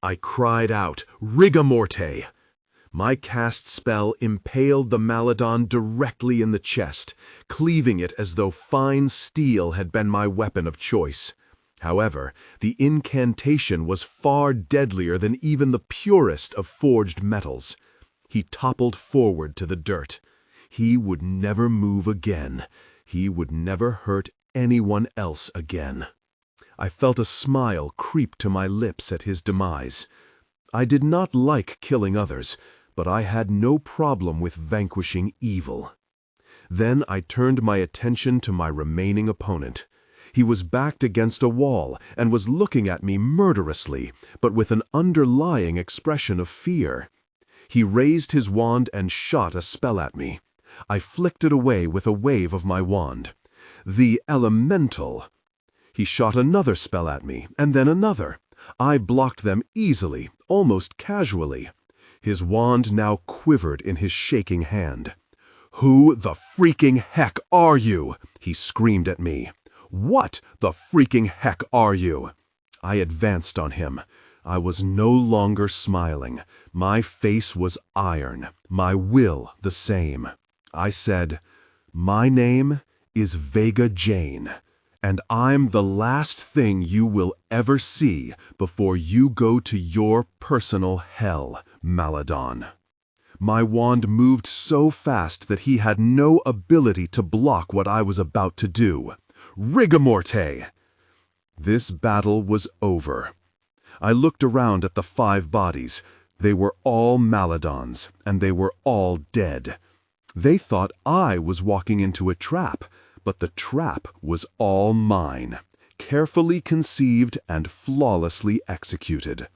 I cried out, Rigor morte! My cast spell impaled the Maladon directly in the chest, cleaving it as though fine steel had been my weapon of choice. However, the incantation was far deadlier than even the purest of forged metals. He toppled forward to the dirt. He would never move again. He would never hurt anyone else again. I felt a smile creep to my lips at his demise. I did not like killing others, but I had no problem with vanquishing evil. Then I turned my attention to my remaining opponent. He was backed against a wall and was looking at me murderously, but with an underlying expression of fear. He raised his wand and shot a spell at me. I flicked it away with a wave of my wand. The elemental. He shot another spell at me, and then another. I blocked them easily, almost casually. His wand now quivered in his shaking hand. "Who the freaking heck are you?" he screamed at me. "What the freaking heck are you?" I advanced on him. I was no longer smiling. My face was iron, my will the same. I said, "My name is Vega Jane, and I'm the last thing you will ever see before you go to your personal hell, Maladon." My wand moved so fast that he had no ability to block what I was about to do. Rigor morte! This battle was over. I looked around at the 5 bodies. They were all Maladons, and they were all dead. They thought I was walking into a trap, but the trap was all mine, carefully conceived and flawlessly executed.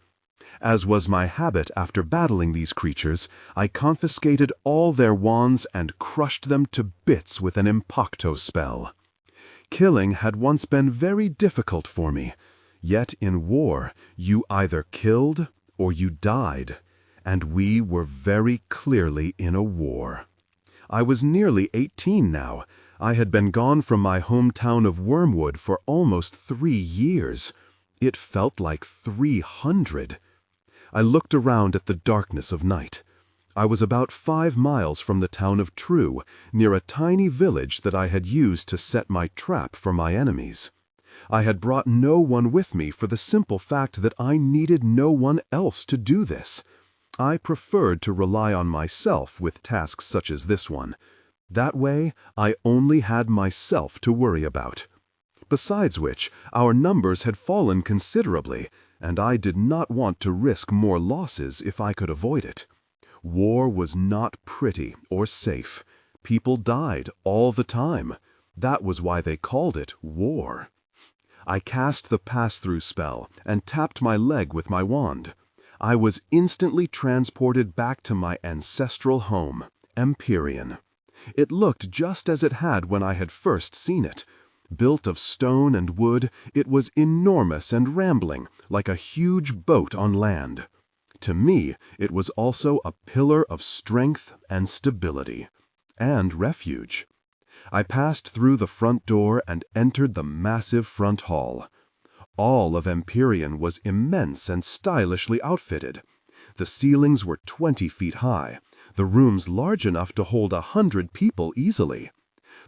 As was my habit after battling these creatures, I confiscated all their wands and crushed them to bits with an impacto spell. Killing had once been very difficult for me, yet in war you either killed or you died, and we were very clearly in a war. I was nearly 18 now. I had been gone from my hometown of Wormwood for almost 3 years. It felt like 300. I looked around at the darkness of night. I was about 5 miles from the town of True, near a tiny village that I had used to set my trap for my enemies. I had brought no one with me for the simple fact that I needed no one else to do this. I preferred to rely on myself with tasks such as this one. That way, I only had myself to worry about. Besides which, our numbers had fallen considerably, and I did not want to risk more losses if I could avoid it. War was not pretty or safe. People died all the time. That was why they called it war. I cast the pass-through spell and tapped my leg with my wand. I was instantly transported back to my ancestral home, Empyrean. It looked just as it had when I had first seen it. Built of stone and wood, it was enormous and rambling, like a huge boat on land. To me, it was also a pillar of strength and stability, and refuge. I passed through the front door and entered the massive front hall. All of Empyrean was immense and stylishly outfitted. The ceilings were 20 feet high, the rooms large enough to hold 100 people easily.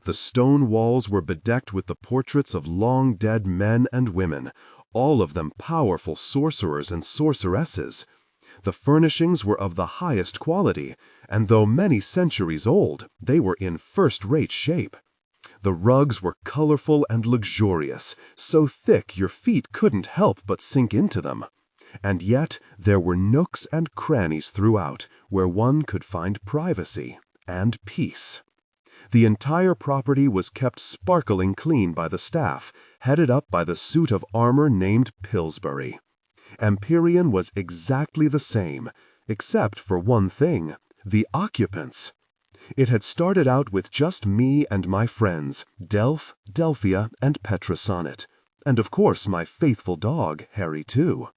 The stone walls were bedecked with the portraits of long-dead men and women, all of them powerful sorcerers and sorceresses. The furnishings were of the highest quality, and though many centuries old, they were in first-rate shape. The rugs were colorful and luxurious, so thick your feet couldn't help but sink into them. And yet there were nooks and crannies throughout where one could find privacy and peace. The entire property was kept sparkling clean by the staff, headed up by the suit of armor named Pillsbury. Empyrean was exactly the same, except for one thing: the occupants. It had started out with just me and my friends, Delph, Delphia, and Petra Sonnet, and of course my faithful dog, Harry, too.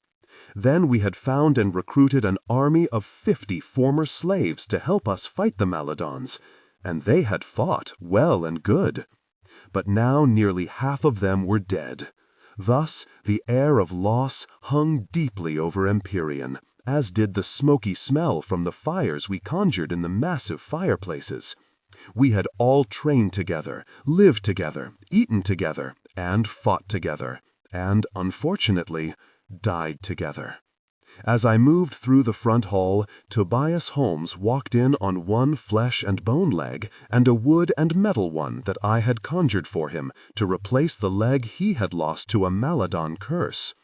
Then we had found and recruited an army of 50 former slaves to help us fight the Maladons, and they had fought well and good. But now nearly half of them were dead. Thus, the air of loss hung deeply over Empyrean, as did the smoky smell from the fires we conjured in the massive fireplaces. We had all trained together, lived together, eaten together, and fought together, and, unfortunately, died together. As I moved through the front hall, Tobias Holmes walked in on one flesh and bone leg and a wood and metal one that I had conjured for him to replace the leg he had lost to a Maladon curse.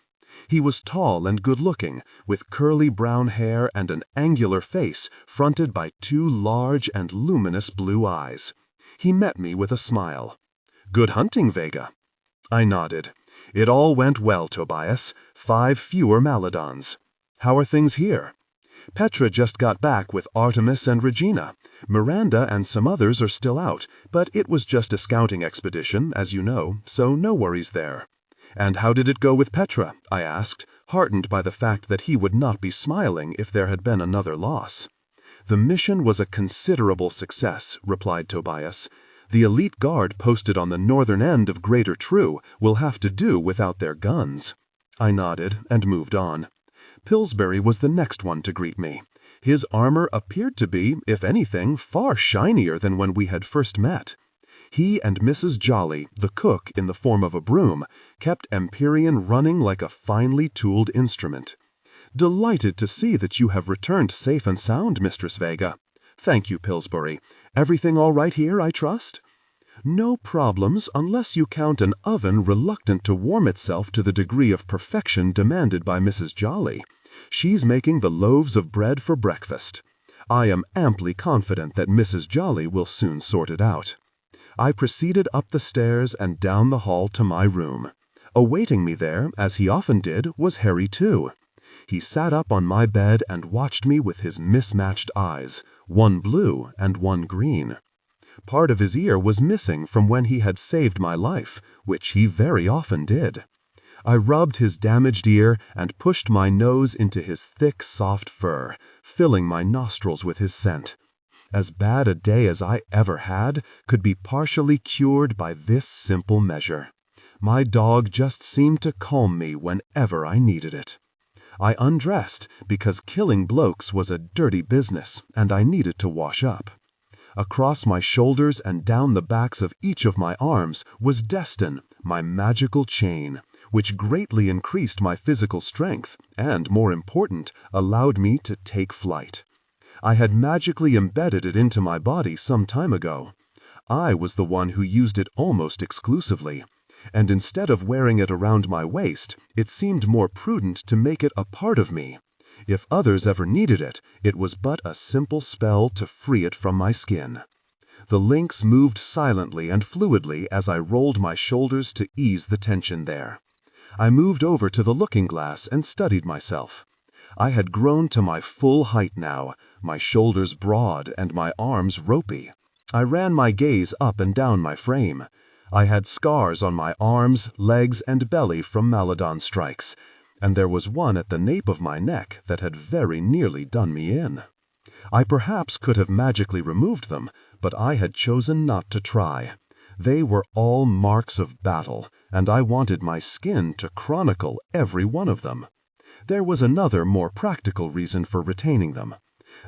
He was tall and good-looking, with curly brown hair and an angular face fronted by two large and luminous blue eyes. He met me with a smile. "Good hunting, Vega." I nodded. "It all went well, Tobias. 5 fewer Maladons. How are things here?" "Petra just got back with Artemis and Regina. Miranda and some others are still out, but it was just a scouting expedition, as you know, so no worries there." "And how did it go with Petra?" I asked, heartened by the fact that he would not be smiling if there had been another loss. "The mission was a considerable success," replied Tobias. "The elite guard posted on the northern end of Greater True will have to do without their guns." I nodded and moved on. Pillsbury was the next one to greet me. His armor appeared to be, if anything, far shinier than when we had first met. He and Mrs. Jolly, the cook in the form of a broom, kept Empyrean running like a finely tooled instrument. "Delighted to see that you have returned safe and sound, Mistress Vega." "Thank you, Pillsbury. Everything all right here, I trust?" "No problems unless you count an oven reluctant to warm itself to the degree of perfection demanded by Mrs. Jolly. She's making the loaves of bread for breakfast. I am amply confident that Mrs. Jolly will soon sort it out." I proceeded up the stairs and down the hall to my room. Awaiting me there, as he often did, was Harry too. He sat up on my bed and watched me with his mismatched eyes, one blue and one green. Part of his ear was missing from when he had saved my life, which he very often did. I rubbed his damaged ear and pushed my nose into his thick, soft fur, filling my nostrils with his scent. As bad a day as I ever had could be partially cured by this simple measure. My dog just seemed to calm me whenever I needed it. I undressed because killing blokes was a dirty business and I needed to wash up. Across my shoulders and down the backs of each of my arms was Destin, my magical chain, which greatly increased my physical strength and, more important, allowed me to take flight. I had magically embedded it into my body some time ago. I was the one who used it almost exclusively, and instead of wearing it around my waist, it seemed more prudent to make it a part of me. If others ever needed it, it was but a simple spell to free it from my skin. The links moved silently and fluidly as I rolled my shoulders to ease the tension there. I moved over to the looking glass and studied myself. I had grown to my full height now, my shoulders broad and my arms ropey. I ran my gaze up and down my frame. I had scars on my arms, legs, and belly from Maladon strikes, and there was one at the nape of my neck that had very nearly done me in. I perhaps could have magically removed them, but I had chosen not to try. They were all marks of battle, and I wanted my skin to chronicle every one of them. There was another, more practical reason for retaining them.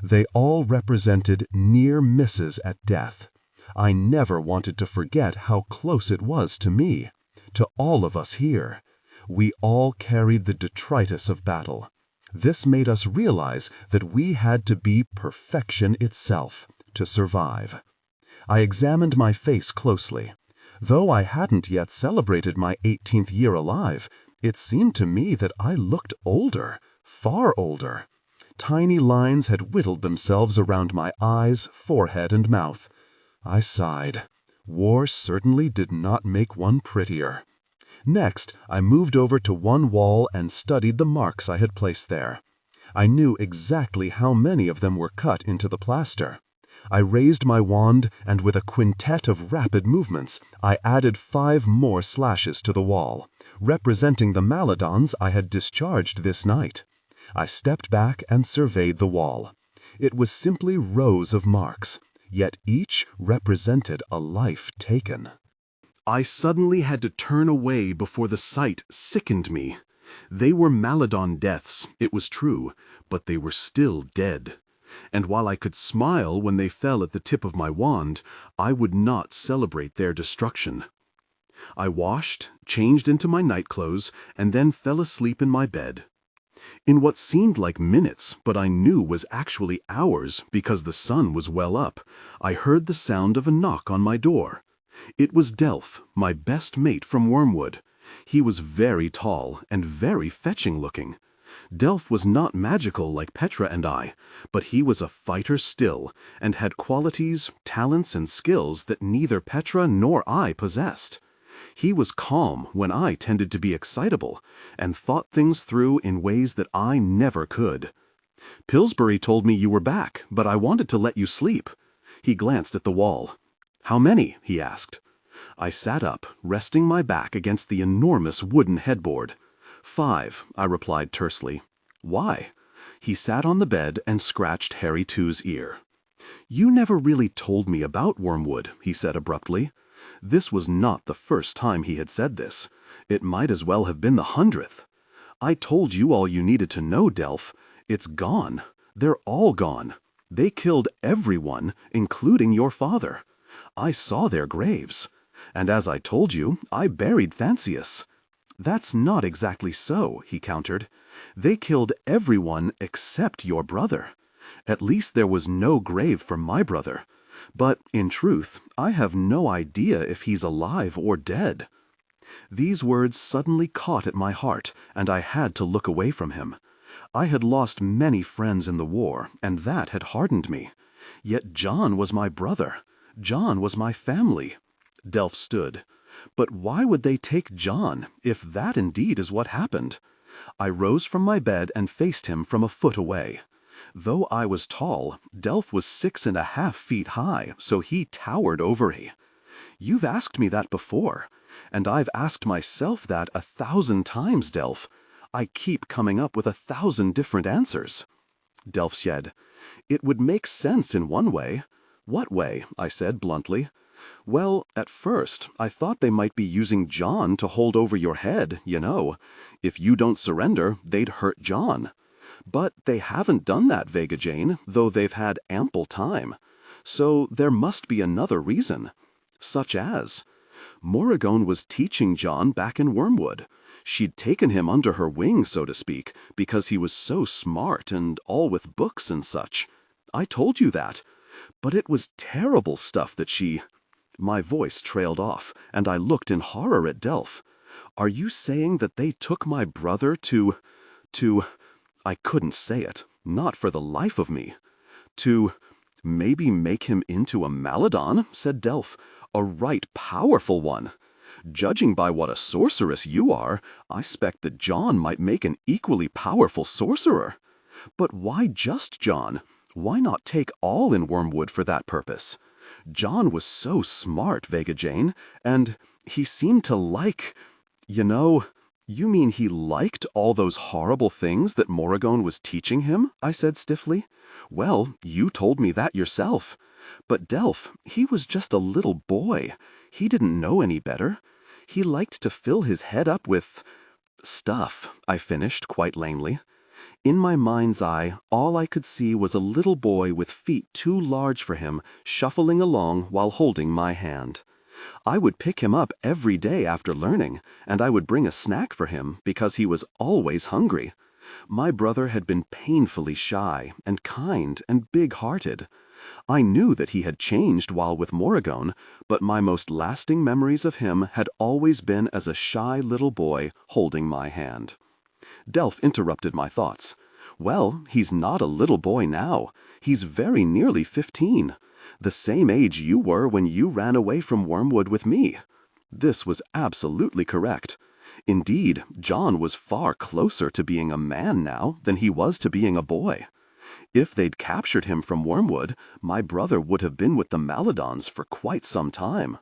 They all represented near misses at death. I never wanted to forget how close it was to me, to all of us here. We all carried the detritus of battle. This made us realize that we had to be perfection itself to survive. I examined my face closely. Though I hadn't yet celebrated my 18th year alive, it seemed to me that I looked older, far older. Tiny lines had whittled themselves around my eyes, forehead, and mouth. I sighed. War certainly did not make one prettier. Next, I moved over to one wall and studied the marks I had placed there. I knew exactly how many of them were cut into the plaster. I raised my wand, and with a quintet of rapid movements, I added 5 more slashes to the wall, representing the Maladons I had discharged this night. I stepped back and surveyed the wall. It was simply rows of marks, yet each represented a life taken. I suddenly had to turn away before the sight sickened me. They were Maladon deaths, it was true, but they were still dead. And while I could smile when they fell at the tip of my wand, I would not celebrate their destruction. I washed, changed into my nightclothes, and then fell asleep in my bed. In what seemed like minutes, but I knew was actually hours because the sun was well up, I heard the sound of a knock on my door. It was Delph, my best mate from Wormwood. He was very tall and very fetching looking. Delph was not magical like Petra and I, but he was a fighter still, and had qualities, talents, and skills that neither Petra nor I possessed. He was calm when I tended to be excitable, and thought things through in ways that I never could. "Pillsbury told me you were back, but I wanted to let you sleep." He glanced at the wall. "How many?" he asked. I sat up, resting my back against the enormous wooden headboard. "5," I replied tersely. "Why?" He sat on the bed and scratched Harry Two's ear. "You never really told me about Wormwood," he said abruptly. This was not the first time he had said this. It might as well have been the 100th. "I told you all you needed to know, Delph. It's gone. They're all gone. They killed everyone, including your father. I saw their graves. And as I told you, I buried Thansius." "That's not exactly so," he countered. "They killed everyone except your brother. At least there was no grave for my brother. But, in truth, I have no idea if he's alive or dead." These words suddenly caught at my heart, and I had to look away from him. I had lost many friends in the war, and that had hardened me. Yet John was my brother. John was my family. Delph stood. "But why would they take John, if that indeed is what happened?" I rose from my bed and faced him from a foot away. Though I was tall, Delph was 6.5 feet high, so he towered over me. "You've asked me that before, and I've asked myself that 1,000 times, Delph. I keep coming up with 1,000 different answers." Delph said, "It would make sense in one way." "What way?" I said bluntly. "Well, at first, I thought they might be using John to hold over your head, you know. If you don't surrender, they'd hurt John. But they haven't done that, Vega Jane, though they've had ample time. So there must be another reason." "Such as?" "Morrigan was teaching John back in Wormwood. She'd taken him under her wing, so to speak, because he was so smart and all with books and such. I told you that. But it was terrible stuff that she—" My voice trailed off, and I looked in horror at Delph. "Are you saying that they took my brother to... I couldn't say it, not for the life of me. "To maybe make him into a Maladon," said Delph. "A right powerful one. Judging by what a sorceress you are, I expect that John might make an equally powerful sorcerer. But why just John? Why not take all in Wormwood for that purpose? John was so smart, Vega Jane, and he seemed to like... You know..." "You mean he liked all those horrible things that Morrigan was teaching him?" I said stiffly. "Well, you told me that yourself. But Delph, he was just a little boy. He didn't know any better. He liked to fill his head up with... stuff," I finished quite lamely. In my mind's eye, all I could see was a little boy with feet too large for him, shuffling along while holding my hand. I would pick him up every day after learning, and I would bring a snack for him because he was always hungry. My brother had been painfully shy and kind and big-hearted. I knew that he had changed while with Morrigan, but my most lasting memories of him had always been as a shy little boy holding my hand. Delph interrupted my thoughts. "Well, he's not a little boy now. He's very nearly 15. The same age you were when you ran away from Wormwood with me." This was absolutely correct. Indeed, John was far closer to being a man now than he was to being a boy. If they'd captured him from Wormwood, my brother would have been with the Maladons for quite some time.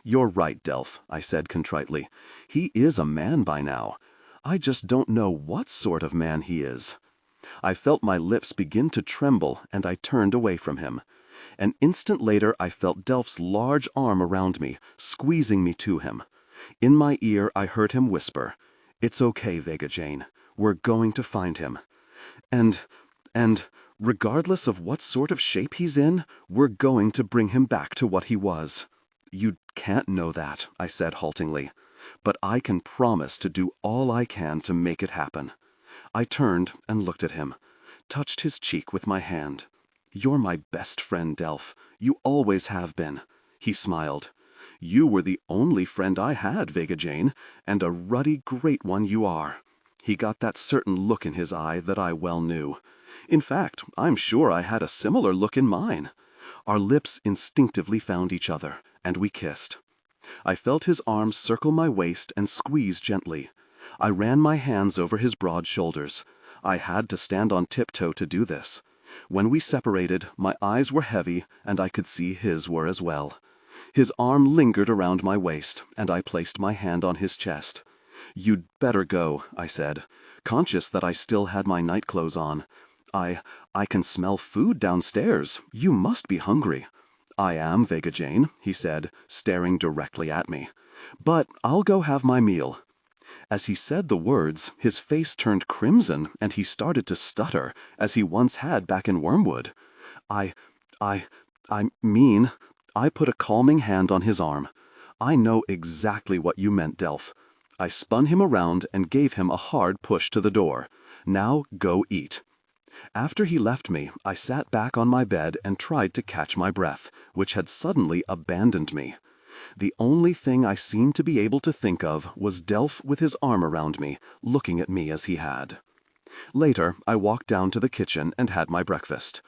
"You're right, Delph," I said contritely. "He is a man by now. I just don't know what sort of man he is." I felt my lips begin to tremble, and I turned away from him. An instant later I felt Delph's large arm around me, squeezing me to him. In my ear I heard him whisper, "It's okay, Vega Jane. We're going to find him. And, regardless of what sort of shape he's in, we're going to bring him back to what he was." "You can't know that," I said haltingly, "but I can promise to do all I can to make it happen." I turned and looked at him, touched his cheek with my hand. "You're my best friend, Delph. You always have been." He smiled. "You were the only friend I had, Vega Jane, and a ruddy great one you are." He got that certain look in his eye that I well knew. In fact, I'm sure I had a similar look in mine. Our lips instinctively found each other, and we kissed. I felt his arms circle my waist and squeeze gently. I ran my hands over his broad shoulders. I had to stand on tiptoe to do this. When we separated, my eyes were heavy, and I could see his were as well. His arm lingered around my waist, and I placed my hand on his chest. "You'd better go," I said, conscious that I still had my nightclothes on. I can smell food downstairs. You must be hungry." "I am, Vega Jane," he said, staring directly at me. "But I'll go have my meal." As he said the words, his face turned crimson and he started to stutter, as he once had back in Wormwood. I mean, I put a calming hand on his arm. "I know exactly what you meant, Delph." I spun him around and gave him a hard push to the door. "Now go eat." After he left me, I sat back on my bed and tried to catch my breath, which had suddenly abandoned me. The only thing I seemed to be able to think of was Delph with his arm around me, looking at me as he had. Later, I walked down to the kitchen and had my breakfast.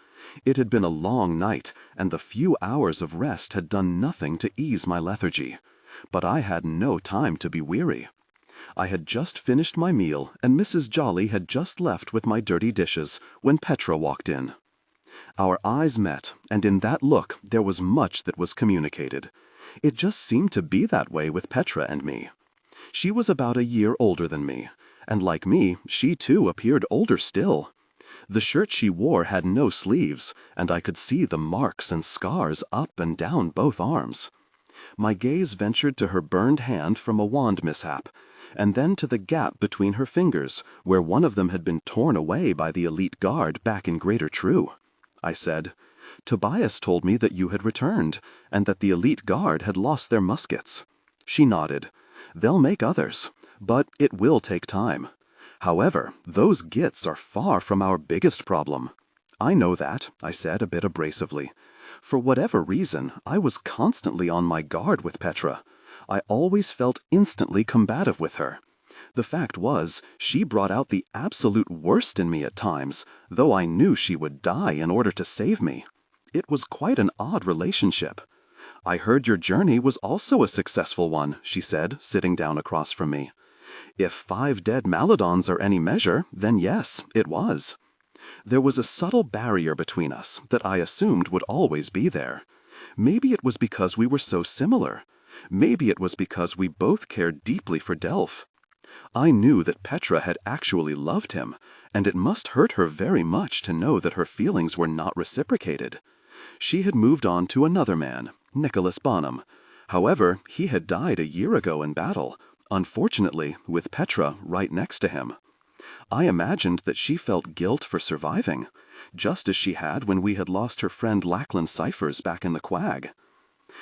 It had been a long night, and the few hours of rest had done nothing to ease my lethargy. But I had no time to be weary. I had just finished my meal, and Mrs. Jolly had just left with my dirty dishes, when Petra walked in. Our eyes met, and in that look there was much that was communicated. It just seemed to be that way with Petra and me. She was about a year older than me, and like me, she too appeared older still. The shirt she wore had no sleeves, and I could see the marks and scars up and down both arms. My gaze ventured to her burned hand from a wand mishap, and then to the gap between her fingers, where one of them had been torn away by the elite guard back in Greater True. I said, "Tobias told me that you had returned, and that the elite guard had lost their muskets." She nodded. "They'll make others, but it will take time. However, those Gits are far from our biggest problem." "I know that," I said a bit abrasively. For whatever reason, I was constantly on my guard with Petra. I always felt instantly combative with her. The fact was, she brought out the absolute worst in me at times, though I knew she would die in order to save me. It was quite an odd relationship. "I heard your journey was also a successful one," she said, sitting down across from me. "If 5 dead Maladons are any measure, then yes, it was." There was a subtle barrier between us that I assumed would always be there. Maybe it was because we were so similar. Maybe it was because we both cared deeply for Delph. I knew that Petra had actually loved him, and it must hurt her very much to know that her feelings were not reciprocated. She had moved on to another man, Nicholas Bonham. However, he had died a year ago in battle, unfortunately with Petra right next to him. I imagined that she felt guilt for surviving, just as she had when we had lost her friend Lachlan Cyphers back in the Quag.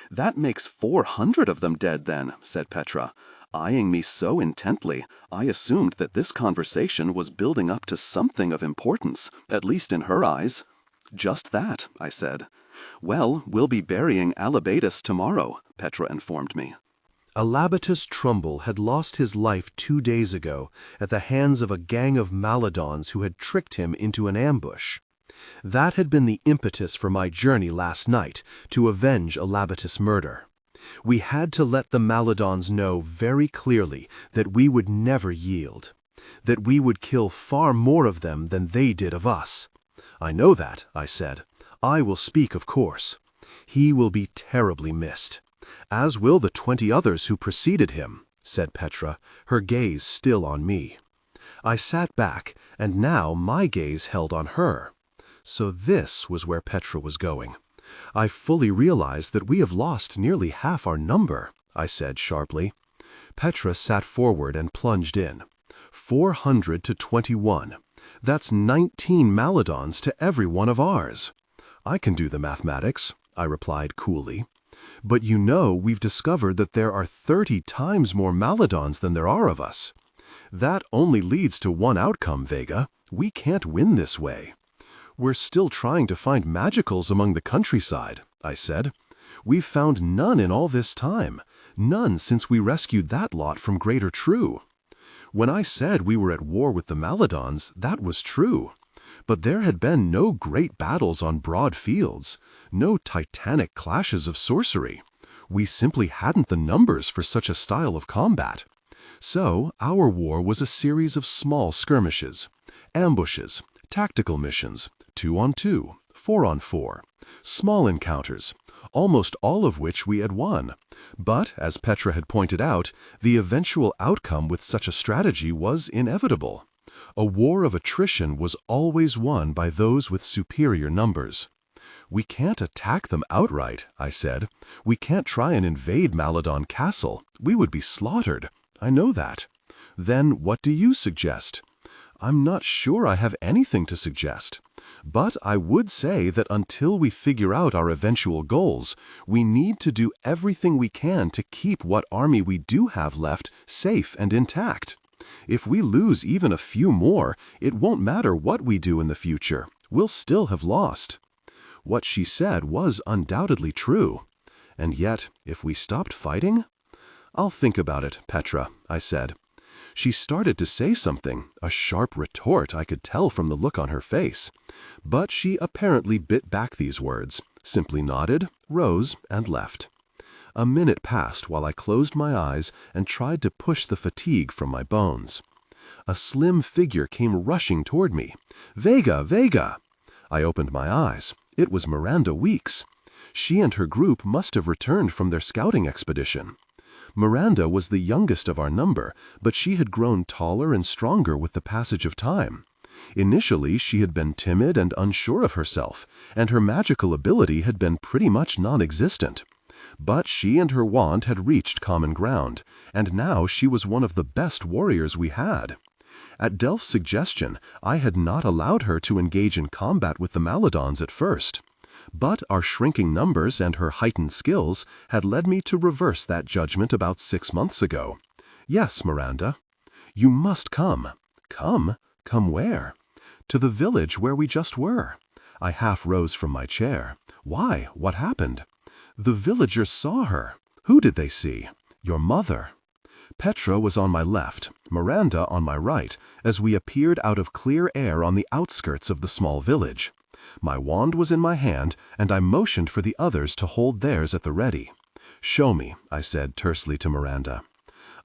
"That makes 400 of them dead then," said Petra. Eyeing me so intently, I assumed that this conversation was building up to something of importance, at least in her eyes. "Just that," I said. "Well, we'll be burying Alabatus tomorrow," Petra informed me. Alabatus Trumbull had lost his life 2 days ago at the hands of a gang of Maladons who had tricked him into an ambush. That had been the impetus for my journey last night, to avenge Alabatus' murder. We had to let the Maladons know very clearly that we would never yield, that we would kill far more of them than they did of us. "I know that," I said. "I will speak, of course. He will be terribly missed, as will the 20 others who preceded him," said Petra, her gaze still on me. I sat back, and now my gaze held on her. So this was where Petra was going. I fully realize that we have lost nearly half our number, I said sharply. Petra sat forward and plunged in. 400 to 21. That's 19 Maladons to every one of ours. I can do the mathematics, I replied coolly. But you know we've discovered that there are 30 times more Maladons than there are of us. That only leads to one outcome, Vega. We can't win this way. We're still trying to find magicals among the countryside, I said. We've found none in all this time. None since we rescued that lot from Greater True. When I said we were at war with the Maladons, that was true. But there had been no great battles on broad fields, no titanic clashes of sorcery. We simply hadn't the numbers for such a style of combat. So our war was a series of small skirmishes, ambushes, tactical missions, 2-on-2, 4-on-4, small encounters, almost all of which we had won. But, as Petra had pointed out, the eventual outcome with such a strategy was inevitable. A war of attrition was always won by those with superior numbers. We can't attack them outright, I said. We can't try and invade Maladon Castle. We would be slaughtered. I know that. Then what do you suggest? I'm not sure I have anything to suggest. But I would say that until we figure out our eventual goals, we need to do everything we can to keep what army we do have left safe and intact. If we lose even a few more, it won't matter what we do in the future. We'll still have lost. What she said was undoubtedly true. And yet, if we stopped fighting? I'll think about it, Petra, I said. She started to say something, a sharp retort I could tell from the look on her face. But she apparently bit back these words, simply nodded, rose, and left. A minute passed while I closed my eyes and tried to push the fatigue from my bones. A slim figure came rushing toward me. Vega, Vega! I opened my eyes. It was Miranda Weeks. She and her group must have returned from their scouting expedition. Miranda was the youngest of our number, but she had grown taller and stronger with the passage of time. Initially, she had been timid and unsure of herself, and her magical ability had been pretty much non-existent. But she and her wand had reached common ground, and now she was one of the best warriors we had. At Delph's suggestion, I had not allowed her to engage in combat with the Maladons at first. But our shrinking numbers and her heightened skills had led me to reverse that judgment about 6 months ago. Yes, Miranda. You must come. Come? Come where? To the village where we just were. I half rose from my chair. Why? What happened? The villagers saw her. Who did they see? Your mother. Petra was on my left, Miranda on my right, as we appeared out of clear air on the outskirts of the small village. My wand was in my hand, and I motioned for the others to hold theirs at the ready. Show me, I said tersely to Miranda.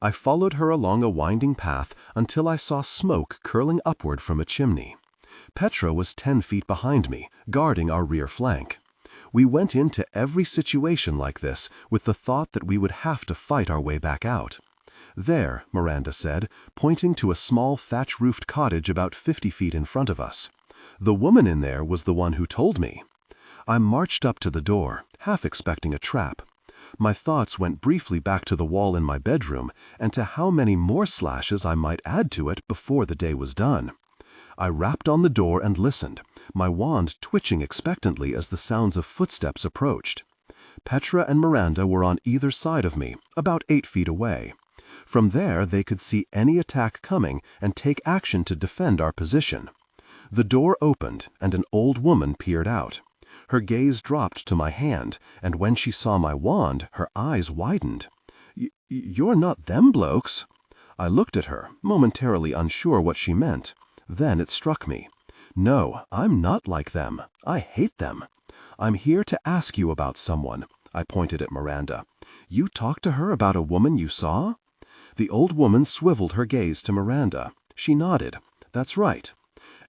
I followed her along a winding path until I saw smoke curling upward from a chimney. Petra was 10 feet behind me, guarding our rear flank. We went into every situation like this with the thought that we would have to fight our way back out. There, Miranda said, pointing to a small thatch-roofed cottage about 50 feet in front of us. The woman in there was the one who told me. I marched up to the door, half expecting a trap. My thoughts went briefly back to the wall in my bedroom and to how many more slashes I might add to it before the day was done. I rapped on the door and listened, my wand twitching expectantly as the sounds of footsteps approached. Petra and Miranda were on either side of me, about 8 feet away. From there they could see any attack coming and take action to defend our position. The door opened and an old woman peered out. Her gaze dropped to my hand, and when she saw my wand, her eyes widened. You're not them blokes." I looked at her, momentarily unsure what she meant. Then it struck me. No, I'm not like them. I hate them. I'm here to ask you about someone. I pointed at Miranda. You talked to her about a woman you saw? The old woman swiveled her gaze to Miranda. She nodded. That's right.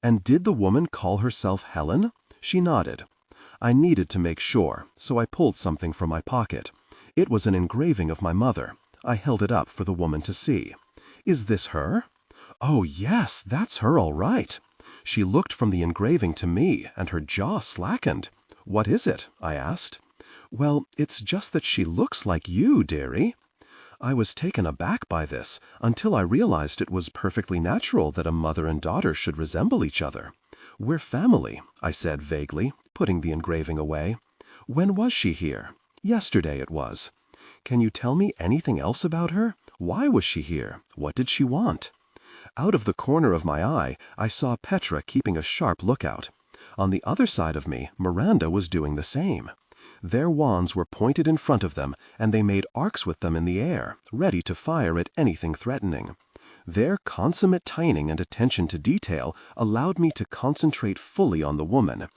And did the woman call herself Helen? She nodded. I needed to make sure, so I pulled something from my pocket. It was an engraving of my mother. I held it up for the woman to see. Is this her? Oh, yes, that's her all right. She looked from the engraving to me, and her jaw slackened. "What is it?" I asked. "Well, it's just that she looks like you, dearie." I was taken aback by this until I realized it was perfectly natural that a mother and daughter should resemble each other. "We're family," I said vaguely, putting the engraving away. "When was she here?" "Yesterday it was." "Can you tell me anything else about her? Why was she here? What did she want?" Out of the corner of my eye, I saw Petra keeping a sharp lookout. On the other side of me, Miranda was doing the same. Their wands were pointed in front of them, and they made arcs with them in the air, ready to fire at anything threatening. Their consummate timing and attention to detail allowed me to concentrate fully on the woman.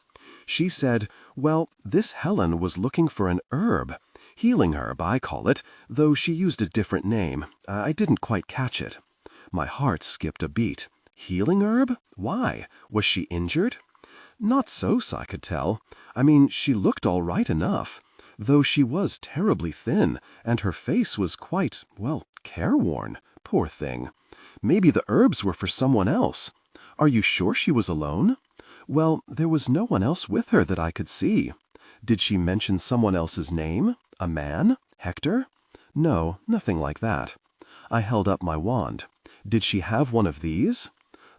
She said, "Well, this Helen was looking for an herb. Healing herb, I call it, though she used a different name. I didn't quite catch it." My heart skipped a beat. Healing herb? Why? Was she injured? Not so, I could tell. I mean, she looked all right enough, though she was terribly thin, and her face was quite, well, careworn. Poor thing. Maybe the herbs were for someone else. Are you sure she was alone? Well, there was no one else with her that I could see. Did she mention someone else's name? A man? Hector? No, nothing like that. I held up my wand. Did she have one of these?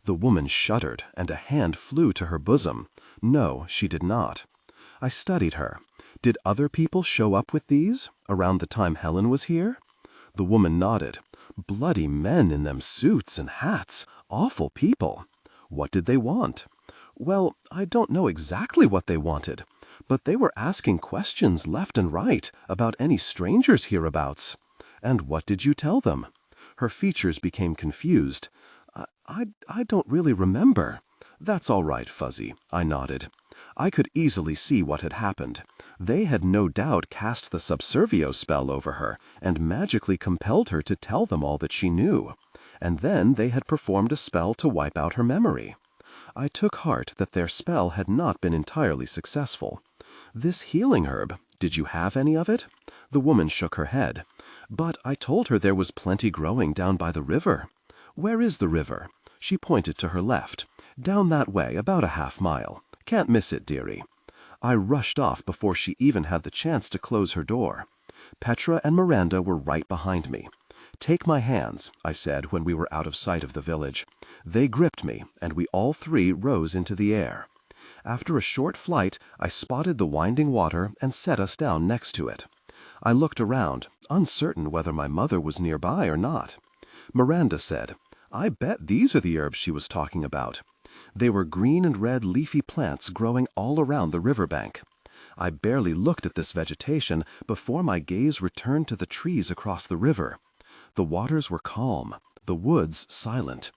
The woman shuddered, and a hand flew to her bosom. No, she did not. I studied her. Did other people show up with these, around the time Helen was here? The woman nodded. Bloody men in them suits and hats. Awful people. What did they want? Well, I don't know exactly what they wanted, but they were asking questions left and right about any strangers hereabouts. And what did you tell them? Her features became confused. I don't really remember. That's all right, Fuzzy, I nodded. I could easily see what had happened. They had no doubt cast the subservio spell over her and magically compelled her to tell them all that she knew. And then they had performed a spell to wipe out her memory. I took heart that their spell had not been entirely successful. This healing herb, did you have any of it? The woman shook her head. But I told her there was plenty growing down by the river. Where is the river? She pointed to her left. Down that way, about a half-mile. Can't miss it, dearie. I rushed off before she even had the chance to close her door. Petra and Miranda were right behind me. "Take my hands," I said when we were out of sight of the village. They gripped me, and we all three rose into the air. After a short flight, I spotted the winding water and set us down next to it. I looked around, uncertain whether my mother was nearby or not. Miranda said, "I bet these are the herbs she was talking about." They were green and red leafy plants growing all around the riverbank. I barely looked at this vegetation before my gaze returned to the trees across the river. The waters were calm, the woods silent.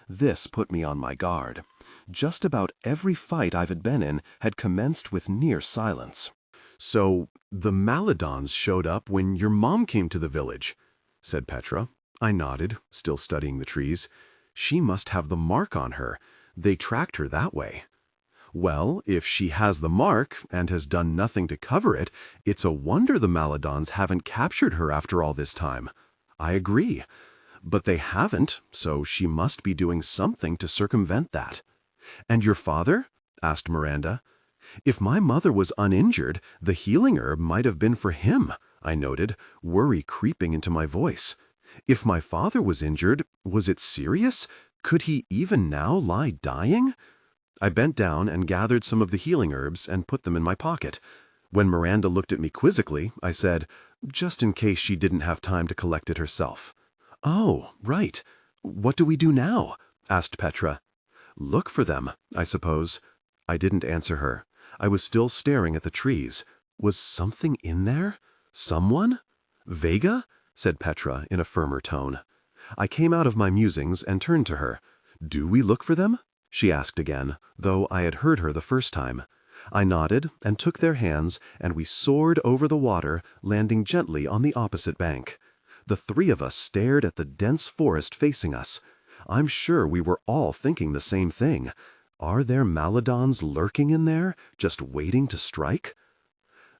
This put me on my guard. Just about every fight I've been in had commenced with near silence. "So, the Maladons showed up when your mom came to the village," said Petra. I nodded, still studying the trees. "She must have the mark on her. They tracked her that way." "Well, if she has the mark and has done nothing to cover it, it's a wonder the Maladons haven't captured her after all this time." "I agree. But they haven't, so she must be doing something to circumvent that." "And your father?" asked Miranda. "If my mother was uninjured, the healing herb might have been for him," I noted, worry creeping into my voice. "If my father was injured, was it serious? Could he even now lie dying?" I bent down and gathered some of the healing herbs and put them in my pocket. When Miranda looked at me quizzically, I said, just in case she didn't have time to collect it herself. "Oh, right. What do we do now?" asked Petra. "Look for them, I suppose." I didn't answer her. I was still staring at the trees. Was something in there? Someone? "Vega?" said Petra in a firmer tone. I came out of my musings and turned to her. "Do we look for them?" she asked again, though I had heard her the first time. I nodded and took their hands, and we soared over the water, landing gently on the opposite bank. The three of us stared at the dense forest facing us. I'm sure we were all thinking the same thing. Are there Maladons lurking in there, just waiting to strike?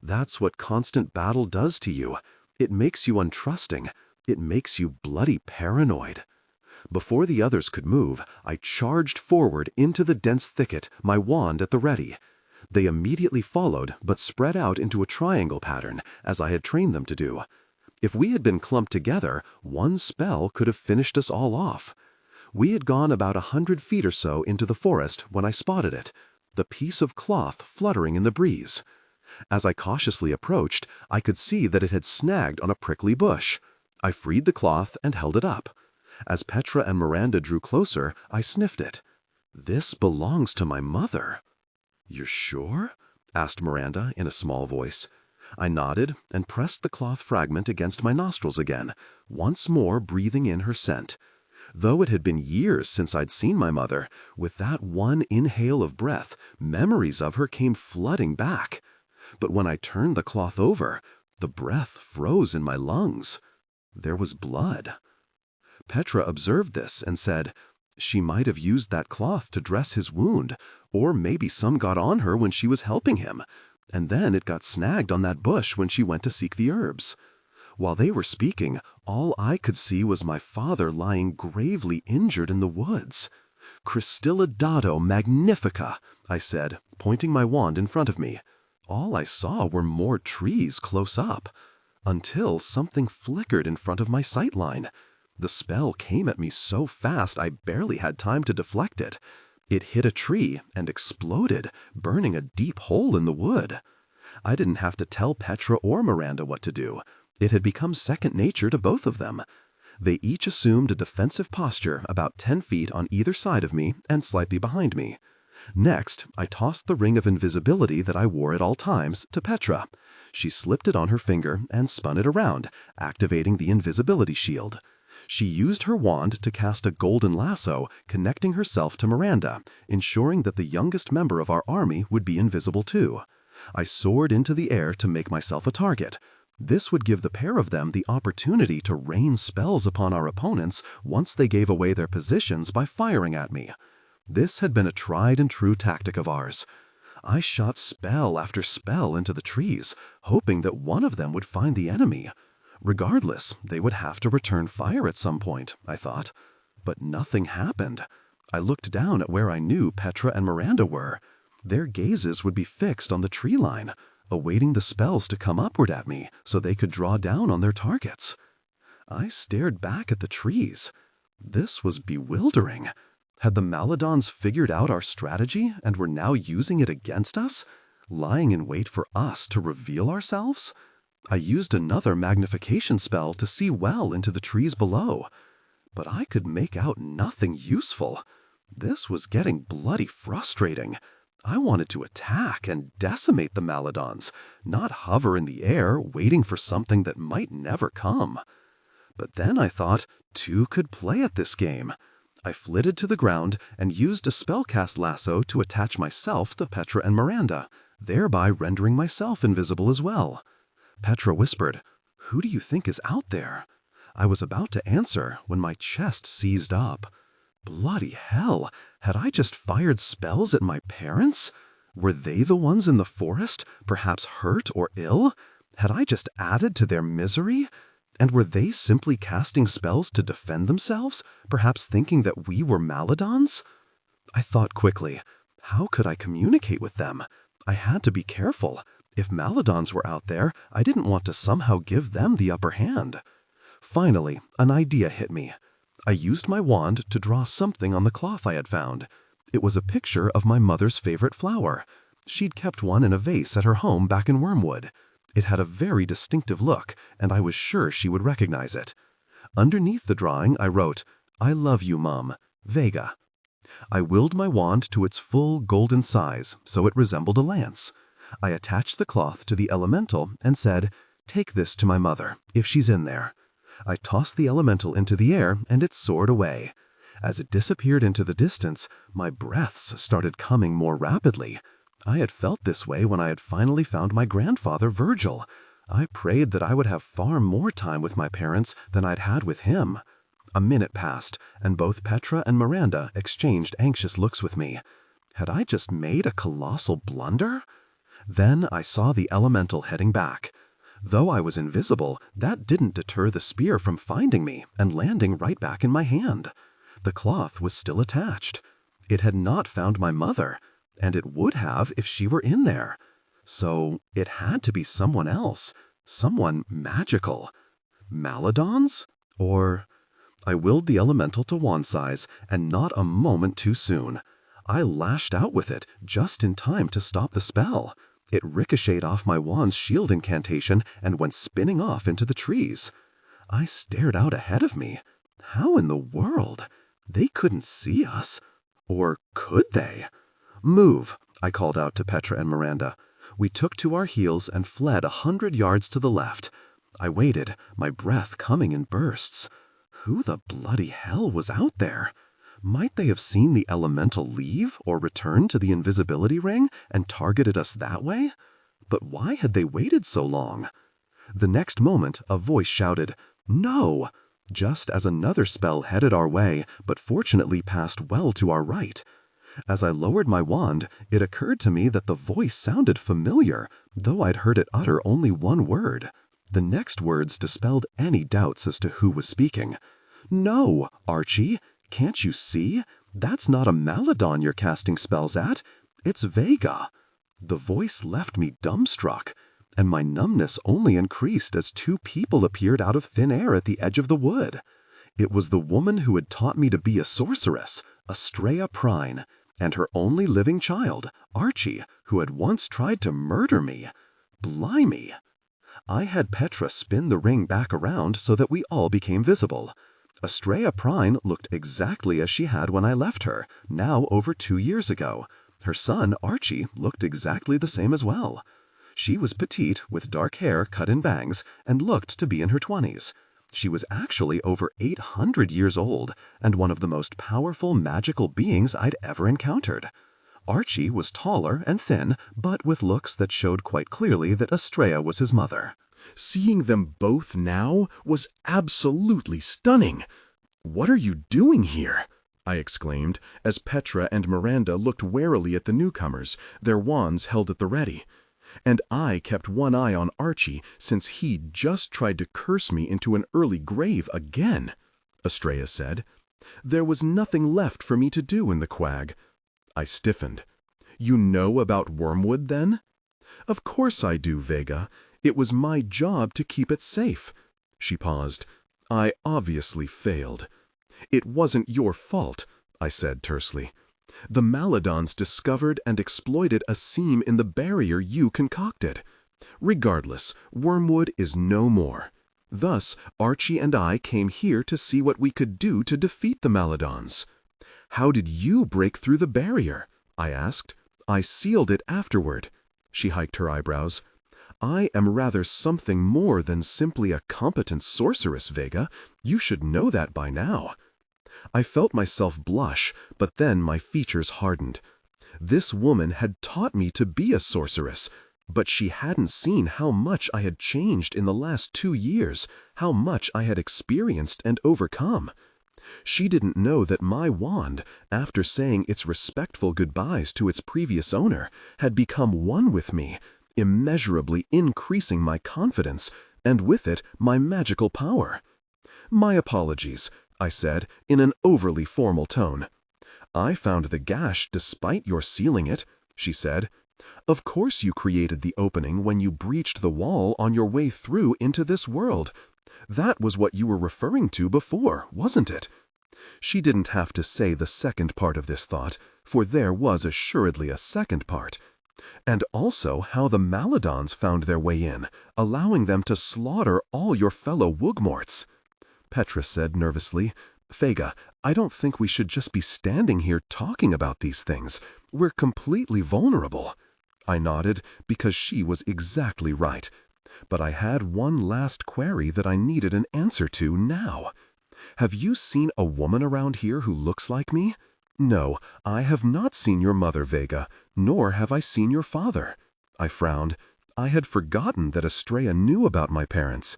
That's what constant battle does to you. It makes you untrusting. It makes you bloody paranoid. Before the others could move, I charged forward into the dense thicket, my wand at the ready. They immediately followed, but spread out into a triangle pattern, as I had trained them to do. If we had been clumped together, one spell could have finished us all off. We had gone about 100 feet or so into the forest when I spotted it, the piece of cloth fluttering in the breeze. As I cautiously approached, I could see that it had snagged on a prickly bush. I freed the cloth and held it up. As Petra and Miranda drew closer, I sniffed it. "This belongs to my mother." "You're sure?" asked Miranda in a small voice. I nodded and pressed the cloth fragment against my nostrils again, once more breathing in her scent. Though it had been years since I'd seen my mother, with that one inhale of breath, memories of her came flooding back. But when I turned the cloth over, the breath froze in my lungs. There was blood. Petra observed this and said, "She might have used that cloth to dress his wound, or maybe some got on her when she was helping him, and then it got snagged on that bush when she went to seek the herbs." While they were speaking, all I could see was my father lying gravely injured in the woods. "Cristilla Dado Magnifica," I said, pointing my wand in front of me. All I saw were more trees close up, until something flickered in front of my sight line. The spell came at me so fast I barely had time to deflect it. It hit a tree and exploded, burning a deep hole in the wood. I didn't have to tell Petra or Miranda what to do. It had become second nature to both of them. They each assumed a defensive posture about 10 feet on either side of me and slightly behind me. Next, I tossed the ring of invisibility that I wore at all times to Petra. She slipped it on her finger and spun it around, activating the invisibility shield. She used her wand to cast a golden lasso, connecting herself to Miranda, ensuring that the youngest member of our army would be invisible too. I soared into the air to make myself a target. This would give the pair of them the opportunity to rain spells upon our opponents once they gave away their positions by firing at me. This had been a tried-and-true tactic of ours. I shot spell after spell into the trees, hoping that one of them would find the enemy. Regardless, they would have to return fire at some point, I thought. But nothing happened. I looked down at where I knew Petra and Miranda were. Their gazes would be fixed on the tree line, awaiting the spells to come upward at me so they could draw down on their targets. I stared back at the trees. This was bewildering. Had the Maladons figured out our strategy and were now using it against us, lying in wait for us to reveal ourselves? I used another magnification spell to see well into the trees below, but I could make out nothing useful. This was getting bloody frustrating. I wanted to attack and decimate the Maladons, not hover in the air waiting for something that might never come. But then I thought, two could play at this game. I flitted to the ground and used a spellcast lasso to attach myself to Petra and Miranda, thereby rendering myself invisible as well. Petra whispered, "Who do you think is out there?" I was about to answer when my chest seized up. Bloody hell, had I just fired spells at my parents? Were they the ones in the forest, perhaps hurt or ill? Had I just added to their misery? And were they simply casting spells to defend themselves, perhaps thinking that we were Maladons? I thought quickly, how could I communicate with them? I had to be careful. If Maladons were out there, I didn't want to somehow give them the upper hand. Finally, an idea hit me. I used my wand to draw something on the cloth I had found. It was a picture of my mother's favorite flower. She'd kept one in a vase at her home back in Wormwood. It had a very distinctive look, and I was sure she would recognize it. Underneath the drawing, I wrote, "I love you, Mom, Vega." I willed my wand to its full golden size, so it resembled a lance. I attached the cloth to the elemental and said, "Take this to my mother, if she's in there." I tossed the elemental into the air, and it soared away. As it disappeared into the distance, my breaths started coming more rapidly. I had felt this way when I had finally found my grandfather, Virgil. I prayed that I would have far more time with my parents than I'd had with him. A minute passed, and both Petra and Miranda exchanged anxious looks with me. Had I just made a colossal blunder? Then I saw the elemental heading back. Though I was invisible, that didn't deter the spear from finding me and landing right back in my hand. The cloth was still attached. It had not found my mother. and it would have if she were in there. So it had to be someone else, someone magical. Maladons? Or... I willed the elemental to wand size, and not a moment too soon. I lashed out with it, just in time to stop the spell. It ricocheted off my wand's shield incantation and went spinning off into the trees. I stared out ahead of me. How in the world? They couldn't see us. Or could they? "Move," I called out to Petra and Miranda. We took to our heels and fled 100 yards to the left. I waited, my breath coming in bursts. Who the bloody hell was out there? Might they have seen the elemental leave or return to the invisibility ring and targeted us that way? But why had they waited so long? The next moment, a voice shouted, "No!" just as another spell headed our way, but fortunately passed well to our right. As I lowered my wand, it occurred to me that the voice sounded familiar, though I'd heard it utter only one word. The next words dispelled any doubts as to who was speaking. "No, Archie, can't you see? That's not a Maladon you're casting spells at. It's Vega." The voice left me dumbstruck, and my numbness only increased as two people appeared out of thin air at the edge of the wood. It was the woman who had taught me to be a sorceress, Estrella Prine, and her only living child, Archie, who had once tried to murder me. Blimey! I had Petra spin the ring back around so that we all became visible. Estrella Prine looked exactly as she had when I left her, now over 2 years ago. Her son, Archie, looked exactly the same as well. She was petite, with dark hair cut in bangs, and looked to be in her 20s. She was actually over 800 years old, and one of the most powerful magical beings I'd ever encountered. Archie was taller and thin, but with looks that showed quite clearly that Estrella was his mother. Seeing them both now was absolutely stunning. "What are you doing here?" I exclaimed, as Petra and Miranda looked warily at the newcomers, their wands held at the ready. And I kept one eye on Archie, since he'd just tried to curse me into an early grave again. Estrella said. "There was nothing left for me to do in the quag." I stiffened. "You know about Wormwood, then?" "Of course I do, Vega. It was my job to keep it safe." She paused. "I obviously failed." "It wasn't your fault," I said tersely. "The Maladons discovered and exploited a seam in the barrier you concocted. Regardless, Wormwood is no more. Thus, Archie and I came here to see what we could do to defeat the Maladons." "How did you break through the barrier?" I asked. "I sealed it afterward." She hiked her eyebrows. "I am rather something more than simply a competent sorceress, Vega. You should know that by now." I felt myself blush, but then my features hardened. This woman had taught me to be a sorceress, but she hadn't seen how much I had changed in the last 2 years, how much I had experienced and overcome. She didn't know that my wand, after saying its respectful goodbyes to its previous owner, had become one with me, immeasurably increasing my confidence, and with it my magical power. "My apologies," I said, in an overly formal tone. "I found the gash despite your sealing it," she said. "Of course you created the opening when you breached the wall on your way through into this world. That was what you were referring to before, wasn't it?" She didn't have to say the second part of this thought, for there was assuredly a second part. "And also how the Maladons found their way in, allowing them to slaughter all your fellow Wugmorts." Petra said nervously, "Vega, I don't think we should just be standing here talking about these things. We're completely vulnerable." I nodded, because she was exactly right. But I had one last query that I needed an answer to now. "Have you seen a woman around here who looks like me?" "No, I have not seen your mother, Vega, nor have I seen your father." I frowned. I had forgotten that Estrella knew about my parents.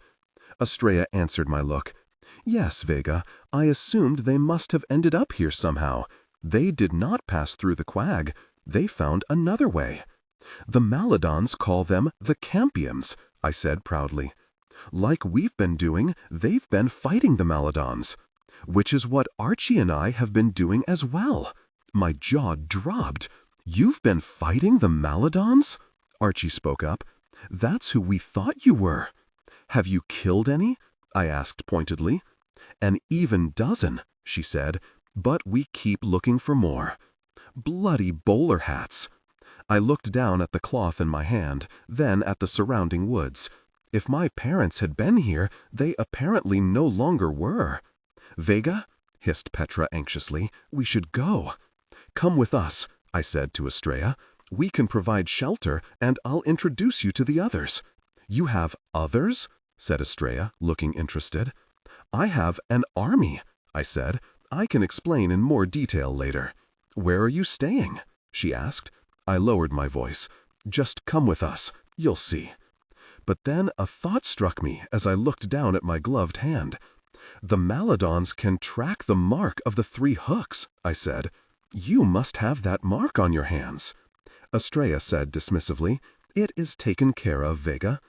Estrella answered my look. "Yes, Vega, I assumed they must have ended up here somehow. They did not pass through the quag. They found another way. The Maladons call them the Campions," I said proudly. "Like we've been doing, they've been fighting the Maladons. Which is what Archie and I have been doing as well." My jaw dropped. "You've been fighting the Maladons?" Archie spoke up. "That's who we thought you were." "Have you killed any?" I asked pointedly. "An even dozen," she said, "but we keep looking for more. Bloody bowler hats." I looked down at the cloth in my hand, then at the surrounding woods. If my parents had been here, they apparently no longer were. "Vega," hissed Petra anxiously, "we should go." "Come with us," I said to Estrella. "We can provide shelter, and I'll introduce you to the others." "You have others?" said Estrella, looking interested. "I have an army," I said. "I can explain in more detail later." "Where are you staying?" she asked. I lowered my voice. "Just come with us. You'll see." But then a thought struck me as I looked down at my gloved hand. "The Maladons can track the mark of the 3 hooks," I said. "You must have that mark on your hands." Estrella said dismissively, "It is taken care of, Vega."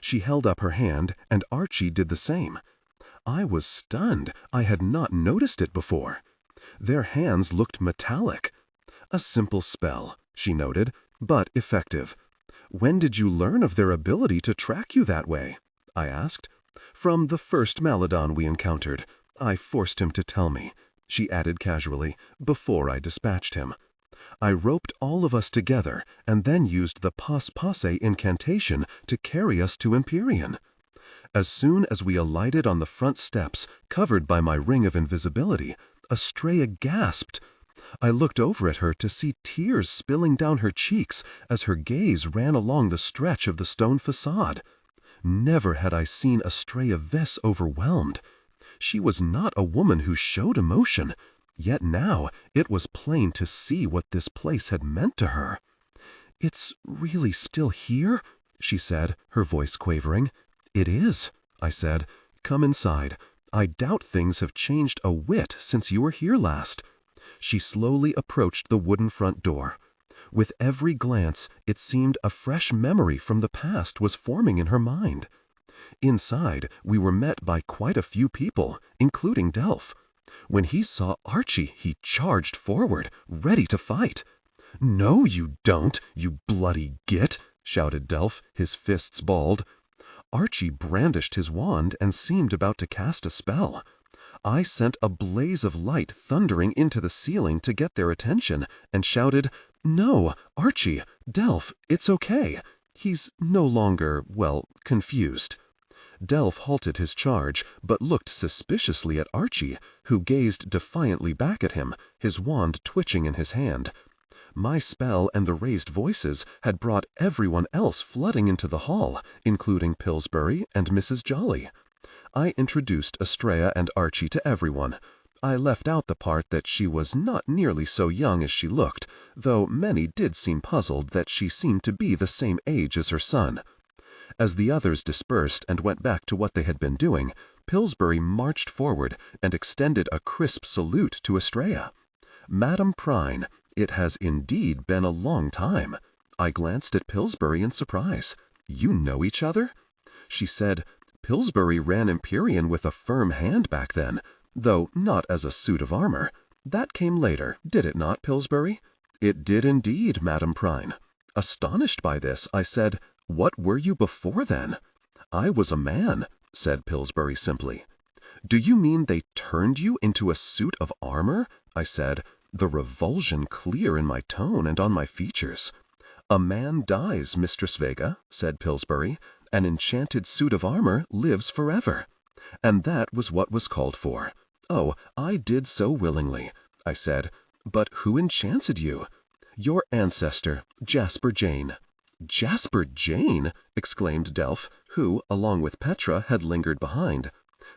She held up her hand, and Archie did the same. I was stunned. I had not noticed it before. Their hands looked metallic. "A simple spell," she noted, "but effective." "When did you learn of their ability to track you that way?" I asked. "From the first Maladon we encountered. I forced him to tell me," she added casually, "before I dispatched him. I roped all of us together and then used the Pas Passe incantation to carry us to Empyrean. As soon as we alighted on the front steps, covered by my ring of invisibility, Estrella gasped. I looked over at her to see tears spilling down her cheeks as her gaze ran along the stretch of the stone facade. Never had I seen Estrella this overwhelmed. She was not a woman who showed emotion, yet now it was plain to see what this place had meant to her. "It's really still here?" she said, her voice quavering. "It is," I said. "Come inside. I doubt things have changed a whit since you were here last." She slowly approached the wooden front door. With every glance, it seemed a fresh memory from the past was forming in her mind. Inside, we were met by quite a few people, including Delph. When he saw Archie, he charged forward, ready to fight. "No, you don't, you bloody git!" shouted Delph, his fists balled. Archie brandished his wand and seemed about to cast a spell. I sent a blaze of light thundering into the ceiling to get their attention and shouted, "No, Archie, Delph, it's okay." He's no longer, well, confused. Delph halted his charge, but looked suspiciously at Archie, who gazed defiantly back at him, his wand twitching in his hand. My spell and the raised voices had brought everyone else flooding into the hall, including Pillsbury and Mrs. Jolly. I introduced Estrella and Archie to everyone. I left out the part that she was not nearly so young as she looked, though many did seem puzzled that she seemed to be the same age as her son. As the others dispersed and went back to what they had been doing, Pillsbury marched forward and extended a crisp salute to Estrella. "Madam Prine, it has indeed been a long time." I glanced at Pillsbury in surprise. "You know each other?" She said, "Pillsbury ran Empyrean with a firm hand back then, though not as a suit of armor. That came later, did it not, Pillsbury?" "It did indeed, Madam Prine." Astonished by this, I said, "What were you before then?" "I was a man," said Pillsbury simply. "Do you mean they turned you into a suit of armor?" I said, the revulsion clear in my tone and on my features. "A man dies, Mistress Vega," said Pillsbury. "An enchanted suit of armor lives forever." And that was what was called for. "Oh, I did so willingly," I said. "But who enchanted you?" "Your ancestor, Jasper Jane." "Jasper Jane!" exclaimed Delph, who, along with Petra, had lingered behind.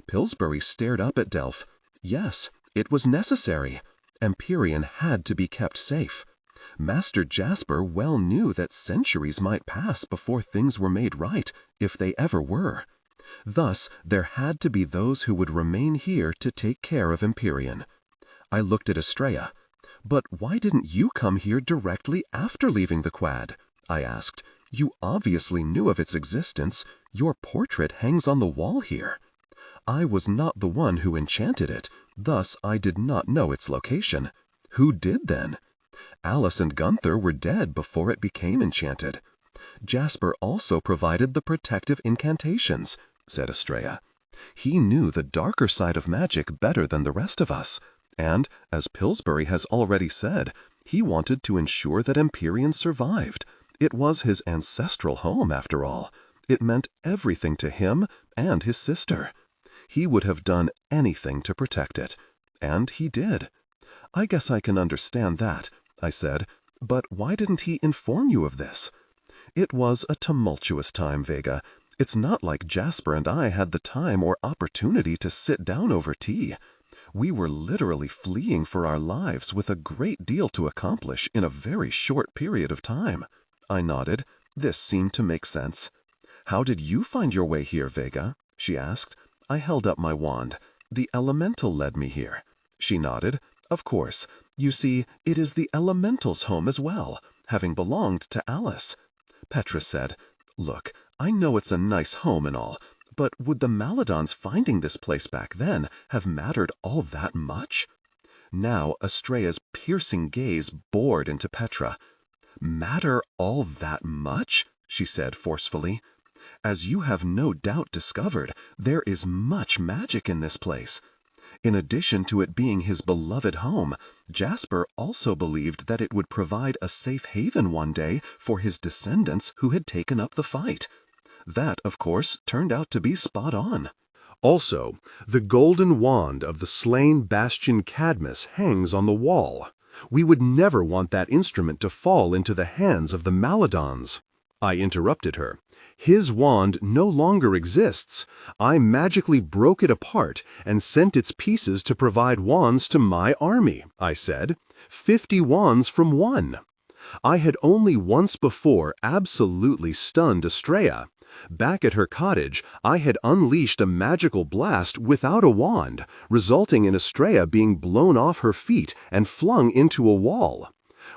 Pillsbury stared up at Delph. "Yes, it was necessary. Empyrean had to be kept safe. Master Jasper well knew that centuries might pass before things were made right, if they ever were. Thus, there had to be those who would remain here to take care of Empyrean." I looked at Estrella. "But why didn't you come here directly after leaving the quad?" I asked. "You obviously knew of its existence. Your portrait hangs on the wall here." "I was not the one who enchanted it, thus I did not know its location." "Who did then?" Alice and Gunther were dead before it became enchanted. Jasper also provided the protective incantations, said Estrella. He knew the darker side of magic better than the rest of us, and, as Pillsbury has already said, he wanted to ensure that Empyrean survived. It was his ancestral home, after all. It meant everything to him and his sister. He would have done anything to protect it, and he did. I guess I can understand that, I said, but why didn't he inform you of this? It was a tumultuous time, Vega. It's not like Jasper and I had the time or opportunity to sit down over tea. We were literally fleeing for our lives with a great deal to accomplish in a very short period of time. I nodded. This seemed to make sense. How did you find your way here, Vega? She asked. I held up my wand. The elemental led me here. She nodded. Of course. You see, it is the elemental's home as well, having belonged to Alice. Petra said, Look, I know it's a nice home and all, but would the Maladons finding this place back then have mattered all that much? Now Estrella's piercing gaze bored into Petra. Matter all that much? She said forcefully. As you have no doubt discovered, there is much magic in this place. In addition to it being his beloved home, Jasper also believed that it would provide a safe haven one day for his descendants who had taken up the fight. That, of course, turned out to be spot on. Also, the golden wand of the slain Bastion Cadmus hangs on the wall. We would never want that instrument to fall into the hands of the Maladons. I interrupted her. His wand no longer exists. I magically broke it apart and sent its pieces to provide wands to my army, I said. 50 wands from one. I had only once before absolutely stunned Estrella. Back at her cottage, I had unleashed a magical blast without a wand, resulting in Estrella being blown off her feet and flung into a wall.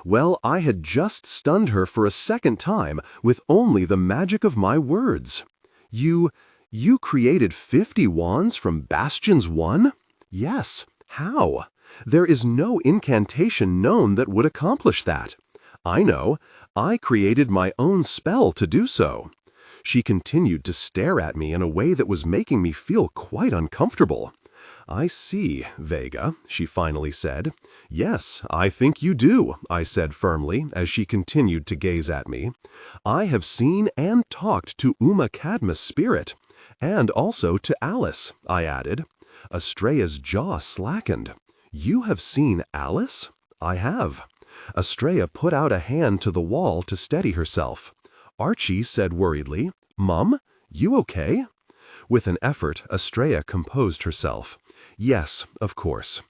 Well, I had just stunned her for a second time with only the magic of my words. You created 50 wands from Bastion's one? Yes. How? There is no incantation known that would accomplish that. I know. I created my own spell to do so. She continued to stare at me in a way that was making me feel quite uncomfortable. I see, Vega, she finally said. Yes, I think you do, I said firmly as she continued to gaze at me. I have seen and talked to Uma Cadmus' spirit, and also to Alice, I added. Estrella's jaw slackened. You have seen Alice? I have. Estrella put out a hand to the wall to steady herself. Archie said worriedly, Mum, you okay? With an effort, Estrella composed herself. Yes, of course.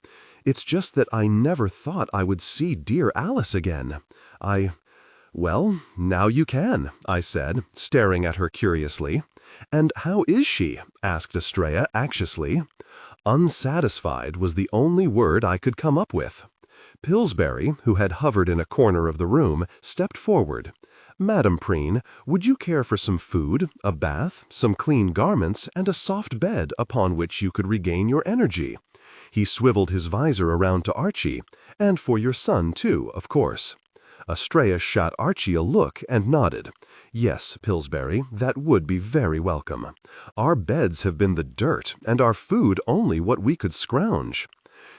It's just that I never thought I would see dear Alice again. Well, now you can, I said, staring at her curiously. And how is she? Asked Estrella anxiously. Unsatisfied was the only word I could come up with. Pillsbury, who had hovered in a corner of the room, stepped forward. Madam Preen, would you care for some food, a bath, some clean garments, and a soft bed upon which you could regain your energy? He swiveled his visor around to Archie, and for your son, too, of course. Estrella shot Archie a look and nodded. Yes, Pillsbury, that would be very welcome. Our beds have been the dirt, and our food only what we could scrounge.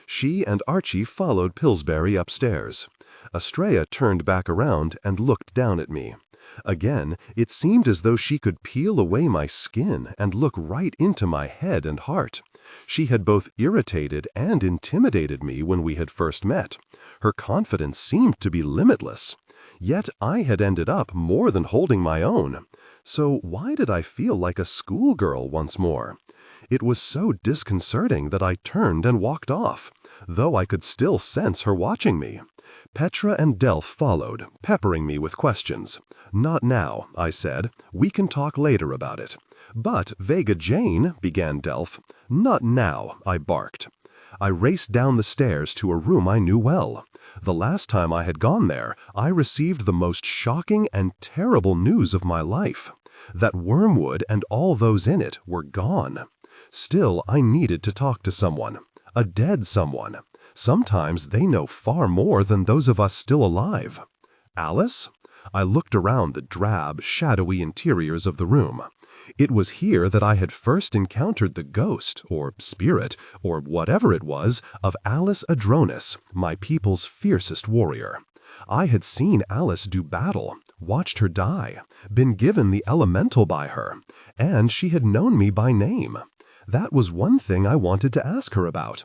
She and Archie followed Pillsbury upstairs. Estrella turned back around and looked down at me. Again, it seemed as though she could peel away my skin and look right into my head and heart. She had both irritated and intimidated me when we had first met. Her confidence seemed to be limitless. Yet I had ended up more than holding my own. So why did I feel like a schoolgirl once more? It was so disconcerting that I turned and walked off, though I could still sense her watching me. Petra and Delph followed, peppering me with questions. Not now, I said. We can talk later about it. But Vega Jane, began Delph. Not now, I barked. I raced down the stairs to a room I knew well. The last time I had gone there, I received the most shocking and terrible news of my life. That Wormwood and all those in it were gone. Still, I needed to talk to someone. A dead someone. Sometimes they know far more than those of us still alive. Alice? I looked around the drab, shadowy interiors of the room. It was here that I had first encountered the ghost, or spirit, or whatever it was, of Alice Adronis, my people's fiercest warrior. I had seen Alice do battle, watched her die, been given the elemental by her, and she had known me by name. That was one thing I wanted to ask her about.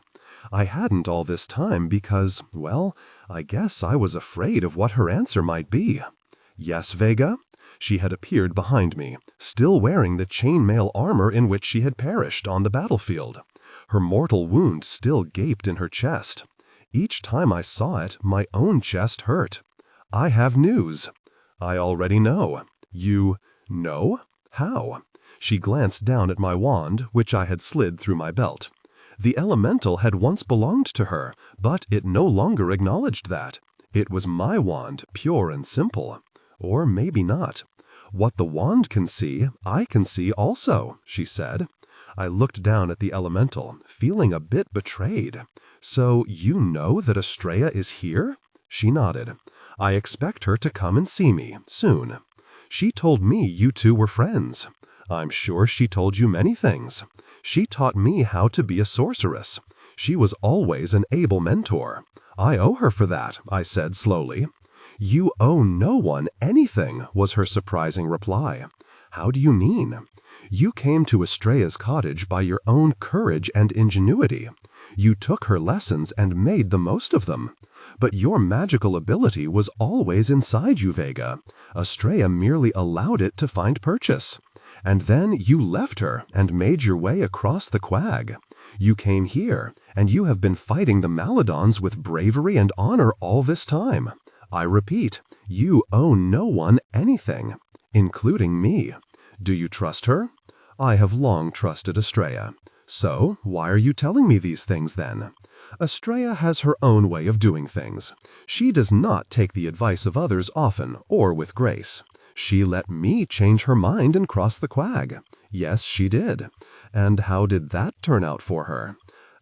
I hadn't all this time because, well, I guess I was afraid of what her answer might be. Yes, Vega? She had appeared behind me, still wearing the chainmail armor in which she had perished on the battlefield. Her mortal wound still gaped in her chest. Each time I saw it, my own chest hurt. I have news. I already know. You know? How? She glanced down at my wand, which I had slid through my belt. The elemental had once belonged to her, but it no longer acknowledged that. It was my wand, pure and simple. Or maybe not. What the wand can see, I can see also, she said. I looked down at the elemental, feeling a bit betrayed. So you know that Estrella is here? She nodded. I expect her to come and see me, soon. She told me you two were friends. I'm sure she told you many things. She taught me how to be a sorceress. She was always an able mentor. I owe her for that, I said slowly. You owe no one anything, was her surprising reply. How do you mean? You came to Estrella's cottage by your own courage and ingenuity. You took her lessons and made the most of them. But your magical ability was always inside you, Vega. Estrella merely allowed it to find purchase. And then you left her and made your way across the quag. You came here, and you have been fighting the Maladons with bravery and honor all this time. I repeat, you owe no one anything, including me. Do you trust her? I have long trusted Estrella. So, why are you telling me these things then? Estrella has her own way of doing things. She does not take the advice of others often or with grace. She let me change her mind and cross the quag. Yes, she did. And how did that turn out for her?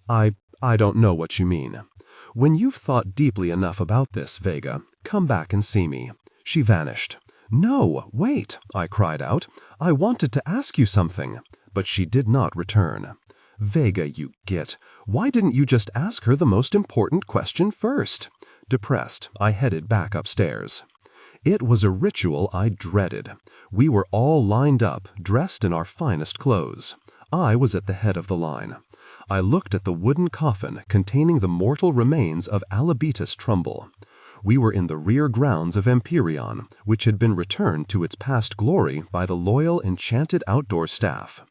I don't know what you mean. When you've thought deeply enough about this, Vega, come back and see me. She vanished. No, wait, I cried out. I wanted to ask you something. But she did not return. Vega, you git. Why didn't you just ask her the most important question first? Depressed, I headed back upstairs. It was a ritual I dreaded. We were all lined up, dressed in our finest clothes. I was at the head of the line. I looked at the wooden coffin containing the mortal remains of Alabetus Trumbull. We were in the rear grounds of Empyreon, which had been returned to its past glory by the loyal enchanted outdoor staff.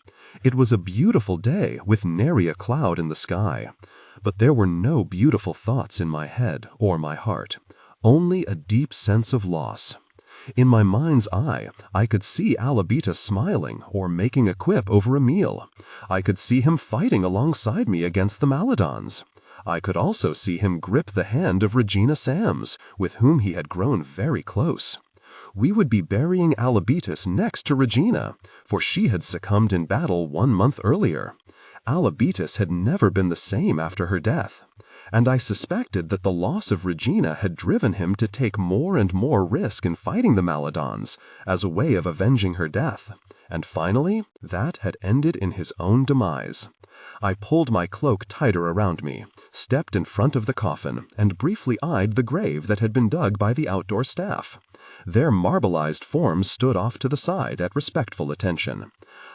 It was a beautiful day with nary a cloud in the sky. But there were no beautiful thoughts in my head or my heart, only a deep sense of loss. In my mind's eye, I could see Alabetus smiling or making a quip over a meal. I could see him fighting alongside me against the Maladons. I could also see him grip the hand of Regina Sams, with whom he had grown very close. We would be burying Alabetus next to Regina, for she had succumbed in battle 1 month earlier. Alabetus had never been the same after her death, and I suspected that the loss of Regina had driven him to take more and more risk in fighting the Maladons as a way of avenging her death, and finally that had ended in his own demise. I pulled my cloak tighter around me, stepped in front of the coffin, and briefly eyed the grave that had been dug by the outdoor staff. Their marbleized forms stood off to the side at respectful attention.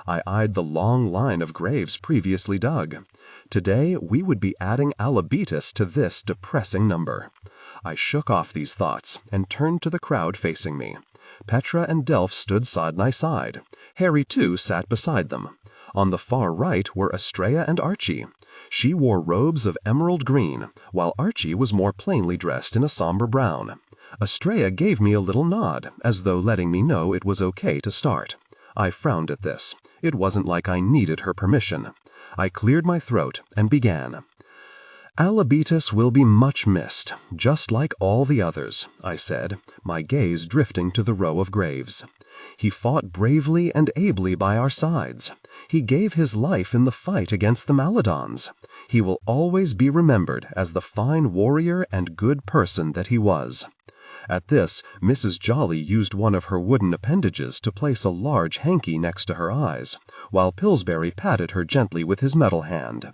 I eyed the long line of graves previously dug. Today we would be adding Alabetus to this depressing number. I shook off these thoughts and turned to the crowd facing me. Petra and Delph stood side by side. Harry, too, sat beside them. On the far right were Estrella and Archie. She wore robes of emerald green, while Archie was more plainly dressed in a somber brown. Estrella gave me a little nod, as though letting me know it was okay to start. I frowned at this. It wasn't like I needed her permission. I cleared my throat and began. Alabetus will be much missed, just like all the others, I said, my gaze drifting to the row of graves. He fought bravely and ably by our sides. He gave his life in the fight against the Maladons. He will always be remembered as the fine warrior and good person that he was. At this, Mrs. Jolly used one of her wooden appendages to place a large hanky next to her eyes, while Pillsbury patted her gently with his metal hand.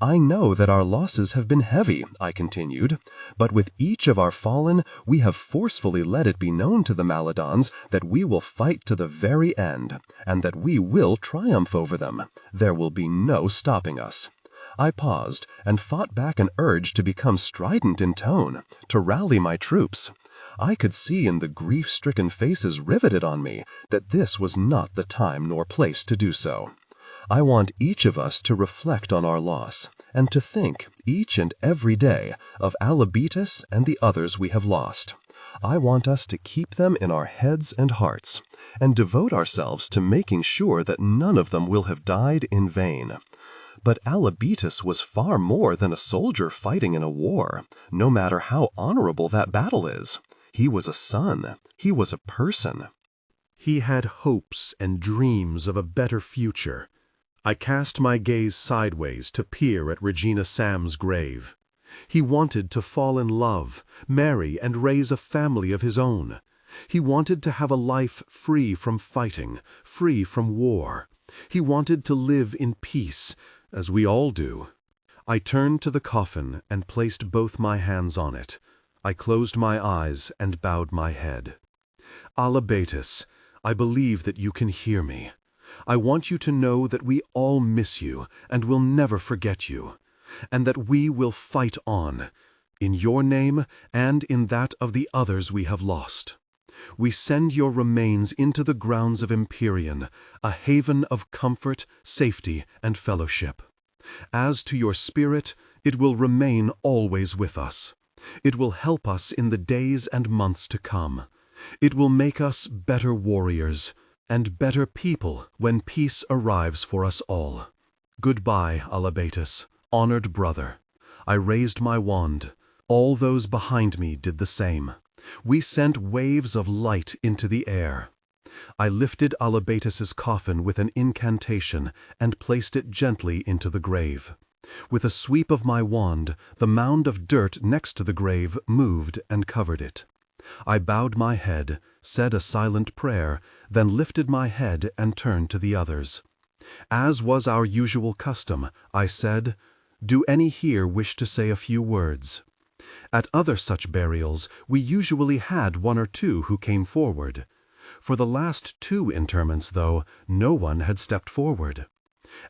I know that our losses have been heavy, I continued, but with each of our fallen, we have forcefully let it be known to the Maladons that we will fight to the very end, and that we will triumph over them. There will be no stopping us. I paused and fought back an urge to become strident in tone, to rally my troops. I could see in the grief-stricken faces riveted on me that this was not the time nor place to do so. I want each of us to reflect on our loss, and to think, each and every day, of Alabetus and the others we have lost. I want us to keep them in our heads and hearts, and devote ourselves to making sure that none of them will have died in vain. But Alabetus was far more than a soldier fighting in a war, no matter how honorable that battle is. He was a son. He was a person. He had hopes and dreams of a better future. I cast my gaze sideways to peer at Regina Sam's grave. He wanted to fall in love, marry, and raise a family of his own. He wanted to have a life free from fighting, free from war. He wanted to live in peace, as we all do. I turned to the coffin and placed both my hands on it. I closed my eyes and bowed my head. Alabetus, I believe that you can hear me. I want you to know that we all miss you and will never forget you, and that we will fight on, in your name and in that of the others we have lost. We send your remains into the grounds of Empyrean, a haven of comfort, safety, and fellowship. As to your spirit, it will remain always with us. It will help us in the days and months to come. It will make us better warriors and better people when peace arrives for us all. Goodbye, Alabetus, honored brother. I raised my wand. All those behind me did the same. We sent waves of light into the air. I lifted Alabetus's coffin with an incantation and placed it gently into the grave. With a sweep of my wand, the mound of dirt next to the grave moved and covered it. I bowed my head, said a silent prayer, then lifted my head and turned to the others. As was our usual custom, I said, "Do any here wish to say a few words?" At other such burials, we usually had one or two who came forward. For the last 2 interments, though, no one had stepped forward.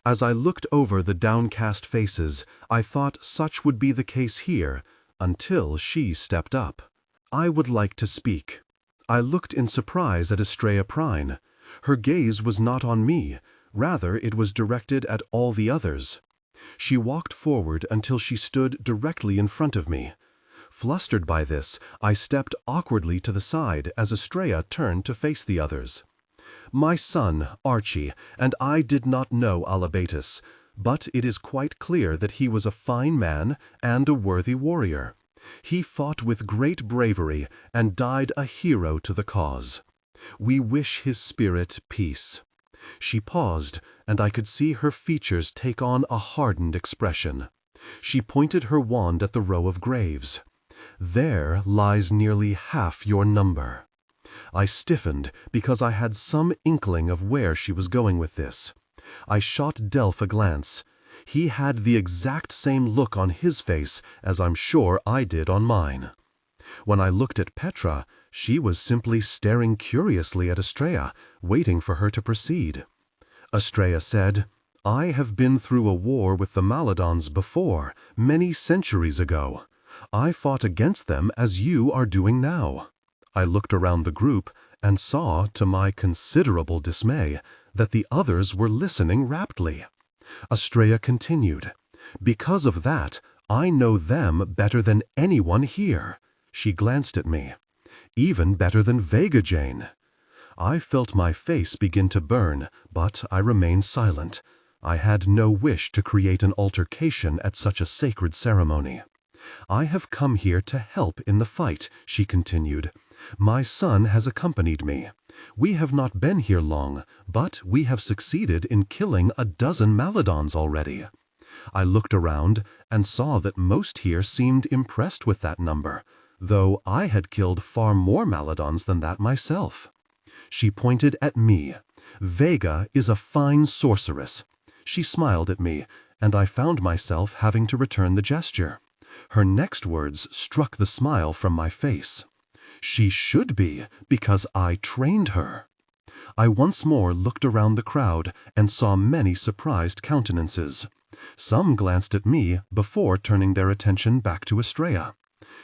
As I looked over the downcast faces, I thought such would be the case here, until she stepped up. I would like to speak. I looked in surprise at Estrella Prine. Her gaze was not on me, rather it was directed at all the others. She walked forward until she stood directly in front of me. Flustered by this, I stepped awkwardly to the side as Estrella turned to face the others. My son, Archie, and I did not know Alabetus, but it is quite clear that he was a fine man and a worthy warrior. He fought with great bravery and died a hero to the cause. We wish his spirit peace. She paused, and I could see her features take on a hardened expression. She pointed her wand at the row of graves. There lies nearly half your number. I stiffened because I had some inkling of where she was going with this. I shot Delph a glance. He had the exact same look on his face as I'm sure I did on mine. When I looked at Petra, she was simply staring curiously at Estrella, waiting for her to proceed. Estrella said, "I have been through a war with the Maladons before, many centuries ago. I fought against them as you are doing now." I looked around the group and saw, to my considerable dismay, that the others were listening raptly. Estrella continued, "Because of that, I know them better than anyone here." She glanced at me. "Even better than Vega Jane." I felt my face begin to burn, but I remained silent. I had no wish to create an altercation at such a sacred ceremony. "I have come here to help in the fight," she continued. "My son has accompanied me. We have not been here long, but we have succeeded in killing 12 Maladons already." I looked around and saw that most here seemed impressed with that number, though I had killed far more Maladons than that myself. She pointed at me. "Vega is a fine sorceress." She smiled at me, and I found myself having to return the gesture. Her next words struck the smile from my face. "She should be, because I trained her." I once more looked around the crowd and saw many surprised countenances. Some glanced at me before turning their attention back to Estrella.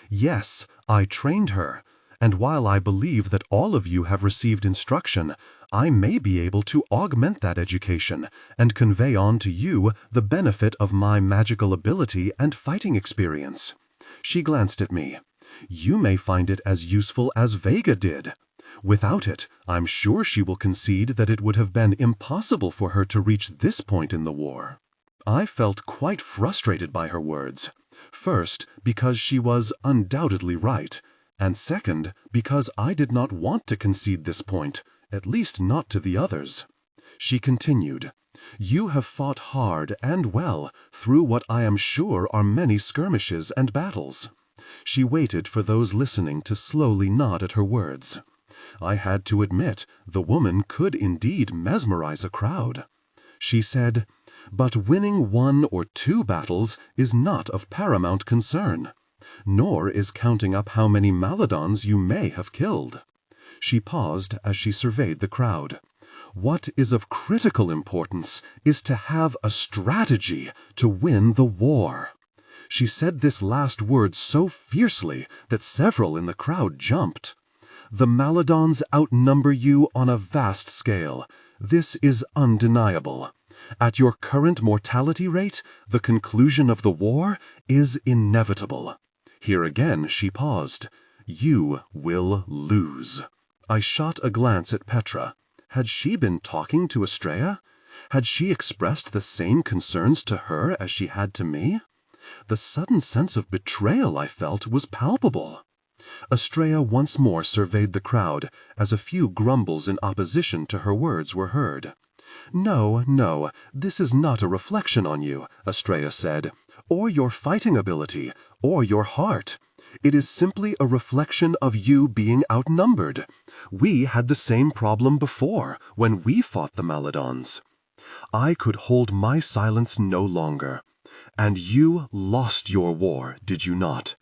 "Yes, I trained her, and while I believe that all of you have received instruction, I may be able to augment that education and convey on to you the benefit of my magical ability and fighting experience." She glanced at me. "You may find it as useful as Vega did. Without it, I'm sure she will concede that it would have been impossible for her to reach this point in the war." I felt quite frustrated by her words. First, because she was undoubtedly right, and second, because I did not want to concede this point, at least not to the others. She continued, "You have fought hard and well through what I am sure are many skirmishes and battles." She waited for those listening to slowly nod at her words. I had to admit, the woman could indeed mesmerize a crowd. She said, "But winning 1 or 2 battles is not of paramount concern, nor is counting up how many Maladons you may have killed." She paused as she surveyed the crowd. "What is of critical importance is to have a strategy to win the war." She said this last word so fiercely that several in the crowd jumped. "The Maladons outnumber you on a vast scale. This is undeniable. At your current mortality rate, the conclusion of the war is inevitable." Here again she paused. "You will lose." I shot a glance at Petra. Had she been talking to Estrella? Had she expressed the same concerns to her as she had to me? The sudden sense of betrayal I felt was palpable. Estrella once more surveyed the crowd, as a few grumbles in opposition to her words were heard. "No, no, this is not a reflection on you," Estrella said, "or your fighting ability, or your heart. It is simply a reflection of you being outnumbered. We had the same problem before, when we fought the Maladons." I could hold my silence no longer. "And you lost your war, did you not?"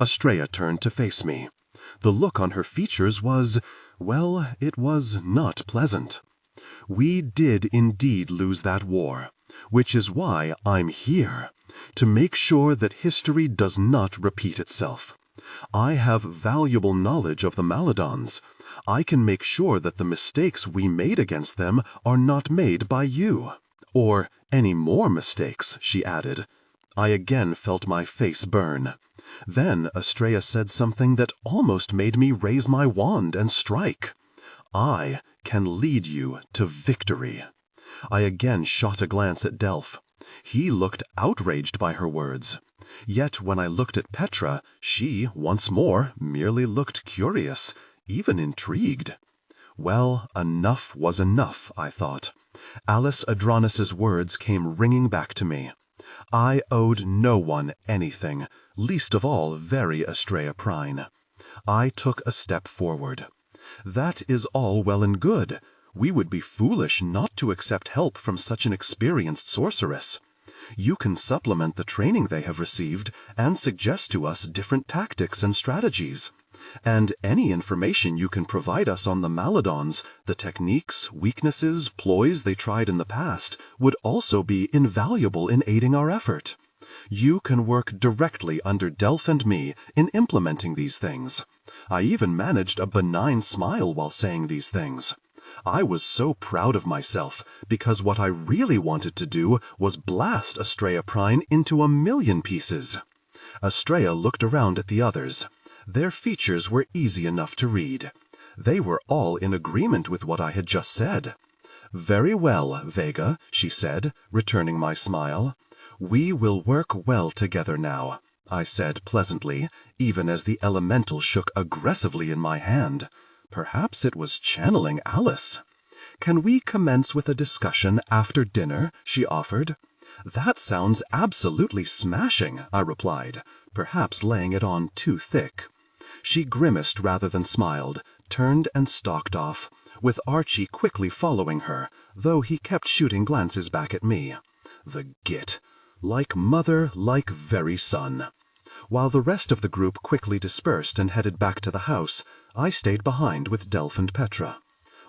Estrella turned to face me. The look on her features was, well, it was not pleasant. "We did indeed lose that war, which is why I'm here, to make sure that history does not repeat itself. I have valuable knowledge of the Maladons. I can make sure that the mistakes we made against them are not made by you. Or any more mistakes," she added. I again felt my face burn. Then Estrella said something that almost made me raise my wand and strike. "I can lead you to victory." I again shot a glance at Delph. He looked outraged by her words. Yet when I looked at Petra, she, once more, merely looked curious, even intrigued. Well, enough was enough, I thought. Alice Adranis's words came ringing back to me. I owed no one anything, least of all very Estrella Prine. I took a step forward. "That is all well and good. We would be foolish not to accept help from such an experienced sorceress. You can supplement the training they have received and suggest to us different tactics and strategies. And any information you can provide us on the Maladons, the techniques, weaknesses, ploys they tried in the past, would also be invaluable in aiding our effort. You can work directly under Delph and me in implementing these things." I even managed a benign smile while saying these things. I was so proud of myself, because what I really wanted to do was blast Estrella Prine into 1,000,000 pieces. Estrella looked around at the others. Their features were easy enough to read. They were all in agreement with what I had just said. "Very well, Vega," she said, returning my smile. "We will work well together now," I said pleasantly, even as the elemental shook aggressively in my hand. Perhaps it was channeling Alice. "Can we commence with a discussion after dinner?" she offered. "That sounds absolutely smashing," I replied, perhaps laying it on too thick. She grimaced rather than smiled, turned and stalked off, with Archie quickly following her, though he kept shooting glances back at me. The git. Like mother, like very son. While the rest of the group quickly dispersed and headed back to the house, I stayed behind with Delph and Petra.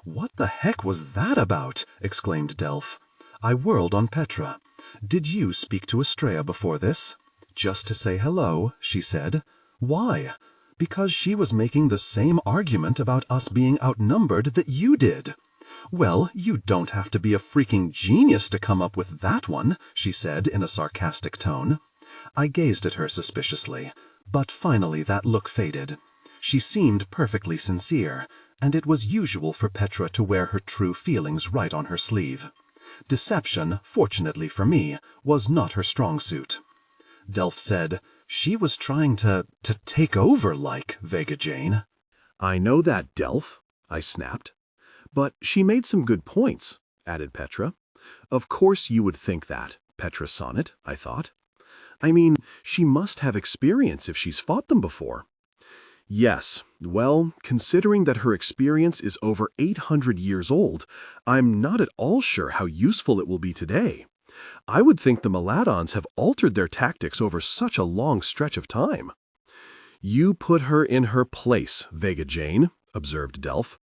"What the heck was that about?" exclaimed Delph. I whirled on Petra. "Did you speak to Estrella before this?" "Just to say hello," she said. "Why?" "Because she was making the same argument about us being outnumbered that you did." "Well, you don't have to be a freaking genius to come up with that one," she said in a sarcastic tone. I gazed at her suspiciously, but finally that look faded. She seemed perfectly sincere, and it was usual for Petra to wear her true feelings right on her sleeve. Deception, fortunately for me, was not her strong suit. Delph said, "She was trying to take over, like, Vega Jane." "I know that, Delph," I snapped. "But she made some good points," added Petra. "Of course you would think that, Petra Sonnet," I thought. "I mean, she must have experience if she's fought them before." "Yes, well, considering that her experience is over 800 years old, I'm not at all sure how useful it will be today. I would think the Maladons have altered their tactics over such a long stretch of time." "You put her in her place, Vega Jane," observed Delph.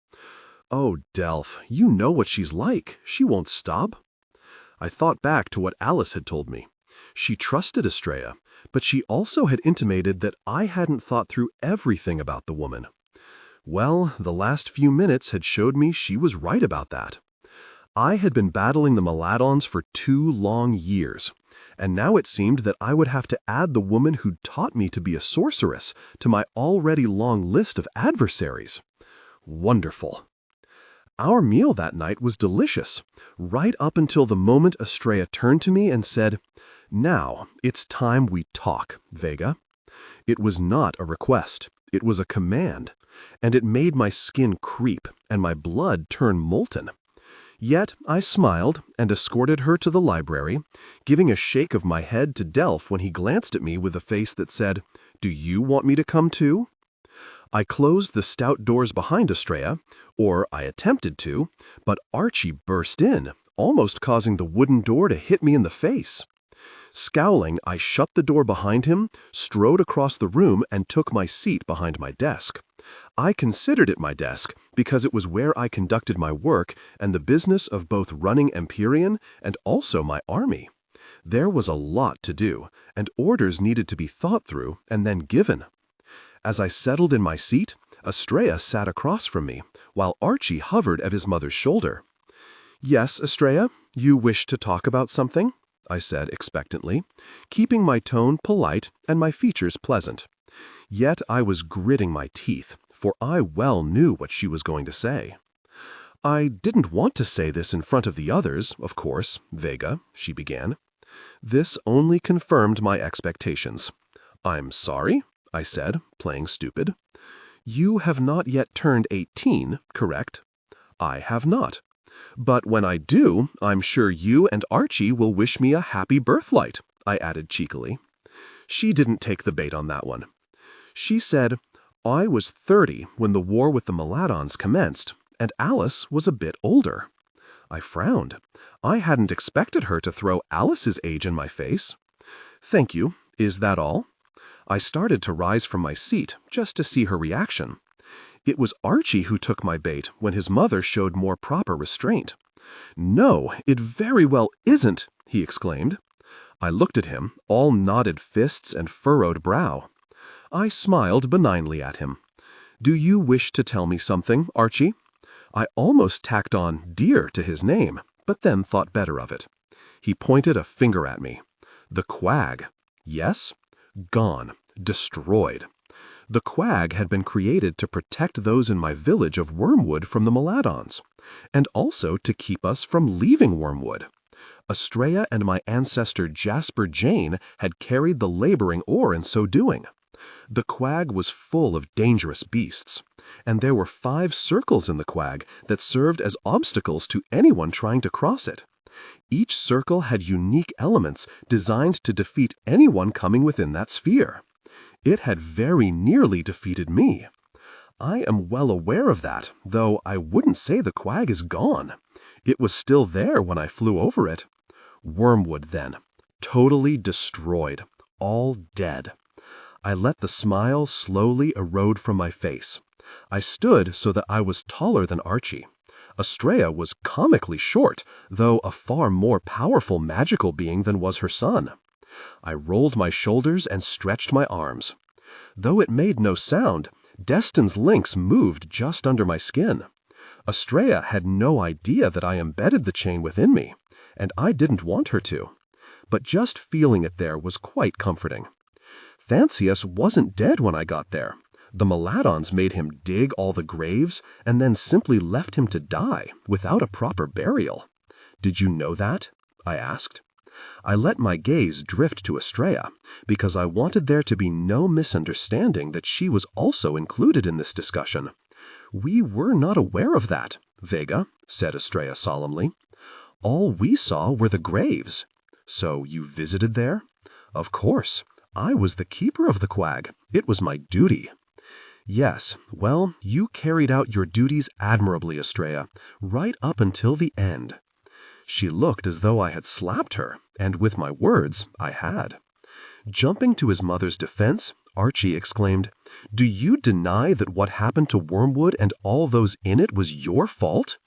"Oh, Delph, you know what she's like. She won't stop." I thought back to what Alice had told me. She trusted Estrella, but she also had intimated that I hadn't thought through everything about the woman. Well, the last few minutes had showed me she was right about that. I had been battling the Maladons for 2 long years, and now it seemed that I would have to add the woman who'd taught me to be a sorceress to my already long list of adversaries. Wonderful. Our meal that night was delicious, right up until the moment Estrella turned to me and said, "Now, it's time we talk, Vega." It was not a request, it was a command, and it made my skin creep and my blood turn molten. Yet I smiled and escorted her to the library, giving a shake of my head to Delph when he glanced at me with a face that said, "Do you want me to come too?" I closed the stout doors behind Estrella, or I attempted to, but Archie burst in, almost causing the wooden door to hit me in the face. Scowling, I shut the door behind him, strode across the room, and took my seat behind my desk. I considered it my desk because it was where I conducted my work and the business of both running Empyrean and also my army. There was a lot to do, and orders needed to be thought through and then given. As I settled in my seat, Estrella sat across from me, while Archie hovered at his mother's shoulder. "Yes, Estrella, you wish to talk about something?" I said expectantly, keeping my tone polite and my features pleasant. Yet I was gritting my teeth, for I well knew what she was going to say. "I didn't want to say this in front of the others, of course, Vega," she began. This only confirmed my expectations. "I'm sorry," I said, playing stupid. "You have not yet turned 18, correct?" "I have not. But when I do, I'm sure you and Archie will wish me a happy birthlight," I added cheekily. She didn't take the bait on that one. She said, "I was 30 when the war with the Maladons commenced, and Alice was a bit older." I frowned. I hadn't expected her to throw Alice's age in my face. "Thank you. Is that all?" I started to rise from my seat just to see her reaction. It was Archie who took my bait when his mother showed more proper restraint. "No, it very well isn't," he exclaimed. I looked at him, all knotted fists and furrowed brow. I smiled benignly at him. "Do you wish to tell me something, Archie?" I almost tacked on dear to his name, but then thought better of it. He pointed a finger at me. "The quag. Yes? Gone. Destroyed. The quag had been created to protect those in my village of Wormwood from the Maladons, and also to keep us from leaving Wormwood. Estrella and my ancestor Jasper Jane had carried the laboring oar in so doing. The quag was full of dangerous beasts, and there were 5 circles in the quag that served as obstacles to anyone trying to cross it. Each circle had unique elements designed to defeat anyone coming within that sphere. It had very nearly defeated me. I am well aware of that, though I wouldn't say the quag is gone. It was still there when I flew over it. Wormwood, then. Totally destroyed. All dead. I let the smile slowly erode from my face. I stood so that I was taller than Archie. Estrella was comically short, though a far more powerful magical being than was her son. I rolled my shoulders and stretched my arms. Though it made no sound, Destin's links moved just under my skin. Estrella had no idea that I embedded the chain within me, and I didn't want her to. But just feeling it there was quite comforting. Thancius wasn't dead when I got there. The Maladons made him dig all the graves and then simply left him to die without a proper burial. Did you know that? I asked. I let my gaze drift to Estrella because I wanted there to be no misunderstanding that she was also included in this discussion. We were not aware of that, Vega, said Estrella solemnly. All we saw were the graves. So you visited there? Of course. I was the keeper of the quag. It was my duty. Yes, well, you carried out your duties admirably, Estrella, right up until the end. She looked as though I had slapped her, and with my words, I had. Jumping to his mother's defense, Archie exclaimed, "Do you deny that what happened to Wormwood and all those in it was your fault?"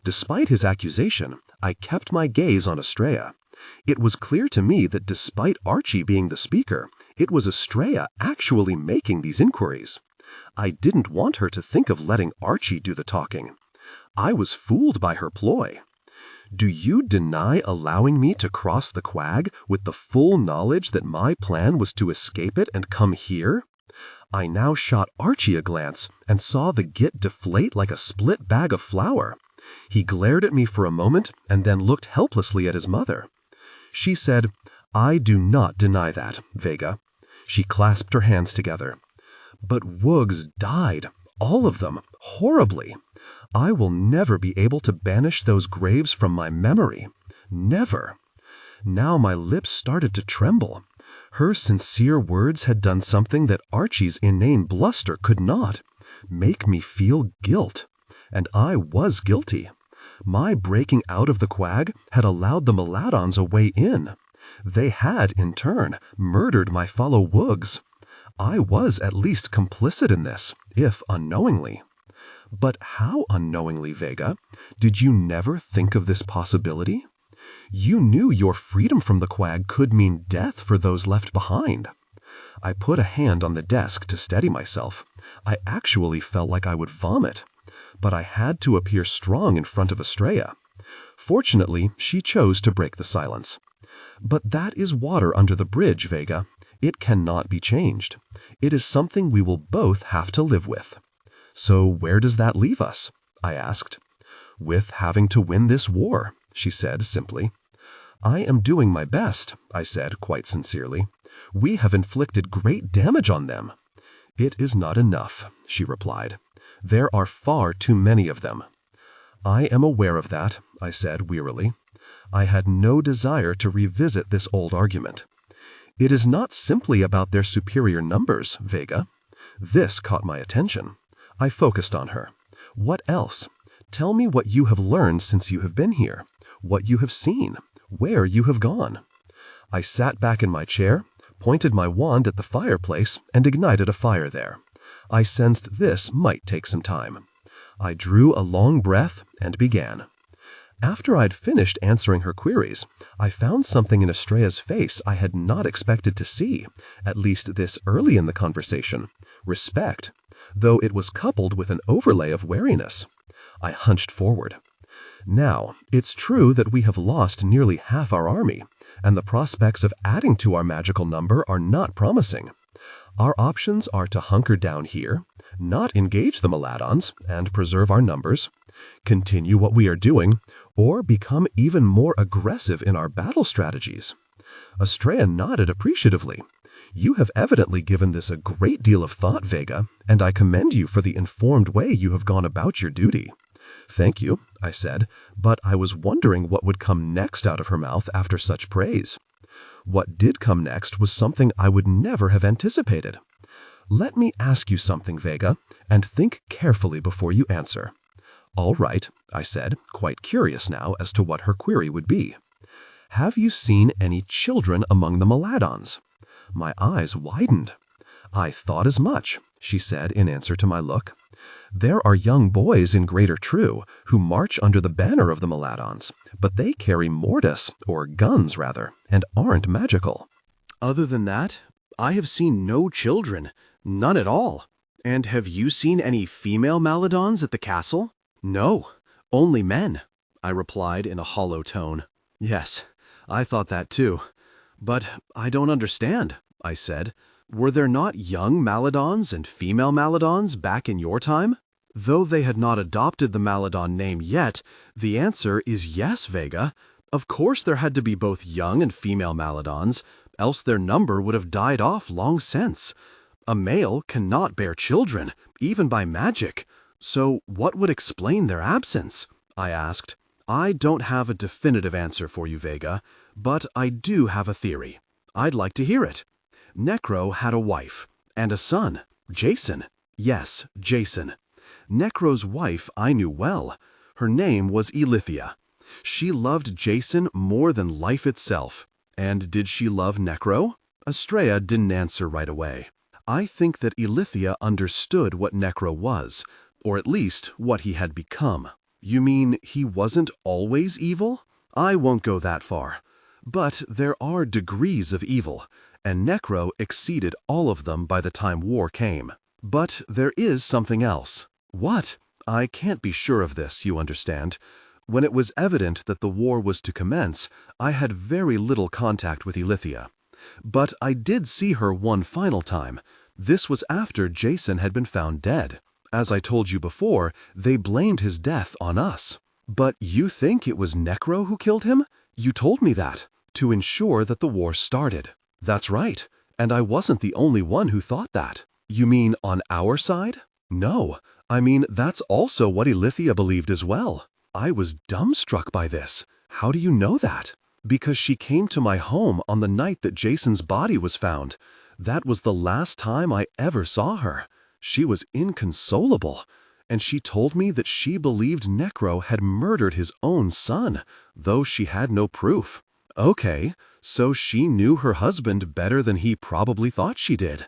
Despite his accusation, I kept my gaze on Estrella. It was clear to me that despite Archie being the speaker, it was Estrella actually making these inquiries. I didn't want her to think of letting Archie do the talking. I was fooled by her ploy. Do you deny allowing me to cross the quag with the full knowledge that my plan was to escape it and come here? I now shot Archie a glance and saw the git deflate like a split bag of flour. He glared at me for a moment and then looked helplessly at his mother. She said, "I do not deny that, Vega." She clasped her hands together. But Woogs died, all of them, horribly. I will never be able to banish those graves from my memory. Never. Now my lips started to tremble. Her sincere words had done something that Archie's inane bluster could not. Make me feel guilt. And I was guilty. My breaking out of the quag had allowed the Maladons a way in. They had, in turn, murdered my fellow Woogs. I was at least complicit in this, if unknowingly. But how unknowingly, Vega? Did you never think of this possibility? You knew your freedom from the quag could mean death for those left behind. I put a hand on the desk to steady myself. I actually felt like I would vomit. But I had to appear strong in front of Estrella. Fortunately, she chose to break the silence. But that is water under the bridge, Vega. It cannot be changed. It is something we will both have to live with. So where does that leave us? I asked. With having to win this war, she said simply. I am doing my best, I said quite sincerely. We have inflicted great damage on them. It is not enough, she replied. There are far too many of them. I am aware of that, I said wearily. I had no desire to revisit this old argument. It is not simply about their superior numbers, Vega. This caught my attention. I focused on her. What else? Tell me what you have learned since you have been here, what you have seen, where you have gone. I sat back in my chair, pointed my wand at the fireplace, and ignited a fire there. I sensed this might take some time. I drew a long breath and began. After I'd finished answering her queries, I found something in Estrella's face I had not expected to see, at least this early in the conversation. Respect, though it was coupled with an overlay of wariness. I hunched forward. Now, it's true that we have lost nearly half our army, and the prospects of adding to our magical number are not promising. Our options are to hunker down here, not engage the Maladons and preserve our numbers, continue what we are doing, or become even more aggressive in our battle strategies. Estrella nodded appreciatively. You have evidently given this a great deal of thought, Vega, and I commend you for the informed way you have gone about your duty. Thank you, I said, but I was wondering what would come next out of her mouth after such praise. What did come next was something I would never have anticipated. Let me ask you something, Vega, and think carefully before you answer. All right, I said, quite curious now as to what her query would be. Have you seen any children among the Maladons? My eyes widened. I thought as much, she said in answer to my look. There are young boys in Greater True who march under the banner of the Maladons, but they carry mortis, or guns rather, and aren't magical. Other than that, I have seen no children, none at all. And have you seen any female Maladons at the castle? No, only men, I replied in a hollow tone. Yes, I thought that too. But I don't understand, I said. Were there not young Maladons and female Maladons back in your time? Though they had not adopted the Maladon name yet, the answer is yes, Vega. Of course there had to be both young and female Maladons, else their number would have died off long since. A male cannot bear children, even by magic. So what would explain their absence? I asked. I don't have a definitive answer for you, Vega, but I do have a theory. I'd like to hear it. Necro had a wife and a son, Jason. Yes, Jason. Necro's wife I knew well. Her name was Elithia. She loved Jason more than life itself. And did she love Necro? Estrella didn't answer right away. I think that Elithia understood what Necro was, or at least what he had become. You mean he wasn't always evil? I won't go that far. But there are degrees of evil, and Necro exceeded all of them by the time war came. But there is something else. What? I can't be sure of this, you understand. When it was evident that the war was to commence, I had very little contact with Elithia. But I did see her one final time. This was after Jason had been found dead. As I told you before, they blamed his death on us. But you think it was Necro who killed him? You told me that, to ensure that the war started. That's right, and I wasn't the only one who thought that. You mean on our side? No, I mean that's also what Elithia believed as well. I was dumbstruck by this. How do you know that? Because she came to my home on the night that Jason's body was found. That was the last time I ever saw her. She was inconsolable, and she told me that she believed Necro had murdered his own son, though she had no proof. Okay, so she knew her husband better than he probably thought she did.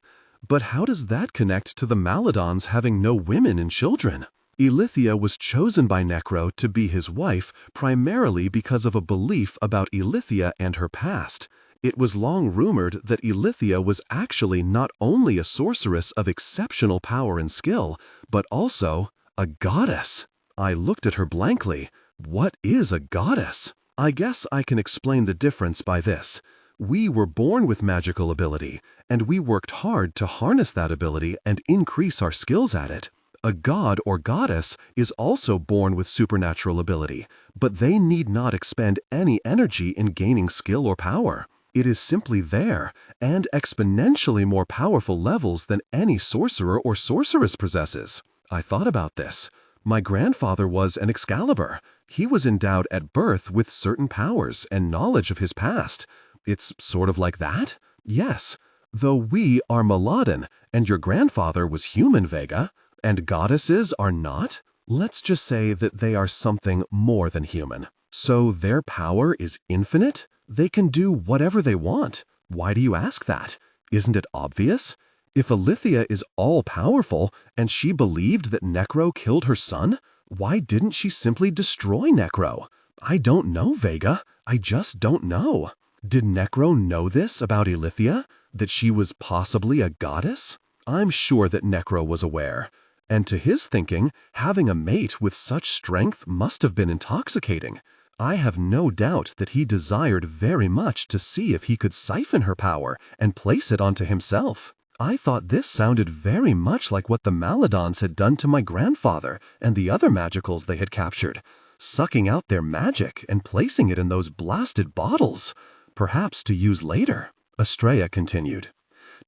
But how does that connect to the Maladons having no women and children? Elithia was chosen by Necro to be his wife primarily because of a belief about Elithia and her past. It was long rumored that Elithia was actually not only a sorceress of exceptional power and skill, but also a goddess. I looked at her blankly. What is a goddess? I guess I can explain the difference by this. We were born with magical ability, and we worked hard to harness that ability and increase our skills at it. A god or goddess is also born with supernatural ability, but they need not expend any energy in gaining skill or power. It is simply there, and exponentially more powerful levels than any sorcerer or sorceress possesses. I thought about this. My grandfather was an Excalibur. He was endowed at birth with certain powers and knowledge of his past. It's sort of like that? Yes. Though we are Maladon, and your grandfather was human, Vega, and goddesses are not, let's just say that they are something more than human. So their power is infinite? They can do whatever they want. Why do you ask that? Isn't it obvious? If Elithia is all-powerful and she believed that Necro killed her son, why didn't she simply destroy Necro? I don't know, Vega. I just don't know. Did Necro know this about Elithia? That she was possibly a goddess? I'm sure that Necro was aware. And to his thinking, having a mate with such strength must have been intoxicating. I have no doubt that he desired very much to see if he could siphon her power and place it onto himself. I thought this sounded very much like what the Maladons had done to my grandfather and the other magicals they had captured, sucking out their magic and placing it in those blasted bottles, perhaps to use later. Estrella continued.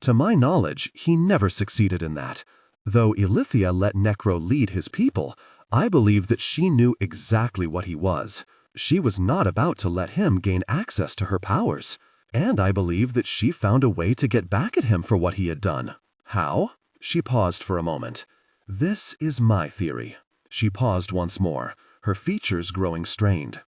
To my knowledge, he never succeeded in that. Though Ilithia let Necro lead his people, I believe that she knew exactly what he was. She was not about to let him gain access to her powers. And I believe that she found a way to get back at him for what he had done. How? She paused for a moment. This is my theory. She paused once more, her features growing strained.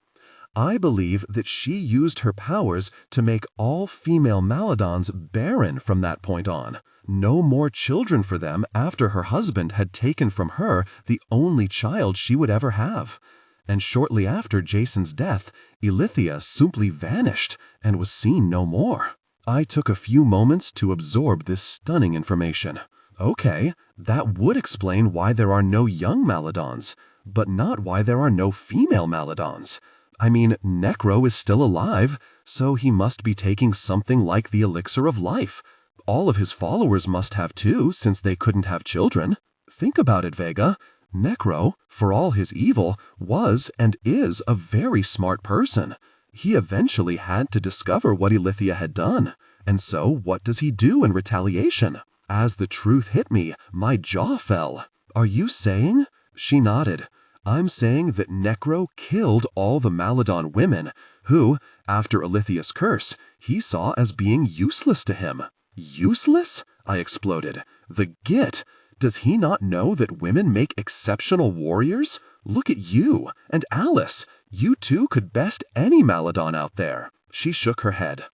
I believe that she used her powers to make all female Maladons barren from that point on. No more children for them after her husband had taken from her the only child she would ever have. And shortly after Jason's death, Ilithia simply vanished and was seen no more. I took a few moments to absorb this stunning information. Okay, that would explain why there are no young Maladons, but not why there are no female Maladons. I mean, Necro is still alive, so he must be taking something like the elixir of life. All of his followers must have too, since they couldn't have children. Think about it, Vega. Necro, for all his evil, was and is a very smart person. He eventually had to discover what Ilithia had done. And so what does he do in retaliation? As the truth hit me, my jaw fell. Are you saying? She nodded. I'm saying that Necro killed all the Maladon women, who, after Ilithia's curse, he saw as being useless to him. Useless? I exploded. The git! Does he not know that women make exceptional warriors? Look at you and Alice. You two could best any Maladon out there. She shook her head.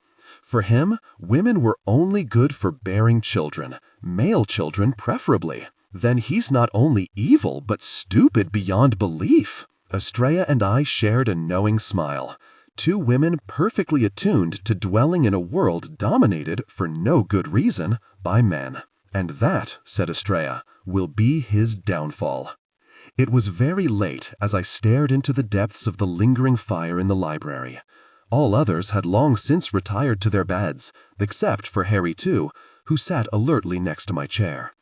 For him, women were only good for bearing children, male children preferably. Then he's not only evil, but stupid beyond belief. Estrella and I shared a knowing smile. Two women perfectly attuned to dwelling in a world dominated, for no good reason, by men. And that, said Estrella, will be his downfall. It was very late as I stared into the depths of the lingering fire in the library. All others had long since retired to their beds, except for Harry too, who sat alertly next to my chair.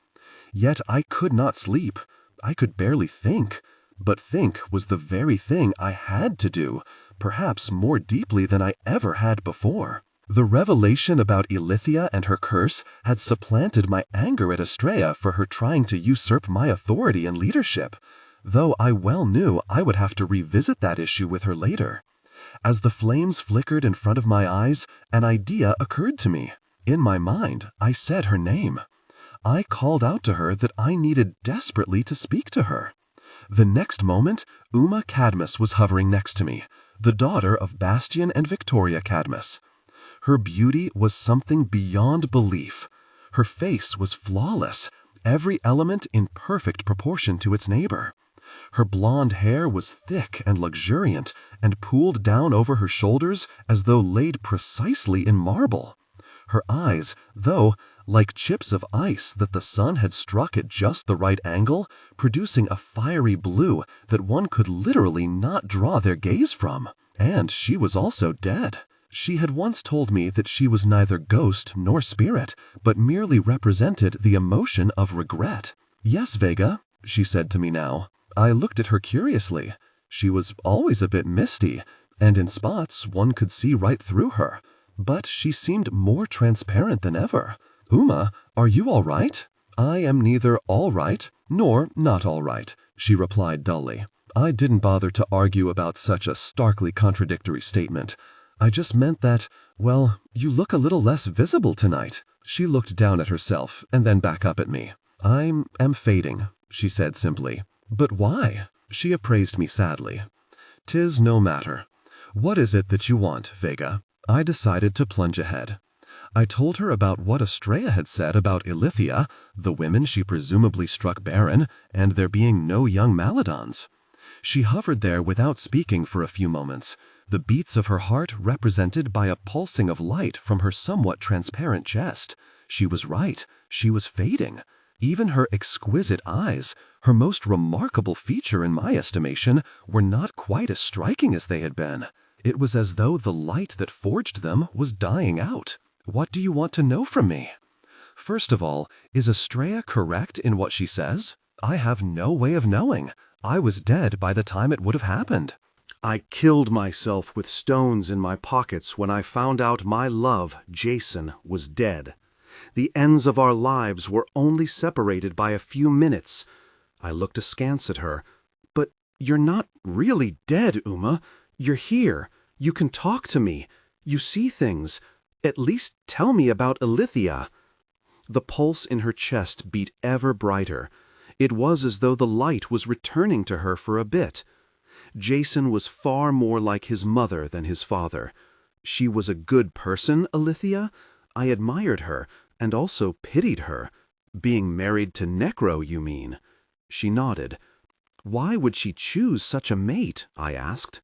Yet I could not sleep. I could barely think. But think was the very thing I had to do, perhaps more deeply than I ever had before. The revelation about Ilithia and her curse had supplanted my anger at Estrella for her trying to usurp my authority and leadership, though I well knew I would have to revisit that issue with her later. As the flames flickered in front of my eyes, an idea occurred to me. In my mind, I said her name. I called out to her that I needed desperately to speak to her. The next moment, Uma Cadmus was hovering next to me, the daughter of Bastian and Victoria Cadmus. Her beauty was something beyond belief. Her face was flawless, every element in perfect proportion to its neighbor. Her blonde hair was thick and luxuriant and pooled down over her shoulders as though laid precisely in marble. Her eyes, though, like chips of ice that the sun had struck at just the right angle, producing a fiery blue that one could literally not draw their gaze from. And she was also dead. She had once told me that she was neither ghost nor spirit, but merely represented the emotion of regret. Yes, Vega, she said to me now. I looked at her curiously. She was always a bit misty, and in spots one could see right through her. But she seemed more transparent than ever. Uma, are you all right? I am neither all right nor not all right, she replied dully. I didn't bother to argue about such a starkly contradictory statement. I just meant that, well, you look a little less visible tonight. She looked down at herself and then back up at me. I am fading, she said simply. But why? She appraised me sadly. 'Tis no matter. What is it that you want, Vega? I decided to plunge ahead. I told her about what Estrella had said about Ilithia, the women she presumably struck barren, and there being no young Maladons. She hovered there without speaking for a few moments, the beats of her heart represented by a pulsing of light from her somewhat transparent chest. She was right. She was fading. Even her exquisite eyes, her most remarkable feature in my estimation, were not quite as striking as they had been. It was as though the light that forged them was dying out. What do you want to know from me? First of all, is Estrella correct in what she says? I have no way of knowing. I was dead by the time it would have happened. I killed myself with stones in my pockets when I found out my love, Jason, was dead. The ends of our lives were only separated by a few minutes. I looked askance at her. But you're not really dead, Uma. You're here. You can talk to me. You see things. At least tell me about Alithia. The pulse in her chest beat ever brighter. It was as though the light was returning to her for a bit. Jason was far more like his mother than his father. She was a good person, Alithia. I admired her, and also pitied her. Being married to Necro, you mean? She nodded. Why would she choose such a mate? I asked.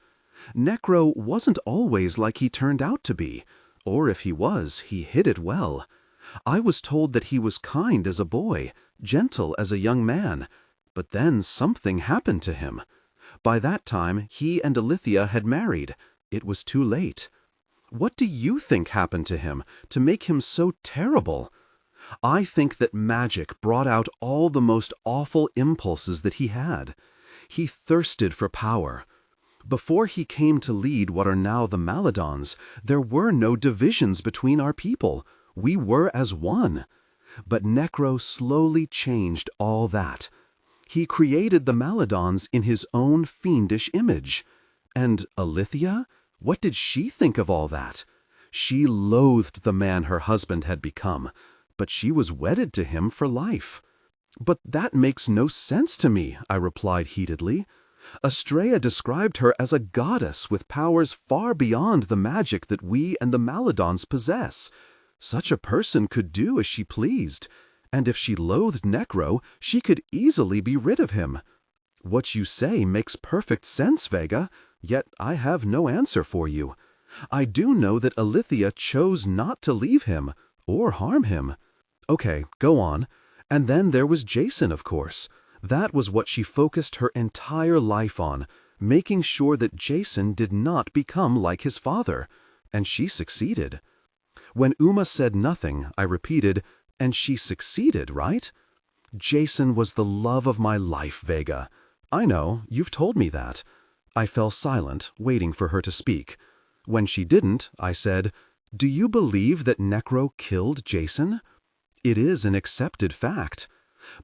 Necro wasn't always like he turned out to be, or if he was, he hid it well. I was told that he was kind as a boy, gentle as a young man, but then something happened to him. By that time, he and Alithia had married. It was too late. What do you think happened to him to make him so terrible? I think that magic brought out all the most awful impulses that he had. He thirsted for power. Before he came to lead what are now the Maladons, there were no divisions between our people. We were as one. But Necro slowly changed all that. He created the Maladons in his own fiendish image. And Alithia? What did she think of all that? She loathed the man her husband had become, but she was wedded to him for life. But that makes no sense to me, I replied heatedly. Estrella described her as a goddess with powers far beyond the magic that we and the Maladons possess. Such a person could do as she pleased, and if she loathed Necro, she could easily be rid of him. What you say makes perfect sense, Vega, yet I have no answer for you. I do know that Alithia chose not to leave him or harm him. Okay, go on. And then there was Jason, of course. That was what she focused her entire life on, making sure that Jason did not become like his father. And she succeeded. When Uma said nothing, I repeated, and she succeeded, right? Jason was the love of my life, Vega. I know, you've told me that. I fell silent, waiting for her to speak. When she didn't, I said, Do you believe that Necro killed Jason? It is an accepted fact.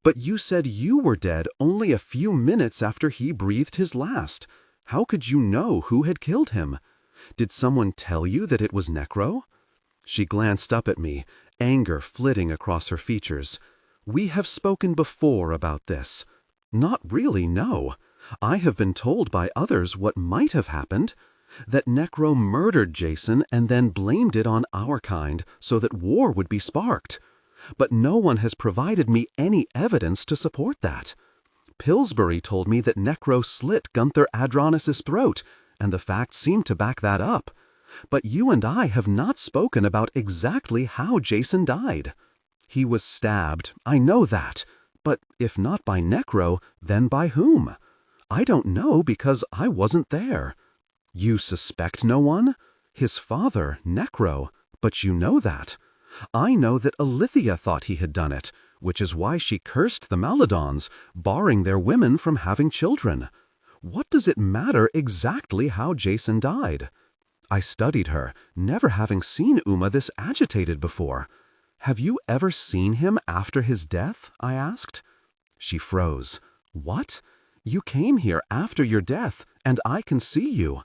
But you said you were dead only a few minutes after he breathed his last. How could you know who had killed him? Did someone tell you that it was Necro? She glanced up at me, anger flitting across her features. We have spoken before about this. Not really, no. I have been told by others what might have happened. That Necro murdered Jason and then blamed it on our kind so that war would be sparked. But no one has provided me any evidence to support that. Pillsbury told me that Necro slit Gunther Adronis's throat, and the facts seem to back that up. But you and I have not spoken about exactly how Jason died. He was stabbed, I know that. But if not by Necro, then by whom? I don't know because I wasn't there. You suspect no one? His father, Necro, but you know that. I know that Alithia thought he had done it, which is why she cursed the Maladons, barring their women from having children. What does it matter exactly how Jason died? I studied her, never having seen Uma this agitated before. Have you ever seen him after his death? I asked. She froze. What? You came here after your death, and I can see you.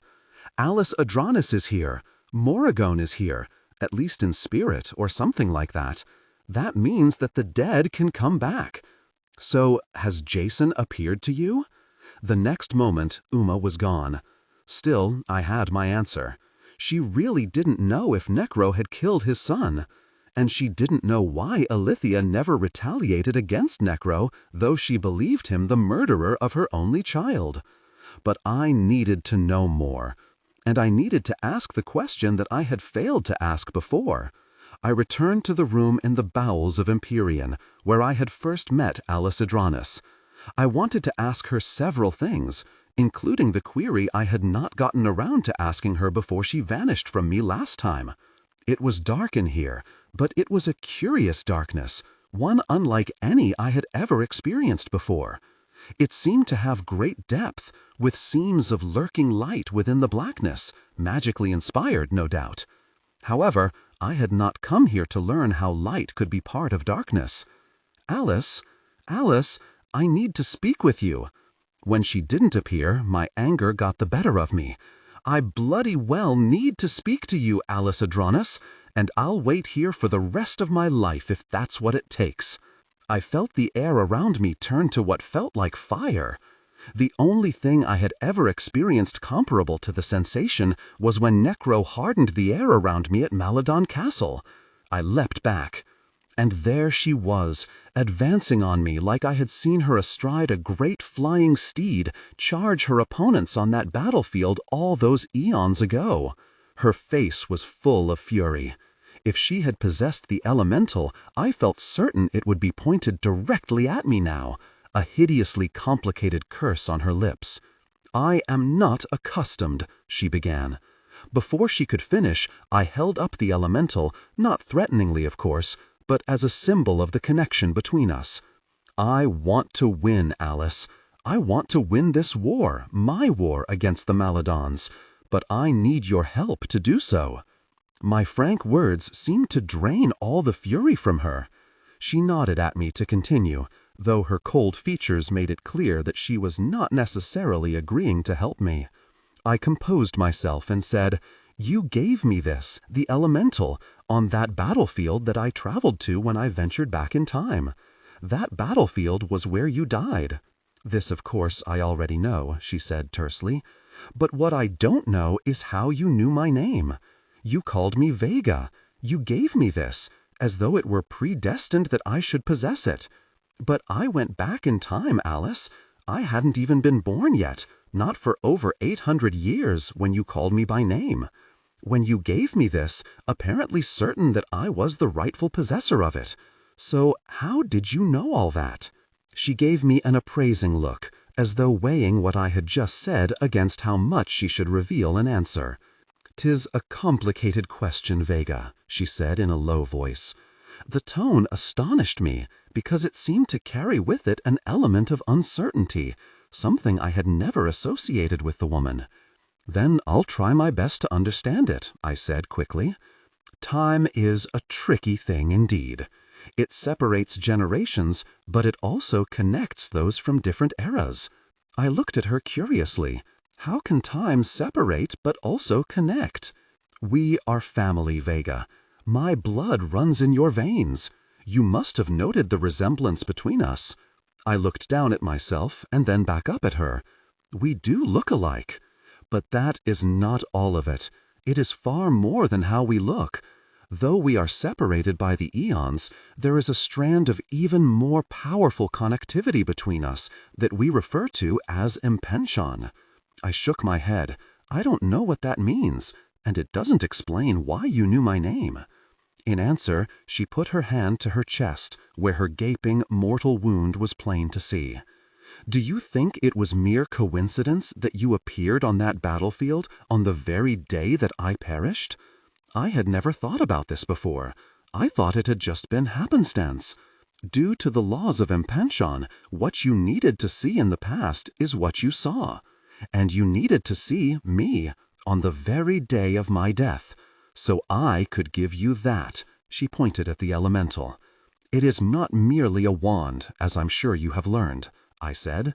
Alice Adronis is here. Morrigan is here, at least in spirit or something like that. That means that the dead can come back. So, has Jason appeared to you? The next moment, Uma was gone. Still, I had my answer. She really didn't know if Necro had killed his son. And she didn't know why Alithia never retaliated against Necro, though she believed him the murderer of her only child. But I needed to know more. And I needed to ask the question that I had failed to ask before. I returned to the room in the bowels of Empyrean, where I had first met Alice Adronis. I wanted to ask her several things, including the query I had not gotten around to asking her before she vanished from me last time. It was dark in here, but it was a curious darkness, one unlike any I had ever experienced before. It seemed to have great depth, with seams of lurking light within the blackness, magically inspired, no doubt. However, I had not come here to learn how light could be part of darkness. Alice, Alice, I need to speak with you. When she didn't appear, my anger got the better of me. I bloody well need to speak to you, Alice Adronis, and I'll wait here for the rest of my life if that's what it takes. I felt the air around me turn to what felt like fire. The only thing I had ever experienced comparable to the sensation was when Necro hardened the air around me at Maladon Castle. I leapt back. And there she was, advancing on me like I had seen her astride a great flying steed charge her opponents on that battlefield all those eons ago. Her face was full of fury. If she had possessed the elemental, I felt certain it would be pointed directly at me now, a hideously complicated curse on her lips. "I am not accustomed," she began. Before she could finish, I held up the elemental, not threateningly, of course, but as a symbol of the connection between us. "I want to win, Alice. I want to win this war, my war against the Maladons, but I need your help to do so." My frank words seemed to drain all the fury from her. She nodded at me to continue, though her cold features made it clear that she was not necessarily agreeing to help me. I composed myself and said, "You gave me this, the elemental, on that battlefield that I traveled to when I ventured back in time. That battlefield was where you died." "This, of course, I already know," she said tersely. "But what I don't know is how you knew my name. You called me Vega. You gave me this, as though it were predestined that I should possess it. But I went back in time, Alice. I hadn't even been born yet, not for over 800 years, when you called me by name. When you gave me this, apparently certain that I was the rightful possessor of it. So how did you know all that?" She gave me an appraising look, as though weighing what I had just said against how much she should reveal an answer. "'Tis a complicated question, Vega," she said in a low voice. The tone astonished me, because it seemed to carry with it an element of uncertainty, something I had never associated with the woman. "Then I'll try my best to understand it," I said quickly. "Time is a tricky thing indeed. It separates generations, but it also connects those from different eras." I looked at her curiously. How can time separate but also connect? "We are family, Vega. My blood runs in your veins. You must have noted the resemblance between us." I looked down at myself and then back up at her. "We do look alike. But that is not all of it. It is far more than how we look. Though we are separated by the eons, there is a strand of even more powerful connectivity between us that we refer to as impension." I shook my head. "I don't know what that means, and it doesn't explain why you knew my name." In answer, she put her hand to her chest, where her gaping, mortal wound was plain to see. "Do you think it was mere coincidence that you appeared on that battlefield on the very day that I perished? I had never thought about this before. I thought it had just been happenstance. Due to the laws of impension, what you needed to see in the past is what you saw. And you needed to see me on the very day of my death. So I could give you that." She pointed at the elemental. "It is not merely a wand, as I'm sure you have learned," I said.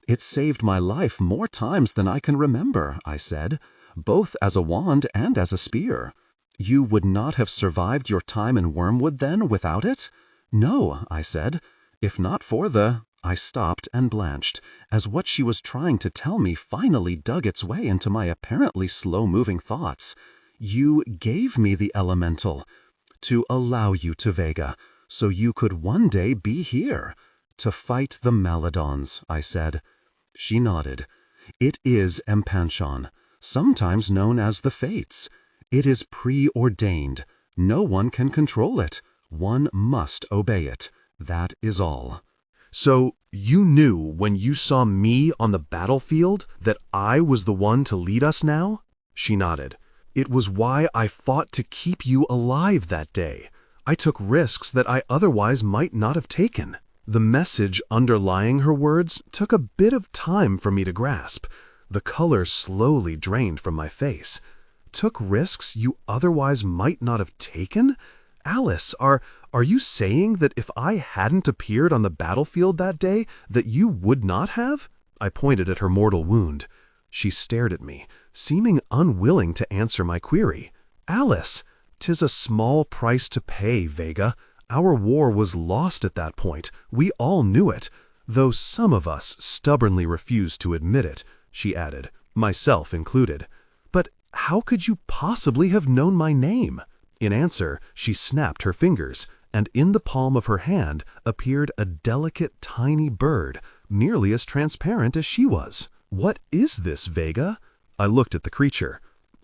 "It saved my life more times than I can remember," I said, "both as a wand and as a spear." "You would not have survived your time in Wormwood, then, without it?" "No," I said. "If not for the—" I stopped and blanched, as what she was trying to tell me finally dug its way into my apparently slow-moving thoughts. "You gave me the elemental to allow you to Vega, so you could one day be here. To fight the Maladons," I said. She nodded. "It is impension, sometimes known as the Fates. It is preordained. No one can control it. One must obey it. That is all." "So you knew when you saw me on the battlefield that I was the one to lead us now?" She nodded. It was why I fought to keep you alive that day. I took risks that I otherwise might not have taken. The message underlying her words took a bit of time for me to grasp. The color slowly drained from my face. Took risks you otherwise might not have taken? Alice, are you saying that if I hadn't appeared on the battlefield that day, that you would not have? I pointed at her mortal wound. She stared at me, seeming unwilling to answer my query. Alice, 'tis a small price to pay, Vega. Our war was lost at that point. We all knew it, though some of us stubbornly refused to admit it, she added, myself included. But how could you possibly have known my name? In answer, she snapped her fingers, and in the palm of her hand appeared a delicate tiny bird, nearly as transparent as she was. What is this, Vega? I looked at the creature.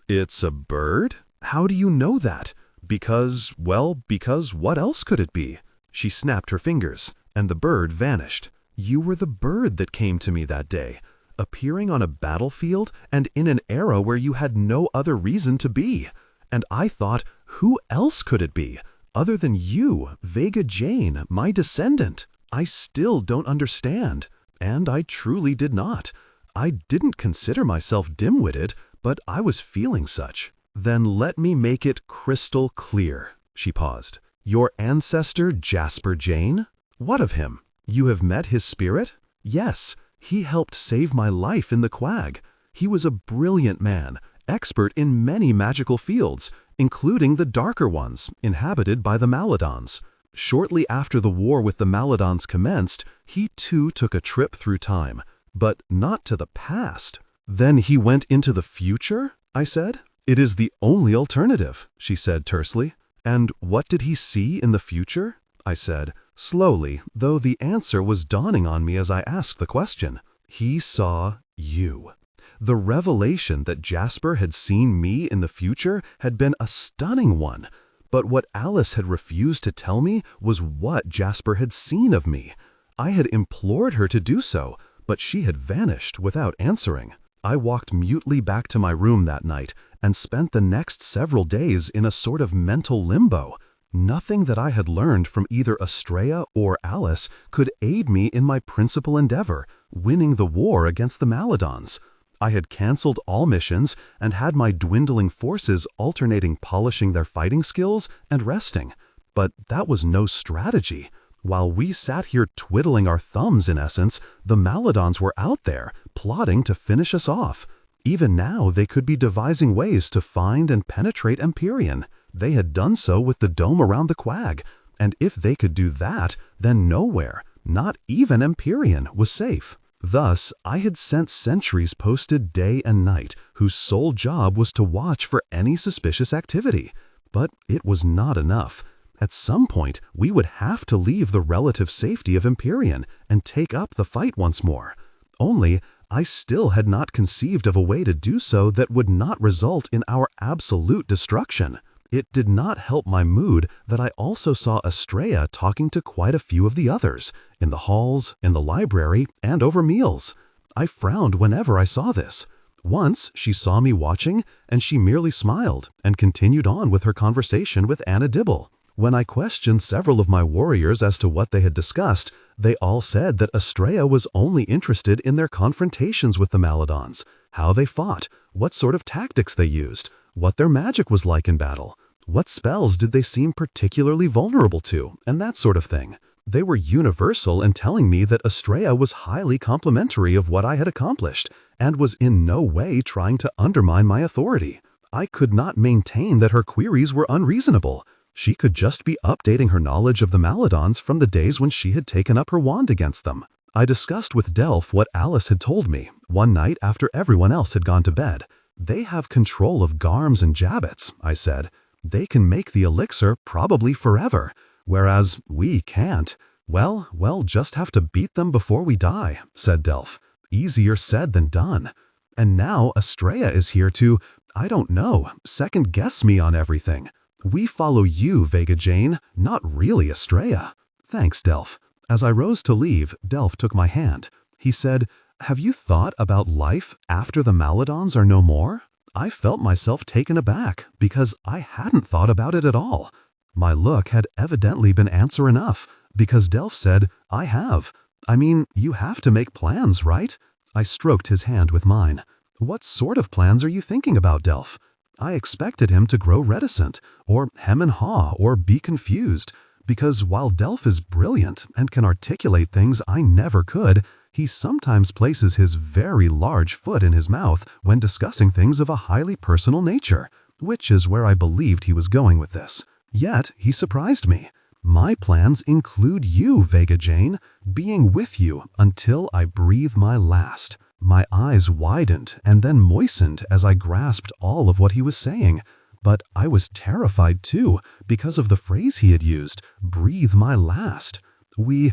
It's a bird? How do you know that? Because what else could it be? She snapped her fingers, and the bird vanished. You were the bird that came to me that day, appearing on a battlefield and in an era where you had no other reason to be. And I thought, who else could it be, other than you, Vega Jane, my descendant? I still don't understand, and I truly did not. I didn't consider myself dim-witted, but I was feeling such. Then let me make it crystal clear, she paused. Your ancestor, Jasper Jane? What of him? You have met his spirit? Yes, he helped save my life in the quag. He was a brilliant man, expert in many magical fields, including the darker ones, inhabited by the Maladons. Shortly after the war with the Maladons commenced, he too took a trip through time, but not to the past. Then he went into the future? I said. It is the only alternative, she said tersely. And what did he see in the future? I said, slowly, though the answer was dawning on me as I asked the question. He saw you. The revelation that Jasper had seen me in the future had been a stunning one. But what Alice had refused to tell me was what Jasper had seen of me. I had implored her to do so, but she had vanished without answering. I walked mutely back to my room that night and spent the next several days in a sort of mental limbo. Nothing that I had learned from either Estrella or Alice could aid me in my principal endeavor, winning the war against the Maladons. I had canceled all missions and had my dwindling forces alternating polishing their fighting skills and resting. But that was no strategy. While we sat here twiddling our thumbs, in essence, the Maladons were out there, plotting to finish us off. Even now, they could be devising ways to find and penetrate Empyrean. They had done so with the dome around the quag, and if they could do that, then nowhere, not even Empyrean, was safe. Thus, I had sent sentries posted day and night, whose sole job was to watch for any suspicious activity. But it was not enough. At some point, we would have to leave the relative safety of Empyrean and take up the fight once more. Only, I still had not conceived of a way to do so that would not result in our absolute destruction. It did not help my mood that I also saw Estrella talking to quite a few of the others, in the halls, in the library, and over meals. I frowned whenever I saw this. Once, she saw me watching, and she merely smiled and continued on with her conversation with Anna Dibble. When I questioned several of my warriors as to what they had discussed, they all said that Estrella was only interested in their confrontations with the Maladons, how they fought, what sort of tactics they used, what their magic was like in battle, what spells did they seem particularly vulnerable to, and that sort of thing. They were universal in telling me that Estrella was highly complimentary of what I had accomplished, and was in no way trying to undermine my authority. I could not maintain that her queries were unreasonable. She could just be updating her knowledge of the Maladons from the days when she had taken up her wand against them. I discussed with Delph what Alice had told me, one night after everyone else had gone to bed. They have control of Garms and Jabbets, I said. They can make the elixir probably forever, whereas we can't. Well, just have to beat them before we die, said Delph. Easier said than done. And now Estrella is here to, I don't know, second-guess me on everything. We follow you, Vega Jane, not really Estrella. Thanks, Delph. As I rose to leave, Delph took my hand. He said, have you thought about life after the Maladons are no more? I felt myself taken aback because I hadn't thought about it at all. My look had evidently been answer enough because Delph said, I have. I mean, you have to make plans, right? I stroked his hand with mine. What sort of plans are you thinking about, Delph? I expected him to grow reticent, or hem and haw, or be confused, because while Delph is brilliant and can articulate things I never could, he sometimes places his very large foot in his mouth when discussing things of a highly personal nature, which is where I believed he was going with this. Yet, he surprised me. My plans include you, Vega Jane, being with you until I breathe my last. My eyes widened and then moistened as I grasped all of what he was saying. But I was terrified too, because of the phrase he had used, breathe my last. We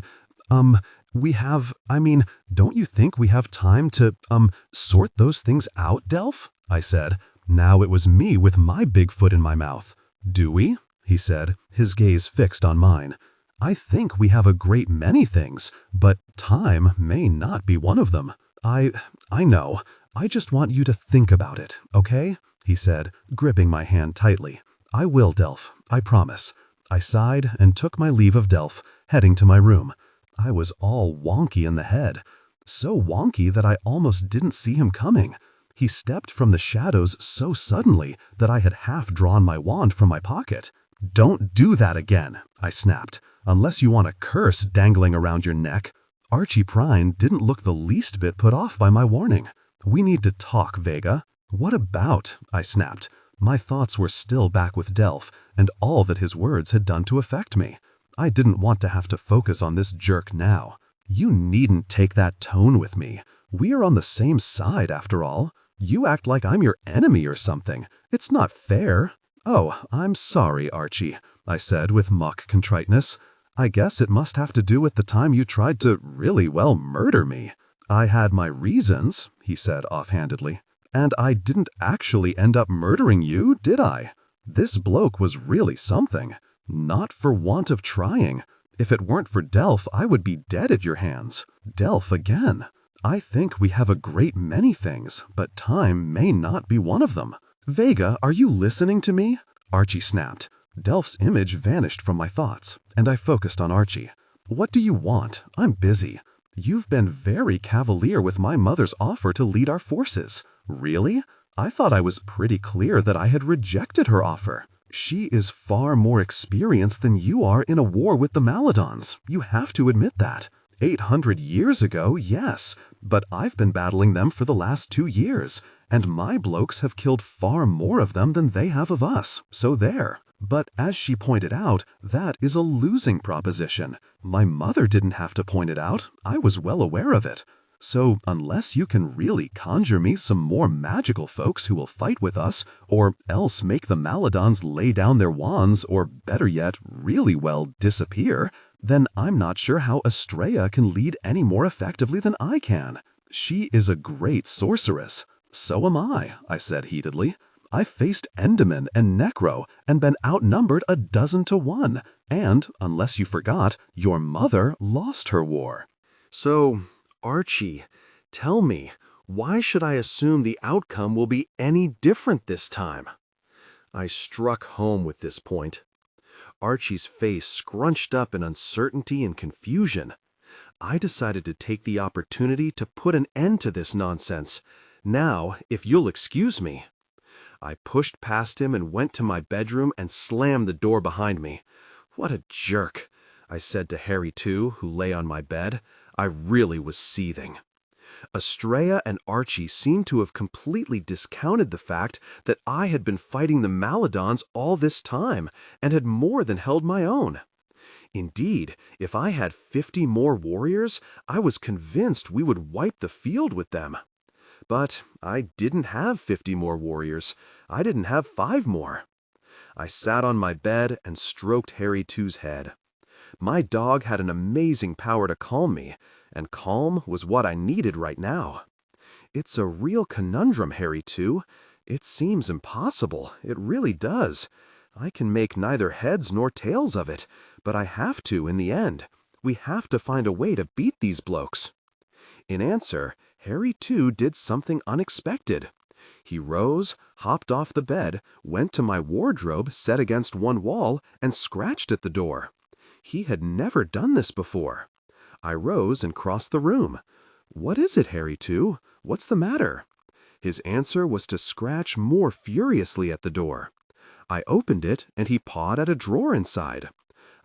have, don't you think we have time to, sort those things out, Delph? I said. Now it was me with my big foot in my mouth. Do we? He said, his gaze fixed on mine. I think we have a great many things, but time may not be one of them. I know. I just want you to think about it, okay? He said, gripping my hand tightly. I will, Delph. I promise. I sighed and took my leave of Delph, heading to my room. I was all wonky in the head. So wonky that I almost didn't see him coming. He stepped from the shadows so suddenly that I had half drawn my wand from my pocket. Don't do that again, I snapped, unless you want a curse dangling around your neck. Archie Prine didn't look the least bit put off by my warning. We need to talk, Vega. What about? I snapped. My thoughts were still back with Delph and all that his words had done to affect me. I didn't want to have to focus on this jerk now. You needn't take that tone with me. We are on the same side, after all. You act like I'm your enemy or something. It's not fair. Oh, I'm sorry, Archie, I said with mock contriteness. I guess it must have to do with the time you tried to really well murder me. I had my reasons, he said offhandedly. And I didn't actually end up murdering you, did I? This bloke was really something. Not for want of trying. If it weren't for Delph, I would be dead at your hands. Delph again. I think we have a great many things, but time may not be one of them. Vega, are you listening to me? Archie snapped. Delph's image vanished from my thoughts, and I focused on Archie. What do you want? I'm busy. You've been very cavalier with my mother's offer to lead our forces. Really? I thought I was pretty clear that I had rejected her offer. She is far more experienced than you are in a war with the Maladons. You have to admit that. 800 years ago, yes, but I've been battling them for the last 2 years, and my blokes have killed far more of them than they have of us, so there. But as she pointed out, that is a losing proposition. My mother didn't have to point it out. I was well aware of it. So unless you can really conjure me some more magical folks who will fight with us, or else make the Maladons lay down their wands, or better yet, really well disappear, then I'm not sure how Estrella can lead any more effectively than I can. She is a great sorceress. So am I said heatedly. I faced Enderman and Necro and been outnumbered 12 to 1, and, unless you forgot, your mother lost her war. So, Archie, tell me, why should I assume the outcome will be any different this time? I struck home with this point. Archie's face scrunched up in uncertainty and confusion. I decided to take the opportunity to put an end to this nonsense. Now, if you'll excuse me. I pushed past him and went to my bedroom and slammed the door behind me. What a jerk, I said to Harry too, who lay on my bed. I really was seething. Estrella and Archie seemed to have completely discounted the fact that I had been fighting the Maladons all this time and had more than held my own. Indeed, if I had 50 more warriors, I was convinced we would wipe the field with them. But I didn't have 50 more warriors. I didn't have 5 more. I sat on my bed and stroked Harry Two's head. My dog had an amazing power to calm me, and calm was what I needed right now. It's a real conundrum, Harry Two. It seems impossible. It really does. I can make neither heads nor tails of it, but I have to in the end. We have to find a way to beat these blokes. In answer, Harry Two did something unexpected. He rose, hopped off the bed, went to my wardrobe set against one wall, and scratched at the door. He had never done this before. I rose and crossed the room. "What is it, Harry Two? What's the matter?" His answer was to scratch more furiously at the door. I opened it, and he pawed at a drawer inside.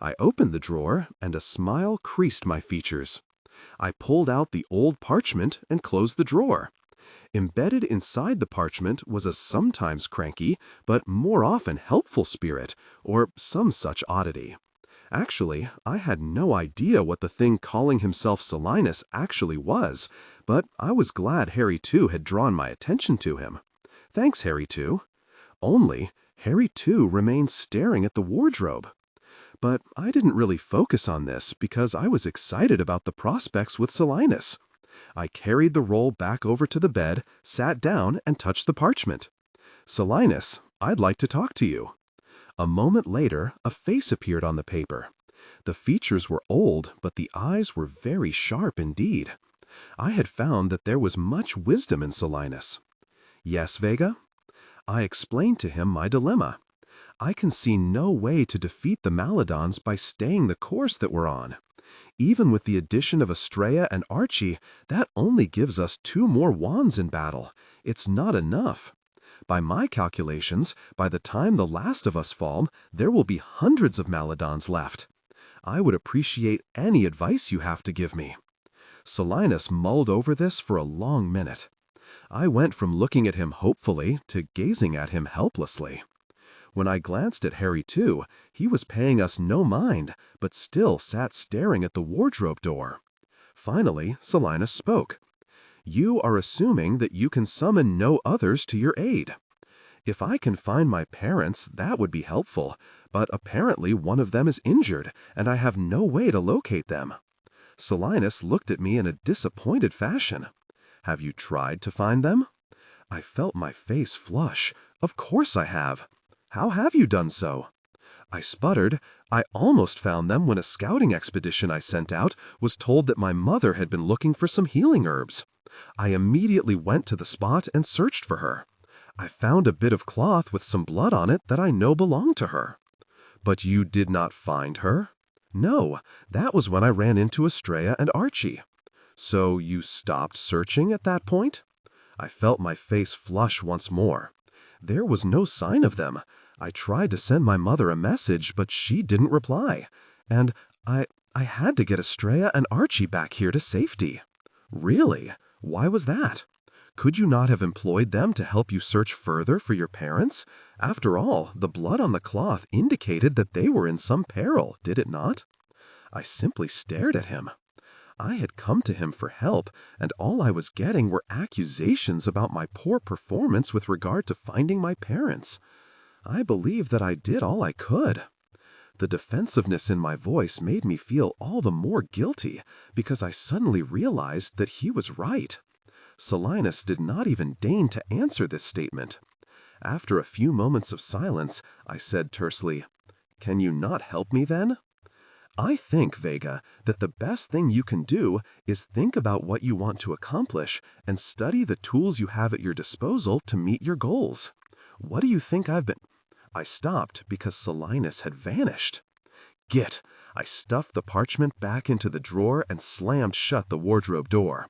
I opened the drawer, and a smile creased my features. I pulled out the old parchment and closed the drawer. Embedded inside the parchment was a sometimes cranky, but more often helpful spirit, or some such oddity. Actually, I had no idea what the thing calling himself Solinus actually was, but I was glad Harry Two had drawn my attention to him. Thanks, Harry Two. Only, Harry Two remained staring at the wardrobe. But I didn't really focus on this because I was excited about the prospects with Solinus. I carried the roll back over to the bed, sat down, and touched the parchment. "Solinus, I'd like to talk to you." A moment later, a face appeared on the paper. The features were old, but the eyes were very sharp indeed. I had found that there was much wisdom in Solinus. "Yes, Vega?" I explained to him my dilemma. I can see no way to defeat the Maladons by staying the course that we're on. Even with the addition of Estrella and Archie, that only gives us 2 more wands in battle. It's not enough. By my calculations, by the time the last of us fall, there will be hundreds of Maladons left. I would appreciate any advice you have to give me. Solinus mulled over this for a long minute. I went from looking at him hopefully to gazing at him helplessly. When I glanced at Harry Two, he was paying us no mind, but still sat staring at the wardrobe door. Finally, Solinus spoke. "You are assuming that you can summon no others to your aid. If I can find my parents, that would be helpful, but apparently one of them is injured, and I have no way to locate them." Solinus looked at me in a disappointed fashion. "Have you tried to find them?" I felt my face flush. "Of course I have." "How have you done so?" I sputtered. "I almost found them when a scouting expedition I sent out was told that my mother had been looking for some healing herbs. I immediately went to the spot and searched for her. I found a bit of cloth with some blood on it that I know belonged to her." "But you did not find her?" "No, that was when I ran into Estrella and Archie." "So you stopped searching at that point?" I felt my face flush once more. "There was no sign of them. I tried to send my mother a message, but she didn't reply. And I had to get Estrella and Archie back here to safety." "Really? Why was that? Could you not have employed them to help you search further for your parents? After all, the blood on the cloth indicated that they were in some peril, did it not?" I simply stared at him. I had come to him for help, and all I was getting were accusations about my poor performance with regard to finding my parents. I believe that I did all I could. The defensiveness in my voice made me feel all the more guilty, because I suddenly realized that he was right. Solinus did not even deign to answer this statement. After a few moments of silence, I said tersely, "Can you not help me then?" "I think, Vega, that the best thing you can do is think about what you want to accomplish and study the tools you have at your disposal to meet your goals. What do you think I've been—" I stopped because Solinus had vanished. "Git!" I stuffed the parchment back into the drawer and slammed shut the wardrobe door.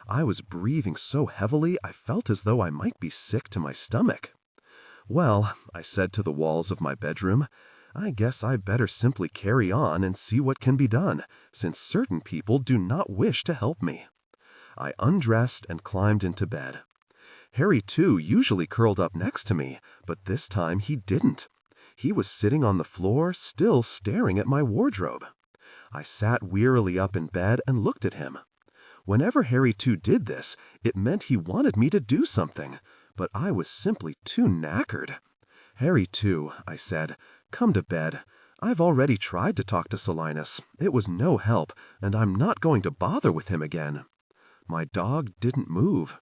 I was breathing so heavily I felt as though I might be sick to my stomach. "Well," I said to the walls of my bedroom, "I guess I better simply carry on and see what can be done, since certain people do not wish to help me." I undressed and climbed into bed. Harry Two usually curled up next to me, but this time he didn't. He was sitting on the floor, still staring at my wardrobe. I sat wearily up in bed and looked at him. Whenever Harry Two did this, it meant he wanted me to do something, but I was simply too knackered. "Harry Two," I said, "come to bed. I've already tried to talk to Solinus. It was no help, and I'm not going to bother with him again." My dog didn't move.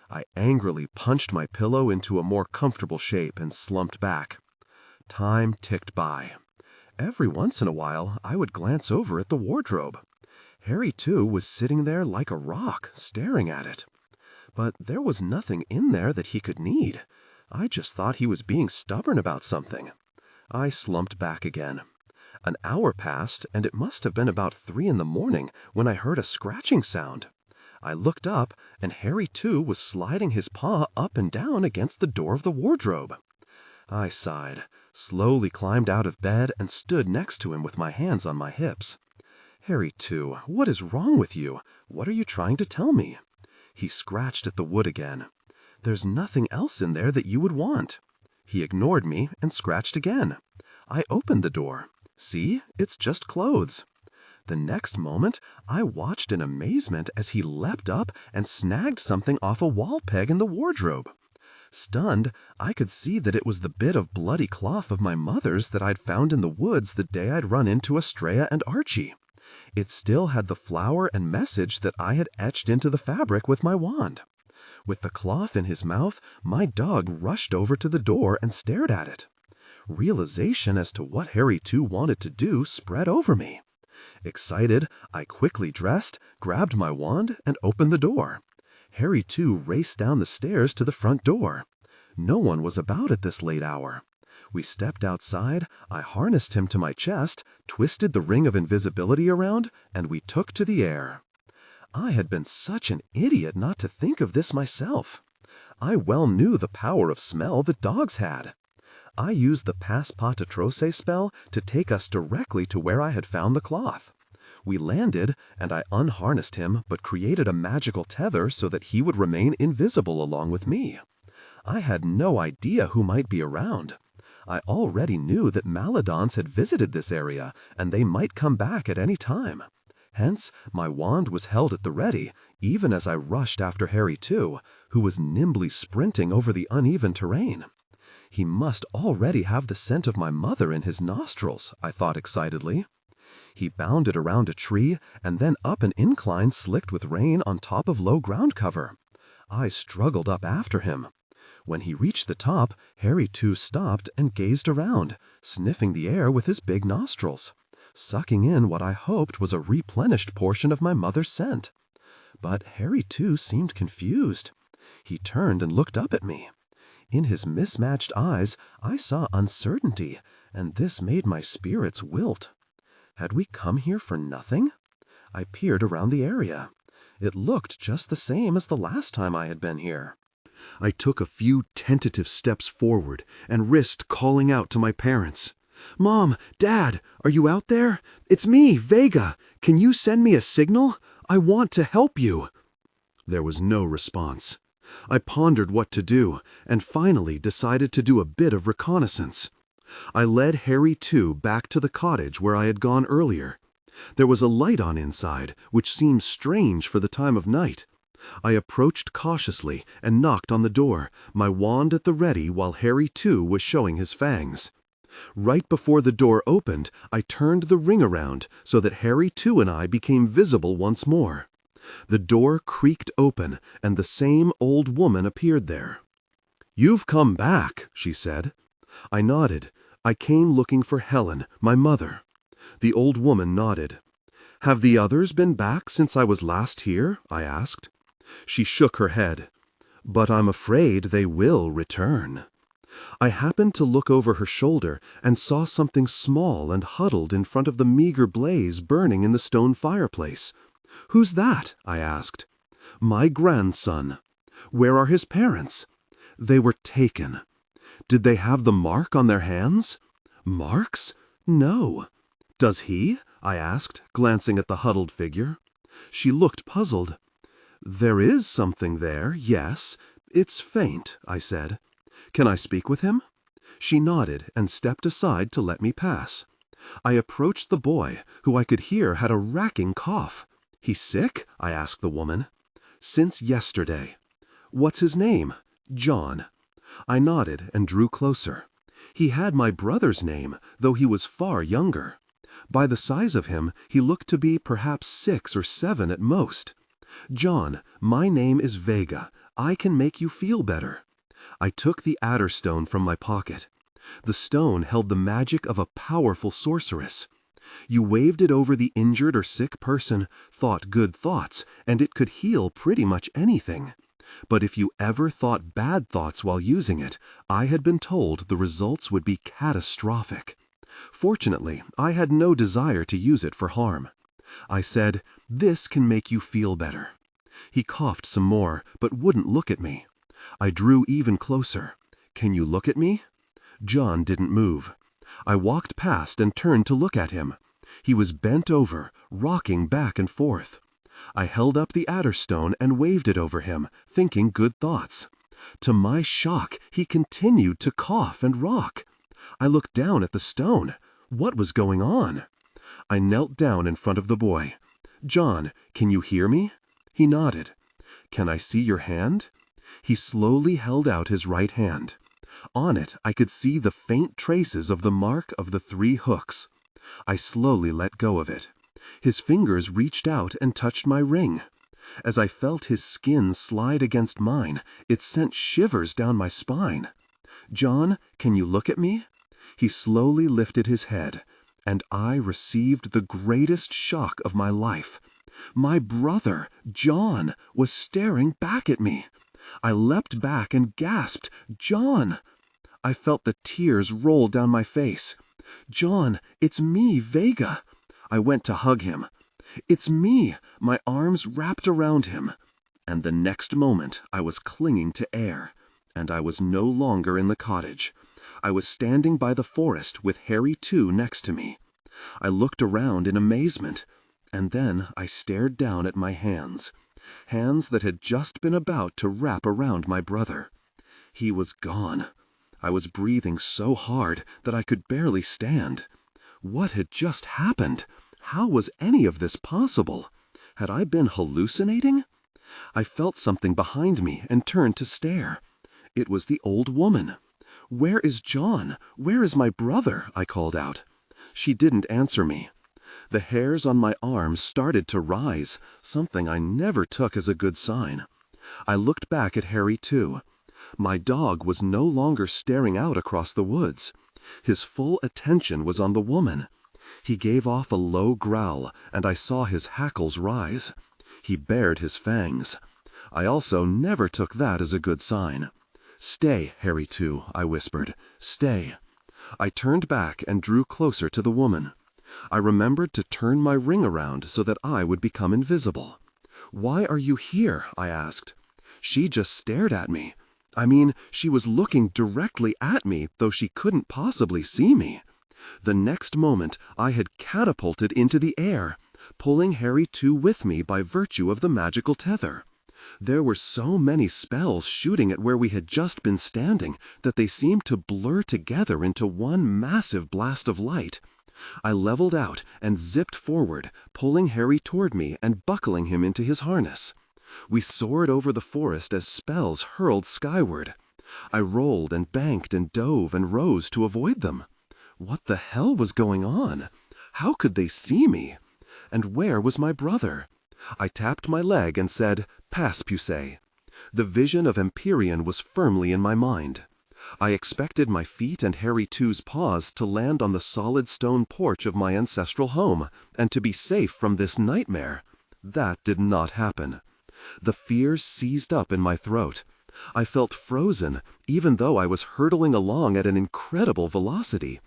I angrily punched my pillow into a more comfortable shape and slumped back. Time ticked by. Every once in a while, I would glance over at the wardrobe. Harry Two was sitting there like a rock, staring at it. But there was nothing in there that he could need. I just thought he was being stubborn about something. I slumped back again. An hour passed, and it must have been about 3 in the morning when I heard a scratching sound. I looked up, and Harry, too, was sliding his paw up and down against the door of the wardrobe. I sighed, slowly climbed out of bed, and stood next to him with my hands on my hips. Harry, too, what is wrong with you? What are you trying to tell me? He scratched at the wood again. There's nothing else in there that you would want. He ignored me and scratched again. I opened the door. See, it's just clothes. The next moment, I watched in amazement as he leapt up and snagged something off a wall peg in the wardrobe. Stunned, I could see that it was the bit of bloody cloth of my mother's that I'd found in the woods the day I'd run into Estrella and Archie. It still had the flower and message that I had etched into the fabric with my wand. With the cloth in his mouth, my dog rushed over to the door and stared at it. Realization as to what Harry too wanted to do spread over me. Excited, I quickly dressed, grabbed my wand, and opened the door. Harry too raced down the stairs to the front door. No one was about at this late hour. We stepped outside, I harnessed him to my chest, twisted the ring of invisibility around, and we took to the air. I had been such an idiot not to think of this myself. I well knew the power of smell that dogs had. I used the pass pas atroce spell to take us directly to where I had found the cloth. We landed, and I unharnessed him but created a magical tether so that he would remain invisible along with me. I had no idea who might be around. I already knew that Maladons had visited this area, and they might come back at any time. Hence, my wand was held at the ready, even as I rushed after Harry too, who was nimbly sprinting over the uneven terrain. He must already have the scent of my mother in his nostrils, I thought excitedly. He bounded around a tree and then up an incline slicked with rain on top of low ground cover. I struggled up after him. When he reached the top, Harry too stopped and gazed around, sniffing the air with his big nostrils, sucking in what I hoped was a replenished portion of my mother's scent. But Harry too seemed confused. He turned and looked up at me. In his mismatched eyes, I saw uncertainty, and this made my spirits wilt. Had we come here for nothing? I peered around the area. It looked just the same as the last time I had been here. I took a few tentative steps forward and risked calling out to my parents. "Mom, Dad, are you out there? It's me, Vega. Can you send me a signal? I want to help you." There was no response. I pondered what to do, and finally decided to do a bit of reconnaissance. I led Harry too back to the cottage where I had gone earlier. There was a light on inside, which seemed strange for the time of night. I approached cautiously and knocked on the door, my wand at the ready while Harry too was showing his fangs. Right before the door opened, I turned the ring around so that Harry too and I became visible once more. The door creaked open, and the same old woman appeared there. "You've come back," she said. I nodded. I came looking for Helen, my mother. The old woman nodded. "Have the others been back since I was last here?" I asked. She shook her head. "But I'm afraid they will return." I happened to look over her shoulder and saw something small and huddled in front of the meager blaze burning in the stone fireplace. "Who's that?" I asked. "My grandson." "Where are his parents?" "They were taken." "Did they have the mark on their hands?" "Marks? No." "Does he?" I asked, glancing at the huddled figure. She looked puzzled. "There is something there, yes. It's faint," I said. "Can I speak with him?" She nodded and stepped aside to let me pass. I approached the boy, who I could hear had a racking cough. "He's sick?" I asked the woman. "Since yesterday." "What's his name?" "John." I nodded and drew closer. He had my brother's name, though he was far younger. By the size of him, he looked to be perhaps 6 or 7 at most. "John, my name is Vega. I can make you feel better." I took the adder stone from my pocket. The stone held the magic of a powerful sorceress. You waved it over the injured or sick person, thought good thoughts, and it could heal pretty much anything. But if you ever thought bad thoughts while using it, I had been told the results would be catastrophic. Fortunately, I had no desire to use it for harm. I said, "This can make you feel better." He coughed some more, but wouldn't look at me. I drew even closer. "Can you look at me?" John didn't move. I walked past and turned to look at him. He was bent over, rocking back and forth. I held up the Adderstone and waved it over him, thinking good thoughts. To my shock, he continued to cough and rock. I looked down at the stone. What was going on? I knelt down in front of the boy. "John, can you hear me?" He nodded. "Can I see your hand?" He slowly held out his right hand. On it, I could see the faint traces of the mark of the 3 hooks. I slowly let go of it. His fingers reached out and touched my ring. As I felt his skin slide against mine, it sent shivers down my spine. "John, can you look at me?" He slowly lifted his head, and I received the greatest shock of my life. My brother, John, was staring back at me. I leapt back and gasped, "John!" I felt the tears roll down my face. "John, it's me, Vega." I went to hug him. "It's me," my arms wrapped around him. And the next moment I was clinging to air, and I was no longer in the cottage. I was standing by the forest with Harry too next to me. I looked around in amazement, and then I stared down at my hands that had just been about to wrap around my brother. He was gone. I was breathing so hard that I could barely stand. What had just happened? How was any of this possible? Had I been hallucinating? I felt something behind me and turned to stare. It was the old woman. "Where is John? Where is my brother?" I called out. She didn't answer me. The hairs on my arms started to rise, something I never took as a good sign. I looked back at Harry too. My dog was no longer staring out across the woods. His full attention was on the woman. He gave off a low growl, and I saw his hackles rise. He bared his fangs. I also never took that as a good sign. "Stay, Harry too," I whispered. "Stay." I turned back and drew closer to the woman. I remembered to turn my ring around so that I would become invisible. "Why are you here?" I asked. She just stared at me. I mean, she was looking directly at me, though she couldn't possibly see me. The next moment, I had catapulted into the air, pulling Harry too with me by virtue of the magical tether. There were so many spells shooting at where we had just been standing that they seemed to blur together into one massive blast of light. I leveled out and zipped forward, pulling Harry toward me and buckling him into his harness. We soared over the forest as spells hurled skyward. I rolled and banked and dove and rose to avoid them. What the hell was going on? How could they see me? And where was my brother? I tapped my leg and said, "Pass, Pusey." The vision of Empyrean was firmly in my mind. I expected my feet and Harry too's paws to land on the solid stone porch of my ancestral home, and to be safe from this nightmare. That did not happen. The fears seized up in my throat. I felt frozen, even though I was hurtling along at an incredible velocity.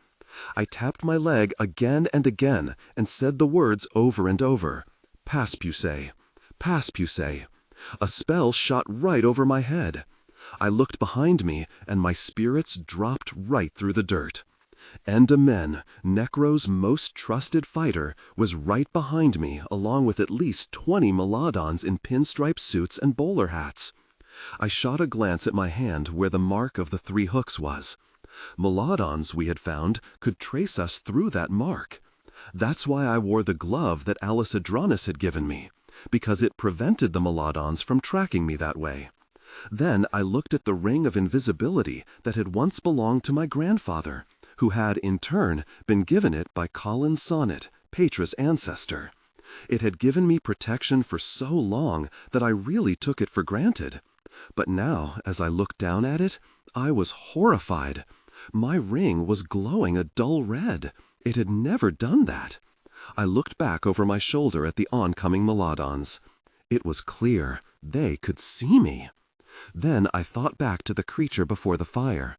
I tapped my leg again and again, and said the words over and over. "Pass, Pusey. Pass, Pusey." A spell shot right over my head. I looked behind me, and my spirits dropped right through the dirt. Endamen, Necro's most trusted fighter, was right behind me, along with at least 20 Meladons in pinstripe suits and bowler hats. I shot a glance at my hand where the mark of the 3 hooks was. Meladons, we had found, could trace us through that mark. That's why I wore the glove that Alice Adronis had given me, because it prevented the Meladons from tracking me that way. Then I looked at the ring of invisibility that had once belonged to my grandfather, who had, in turn, been given it by Colin Sonnet, Petra's ancestor. It had given me protection for so long that I really took it for granted. But now, as I looked down at it, I was horrified. My ring was glowing a dull red. It had never done that. I looked back over my shoulder at the oncoming Meladons. It was clear. They could see me. Then I thought back to the creature before the fire.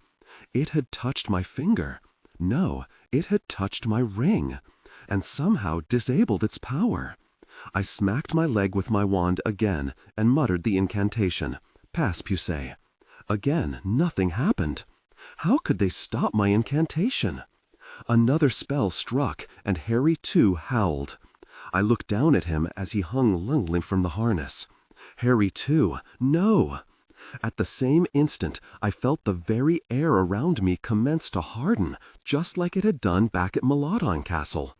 It had touched my finger. No, it had touched my ring, and somehow disabled its power. I smacked my leg with my wand again and muttered the incantation, Pass Puce. Again, nothing happened. How could they stop my incantation? Another spell struck, and Harry too howled. I looked down at him as he hung lumbly from the harness. Harry too, no! At the same instant, I felt the very air around me commence to harden, just like it had done back at Maladon Castle.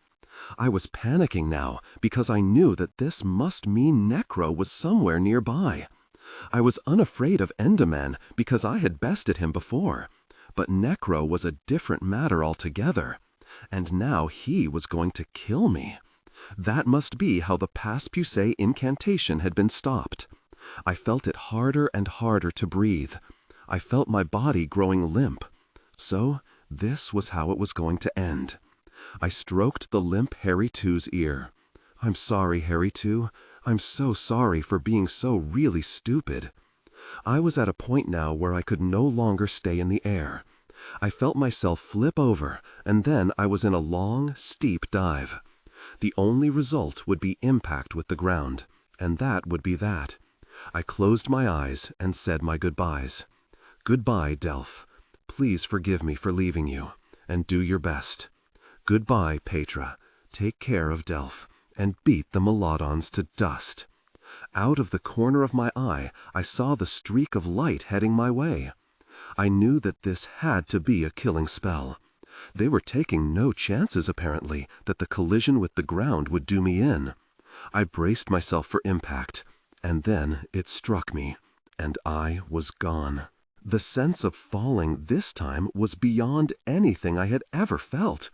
I was panicking now, because I knew that this must mean Necro was somewhere nearby. I was unafraid of Enderman because I had bested him before, but Necro was a different matter altogether, and now he was going to kill me. That must be how the Pass Puce incantation had been stopped. I felt it harder and harder to breathe. I felt my body growing limp. So this was how it was going to end. I stroked the limp Harry Two's ear. I'm sorry, Harry Two. I'm so sorry for being so really stupid. I was at a point now where I could no longer stay in the air. I felt myself flip over, and then I was in a long, steep dive. The only result would be impact with the ground, and that would be that. I closed my eyes and said my goodbyes. Goodbye, Delph. Please forgive me for leaving you, and do your best. Goodbye, Petra. Take care of Delph, and beat the Maladons to dust. Out of the corner of my eye, I saw the streak of light heading my way. I knew that this had to be a killing spell. They were taking no chances, apparently, that the collision with the ground would do me in. I braced myself for impact, and then it struck me, and I was gone. The sense of falling this time was beyond anything I had ever felt.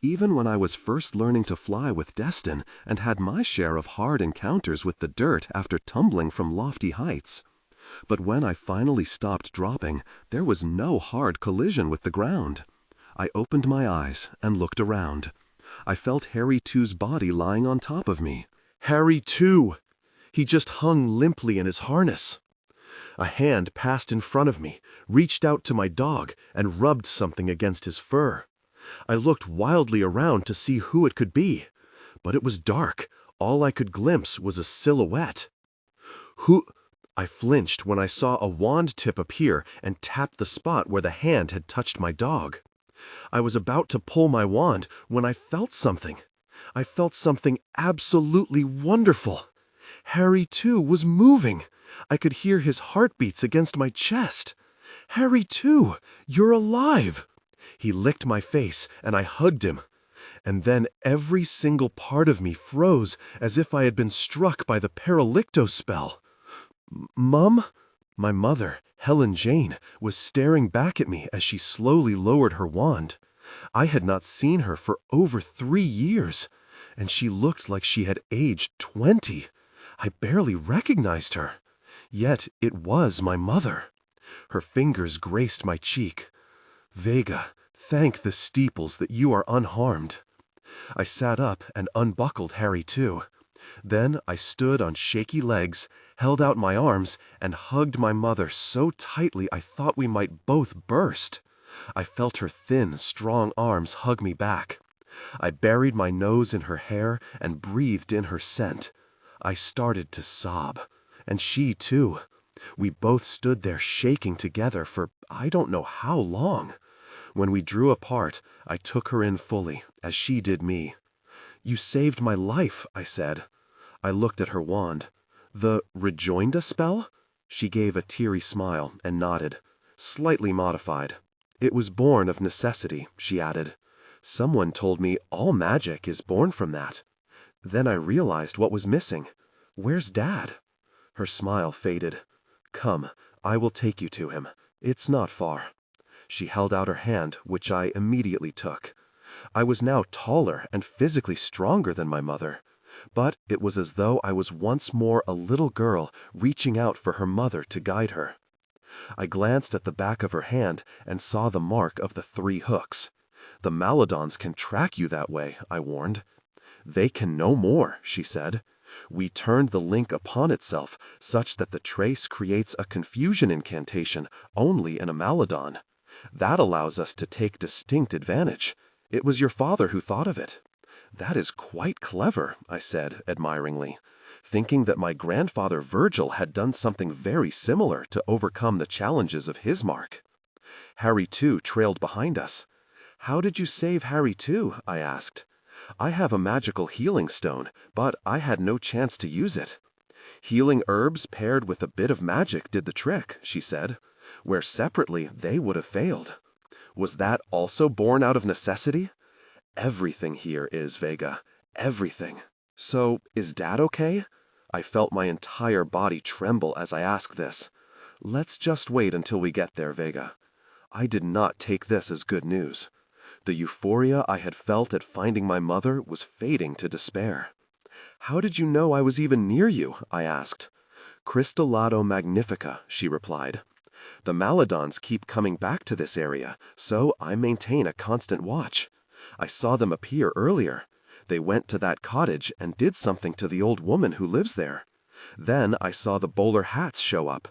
Even when I was first learning to fly with Destin and had my share of hard encounters with the dirt after tumbling from lofty heights. But when I finally stopped dropping, there was no hard collision with the ground. I opened my eyes and looked around. I felt Harry Two's body lying on top of me. Harry Two! He just hung limply in his harness. A hand passed in front of me, reached out to my dog, and rubbed something against his fur. I looked wildly around to see who it could be, but it was dark. All I could glimpse was a silhouette. Who? I flinched when I saw a wand tip appear and tap the spot where the hand had touched my dog. I was about to pull my wand when I felt something. I felt something absolutely wonderful. Harry Two was moving. I could hear his heartbeats against my chest. Harry Two, you're alive! He licked my face, and I hugged him. And then every single part of me froze as if I had been struck by the Paralicto spell. Mum? My mother, Helen Jane, was staring back at me as she slowly lowered her wand. I had not seen her for over 3 years, and she looked like she had aged 20. I barely recognized her. Yet it was my mother. Her fingers graced my cheek. Vega, thank the steeples that you are unharmed. I sat up and unbuckled Harry Two. Then I stood on shaky legs, held out my arms, and hugged my mother so tightly I thought we might both burst. I felt her thin, strong arms hug me back. I buried my nose in her hair and breathed in her scent. I started to sob, and she too. We both stood there shaking together for I don't know how long. When we drew apart, I took her in fully, as she did me. You saved my life, I said. I looked at her wand. The Rejoinda spell? She gave a teary smile and nodded, slightly modified. It was born of necessity, she added. Someone told me all magic is born from that. Then I realized what was missing. Where's Dad? Her smile faded. Come, I will take you to him. It's not far. She held out her hand, which I immediately took. I was now taller and physically stronger than my mother, but it was as though I was once more a little girl reaching out for her mother to guide her. I glanced at the back of her hand and saw the mark of the 3 hooks. The Maladons can track you that way, I warned. They can no more, she said. We turned the link upon itself such that the trace creates a confusion incantation only in a Maladon. That allows us to take distinct advantage. It was your father who thought of it." "That is quite clever," I said admiringly, thinking that my grandfather Virgil had done something very similar to overcome the challenges of his mark. Harry too trailed behind us. "How did you save Harry too?" I asked. "I have a magical healing stone, but I had no chance to use it." "Healing herbs paired with a bit of magic did the trick," she said, "where separately they would have failed." "Was that also born out of necessity?" "Everything here is, Vega. Everything." "So, is Dad okay?" I felt my entire body tremble as I asked this. "Let's just wait until we get there, Vega." I did not take this as good news. The euphoria I had felt at finding my mother was fading to despair. "How did you know I was even near you?" I asked. "Cristallado magnifica," she replied. "The Maladons keep coming back to this area, so I maintain a constant watch. I saw them appear earlier. They went to that cottage and did something to the old woman who lives there. Then I saw the bowler hats show up.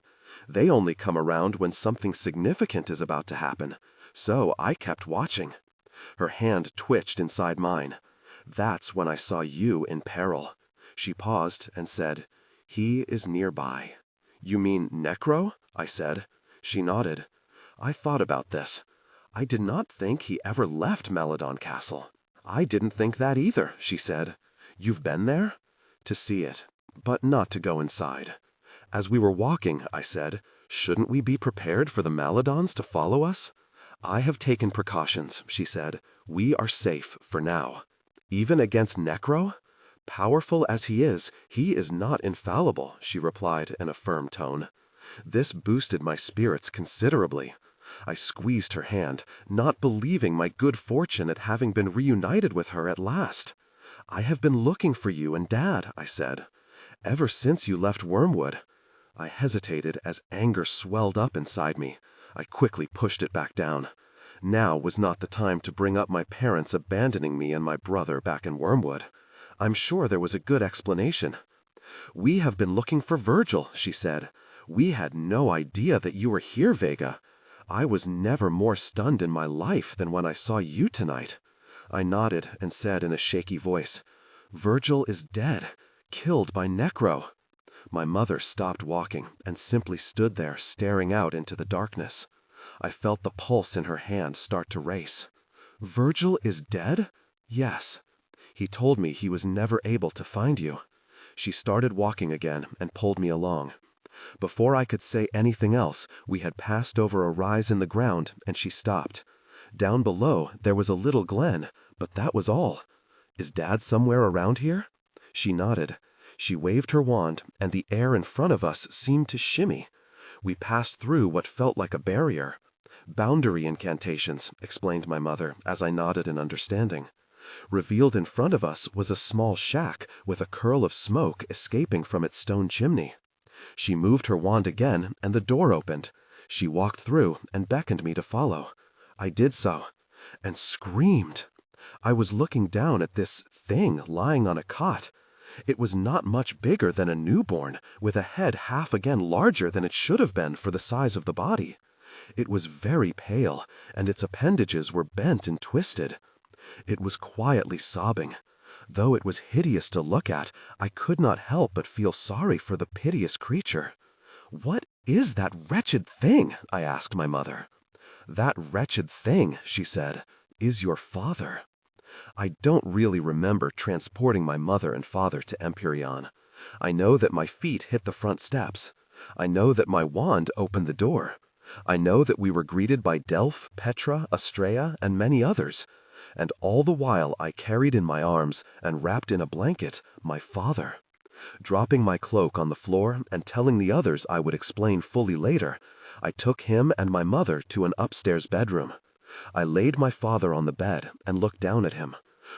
They only come around when something significant is about to happen, so I kept watching." Her hand twitched inside mine. "That's when I saw you in peril." She paused and said, "He is nearby." "You mean Necro?" I said. She nodded. "I thought about this. I did not think he ever left Maladon Castle." "I didn't think that either," she said. "You've been there?" "To see it, but not to go inside." As we were walking, I said, "Shouldn't we be prepared for the Maladons to follow us?" "I have taken precautions," she said. "We are safe for now." "Even against Necro?" "Powerful as he is not infallible," she replied in a firm tone. This boosted my spirits considerably. I squeezed her hand, not believing my good fortune at having been reunited with her at last. "I have been looking for you and Dad," I said, "ever since you left Wormwood." I hesitated as anger swelled up inside me. I quickly pushed it back down. Now was not the time to bring up my parents abandoning me and my brother back in Wormwood. I'm sure there was a good explanation. "We have been looking for Virgil," she said. "We had no idea that you were here, Vega. I was never more stunned in my life than when I saw you tonight." I nodded and said in a shaky voice, "Virgil is dead, killed by Necro." My mother stopped walking and simply stood there staring out into the darkness. I felt the pulse in her hand start to race. "Virgil is dead?" "Yes. He told me he was never able to find you." She started walking again and pulled me along. Before I could say anything else, we had passed over a rise in the ground and she stopped. Down below there was a little glen, but that was all. "Is Dad somewhere around here?" She nodded. She waved her wand, and the air in front of us seemed to shimmy. We passed through what felt like a barrier. "Boundary incantations," explained my mother, as I nodded in understanding. Revealed in front of us was a small shack with a curl of smoke escaping from its stone chimney. She moved her wand again, and the door opened. She walked through and beckoned me to follow. I did so, and screamed. I was looking down at this thing lying on a cot. It was not much bigger than a newborn, with a head half again larger than it should have been for the size of the body. It was very pale, and its appendages were bent and twisted. It was quietly sobbing. Though it was hideous to look at, I could not help but feel sorry for the piteous creature. "What is that wretched thing?" I asked my mother. "That wretched thing," she said, "is your father." I don't really remember transporting my mother and father to Empyreon. I know that my feet hit the front steps. I know that my wand opened the door. I know that we were greeted by Delph, Petra, Astrea, and many others. And all the while I carried in my arms, and wrapped in a blanket, my father. Dropping my cloak on the floor and telling the others I would explain fully later, I took him and my mother to an upstairs bedroom. I laid my father on the bed and looked down at him.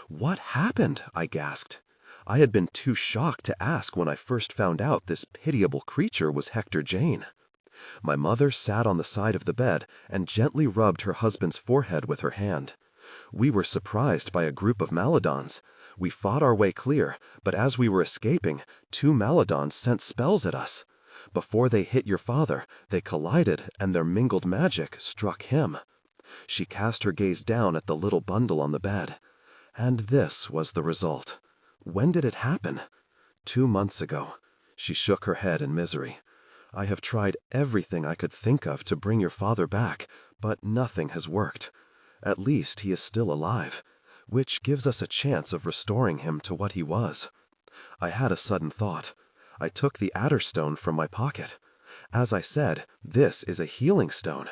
"What happened?" I gasped. I had been too shocked to ask when I first found out this pitiable creature was Vega Jane. My mother sat on the side of the bed and gently rubbed her husband's forehead with her hand. We were surprised by a group of Maladons. We fought our way clear, but as we were escaping, 2 Maladons sent spells at us. Before they hit your father, they collided, and their mingled magic struck him." She cast her gaze down at the little bundle on the bed. "And this was the result. When did it happen?" "2 months ago." She shook her head in misery. "I have tried everything I could think of to bring your father back, but nothing has worked. At least he is still alive, which gives us a chance of restoring him to what he was." I had a sudden thought. I took the adder stone from my pocket. As I said, this is a healing stone.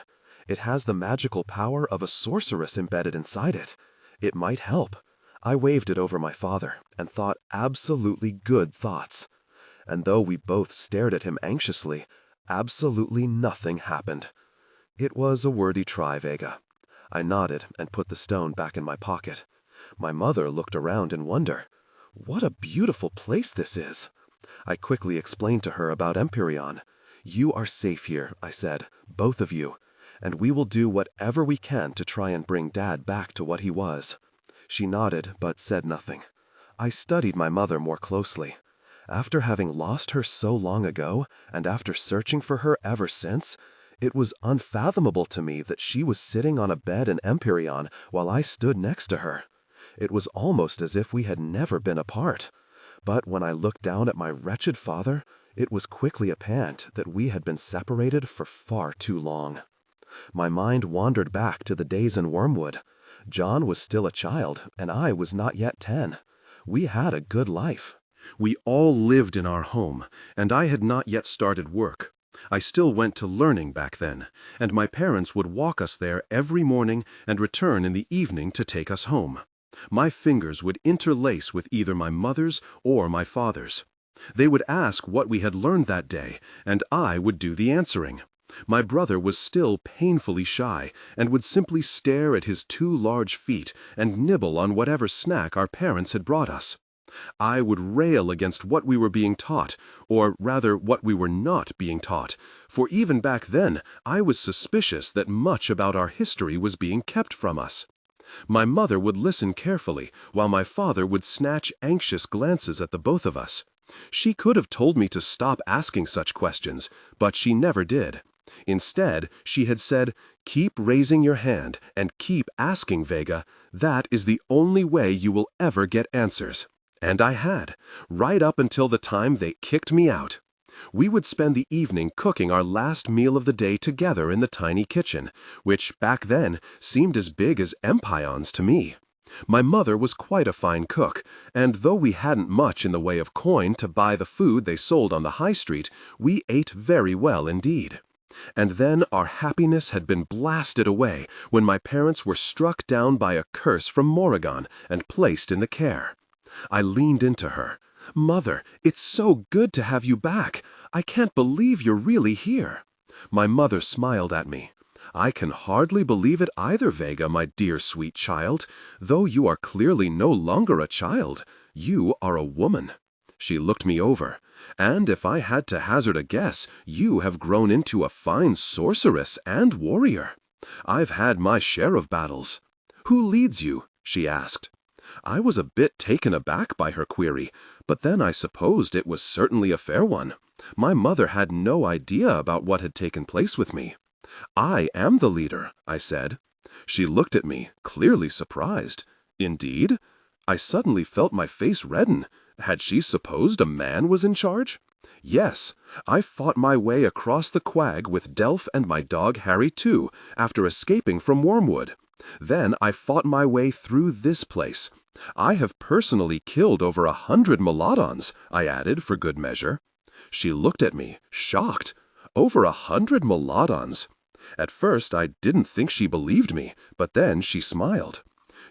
It has the magical power of a sorceress embedded inside it. It might help. I waved it over my father and thought absolutely good thoughts. And though we both stared at him anxiously, absolutely nothing happened. "It was a worthy try, Vega." I nodded and put the stone back in my pocket. My mother looked around in wonder. "What a beautiful place this is." I quickly explained to her about Empyreon. "You are safe here," I said, "both of you, and we will do whatever we can to try and bring Dad back to what he was." She nodded but said nothing. I studied my mother more closely. After having lost her so long ago, and after searching for her ever since, it was unfathomable to me that she was sitting on a bed in Empyreon while I stood next to her. It was almost as if we had never been apart. But when I looked down at my wretched father, it was quickly apparent that we had been separated for far too long. My mind wandered back to the days in Wormwood. John was still a child, and I was not yet 10. We had a good life. We all lived in our home, and I had not yet started work. I still went to learning back then, and my parents would walk us there every morning and return in the evening to take us home. My fingers would interlace with either my mother's or my father's. They would ask what we had learned that day, and I would do the answering. My brother was still painfully shy, and would simply stare at his 2 large feet and nibble on whatever snack our parents had brought us. I would rail against what we were being taught, or rather what we were not being taught, for even back then I was suspicious that much about our history was being kept from us. My mother would listen carefully, while my father would snatch anxious glances at the both of us. She could have told me to stop asking such questions, but she never did. Instead, she had said, "Keep raising your hand and keep asking, Vega. That is the only way you will ever get answers." And I had, right up until the time they kicked me out. We would spend the evening cooking our last meal of the day together in the tiny kitchen, which back then seemed as big as Empyreon's to me. My mother was quite a fine cook, and though we hadn't much in the way of coin to buy the food they sold on the high street, we ate very well indeed. And then our happiness had been blasted away when my parents were struck down by a curse from Morrigan and placed in the care. I leaned into her. "Mother, it's so good to have you back. I can't believe you're really here." My mother smiled at me. "I can hardly believe it either, Vega, my dear sweet child. Though you are clearly no longer a child, you are a woman." She looked me over. "And if I had to hazard a guess, you have grown into a fine sorceress and warrior. I've had my share of battles." "Who leads you?" she asked. I was a bit taken aback by her query, but then I supposed it was certainly a fair one. My mother had no idea about what had taken place with me. "I am the leader," I said. She looked at me, clearly surprised. "Indeed?" I suddenly felt my face redden. Had she supposed a man was in charge? "Yes, I fought my way across the quag with Delph and my dog Harry too, after escaping from Wormwood. Then I fought my way through this place. I have personally killed over 100 Maladons," I added for good measure. She looked at me, shocked. "Over 100 Maladons?" At first I didn't think she believed me, but then she smiled.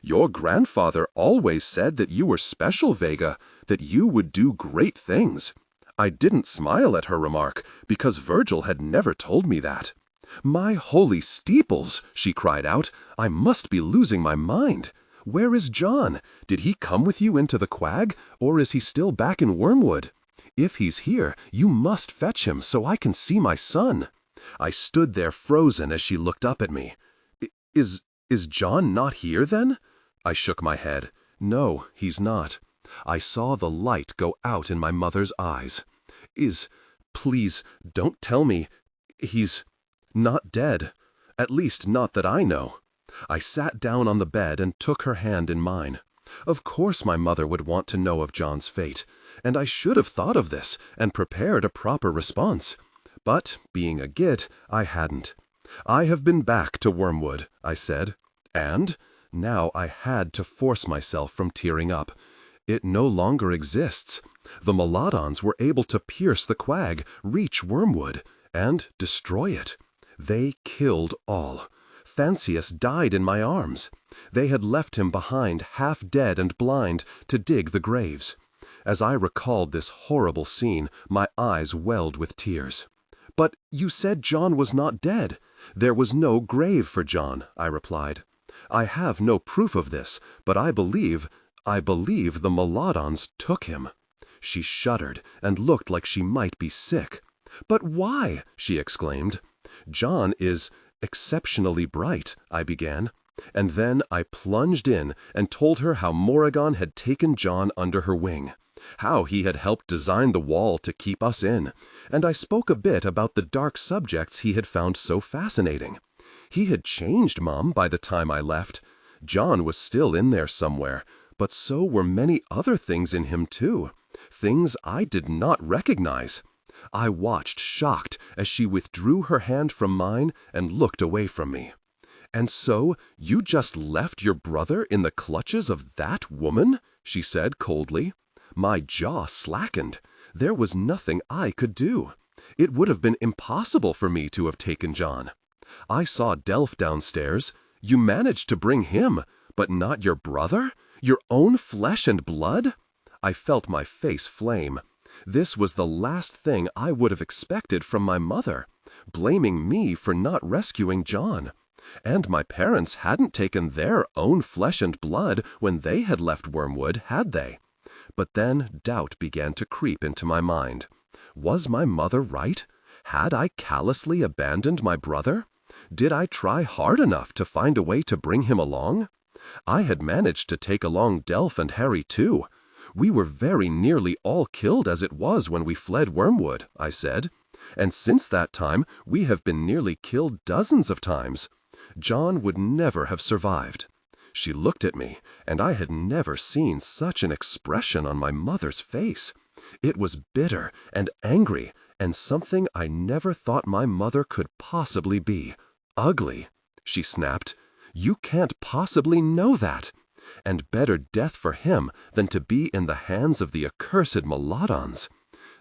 "Your grandfather always said that you were special, Vega, that you would do great things." I didn't smile at her remark, because Virgil had never told me that. "My holy steeples!" she cried out. "I must be losing my mind. Where is John? Did he come with you into the quag, or is he still back in Wormwood? If he's here, you must fetch him so I can see my son." I stood there frozen as she looked up at me. Is John not here, then? I shook my head. No, he's not. I saw the light go out in my mother's eyes. Please, don't tell me, he's not dead. At least not that I know. I sat down on the bed and took her hand in mine. Of course my mother would want to know of John's fate, and I should have thought of this and prepared a proper response. But, being a git, I hadn't. I have been back to Wormwood, I said, and now I had to force myself from tearing up. It no longer exists. The Melodons were able to pierce the quag, reach Wormwood, and destroy it. They killed all. Thansius died in my arms. They had left him behind, half dead and blind, to dig the graves. As I recalled this horrible scene, my eyes welled with tears. But you said John was not dead. There was no grave for John, I replied. I have no proof of this, but I believe the Melodons took him. She shuddered and looked like she might be sick. But why? She exclaimed. John is exceptionally bright, I began, and then I plunged in and told her how Morrigan had taken John under her wing, how he had helped design the wall to keep us in, and I spoke a bit about the dark subjects he had found so fascinating. He had changed, Mom, by the time I left. John was still in there somewhere, but so were many other things in him too, things I did not recognize. I watched, shocked, as she withdrew her hand from mine and looked away from me. And so you just left your brother in the clutches of that woman? She said coldly. My jaw slackened. There was nothing I could do. It would have been impossible for me to have taken John. I saw Delph downstairs. You managed to bring him, but not your brother? Your own flesh and blood? I felt my face flame. This was the last thing I would have expected from my mother, blaming me for not rescuing John. And my parents hadn't taken their own flesh and blood when they had left Wormwood, had they? But then doubt began to creep into my mind. Was my mother right? Had I callously abandoned my brother? Did I try hard enough to find a way to bring him along? I had managed to take along Delph and Harry too. We were very nearly all killed as it was when we fled Wormwood, I said. And since that time, we have been nearly killed dozens of times. John would never have survived. She looked at me, and I had never seen such an expression on my mother's face. It was bitter and angry, and something I never thought my mother could possibly be. Ugly, she snapped. You can't possibly know that. And better death for him than to be in the hands of the accursed Melodons.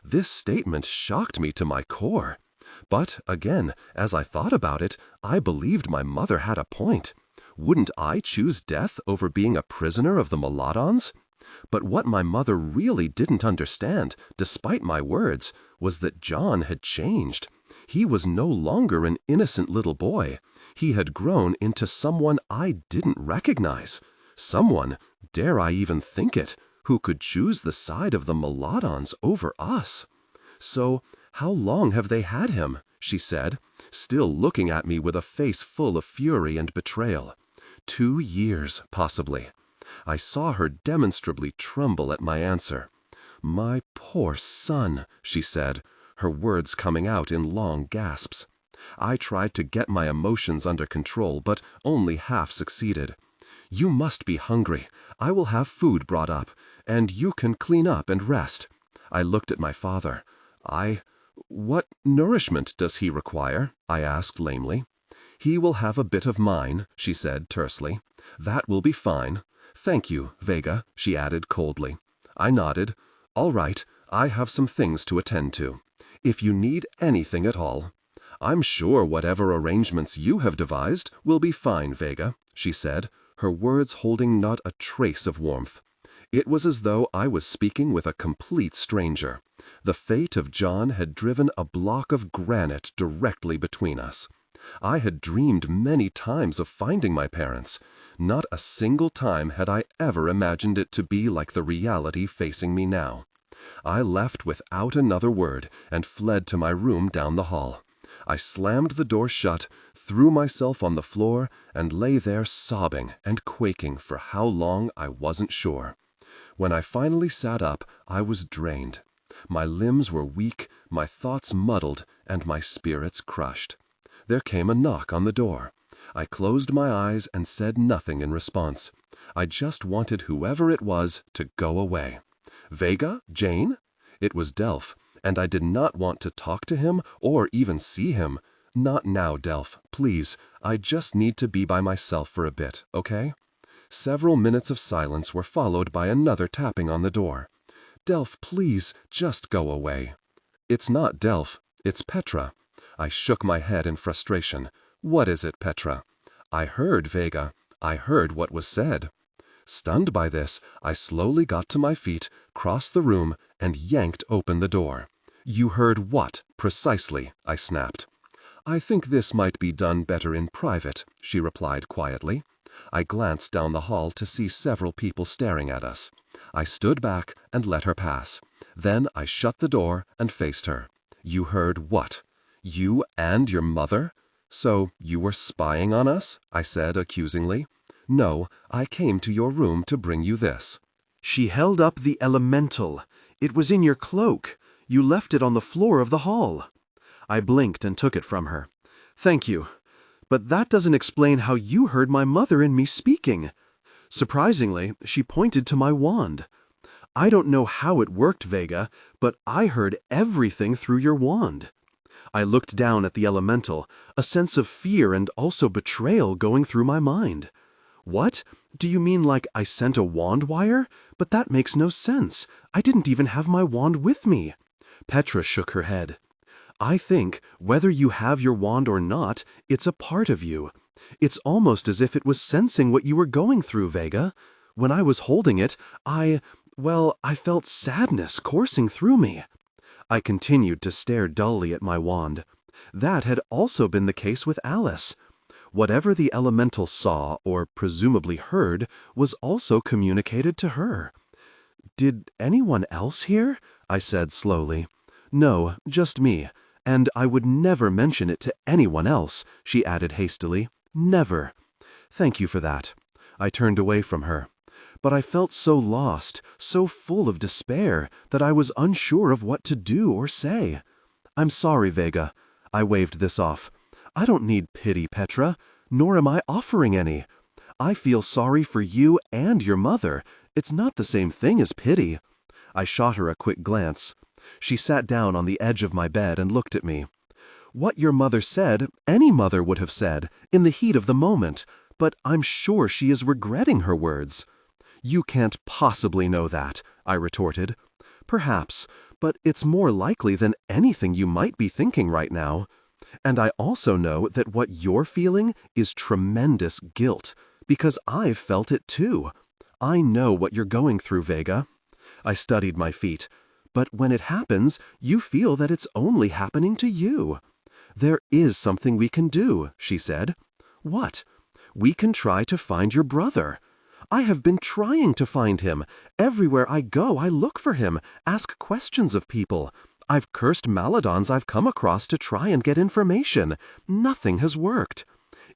This statement shocked me to my core. But, again, as I thought about it, I believed my mother had a point. Wouldn't I choose death over being a prisoner of the Melodons? But what my mother really didn't understand, despite my words, was that John had changed. He was no longer an innocent little boy. He had grown into someone I didn't recognize. Someone, dare I even think it, who could choose the side of the Melodons over us. So, how long have they had him? She said, still looking at me with a face full of fury and betrayal. 2 years, possibly. I saw her demonstrably tremble at my answer. My poor son, she said, her words coming out in long gasps. I tried to get my emotions under control, but only half succeeded. You must be hungry. I will have food brought up, and you can clean up and rest. I looked at my father. What nourishment does he require? I asked lamely. He will have a bit of mine, she said tersely. That will be fine. Thank you, Vega, she added coldly. I nodded. All right, I have some things to attend to. If you need anything at all. I'm sure whatever arrangements you have devised will be fine, Vega, she said, her words holding not a trace of warmth. It was as though I was speaking with a complete stranger. The fate of John had driven a block of granite directly between us. I had dreamed many times of finding my parents. Not a single time had I ever imagined it to be like the reality facing me now. I left without another word and fled to my room down the hall. I slammed the door shut, threw myself on the floor, and lay there sobbing and quaking for how long I wasn't sure. When I finally sat up, I was drained. My limbs were weak, my thoughts muddled, and my spirits crushed. There came a knock on the door. I closed my eyes and said nothing in response. I just wanted whoever it was to go away. Vega Jane? It was Delph, and I did not want to talk to him or even see him. Not now, Delph, please. I just need to be by myself for a bit, okay? Several minutes of silence were followed by another tapping on the door. Delph, please, just go away. It's not Delph, it's Petra. I shook my head in frustration. What is it, Petra? I heard, Vega. I heard what was said. Stunned by this, I slowly got to my feet, crossed the room, and yanked open the door. You heard what, precisely? I snapped. I think this might be done better in private, she replied quietly. I glanced down the hall to see several people staring at us. I stood back and let her pass. Then I shut the door and faced her. You heard what? You and your mother? So you were spying on us? I said accusingly. No, I came to your room to bring you this. She held up the elemental. It was in your cloak. You left it on the floor of the hall. I blinked and took it from her. Thank you. But that doesn't explain how you heard my mother and me speaking. Surprisingly, she pointed to my wand. I don't know how it worked, Vega, but I heard everything through your wand. I looked down at the elemental, a sense of fear and also betrayal going through my mind. What? Do you mean like I sent a wand wire? But that makes no sense. I didn't even have my wand with me. Petra shook her head. I think, whether you have your wand or not, it's a part of you. It's almost as if it was sensing what you were going through, Vega. When I was holding it, I felt sadness coursing through me. I continued to stare dully at my wand. That had also been the case with Alice. Whatever the elemental saw, or presumably heard, was also communicated to her. Did anyone else hear? I said slowly. No, just me. And I would never mention it to anyone else, she added hastily. Never. Thank you for that. I turned away from her. But I felt so lost, so full of despair, that I was unsure of what to do or say. I'm sorry, Vega. I waved this off. I don't need pity, Petra, nor am I offering any. I feel sorry for you and your mother. It's not the same thing as pity. I shot her a quick glance. She sat down on the edge of my bed and looked at me. What your mother said, any mother would have said, in the heat of the moment, but I'm sure she is regretting her words. You can't possibly know that, I retorted. Perhaps, but it's more likely than anything you might be thinking right now. And I also know that what you're feeling is tremendous guilt, because I've felt it too. I know what you're going through, Vega. I studied my feet. But when it happens, you feel that it's only happening to you. There is something we can do, she said. What? We can try to find your brother. I have been trying to find him. Everywhere I go, I look for him, ask questions of people. I've cursed Maladons I've come across to try and get information. Nothing has worked.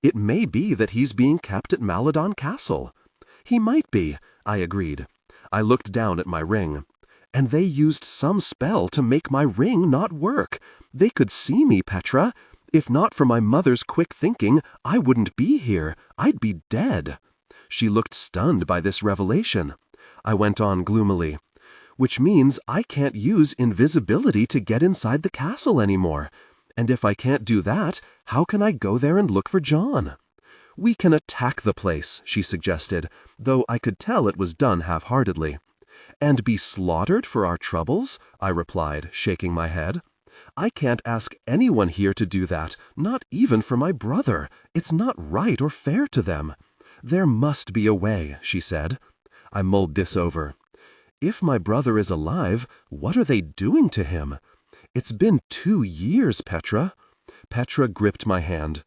It may be that he's being kept at Maladon Castle. He might be, I agreed. I looked down at my ring. And they used some spell to make my ring not work. They could see me, Petra. If not for my mother's quick thinking, I wouldn't be here. I'd be dead. She looked stunned by this revelation. I went on gloomily. Which means I can't use invisibility to get inside the castle anymore. And if I can't do that, how can I go there and look for John? We can attack the place, she suggested, though I could tell it was done half-heartedly. And be slaughtered for our troubles? I replied, shaking my head. I can't ask anyone here to do that, not even for my brother. It's not right or fair to them. There must be a way, she said. I mulled this over. If my brother is alive, what are they doing to him? It's been 2 years, Petra. Petra gripped my hand.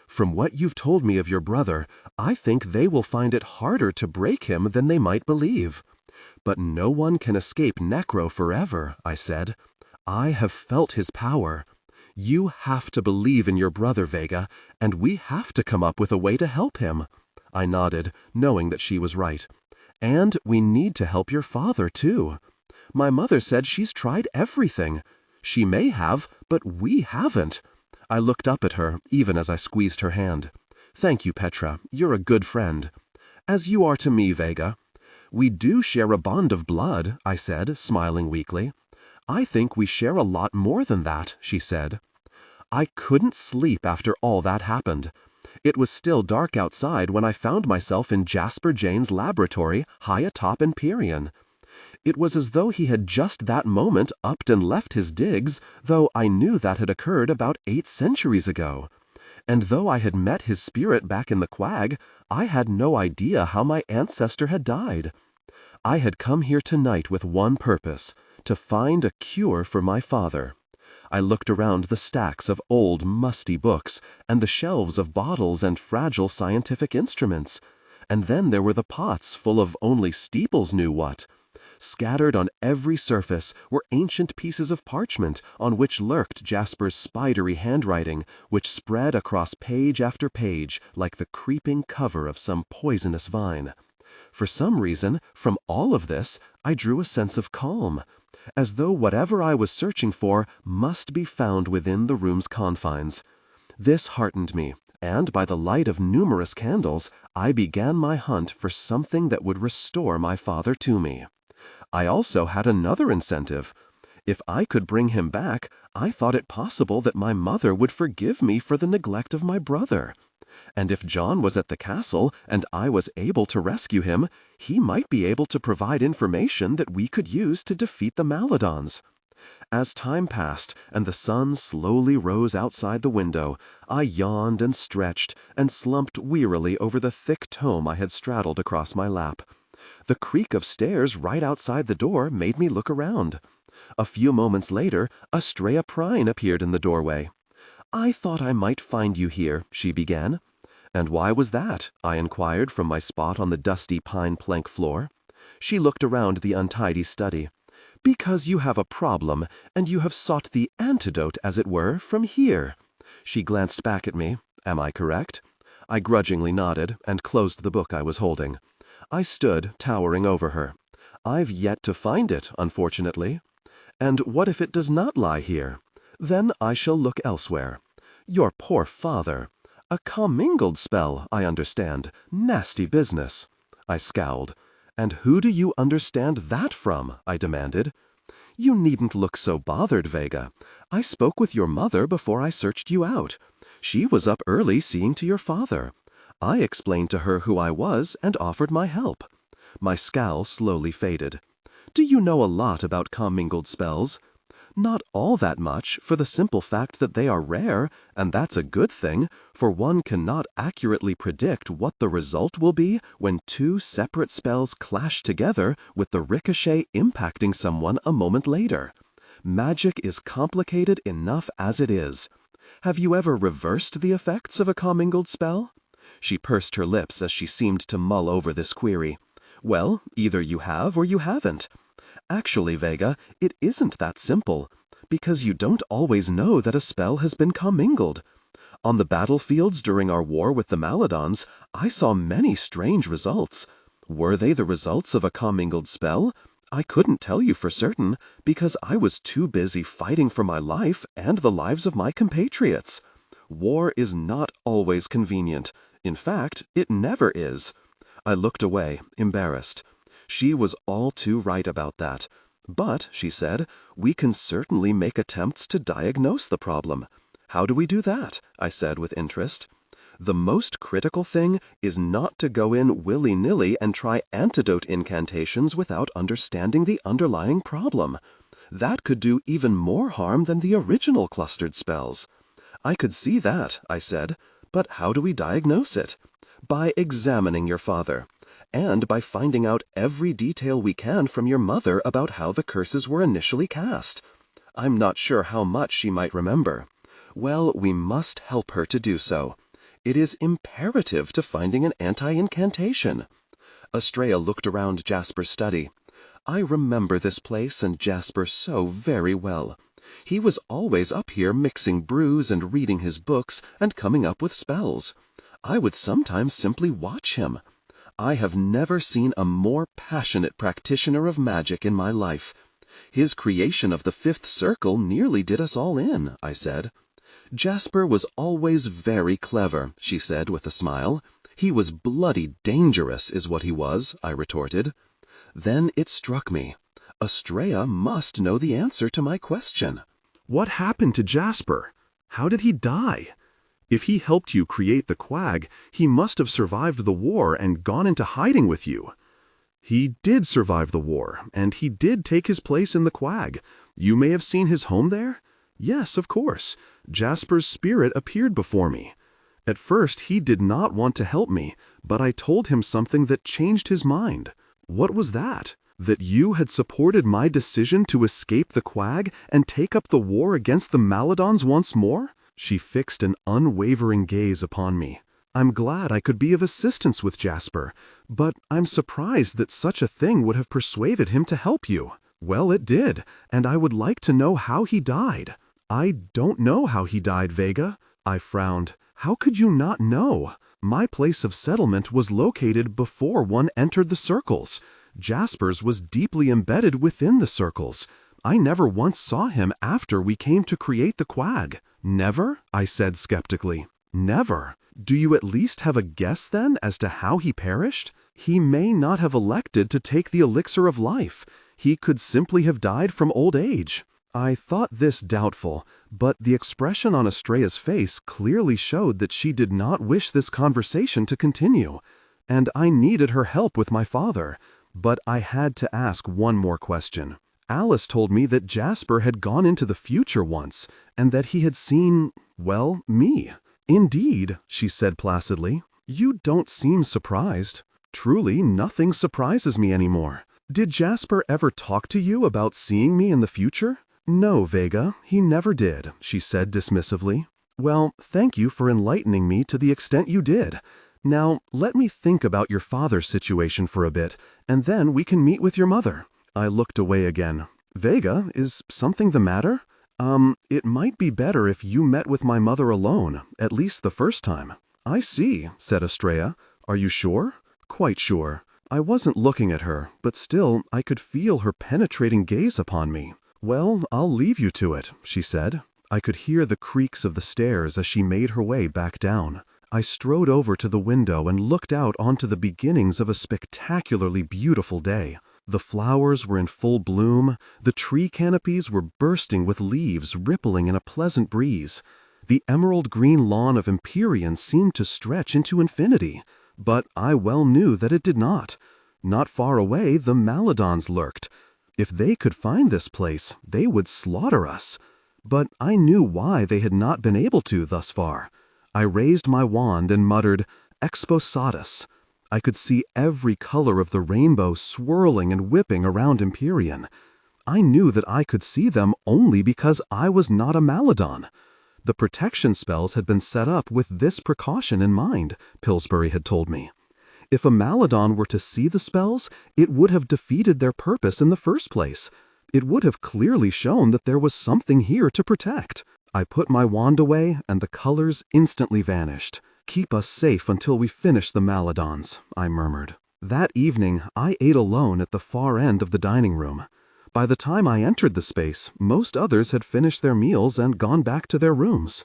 From what you've told me of your brother, I think they will find it harder to break him than they might believe. But no one can escape Necro forever, I said. I have felt his power. You have to believe in your brother, Vega, and we have to come up with a way to help him. I nodded, knowing that she was right. And we need to help your father, too. My mother said she's tried everything. She may have, but we haven't. I looked up at her, even as I squeezed her hand. Thank you, Petra. You're a good friend. As you are to me, Vega. We do share a bond of blood, I said, smiling weakly. I think we share a lot more than that, she said. I couldn't sleep after all that happened. It was still dark outside when I found myself in Jasper Jane's laboratory high atop Empyrean. It was as though he had just that moment upped and left his digs, though I knew that had occurred about 8 centuries ago. And though I had met his spirit back in the quag, I had no idea how my ancestor had died. I had come here tonight with one purpose, to find a cure for my father. I looked around the stacks of old, musty books and the shelves of bottles and fragile scientific instruments. And then there were the pots full of only Steeples knew what. Scattered on every surface were ancient pieces of parchment on which lurked Jasper's spidery handwriting, which spread across page after page like the creeping cover of some poisonous vine. For some reason, from all of this, I drew a sense of calm, as though whatever I was searching for must be found within the room's confines. This heartened me, and by the light of numerous candles, I began my hunt for something that would restore my father to me. I also had another incentive. If I could bring him back, I thought it possible that my mother would forgive me for the neglect of my brother. And if John was at the castle and I was able to rescue him, he might be able to provide information that we could use to defeat the Maladons. As time passed and the sun slowly rose outside the window, I yawned and stretched and slumped wearily over the thick tome I had straddled across my lap. The creak of stairs right outside the door made me look around. A few moments later, Estrella Prine appeared in the doorway. "I thought I might find you here," she began. "And why was that?" I inquired from my spot on the dusty pine plank floor. She looked around the untidy study. "Because you have a problem, and you have sought the antidote, as it were, from here." She glanced back at me. "Am I correct?" I grudgingly nodded and closed the book I was holding. I stood, towering over her. "I've yet to find it, unfortunately. And what if it does not lie here? Then I shall look elsewhere. Your poor father. A commingled spell, I understand. Nasty business." I scowled. "And who do you understand that from?" I demanded. "You needn't look so bothered, Vega. I spoke with your mother before I searched you out. She was up early seeing to your father. I explained to her who I was and offered my help." My scowl slowly faded. "Do you know a lot about commingled spells?" "Not all that much, for the simple fact that they are rare, and that's a good thing, for one cannot accurately predict what the result will be when 2 separate spells clash together with the ricochet impacting someone a moment later. Magic is complicated enough as it is. Have you ever reversed the effects of a commingled spell?" She pursed her lips as she seemed to mull over this query. "Well, either you have or you haven't. Actually, Vega, it isn't that simple, because you don't always know that a spell has been commingled. On the battlefields during our war with the Maladons, I saw many strange results. Were they the results of a commingled spell? I couldn't tell you for certain, because I was too busy fighting for my life and the lives of my compatriots. War is not always convenient. In fact, it never is." I looked away, embarrassed. She was all too right about that. "But," she said, "we can certainly make attempts to diagnose the problem." "How do we do that?" I said with interest. "The most critical thing is not to go in willy-nilly and try antidote incantations without understanding the underlying problem. That could do even more harm than the original clustered spells." "I could see that," I said, "but how do we diagnose it?" "By examining your father. And by finding out every detail we can from your mother about how the curses were initially cast. I'm not sure how much she might remember. Well, we must help her to do so. It is imperative to finding an anti-incantation." Estrella looked around Jasper's study. "I remember this place and Jasper so very well. He was always up here mixing brews and reading his books and coming up with spells. I would sometimes simply watch him. I have never seen a more passionate practitioner of magic in my life. His creation of the fifth circle nearly did us all in, I said. Jasper was always very clever, she said with a smile. He was bloody dangerous, is what he was, I retorted. Then it struck me. Astrea must know the answer to my question. What happened to Jasper? How did he die? If he helped you create the quag, he must have survived the war and gone into hiding with you. He did survive the war, and he did take his place in the quag. You may have seen his home there? Yes, of course. Jasper's spirit appeared before me. At first, he did not want to help me, but I told him something that changed his mind. What was that? That you had supported my decision to escape the quag and take up the war against the Maladons once more? She fixed an unwavering gaze upon me. I'm glad I could be of assistance with Jasper, but I'm surprised that such a thing would have persuaded him to help you. Well, it did, and I would like to know how he died. I don't know how he died, Vega. I frowned. How could you not know? My place of settlement was located before one entered the circles. Jasper's was deeply embedded within the circles. I never once saw him after we came to create the quag. Never? I said skeptically. Never. Do you at least have a guess then as to how he perished? He may not have elected to take the elixir of life. He could simply have died from old age. I thought this doubtful, but the expression on Astrea's face clearly showed that she did not wish this conversation to continue, and I needed her help with my father. But I had to ask one more question. Alice told me that Jasper had gone into the future once, and that he had seen, well, me. Indeed, she said placidly. You don't seem surprised. Truly, nothing surprises me anymore. Did Jasper ever talk to you about seeing me in the future? No, Vega, he never did, she said dismissively. Well, thank you for enlightening me to the extent you did. Now, let me think about your father's situation for a bit, and then we can meet with your mother. I looked away again. Vega, is something the matter? It might be better if you met with my mother alone, at least the first time. I see, said Astrea. Are you sure? Quite sure. I wasn't looking at her, but still I could feel her penetrating gaze upon me. Well, I'll leave you to it, she said. I could hear the creaks of the stairs as she made her way back down. I strode over to the window and looked out onto the beginnings of a spectacularly beautiful day. The flowers were in full bloom, the tree canopies were bursting with leaves rippling in a pleasant breeze. The emerald green lawn of Empyrean seemed to stretch into infinity, but I well knew that it did not. Not far away, the Maladons lurked. If they could find this place, they would slaughter us. But I knew why they had not been able to thus far. I raised my wand and muttered, Exposatus. I could see every color of the rainbow swirling and whipping around Empyrean. I knew that I could see them only because I was not a Maladon. The protection spells had been set up with this precaution in mind, Pillsbury had told me. If a Maladon were to see the spells, it would have defeated their purpose in the first place. It would have clearly shown that there was something here to protect. I put my wand away, and the colors instantly vanished. Keep us safe until we finish the Maladons, I murmured. That evening, I ate alone at the far end of the dining room. By the time I entered the space, most others had finished their meals and gone back to their rooms.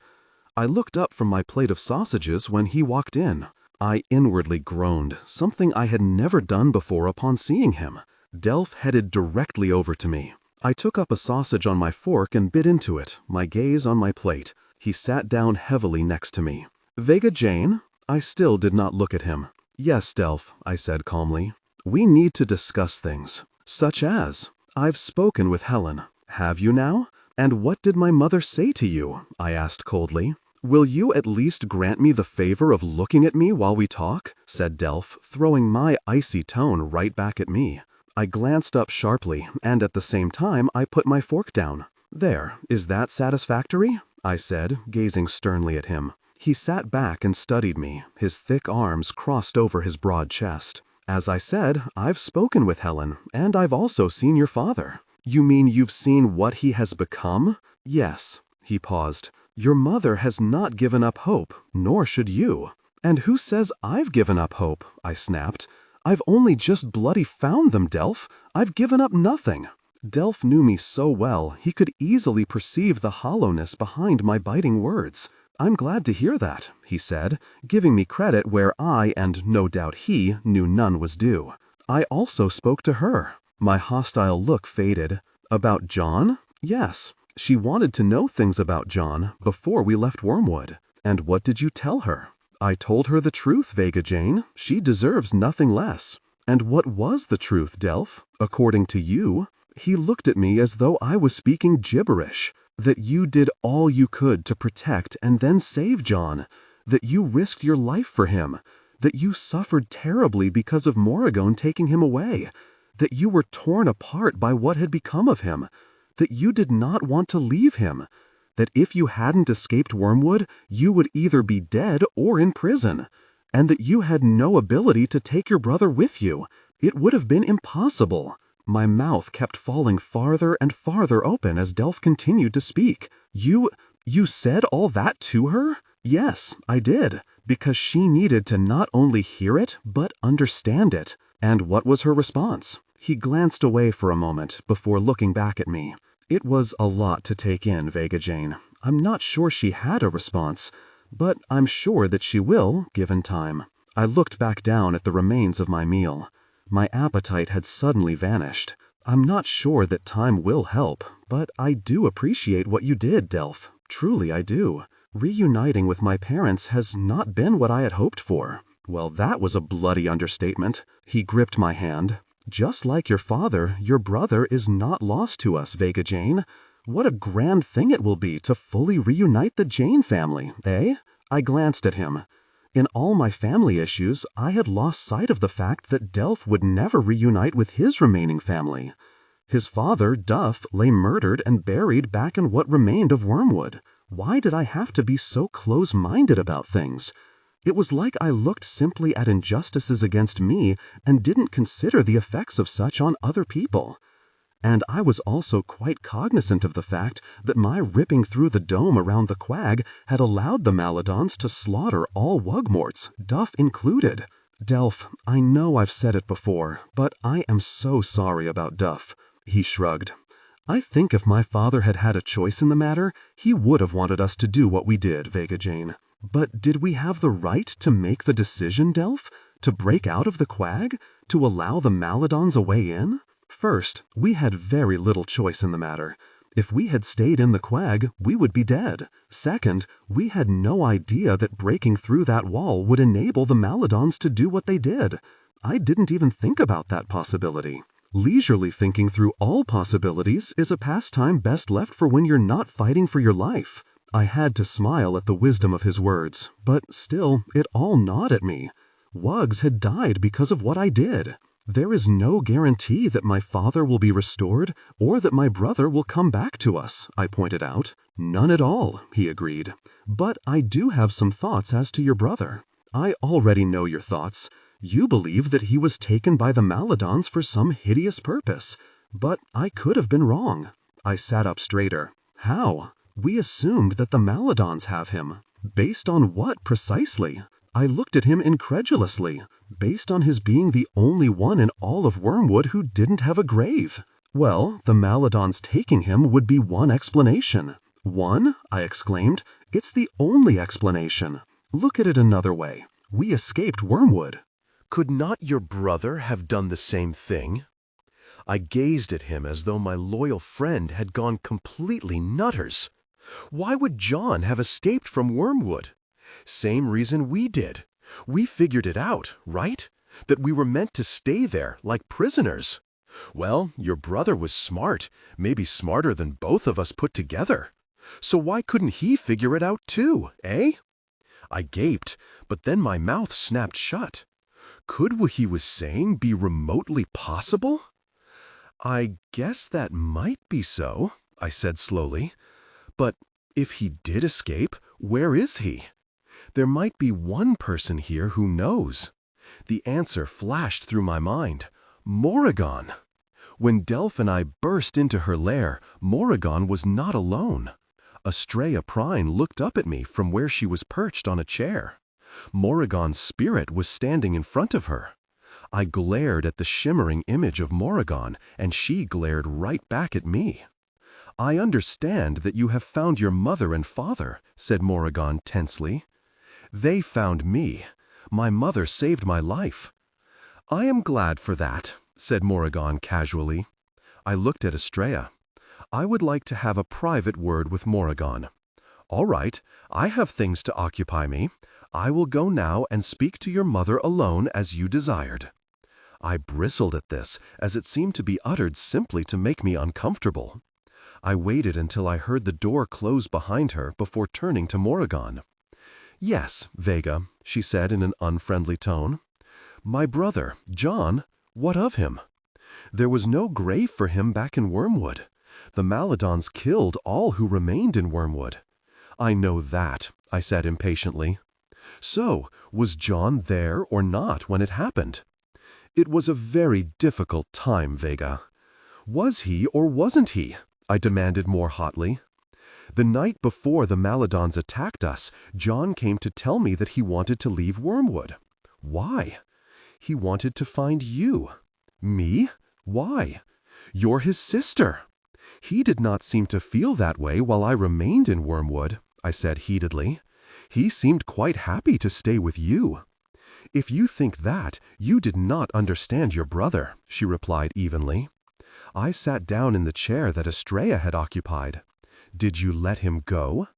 I looked up from my plate of sausages when he walked in. I inwardly groaned, something I had never done before upon seeing him. Delph headed directly over to me. I took up a sausage on my fork and bit into it, my gaze on my plate. He sat down heavily next to me. Vega Jane? I still did not look at him. Yes, Delph, I said calmly. We need to discuss things. Such as, I've spoken with Helen. Have you now? And what did my mother say to you? I asked coldly. Will you at least grant me the favor of looking at me while we talk? Said Delph, throwing my icy tone right back at me. I glanced up sharply, and at the same time I put my fork down. There, is that satisfactory? I said, gazing sternly at him. He sat back and studied me, his thick arms crossed over his broad chest. As I said, I've spoken with Helen, and I've also seen your father. You mean you've seen what he has become? Yes, he paused. Your mother has not given up hope, nor should you. And who says I've given up hope? I snapped. I've only just bloody found them, Delph. I've given up nothing. Delph knew me so well, he could easily perceive the hollowness behind my biting words. I'm glad to hear that, he said, giving me credit where I, and no doubt he, knew none was due. I also spoke to her. My hostile look faded. About John? Yes. She wanted to know things about John before we left Wormwood. And what did you tell her? I told her the truth, Vega Jane. She deserves nothing less. And what was the truth, Delph? According to you? He looked at me as though I was speaking gibberish. That you did all you could to protect and then save John. That you risked your life for him. That you suffered terribly because of Morrigan taking him away. That you were torn apart by what had become of him. That you did not want to leave him. That if you hadn't escaped Wormwood, you would either be dead or in prison. And that you had no ability to take your brother with you. It would have been impossible. My mouth kept falling farther and farther open as Delph continued to speak. You said all that to her? Yes, I did, because she needed to not only hear it, but understand it. And what was her response? He glanced away for a moment before looking back at me. It was a lot to take in, Vega Jane. I'm not sure she had a response, but I'm sure that she will, given time. I looked back down at the remains of my meal. My appetite had suddenly vanished. I'm not sure that time will help, but I do appreciate what you did, Delph. Truly I do. Reuniting with my parents has not been what I had hoped for. Well, that was a bloody understatement. He gripped my hand. Just like your father, your brother is not lost to us, Vega Jane. What a grand thing it will be to fully reunite the Jane family, eh? I glanced at him. In all my family issues, I had lost sight of the fact that Delph would never reunite with his remaining family. His father, Duff, lay murdered and buried back in what remained of Wormwood. Why did I have to be so close-minded about things? It was like I looked simply at injustices against me and didn't consider the effects of such on other people. And I was also quite cognizant of the fact that my ripping through the dome around the quag had allowed the Maladons to slaughter all Wugmorts, Duff included. Delph, I know I've said it before, but I am so sorry about Duff. He shrugged. I think if my father had had a choice in the matter, he would have wanted us to do what we did, Vega Jane. But did we have the right to make the decision, Delph? To break out of the quag? To allow the Maladons a way in? First, we had very little choice in the matter. If we had stayed in the quag, we would be dead. Second, we had no idea that breaking through that wall would enable the Maladons to do what they did. I didn't even think about that possibility. Leisurely thinking through all possibilities is a pastime best left for when you're not fighting for your life. I had to smile at the wisdom of his words, but still, it all gnawed at me. Wugs had died because of what I did. There is no guarantee that my father will be restored or that my brother will come back to us, I pointed out. None at all, he agreed. But I do have some thoughts as to your brother. I already know your thoughts. You believe that he was taken by the Maladons for some hideous purpose. But I could have been wrong. I sat up straighter. How? We assumed that the Maladons have him. Based on what precisely? I looked at him incredulously. Based on his being the only one in all of Wormwood who didn't have a grave. Well, the Maladons taking him would be one explanation. One? I exclaimed. It's the only explanation. Look at it another way. We escaped Wormwood. Could not your brother have done the same thing? I gazed at him as though my loyal friend had gone completely nutters. Why would John have escaped from Wormwood? Same reason we did. We figured it out, right? That we were meant to stay there, like prisoners. Well, your brother was smart, maybe smarter than both of us put together. So why couldn't he figure it out too, eh? I gaped, but then my mouth snapped shut. Could what he was saying be remotely possible? I guess that might be so, I said slowly. But if he did escape, where is he? There might be one person here who knows. The answer flashed through my mind. Morrigan. When Delph and I burst into her lair, Morrigan was not alone. Estrella Prine looked up at me from where she was perched on a chair. Morrigan's spirit was standing in front of her. I glared at the shimmering image of Morrigan, and she glared right back at me. "I understand that you have found your mother and father," said Morrigan tensely. "They found me. My mother saved my life." "I am glad for that," said Morrigan casually. I looked at Estrella. I would like to have a private word with Morrigan. "All right, I have things to occupy me. I will go now and speak to your mother alone as you desired." I bristled at this, as it seemed to be uttered simply to make me uncomfortable. I waited until I heard the door close behind her before turning to Morrigan. "Yes, Vega," she said in an unfriendly tone. "My brother, John, what of him? There was no grave for him back in Wormwood. The Maladons killed all who remained in Wormwood." "I know that," I said impatiently. "So, was John there or not when it happened?" "It was a very difficult time, Vega." "Was he or wasn't he?" I demanded more hotly. "The night before the Maladons attacked us, John came to tell me that he wanted to leave Wormwood." "Why?" "He wanted to find you." "Me? Why?" "You're his sister." "He did not seem to feel that way while I remained in Wormwood," I said heatedly. "He seemed quite happy to stay with you." "If you think that, you did not understand your brother," she replied evenly. I sat down in the chair that Estrella had occupied. "Did you let him go?"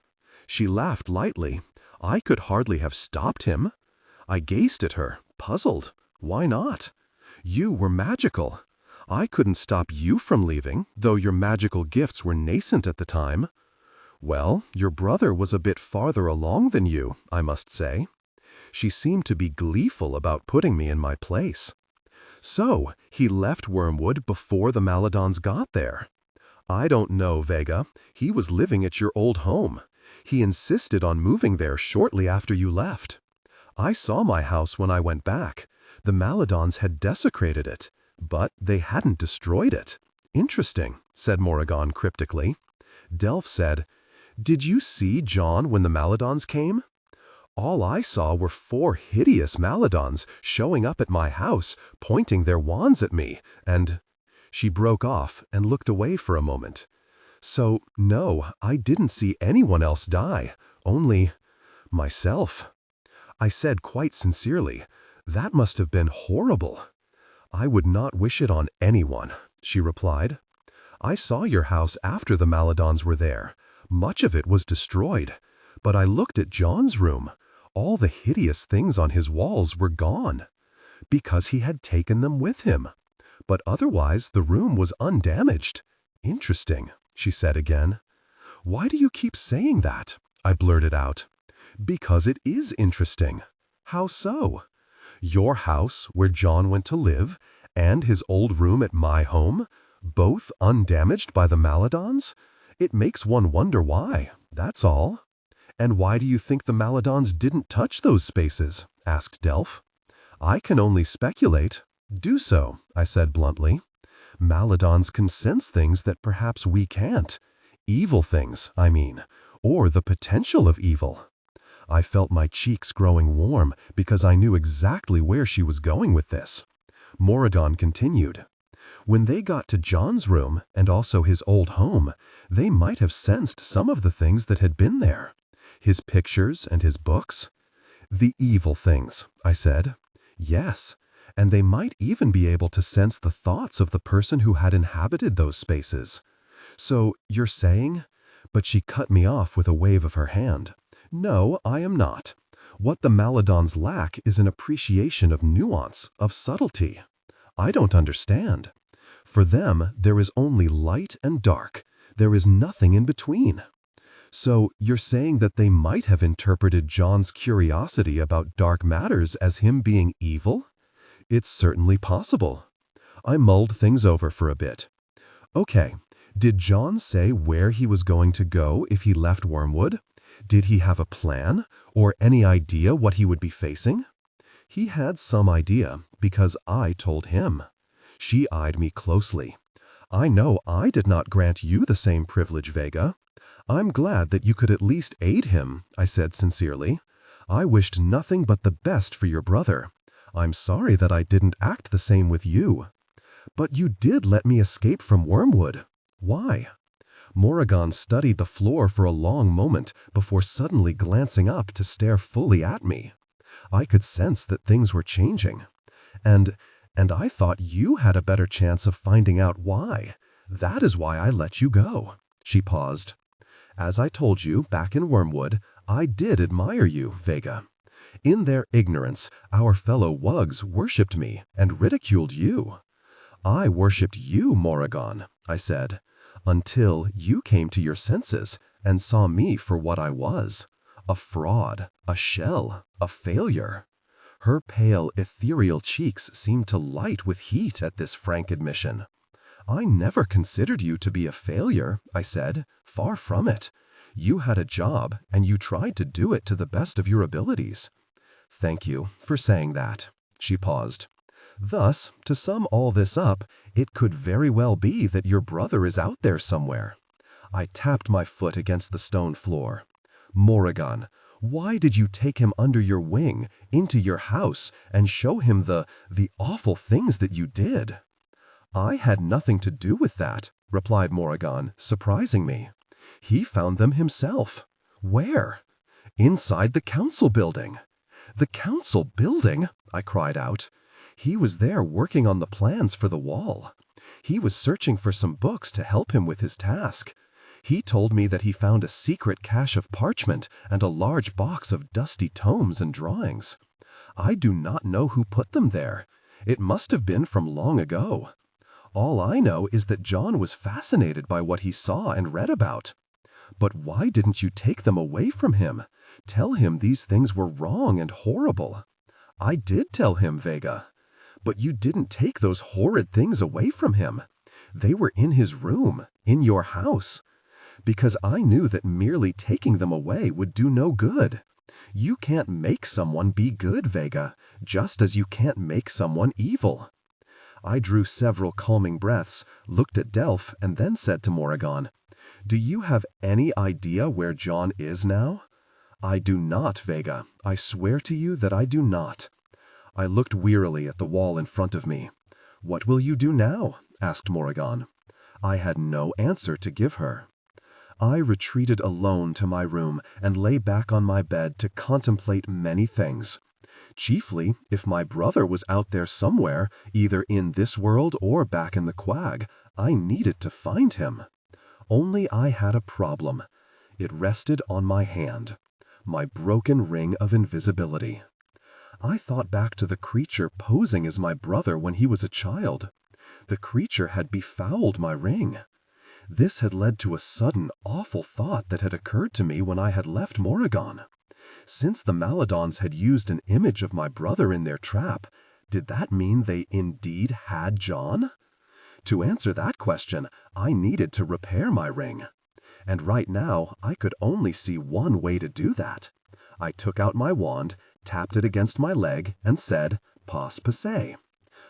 She laughed lightly. "I could hardly have stopped him." I gazed at her, puzzled. "Why not?" "You were magical. I couldn't stop you from leaving, though your magical gifts were nascent at the time." "Well, your brother was a bit farther along than you, I must say." She seemed to be gleeful about putting me in my place. "So, he left Wormwood before the Maladons got there?" "I don't know, Vega. He was living at your old home. He insisted on moving there shortly after you left. I saw my house when I went back. The Maladons had desecrated it, but they hadn't destroyed it." "Interesting," said Morrigan cryptically. Delph said, "Did you see John when the Maladons came?" "All I saw were 4 hideous Maladons showing up at my house, pointing their wands at me, and—" She broke off and looked away for a moment. "So, no, I didn't see anyone else die, only myself." I said quite sincerely, "That must have been horrible." "I would not wish it on anyone," she replied. "I saw your house after the Maladons were there. Much of it was destroyed. But I looked at John's room. All the hideous things on his walls were gone. Because he had taken them with him. But otherwise the room was undamaged." "Interesting," she said again. "Why do you keep saying that?" I blurted out. "Because it is interesting." "How so?" "Your house, where John went to live, and his old room at my home, both undamaged by the Maladons? It makes one wonder why, that's all." "And why do you think the Maladons didn't touch those spaces?" asked Delph. "I can only speculate." "Do so," I said bluntly. "Maladons can sense things that perhaps we can't. Evil things, I mean, or the potential of evil." I felt my cheeks growing warm because I knew exactly where she was going with this. Morrigan continued, "When they got to John's room, and also his old home, they might have sensed some of the things that had been there. His pictures and his books." "The evil things," I said. "Yes, and they might even be able to sense the thoughts of the person who had inhabited those spaces. So, you're saying—" But she cut me off with a wave of her hand. "No, I am not. What the Maladons lack is an appreciation of nuance, of subtlety. I don't understand. For them, there is only light and dark. There is nothing in between." "So, you're saying that they might have interpreted John's curiosity about dark matters as him being evil?" "It's certainly possible." I mulled things over for a bit. "Okay, did John say where he was going to go if he left Wormwood? Did he have a plan, or any idea what he would be facing?" "He had some idea, because I told him." She eyed me closely. I know I did not grant you the same privilege, Vega. I'm glad that you could at least aid him, I said sincerely. I wished nothing but the best for your brother. I'm sorry that I didn't act the same with you. But you did let me escape from Wormwood. Why? Morrigan studied the floor for a long moment before suddenly glancing up to stare fully at me. I could sense that things were changing. And I thought you had a better chance of finding out why. That is why I let you go. She paused. As I told you back in Wormwood, I did admire you, Vega. In their ignorance, our fellow Wugs worshipped me and ridiculed you. I worshipped you, Morrigan, I said, until you came to your senses and saw me for what I was. A fraud, a shell, a failure. Her pale, ethereal cheeks seemed to light with heat at this frank admission. I never considered you to be a failure, I said. Far from it. You had a job, and you tried to do it to the best of your abilities. Thank you for saying that. She paused. Thus, to sum all this up, it could very well be that your brother is out there somewhere. I tapped my foot against the stone floor. Morrigan, why did you take him under your wing, into your house, and show him the awful things that you did? I had nothing to do with that, replied Morrigan, surprising me. He found them himself. Where? Inside the council building. The council building? I cried out. He was there working on the plans for the wall. He was searching for some books to help him with his task. He told me that he found a secret cache of parchment and a large box of dusty tomes and drawings. I do not know who put them there. It must have been from long ago. All I know is that John was fascinated by what he saw and read about. But why didn't you take them away from him? Tell him these things were wrong and horrible. I did tell him, Vega. But you didn't take those horrid things away from him. They were in his room, in your house. Because I knew that merely taking them away would do no good. You can't make someone be good, Vega, just as you can't make someone evil. I drew several calming breaths, looked at Delph, and then said to Morrigan, Do you have any idea where John is now? I do not, Vega. I swear to you that I do not. I looked wearily at the wall in front of me. What will you do now? Asked Morrigan. I had no answer to give her. I retreated alone to my room and lay back on my bed to contemplate many things. Chiefly, if my brother was out there somewhere, either in this world or back in the quag, I needed to find him. Only I had a problem. It rested on my hand, my broken ring of invisibility. I thought back to the creature posing as my brother when he was a child. The creature had befouled my ring. This had led to a sudden, awful thought that had occurred to me when I had left Morrigan. Since the Maladons had used an image of my brother in their trap, did that mean they indeed had John? To answer that question, I needed to repair my ring. And right now, I could only see one way to do that. I took out my wand, tapped it against my leg, and said, Pas passé.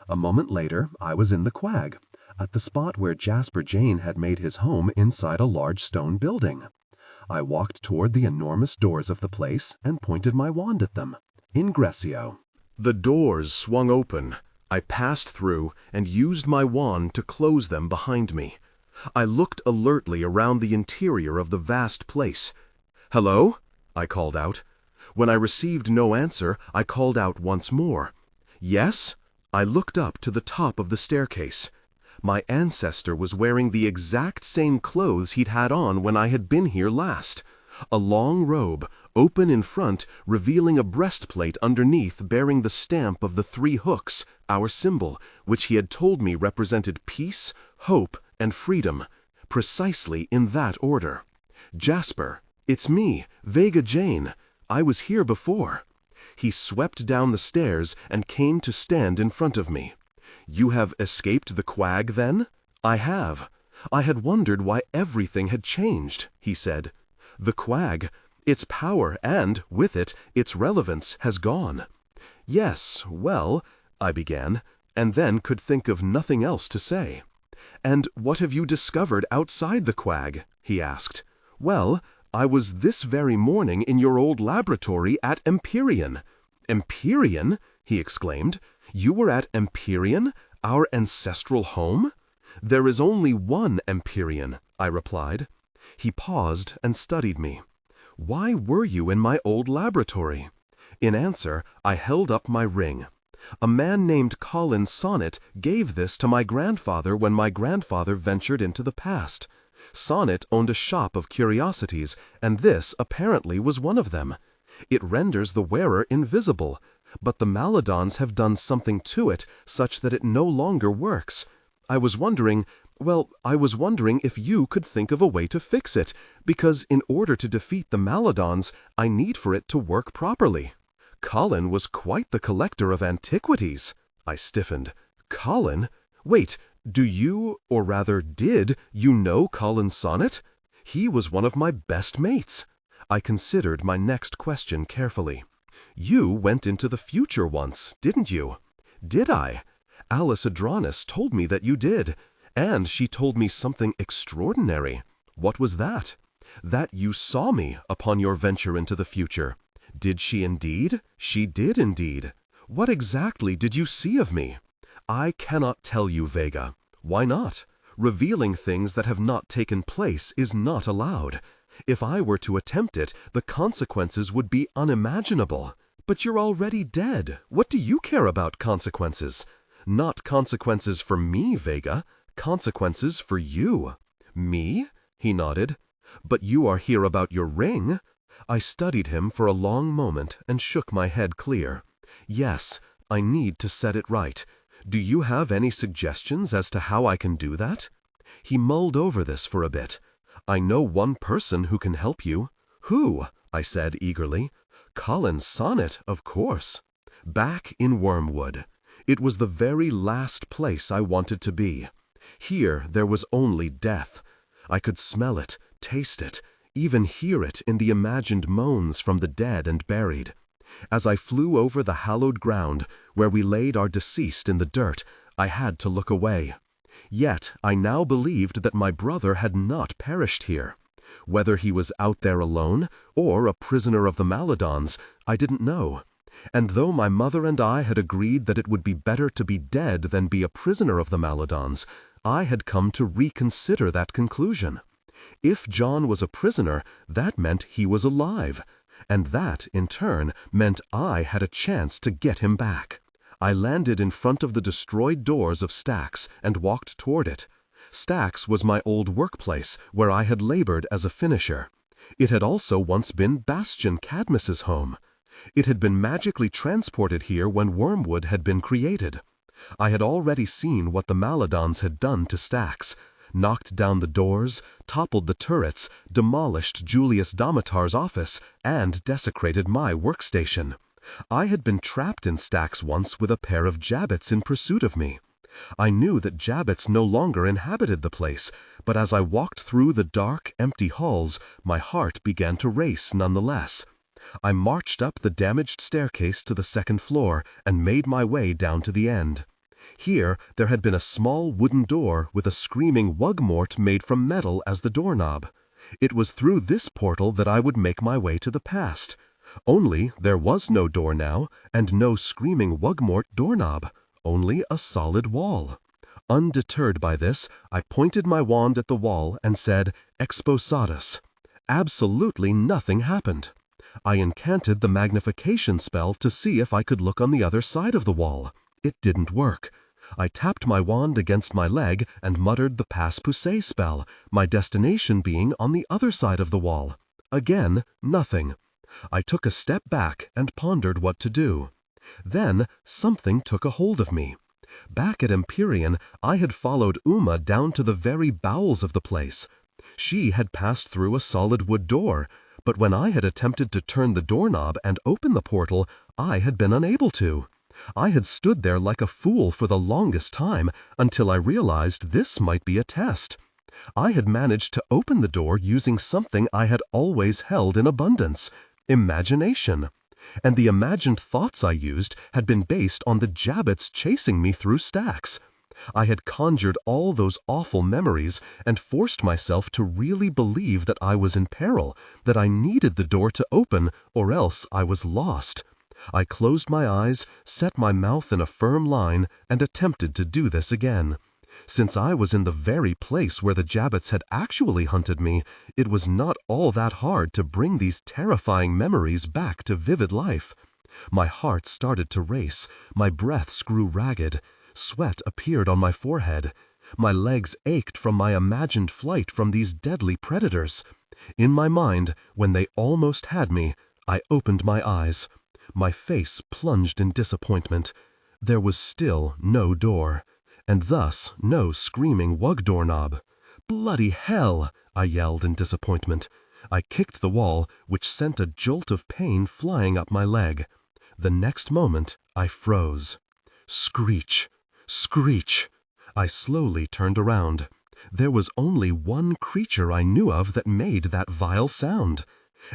A moment later, I was in the quag, at the spot where Jasper Jane had made his home inside a large stone building. I walked toward the enormous doors of the place and pointed my wand at them. Ingressio. The doors swung open. I passed through and used my wand to close them behind me. I looked alertly around the interior of the vast place. Hello? I called out. When I received no answer, I called out once more. Yes? I looked up to the top of the staircase. My ancestor was wearing the exact same clothes he'd had on when I had been here last. A long robe, open in front, revealing a breastplate underneath bearing the stamp of the 3 hooks, our symbol, which he had told me represented peace, hope, and freedom, precisely in that order. Jasper, it's me, Vega Jane. I was here before. He swept down the stairs and came to stand in front of me. You have escaped the quag, then? I have. I had wondered why everything had changed, he said. The quag, its power and, with it, its relevance has gone. Yes, well, I began, and then could think of nothing else to say. "And what have you discovered outside the quag?" he asked. "Well, I was this very morning in your old laboratory at Empyrean." "Empyrean?" he exclaimed. "You were at Empyrean, our ancestral home?" "There is only one Empyrean," I replied. He paused and studied me. "Why were you in my old laboratory?" In answer, I held up my ring. "A man named Colin Sonnet gave this to my grandfather when my grandfather ventured into the past. Sonnet owned a shop of curiosities, and this apparently was one of them. It renders the wearer invisible, but the Maladons have done something to it such that it no longer works. I was wondering if you could think of a way to fix it, because in order to defeat the Maladons, I need for it to work properly." "Colin was quite the collector of antiquities." I stiffened. "Colin? Wait, do you, or rather did you know Colin Sonnet? He was one of my best mates." I considered my next question carefully. "You went into the future once, didn't you?" "Did I? Alice Adranis told me that you did, and she told me something extraordinary." "What was that?" "That you saw me upon your venture into the future." "Did she indeed?" "She did indeed." "What exactly did you see of me?" "I cannot tell you, Vega." "Why not?" "Revealing things that have not taken place is not allowed. If I were to attempt it, the consequences would be unimaginable." "But you're already dead. What do you care about consequences?" "Not consequences for me, Vega. Consequences for you." "Me?" he nodded. "But you are here about your ring." I studied him for a long moment and shook my head clear. "Yes, I need to set it right. Do you have any suggestions as to how I can do that?" He mulled over this for a bit. "I know one person who can help you." "Who?" I said eagerly. "Colin Sonnet, of course." Back in Wormwood. It was the very last place I wanted to be. Here there was only death. I could smell it, taste it, even hear it in the imagined moans from the dead and buried. As I flew over the hallowed ground, where we laid our deceased in the dirt, I had to look away. Yet I now believed that my brother had not perished here. Whether he was out there alone, or a prisoner of the Maladons, I didn't know. And though my mother and I had agreed that it would be better to be dead than be a prisoner of the Maladons, I had come to reconsider that conclusion. If John was a prisoner, that meant he was alive. And that, in turn, meant I had a chance to get him back. I landed in front of the destroyed doors of Stax and walked toward it. Stax was my old workplace, where I had labored as a finisher. It had also once been Bastion Cadmus's home. It had been magically transported here when Wormwood had been created. I had already seen what the Maladons had done to Stax. Knocked down the doors, toppled the turrets, demolished Julius Domitar's office, and desecrated my workstation. I had been trapped in Stax once with a pair of Jabbits in pursuit of me. I knew that Jabbits no longer inhabited the place, but as I walked through the dark, empty halls, my heart began to race nonetheless. I marched up the damaged staircase to the second floor and made my way down to the end. Here there had been a small wooden door with a screaming wugmort made from metal as the doorknob. It was through this portal that I would make my way to the past. Only there was no door now, and no screaming wugmort doorknob, only a solid wall. Undeterred by this, I pointed my wand at the wall and said, "Exposatus." Absolutely nothing happened. I incanted the magnification spell to see if I could look on the other side of the wall. It didn't work. I tapped my wand against my leg and muttered the passe poussez spell, my destination being on the other side of the wall. Again, nothing. I took a step back and pondered what to do. Then something took a hold of me. Back at Empyrean, I had followed Uma down to the very bowels of the place. She had passed through a solid wood door, but when I had attempted to turn the doorknob and open the portal, I had been unable to. I had stood there like a fool for the longest time until I realized this might be a test. I had managed to open the door using something I had always held in abundance: imagination. And the imagined thoughts I used had been based on the Jabbits chasing me through Stax. I had conjured all those awful memories and forced myself to really believe that I was in peril, that I needed the door to open, or else I was lost. I closed my eyes, set my mouth in a firm line, and attempted to do this again. Since I was in the very place where the Jabbets had actually hunted me, it was not all that hard to bring these terrifying memories back to vivid life. My heart started to race, my breaths grew ragged, sweat appeared on my forehead. My legs ached from my imagined flight from these deadly predators. In my mind, when they almost had me, I opened my eyes. My face plunged in disappointment. There was still no door, and thus no screaming wug doorknob. "Bloody hell!" I yelled in disappointment. I kicked the wall, which sent a jolt of pain flying up my leg. The next moment, I froze. Screech! Screech! I slowly turned around. There was only one creature I knew of that made that vile sound.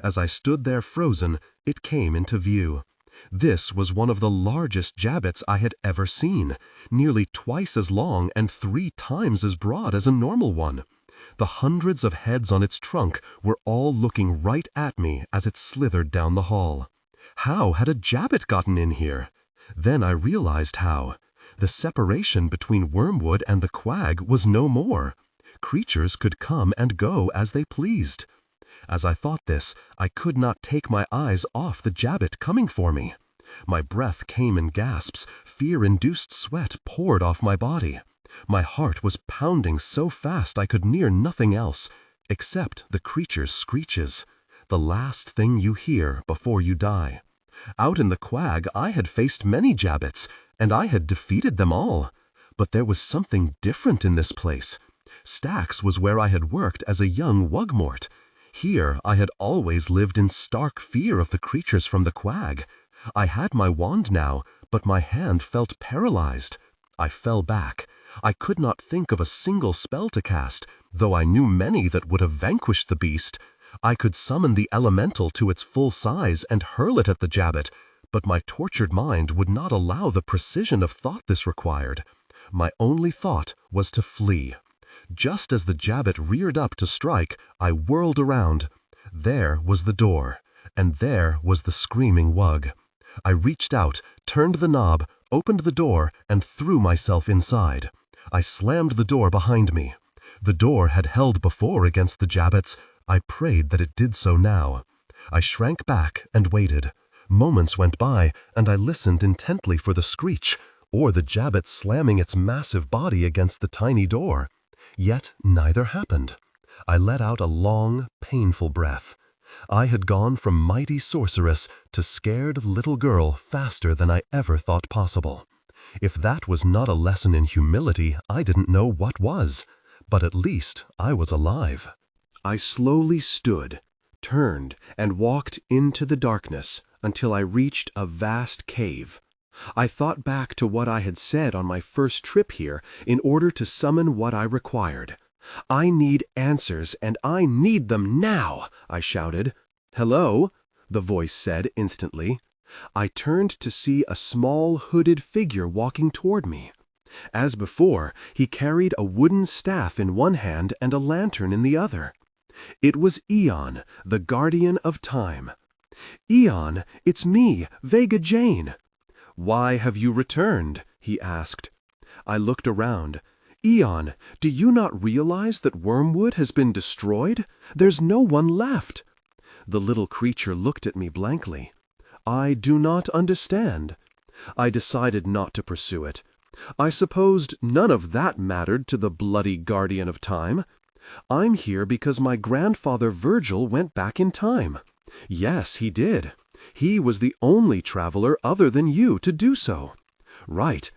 As I stood there frozen, it came into view. This was one of the largest Jabbets I had ever seen, nearly twice as long and 3 times as broad as a normal one. The hundreds of heads on its trunk were all looking right at me as it slithered down the hall. How had a Jabbet gotten in here? Then I realized how. The separation between Wormwood and the Quag was no more. Creatures could come and go as they pleased. As I thought this, I could not take my eyes off the Jabbet coming for me. My breath came in gasps, fear-induced sweat poured off my body. My heart was pounding so fast I could hear nothing else, except the creature's screeches, the last thing you hear before you die. Out in the Quag I had faced many Jabbets, and I had defeated them all. But there was something different in this place. Stax was where I had worked as a young Wugmort. Here I had always lived in stark fear of the creatures from the Quag. I had my wand now, but my hand felt paralyzed. I fell back. I could not think of a single spell to cast, though I knew many that would have vanquished the beast. I could summon the elemental to its full size and hurl it at the Jabbet, but my tortured mind would not allow the precision of thought this required. My only thought was to flee. Just as the Jabbet reared up to strike, I whirled around. There was the door, and there was the screaming Wug. I reached out, turned the knob, opened the door, and threw myself inside. I slammed the door behind me. The door had held before against the Jabbets. I prayed that it did so now. I shrank back and waited. Moments went by, and I listened intently for the screech, or the Jabbet slamming its massive body against the tiny door. Yet neither happened. I let out a long, painful breath. I had gone from mighty sorceress to scared little girl faster than I ever thought possible. If that was not a lesson in humility, I didn't know what was. But at least I was alive. I slowly stood, turned, and walked into the darkness until I reached a vast cave. I thought back to what I had said on my first trip here in order to summon what I required. "I need answers, and I need them now!" I shouted. "Hello?" the voice said instantly. I turned to see a small hooded figure walking toward me. As before, he carried a wooden staff in one hand and a lantern in the other. It was Eon, the guardian of time. "Eon, it's me, Vega Jane." "Why have you returned?" he asked. I looked around. "Eon, do you not realize that Wormwood has been destroyed? There's no one left." The little creature looked at me blankly. "I do not understand." I decided not to pursue it. I supposed none of that mattered to the bloody guardian of time. "I'm here because my grandfather Virgil went back in time." "Yes, he did. He was the only traveler other than you to do so." "Right.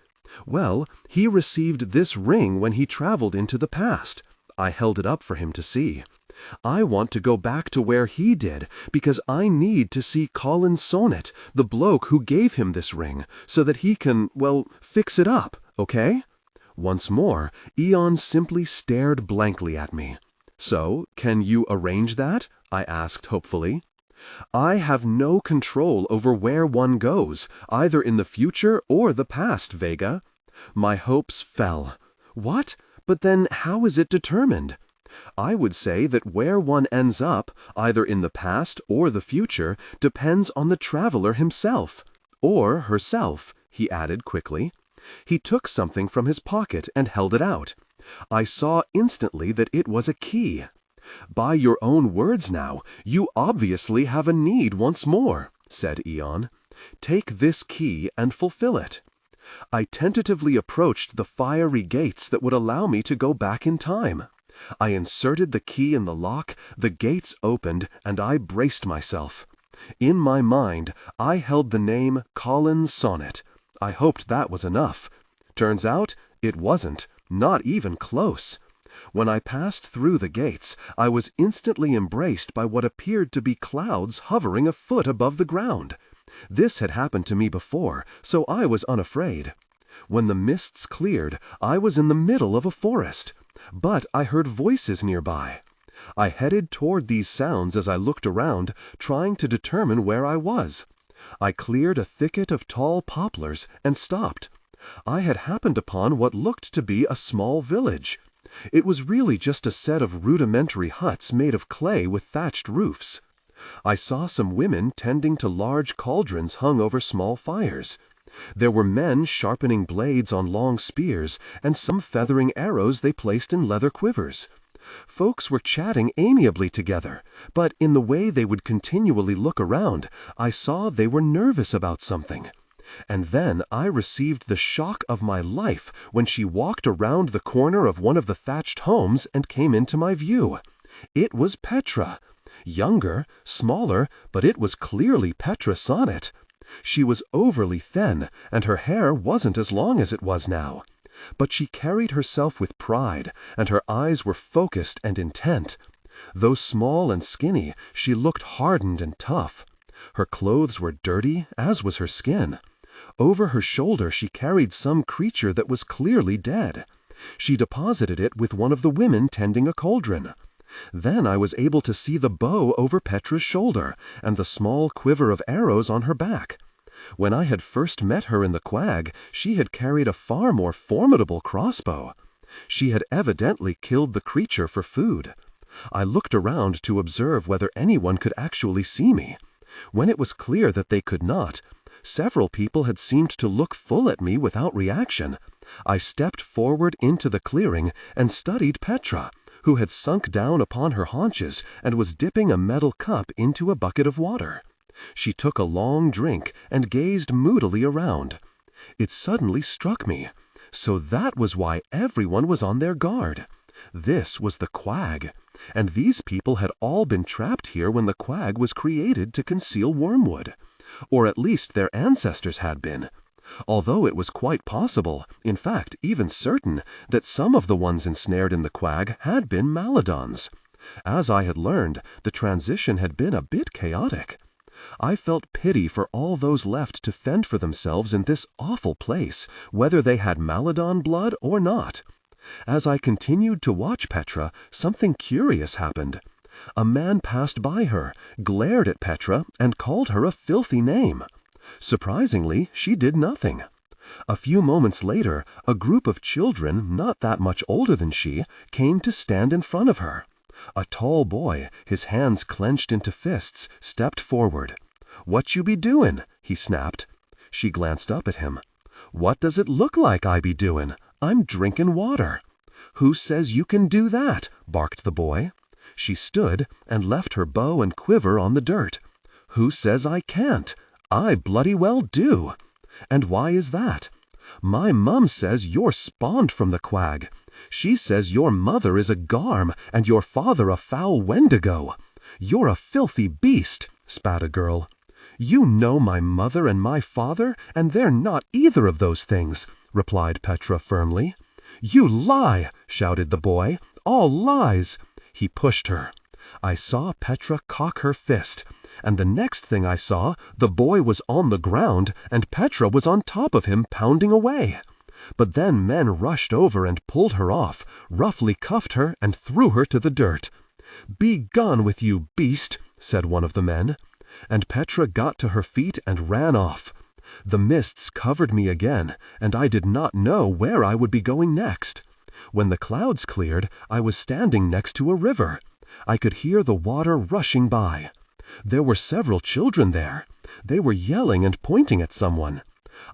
Well, he received this ring when he traveled into the past." I held it up for him to see. "I want to go back to where he did because I need to see Colin Sonnet, the bloke who gave him this ring, so that he can, well, fix it up, okay?" Once more, Eon simply stared blankly at me. "So, can you arrange that?" I asked hopefully. "I have no control over where one goes, either in the future or the past, Vega." My hopes fell. What? But then how is it determined? I would say that where one ends up, either in the past or the future, depends on the traveler himself. Or herself, he added quickly. He took something from his pocket and held it out. I saw instantly that it was a key. By your own words now, you obviously have a need once more, said Eon. Take this key and fulfill it. I tentatively approached the fiery gates that would allow me to go back in time. I inserted the key in the lock, the gates opened, and I braced myself. In my mind, I held the name Collins Sonnet. I hoped that was enough. Turns out, it wasn't, not even close. When I passed through the gates, I was instantly embraced by what appeared to be clouds hovering a foot above the ground. This had happened to me before, so I was unafraid. When the mists cleared, I was in the middle of a forest. But I heard voices nearby. I headed toward these sounds as I looked around, trying to determine where I was. I cleared a thicket of tall poplars and stopped. I had happened upon what looked to be a small village. It was really just a set of rudimentary huts made of clay with thatched roofs. I saw some women tending to large cauldrons hung over small fires. There were men sharpening blades on long spears, and some feathering arrows they placed in leather quivers. Folks were chatting amiably together, but in the way they would continually look around, I saw they were nervous about something. And then I received the shock of my life when she walked around the corner of one of the thatched homes and came into my view. It was Petra. Younger, smaller, but it was clearly Petra Sonnet. She was overly thin, and her hair wasn't as long as it was now. But she carried herself with pride, and her eyes were focused and intent. Though small and skinny, she looked hardened and tough. Her clothes were dirty, as was her skin. Over her shoulder she carried some creature that was clearly dead. She deposited it with one of the women tending a cauldron. Then I was able to see the bow over Petra's shoulder, and the small quiver of arrows on her back. When I had first met her in the quag, she had carried a far more formidable crossbow. She had evidently killed the creature for food. I looked around to observe whether anyone could actually see me. When it was clear that they could not, several people had seemed to look full at me without reaction. I stepped forward into the clearing and studied Petra, who had sunk down upon her haunches and was dipping a metal cup into a bucket of water. She took a long drink and gazed moodily around. It suddenly struck me. So that was why everyone was on their guard. This was the quag, and these people had all been trapped here when the quag was created to conceal wormwood. Or at least their ancestors had been. Although it was quite possible, in fact even certain, that some of the ones ensnared in the quag had been Maladons. As I had learned, the transition had been a bit chaotic. I felt pity for all those left to fend for themselves in this awful place, whether they had Maladon blood or not. As I continued to watch Petra, something curious happened. A man passed by her, glared at Petra, and called her a filthy name. Surprisingly, she did nothing. A few moments later, a group of children, not that much older than she, came to stand in front of her. A tall boy, his hands clenched into fists, stepped forward. "What you be doin'?" he snapped. She glanced up at him. "What does it look like I be doin'? I'm drinkin' water." "Who says you can do that?" barked the boy. She stood and left her bow and quiver on the dirt. "Who says I can't? I bloody well do." "And why is that?" "My mum says you're spawned from the quag. She says your mother is a garm and your father a foul wendigo." "You're a filthy beast," spat a girl. "You know my mother and my father, and they're not either of those things," replied Petra firmly. "You lie," shouted the boy. "All lies." He pushed her. I saw Petra cock her fist, and the next thing I saw, the boy was on the ground and Petra was on top of him pounding away. But then men rushed over and pulled her off, roughly cuffed her and threw her to the dirt. "Be gone with you, beast," said one of the men. And Petra got to her feet and ran off. The mists covered me again, and I did not know where I would be going next. When the clouds cleared, I was standing next to a river. I could hear the water rushing by. There were several children there. They were yelling and pointing at someone.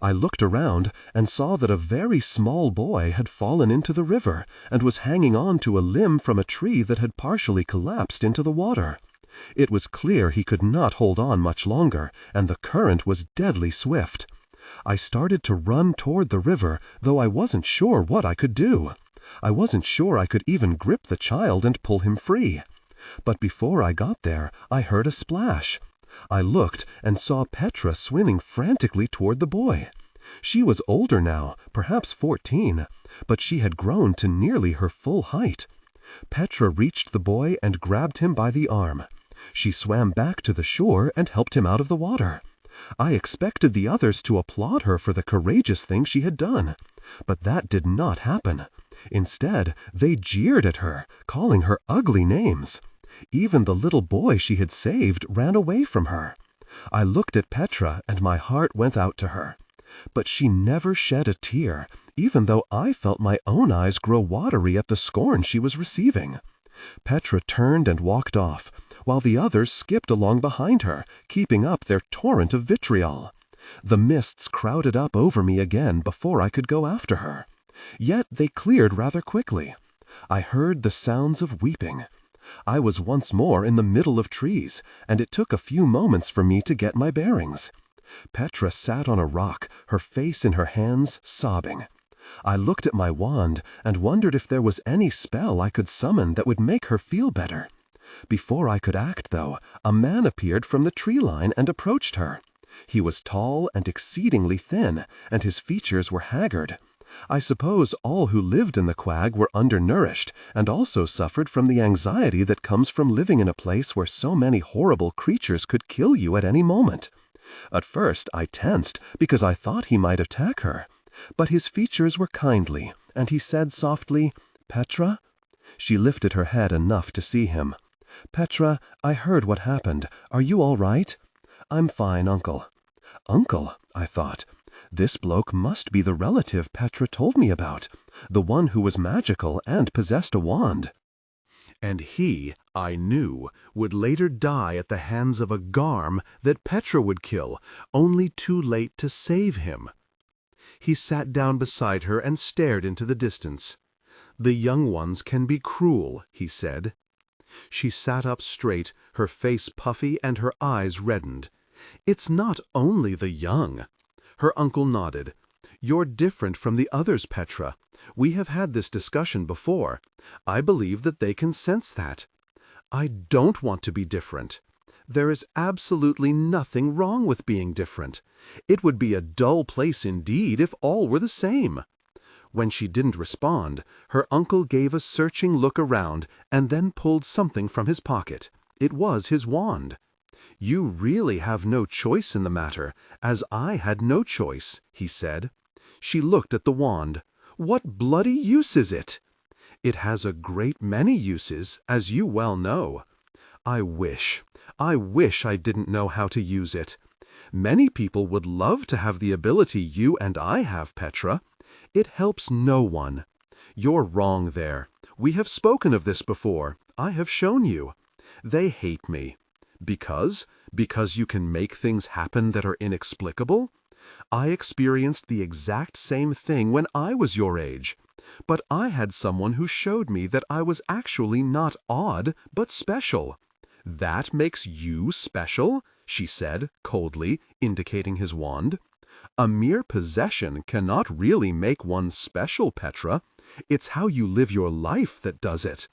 I looked around and saw that a very small boy had fallen into the river and was hanging on to a limb from a tree that had partially collapsed into the water. It was clear he could not hold on much longer, and the current was deadly swift. I started to run toward the river, though I wasn't sure what I could do. I wasn't sure I could even grip the child and pull him free. But before I got there, I heard a splash. I looked and saw Petra swimming frantically toward the boy. She was older now, perhaps 14, but she had grown to nearly her full height. Petra reached the boy and grabbed him by the arm. She swam back to the shore and helped him out of the water. I expected the others to applaud her for the courageous thing she had done, but that did not happen. Instead, they jeered at her, calling her ugly names. Even the little boy she had saved ran away from her. I looked at Petra and my heart went out to her. But she never shed a tear, even though I felt my own eyes grow watery at the scorn she was receiving. Petra turned and walked off, while the others skipped along behind her, keeping up their torrent of vitriol. The mists crowded up over me again before I could go after her. Yet they cleared rather quickly. I heard the sounds of weeping. I was once more in the middle of trees, and it took a few moments for me to get my bearings. Petra sat on a rock, her face in her hands, sobbing. I looked at my wand and wondered if there was any spell I could summon that would make her feel better. Before I could act, though, a man appeared from the tree line and approached her. He was tall and exceedingly thin, and his features were haggard. I suppose all who lived in the quag were undernourished and also suffered from the anxiety that comes from living in a place where so many horrible creatures could kill you at any moment. At first I tensed because I thought he might attack her. But his features were kindly, and he said softly, "Petra?" She lifted her head enough to see him. "Petra, I heard what happened. Are you all right?" "I'm fine, Uncle." "Uncle," I thought. This bloke must be the relative Petra told me about, the one who was magical and possessed a wand. And he, I knew, would later die at the hands of a garm that Petra would kill, only too late to save him. He sat down beside her and stared into the distance. "The young ones can be cruel," he said. She sat up straight, her face puffy and her eyes reddened. "It's not only the young." Her uncle nodded. "You're different from the others, Petra. We have had this discussion before. I believe that they can sense that." "I don't want to be different." "There is absolutely nothing wrong with being different. It would be a dull place indeed if all were the same." When she didn't respond, her uncle gave a searching look around and then pulled something from his pocket. It was his wand. "You really have no choice in the matter, as I had no choice," he said. She looked at the wand. "What bloody use is it?" "It has a great many uses, as you well know." I wish I didn't know how to use it. Many people would love to have the ability you and I have, Petra. It helps no one. You're wrong there. We have spoken of this before. I have shown you. They hate me. Because you can make things happen that are inexplicable? I experienced the exact same thing when I was your age. But I had someone who showed me that I was actually not odd, but special. "That makes you special?" she said, coldly, indicating his wand. "A mere possession cannot really make one special, Petra. It's how you live your life that does it."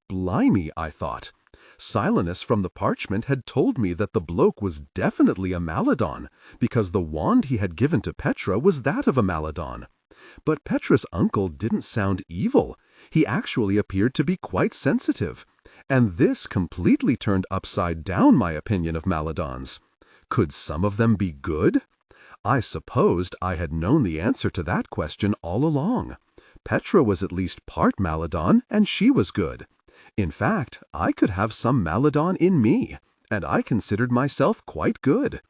Blimey, I thought. Silenus from the parchment had told me that the bloke was definitely a Maladon, because the wand he had given to Petra was that of a Maladon. But Petra's uncle didn't sound evil. He actually appeared to be quite sensitive. And this completely turned upside down my opinion of Maladons. Could some of them be good? I supposed I had known the answer to that question all along. Petra was at least part Maladon, and she was good. In fact, I could have some Maladon in me, and I considered myself quite good.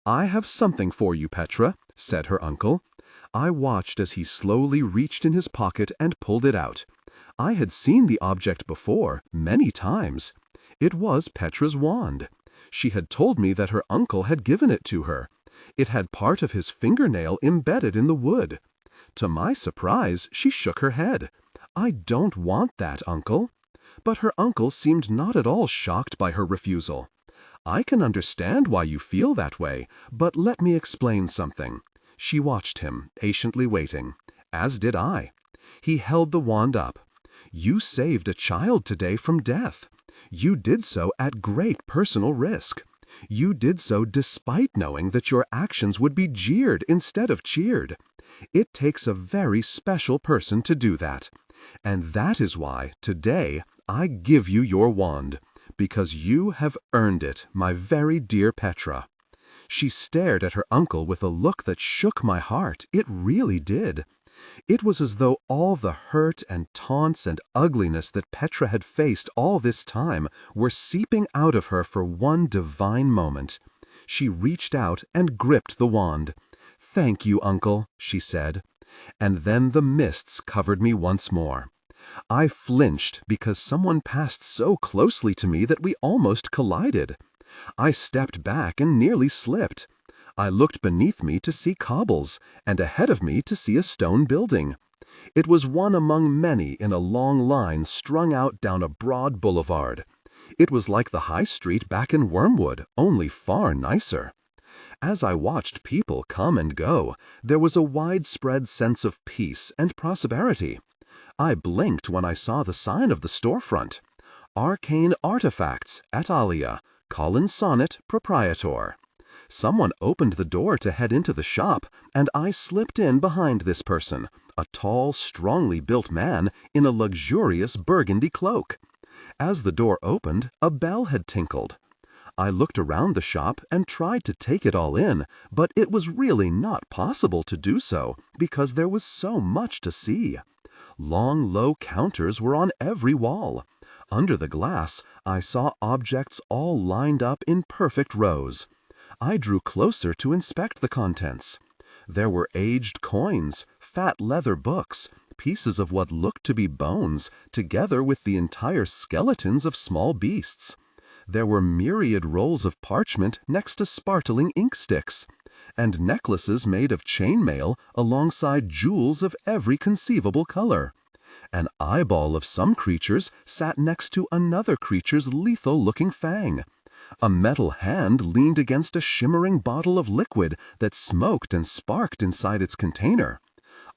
"I have something for you, Petra," said her uncle. I watched as he slowly reached in his pocket and pulled it out. I had seen the object before, many times. It was Petra's wand. She had told me that her uncle had given it to her. It had part of his fingernail embedded in the wood. To my surprise, she shook her head. "I don't want that, uncle." But her uncle seemed not at all shocked by her refusal. "I can understand why you feel that way, but let me explain something." She watched him, patiently waiting, as did I. He held the wand up. "You saved a child today from death. You did so at great personal risk. You did so despite knowing that your actions would be jeered instead of cheered. It takes a very special person to do that. And that is why, today, I give you your wand, because you have earned it, my very dear Petra." She stared at her uncle with a look that shook my heart. It really did. It was as though all the hurt and taunts and ugliness that Petra had faced all this time were seeping out of her for one divine moment. She reached out and gripped the wand. "Thank you, uncle," she said. And then the mists covered me once more. I flinched because someone passed so closely to me that we almost collided. I stepped back and nearly slipped. I looked beneath me to see cobbles, and ahead of me to see a stone building. It was one among many in a long line strung out down a broad boulevard. It was like the high street back in Wormwood, only far nicer. As I watched people come and go, there was a widespread sense of peace and prosperity. I blinked when I saw the sign of the storefront. "Arcane Artifacts, et alia, Colin Sonnet, Proprietor." Someone opened the door to head into the shop, and I slipped in behind this person, a tall, strongly built man in a luxurious burgundy cloak. As the door opened, a bell had tinkled. I looked around the shop and tried to take it all in, but it was really not possible to do so because there was so much to see. Long, low counters were on every wall. Under the glass, I saw objects all lined up in perfect rows. I drew closer to inspect the contents. There were aged coins, fat leather books, pieces of what looked to be bones, together with the entire skeletons of small beasts. There were myriad rolls of parchment next to sparkling ink sticks, and necklaces made of chainmail alongside jewels of every conceivable color. An eyeball of some creatures sat next to another creature's lethal-looking fang. A metal hand leaned against a shimmering bottle of liquid that smoked and sparked inside its container.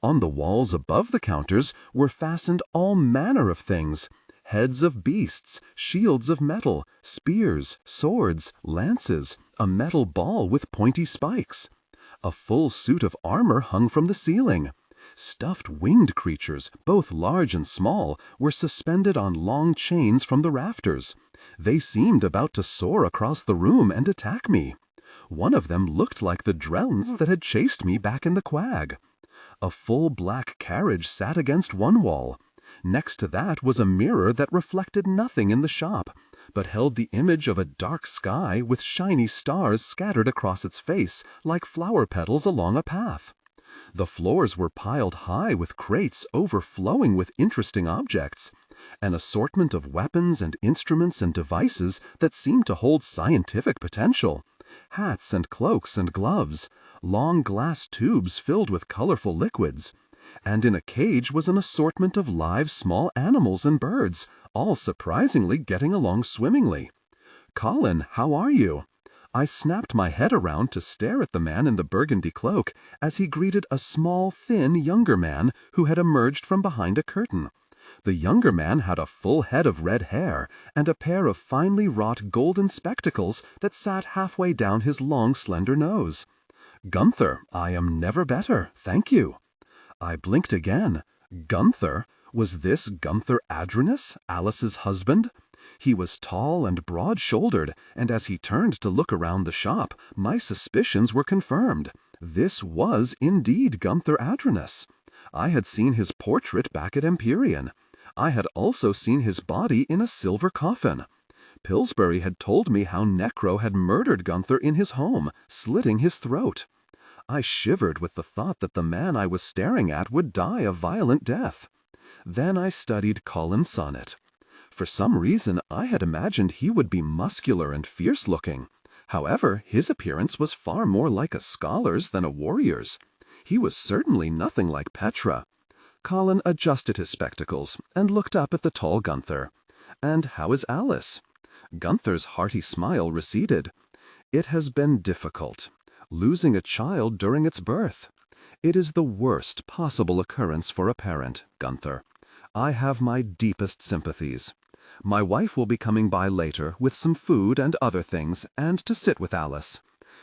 On the walls above the counters were fastened all manner of things: heads of beasts, shields of metal, spears, swords, lances, a metal ball with pointy spikes. A full suit of armor hung from the ceiling. Stuffed winged creatures, both large and small, were suspended on long chains from the rafters. They seemed about to soar across the room and attack me. One of them looked like the drelns that had chased me back in the quag. A full black carriage sat against one wall. Next to that was a mirror that reflected nothing in the shop, but held the image of a dark sky with shiny stars scattered across its face like flower petals along a path. The floors were piled high with crates overflowing with interesting objects. An assortment of weapons and instruments and devices that seemed to hold scientific potential. Hats and cloaks and gloves. Long glass tubes filled with colorful liquids. And in a cage was an assortment of live small animals and birds, all surprisingly getting along swimmingly. "Colin, how are you?" I snapped my head around to stare at the man in the burgundy cloak as he greeted a small, thin, younger man who had emerged from behind a curtain. The younger man had a full head of red hair and a pair of finely wrought golden spectacles that sat halfway down his long, slender nose. "Gunther, I am never better, thank you." I blinked again. Gunther? Was this Gunther Adranus, Alice's husband? He was tall and broad-shouldered, and as he turned to look around the shop, my suspicions were confirmed. This was indeed Gunther Adranus. I had seen his portrait back at Empyrean. I had also seen his body in a silver coffin. Pillsbury had told me how Necro had murdered Gunther in his home, slitting his throat. I shivered with the thought that the man I was staring at would die a violent death. Then I studied Colin's sonnet. For some reason, I had imagined he would be muscular and fierce-looking. However, his appearance was far more like a scholar's than a warrior's. He was certainly nothing like Petra. Colin adjusted his spectacles and looked up at the tall Gunther. "And how is Alice?" Gunther's hearty smile receded. "It has been difficult. Losing a child during its birth. It is the worst possible occurrence for a parent, Gunther. I have my deepest sympathies. My wife will be coming by later with some food and other things, and to sit with Alice.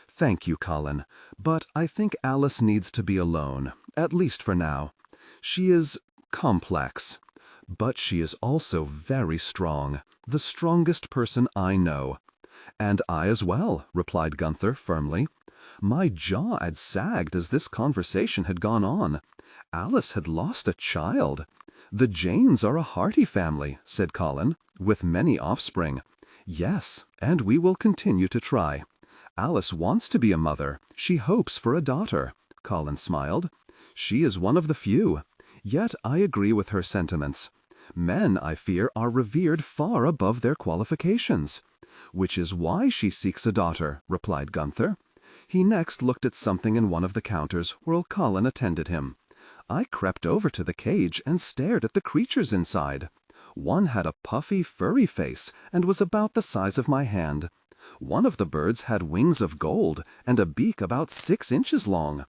Thank you, Colin, but I think Alice needs to be alone, at least for now. She is complex, but she is also very strong, the strongest person I know." "And I as well," replied Gunther firmly. My jaw had sagged as this conversation had gone on. Alice had lost a child. "The Janes are a hearty family," said Colin, "with many offspring." "Yes, and we will continue to try. Alice wants to be a mother. She hopes for a daughter." Colin smiled. "She is one of the few. Yet I agree with her sentiments. Men, I fear, are revered far above their qualifications." "Which is why she seeks a daughter," replied Gunther. He next looked at something in one of the counters while Colin attended him. I crept over to the cage and stared at the creatures inside. One had a puffy, furry face and was about the size of my hand. One of the birds had wings of gold and a beak about 6 inches long.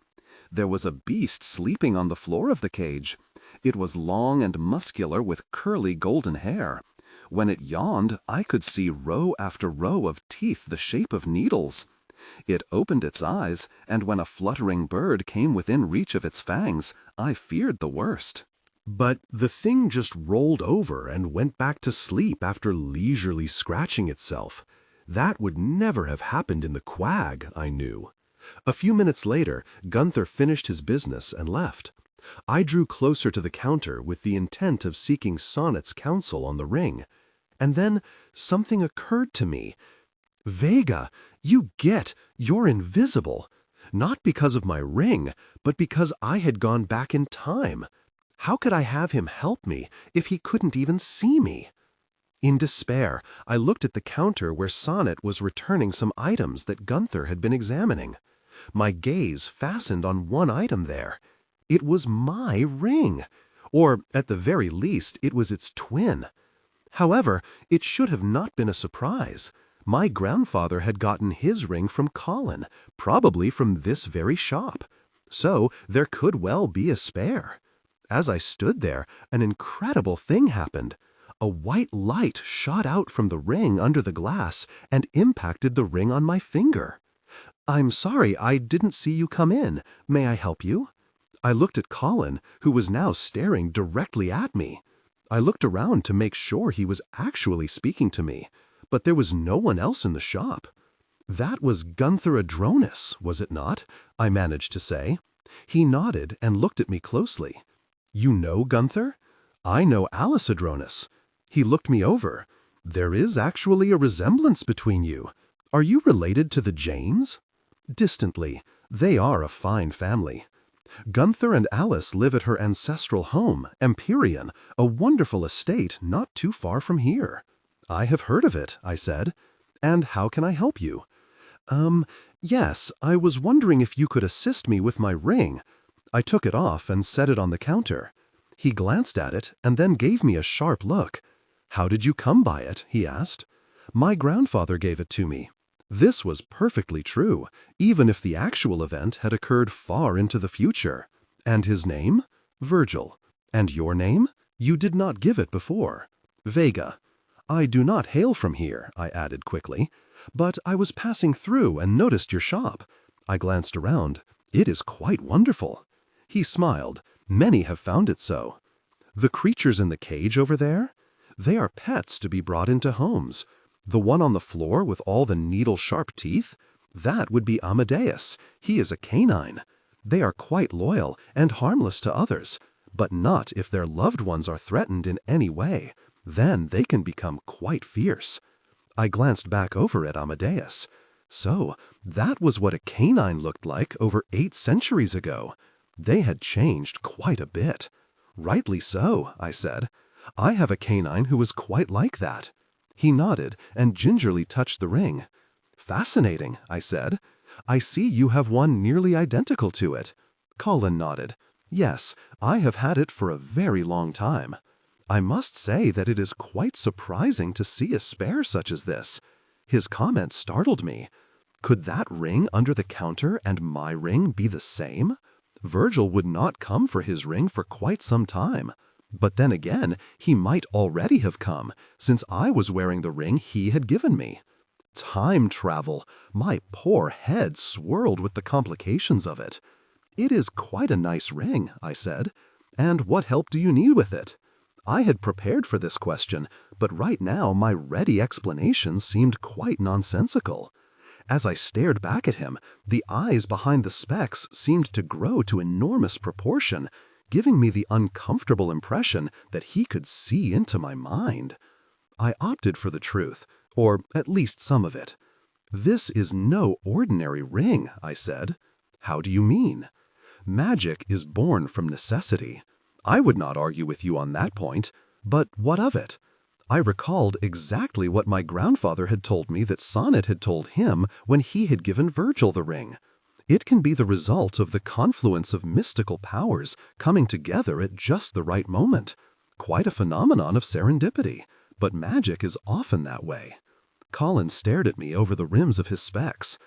There was a beast sleeping on the floor of the cage. It was long and muscular with curly golden hair. When it yawned, I could see row after row of teeth the shape of needles. It opened its eyes, and when a fluttering bird came within reach of its fangs, I feared the worst. But the thing just rolled over and went back to sleep after leisurely scratching itself. That would never have happened in the quag, I knew. A few minutes later, Gunther finished his business and left. I drew closer to the counter with the intent of seeking Sonnet's counsel on the ring. And then something occurred to me. "Vega, you're invisible. Not because of my ring, but because I had gone back in time. How could I have him help me if he couldn't even see me?" In despair, I looked at the counter where Sonnet was returning some items that Gunther had been examining. My gaze fastened on one item there. It was my ring, or at the very least, it was its twin. However, it should have not been a surprise. My grandfather had gotten his ring from Colin, probably from this very shop. So there could well be a spare. As I stood there, an incredible thing happened. A white light shot out from the ring under the glass and impacted the ring on my finger. "I'm sorry, I didn't see you come in. May I help you?" I looked at Colin, who was now staring directly at me. I looked around to make sure he was actually speaking to me, but there was no one else in the shop. "That was Gunther Adronis, was it not?" I managed to say. He nodded and looked at me closely. "You know Gunther?" "I know Alice Adronis." He looked me over. "There is actually a resemblance between you. Are you related to the Janes?" "Distantly. They are a fine family. Gunther and Alice live at her ancestral home, Empyrean, a wonderful estate not too far from here." "I have heard of it," I said. "And how can I help you?" Yes, I was wondering if you could assist me with my ring." I took it off and set it on the counter. He glanced at it and then gave me a sharp look. "How did you come by it?" he asked. "My grandfather gave it to me." This was perfectly true, even if the actual event had occurred far into the future. "And his name?" "Virgil." "And your name?" "You did not give it before." "Vega." "I do not hail from here," I added quickly, "but I was passing through and noticed your shop. I glanced around. It is quite wonderful." He smiled. "Many have found it so." "The creatures in the cage over there? They are pets to be brought into homes. The one on the floor with all the needle-sharp teeth? That would be Amadeus. He is a canine. They are quite loyal and harmless to others, but not if their loved ones are threatened in any way. Then they can become quite fierce. I glanced back over at Amadeus. So, that was what a canine looked like over 8 centuries ago. They had changed quite a bit. Rightly so, I said. I have a canine who is quite like that. He nodded and gingerly touched the ring. Fascinating, I said. I see you have one nearly identical to it. Colin nodded. Yes, I have had it for a very long time. I must say that it is quite surprising to see a spare such as this. His comment startled me. Could that ring under the counter and my ring be the same? Virgil would not come for his ring for quite some time. But then again, he might already have come, since I was wearing the ring he had given me. Time travel! My poor head swirled with the complications of it. It is quite a nice ring, I said. And what help do you need with it? I had prepared for this question, but right now my ready explanation seemed quite nonsensical. As I stared back at him, the eyes behind the specs seemed to grow to enormous proportion, giving me the uncomfortable impression that he could see into my mind. I opted for the truth, or at least some of it. This is no ordinary ring, I said. How do you mean? Magic is born from necessity. I would not argue with you on that point, but what of it? I recalled exactly what my grandfather had told me that Sonnet had told him when he had given Virgil the ring. It can be the result of the confluence of mystical powers coming together at just the right moment. Quite a phenomenon of serendipity, but magic is often that way. Colin stared at me over the rims of his specs.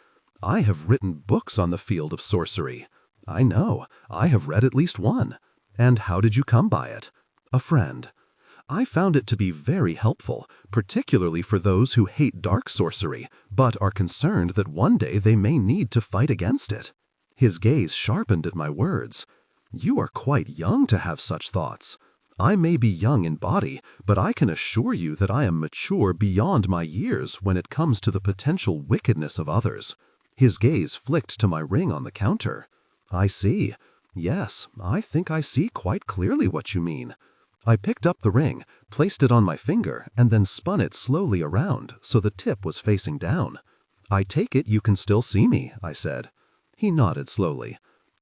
I have written books on the field of sorcery. I know, I have read at least one. And how did you come by it? A friend. I found it to be very helpful, particularly for those who hate dark sorcery, but are concerned that one day they may need to fight against it. His gaze sharpened at my words. You are quite young to have such thoughts. I may be young in body, but I can assure you that I am mature beyond my years when it comes to the potential wickedness of others. His gaze flicked to my ring on the counter. I see. Yes, I think I see quite clearly what you mean. I picked up the ring, placed it on my finger, and then spun it slowly around so the tip was facing down. I take it you can still see me, I said. He nodded slowly.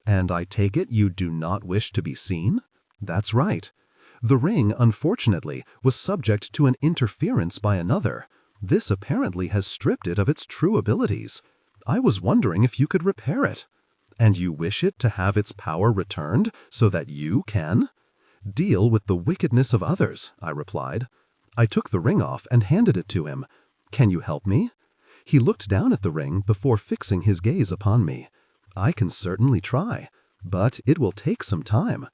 And I take it you do not wish to be seen? That's right. The ring, unfortunately, was subject to an interference by another. This apparently has stripped it of its true abilities. I was wondering if you could repair it. And you wish it to have its power returned so that you can? Deal with the wickedness of others, I replied. I took the ring off and handed it to him. Can you help me? He looked down at the ring before fixing his gaze upon me. I can certainly try, but it will take some time.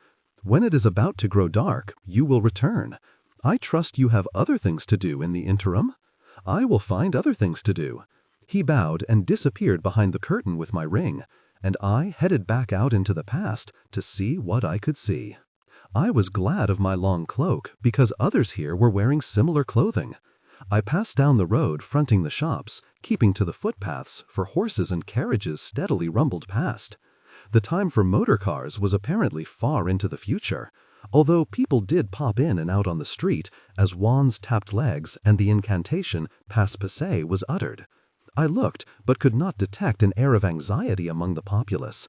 When it is about to grow dark, you will return. I trust you have other things to do in the interim. I will find other things to do. He bowed and disappeared behind the curtain with my ring, and I headed back out into the past to see what I could see. I was glad of my long cloak because others here were wearing similar clothing. I passed down the road fronting the shops, keeping to the footpaths, for horses and carriages steadily rumbled past. The time for motor cars was apparently far into the future, although people did pop in and out on the street as wands tapped legs and the incantation passe passe was uttered. I looked, but could not detect an air of anxiety among the populace.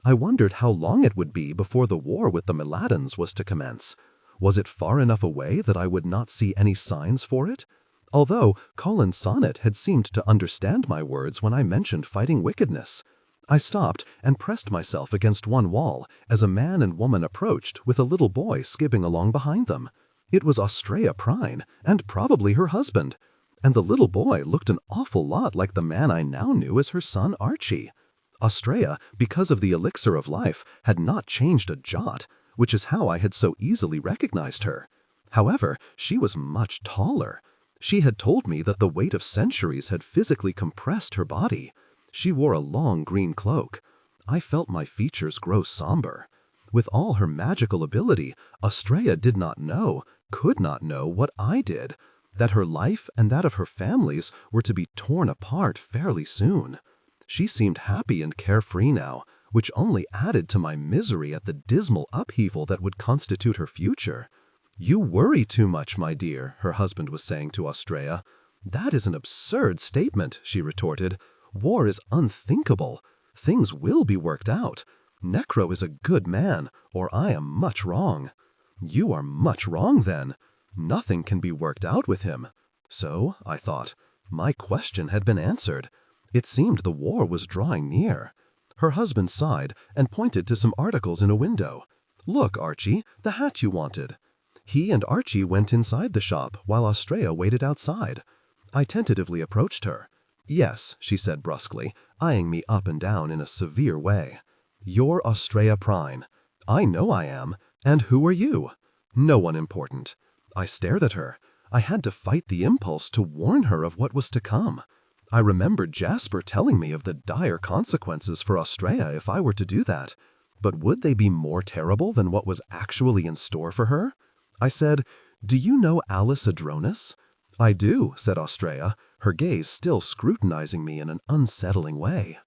I wondered how long it would be before the war with the Melahdans was to commence. Was it far enough away that I would not see any signs for it? Although Colin's sonnet had seemed to understand my words when I mentioned fighting wickedness. I stopped and pressed myself against one wall as a man and woman approached with a little boy skipping along behind them. It was Austraea Prine, and probably her husband. And the little boy looked an awful lot like the man I now knew as her son Archie. Austraea, because of the elixir of life, had not changed a jot, which is how I had so easily recognized her. However, she was much taller. She had told me that the weight of centuries had physically compressed her body. She wore a long green cloak. I felt my features grow somber. With all her magical ability, Austraea did not know, could not know what I did, that her life and that of her families were to be torn apart fairly soon. She seemed happy and carefree now, which only added to my misery at the dismal upheaval that would constitute her future. You worry too much, my dear, her husband was saying to Austraea. "That is an absurd statement," she retorted. "War is unthinkable. Things will be worked out. Necro is a good man, or I am much wrong." "You are much wrong, then. Nothing can be worked out with him." So, I thought, my question had been answered. It seemed the war was drawing near. Her husband sighed and pointed to some articles in a window. "Look, Archie, the hat you wanted." He and Archie went inside the shop while Australia waited outside. I tentatively approached her. "Yes," she said brusquely, eyeing me up and down in a severe way. "You're Australia Prine." "I know I am. And who are you?" "No one important." I stared at her. I had to fight the impulse to warn her of what was to come. I remembered Jasper telling me of the dire consequences for Australia if I were to do that. But would they be more terrible than what was actually in store for her? I said, "Do you know Alice Adronis?" "I do," said Australia, her gaze still scrutinizing me in an unsettling way.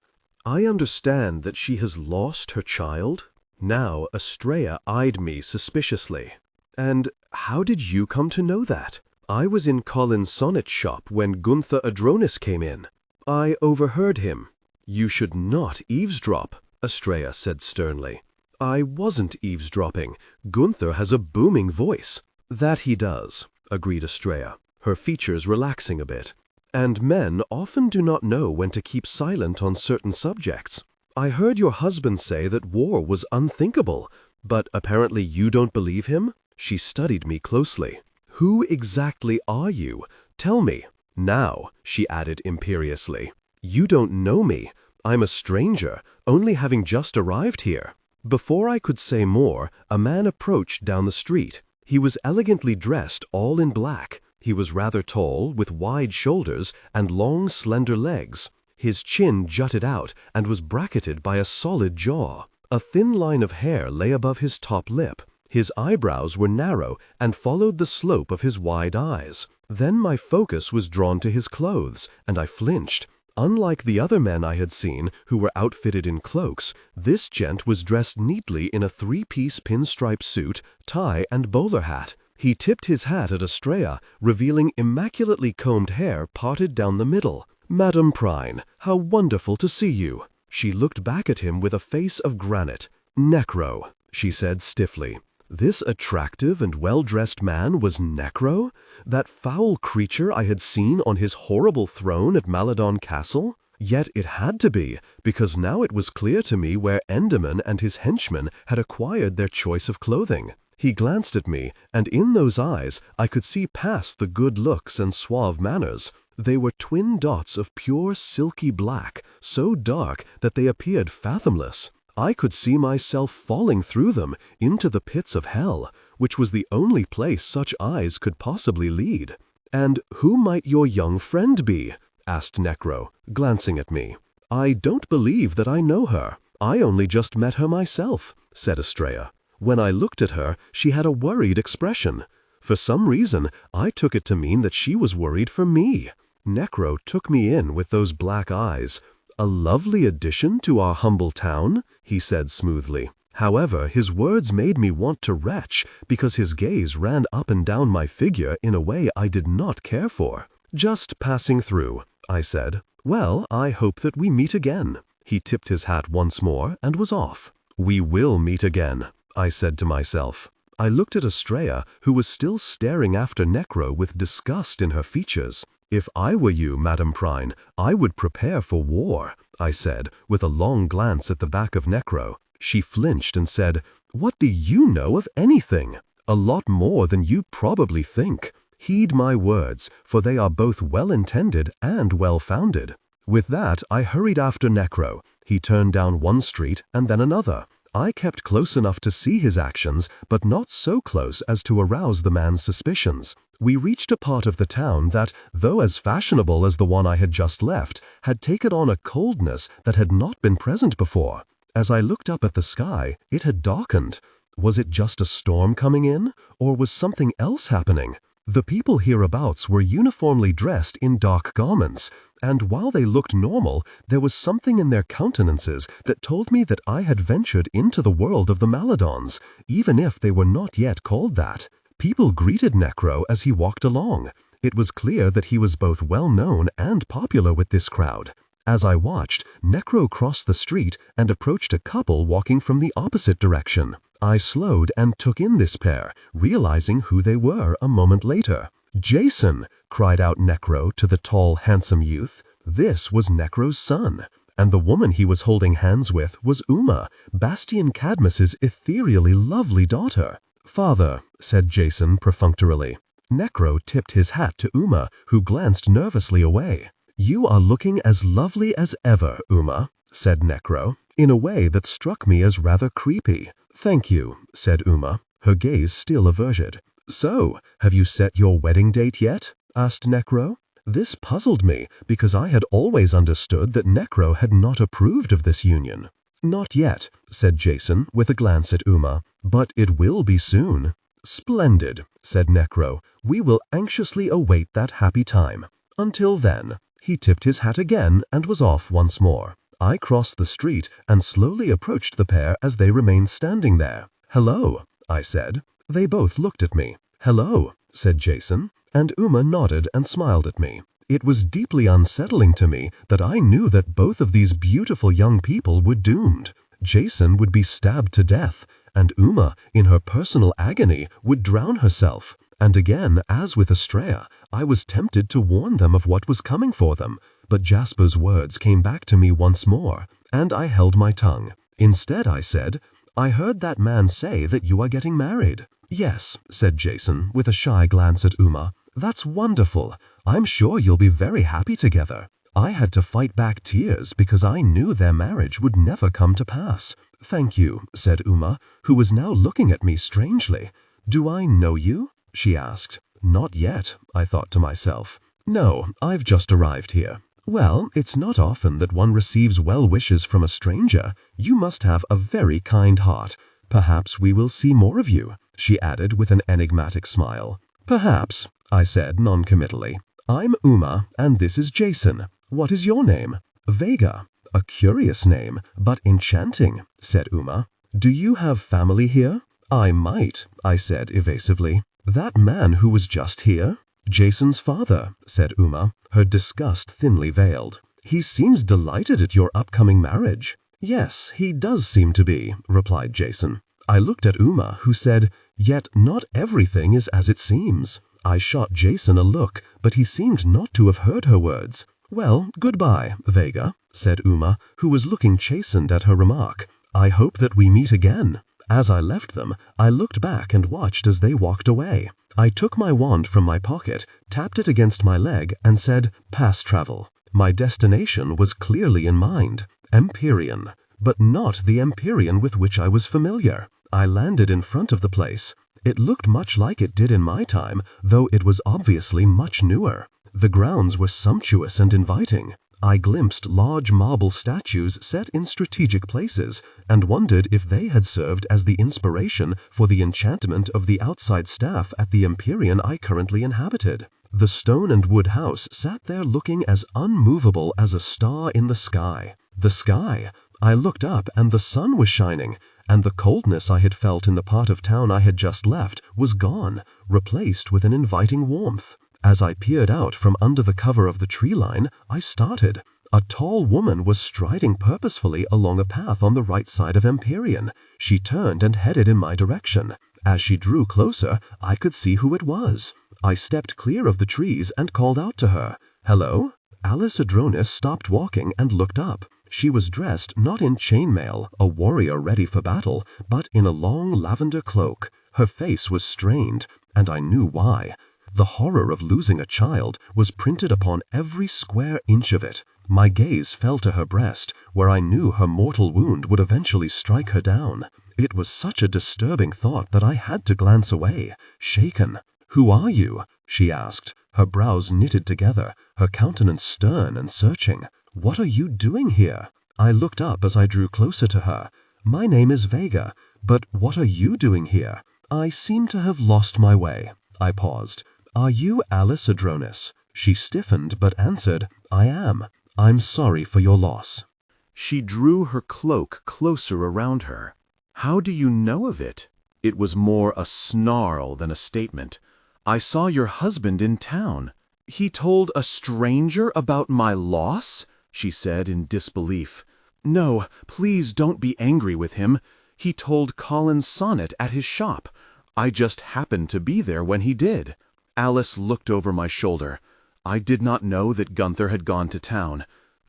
I understand that she has lost her child? Now Estrella eyed me suspiciously. "And how did you come to know that?" "I was in Colin's sonnet shop when Gunther Adronis came in. I overheard him." "You should not eavesdrop," Estrella said sternly. "I wasn't eavesdropping. Gunther has a booming voice." "That he does," agreed Estrella, her features relaxing a bit. "And men often do not know when to keep silent on certain subjects. I heard your husband say that war was unthinkable, but apparently you don't believe him?" She studied me closely. "Who exactly are you? Tell me." "Now," she added imperiously. "You don't know me. I'm a stranger, only having just arrived here." Before I could say more, a man approached down the street. He was elegantly dressed all in black. He was rather tall, with wide shoulders and long, slender legs. His chin jutted out and was bracketed by a solid jaw. A thin line of hair lay above his top lip. His eyebrows were narrow and followed the slope of his wide eyes. Then my focus was drawn to his clothes, and I flinched. Unlike the other men I had seen, who were outfitted in cloaks, this gent was dressed neatly in a three-piece pinstripe suit, tie, and bowler hat. He tipped his hat at Estrella, revealing immaculately combed hair parted down the middle. "Madame Prine, how wonderful to see you." She looked back at him with a face of granite. "Necro," she said stiffly. This attractive and well-dressed man was Necro? That foul creature I had seen on his horrible throne at Maladon Castle? Yet it had to be, because now it was clear to me where Enderman and his henchmen had acquired their choice of clothing. He glanced at me, and in those eyes I could see past the good looks and suave manners. They were twin dots of pure silky black, so dark that they appeared fathomless. I could see myself falling through them into the pits of hell, which was the only place such eyes could possibly lead. "And who might your young friend be?" asked Necro, glancing at me. "I don't believe that I know her. I only just met her myself," said Estrella. When I looked at her, she had a worried expression. For some reason, I took it to mean that she was worried for me. Necro took me in with those black eyes. "A lovely addition to our humble town," he said smoothly. However, his words made me want to retch because his gaze ran up and down my figure in a way I did not care for. "Just passing through," I said. "Well, I hope that we meet again." He tipped his hat once more and was off. "We will meet again," I said to myself. I looked at Estrella, who was still staring after Necro with disgust in her features. "If I were you, Madame Prine, I would prepare for war," I said, with a long glance at the back of Necro. She flinched and said, "What do you know of anything?" "A lot more than you probably think. Heed my words, for they are both well-intended and well-founded." With that, I hurried after Necro. He turned down one street and then another. I kept close enough to see his actions, but not so close as to arouse the man's suspicions. We reached a part of the town that, though as fashionable as the one I had just left, had taken on a coldness that had not been present before. As I looked up at the sky, it had darkened. Was it just a storm coming in, or was something else happening? The people hereabouts were uniformly dressed in dark garments, and while they looked normal, there was something in their countenances that told me that I had ventured into the world of the Maladons, even if they were not yet called that. People greeted Necro as he walked along. It was clear that he was both well-known and popular with this crowd. As I watched, Necro crossed the street and approached a couple walking from the opposite direction. I slowed and took in this pair, realizing who they were a moment later. "Jason!" cried out Necro to the tall, handsome youth. This was Necro's son, and the woman he was holding hands with was Uma, Bastian Cadmus's ethereally lovely daughter. "Father," said Jason perfunctorily. Necro tipped his hat to Uma, who glanced nervously away. "You are looking as lovely as ever, Uma," said Necro, in a way that struck me as rather creepy. "Thank you," said Uma, her gaze still averted. "So, have you set your wedding date yet?" asked Necro. This puzzled me, because I had always understood that Necro had not approved of this union. "Not yet," said Jason, with a glance at Uma, "but it will be soon." "Splendid," said Necro. "We will anxiously await that happy time. Until then." He tipped his hat again and was off once more. I crossed the street and slowly approached the pair as they remained standing there. "Hello," I said. They both looked at me. "Hello," said Jason, and Uma nodded and smiled at me. It was deeply unsettling to me that I knew that both of these beautiful young people were doomed. Jason would be stabbed to death, and Uma, in her personal agony, would drown herself. And again, as with Estrella, I was tempted to warn them of what was coming for them, but Jasper's words came back to me once more, and I held my tongue. Instead, I said, "I heard that man say that you are getting married." "Yes," said Jason, with a shy glance at Uma. "That's wonderful. I'm sure you'll be very happy together." I had to fight back tears because I knew their marriage would never come to pass. "Thank you," said Uma, who was now looking at me strangely. "Do I know you?" she asked. "Not yet," I thought to myself. "No, I've just arrived here." "Well, it's not often that one receives well wishes from a stranger. You must have a very kind heart. Perhaps we will see more of you," she added with an enigmatic smile. "Perhaps," I said noncommittally. "I'm Uma, and this is Jason. What is your name?" "Vega." "A curious name, but enchanting," said Uma. "Do you have family here?" "I might," I said evasively. "That man who was just here?" "Jason's father," said Uma, her disgust thinly veiled. "He seems delighted at your upcoming marriage." "Yes, he does seem to be," replied Jason. I looked at Uma, who said, "Yet not everything is as it seems." I shot Jason a look, but he seemed not to have heard her words. "Well, goodbye, Vega," said Uma, who was looking chastened at her remark. "I hope that we meet again." As I left them, I looked back and watched as they walked away. I took my wand from my pocket, tapped it against my leg, and said, "Pass travel." My destination was clearly in mind, Empyrean, but not the Empyrean with which I was familiar. I landed in front of the place. It looked much like it did in my time, though it was obviously much newer. The grounds were sumptuous and inviting. I glimpsed large marble statues set in strategic places and wondered if they had served as the inspiration for the enchantment of the outside staff at the Empyrean I currently inhabited. The stone and wood house sat there looking as unmovable as a star in the sky. The sky! I looked up and the sun was shining, and the coldness I had felt in the part of town I had just left was gone, replaced with an inviting warmth. As I peered out from under the cover of the tree line, I started. A tall woman was striding purposefully along a path on the right side of Empyrean. She turned and headed in my direction. As she drew closer, I could see who it was. I stepped clear of the trees and called out to her. "Hello?" Alice Adronis stopped walking and looked up. She was dressed not in chainmail, a warrior ready for battle, but in a long lavender cloak. Her face was strained, and I knew why. The horror of losing a child was printed upon every square inch of it. My gaze fell to her breast, where I knew her mortal wound would eventually strike her down. It was such a disturbing thought that I had to glance away, shaken. "Who are you?" she asked, her brows knitted together, her countenance stern and searching. "What are you doing here?" I looked up as I drew closer to her. "My name is Vega, but what are you doing here?" "I seem to have lost my way." I paused. "Are you Alice Adronis?" She stiffened but answered, "I am. I'm sorry for your loss." She drew her cloak closer around her. "How do you know of it?" It was more a snarl than a statement. I saw your husband in town. He told a stranger about my loss? She said in disbelief. No, please don't be angry with him. He told Colin's sonnet at his shop. I just happened to be there when he did. Alice looked over my shoulder. I did not know that Gunther had gone to town.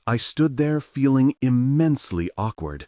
I stood there feeling immensely awkward.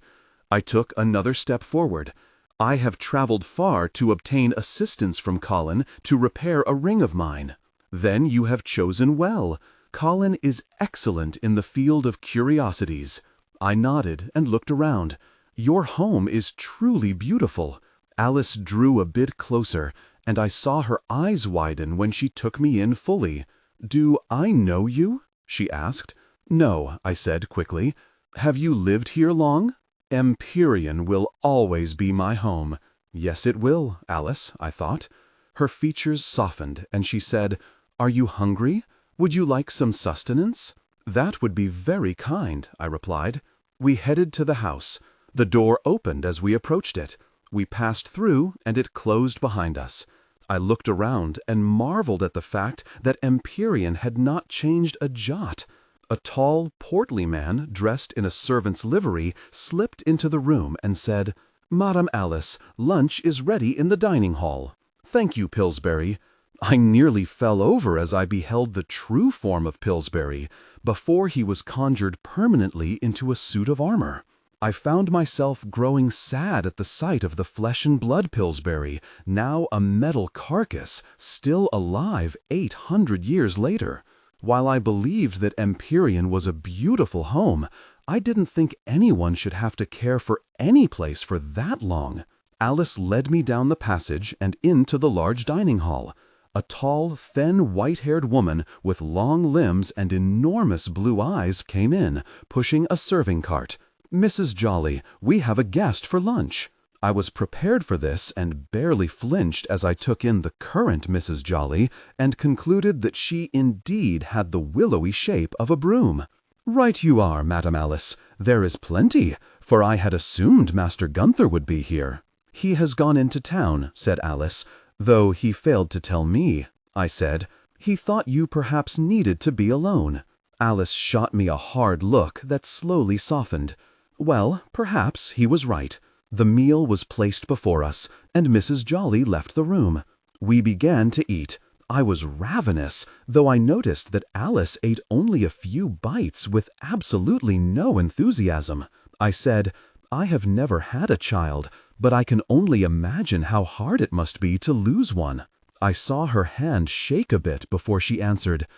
I took another step forward. I have traveled far to obtain assistance from Colin to repair a ring of mine. Then you have chosen well. Colin is excellent in the field of curiosities. I nodded and looked around. Your home is truly beautiful. Alice drew a bit closer, and I saw her eyes widen when she took me in fully. Do I know you? She asked. No, I said quickly. Have you lived here long? Empyrean will always be my home. Yes, it will, Alice, I thought. Her features softened, and she said, Are you hungry? Would you like some sustenance? That would be very kind, I replied. We headed to the house. The door opened as we approached it. We passed through, and it closed behind us. I looked around and marveled at the fact that Empyrean had not changed a jot. A tall, portly man, dressed in a servant's livery, slipped into the room and said, Madam Alice, lunch is ready in the dining hall. Thank you, Pillsbury. I nearly fell over as I beheld the true form of Pillsbury, before he was conjured permanently into a suit of armor. I found myself growing sad at the sight of the flesh and blood Pillsbury, now a metal carcass, still alive 800 years later. While I believed that Empyrean was a beautiful home, I didn't think anyone should have to care for any place for that long. Alice led me down the passage and into the large dining hall. A tall, thin, white-haired woman with long limbs and enormous blue eyes came in, pushing a serving cart. Mrs. Jolly, we have a guest for lunch. I was prepared for this and barely flinched as I took in the current Mrs. Jolly and concluded that she indeed had the willowy shape of a broom. Right you are, Madam Alice. There is plenty, for I had assumed Master Gunther would be here. He has gone into town, said Alice, though he failed to tell me. I said, he thought you perhaps needed to be alone. Alice shot me a hard look that slowly softened. Well, perhaps he was right. The meal was placed before us, and Mrs. Jolly left the room. We began to eat. I was ravenous, though I noticed that Alice ate only a few bites with absolutely no enthusiasm. I said, I have never had a child, but I can only imagine how hard it must be to lose one. I saw her hand shake a bit before she answered,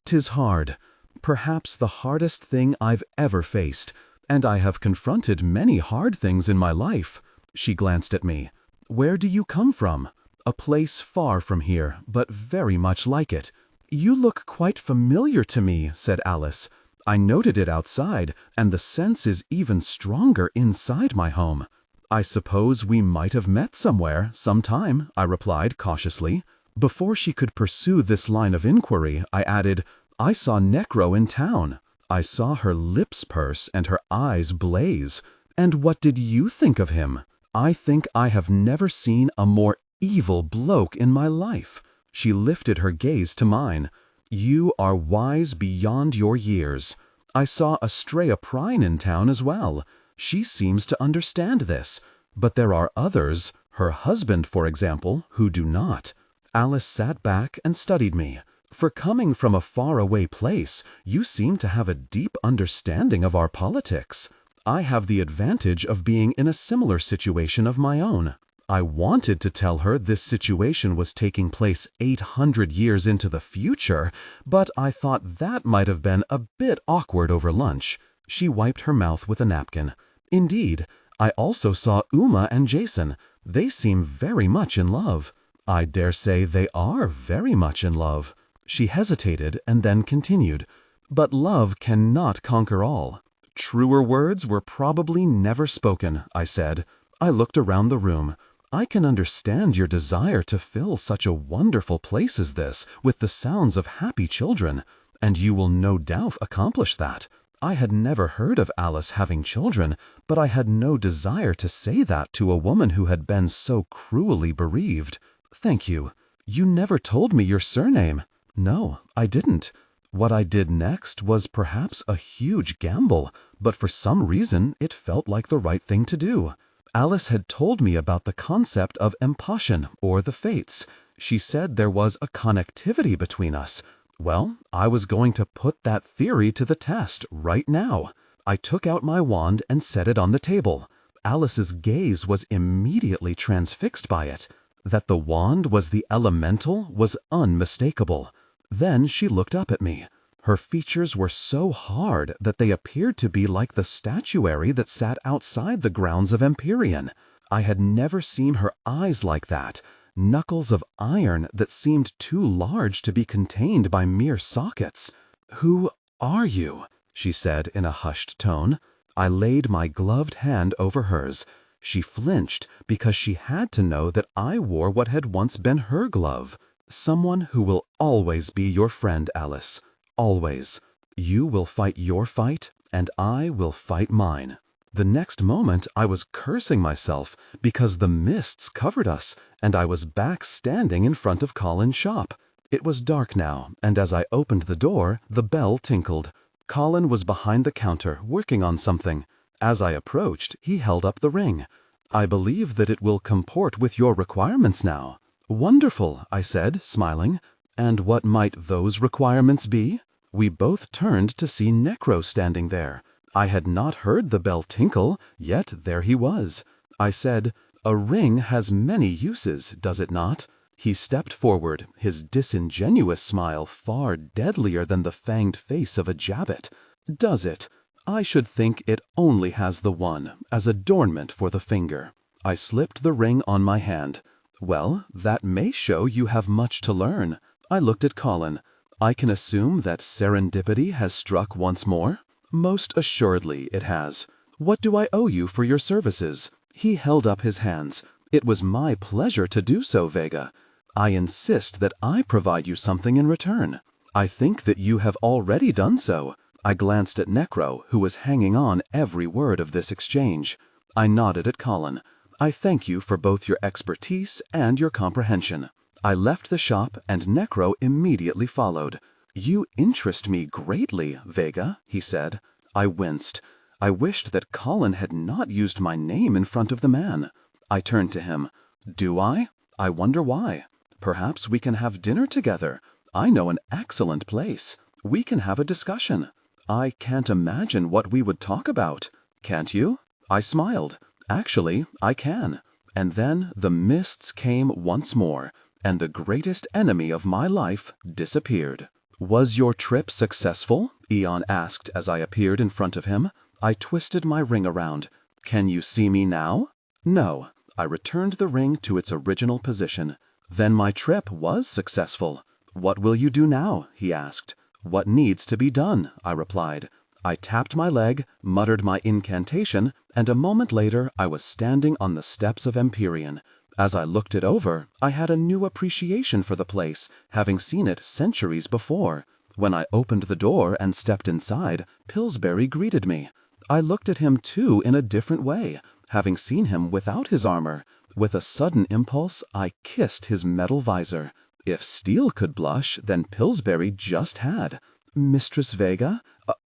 'Tis hard. Perhaps the hardest thing I've ever faced. And I have confronted many hard things in my life. She glanced at me. Where do you come from? A place far from here, but very much like it. You look quite familiar to me, said Alice. I noted it outside, and the sense is even stronger inside my home. I suppose we might have met somewhere, sometime, I replied cautiously. Before she could pursue this line of inquiry, I added, I saw Necro in town. I saw her lips purse and her eyes blaze. And what did you think of him? I think I have never seen a more evil bloke in my life. She lifted her gaze to mine. You are wise beyond your years. I saw Estrella Prine in town as well. She seems to understand this. But there are others, her husband, for example, who do not. Alice sat back and studied me. For coming from a faraway place, you seem to have a deep understanding of our politics. I have the advantage of being in a similar situation of my own. I wanted to tell her this situation was taking place 800 years into the future, but I thought that might have been a bit awkward over lunch. She wiped her mouth with a napkin. Indeed, I also saw Uma and Jason. They seem very much in love. I dare say they are very much in love. She hesitated and then continued, But love cannot conquer all. Truer words were probably never spoken, I said. I looked around the room. I can understand your desire to fill such a wonderful place as this with the sounds of happy children, and you will no doubt accomplish that. I had never heard of Alice having children, but I had no desire to say that to a woman who had been so cruelly bereaved. Thank you. You never told me your surname. No, I didn't. What I did next was perhaps a huge gamble, but for some reason it felt like the right thing to do. Alice had told me about the concept of empassion, or the fates. She said there was a connectivity between us. Well, I was going to put that theory to the test right now. I took out my wand and set it on the table. Alice's gaze was immediately transfixed by it. That the wand was the elemental was unmistakable. Then she looked up at me. Her features were so hard that they appeared to be like the statuary that sat outside the grounds of Empyrean. I had never seen her eyes like that, knuckles of iron that seemed too large to be contained by mere sockets. "Who are you?" she said in a hushed tone. I laid my gloved hand over hers. She flinched because she had to know that I wore what had once been her glove. "Someone who will always be your friend, Alice. Always. You will fight your fight, and I will fight mine." The next moment I was cursing myself because the mists covered us, and I was back standing in front of Colin's shop. It was dark now, and as I opened the door, the bell tinkled. Colin was behind the counter, working on something. As I approached, he held up the ring. "I believe that it will comport with your requirements now." "Wonderful," I said, smiling. "And what might those requirements be?" We both turned to see Necro standing there. I had not heard the bell tinkle, yet there he was. I said, "A ring has many uses, does it not?" He stepped forward, his disingenuous smile far deadlier than the fanged face of a jabbit. "Does it? I should think it only has the one, as adornment for the finger." I slipped the ring on my hand. "Well, that may show you have much to learn." I looked at Colin. "I can assume that serendipity has struck once more?" "Most assuredly it has. What do I owe you for your services?" He held up his hands. "It was my pleasure to do so, Vega. I insist that I provide you something in return." "I think that you have already done so." I glanced at Necro, who was hanging on every word of this exchange. I nodded at Colin. "I thank you for both your expertise and your comprehension." I left the shop, and Necro immediately followed. "You interest me greatly, Vega," he said. I winced. I wished that Colin had not used my name in front of the man. I turned to him. "Do I? I wonder why. Perhaps we can have dinner together. I know an excellent place. We can have a discussion." "I can't imagine what we would talk about." "Can't you?" I smiled. "Actually, I can." And then the mists came once more, and the greatest enemy of my life disappeared. "Was your trip successful?" Eon asked as I appeared in front of him. I twisted my ring around. "Can you see me now?" "No." I returned the ring to its original position. "Then my trip was successful." "What will you do now?" he asked. "What needs to be done?" I replied. I tapped my leg, muttered my incantation, and a moment later I was standing on the steps of Empyrean. As I looked it over, I had a new appreciation for the place, having seen it centuries before. When I opened the door and stepped inside, Pillsbury greeted me. I looked at him too in a different way, having seen him without his armor. With a sudden impulse, I kissed his metal visor. If steel could blush, then Pillsbury just had. "Mistress Vega,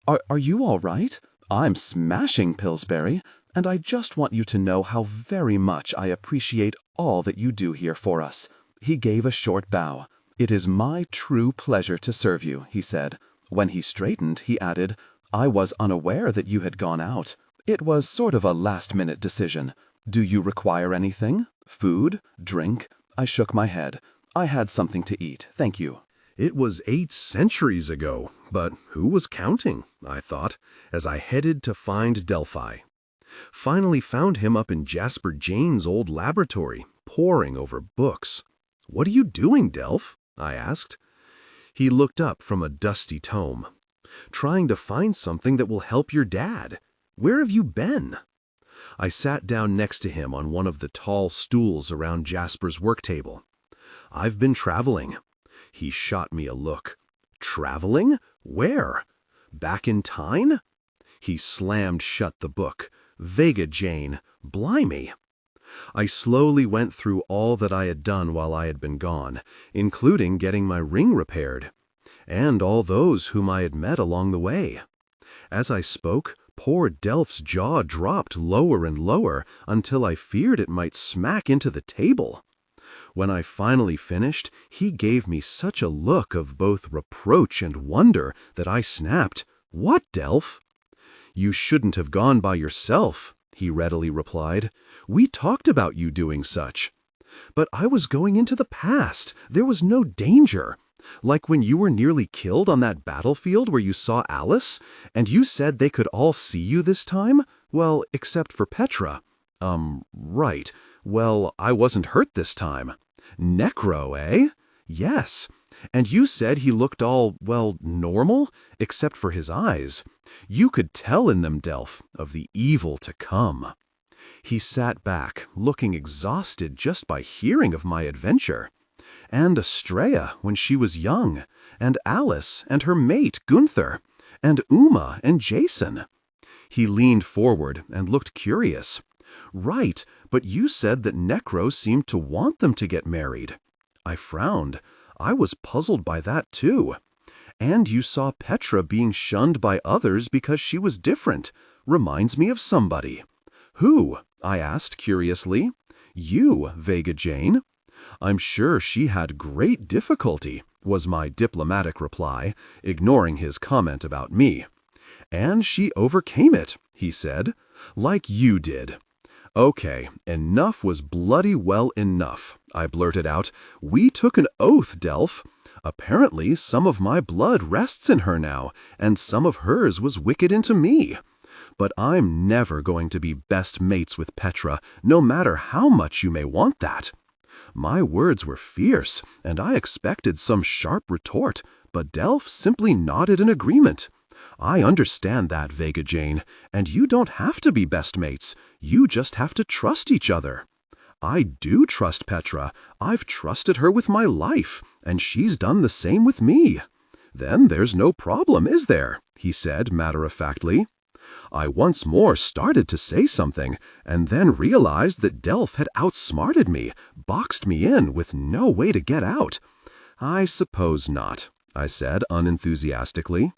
are you all right?" "I'm smashing, Pillsbury, and I just want you to know how very much I appreciate all that you do here for us." He gave a short bow. "It is my true pleasure to serve you," he said. When he straightened, he added, "I was unaware that you had gone out. It was sort of a last-minute decision. Do you require anything? Food? Drink?" I shook my head. "I had something to eat, thank you." It was 8 centuries ago, but who was counting, I thought, as I headed to find Delphi. Finally found him up in Jasper Jane's old laboratory, poring over books. "What are you doing, Delph?" I asked. He looked up from a dusty tome. "Trying to find something that will help your dad. Where have you been?" I sat down next to him on one of the tall stools around Jasper's work table. "I've been traveling." He shot me a look. "Traveling? Where? Back in time?" He slammed shut the book. "Vega Jane, blimey." I slowly went through all that I had done while I had been gone, including getting my ring repaired, and all those whom I had met along the way. As I spoke, poor Delph's jaw dropped lower and lower until I feared it might smack into the table. When I finally finished, he gave me such a look of both reproach and wonder that I snapped, "What, Delph?" "You shouldn't have gone by yourself," he readily replied. "We talked about you doing such." "But I was going into the past. There was no danger. Like when you were nearly killed on that battlefield where you saw Alice, and you said they could all see you this time? Well, except for Petra." Right. Well, I wasn't hurt this time." "Necro, eh?" "Yes. And you said he looked all, well, normal, except for his eyes. You could tell in them, Delph, of the evil to come." He sat back, looking exhausted just by hearing of my adventure. "And Estrella when she was young, and Alice and her mate Gunther, and Uma and Jason." He leaned forward and looked curious. "Right, but you said that Necro seemed to want them to get married." I frowned. I was puzzled by that too. "And you saw Petra being shunned by others because she was different. Reminds me of somebody." "Who?" I asked curiously. "You, Vega Jane." "I'm sure she had great difficulty," was my diplomatic reply, ignoring his comment about me. "And she overcame it," he said, "like you did." "Okay, enough was bloody well enough," I blurted out. "We took an oath, Delph. Apparently some of my blood rests in her now, and some of hers was wicked into me. But I'm never going to be best mates with Petra, no matter how much you may want that." My words were fierce, and I expected some sharp retort, but Delph simply nodded in agreement. "I understand that, Vega Jane, and you don't have to be best mates. You just have to trust each other." "I do trust Petra. I've trusted her with my life, and she's done the same with me." "Then there's no problem, is there?" he said matter-of-factly. I once more started to say something, and then realized that Delph had outsmarted me, boxed me in with no way to get out. "I suppose not," I said unenthusiastically.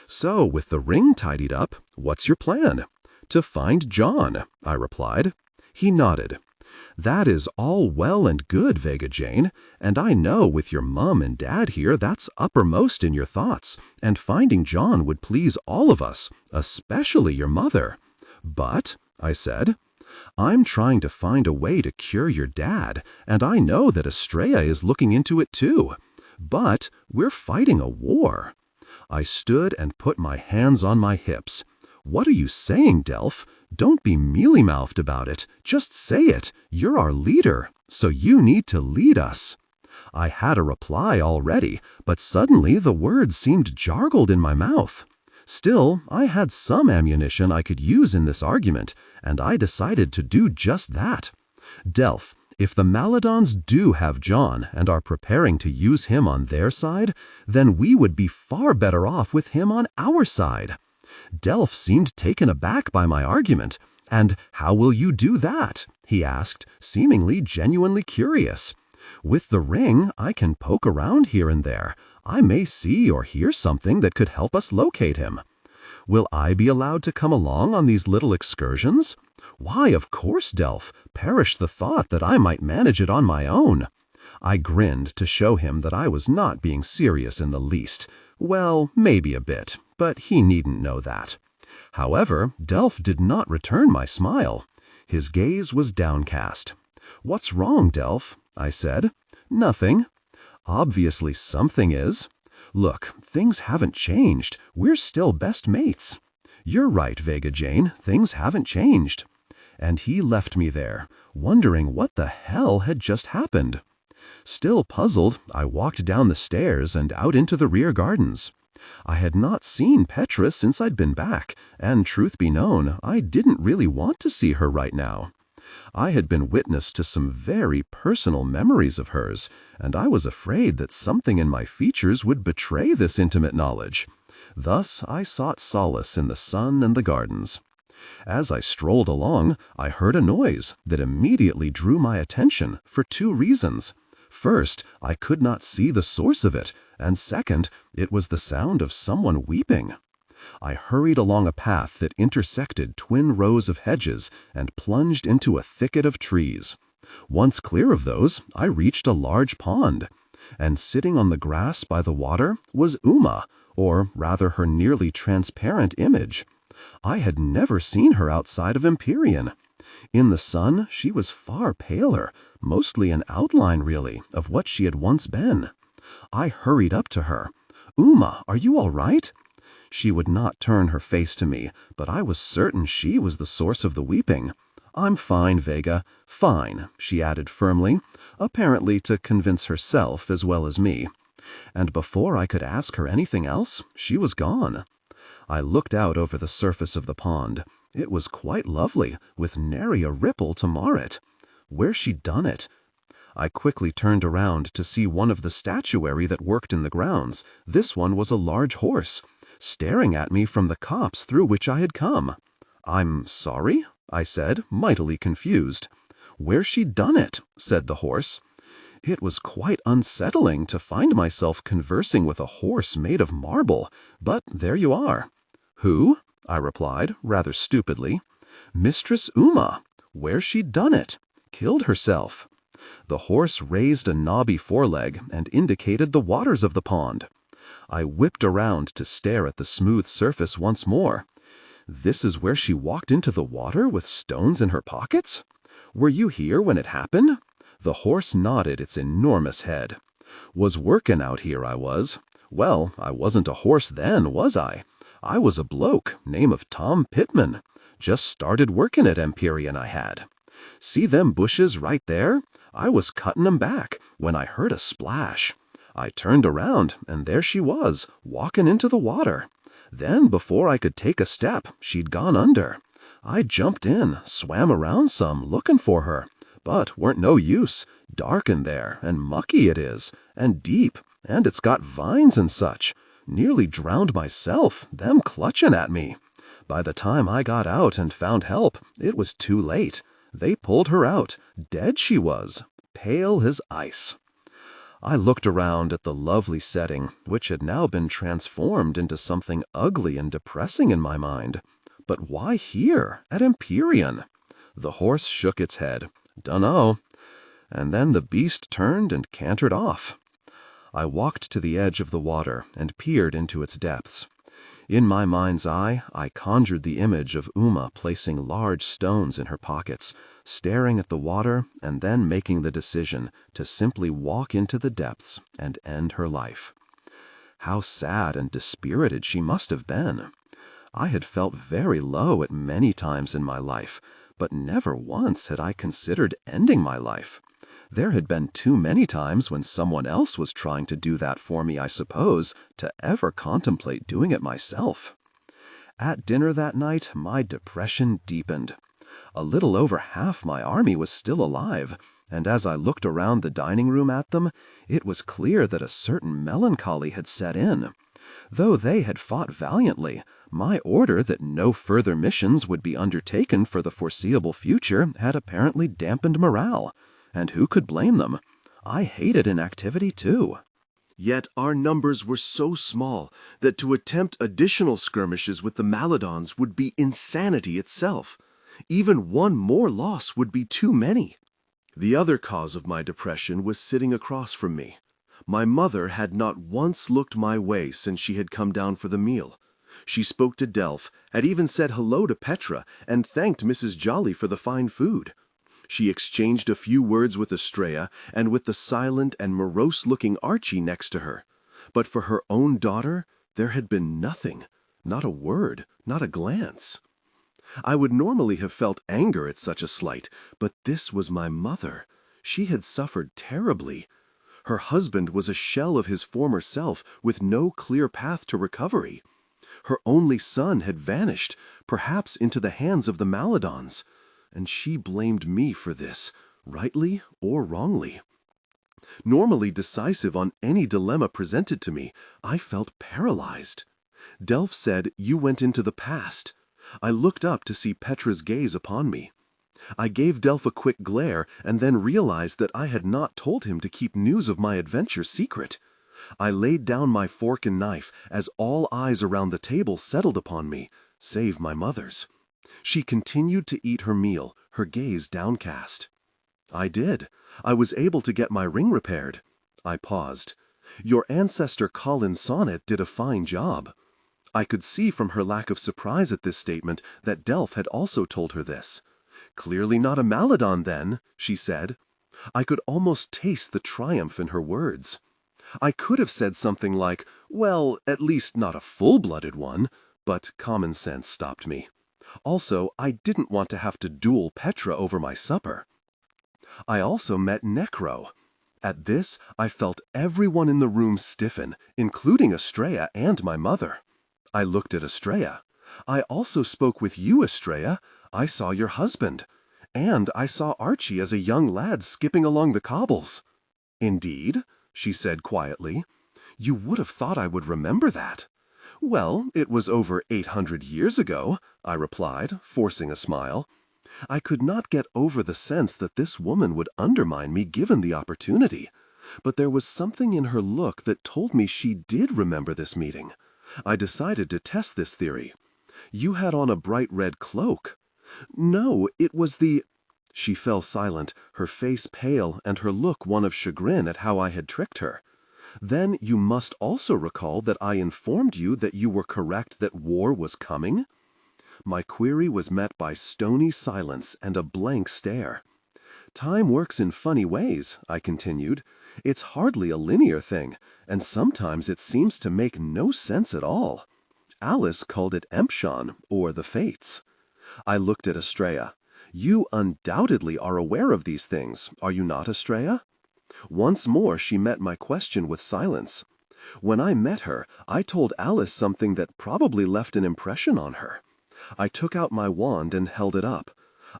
"So, with the ring tidied up, what's your plan?" "To find John," I replied. He nodded. "That is all well and good, Vega Jane, and I know with your mum and dad here that's uppermost in your thoughts, and finding John would please all of us, especially your mother. But," I said, "I'm trying to find a way to cure your dad, and I know that Estrella is looking into it too. But we're fighting a war." I stood and put my hands on my hips. "What are you saying, Delph? Don't be mealy-mouthed about it. Just say it. You're our leader, so you need to lead us." I had a reply already, but suddenly the words seemed jargled in my mouth. Still, I had some ammunition I could use in this argument, and I decided to do just that. "Delph, if the Maladons do have John and are preparing to use him on their side, then we would be far better off with him on our side." Delph seemed taken aback by my argument. "And how will you do that?" he asked, seemingly genuinely curious. "With the ring, I can poke around here and there. I may see or hear something that could help us locate him." "Will I be allowed to come along on these little excursions?" "Why, of course, Delph. Perish the thought that I might manage it on my own." I grinned to show him that I was not being serious in the least. Well, maybe a bit, but he needn't know that. However, Delph did not return my smile. His gaze was downcast. "What's wrong, Delph?" I said. "Nothing." "Obviously something is." "Look, things haven't changed. We're still best mates." "You're right, Vega Jane, things haven't changed." And he left me there, wondering what the hell had just happened. Still puzzled, I walked down the stairs and out into the rear gardens. I had not seen Petra since I'd been back, and truth be known, I didn't really want to see her right now. I had been witness to some very personal memories of hers, and I was afraid that something in my features would betray this intimate knowledge. Thus I sought solace in the sun and the gardens. As I strolled along, I heard a noise that immediately drew my attention for two reasons. First, I could not see the source of it, and second, it was the sound of someone weeping. I hurried along a path that intersected twin rows of hedges and plunged into a thicket of trees. Once clear of those, I reached a large pond, and sitting on the grass by the water was Uma, or rather her nearly transparent image. I had never seen her outside of Empyrean. In the sun, she was far paler, mostly an outline, really, of what she had once been. I hurried up to her. "Uma, are you all right?" She would not turn her face to me, but I was certain she was the source of the weeping. "I'm fine, Vega, fine," she added firmly, apparently to convince herself as well as me. And before I could ask her anything else, she was gone. I looked out over the surface of the pond. It was quite lovely, with nary a ripple to mar it. Where's she done it? I quickly turned around to see one of the statuary that worked in the grounds. This one was a large horse, staring at me from the copse through which I had come. "I'm sorry?" I said, mightily confused. "Where's she done it?" said the horse. It was quite unsettling to find myself conversing with a horse made of marble, but there you are. "Who?" I replied, rather stupidly. "Mistress Uma. Where's she done it? Killed herself." The horse raised a knobby foreleg and indicated the waters of the pond. I whipped around to stare at the smooth surface once more. "This is where she walked into the water with stones in her pockets? Were you here when it happened?" The horse nodded its enormous head. "Was workin' out here, I was. Well, I wasn't a horse then, was I? I was a bloke, name of Tom Pittman. Just started workin' at Empyrean, I had. See them bushes right there? I was cuttin' 'em back when I heard a splash. I turned around, and there she was, walkin' into the water. Then, before I could take a step, she'd gone under. I jumped in, swam around some, lookin' for her. But weren't no use. Dark in there, and mucky it is, and deep, and it's got vines and such. Nearly drowned myself, them clutchin' at me. By the time I got out and found help, it was too late. They pulled her out. Dead she was, pale as ice." I looked around at the lovely setting, which had now been transformed into something ugly and depressing in my mind. But why here, at Empyrean? The horse shook its head. "Dunno." And then the beast turned and cantered off. I walked to the edge of the water and peered into its depths. In my mind's eye, I conjured the image of Uma placing large stones in her pockets, staring at the water, and then making the decision to simply walk into the depths and end her life. How sad and dispirited she must have been. I had felt very low at many times in my life, but never once had I considered ending my life. There had been too many times when someone else was trying to do that for me, I suppose, to ever contemplate doing it myself. At dinner that night, my depression deepened. A little over half my army was still alive, and as I looked around the dining room at them, it was clear that a certain melancholy had set in. Though they had fought valiantly, my order that no further missions would be undertaken for the foreseeable future had apparently dampened morale. And who could blame them? I hated inactivity too. Yet our numbers were so small that to attempt additional skirmishes with the Maladons would be insanity itself. Even one more loss would be too many. The other cause of my depression was sitting across from me. My mother had not once looked my way since she had come down for the meal. She spoke to Delph, had even said hello to Petra, and thanked Mrs. Jolly for the fine food. She exchanged a few words with Estrella and with the silent and morose-looking Archie next to her. But for her own daughter, there had been nothing, not a word, not a glance. I would normally have felt anger at such a slight, but this was my mother. She had suffered terribly. Her husband was a shell of his former self with no clear path to recovery. Her only son had vanished, perhaps into the hands of the Maladons, and she blamed me for this, rightly or wrongly. Normally decisive on any dilemma presented to me, I felt paralyzed. Delph said, "You went into the past." I looked up to see Petra's gaze upon me. I gave Delph a quick glare and then realized that I had not told him to keep news of my adventure secret. I laid down my fork and knife as all eyes around the table settled upon me, save my mother's. She continued to eat her meal, her gaze downcast. I did. I was able to get my ring repaired. I paused. Your ancestor Colin Sonnet did a fine job. I could see from her lack of surprise at this statement that Delph had also told her this. Clearly not a Maladon then, she said. I could almost taste the triumph in her words. I could have said something like, well, at least not a full-blooded one, but common sense stopped me. Also, I didn't want to have to duel Petra over my supper. I also met Necro. At this, I felt everyone in the room stiffen, including Estrella and my mother. I looked at Estrella. I also spoke with you, Estrella. I saw your husband. And I saw Archie as a young lad skipping along the cobbles. Indeed, she said quietly. You would have thought I would remember that. Well, it was over 800 years ago, I replied, forcing a smile. I could not get over the sense that this woman would undermine me given the opportunity. But there was something in her look that told me she did remember this meeting. I decided to test this theory. You had on a bright red cloak. No, it was the... She fell silent, her face pale and her look one of chagrin at how I had tricked her. Then you must also recall that I informed you that you were correct that war was coming? My query was met by stony silence and a blank stare. Time works in funny ways, I continued. It's hardly a linear thing, and sometimes it seems to make no sense at all. Alice called it Empshon, or the Fates. I looked at Estrella. You undoubtedly are aware of these things, are you not, Estrella? Once more she met my question with silence. When I met her, I told Alice something that probably left an impression on her. I took out my wand and held it up.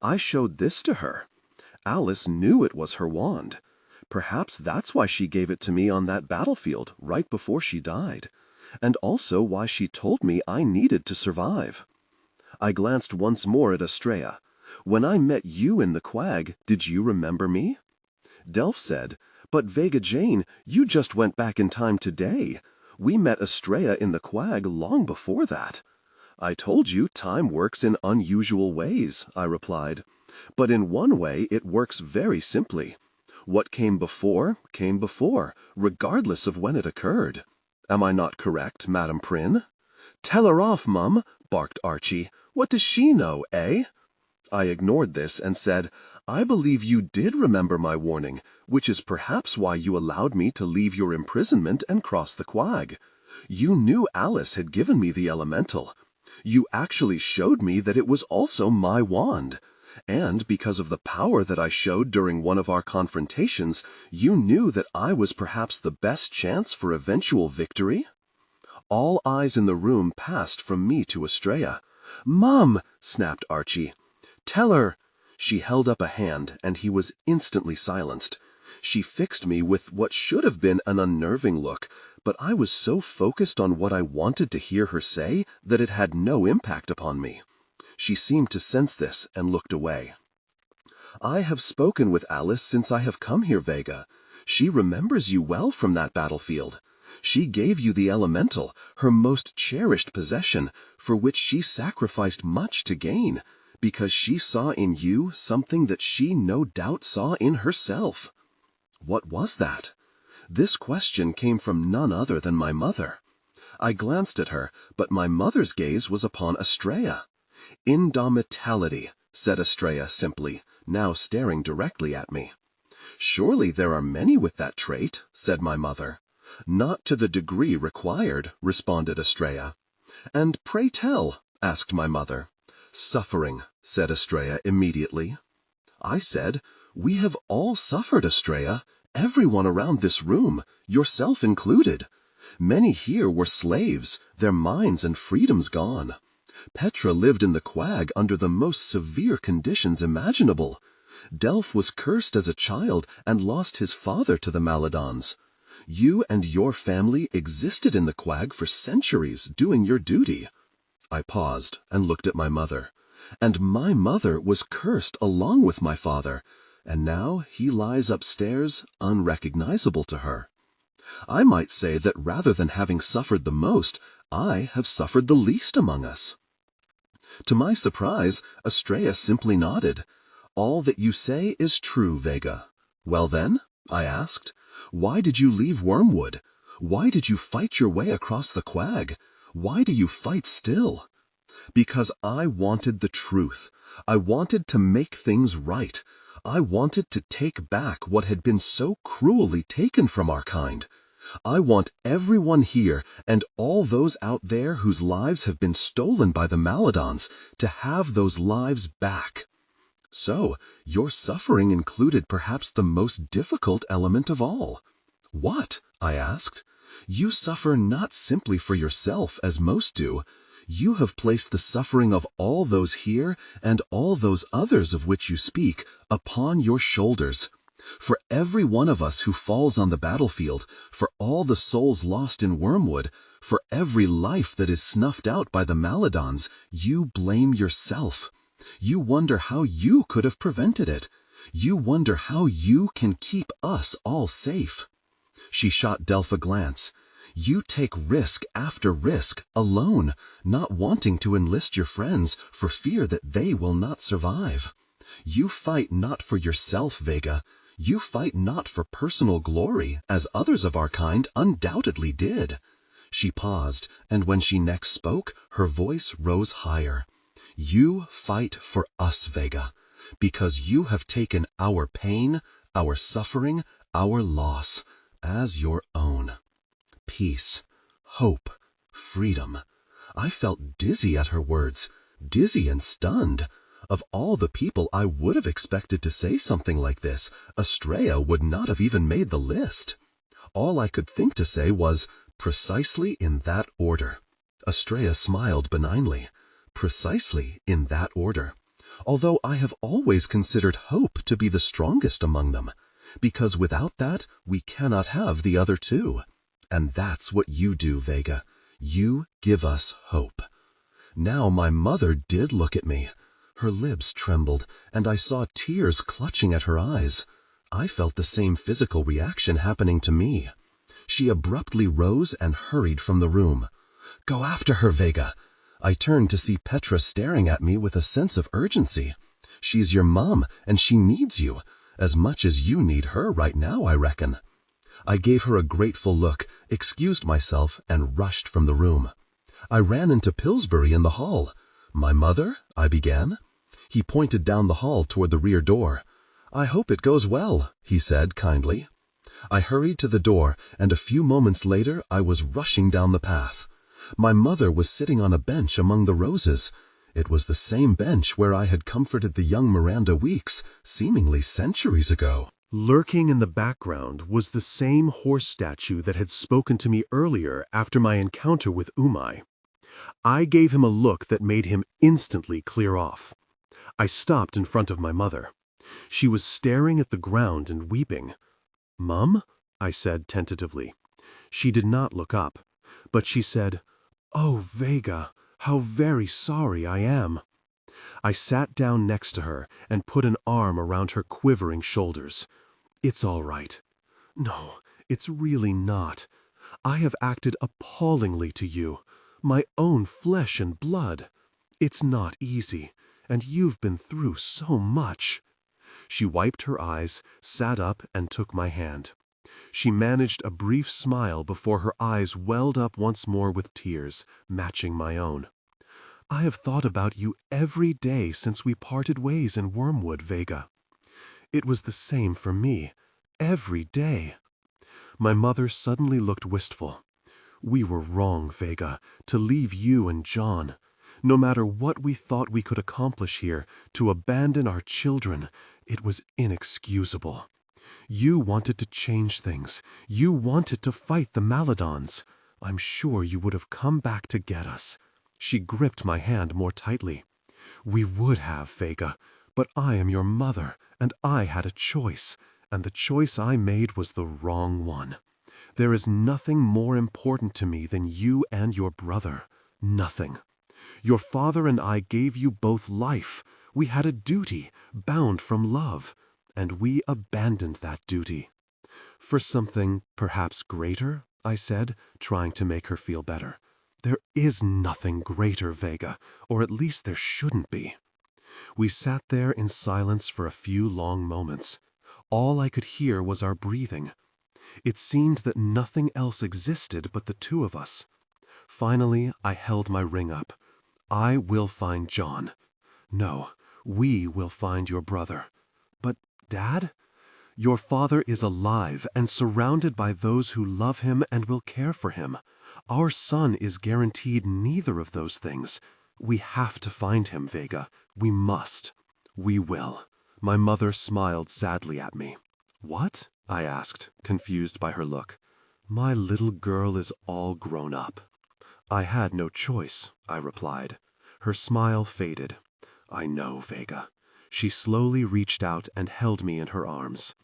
I showed this to her. Alice knew it was her wand. Perhaps that's why she gave it to me on that battlefield right before she died, and also why she told me I needed to survive. I glanced once more at Estrella. When I met you in the quag, did you remember me? Delph said, but Vega Jane, you just went back in time today. We met Estrella in the quag long before that. I told you time works in unusual ways, I replied. But in one way it works very simply. What came before, regardless of when it occurred. Am I not correct, Madam Prynne? Tell her off, Mum, barked Archie. What does she know, eh? I ignored this and said, I believe you did remember my warning, which is perhaps why you allowed me to leave your imprisonment and cross the quag. You knew Alice had given me the elemental. You actually showed me that it was also my wand. And because of the power that I showed during one of our confrontations, you knew that I was perhaps the best chance for eventual victory? All eyes in the room passed from me to Estrella. Mum, snapped Archie. Tell her. She held up a hand, and he was instantly silenced. She fixed me with what should have been an unnerving look, but I was so focused on what I wanted to hear her say that it had no impact upon me. She seemed to sense this and looked away. I have spoken with Alice since I have come here, Vega. She remembers you well from that battlefield. She gave you the elemental, her most cherished possession, for which she sacrificed much to gain, because she saw in you something that she no doubt saw in herself. What was that? This question came from none other than my mother. I glanced at her, but my mother's gaze was upon Estrella. Indomitality, said Estrella simply, now staring directly at me. Surely there are many with that trait, said my mother. Not to the degree required, responded Estrella. And pray tell, asked my mother. Suffering, said Estrella immediately. I said, we have all suffered, Estrella, everyone around this room, yourself included. Many here were slaves, their minds and freedoms gone. Petra lived in the quag under the most severe conditions imaginable. Delph was cursed as a child and lost his father to the Maladons. You and your family existed in the quag for centuries, doing your duty. I paused and looked at my mother. And my mother was cursed along with my father, and now he lies upstairs unrecognizable to her. I might say that rather than having suffered the most, I have suffered the least among us. To my surprise, Estrella simply nodded. All that you say is true, Vega. Well then, I asked, why did you leave Wormwood? Why did you fight your way across the quag? Why do you fight still? Because I wanted the truth. I wanted to make things right. I wanted to take back what had been so cruelly taken from our kind. I want everyone here and all those out there whose lives have been stolen by the Maladons to have those lives back. So, your suffering included perhaps the most difficult element of all. What? I asked. You suffer not simply for yourself, as most do. You have placed the suffering of all those here and all those others of which you speak upon your shoulders. For every one of us who falls on the battlefield, for all the souls lost in Wormwood, for every life that is snuffed out by the Maladons, you blame yourself. You wonder how you could have prevented it. You wonder how you can keep us all safe. She shot Delph a glance. You take risk after risk, alone, not wanting to enlist your friends for fear that they will not survive. You fight not for yourself, Vega. You fight not for personal glory, as others of our kind undoubtedly did. She paused, and when she next spoke, her voice rose higher. You fight for us, Vega, because you have taken our pain, our suffering, our loss, as your own. Peace, hope, freedom. I felt dizzy at her words, dizzy and stunned. Of all the people I would have expected to say something like this, Estrella would not have even made the list. All I could think to say was, precisely in that order. Estrella smiled benignly. Precisely in that order. Although I have always considered hope to be the strongest among them, because without that we cannot have the other two. And that's what you do, Vega. You give us hope. Now my mother did look at me. Her lips trembled, and I saw tears clutching at her eyes. I felt the same physical reaction happening to me. She abruptly rose and hurried from the room. Go after her, Vega. I turned to see Petra staring at me with a sense of urgency. She's your mom, and she needs you, as much as you need her right now, I reckon. I gave her a grateful look, excused myself, and rushed from the room. I ran into Pillsbury in the hall. My mother? I began. He pointed down the hall toward the rear door. I hope it goes well, he said kindly. I hurried to the door, and a few moments later I was rushing down the path. My mother was sitting on a bench among the roses. It was the same bench where I had comforted the young Miranda Weeks, seemingly centuries ago. Lurking in the background was the same horse statue that had spoken to me earlier after my encounter with Umai. I gave him a look that made him instantly clear off. I stopped in front of my mother. She was staring at the ground and weeping. "Mum?" I said tentatively. She did not look up, but she said, "Oh, Vega, how very sorry I am." I sat down next to her and put an arm around her quivering shoulders. "It's all right." "No, it's really not. I have acted appallingly to you, my own flesh and blood. It's not easy, and you've been through so much." She wiped her eyes, sat up, and took my hand. She managed a brief smile before her eyes welled up once more with tears, matching my own. "I have thought about you every day since we parted ways in Wormwood, Vega. It was the same for me, every day." My mother suddenly looked wistful. "We were wrong, Vega, to leave you and John. No matter what we thought we could accomplish here, to abandon our children, it was inexcusable. You wanted to change things. You wanted to fight the Maladons. I'm sure you would have come back to get us." She gripped my hand more tightly. "We would have, Vega, but I am your mother, and I had a choice, and the choice I made was the wrong one. There is nothing more important to me than you and your brother. Nothing. Your father and I gave you both life. We had a duty, bound from love, and we abandoned that duty. For something perhaps greater, I said, trying to make her feel better. There is nothing greater, Vega, or at least there shouldn't be. We sat there in silence for a few long moments. All I could hear was our breathing. It seemed that nothing else existed but the two of us. Finally, I held my ring up. I will find John. No, we will find your brother. But, Dad? Your father is alive and surrounded by those who love him and will care for him. Our son is guaranteed neither of those things. We have to find him, Vega. We must. We will. My mother smiled sadly at me. What? I asked, confused by her look. My little girl is all grown up. I had no choice, I replied. Her smile faded. I know, Vega. She slowly reached out and held me in her arms.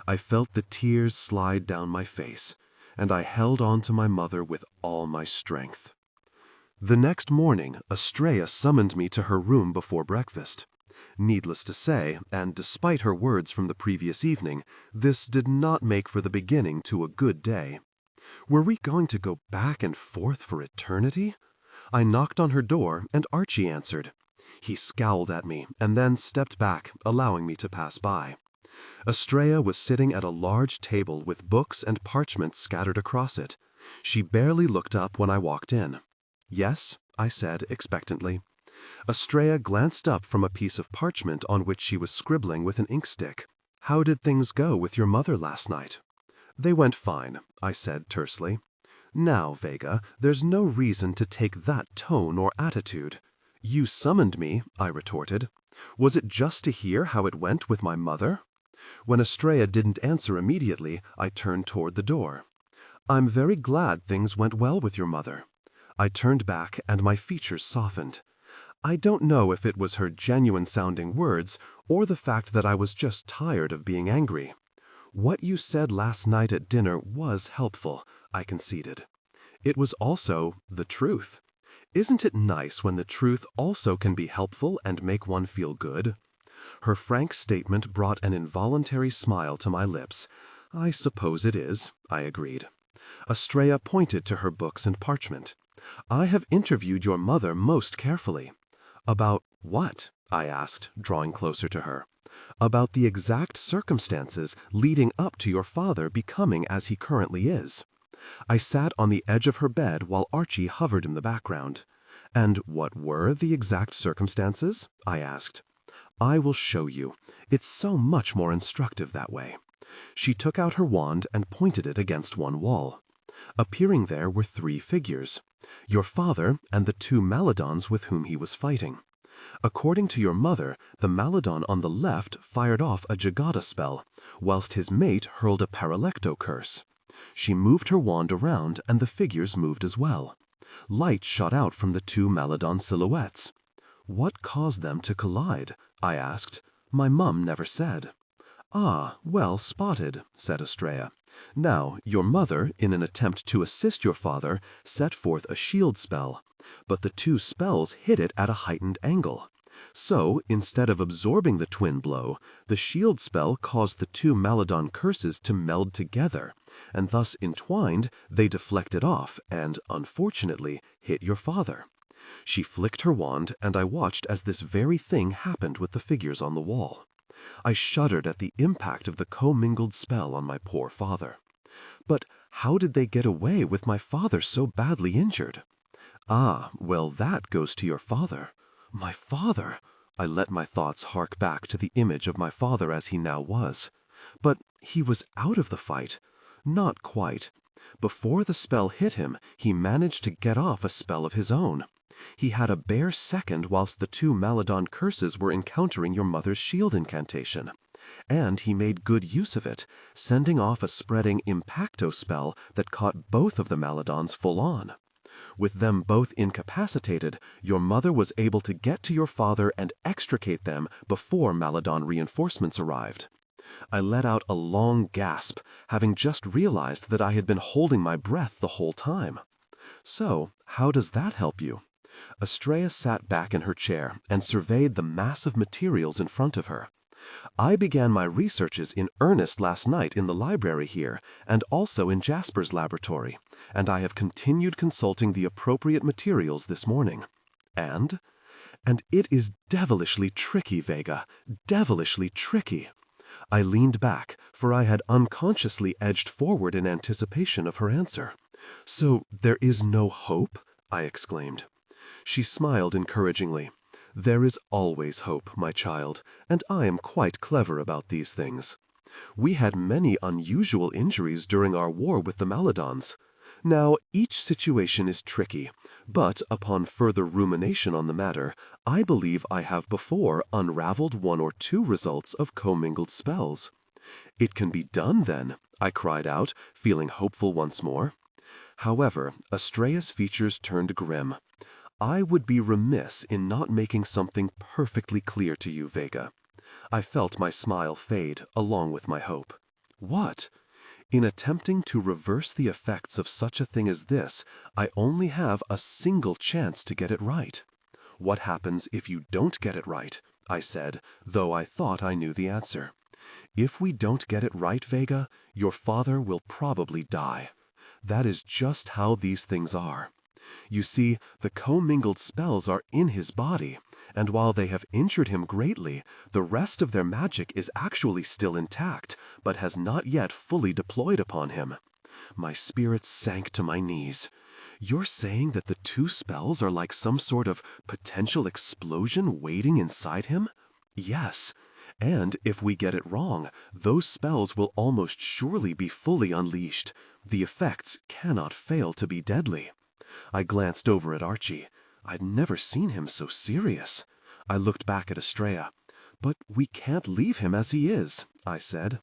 I felt the tears slide down my face, and I held on to my mother with all my strength. The next morning, Estrella summoned me to her room before breakfast. Needless to say, and despite her words from the previous evening, this did not make for the beginning to a good day. Were we going to go back and forth for eternity? I knocked on her door, and Archie answered. He scowled at me and then stepped back, allowing me to pass by. Estrella was sitting at a large table with books and parchments scattered across it. She barely looked up when I walked in. Yes, I said expectantly. Estrella glanced up from a piece of parchment on which she was scribbling with an inkstick. How did things go with your mother last night? They went fine, I said tersely. Now, Vega, there's no reason to take that tone or attitude. You summoned me, I retorted. Was it just to hear how it went with my mother? When Estrella didn't answer immediately, I turned toward the door. I'm very glad things went well with your mother. I turned back and my features softened. I don't know if it was her genuine-sounding words or the fact that I was just tired of being angry. What you said last night at dinner was helpful, I conceded. It was also the truth. Isn't it nice when the truth also can be helpful and make one feel good? Her frank statement brought an involuntary smile to my lips. I suppose it is, I agreed. Estrella pointed to her books and parchment. I have interviewed your mother most carefully. About what? I asked, drawing closer to her. About the exact circumstances leading up to your father becoming as he currently is. I sat on the edge of her bed while Archie hovered in the background. And what were the exact circumstances? I asked. I will show you. It's so much more instructive that way. She took out her wand and pointed it against one wall. Appearing there were 3 figures. Your father and the 2 Maladons with whom he was fighting. According to your mother, the Maladon on the left fired off a Jagata spell, whilst his mate hurled a Paralecto curse. She moved her wand around and the figures moved as well. Light shot out from the 2 Maladon silhouettes. What caused them to collide? I asked. My mum never said. Ah, well spotted, said Estrella. Now, your mother, in an attempt to assist your father, set forth a shield spell, but the 2 spells hit it at a heightened angle. So, instead of absorbing the twin blow, the shield spell caused the 2 Maladon curses to meld together, and thus entwined, they deflected off and, unfortunately, hit your father. She flicked her wand, and I watched as this very thing happened with the figures on the wall. I shuddered at the impact of the commingled spell on my poor father. But how did they get away with my father so badly injured? Ah, well, that goes to your father. My father! I let my thoughts hark back to the image of my father as he now was. But he was out of the fight. Not quite. Before the spell hit him, he managed to get off a spell of his own. He had a bare second whilst the 2 Maladon curses were encountering your mother's shield incantation. And he made good use of it, sending off a spreading Impacto spell that caught both of the Maladons full on. With them both incapacitated, your mother was able to get to your father and extricate them before Maladon reinforcements arrived. I let out a long gasp, having just realized that I had been holding my breath the whole time. So, how does that help you? Estrella sat back in her chair and surveyed the mass of materials in front of her. I began my researches in earnest last night in the library here, and also in Jasper's laboratory, and I have continued consulting the appropriate materials this morning. And it is devilishly tricky, Vega, devilishly tricky. I leaned back, for I had unconsciously edged forward in anticipation of her answer. "So there is no hope?" I exclaimed. She smiled encouragingly. "There is always hope, my child, and I am quite clever about these things. We had many unusual injuries during our war with the Maladons. Now, each situation is tricky, but upon further rumination on the matter, I believe I have before unraveled one or two results of commingled spells." "It can be done, then," I cried out, feeling hopeful once more. However, Estrella's features turned grim. "I would be remiss in not making something perfectly clear to you, Vega." I felt my smile fade, along with my hope. "What?" "In attempting to reverse the effects of such a thing as this, I only have a single chance to get it right." "What happens if you don't get it right?" I said, though I thought I knew the answer. "If we don't get it right, Vega, your father will probably die. That is just how these things are. You see, the commingled spells are in his body, and while they have injured him greatly, the rest of their magic is actually still intact, but has not yet fully deployed upon him." My spirits sank to my knees. "You're saying that the two spells are like some sort of potential explosion waiting inside him?" "Yes. And if we get it wrong, those spells will almost surely be fully unleashed. The effects cannot fail to be deadly." I glanced over at Archie. I'd never seen him so serious. I looked back at Estrella. "But we can't leave him as he is," I said.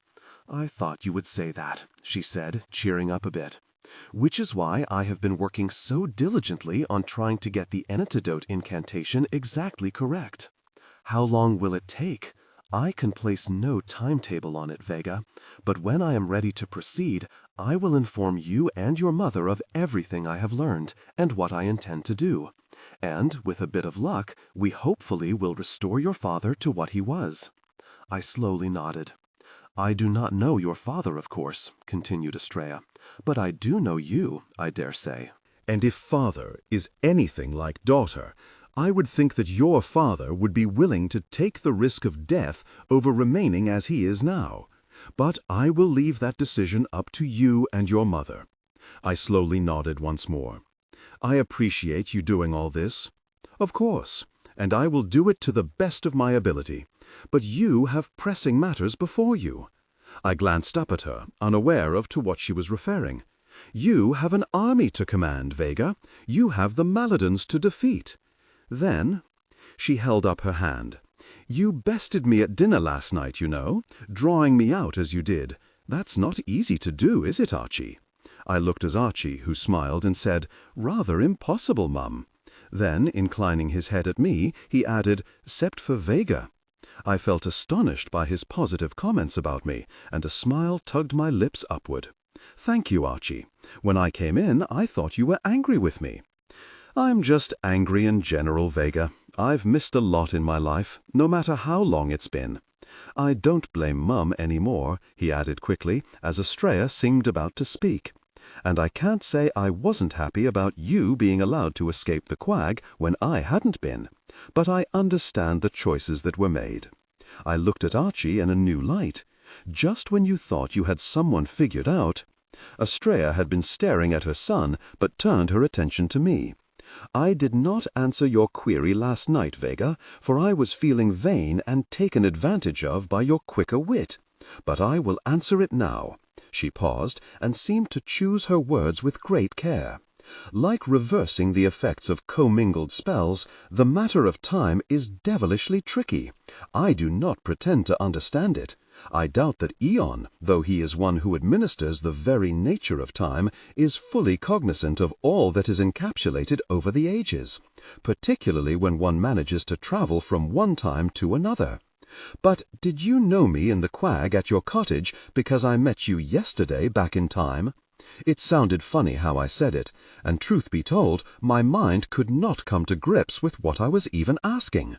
"I thought you would say that," she said, cheering up a bit. "Which is why I have been working so diligently on trying to get the antidote incantation exactly correct." "How long will it take?" "I can place no timetable on it, Vega, but when I am ready to proceed, I will inform you and your mother of everything I have learned and what I intend to do. And, with a bit of luck, we hopefully will restore your father to what he was." I slowly nodded. "I do not know your father, of course," continued Estrella, "but I do know you, I dare say." And if father is anything like daughter, I would think that your father would be willing to take the risk of death over remaining as he is now. But I will leave that decision up to you and your mother. I slowly nodded once more. "I appreciate you doing all this." "Of course, and I will do it to the best of my ability. But you have pressing matters before you." I glanced up at her, unaware of to what she was referring. "You have an army to command, Vega. You have the Maladons to defeat. Then," she held up her hand, "you bested me at dinner last night, you know, drawing me out as you did. That's not easy to do, is it, Archie?" I looked at Archie, who smiled and said, "Rather impossible, Mum." Then, inclining his head at me, he added, "'Cept for Vega." I felt astonished by his positive comments about me, and a smile tugged my lips upward. "Thank you, Archie. When I came in, I thought you were angry with me." "I'm just angry in general, Vega. I've missed a lot in my life, no matter how long it's been. I don't blame Mum any more," he added quickly, as Estrella seemed about to speak. "And I can't say I wasn't happy about you being allowed to escape the quag when I hadn't been. But I understand the choices that were made." I looked at Archie in a new light. Just when you thought you had someone figured out, Estrella had been staring at her son, but turned her attention to me. "I did not answer your query last night, Vega, for I was feeling vain and taken advantage of by your quicker wit. But I will answer it now." She paused and seemed to choose her words with great care. "Like reversing the effects of commingled spells, the matter of time is devilishly tricky. I do not pretend to understand it. I doubt that Eon, though he is one who administers the very nature of time, is fully cognizant of all that is encapsulated over the ages, particularly when one manages to travel from one time to another. But did you know me in the quag at your cottage because I met you yesterday back in time? It sounded funny how I said it, and truth be told, my mind could not come to grips with what I was even asking.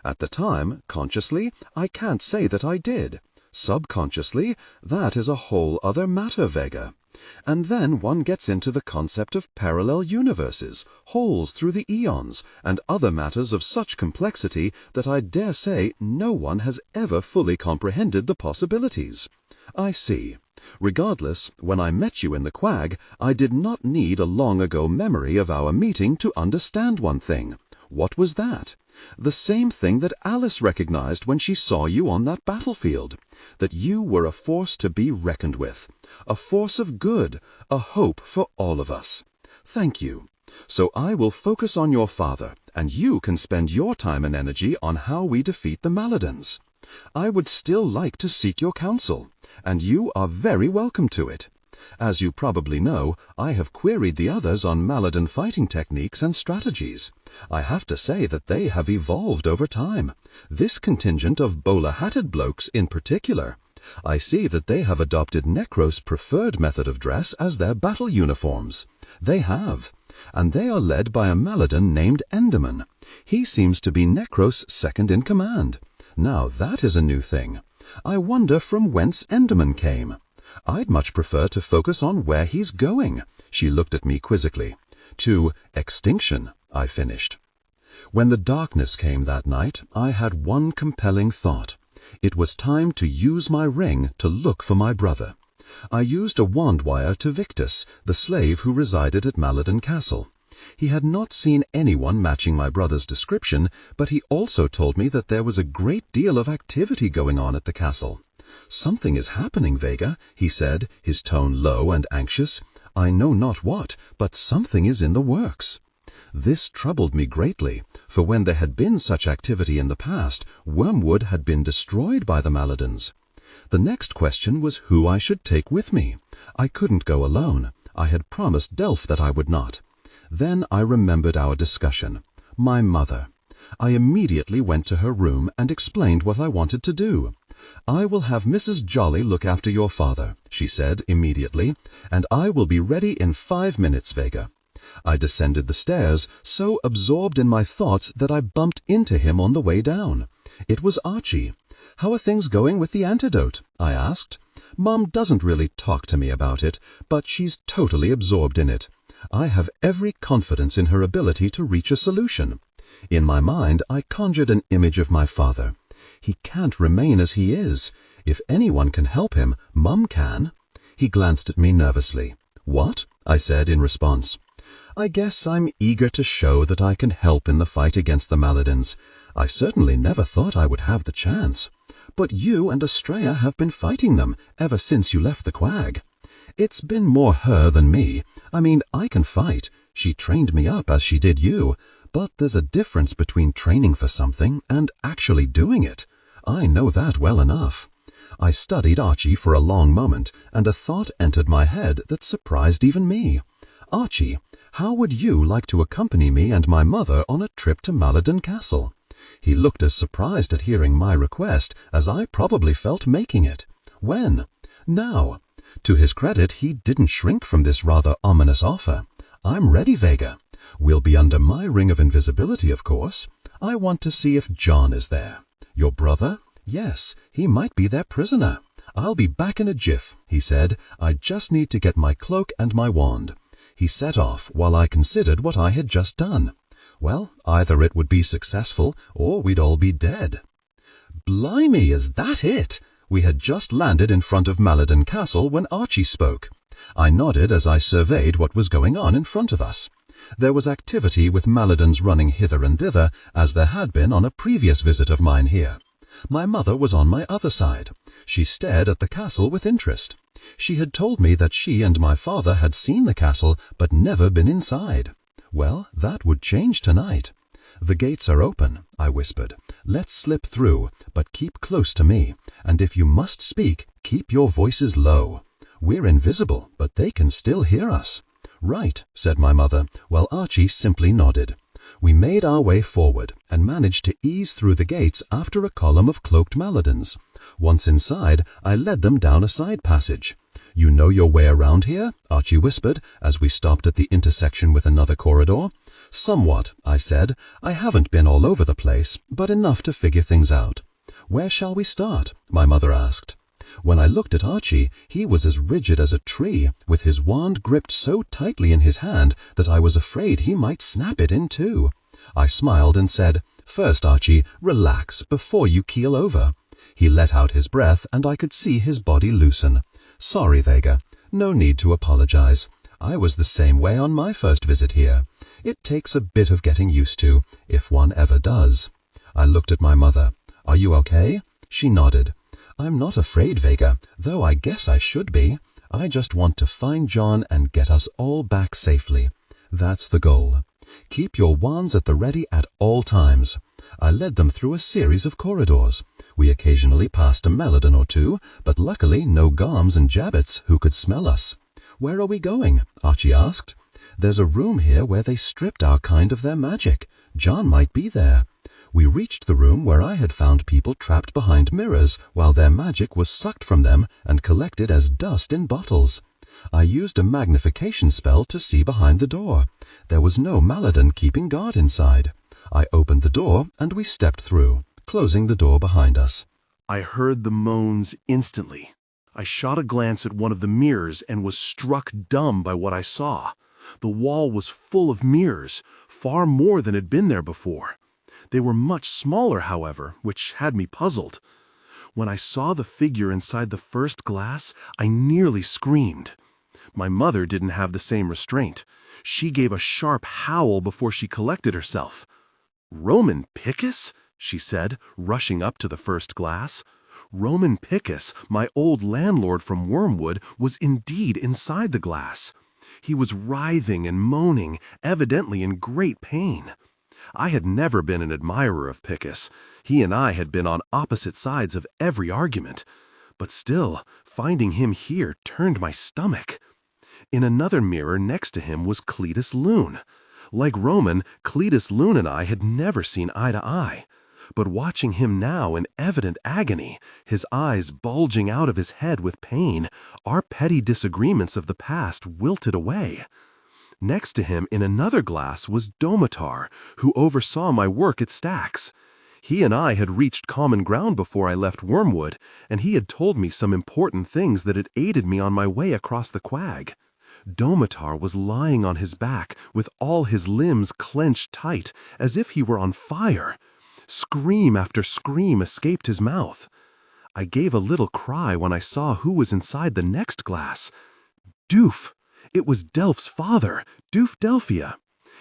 At the time, consciously, I can't say that I did. Subconsciously, that is a whole other matter, Vega. And then one gets into the concept of parallel universes, holes through the eons, and other matters of such complexity that I dare say no one has ever fully comprehended the possibilities. I see. Regardless, when I met you in the quag, I did not need a long-ago memory of our meeting to understand one thing. What was that? The same thing that Alice recognized when she saw you on that battlefield. That you were a force to be reckoned with. A force of good, a hope for all of us. Thank you. So I will focus on your father, and you can spend your time and energy on how we defeat the Maladons. I would still like to seek your counsel, and you are very welcome to it. As you probably know, I have queried the others on Maladon fighting techniques and strategies. I have to say that they have evolved over time. This contingent of bowler-hatted blokes in particular. I see that they have adopted Necro's preferred method of dress as their battle uniforms. They have. And they are led by a Maladon named Enderman. He seems to be Necro's second in command. Now that is a new thing. I wonder from whence Enderman came. I'd much prefer to focus on where he's going. She looked at me quizzically. To extinction, I finished. When the darkness came that night, I had one compelling thought. It was time to use my ring to look for my brother. I used a wand wire to Victus, the slave who resided at Maladon Castle. He had not seen anyone matching my brother's description, but he also told me that there was a great deal of activity going on at the castle. "Something is happening, Vega," he said, his tone low and anxious. "I know not what, but something is in the works." This troubled me greatly, for when there had been such activity in the past, Wormwood had been destroyed by the Maladons. The next question was who I should take with me. I couldn't go alone. I had promised Delph that I would not. Then I remembered our discussion. My mother. I immediately went to her room and explained what I wanted to do. "I will have Mrs. Jolly look after your father," she said immediately, "and I will be ready in 5 minutes, Vega." I descended the stairs, so absorbed in my thoughts that I bumped into him on the way down. It was Archie. "How are things going with the antidote?" I asked. Mom doesn't really talk to me about it, but she's totally absorbed in it. I have every confidence in her ability to reach a solution. In my mind, I conjured an image of my father. He can't remain as he is. If anyone can help him, Mum can. He glanced at me nervously. "What?" I said in response. "I guess I'm eager to show that I can help in the fight against the Maladons. I certainly never thought I would have the chance. But you and Estrella have been fighting them ever since you left the quag. It's been more her than me. I mean, I can fight. She trained me up as she did you. But there's a difference between training for something and actually doing it. I know that well enough." I studied Archie for a long moment, and a thought entered my head that surprised even me. "Archie, how would you like to accompany me and my mother on a trip to Maladon Castle?" He looked as surprised at hearing my request as I probably felt making it. "When?" "Now." To his credit, he didn't shrink from this rather ominous offer. "I'm ready, Vega. We'll be under my ring of invisibility, of course. I want to see if John is there." "Your brother?" "Yes, he might be their prisoner." "I'll be back in a jiff," he said. "I just need to get my cloak and my wand." He set off while I considered what I had just done. Well, either it would be successful or we'd all be dead. Blimey, is that it? We had just landed in front of Maladon Castle when Archie spoke. I nodded as I surveyed what was going on in front of us. There was activity with Maladons running hither and thither, as there had been on a previous visit of mine here. My mother was on my other side. She stared at the castle with interest. She had told me that she and my father had seen the castle, but never been inside. Well, that would change tonight. "The gates are open," I whispered. "Let's slip through, but keep close to me, and if you must speak, keep your voices low. We're invisible, but they can still hear us." "Right," said my mother, while Archie simply nodded. We made our way forward, and managed to ease through the gates after a column of cloaked Maladons. Once inside, I led them down a side passage. "You know your way around here?" Archie whispered as we stopped at the intersection with another corridor. "Somewhat," I said. "I haven't been all over the place, but enough to figure things out." "Where shall we start?" my mother asked. When I looked at Archie, he was as rigid as a tree, with his wand gripped so tightly in his hand that I was afraid he might snap it in two. I smiled and said, "First, Archie, relax before you keel over." He let out his breath, and I could see his body loosen. "Sorry, Vega. No need to apologize. I was the same way on my first visit here. It takes a bit of getting used to, if one ever does." I looked at my mother. "Are you okay?" She nodded. "I'm not afraid, Vega, though I guess I should be. I just want to find John and get us all back safely. That's the goal. Keep your wands at the ready at all times." I led them through a series of corridors. We occasionally passed a Maladon or two, but luckily no Goms and Jabbits who could smell us. "Where are we going?" Archie asked. "There's a room here where they stripped our kind of their magic. John might be there." We reached the room where I had found people trapped behind mirrors while their magic was sucked from them and collected as dust in bottles. I used a magnification spell to see behind the door. There was no Maladon keeping guard inside. I opened the door and we stepped through, closing the door behind us. I heard the moans instantly. I shot a glance at one of the mirrors and was struck dumb by what I saw. The wall was full of mirrors, far more than had been there before. They were much smaller, however, which had me puzzled. When I saw the figure inside the first glass, I nearly screamed. My mother didn't have the same restraint. She gave a sharp howl before she collected herself. "Roman Picus?" she said, rushing up to the first glass. Roman Picus, my old landlord from Wormwood, was indeed inside the glass. He was writhing and moaning, evidently in great pain. I had never been an admirer of Picus. He and I had been on opposite sides of every argument. But still, finding him here turned my stomach. In another mirror next to him was Cletus Loon. Like Roman, Cletus Loon and I had never seen eye to eye. But watching him now in evident agony, his eyes bulging out of his head with pain, our petty disagreements of the past wilted away. Next to him in another glass was Domitar, who oversaw my work at Stax. He and I had reached common ground before I left Wormwood, and he had told me some important things that had aided me on my way across the quag. Domitar was lying on his back with all his limbs clenched tight, as if he were on fire. Scream after scream escaped his mouth. I gave a little cry when I saw who was inside the next glass. Doof! It was Delph's father, Doof Delphia.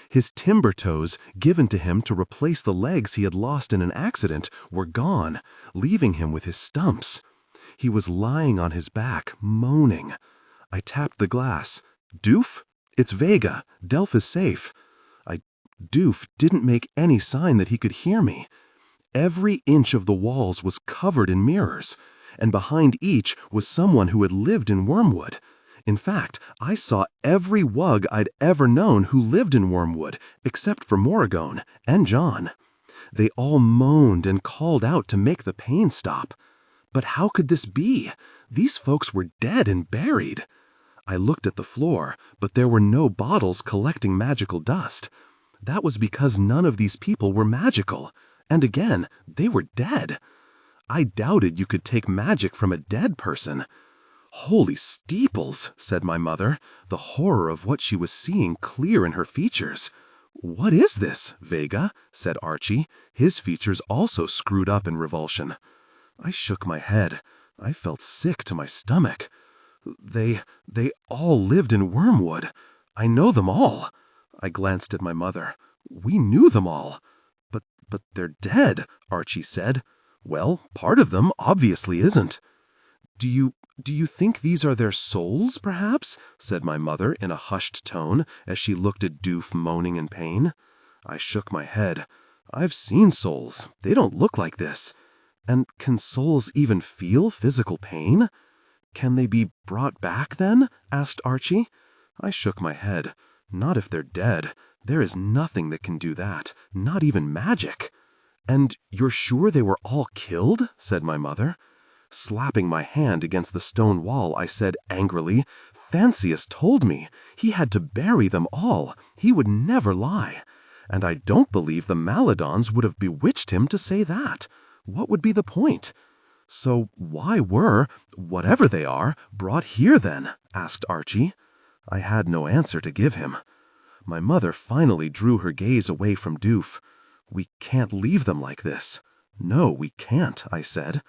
His timber toes, given to him to replace the legs he had lost in an accident, were gone, leaving him with his stumps. He was lying on his back, moaning. I tapped the glass. "Doof? It's Vega. Delph is safe." Doof didn't make any sign that he could hear me. Every inch of the walls was covered in mirrors, and behind each was someone who had lived in Wormwood. In fact, I saw every wug I'd ever known who lived in Wormwood, except for Morrigan and John. They all moaned and called out to make the pain stop. But how could this be? These folks were dead and buried. I looked at the floor, but there were no bottles collecting magical dust. That was because none of these people were magical. And again, they were dead. I doubted you could take magic from a dead person. "Holy steeples," said my mother, the horror of what she was seeing clear in her features. "What is this, Vega?" said Archie, his features also screwed up in revulsion. I shook my head. I felt sick to my stomach. They all lived in Wormwood. I know them all." I glanced at my mother. "We knew them all." But they're dead," Archie said. "Well, part of them obviously isn't." Do you think these are their souls, perhaps?" said my mother in a hushed tone as she looked at Doof moaning in pain. I shook my head. "I've seen souls. They don't look like this. And can souls even feel physical pain?" "Can they be brought back, then?" asked Archie. I shook my head. "Not if they're dead. There is nothing that can do that, not even magic." "And you're sure they were all killed?" said my mother. Slapping my hand against the stone wall, I said angrily, "Fancius told me he had to bury them all. He would never lie. And I don't believe the Maladons would have bewitched him to say that. What would be the point?" "So why were, whatever they are, brought here then?" asked Archie. I had no answer to give him. My mother finally drew her gaze away from Doof. "We can't leave them like this." "No, we can't," I said.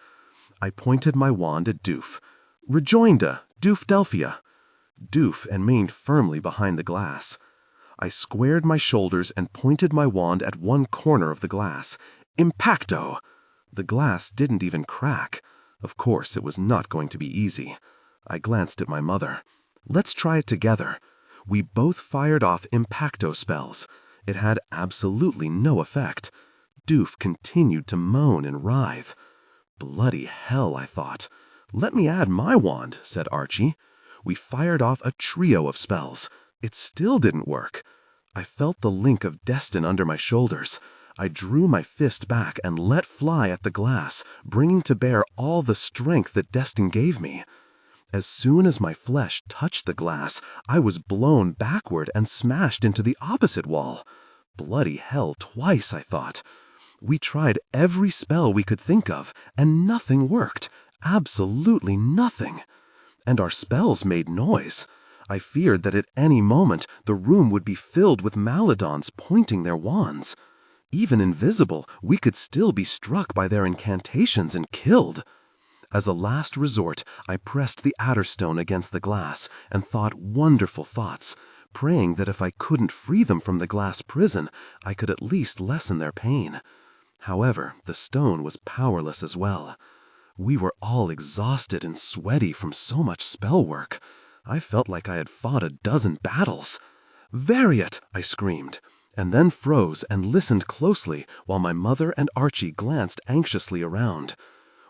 I pointed my wand at Doof. "Rejoinda, Doofdelphia." Doof remained firmly behind the glass. I squared my shoulders and pointed my wand at one corner of the glass. "Impacto!" The glass didn't even crack. Of course, it was not going to be easy. I glanced at my mother. "Let's try it together." We both fired off Impacto spells. It had absolutely no effect. Doof continued to moan and writhe. Bloody hell, I thought. "Let me add my wand," said Archie. We fired off a trio of spells. It still didn't work. I felt the link of Destin under my shoulders. I drew my fist back and let fly at the glass, bringing to bear all the strength that Destin gave me. As soon as my flesh touched the glass, I was blown backward and smashed into the opposite wall. Bloody hell twice, I thought. We tried every spell we could think of, and nothing worked. Absolutely nothing. And our spells made noise. I feared that at any moment the room would be filled with Maladons pointing their wands. Even invisible, we could still be struck by their incantations and killed. As a last resort, I pressed the Adderstone against the glass and thought wonderful thoughts, praying that if I couldn't free them from the glass prison, I could at least lessen their pain. However, the stone was powerless as well. We were all exhausted and sweaty from so much spell work. I felt like I had fought a dozen battles. "Variat!" I screamed, and then froze and listened closely while my mother and Archie glanced anxiously around.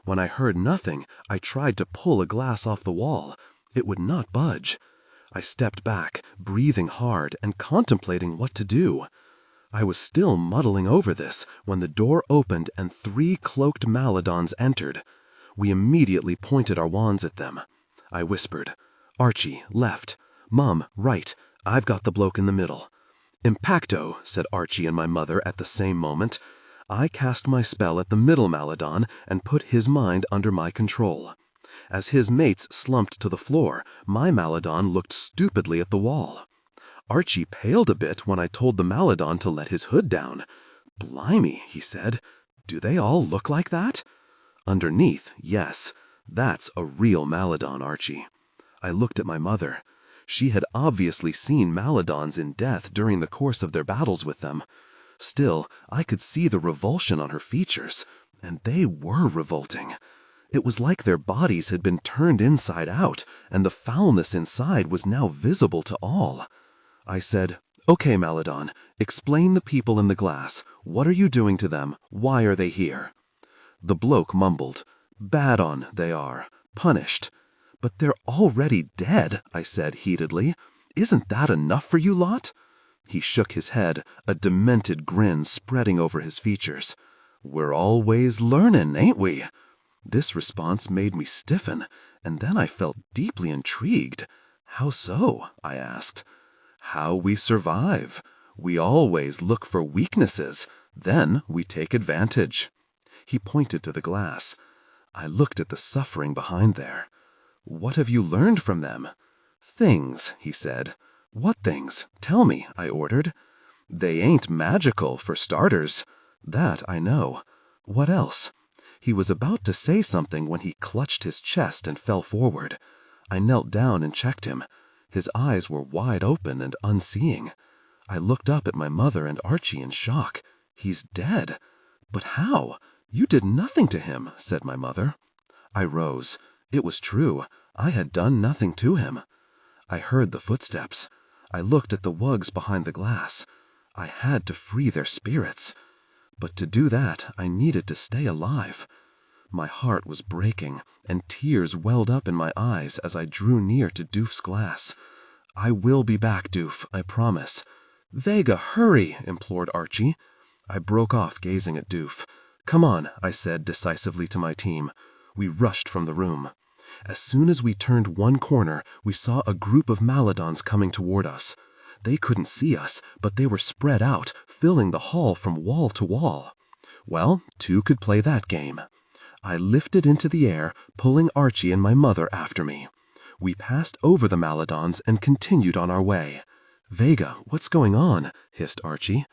When I heard nothing, I tried to pull a glass off the wall. It would not budge. I stepped back, breathing hard and contemplating what to do. I was still muddling over this when the door opened and 3 cloaked Maladons entered. We immediately pointed our wands at them. I whispered, "Archie, left. Mum, right. I've got the bloke in the middle." "Impacto," said Archie and my mother at the same moment. I cast my spell at the middle Maladon and put his mind under my control. As his mates slumped to the floor, my Maladon looked stupidly at the wall. Archie paled a bit when I told the Maladon to let his hood down. "Blimey," he said, "do they all look like that?" "Underneath, yes. That's a real Maladon, Archie." I looked at my mother. She had obviously seen Maladons in death during the course of their battles with them. Still, I could see the revulsion on her features, and they were revolting. It was like their bodies had been turned inside out, and the foulness inside was now visible to all. I said, "Okay, Maladon, explain the people in the glass. What are you doing to them? Why are they here?" The bloke mumbled, "Bad on, they are. Punished." "But they're already dead," I said heatedly. "Isn't that enough for you lot?" He shook his head, a demented grin spreading over his features. "We're always learnin', ain't we?" This response made me stiffen, and then I felt deeply intrigued. "How so?" I asked. "How we survive. We always look for weaknesses, then we take advantage." He pointed to the glass. I looked at the suffering behind there. "What have you learned from them?" "Things," he said. "What things? Tell me," I ordered. "They ain't magical, for starters. That I know. What else?" He was about to say something when he clutched his chest and fell forward. I knelt down and checked him. His eyes were wide open and unseeing. I looked up at my mother and Archie in shock. "He's dead." "But how? You did nothing to him," said my mother. I rose. It was true. I had done nothing to him. I heard the footsteps. I looked at the wugs behind the glass. I had to free their spirits. But to do that, I needed to stay alive. My heart was breaking, and tears welled up in my eyes as I drew near to Doof's glass. "I will be back, Doof, I promise." "Vega, hurry!" implored Archie. I broke off gazing at Doof. "Come on," I said decisively to my team. We rushed from the room. As soon as we turned one corner, we saw a group of Maladons coming toward us. They couldn't see us, but they were spread out, filling the hall from wall to wall. Well, two could play that game. I lifted into the air, pulling Archie and my mother after me. We passed over the Maladons and continued on our way. "Vega, what's going on?" hissed Archie.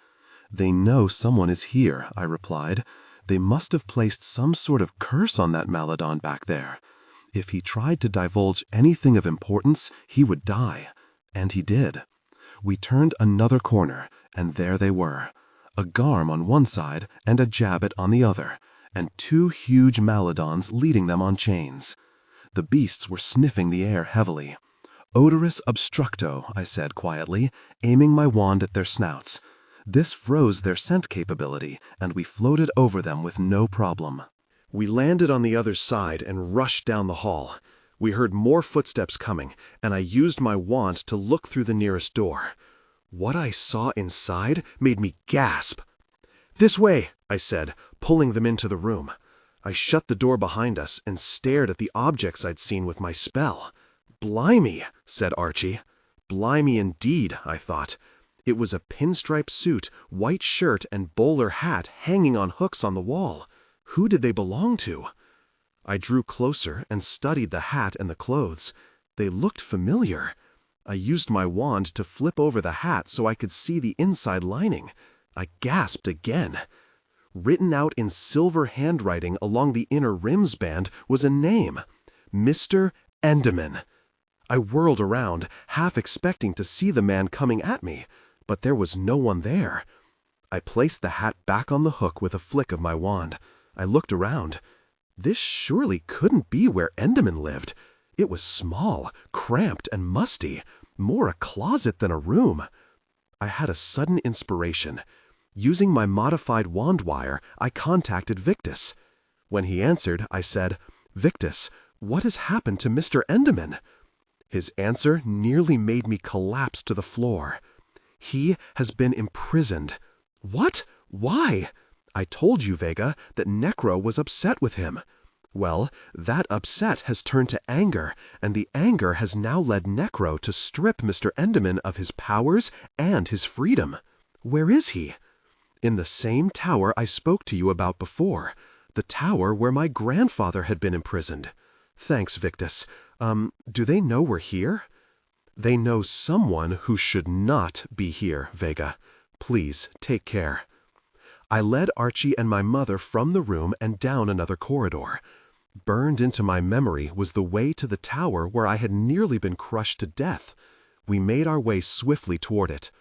"They know someone is here," I replied. "They must have placed some sort of curse on that Maladon back there. If he tried to divulge anything of importance, he would die." And he did. We turned another corner, and there they were. A Garm on one side and a Jabbet on the other, and two huge Maladons leading them on chains. The beasts were sniffing the air heavily. "Odorus obstructo," I said quietly, aiming my wand at their snouts. This froze their scent capability, and we floated over them with no problem. We landed on the other side and rushed down the hall. We heard more footsteps coming, and I used my wand to look through the nearest door. What I saw inside made me gasp. "This way," I said, pulling them into the room. I shut the door behind us and stared at the objects I'd seen with my spell. "Blimey," said Archie. Blimey indeed, I thought. It was a pinstripe suit, white shirt, and bowler hat hanging on hooks on the wall. Who did they belong to? I drew closer and studied the hat and the clothes. They looked familiar. I used my wand to flip over the hat so I could see the inside lining. I gasped again. Written out in silver handwriting along the inner rims band was a name: Mr. Enderman. I whirled around, half expecting to see the man coming at me, but there was no one there. I placed the hat back on the hook with a flick of my wand. I looked around. This surely couldn't be where Enderman lived. It was small, cramped, and musty, more a closet than a room. I had a sudden inspiration. Using my modified wand wire, I contacted Victus. When he answered, I said, "Victus, what has happened to Mr. Enderman?" His answer nearly made me collapse to the floor. "He has been imprisoned." "What? Why?" "I told you, Vega, that Necro was upset with him. Well, that upset has turned to anger, and the anger has now led Necro to strip Mr. Enderman of his powers and his freedom. Where is he?" "In the same tower I spoke to you about before, the tower where my grandfather had been imprisoned." "Thanks, Victus. Do they know we're here?" "They know someone who should not be here, Vega. Please, take care." I led Archie and my mother from the room and down another corridor. Burned into my memory was the way to the tower where I had nearly been crushed to death. We made our way swiftly toward it.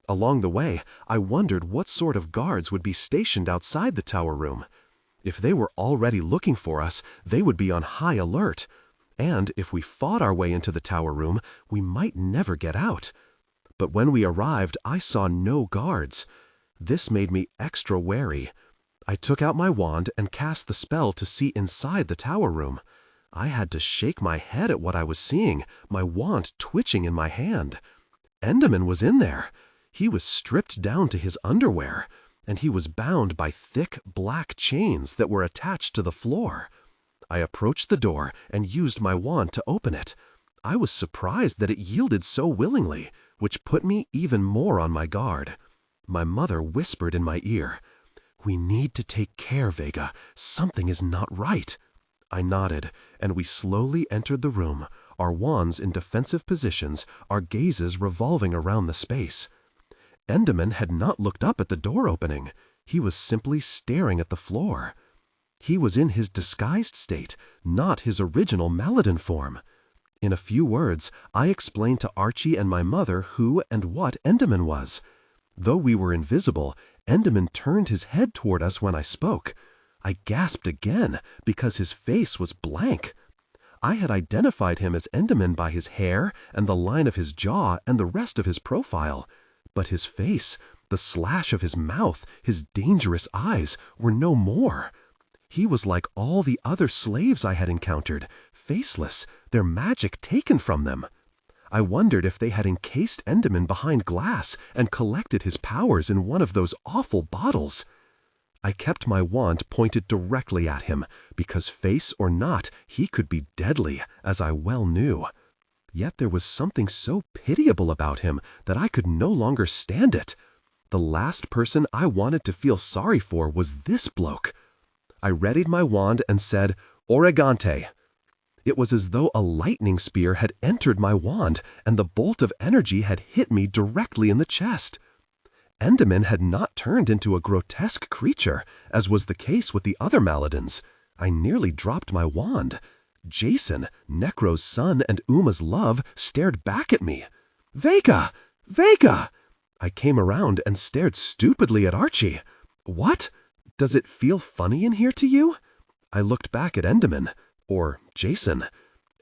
Along the way, I wondered what sort of guards would be stationed outside the tower room. If they were already looking for us, they would be on high alert. And if we fought our way into the tower room, we might never get out. But when we arrived, I saw no guards. This made me extra wary. I took out my wand and cast the spell to see inside the tower room. I had to shake my head at what I was seeing, my wand twitching in my hand. Enderman was in there. He was stripped down to his underwear, and he was bound by thick black chains that were attached to the floor. I approached the door and used my wand to open it. I was surprised that it yielded so willingly, which put me even more on my guard. My mother whispered in my ear, "We need to take care, Vega. Something is not right." I nodded, and we slowly entered the room, our wands in defensive positions, our gazes revolving around the space. Enderman had not looked up at the door opening. He was simply staring at the floor. He was in his disguised state, not his original Maladin form. In a few words, I explained to Archie and my mother who and what Enderman was. Though we were invisible, Enderman turned his head toward us when I spoke. I gasped again, because his face was blank. I had identified him as Enderman by his hair and the line of his jaw and the rest of his profile. But his face, the slash of his mouth, his dangerous eyes, were no more. He was like all the other slaves I had encountered, faceless, their magic taken from them. I wondered if they had encased Enderman behind glass and collected his powers in one of those awful bottles. I kept my wand pointed directly at him, because face or not, he could be deadly, as I well knew. Yet there was something so pitiable about him that I could no longer stand it. The last person I wanted to feel sorry for was this bloke. I readied my wand and said, "Oregante." It was as though a lightning spear had entered my wand, and the bolt of energy had hit me directly in the chest. Endymion had not turned into a grotesque creature, as was the case with the other Maladins. I nearly dropped my wand. Jason, Necro's son and Uma's love, stared back at me. "Vega! Vega!" I came around and stared stupidly at Archie. "What? Does it feel funny in here to you?" I looked back at Endymion, or Jason.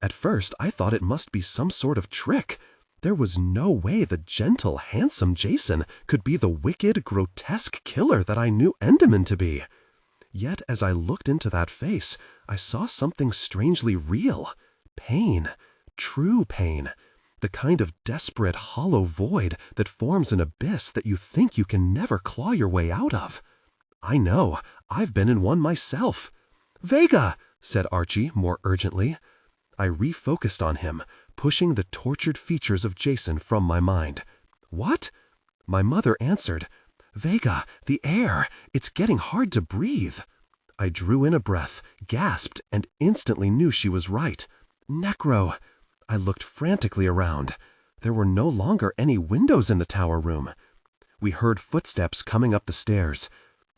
At first I thought it must be some sort of trick. There was no way the gentle, handsome Jason could be the wicked, grotesque killer that I knew Endymion to be. Yet as I looked into that face, I saw something strangely real. Pain. True pain. The kind of desperate, hollow void that forms an abyss that you think you can never claw your way out of. I know. I've been in one myself. "Vega!" said Archie more urgently. I refocused on him, pushing the tortured features of Jason from my mind. "What?" My mother answered. "Vega, the air. It's getting hard to breathe." I drew in a breath, gasped, and instantly knew she was right. Necro. I looked frantically around. There were no longer any windows in the tower room. We heard footsteps coming up the stairs.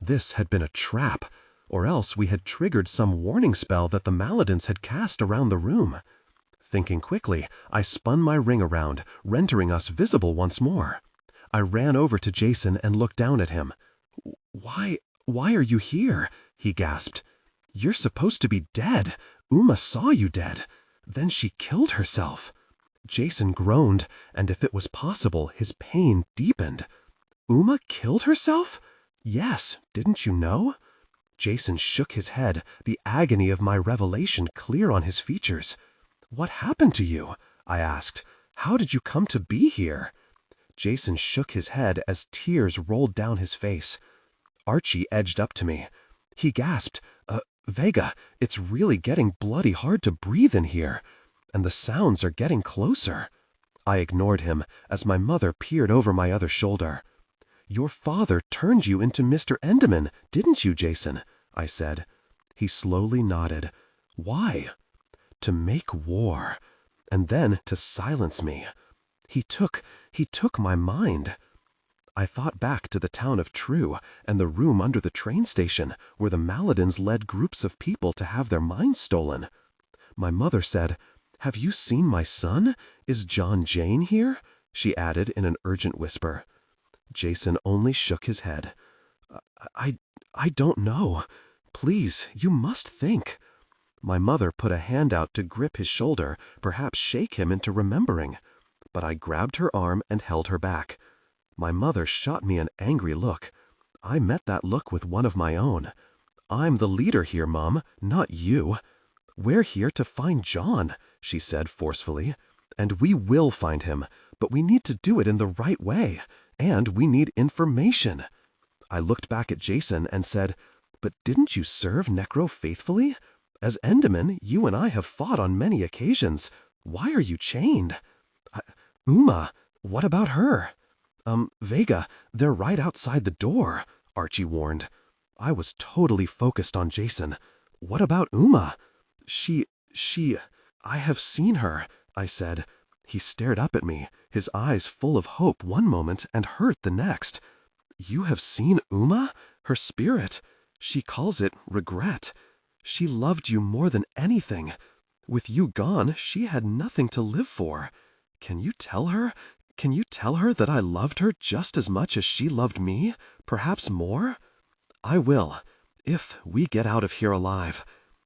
This had been a trap, or else we had triggered some warning spell that the Maladins had cast around the room. Thinking quickly, I spun my ring around, rendering us visible once more. I ran over to Jason and looked down at him. Why are you here?" he gasped. "You're supposed to be dead. Uma saw you dead. Then she killed herself." Jason groaned, and if it was possible, his pain deepened. "Uma killed herself?" "Yes, didn't you know?" Jason shook his head, the agony of my revelation clear on his features. "What happened to you?" I asked. "How did you come to be here?" Jason shook his head as tears rolled down his face. Archie edged up to me. He gasped, "Vega, it's really getting bloody hard to breathe in here, and the sounds are getting closer." I ignored him as my mother peered over my other shoulder. "Your father turned you into Mr. Endymion, didn't you, Jason?" I said. He slowly nodded. "Why?" "To make war, and then to silence me. He took my mind." I thought back to the town of True and the room under the train station where the Maladins led groups of people to have their minds stolen. My mother said, "Have you seen my son? Is John Jane here?" she added in an urgent whisper. Jason only shook his head. I don't know. Please, you must think." My mother put a hand out to grip his shoulder, perhaps shake him into remembering. But I grabbed her arm and held her back. My mother shot me an angry look. I met that look with one of my own. "I'm the leader here, Mom, not you." "We're here to find John," she said forcefully. "And we will find him, but we need to do it in the right way, and we need information." I looked back at Jason and said, "But didn't you serve Necro faithfully? As Endymion, you and I have fought on many occasions. Why are you chained?" "Uma, what about her?" Vega, they're right outside the door," Archie warned. I was totally focused on Jason. "What about Uma?" I have seen her," I said. He stared up at me, his eyes full of hope one moment and hurt the next. "You have seen Uma? Her spirit. She calls it regret. She loved you more than anything. With you gone, she had nothing to live for. Can you tell her? Can you tell her that I loved her just as much as she loved me? Perhaps more?" "I will, if we get out of here alive.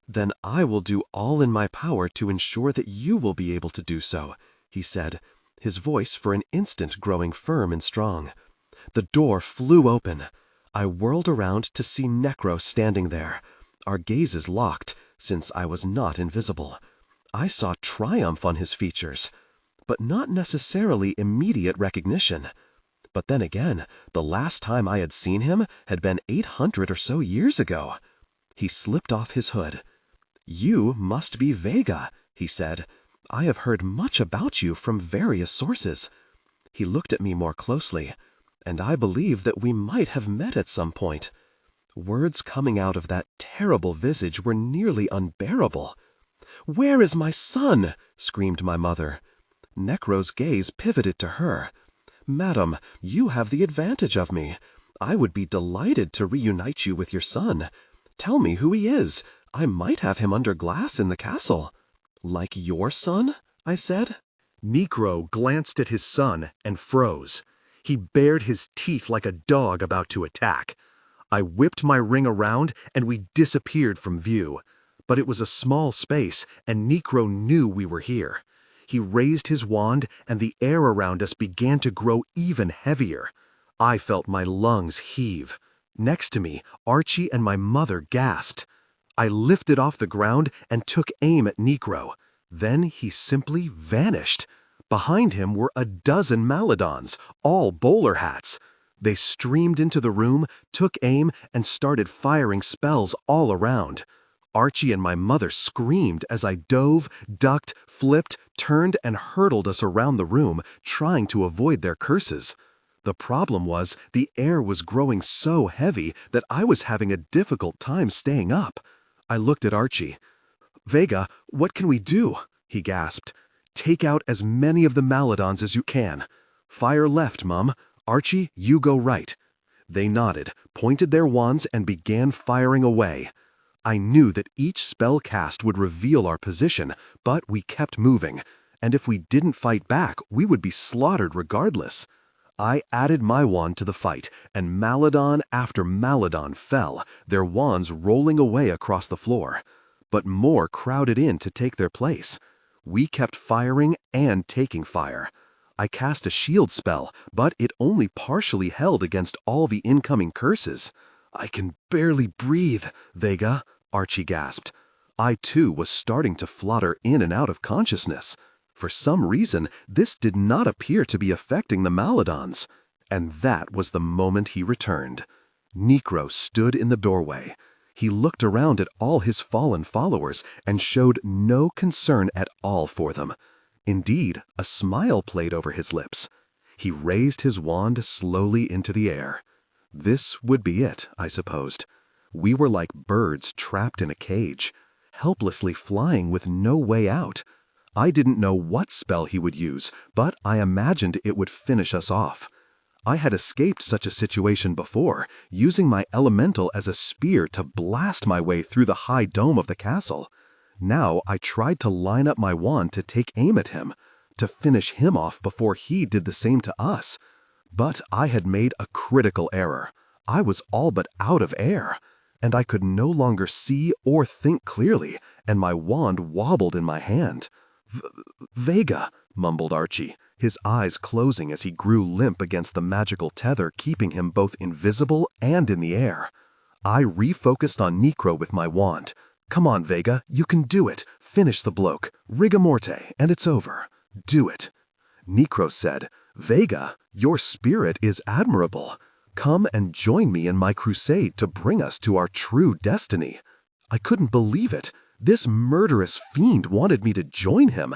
Then I will do all in my power to ensure that you will be able to do so," he said, his voice for an instant growing firm and strong. The door flew open. I whirled around to see Necro standing there, our gazes locked, since I was not invisible. I saw triumph on his features, but not necessarily immediate recognition. But then again, the last time I had seen him had been 800 or so years ago. He slipped off his hood. "You must be Vega," he said. "I have heard much about you from various sources." He looked at me more closely, and I believe that we might have met at some point. Words coming out of that terrible visage were nearly unbearable. "Where is my son?" screamed my mother. Necro's gaze pivoted to her. "Madam, you have the advantage of me. I would be delighted to reunite you with your son. Tell me who he is. I might have him under glass in the castle." "Like your son?" I said. Necro glanced at his son and froze. He bared his teeth like a dog about to attack. I whipped my ring around and we disappeared from view. But it was a small space and Necro knew we were here. He raised his wand and the air around us began to grow even heavier. I felt my lungs heave. Next to me, Archie and my mother gasped. I lifted off the ground and took aim at Necro. Then he simply vanished. Behind him were a dozen Maladons, all bowler hats. They streamed into the room, took aim, and started firing spells all around. Archie and my mother screamed as I dove, ducked, flipped, turned, and hurtled us around the room, trying to avoid their curses. The problem was the air was growing so heavy that I was having a difficult time staying up. I looked at Archie. "Vega, what can we do?" he gasped. "Take out as many of the Maladons as you can. Fire left, Mum. Archie, you go right." They nodded, pointed their wands, and began firing away. I knew that each spell cast would reveal our position, but we kept moving, and if we didn't fight back, we would be slaughtered regardless. I added my wand to the fight, and Maladon after Maladon fell, their wands rolling away across the floor. But more crowded in to take their place. We kept firing and taking fire. I cast a shield spell, but it only partially held against all the incoming curses. "I can barely breathe, Vega," Archie gasped. I too was starting to flutter in and out of consciousness. For some reason, this did not appear to be affecting the Maladons. And that was the moment he returned. Necro stood in the doorway. He looked around at all his fallen followers and showed no concern at all for them. Indeed, a smile played over his lips. He raised his wand slowly into the air. This would be it, I supposed. We were like birds trapped in a cage, helplessly flying with no way out. I didn't know what spell he would use, but I imagined it would finish us off. I had escaped such a situation before, using my elemental as a spear to blast my way through the high dome of the castle. Now I tried to line up my wand to take aim at him, to finish him off before he did the same to us. But I had made a critical error. I was all but out of air, and I could no longer see or think clearly, and my wand wobbled in my hand. "Vega," mumbled Archie, his eyes closing as he grew limp against the magical tether keeping him both invisible and in the air. I refocused on Necro with my wand. "Come on, Vega, you can do it. Finish the bloke. Rigor morte, and it's over. Do it." Necro said, "Vega, your spirit is admirable. Come and join me in my crusade to bring us to our true destiny." I couldn't believe it. This murderous fiend wanted me to join him.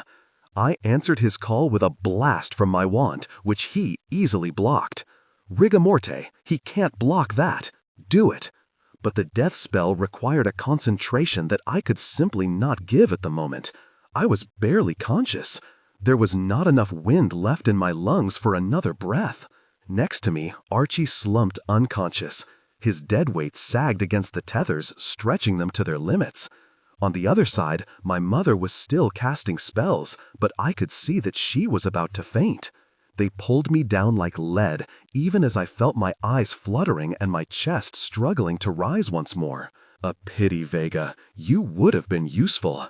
I answered his call with a blast from my wand, which he easily blocked. Rigor morte, he can't block that. Do it. But the death spell required a concentration that I could simply not give at the moment. I was barely conscious. There was not enough wind left in my lungs for another breath. Next to me, Archie slumped unconscious. His dead weight sagged against the tethers, stretching them to their limits. On the other side, my mother was still casting spells, but I could see that she was about to faint. They pulled me down like lead, even as I felt my eyes fluttering and my chest struggling to rise once more. A pity, Vega. You would have been useful.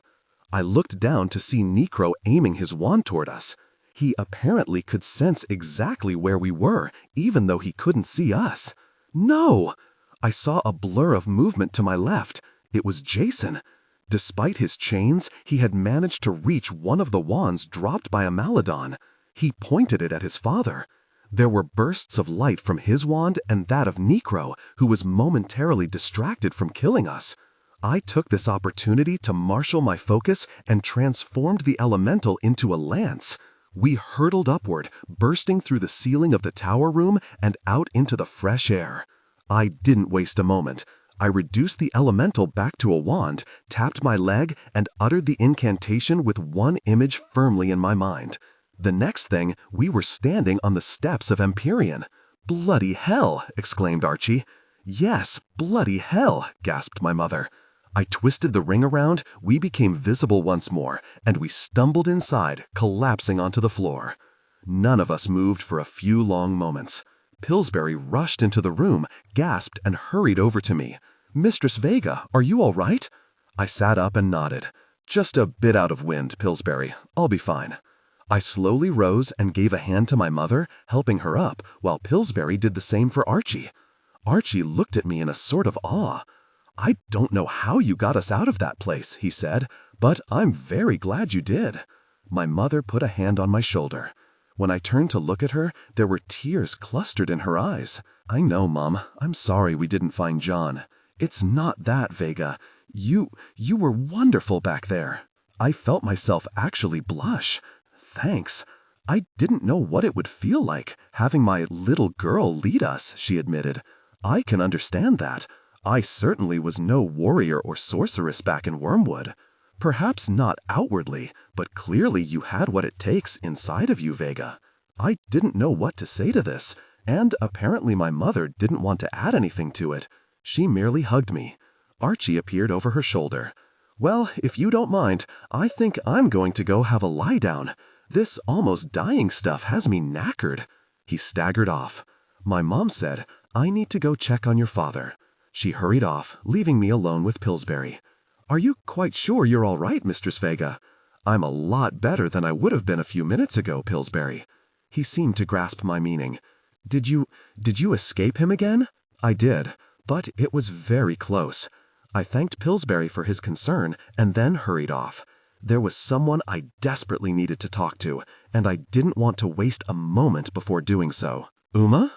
I looked down to see Necro aiming his wand toward us. He apparently could sense exactly where we were, even though he couldn't see us. No! I saw a blur of movement to my left. It was Jason. Despite his chains, he had managed to reach one of the wands dropped by a Maladon. He pointed it at his father. There were bursts of light from his wand and that of Necro, who was momentarily distracted from killing us. I took this opportunity to marshal my focus and transformed the elemental into a lance. We hurtled upward, bursting through the ceiling of the tower room and out into the fresh air. I didn't waste a moment. I reduced the elemental back to a wand, tapped my leg, and uttered the incantation with one image firmly in my mind. The next thing, we were standing on the steps of Empyrean. "Bloody hell!" exclaimed Archie. "Yes, bloody hell!" gasped my mother. I twisted the ring around, we became visible once more, and we stumbled inside, collapsing onto the floor. None of us moved for a few long moments. Pillsbury rushed into the room, gasped, and hurried over to me. "Mistress Vega, are you all right?" I sat up and nodded. "Just a bit out of wind, Pillsbury. I'll be fine." I slowly rose and gave a hand to my mother, helping her up, while Pillsbury did the same for Archie. Archie looked at me in a sort of awe. "I don't know how you got us out of that place," he said, "but I'm very glad you did." My mother put a hand on my shoulder. When I turned to look at her, there were tears clustered in her eyes. "I know, Mom. I'm sorry we didn't find John. It's not that, Vega. You were wonderful back there." I felt myself actually blush. "Thanks. I didn't know what it would feel like, having my little girl lead us," she admitted. "I can understand that. I certainly was no warrior or sorceress back in Wormwood. Perhaps not outwardly, but clearly you had what it takes inside of you, Vega." I didn't know what to say to this, and apparently my mother didn't want to add anything to it. She merely hugged me. Archie appeared over her shoulder. "Well, if you don't mind, I think I'm going to go have a lie down. This almost dying stuff has me knackered." He staggered off. My mom said, "I need to go check on your father." She hurried off, leaving me alone with Pillsbury. "Are you quite sure you're all right, Mistress Vega?" "I'm a lot better than I would have been a few minutes ago, Pillsbury." He seemed to grasp my meaning. Did you escape him again?" "I did, but it was very close." I thanked Pillsbury for his concern and then hurried off. There was someone I desperately needed to talk to, and I didn't want to waste a moment before doing so. "Uma?"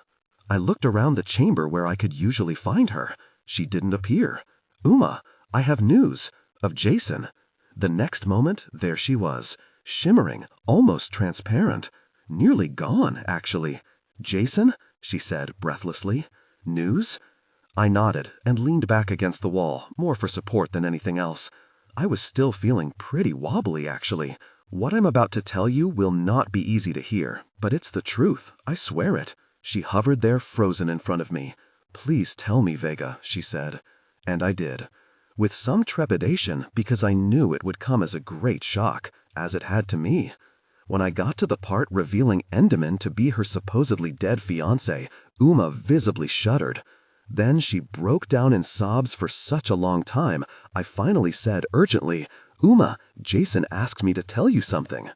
I looked around the chamber where I could usually find her. She didn't appear. "Uma, I have news. Of Jason." The next moment, there she was, shimmering, almost transparent. Nearly gone, actually. "Jason?" she said breathlessly. "News?" I nodded and leaned back against the wall, more for support than anything else. I was still feeling pretty wobbly, actually. What I'm about to tell you will not be easy to hear, but it's the truth, I swear it. She hovered there frozen in front of me. "Please tell me, Vega," she said. And I did. With some trepidation, because I knew it would come as a great shock, as it had to me. When I got to the part revealing Enderman to be her supposedly dead fiancé, Uma visibly shuddered. Then she broke down in sobs for such a long time, I finally said urgently, "Uma, Jason asked me to tell you something."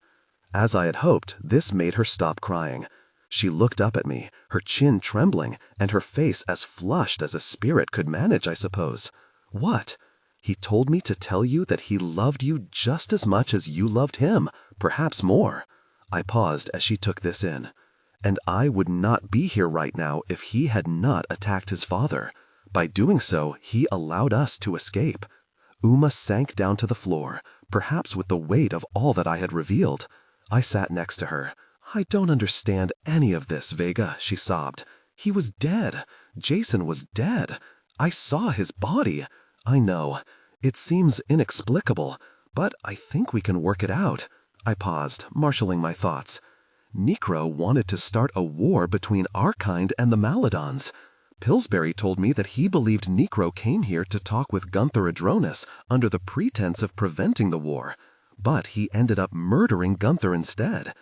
As I had hoped, this made her stop crying. She looked up at me, her chin trembling, and her face as flushed as a spirit could manage, I suppose. "What?" "He told me to tell you that he loved you just as much as you loved him, perhaps more." I paused as she took this in. "And I would not be here right now if he had not attacked his father. By doing so, he allowed us to escape." Uma sank down to the floor, perhaps with the weight of all that I had revealed. I sat next to her. "I don't understand any of this, Vega," she sobbed. "He was dead. Jason was dead. I saw his body. I know. It seems inexplicable, but I think we can work it out." I paused, marshaling my thoughts. "Necro wanted to start a war between our kind and the Maladons. Pillsbury told me that he believed Necro came here to talk with Gunther Adronis under the pretense of preventing the war, but he ended up murdering Gunther instead.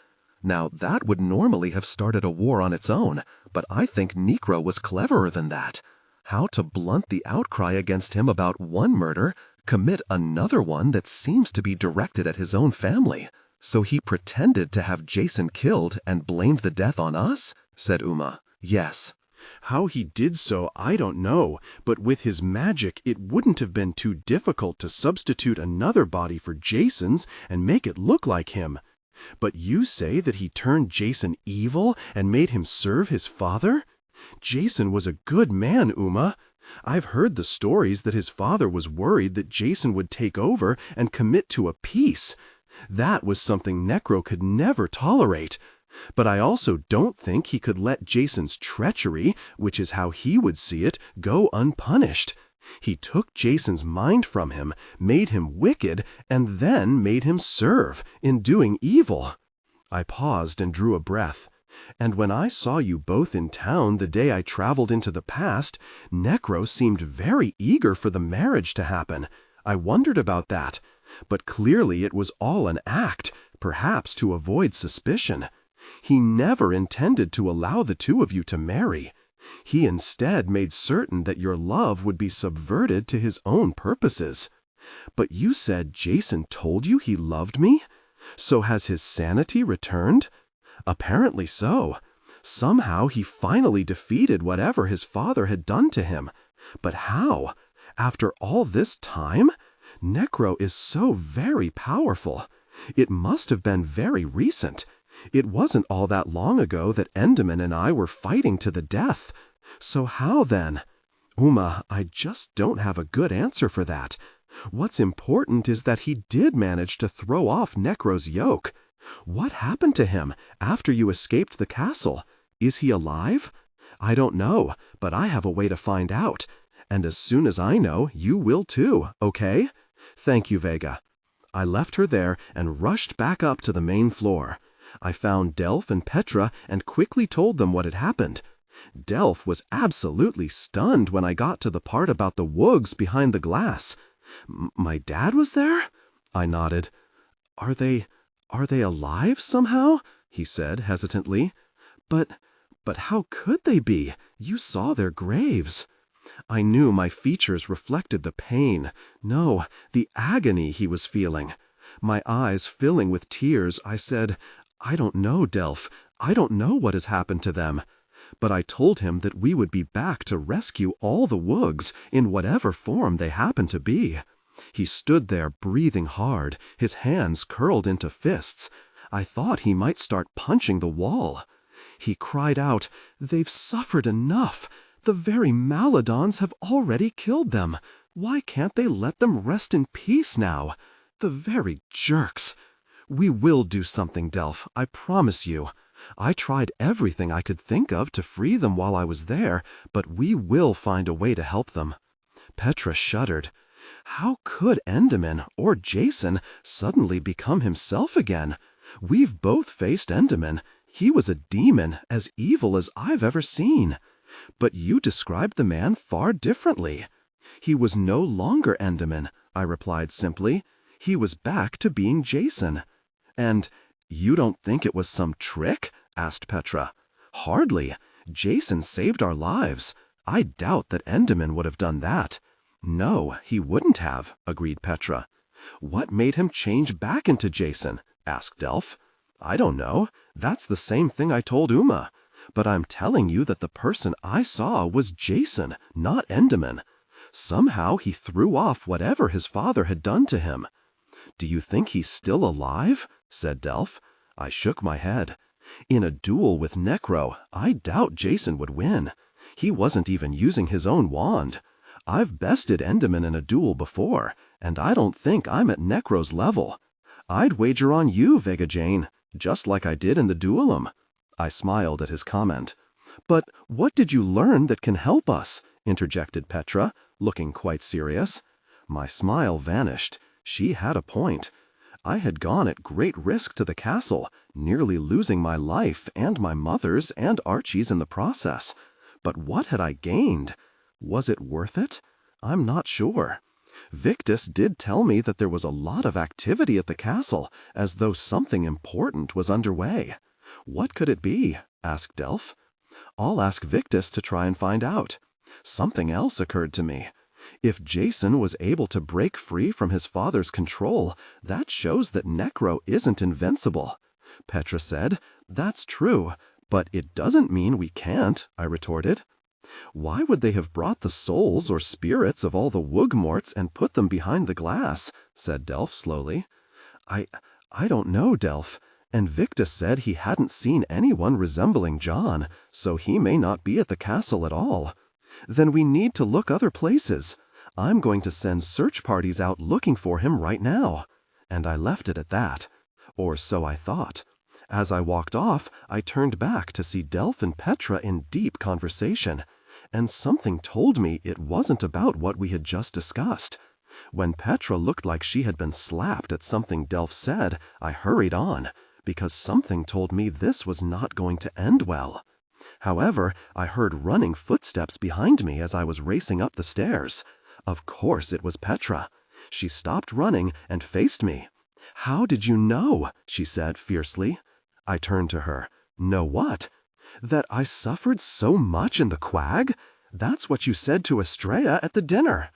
Now, that would normally have started a war on its own, but I think Necro was cleverer than that. How to blunt the outcry against him about one murder, commit another one that seems to be directed at his own family. So he pretended to have Jason killed and blamed the death on us?" said Uma. "Yes." How he did so, I don't know, but with his magic, it wouldn't have been too difficult to substitute another body for Jason's and make it look like him. But you say that he turned Jason evil and made him serve his father? Jason was a good man, Uma. I've heard the stories that his father was worried that Jason would take over and commit to a peace. That was something Necro could never tolerate. But I also don't think he could let Jason's treachery, which is how he would see it, go unpunished. He took Jason's mind from him, made him wicked, and then made him serve in doing evil. I paused and drew a breath. And when I saw you both in town the day I traveled into the past, Necro seemed very eager for the marriage to happen. I wondered about that. But clearly it was all an act, perhaps to avoid suspicion. He never intended to allow the two of you to marry. He instead made certain that your love would be subverted to his own purposes. But you said Jason told you he loved me? So has his sanity returned? Apparently so. Somehow he finally defeated whatever his father had done to him. But how? After all this time? Necro is so very powerful. It must have been very recent. It wasn't all that long ago that Enderman and I were fighting to the death. So how then? Uma, I just don't have a good answer for that. What's important is that he did manage to throw off Necro's yoke. What happened to him after you escaped the castle? Is he alive? I don't know, but I have a way to find out. And as soon as I know, you will too, okay? Thank you, Vega. I left her there and rushed back up to the main floor. I found Delph and Petra and quickly told them what had happened. Delph was absolutely stunned when I got to the part about the woogs behind the glass. My dad was there? I nodded. Are they alive somehow? He said hesitantly. But how could they be? You saw their graves. I knew my features reflected the pain, no, the agony he was feeling. My eyes filling with tears, I said, I don't know, Delph. I don't know what has happened to them. But I told him that we would be back to rescue all the woogs in whatever form they happened to be. He stood there breathing hard, his hands curled into fists. I thought he might start punching the wall. He cried out, "They've suffered enough. The very Maladons have already killed them. Why can't they let them rest in peace now? The very jerks. We will do something, Delph, I promise you. I tried everything I could think of to free them while I was there, but we will find a way to help them." Petra shuddered. How could Enderman, or Jason, suddenly become himself again? We've both faced Enderman. He was a demon, as evil as I've ever seen. But you described the man far differently. He was no longer Enderman, I replied simply. He was back to being Jason. And you don't think it was some trick? Asked Petra. Hardly. Jason saved our lives. I doubt that Enderman would have done that. No, he wouldn't have, agreed Petra. What made him change back into Jason? Asked Delph. I don't know. That's the same thing I told Uma. But I'm telling you that the person I saw was Jason, not Enderman. Somehow he threw off whatever his father had done to him. Do you think he's still alive? Said Delph. I shook my head. In a duel with Necro, I doubt Jason would win. He wasn't even using his own wand. I've bested Enderman in a duel before, and I don't think I'm at Necro's level. I'd wager on you, Vega Jane, just like I did in the duelum. I smiled at his comment. But what did you learn that can help us? Interjected Petra, looking quite serious. My smile vanished. She had a point. I had gone at great risk to the castle, nearly losing my life and my mother's and Archie's in the process. But what had I gained? Was it worth it? I'm not sure. Victus did tell me that there was a lot of activity at the castle, as though something important was underway. What could it be? Asked Delph. I'll ask Victus to try and find out. Something else occurred to me. If Jason was able to break free from his father's control, that shows that Necro isn't invincible. Petra said, That's true, but it doesn't mean we can't, I retorted. Why would they have brought the souls or spirits of all the Woogmorts and put them behind the glass? Said Delph slowly. I don't know, Delph. And Victus said he hadn't seen anyone resembling John, so he may not be at the castle at all. Then we need to look other places. I'm going to send search parties out looking for him right now." And I left it at that. Or so I thought. As I walked off, I turned back to see Delph and Petra in deep conversation, and something told me it wasn't about what we had just discussed. When Petra looked like she had been slapped at something Delph said, I hurried on, because something told me this was not going to end well. However, I heard running footsteps behind me as I was racing up the stairs. Of course it was Petra. She stopped running and faced me. "How did you know?" she said fiercely. I turned to her. "Know what?" "That I suffered so much in the quag? That's what you said to Estrella at the dinner."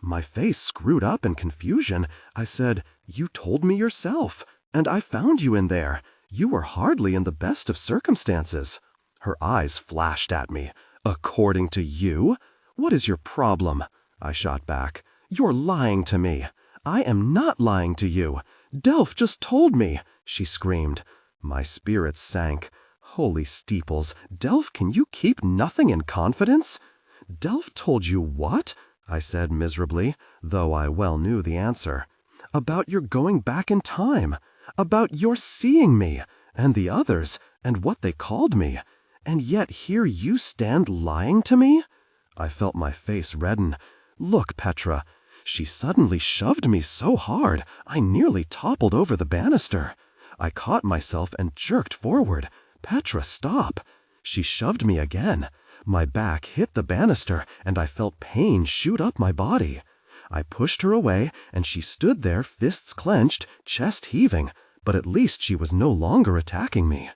My face screwed up in confusion. I said, "You told me yourself, and I found you in there. You were hardly in the best of circumstances." Her eyes flashed at me. "According to you? What is your problem?" I shot back. "You're lying to me." "I am not lying to you. Delph just told me," she screamed. My spirits sank. Holy steeples, Delph, can you keep nothing in confidence? "Delph told you what?" I said miserably, though I well knew the answer. "About your going back in time. About your seeing me, and the others, and what they called me. And yet here you stand lying to me?" I felt my face redden. "Look, Petra." She suddenly shoved me so hard, I nearly toppled over the banister. I caught myself and jerked forward. "Petra, stop." She shoved me again. My back hit the banister, and I felt pain shoot up my body. I pushed her away, and she stood there, fists clenched, chest heaving, but at least she was no longer attacking me.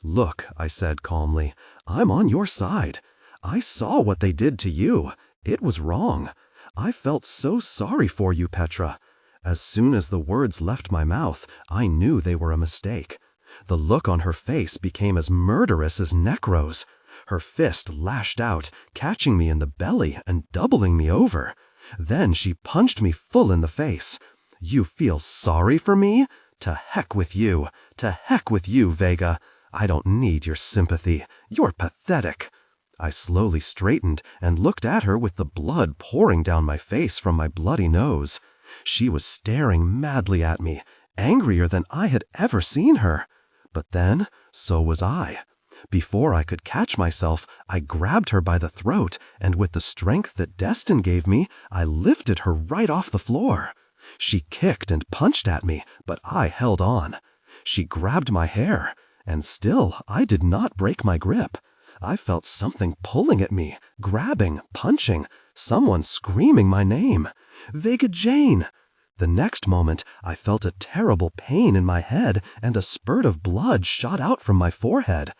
"Look," I said calmly, "I'm on your side. I saw what they did to you. It was wrong. I felt so sorry for you, Petra." As soon as the words left my mouth, I knew they were a mistake. The look on her face became as murderous as Necro's. Her fist lashed out, catching me in the belly and doubling me over. Then she punched me full in the face. "You feel sorry for me? To heck with you. To heck with you, Vega. I don't need your sympathy. You're pathetic." I slowly straightened and looked at her with the blood pouring down my face from my bloody nose. She was staring madly at me, angrier than I had ever seen her. But then, so was I. Before I could catch myself, I grabbed her by the throat, and with the strength that Destin gave me, I lifted her right off the floor. She kicked and punched at me, but I held on. She grabbed my hair, and still I did not break my grip. I felt something pulling at me, grabbing, punching, someone screaming my name. "Vega Jane!" The next moment, I felt a terrible pain in my head, and a spurt of blood shot out from my forehead.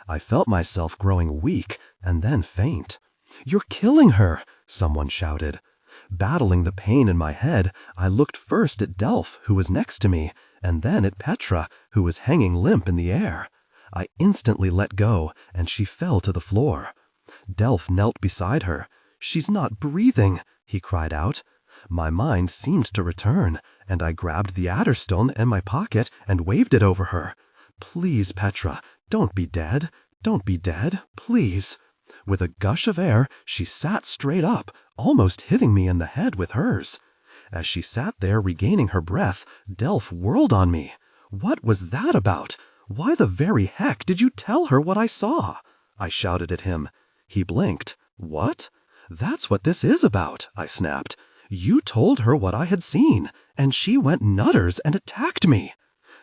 I felt myself growing weak, and then faint. "You're killing her!" someone shouted. Battling the pain in my head, I looked first at Delph, who was next to me, and then at Petra, who was hanging limp in the air. I instantly let go, and she fell to the floor. Delph knelt beside her. "She's not breathing," he cried out. My mind seemed to return, and I grabbed the Adderstone in my pocket and waved it over her. "Please, Petra, don't be dead. Don't be dead, please." With a gush of air, she sat straight up, almost hitting me in the head with hers. As she sat there regaining her breath, Delph whirled on me. "What was that about? Why the very heck did you tell her what I saw?" I shouted at him. He blinked. "What?" "That's what this is about," I snapped. "You told her what I had seen, and she went nutters and attacked me."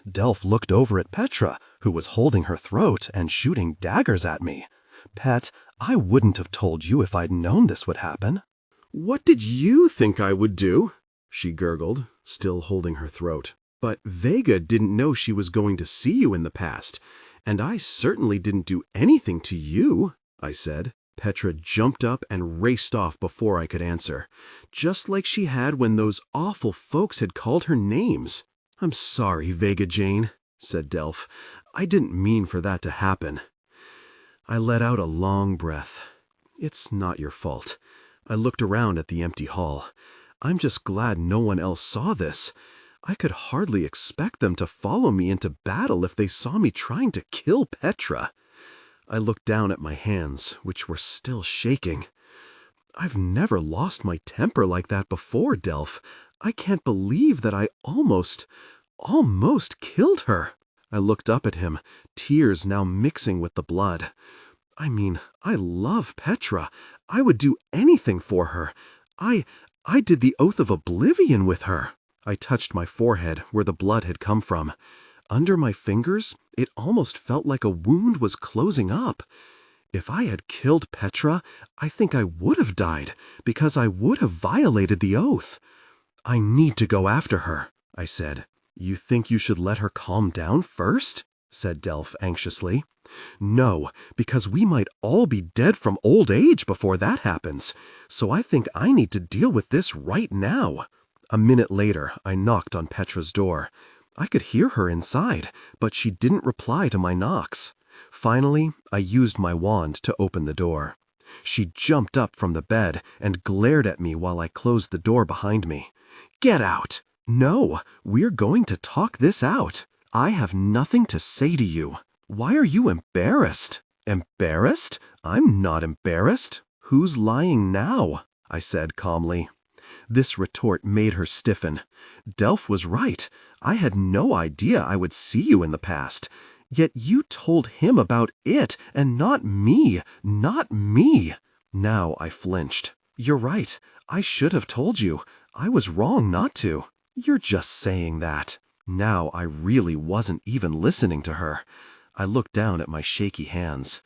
Delph looked over at Petra, who was holding her throat and shooting daggers at me. "Pet, I wouldn't have told you if I'd known this would happen." "What did you think I would do?" she gurgled, still holding her throat. "But Vega didn't know she was going to see you in the past, and I certainly didn't do anything to you," I said. Petra jumped up and raced off before I could answer, just like she had when those awful folks had called her names. "I'm sorry, Vega Jane," said Delph. "I didn't mean for that to happen." I let out a long breath. "It's not your fault." I looked around at the empty hall. "I'm just glad no one else saw this. I could hardly expect them to follow me into battle if they saw me trying to kill Petra. I looked down at my hands, which were still shaking. I've never lost my temper like that before, Delph. I can't believe that I almost killed her. I looked up at him, tears now mixing with the blood. I mean, I love Petra. I would do anything for her. I did the Oath of Oblivion with her. I touched my forehead where the blood had come from. Under my fingers, it almost felt like a wound was closing up. If I had killed Petra, I think I would have died, because I would have violated the oath. I need to go after her, I said. You think you should let her calm down first? Said Delph anxiously. No, because we might all be dead from old age before that happens, so I think I need to deal with this right now. A minute later, I knocked on Petra's door. I could hear her inside, but she didn't reply to my knocks. Finally, I used my wand to open the door. She jumped up from the bed and glared at me while I closed the door behind me. Get out! No, we're going to talk this out. I have nothing to say to you. Why are you embarrassed? Embarrassed? I'm not embarrassed. Who's lying now? I said calmly. This retort made her stiffen. Delph was right. I had no idea I would see you in the past. Yet you told him about it, and not me. Not me. Now I flinched. You're right. I should have told you. I was wrong not to. You're just saying that. Now I really wasn't even listening to her. I looked down at my shaky hands.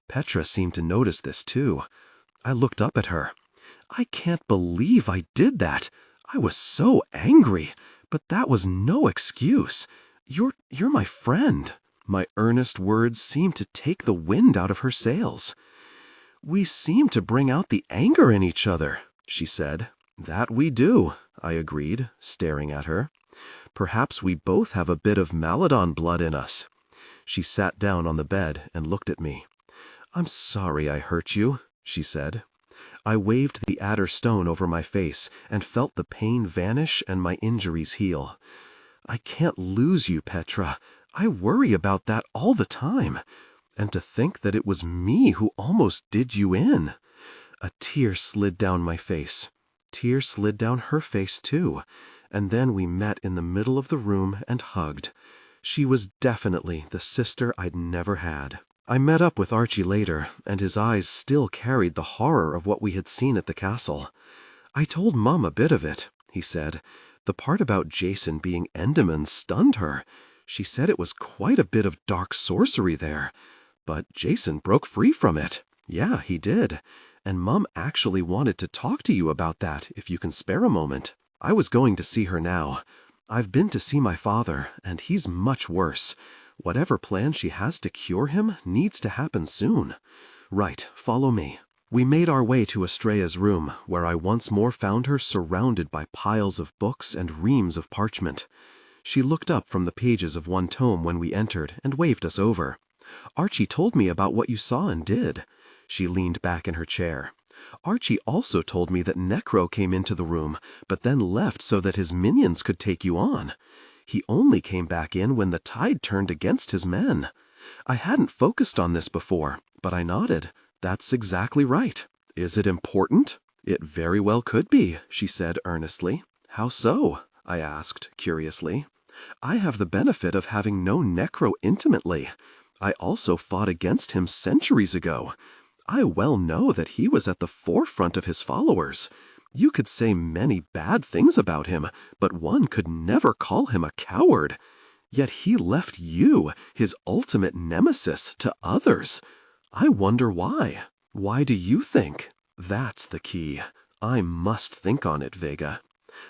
Petra seemed to notice this too. I looked up at her. I can't believe I did that. I was so angry, but that was no excuse. You're my friend. My earnest words seemed to take the wind out of her sails. We seem to bring out the anger in each other, she said. That we do, I agreed, staring at her. Perhaps we both have a bit of Maladon blood in us. She sat down on the bed and looked at me. I'm sorry I hurt you, she said. I waved the adder stone over my face and felt the pain vanish and my injuries heal. I can't lose you, Petra. I worry about that all the time. And to think that it was me who almost did you in. A tear slid down my face. Tears slid down her face too. And then we met in the middle of the room and hugged. She was definitely the sister I'd never had. I met up with Archie later, and his eyes still carried the horror of what we had seen at the castle. I told Mum a bit of it, he said. The part about Jason being Enderman stunned her. She said it was quite a bit of dark sorcery there. But Jason broke free from it. Yeah, he did. And Mum actually wanted to talk to you about that, if you can spare a moment. I was going to see her now. I've been to see my father, and he's much worse. Whatever plan she has to cure him needs to happen soon. Right, follow me. We made our way to Estrella's room, where I once more found her surrounded by piles of books and reams of parchment. She looked up from the pages of one tome when we entered and waved us over. Archie told me about what you saw and did. She leaned back in her chair. Archie also told me that Necro came into the room, but then left so that his minions could take you on. He only came back in when the tide turned against his men. I hadn't focused on this before, but I nodded. That's exactly right. Is it important? It very well could be, she said earnestly. How so? I asked curiously. I have the benefit of having known Necro intimately. I also fought against him centuries ago. I well know that he was at the forefront of his followers. You could say many bad things about him, but one could never call him a coward. Yet he left you, his ultimate nemesis, to others. I wonder why. Why do you think? That's the key. I must think on it, Vega.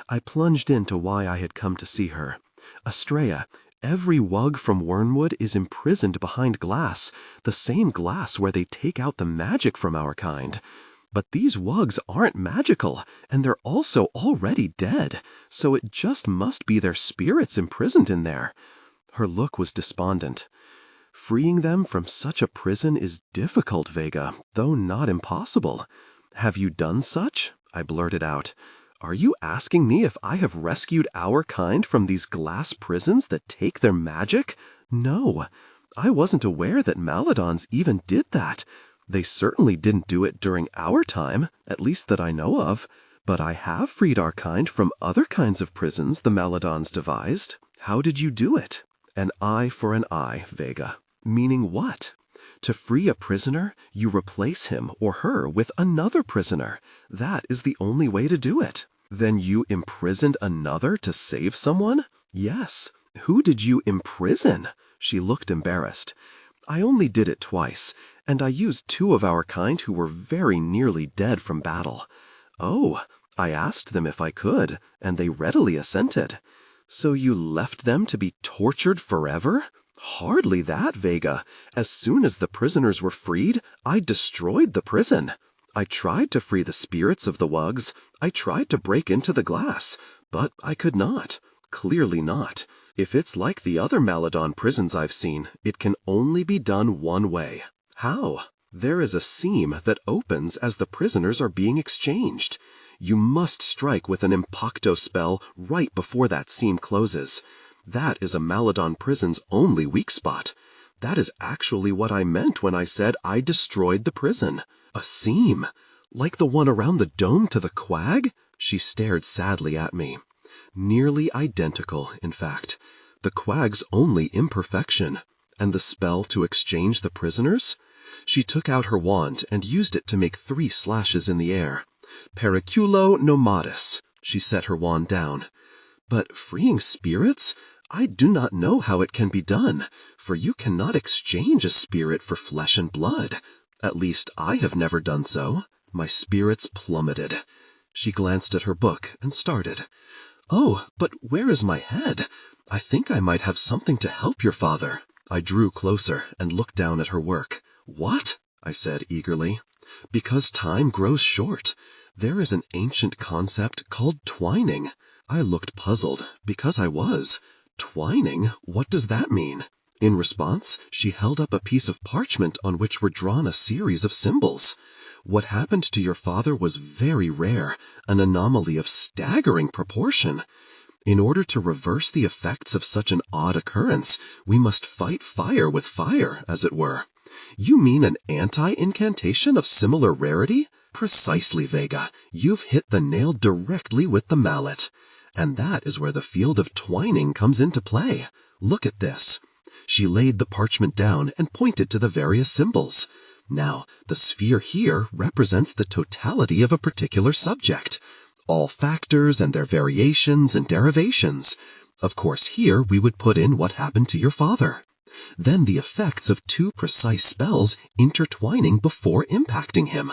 I plunged into why I had come to see her. Estrella, every wug from Wormwood is imprisoned behind glass, the same glass where they take out the magic from our kind. But these wugs aren't magical, and they're also already dead, so it just must be their spirits imprisoned in there. Her look was despondent. Freeing them from such a prison is difficult, Vega, though not impossible. Have you done such? I blurted out. Are you asking me if I have rescued our kind from these glass prisons that take their magic? No, I wasn't aware that Maladons even did that. They certainly didn't do it during our time, at least that I know of. But I have freed our kind from other kinds of prisons the Maladons devised. How did you do it? An eye for an eye, Vega. Meaning what? To free a prisoner, you replace him or her with another prisoner. That is the only way to do it. Then you imprisoned another to save someone? Yes. Who did you imprison? She looked embarrassed. I only did it twice, and I used 2 of our kind who were very nearly dead from battle. Oh, I asked them if I could, and they readily assented. So you left them to be tortured forever? Hardly that, Vega. As soon as the prisoners were freed, I destroyed the prison. I tried to free the spirits of the wugs. I tried to break into the glass, but I could not. Clearly not. If it's like the other Maladon prisons I've seen, it can only be done one way. How? There is a seam that opens as the prisoners are being exchanged. You must strike with an impacto spell right before that seam closes. That is a Maladon prison's only weak spot. That is actually what I meant when I said I destroyed the prison. A seam? Like the one around the dome to the quag? She stared sadly at me. Nearly identical, in fact. The quag's only imperfection. And the spell to exchange the prisoners? She took out her wand and used it to make 3 slashes in the air. Periculo nomadis. She set her wand down. But freeing spirits? I do not know how it can be done, for you cannot exchange a spirit for flesh and blood. At least I have never done so. My spirits plummeted. She glanced at her book and started. Oh, but where is my head? I think I might have something to help your father. I drew closer and looked down at her work. What? I said eagerly. Because time grows short. There is an ancient concept called twining. I looked puzzled, because I was. Twining? What does that mean? In response, she held up a piece of parchment on which were drawn a series of symbols. What happened to your father was very rare, an anomaly of staggering proportion. In order to reverse the effects of such an odd occurrence, we must fight fire with fire, as it were. You mean an anti-incantation of similar rarity? Precisely, Vega. You've hit the nail directly with the mallet. And that is where the field of twining comes into play. Look at this. She laid the parchment down and pointed to the various symbols. Now, the sphere here represents the totality of a particular subject. All factors and their variations and derivations. Of course, here we would put in what happened to your father. Then the effects of 2 precise spells intertwining before impacting him.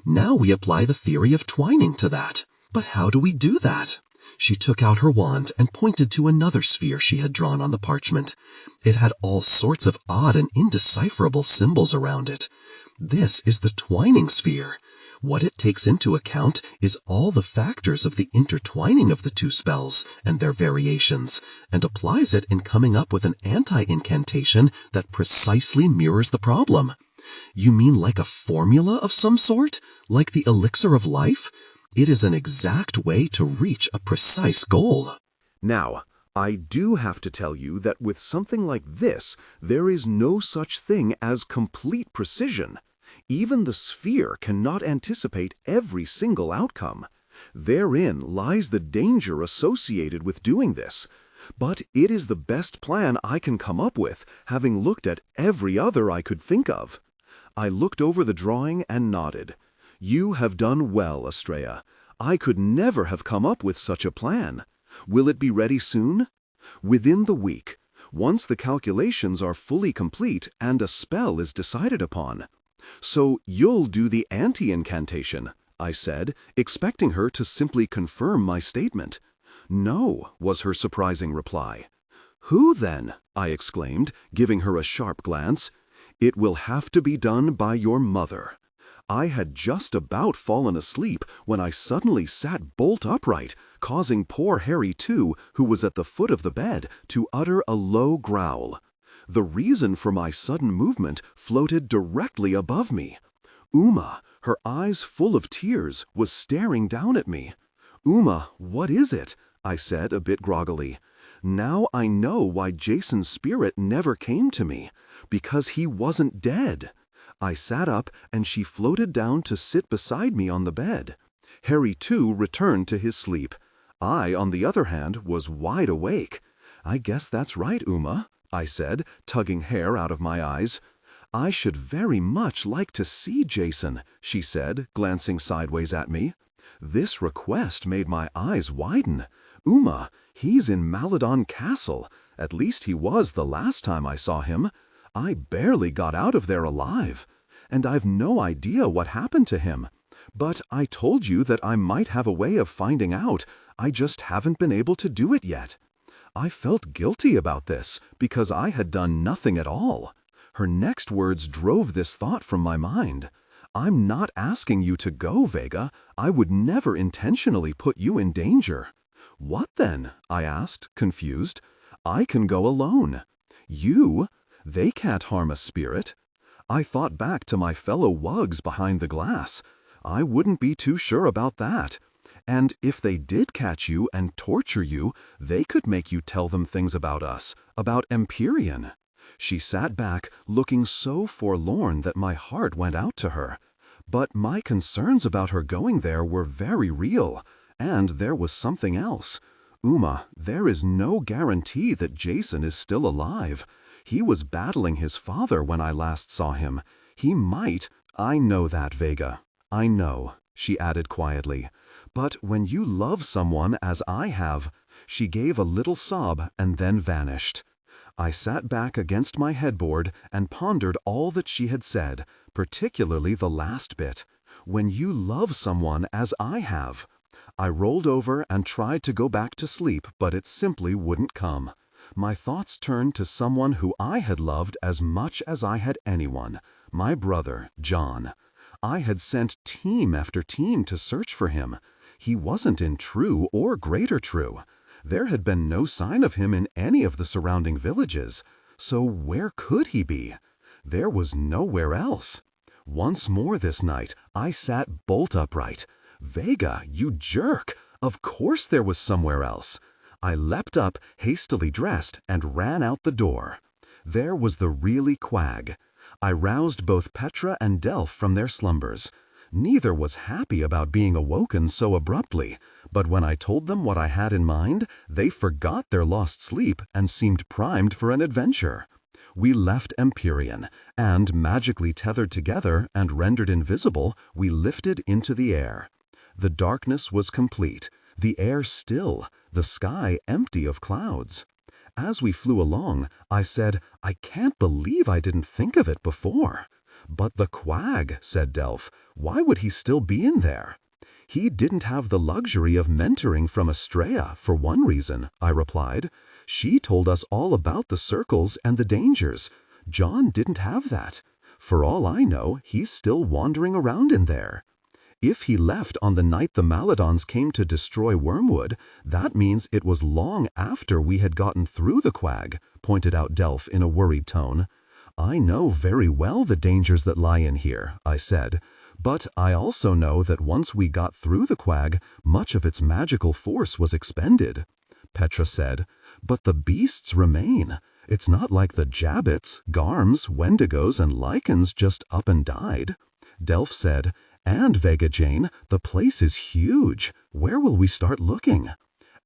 Now we apply the theory of twining to that. But how do we do that? She took out her wand and pointed to another sphere she had drawn on the parchment. It had all sorts of odd and indecipherable symbols around it. This is the twining sphere. What it takes into account is all the factors of the intertwining of the 2 spells and their variations, and applies it in coming up with an anti-incantation that precisely mirrors the problem. You mean like a formula of some sort? Like the elixir of life? It is an exact way to reach a precise goal. Now, I do have to tell you that with something like this, there is no such thing as complete precision. Even the sphere cannot anticipate every single outcome. Therein lies the danger associated with doing this. But it is the best plan I can come up with, having looked at every other I could think of. I looked over the drawing and nodded. You have done well, Estrella. I could never have come up with such a plan. Will it be ready soon? Within the week, once the calculations are fully complete and a spell is decided upon. So you'll do the anti-incantation, I said, expecting her to simply confirm my statement. No, was her surprising reply. Who then? I exclaimed, giving her a sharp glance. It will have to be done by your mother. I had just about fallen asleep when I suddenly sat bolt upright, causing poor Harry too, who was at the foot of the bed, to utter a low growl. The reason for my sudden movement floated directly above me. Uma, her eyes full of tears, was staring down at me. Uma, what is it? I said a bit groggily. Now I know why Jason's spirit never came to me, because he wasn't dead. I sat up and she floated down to sit beside me on the bed. Harry too returned to his sleep. I, on the other hand, was wide awake. I guess that's right, Uma, I said, tugging hair out of my eyes. I should very much like to see Jason, she said, glancing sideways at me. This request made my eyes widen. Uma, he's in Maladon Castle. At least he was the last time I saw him. I barely got out of there alive. And I've no idea what happened to him. But I told you that I might have a way of finding out. I just haven't been able to do it yet. I felt guilty about this because I had done nothing at all. Her next words drove this thought from my mind. I'm not asking you to go, Vega. I would never intentionally put you in danger. What then? I asked, confused. I can go alone. You? They can't harm a spirit. I thought back to my fellow wugs behind the glass. I wouldn't be too sure about that. And if they did catch you and torture you, they could make you tell them things about us, about Empyrean. She sat back, looking so forlorn that my heart went out to her. But my concerns about her going there were very real, and there was something else. Uma, there is no guarantee that Jason is still alive. He was battling his father when I last saw him. He might— I know that, Vega. I know, she added quietly. But when you love someone as I have— She gave a little sob and then vanished. I sat back against my headboard and pondered all that she had said, particularly the last bit. When you love someone as I have. I rolled over and tried to go back to sleep, but it simply wouldn't come. My thoughts turned to someone who I had loved as much as I had anyone, my brother, John. I had sent team after team to search for him. He wasn't in True or Greater True. There had been no sign of him in any of the surrounding villages. So where could he be? There was nowhere else. Once more this night, I sat bolt upright. Vega, you jerk! Of course there was somewhere else. I leapt up, hastily dressed, and ran out the door. There was the really quag. I roused both Petra and Delph from their slumbers. Neither was happy about being awoken so abruptly, but when I told them what I had in mind, they forgot their lost sleep and seemed primed for an adventure. We left Empyrean, and magically tethered together and rendered invisible, we lifted into the air. The darkness was complete, the air still, the sky empty of clouds. As we flew along, I said, I can't believe I didn't think of it before. But the quag, said Delph, why would he still be in there? He didn't have the luxury of mentoring from Estrella, for one reason, I replied. She told us all about the circles and the dangers. John didn't have that. For all I know, he's still wandering around in there. If he left on the night the Maladons came to destroy Wormwood, that means it was long after we had gotten through the quag, pointed out Delph in a worried tone. I know very well the dangers that lie in here, I said, but I also know that once we got through the quag, much of its magical force was expended. Petra said, but the beasts remain. It's not like the Jabbits, Garms, Wendigos, and Lycans just up and died. Delph said, and Vega Jane, the place is huge. Where will we start looking?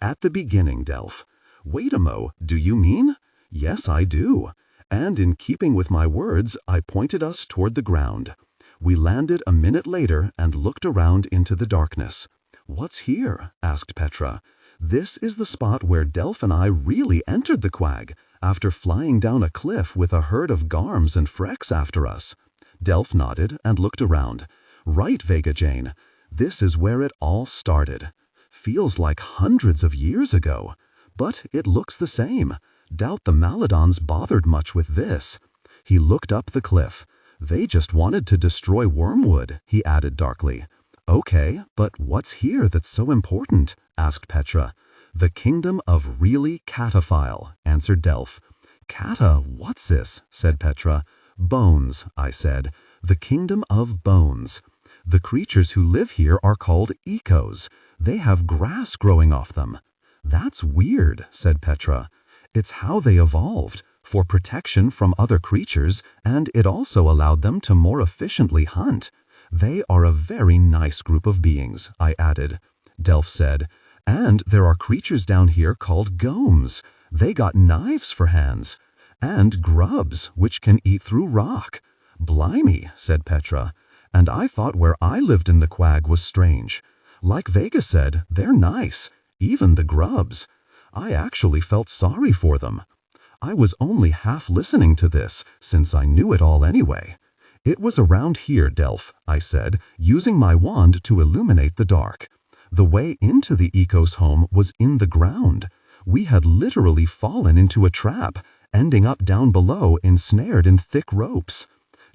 At the beginning, Delph. Wait a mo, do you mean? Yes, I do. And in keeping with my words, I pointed us toward the ground. We landed a minute later and looked around into the darkness. What's here? Asked Petra. This is the spot where Delph and I really entered the quag, after flying down a cliff with a herd of Garms and Frecks after us. Delph nodded and looked around. Right, Vega Jane. This is where it all started. Feels like hundreds of years ago. But it looks the same. Doubt the Maladons bothered much with this. He looked up the cliff. They just wanted to destroy Wormwood, he added darkly. Okay, but what's here that's so important? Asked Petra. The kingdom of really Cataphile, answered Delph. Cata, what's this? Said Petra. Bones, I said. The kingdom of bones. The creatures who live here are called echoes. They have grass growing off them. That's weird, said Petra. It's how they evolved, for protection from other creatures, and it also allowed them to more efficiently hunt. They are a very nice group of beings, I added. Delph said, and there are creatures down here called gomes. They got knives for hands. And grubs, which can eat through rock. Blimey, said Petra. And I thought where I lived in the quag was strange. Like Vega said, they're nice, even the grubs. I actually felt sorry for them. I was only half listening to this, since I knew it all anyway. It was around here, Delph, I said, using my wand to illuminate the dark. The way into the echo's home was in the ground. We had literally fallen into a trap, ending up down below ensnared in thick ropes.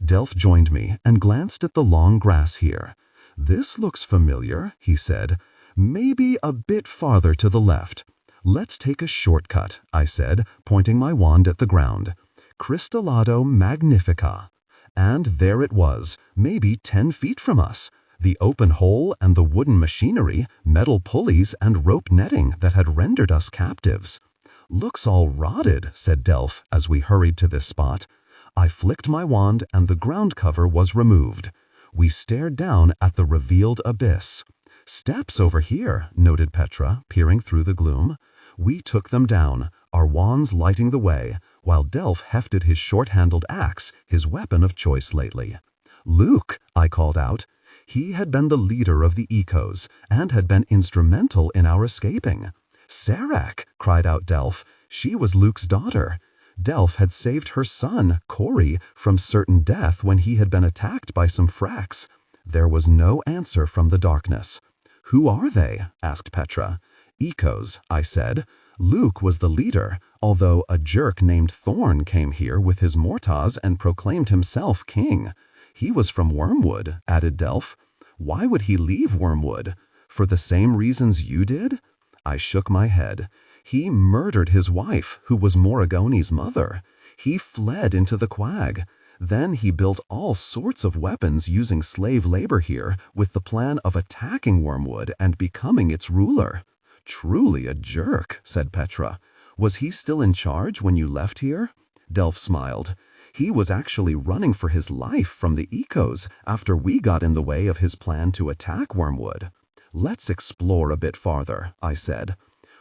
Delph joined me and glanced at the long grass here. This looks familiar, he said. Maybe a bit farther to the left. Let's take a shortcut, I said, pointing my wand at the ground. Crystallado Magnifica. And there it was, maybe 10 feet from us. The open hole and the wooden machinery, metal pulleys and rope netting that had rendered us captives. Looks all rotted, said Delph as we hurried to this spot. I flicked my wand and the ground cover was removed. We stared down at the revealed abyss. Steps over here, noted Petra, peering through the gloom. We took them down, our wands lighting the way, while Delph hefted his short-handled axe, his weapon of choice lately. Luke, I called out. He had been the leader of the echoes and had been instrumental in our escaping. Serac, cried out Delph. She was Luke's daughter. Delph had saved her son, Corey, from certain death when he had been attacked by some fracks. There was no answer from the darkness. Who are they? Asked Petra. Echoes, I said. Luke was the leader, although a jerk named Thorn came here with his mortars and proclaimed himself king. He was from Wormwood, added Delph. Why would he leave Wormwood? For the same reasons you did? I shook my head. He murdered his wife, who was Moragoni's mother. He fled into the quag. Then he built all sorts of weapons using slave labor here with the plan of attacking Wormwood and becoming its ruler. Truly a jerk, said Petra. Was he still in charge when you left here? Delph smiled. He was actually running for his life from the echoes after we got in the way of his plan to attack Wormwood. Let's explore a bit farther, I said.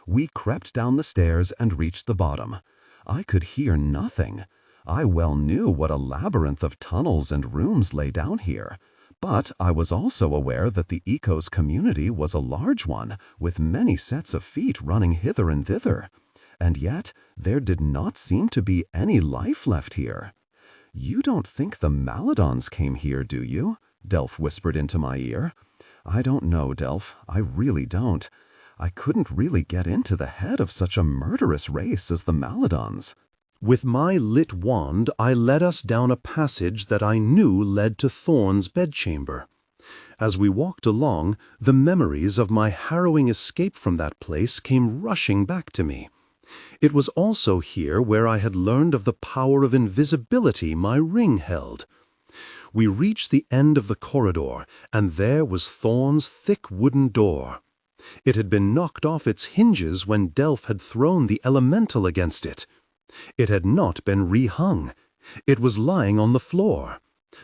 We crept down the stairs and reached the bottom. I could hear nothing. I well knew what a labyrinth of tunnels and rooms lay down here. But I was also aware that the echo's community was a large one, with many sets of feet running hither and thither. And yet, there did not seem to be any life left here. You don't think the Maladons came here, do you? Delph whispered into my ear. I don't know, Delph. I really don't. I couldn't really get into the head of such a murderous race as the Maladons. With my lit wand, I led us down a passage that I knew led to Thorn's bedchamber. As we walked along, the memories of my harrowing escape from that place came rushing back to me. It was also here where I had learned of the power of invisibility my ring held. We reached the end of the corridor, and there was Thorn's thick wooden door. It had been knocked off its hinges when Delph had thrown the elemental against it. It had not been rehung. It was lying on the floor.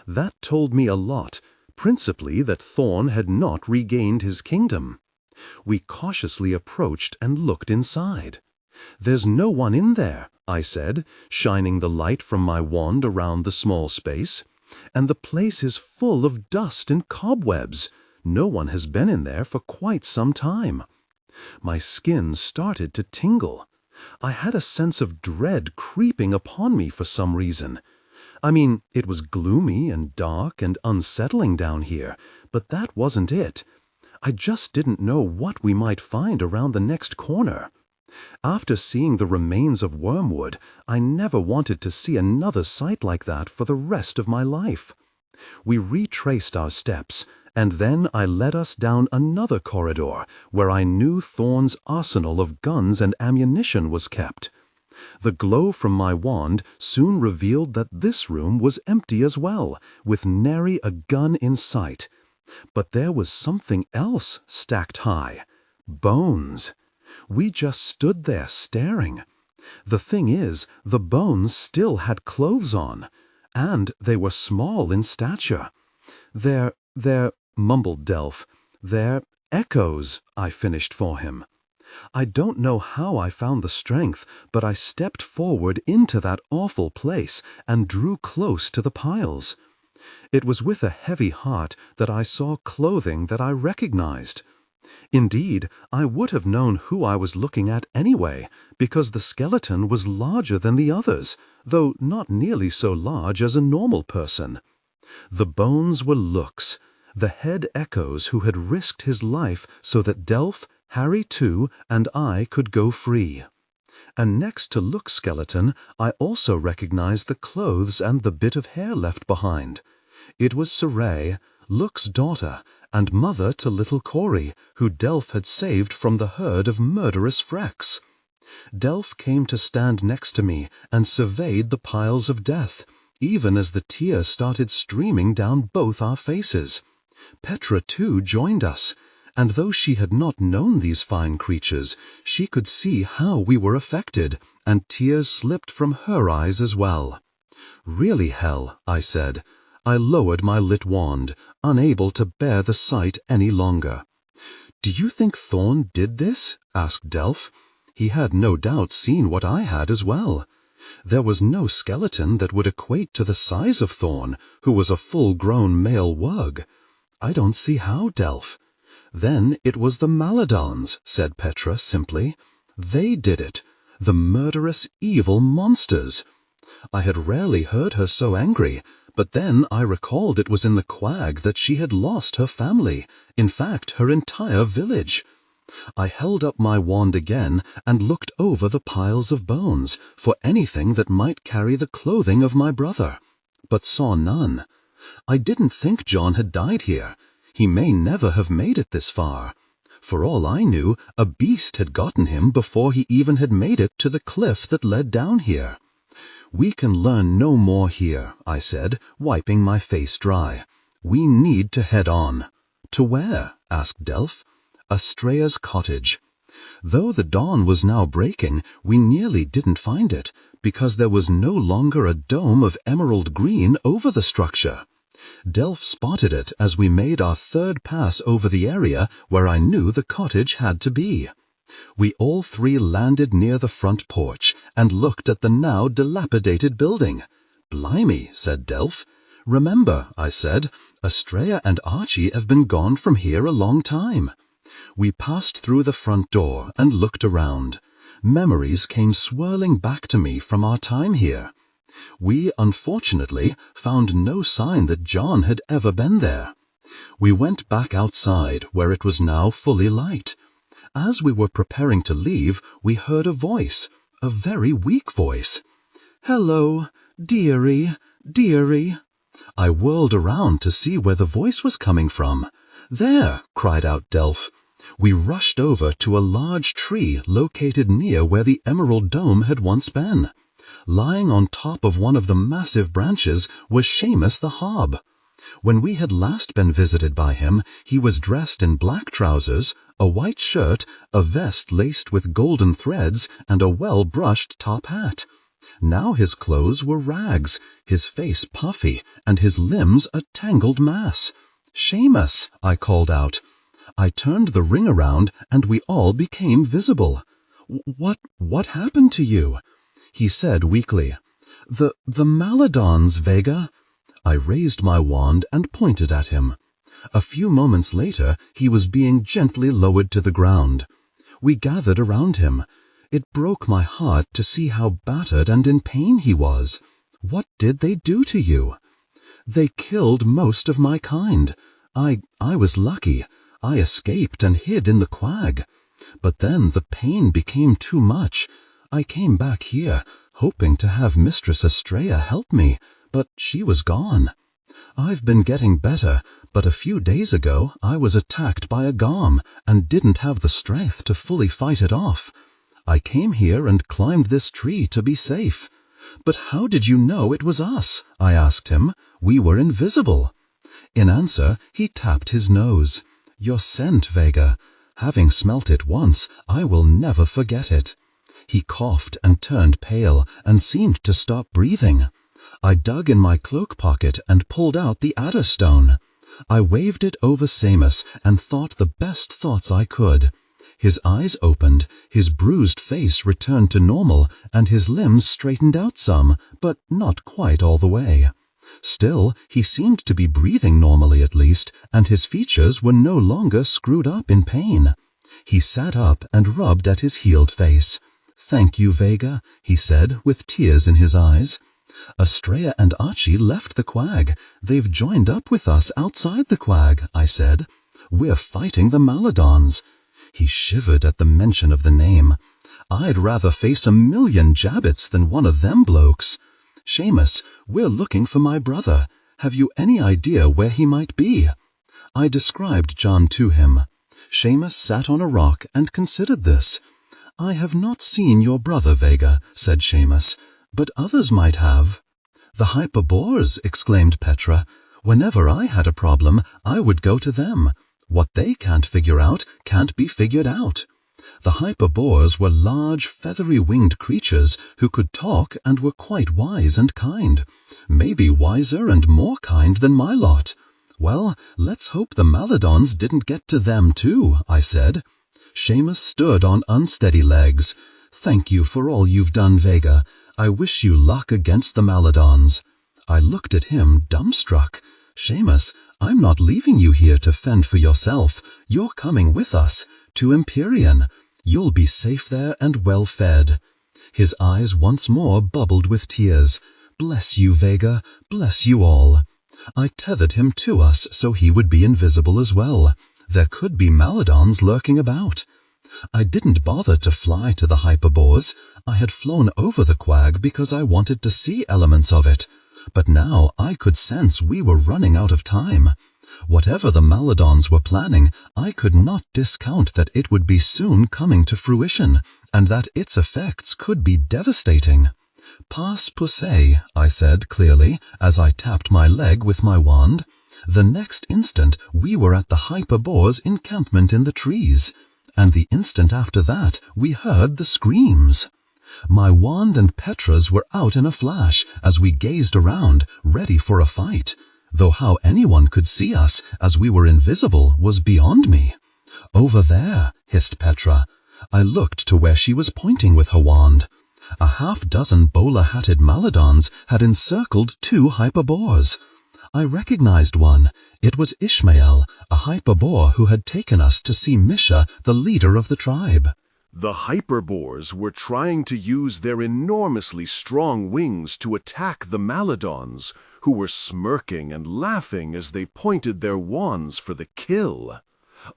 That told me a lot, principally that Thorn had not regained his kingdom. We cautiously approached and looked inside. There's no one in there, I said, shining the light from my wand around the small space. And the place is full of dust and cobwebs. No one has been in there for quite some time. My skin started to tingle. I had a sense of dread creeping upon me for some reason. I mean, it was gloomy and dark and unsettling down here, but that wasn't it. I just didn't know what we might find around the next corner. After seeing the remains of Wormwood, I never wanted to see another sight like that for the rest of my life. We retraced our steps, and then I led us down another corridor where I knew Thorn's arsenal of guns and ammunition was kept. The glow from my wand soon revealed that this room was empty as well, with nary a gun in sight. But there was something else stacked high. Bones. We just stood there staring. The thing is, the bones still had clothes on, and they were small in stature. They're, mumbled Delph. They're echoes, I finished for him. I don't know how I found the strength, but I stepped forward into that awful place and drew close to the piles. It was with a heavy heart that I saw clothing that I recognized. Indeed, I would have known who I was looking at anyway, because the skeleton was larger than the others, though not nearly so large as a normal person. The bones were Looks, the head echoes who had risked his life so that Delph, Harry too, and I could go free. And next to Look's skeleton, I also recognized the clothes and the bit of hair left behind. It was Saray, Look's daughter, and mother to little Corey, who Delph had saved from the herd of murderous Frecks. Delph came to stand next to me and surveyed the piles of death, even as the tears started streaming down both our faces. Petra, too, joined us, and though she had not known these fine creatures, she could see how we were affected, and tears slipped from her eyes as well. "Really, Hel," I said. I lowered my lit wand, unable to bear the sight any longer. "Do you think Thorn did this?" asked Delph. He had no doubt seen what I had as well. There was no skeleton that would equate to the size of Thorn, who was a full-grown male wug. "I don't see how, Delph." "Then it was the Maladons," said Petra simply. "They did it. The murderous, evil monsters." I had rarely heard her so angry, but then I recalled it was in the quag that she had lost her family, in fact her entire village. I held up my wand again and looked over the piles of bones for anything that might carry the clothing of my brother, but saw none. I didn't think John had died here. He may never have made it this far. For all I knew, a beast had gotten him before he even had made it to the cliff that led down here. "We can learn no more here," I said, wiping my face dry. "We need to head on." "To where?" asked Delph. "Astrea's cottage." Though the dawn was now breaking, we nearly didn't find it, because there was no longer a dome of emerald green over the structure. Delph spotted it as we made our third pass over the area where I knew the cottage had to be. We all three landed near the front porch and looked at the now dilapidated building. "Blimey," said Delph. "Remember," I said, "Astrea and Archie have been gone from here a long time." We passed through the front door and looked around. Memories came swirling back to me from our time here. We, unfortunately, found no sign that John had ever been there. We went back outside, where it was now fully light. As we were preparing to leave, we heard a voice, a very weak voice. "Hello, dearie, dearie." I whirled around to see where the voice was coming from. "There!" cried out Delph. We rushed over to a large tree located near where the emerald dome had once been. Lying on top of one of the massive branches was Seamus the Hob. When we had last been visited by him, he was dressed in black trousers, a white shirt, a vest laced with golden threads, and a well-brushed top hat. Now his clothes were rags, his face puffy, and his limbs a tangled mass. "Seamus!" I called out. I turned the ring around, and we all became visible. What happened to you?" He said weakly. The Maladons, Vega." I raised my wand and pointed at him. A few moments later, he was being gently lowered to the ground. We gathered around him. It broke my heart to see how battered and in pain he was. "What did they do to you?" "They killed most of my kind. I was lucky. I escaped and hid in the quag. But then the pain became too much. I came back here, hoping to have Mistress Astrea help me, but she was gone. I've been getting better, but a few days ago I was attacked by a garm and didn't have the strength to fully fight it off. I came here and climbed this tree to be safe." "But how did you know it was us?" I asked him. "We were invisible." In answer, he tapped his nose. "Your scent, Vega. Having smelt it once, I will never forget it." He coughed and turned pale and seemed to stop breathing. I dug in my cloak pocket and pulled out the adder stone. I waved it over Seamus and thought the best thoughts I could. His eyes opened, his bruised face returned to normal, and his limbs straightened out some, but not quite all the way. Still, he seemed to be breathing normally at least, and his features were no longer screwed up in pain. He sat up and rubbed at his healed face. "Thank you, Vega," he said, with tears in his eyes. "Estrella and Archie left the quag. They've joined up with us outside the quag," I said. "We're fighting the Maladons." He shivered at the mention of the name. "I'd rather face 1,000,000 Jabbits than one of them blokes. Seamus, we're looking for my brother. Have you any idea where he might be?" I described John to him. Seamus sat on a rock and considered this. "I have not seen your brother, Vega," said Seamus, "but others might have." "The Hyperboreans," exclaimed Petra. "Whenever I had a problem, I would go to them. What they can't figure out can't be figured out." The Hyperboreans were large, feathery-winged creatures who could talk and were quite wise and kind. Maybe wiser and more kind than my lot. "Well, let's hope the Maladons didn't get to them too," I said. Seamus stood on unsteady legs. "Thank you for all you've done, Vega. I wish you luck against the Maladons." I looked at him, dumbstruck. "Seamus, I'm not leaving you here to fend for yourself. You're coming with us, to Empyrean. You'll be safe there and well fed." His eyes once more bubbled with tears. "Bless you, Vega. Bless you all." I tethered him to us so he would be invisible as well. There could be Maladons lurking about. I didn't bother to fly to the Hyperboreans. I had flown over the quag because I wanted to see elements of it. But now I could sense we were running out of time. Whatever the Maladons were planning, I could not discount that it would be soon coming to fruition, and that its effects could be devastating. "Pas poussé," I said clearly, as I tapped my leg with my wand. The next instant we were at the Hyperboreans' encampment in the trees, and the instant after that we heard the screams. My wand and Petra's were out in a flash as we gazed around, ready for a fight, though how anyone could see us as we were invisible was beyond me. "Over there," hissed Petra. I looked to where she was pointing with her wand. A half-dozen bowler-hatted Maladons had encircled 2 Hyperboreans. I recognized one. It was Ishmael, a Hyperbore who had taken us to see Misha, the leader of the tribe. The Hyperboreans were trying to use their enormously strong wings to attack the Maladons, who were smirking and laughing as they pointed their wands for the kill.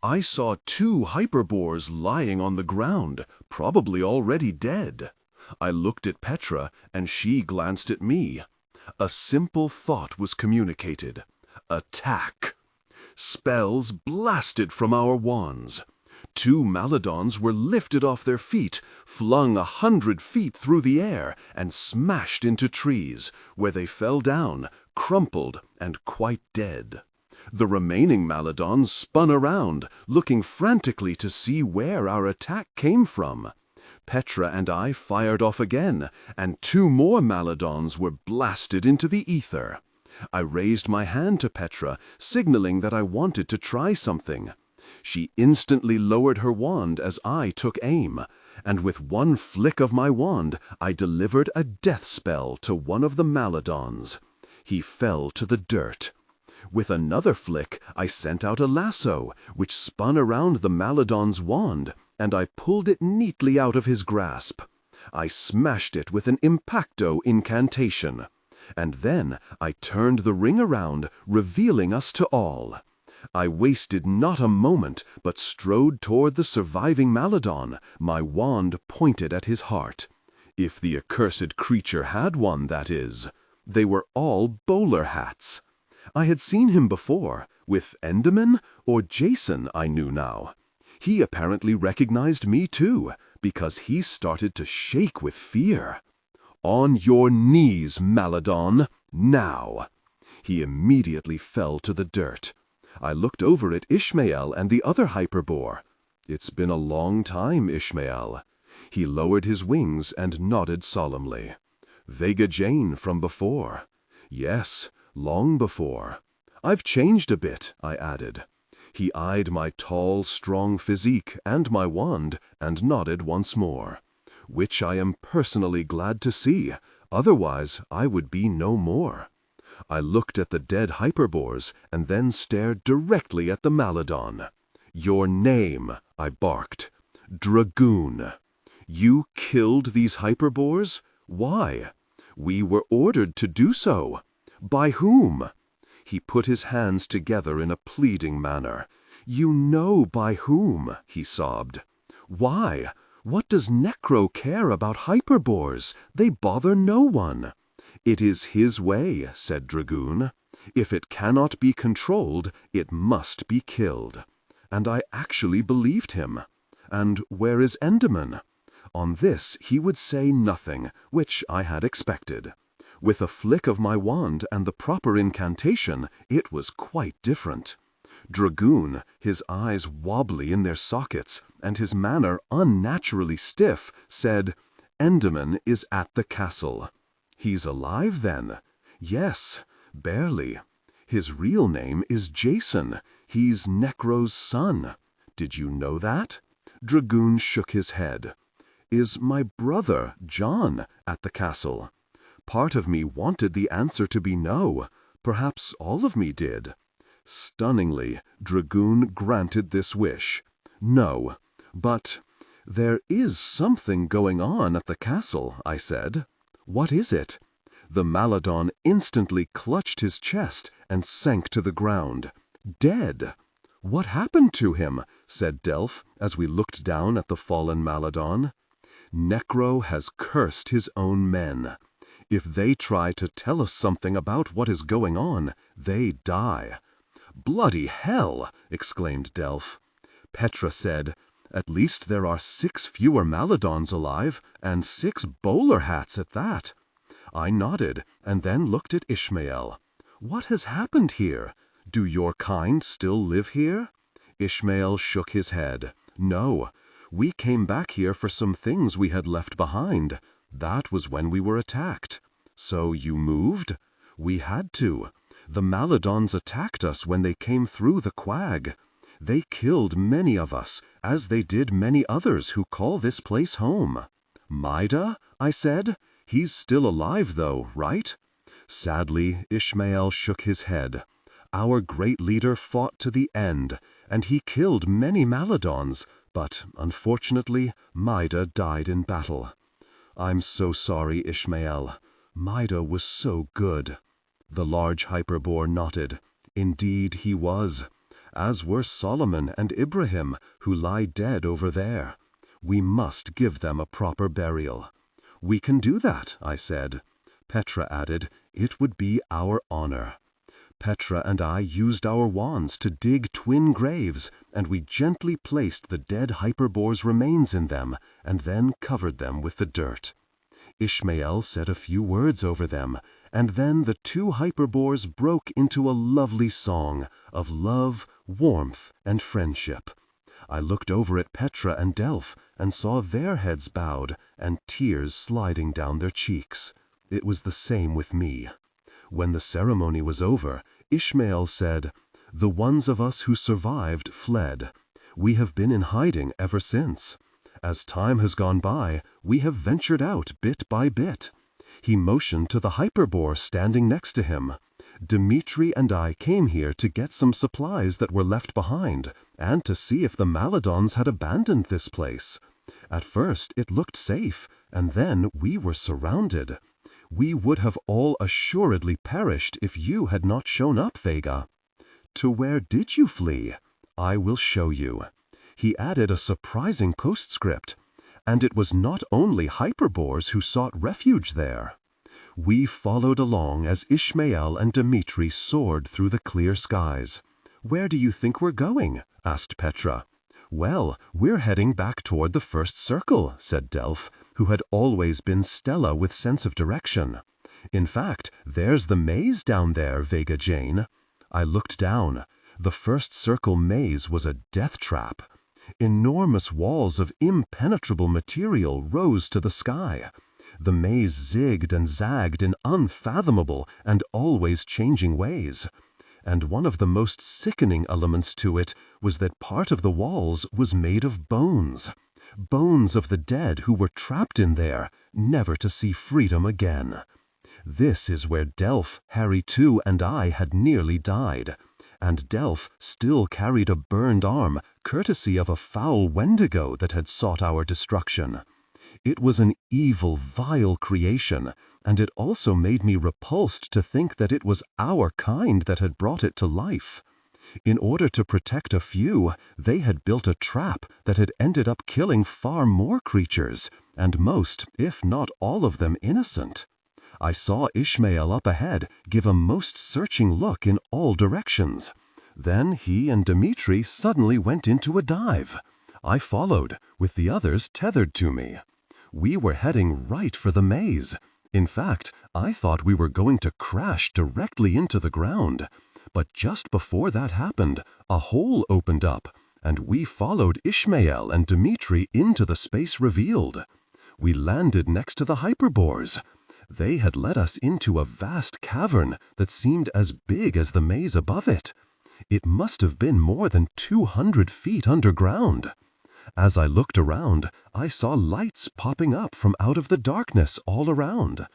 I saw 2 Hyperboreans lying on the ground, probably already dead. I looked at Petra, and she glanced at me. A simple thought was communicated. Attack! Spells blasted from our wands. 2 Maladons were lifted off their feet, flung 100 feet through the air, and smashed into trees, where they fell down, crumpled, and quite dead. The remaining Maladons spun around, looking frantically to see where our attack came from. Petra and I fired off again, and 2 more Maladons were blasted into the ether. I raised my hand to Petra, signaling that I wanted to try something. She instantly lowered her wand as I took aim, and with one flick of my wand, I delivered a death spell to one of the Maladons. He fell to the dirt. With another flick, I sent out a lasso, which spun around the Maladon's wand, and I pulled it neatly out of his grasp. I smashed it with an impacto incantation. And then I turned the ring around, revealing us to all. I wasted not a moment, but strode toward the surviving Maladon, my wand pointed at his heart. If the accursed creature had one, that is. They were all bowler hats. I had seen him before, with Enderman or Jason, I knew now. He apparently recognized me too, because he started to shake with fear. "On your knees, Maladon, now!" He immediately fell to the dirt. I looked over at Ishmael and the other hyperbore. "It's been a long time, Ishmael." He lowered his wings and nodded solemnly. "Vega Jane from before." "Yes, long before." "I've changed a bit," I added. He eyed my tall, strong physique and my wand and nodded once more. "Which I am personally glad to see, otherwise I would be no more." I looked at the dead hyperbores and then stared directly at the Maladon. "Your name," I barked. "Dragoon." "You killed these hyperbores? Why?" "We were ordered to do so." "By whom?" He put his hands together in a pleading manner. "You know by whom," he sobbed. "Why? What does Necro care about hyperbores? They bother no one." "It is his way," said Dragoon. "If it cannot be controlled, it must be killed." And I actually believed him. "And where is Enderman?" On this he would say nothing, which I had expected. With a flick of my wand and the proper incantation, it was quite different. Dragoon, his eyes wobbly in their sockets, and his manner unnaturally stiff, said, "Enderman is at the castle." "He's alive, then?" "Yes, barely. His real name is Jason. He's Necro's son. Did you know that?" Dragoon shook his head. "Is my brother, John, at the castle?" Part of me wanted the answer to be no. Perhaps all of me did. Stunningly, Dragoon granted this wish. "No, but there is something going on at the castle," I said. "What is it?" The Maladon instantly clutched his chest and sank to the ground. "Dead." "What happened to him?" said Delph as we looked down at the fallen Maladon. "Necro has cursed his own men. If they try to tell us something about what is going on, they die." "Bloody hell!" exclaimed Delph. Petra said, "At least there are 6 fewer Maladons alive, and 6 bowler hats at that." I nodded, and then looked at Ishmael. "What has happened here? Do your kind still live here?" Ishmael shook his head. "No, we came back here for some things we had left behind. That was when we were attacked." "So you moved?" "We had to. The Maladons attacked us when they came through the quag. They killed many of us, as they did many others who call this place home." "Mida?" I said. "He's still alive though, right?" Sadly, Ishmael shook his head. "Our great leader fought to the end, and he killed many Maladons, but unfortunately, Mida died in battle." "I'm so sorry, Ishmael. Mida was so good." The large hyperbore nodded. "Indeed he was. As were Solomon and Ibrahim, who lie dead over there. We must give them a proper burial." "We can do that," I said. Petra added, "It would be our honor." Petra and I used our wands to dig twin graves, and we gently placed the dead hyperbore's remains in them, and then covered them with the dirt. Ishmael said a few words over them, and then the 2 hyperbores broke into a lovely song of love, warmth, and friendship. I looked over at Petra and Delph and saw their heads bowed and tears sliding down their cheeks. It was the same with me. When the ceremony was over, Ishmael said, "The ones of us who survived fled. We have been in hiding ever since. As time has gone by, we have ventured out bit by bit." He motioned to the hyperbore standing next to him. "Dmitri and I came here to get some supplies that were left behind, and to see if the Maladons had abandoned this place. At first it looked safe, and then we were surrounded. We would have all assuredly perished if you had not shown up, Vega." "To where did you flee?" "I will show you." He added a surprising postscript. "And it was not only hyperbores who sought refuge there." We followed along as Ishmael and Dmitri soared through the clear skies. "Where do you think we're going?" asked Petra. "Well, we're heading back toward the first circle," said Delph, who had always been Stella with sense of direction. In fact, there's the maze down there, Vega Jane. I looked down. The first circle maze was a death trap. Enormous walls of impenetrable material rose to the sky. The maze zigged and zagged in unfathomable and always changing ways. And one of the most sickening elements to it was that part of the walls was made of bones. Bones of the dead who were trapped in there, never to see freedom again. This is where Delph, Harry too, and I had nearly died. And Delph still carried a burned arm, courtesy of a foul Wendigo that had sought our destruction. It was an evil, vile creation, and it also made me repulsed to think that it was our kind that had brought it to life. In order to protect a few, they had built a trap that had ended up killing far more creatures, and most, if not all of them, innocent. I saw Ishmael up ahead give a most searching look in all directions. Then he and Dmitri suddenly went into a dive. I followed, with the others tethered to me. We were heading right for the maze. In fact, I thought we were going to crash directly into the ground. But just before that happened, a hole opened up, and we followed Ishmael and Dmitri into the space revealed. We landed next to the hyperbores. They had led us into a vast cavern that seemed as big as the maze above it. It must have been more than 200 feet underground. As I looked around, I saw lights popping up from out of the darkness all around.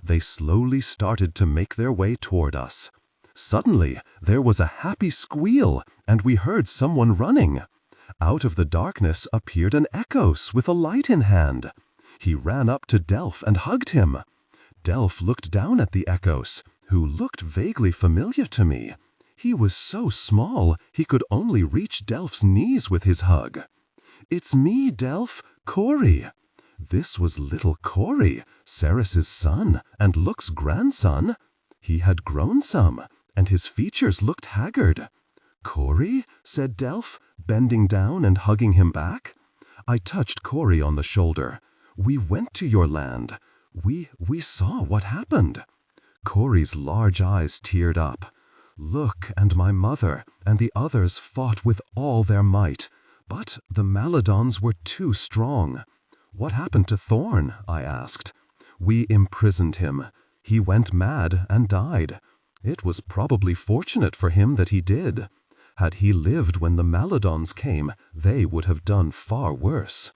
They slowly started to make their way toward us. Suddenly, there was a happy squeal, and we heard someone running. Out of the darkness appeared an Echoes with a light in hand. He ran up to Delph and hugged him. Delph looked down at the Echoes, who looked vaguely familiar to me. He was so small, he could only reach Delph's knees with his hug. "It's me, Delph, Corey." This was little Corey, Ceres's son, and Look's grandson. He had grown some, and his features looked haggard. "Corey?" said Delph, bending down and hugging him back. I touched Corey on the shoulder. "We went to your land. We saw what happened." Corey's large eyes teared up. "Look and my mother and the others fought with all their might, but the Maladons were too strong." "What happened to Thorn?" I asked. "We imprisoned him. He went mad and died. It was probably fortunate for him that he did. Had he lived when the Maladons came, they would have done far worse."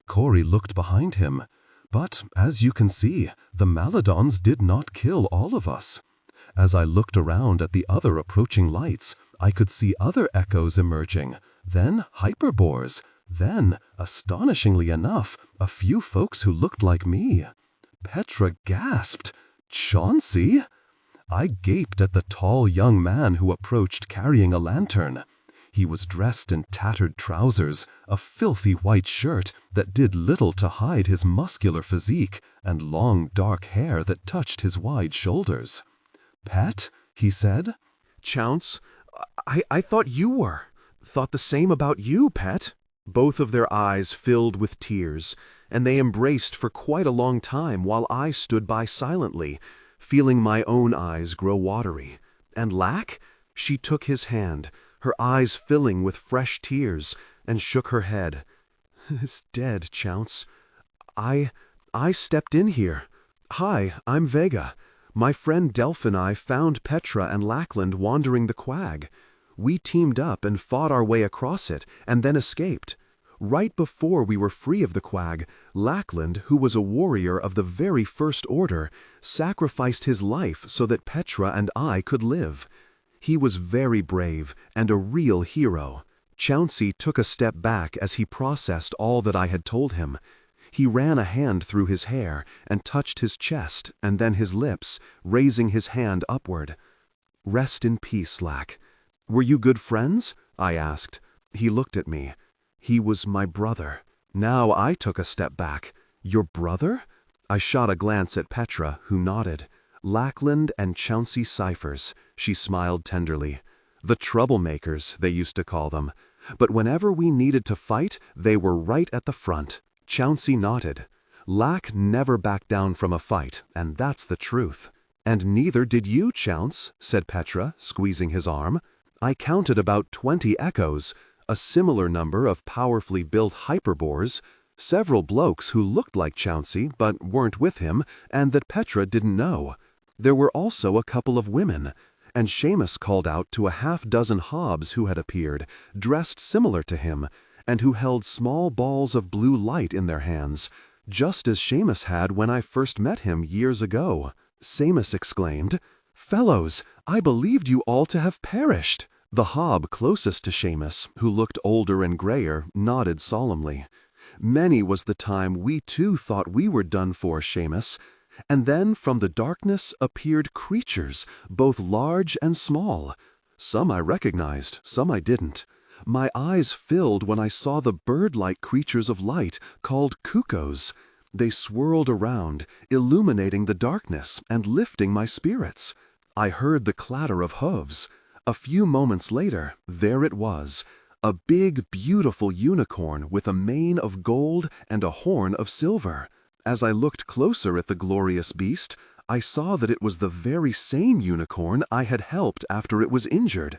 Corey looked behind him. "But, as you can see, the Maladons did not kill all of us." As I looked around at the other approaching lights, I could see other Echoes emerging, then hyperbores, then, astonishingly enough, a few folks who looked like me. Petra gasped. "Chauncey?" I gaped at the tall young man who approached carrying a lantern. He was dressed in tattered trousers, a filthy white shirt that did little to hide his muscular physique, and long dark hair that touched his wide shoulders. "Pet?" he said. "Chounce, I thought you were. Thought the same about you, Pet." Both of their eyes filled with tears, and they embraced for quite a long time while I stood by silently, feeling my own eyes grow watery. And Lack? She took his hand, her eyes filling with fresh tears, and shook her head. "Is dead, Chounce. I stepped in here. Hi, I'm Vega. My friend Delph and I found Petra and Lackland wandering the quag. We teamed up and fought our way across it, and then escaped. Right before we were free of the quag, Lackland, who was a warrior of the very first order, sacrificed his life so that Petra and I could live. He was very brave and a real hero." Chauncey took a step back as he processed all that I had told him. He ran a hand through his hair and touched his chest and then his lips, raising his hand upward. "Rest in peace, Lack. Were you good friends?" I asked. He looked at me. "He was my brother." Now I took a step back. "Your brother?" I shot a glance at Petra, who nodded. "Lackland and Chauncey Cyphers," she smiled tenderly. "The troublemakers, they used to call them. But whenever we needed to fight, they were right at the front." Chauncey nodded. Lack never backed down from a fight, and that's the truth. And neither did you, Chounce, said Petra, squeezing his arm. I counted about 20 echoes, a similar number of powerfully built hyperbores, several blokes who looked like Chauncey but weren't with him and that Petra didn't know. There were also a couple of women, and Seamus called out to a half-dozen hobs who had appeared, dressed similar to him, and who held small balls of blue light in their hands, just as Seamus had when I first met him years ago. Seamus exclaimed, "Fellows, I believed you all to have perished." The hob closest to Seamus, who looked older and grayer, nodded solemnly. Many was the time we too thought we were done for, Seamus. And then from the darkness appeared creatures, both large and small. Some I recognized, some I didn't. My eyes filled when I saw the bird-like creatures of light called cuckoos. They swirled around, illuminating the darkness and lifting my spirits. I heard the clatter of hooves. A few moments later, there it was, a big, beautiful unicorn with a mane of gold and a horn of silver. As I looked closer at the glorious beast, I saw that it was the very same unicorn I had helped after it was injured.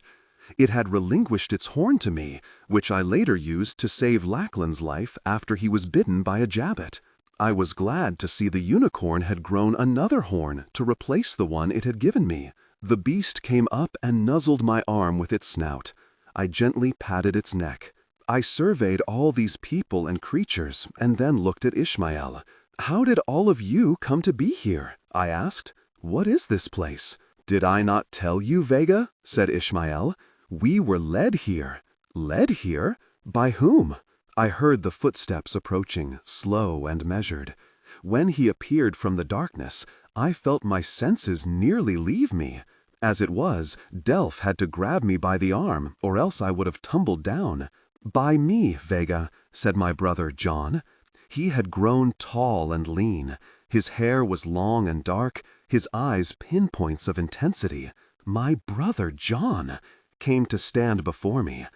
It had relinquished its horn to me, which I later used to save Lachlan's life after he was bitten by a jabbit. I was glad to see the unicorn had grown another horn to replace the one it had given me. The beast came up and nuzzled my arm with its snout. I gently patted its neck. I surveyed all these people and creatures and then looked at Ishmael. "How did all of you come to be here?" I asked. "What is this place?" "Did I not tell you, Vega?" said Ishmael. "We were led here." "Led here? By whom?" I heard the footsteps approaching, slow and measured. When he appeared from the darkness, I felt my senses nearly leave me. As it was, Delph had to grab me by the arm, or else I would have tumbled down. "By me, Vega," said my brother John. He had grown tall and lean. His hair was long and dark, his eyes pinpoints of intensity. My brother John came to stand before me.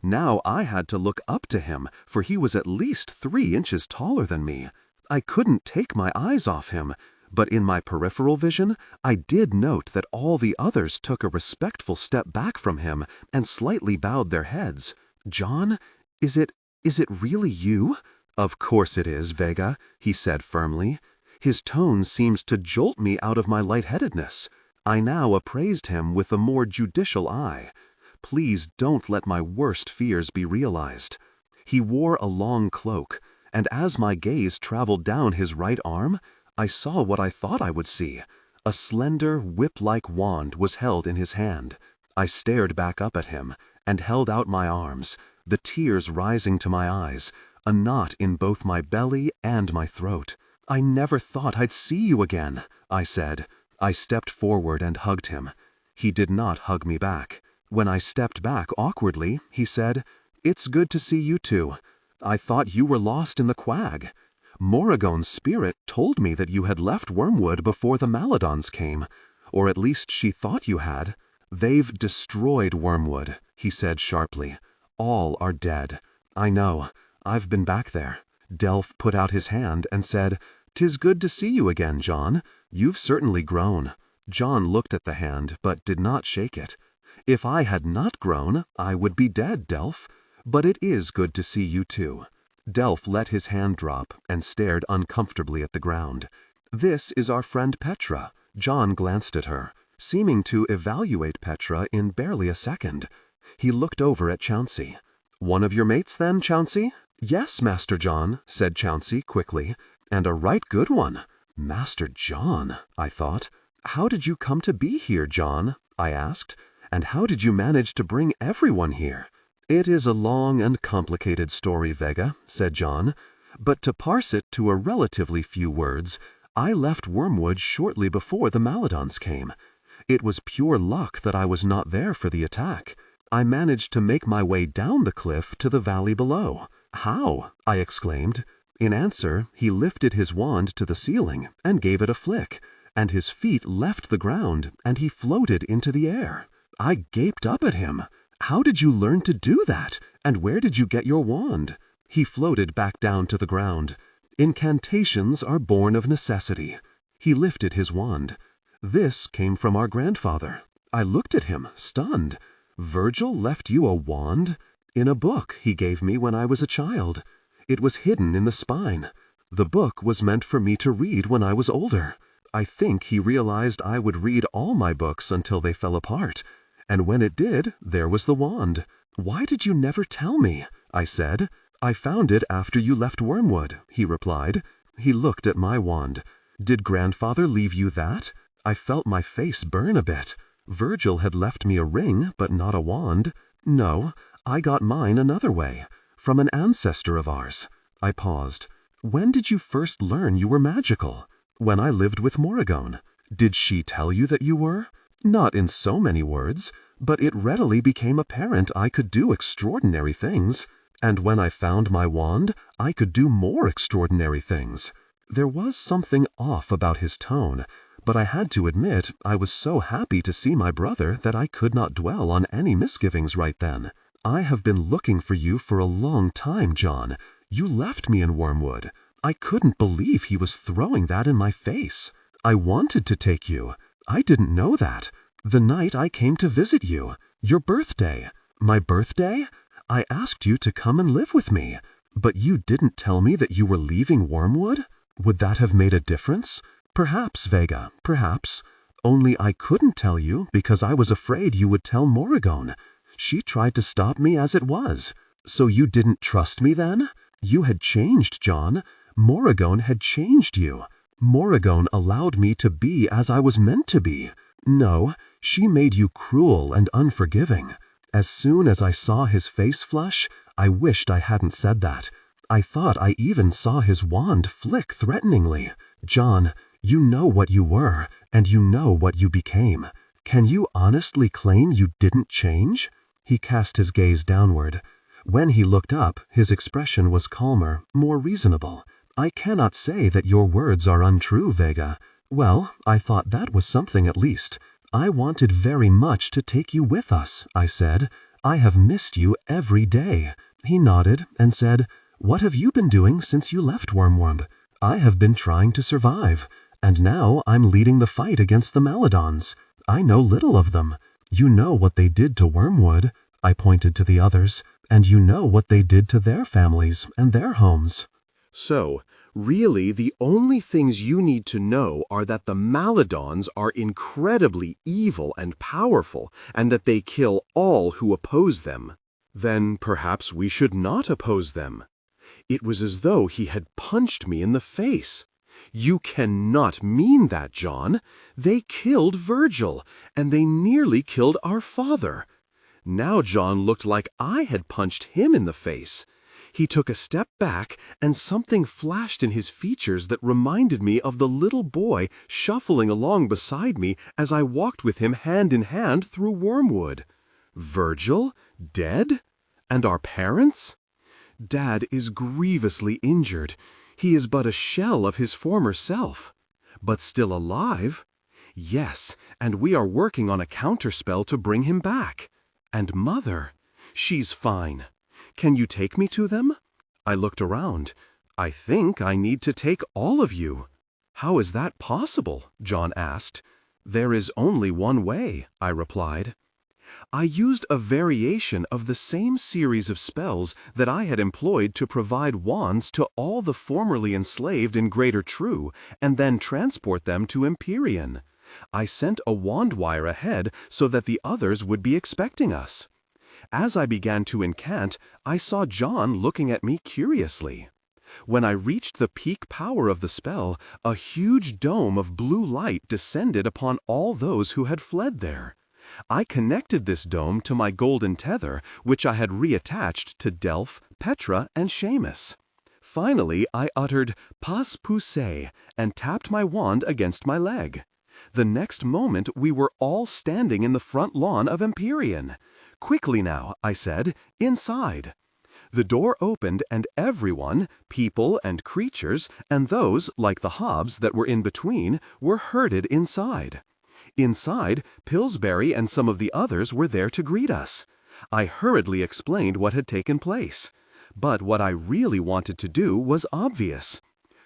Now I had to look up to him, for he was at least 3 inches taller than me. I couldn't take my eyes off him, but in my peripheral vision, I did note that all the others took a respectful step back from him and slightly bowed their heads. "John, is it really you?" "Of course it is, Vega," he said firmly. His tone seemed to jolt me out of my lightheadedness. I now appraised him with a more judicial eye. Please don't let my worst fears be realized. He wore a long cloak, and as my gaze traveled down his right arm, I saw what I thought I would see. A slender, whip-like wand was held in his hand. I stared back up at him and held out my arms, the tears rising to my eyes, a knot in both my belly and my throat. "I never thought I'd see you again," I said. I stepped forward and hugged him. He did not hug me back. When I stepped back awkwardly, he said, "It's good to see you too. I thought you were lost in the quag. Morrigone's spirit told me that you had left Wormwood before the Maladons came, or at least she thought you had." "They've destroyed Wormwood," he said sharply. "All are dead. I know. I've been back there." Delph put out his hand and said, "'Tis good to see you again, John. You've certainly grown." John looked at the hand, but did not shake it. "If I had not grown, I would be dead, Delph. But it is good to see you too." Delph let his hand drop and stared uncomfortably at the ground. "This is our friend Petra." John glanced at her, seeming to evaluate Petra in barely a second. He looked over at Chauncey. "One of your mates then, Chauncey?" "Yes, Master John," said Chauncey quickly, "and a right good one." Master John, I thought. "How did you come to be here, John?" I asked. "And how did you manage to bring everyone here?" "It is a long and complicated story, Vega," said John. "But to parse it to a relatively few words, I left Wormwood shortly before the Maladons came. It was pure luck that I was not there for the attack. I managed to make my way down the cliff to the valley below." "How?" I exclaimed. In answer, he lifted his wand to the ceiling and gave it a flick, and his feet left the ground and he floated into the air. I gaped up at him. "How did you learn to do that? And where did you get your wand?" He floated back down to the ground. Incantations are born of necessity. He lifted his wand. This came from our grandfather. I looked at him, stunned. Virgil left you a wand? In a book he gave me when I was a child. It was hidden in the spine. The book was meant for me to read when I was older. I think he realized I would read all my books until they fell apart. And when it did, there was the wand. Why did you never tell me? I said. I found it after you left Wormwood, he replied. He looked at my wand. Did grandfather leave you that? I felt my face burn a bit. Virgil had left me a ring, but not a wand. No, I got mine another way, from an ancestor of ours. I paused. When did you first learn you were magical? When I lived with Morrigan. Did she tell you that you were? Not in so many words, but it readily became apparent I could do extraordinary things. And when I found my wand, I could do more extraordinary things. There was something off about his tone, but I had to admit I was so happy to see my brother that I could not dwell on any misgivings right then. I have been looking for you for a long time, John. You left me in Wormwood. I couldn't believe he was throwing that in my face. I wanted to take you. I didn't know that. The night I came to visit you. Your birthday. My birthday? I asked you to come and live with me. But you didn't tell me that you were leaving Wormwood? Would that have made a difference? Perhaps, Vega, perhaps. Only I couldn't tell you because I was afraid you would tell Morrigan. She tried to stop me as it was. So you didn't trust me then? You had changed, John. Morrigan had changed you. Morrigan allowed me to be as I was meant to be. No, she made you cruel and unforgiving. As soon as I saw his face flush, I wished I hadn't said that. I thought I even saw his wand flick threateningly. John, you know what you were, and you know what you became. Can you honestly claim you didn't change? He cast his gaze downward. When he looked up, his expression was calmer, more reasonable. I cannot say that your words are untrue, Vega. Well, I thought that was something at least. I wanted very much to take you with us, I said. I have missed you every day. He nodded and said, What have you been doing since you left Wormworm? I have been trying to survive, and now I'm leading the fight against the Maladons. I know little of them. You know what they did to Wormwood, I pointed to the others, and you know what they did to their families and their homes. So, really the only things you need to know are that the Maladons are incredibly evil and powerful, and that they kill all who oppose them. Then perhaps we should not oppose them. It was as though he had punched me in the face. You cannot mean that, John. They killed Virgil, and they nearly killed our father. Now John looked like I had punched him in the face. He took a step back, and something flashed in his features that reminded me of the little boy shuffling along beside me as I walked with him hand in hand through Wormwood. Virgil? Dead? And our parents? Dad is grievously injured. He is but a shell of his former self. But still alive? Yes, and we are working on a counterspell to bring him back. And Mother? She's fine. Can you take me to them? I looked around. I think I need to take all of you. How is that possible? John asked. There is only one way, I replied. I used a variation of the same series of spells that I had employed to provide wands to all the formerly enslaved in Greater True, and then transport them to Empyrean. I sent a wand wire ahead so that the others would be expecting us. As I began to incant, I saw John looking at me curiously. When I reached the peak power of the spell, a huge dome of blue light descended upon all those who had fled there. I connected this dome to my golden tether, which I had reattached to Delph, Petra, and Seamus. Finally, I uttered "Pas poussé" and tapped my wand against my leg. The next moment we were all standing in the front lawn of Empyrean. "Quickly now," I said, "inside." The door opened and everyone, people and creatures, and those, like the Hobbs, that were in between, were herded inside. Inside, Pillsbury and some of the others were there to greet us. I hurriedly explained what had taken place. But what I really wanted to do was obvious.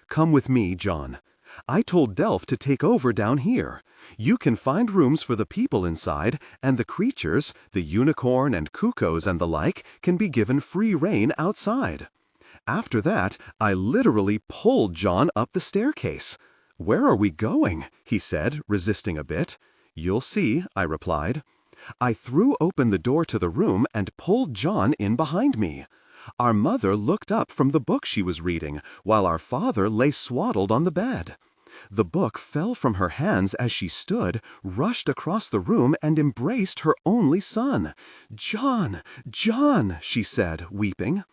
Come with me, John. I told Delph to take over down here. You can find rooms for the people inside, and the creatures, the unicorn and cuckoos and the like, can be given free rein outside. After that, I literally pulled John up the staircase. Where are we going? He said, resisting a bit. You'll see, I replied. I threw open the door to the room and pulled John in behind me. Our mother looked up from the book she was reading, while our father lay swaddled on the bed. The book fell from her hands as she stood, rushed across the room and embraced her only son. "John, John," she said, weeping.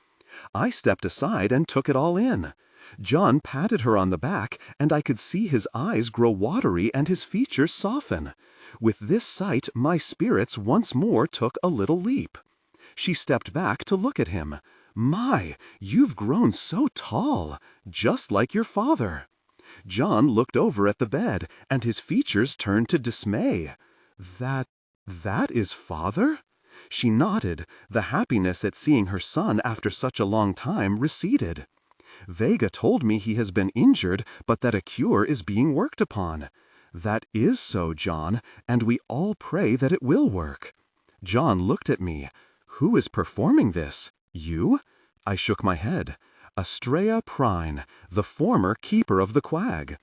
I stepped aside and took it all in. John patted her on the back, and I could see his eyes grow watery and his features soften. With this sight, my spirits once more took a little leap. She stepped back to look at him. "My, you've grown so tall, just like your father." John looked over at the bed, and his features turned to dismay. That is father?" She nodded. The happiness at seeing her son after such a long time receded. "Vega told me he has been injured, but that a cure is being worked upon." "That is so, John, and we all pray that it will work." John looked at me. "Who is performing this? You?" I shook my head. "Astraea Prine, the former keeper of the quag.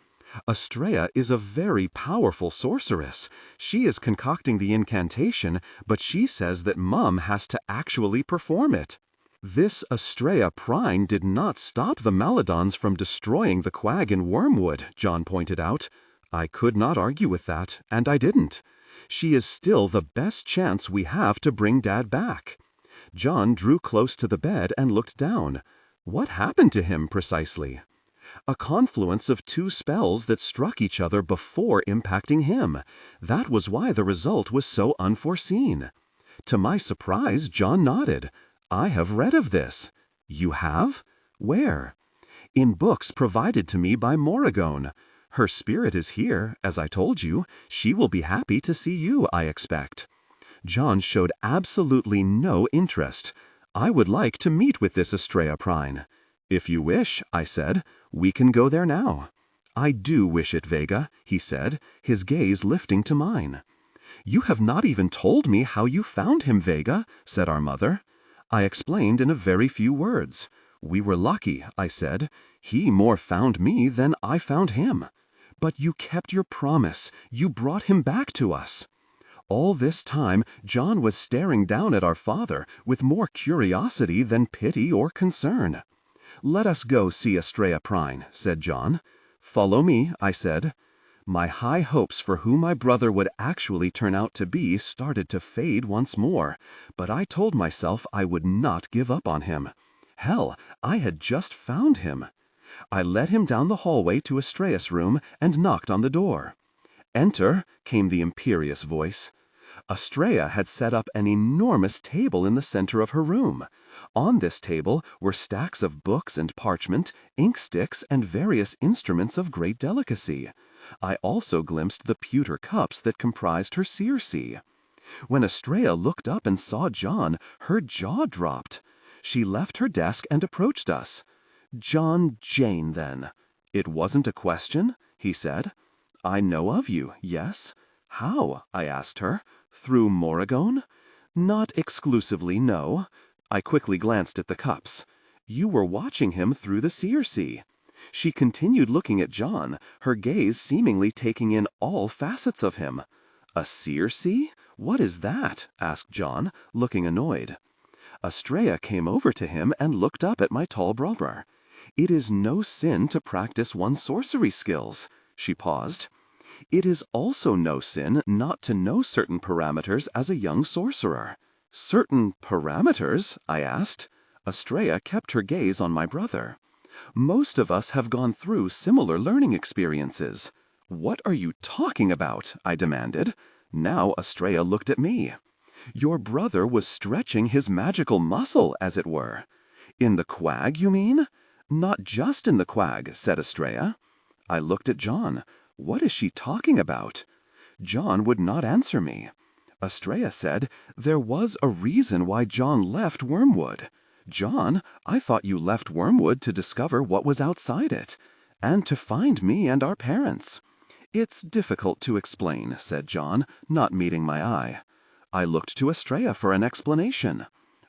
Astraea is a very powerful sorceress. She is concocting the incantation, but she says that Mum has to actually perform it." "This Astraea Prine did not stop the Maladons from destroying the quag in Wormwood," John pointed out. I could not argue with that, and I didn't. "She is still the best chance we have to bring Dad back." John drew close to the bed and looked down. What happened to him precisely? "A confluence of two spells that struck each other before impacting him. That was why the result was so unforeseen." To my surprise, John nodded. "I have read of this." "You have? Where?" "In books provided to me by Morrigan. Her spirit is here, as I told you. She will be happy to see you, I expect." John showed absolutely no interest. "I would like to meet with this Astraea Prine." "If you wish," I said, "we can go there now." "I do wish it, Vega," he said, his gaze lifting to mine. "You have not even told me how you found him, Vega," said our mother. I explained in a very few words. "We were lucky," I said. "He more found me than I found him." "But you kept your promise. You brought him back to us." All this time, John was staring down at our father with more curiosity than pity or concern. "Let us go see Astraea Prine," said John. "Follow me," I said. My high hopes for who my brother would actually turn out to be started to fade once more, but I told myself I would not give up on him. Hell, I had just found him. I led him down the hallway to Astraea's room and knocked on the door. "Enter," came the imperious voice. Astraea had set up an enormous table in the center of her room. On this table were stacks of books and parchment, ink sticks, and various instruments of great delicacy. I also glimpsed the pewter cups that comprised her seercy. When Astraea looked up and saw John, her jaw dropped. She left her desk and approached us. "John Jane, then." "It wasn't a question," he said. "I know of you, yes." "How?" I asked her. "Through Morrigan?" "Not exclusively, no." I quickly glanced at the cups. "You were watching him through the seercy." She continued looking at John, her gaze seemingly taking in all facets of him. "A seercy? What is that?" asked John, looking annoyed. Astraea came over to him and looked up at my tall brother. "It is no sin to practice one's sorcery skills." She paused. "It is also no sin not to know certain parameters as a young sorcerer." "Certain parameters?" I asked. Astraea kept her gaze on my brother. "Most of us have gone through similar learning experiences." "What are you talking about?" I demanded. Now Astraea looked at me. "Your brother was stretching his magical muscle, as it were." "In the quag, you mean?" "Not just in the quag," said Astraea. I looked at John. What is she talking about? John would not answer me. Astraea said, "There was a reason why John left Wormwood." "John, I thought you left Wormwood to discover what was outside it." and to find me and our parents." "It's difficult to explain," said John, not meeting my eye. I looked to Estrella for an explanation.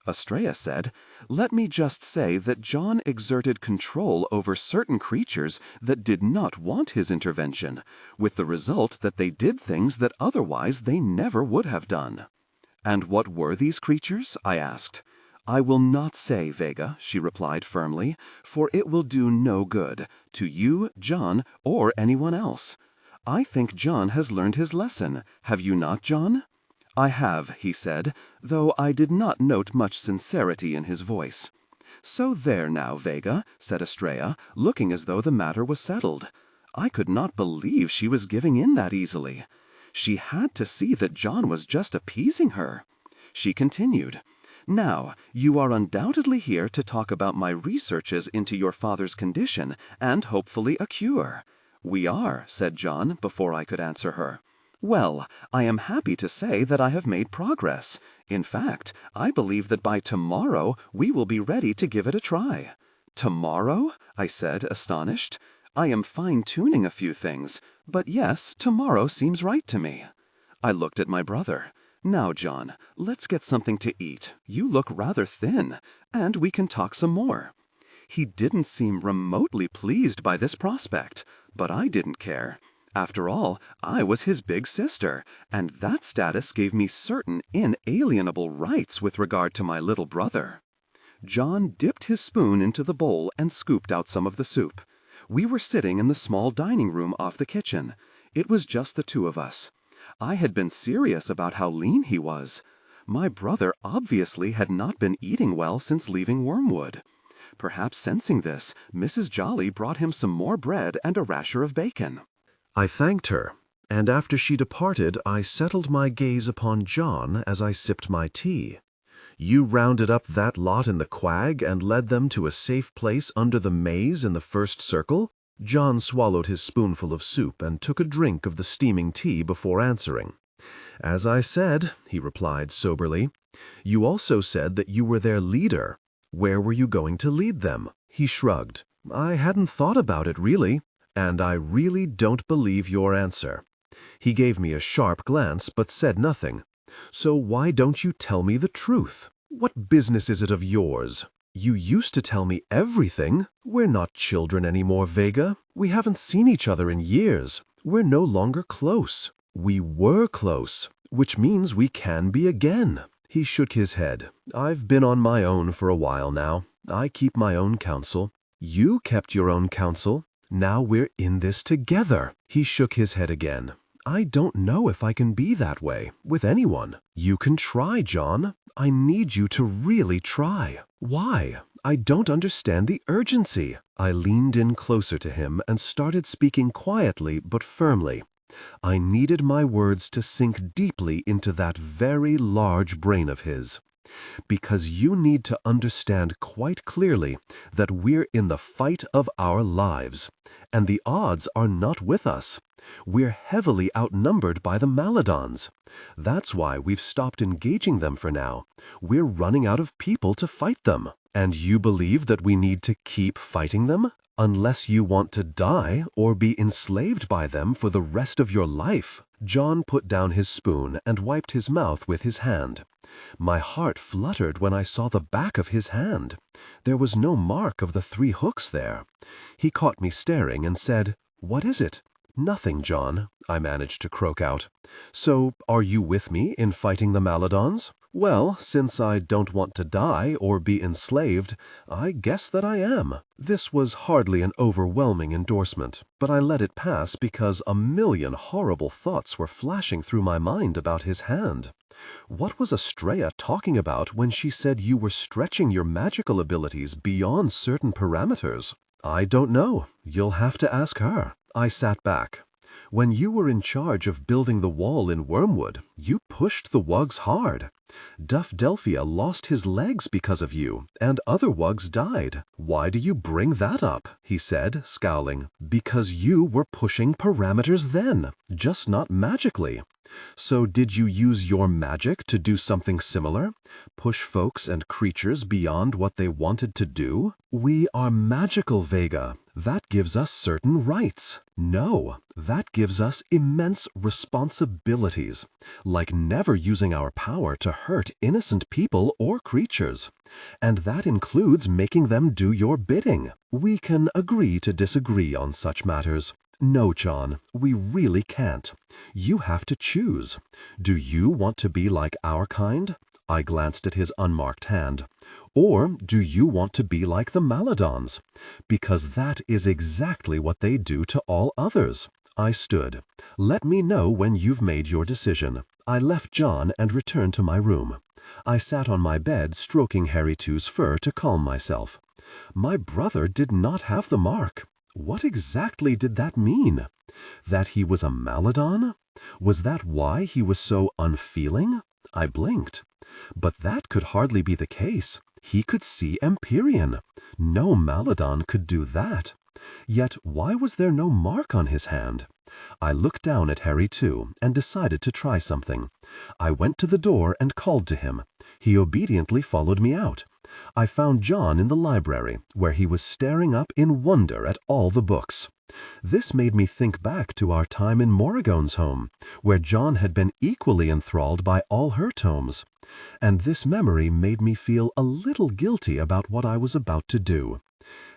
Estrella said, "Let me just say that John exerted control over certain creatures that did not want his intervention, with the result that they did things that otherwise they never would have done." "And what were these creatures?" I asked. "I will not say, Vega," she replied firmly, "for it will do no good, to you, John, or anyone else. I think John has learned his lesson. Have you not, John?" "I have," he said, though I did not note much sincerity in his voice. "So there now, Vega," said Estrella, looking as though the matter was settled. I could not believe she was giving in that easily. She had to see that John was just appeasing her. She continued, "Now, you are undoubtedly here to talk about my researches into your father's condition and hopefully a cure." "We are," said John before I could answer her. "Well, I am happy to say that I have made progress. In fact, I believe that by tomorrow we will be ready to give it a try." "Tomorrow?" I said, astonished. "I am fine-tuning a few things, but yes, tomorrow seems right to me." I looked at my brother. "Now, John, let's get something to eat. You look rather thin, and we can talk some more." He didn't seem remotely pleased by this prospect, but I didn't care. After all, I was his big sister, and that status gave me certain inalienable rights with regard to my little brother. John dipped his spoon into the bowl and scooped out some of the soup. We were sitting in the small dining room off the kitchen. It was just the two of us. I had been serious about how lean he was. My brother obviously had not been eating well since leaving Wormwood. Perhaps sensing this, Mrs. Jolly brought him some more bread and a rasher of bacon. I thanked her, and after she departed, I settled my gaze upon John as I sipped my tea. "You rounded up that lot in the quag and led them to a safe place under the maze in the first circle?" John swallowed his spoonful of soup and took a drink of the steaming tea before answering. "As I said," he replied soberly, "you also said that you were their leader. Where were you going to lead them?" He shrugged. "I hadn't thought about it, really. And I really don't believe your answer." He gave me a sharp glance but said nothing. "So why don't you tell me the truth? What business is it of yours? You used to tell me everything. We're not children anymore, Vega. We haven't seen each other in years. We're no longer close. We were close, which means we can be again." He shook his head. "I've been on my own for a while now. I keep my own counsel. You kept your own counsel. Now we're in this together." He shook his head again. "I don't know if I can be that way with anyone." "You can try, John. I need you to really try." "Why? I don't understand the urgency." I leaned in closer to him and started speaking quietly but firmly. I needed my words to sink deeply into that very large brain of his. "Because you need to understand quite clearly that we're in the fight of our lives, and the odds are not with us. We're heavily outnumbered by the Maladons. That's why we've stopped engaging them for now. We're running out of people to fight them. And you believe that we need to keep fighting them? Unless you want to die or be enslaved by them for the rest of your life." John put down his spoon and wiped his mouth with his hand. My heart fluttered when I saw the back of his hand. There was no mark of the 3 hooks there. He caught me staring and said, "What is it?" "Nothing, John," I managed to croak out. "So, are you with me in fighting the Maladons?" "Well, since I don't want to die or be enslaved, I guess that I am." This was hardly an overwhelming endorsement, but I let it pass because a million horrible thoughts were flashing through my mind about his hand. What was Estrella talking about when she said you were stretching your magical abilities beyond certain parameters? "I don't know. You'll have to ask her." I sat back. "When you were in charge of building the wall in Wormwood, you pushed the wugs hard. Duff Delphia lost his legs because of you, and other wugs died. Why do you bring that up?" he said, scowling. "Because you were pushing parameters then, just not magically. So did you use your magic to do something similar? Push folks and creatures beyond what they wanted to do?" "We are magical, Vega. that gives us certain rights. No, that gives us immense responsibilities, like never using our power to hurt innocent people or creatures. And that includes making them do your bidding. We can agree to disagree on such matters. No, John, we really can't. You have to choose. Do you want to be like our kind? I glanced at his unmarked hand. Or do you want to be like the Maladons? Because that is exactly what they do to all others. I stood. Let me know when you've made your decision. I left John and returned to my room. I sat on my bed stroking Harry Two's fur to calm myself. My brother did not have the mark. What exactly did that mean? That he was a Maladon? Was that why he was so unfeeling? I blinked. But that could hardly be the case. He could see Empyrean. No Maladon could do that. Yet why was there no mark on his hand? I looked down at Harry too and decided to try something. I went to the door and called to him. He obediently followed me out. I found John in the library, where he was staring up in wonder at all the books. This made me think back to our time in Morrigone's home, where John had been equally enthralled by all her tomes. And this memory made me feel a little guilty about what I was about to do.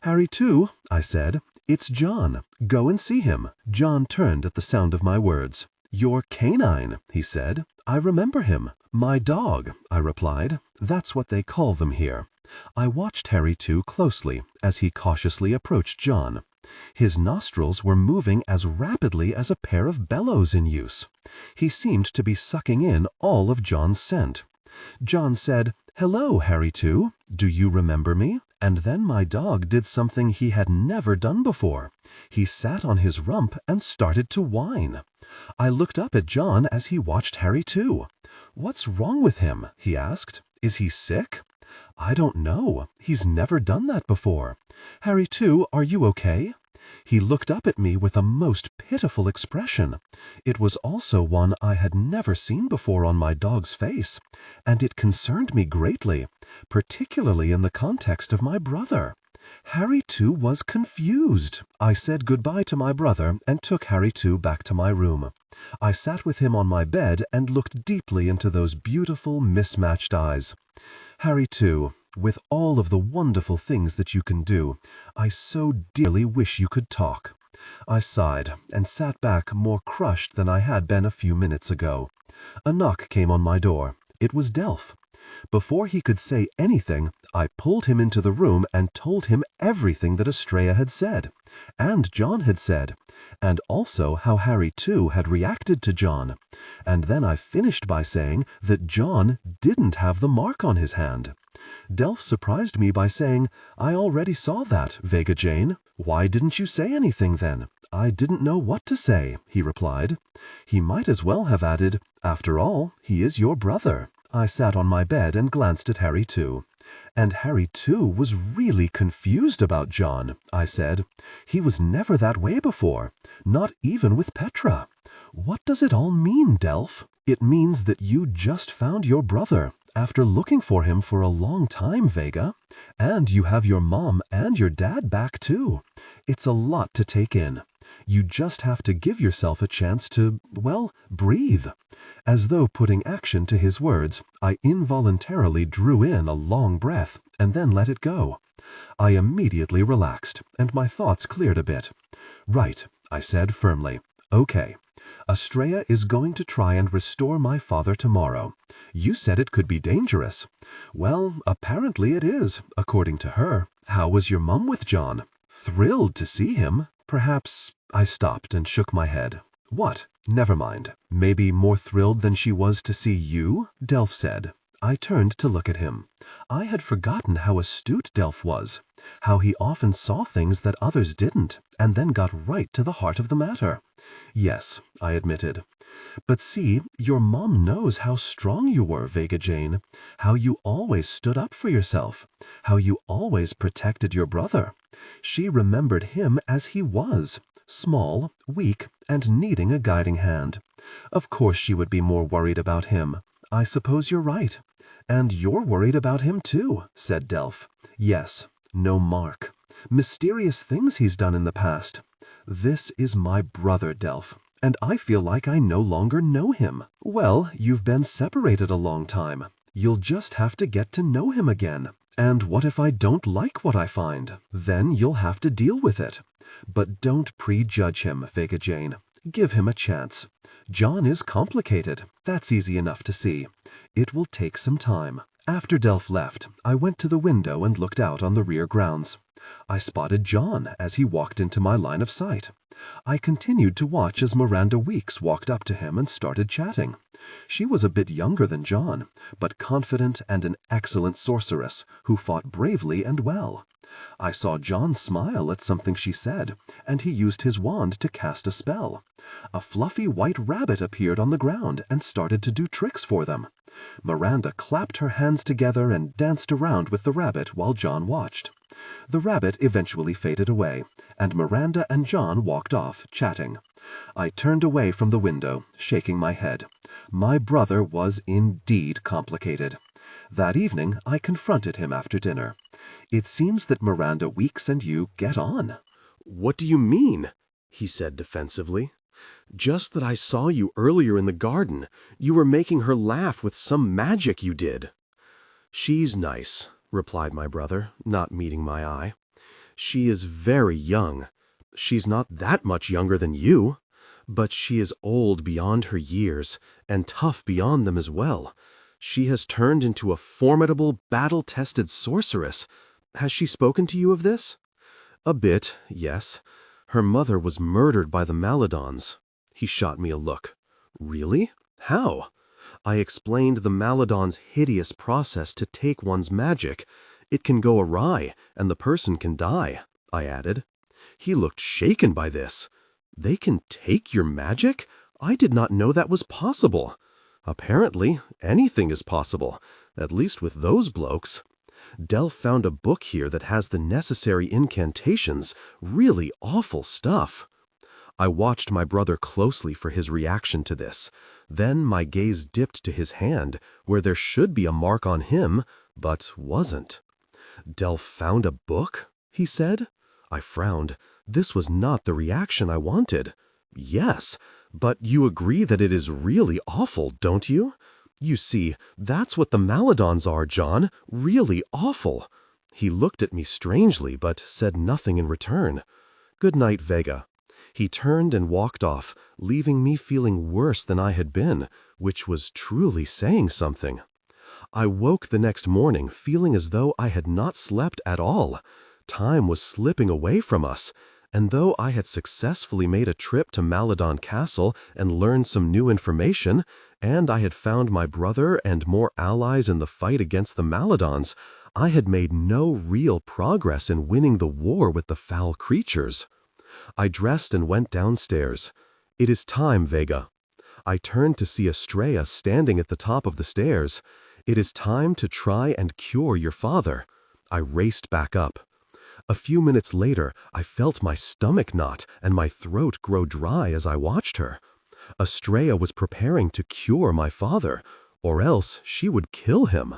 "Harry Two," I said, "it's John. Go and see him." John turned at the sound of my words. "Your canine," he said. "I remember him." "My dog," I replied. "That's what they call them here." I watched Harry Two closely as he cautiously approached John. His nostrils were moving as rapidly as a pair of bellows in use. He seemed to be sucking in all of John's scent. John said, "Hello, Harry Two. Do you remember me?" And then my dog did something he had never done before. He sat on his rump and started to whine. I looked up at John as he watched Harry Two. "What's wrong with him?" he asked. "Is he sick?" "I don't know. He's never done that before. Harry Two, are you okay?" He looked up at me with a most pitiful expression. It was also one I had never seen before on my dog's face, and it concerned me greatly, particularly in the context of my brother. Harry Two was confused. I said goodbye to my brother and took Harry Two back to my room. I sat with him on my bed and looked deeply into those beautiful, mismatched eyes. "Harry Two, with all of the wonderful things that you can do, I so dearly wish you could talk." I sighed and sat back more crushed than I had been a few minutes ago. A knock came on my door. It was Delph. Before he could say anything, I pulled him into the room and told him everything that Estrella had said, and John had said, and also how Harry Two had reacted to John. And then I finished by saying that John didn't have the mark on his hand. Delph surprised me by saying, "I already saw that, Vega Jane. Why didn't you say anything then?" "I didn't know what to say," he replied. He might as well have added, "After all, he is your brother." I sat on my bed and glanced at Harry Two. "And Harry Two was really confused about John," I said. "He was never that way before, not even with Petra. What does it all mean, Delph?" "It means that you just found your brother after looking for him for a long time, Vega. And you have your mom and your dad back too. It's a lot to take in. You just have to give yourself a chance to, well, breathe." As though putting action to his words, I involuntarily drew in a long breath and then let it go. I immediately relaxed, and my thoughts cleared a bit. "Right," I said firmly. "Okay. Estrella is going to try and restore my father tomorrow. You said it could be dangerous. Well, apparently it is, according to her. How was your mum with John?" "Thrilled to see him. Perhaps—" I stopped and shook my head. "What? Never mind. Maybe more thrilled than she was to see you?" Delph said. I turned to look at him. I had forgotten how astute Delph was, how he often saw things that others didn't, and then got right to the heart of the matter. "Yes," I admitted. "But see, your mom knows how strong you were, Vega Jane, how you always stood up for yourself, how you always protected your brother. She remembered him as he was, small, weak, and needing a guiding hand. Of course she would be more worried about him. I suppose you're right. And you're worried about him too," said Delph. "Yes, no mark. Mysterious things he's done in the past. This is my brother, Delph, and I feel like I no longer know him. Well, you've been separated a long time. You'll just have to get to know him again. And what if I don't like what I find? Then you'll have to deal with it. But don't prejudge him, Vega Jane. Give him a chance. John is complicated. That's easy enough to see. It will take some time. After Delph left, I went to the window and looked out on the rear grounds. I spotted John as he walked into my line of sight. I continued to watch as Miranda Weeks walked up to him and started chatting. She was a bit younger than John, but confident and an excellent sorceress who fought bravely and well. I saw John smile at something she said, and he used his wand to cast a spell. A fluffy white rabbit appeared on the ground and started to do tricks for them. Miranda clapped her hands together and danced around with the rabbit while John watched. The rabbit eventually faded away, and Miranda and John walked off, chatting. I turned away from the window, shaking my head. My brother was indeed complicated. That evening, I confronted him after dinner. It seems that Miranda Weeks and you get on. "What do you mean?" he said defensively. "Just that I saw you earlier in the garden. You were making her laugh with some magic you did." "She's nice," replied my brother, not meeting my eye. "She is very young. She's not that much younger than you. But she is old beyond her years, and tough beyond them as well. She has turned into a formidable, battle-tested sorceress. Has she spoken to you of this?" "A bit, yes. Her mother was murdered by the Maladons." He shot me a look. "Really? How?" I explained the Maladon's hideous process to take one's magic. "It can go awry, and the person can die," I added. He looked shaken by this. "They can take your magic? I did not know that was possible." "Apparently, anything is possible, at least with those blokes. Delph found a book here that has the necessary incantations, really awful stuff." I watched my brother closely for his reaction to this. Then my gaze dipped to his hand, where there should be a mark on him, but wasn't. "Delph found a book?" he said. I frowned. This was not the reaction I wanted. "Yes, but you agree that it is really awful, don't you? You see, that's what the Maladons are, John, really awful." He looked at me strangely, but said nothing in return. "Good night, Vega." He turned and walked off, leaving me feeling worse than I had been, which was truly saying something. I woke the next morning feeling as though I had not slept at all. Time was slipping away from us, and though I had successfully made a trip to Maladon Castle and learned some new information, and I had found my brother and more allies in the fight against the Maladons, I had made no real progress in winning the war with the foul creatures. I dressed and went downstairs. "It is time, Vega." I turned to see Estrella standing at the top of the stairs. "It is time to try and cure your father." I raced back up. A few minutes later, I felt my stomach knot and my throat grow dry as I watched her. Estrella was preparing to cure my father, or else she would kill him.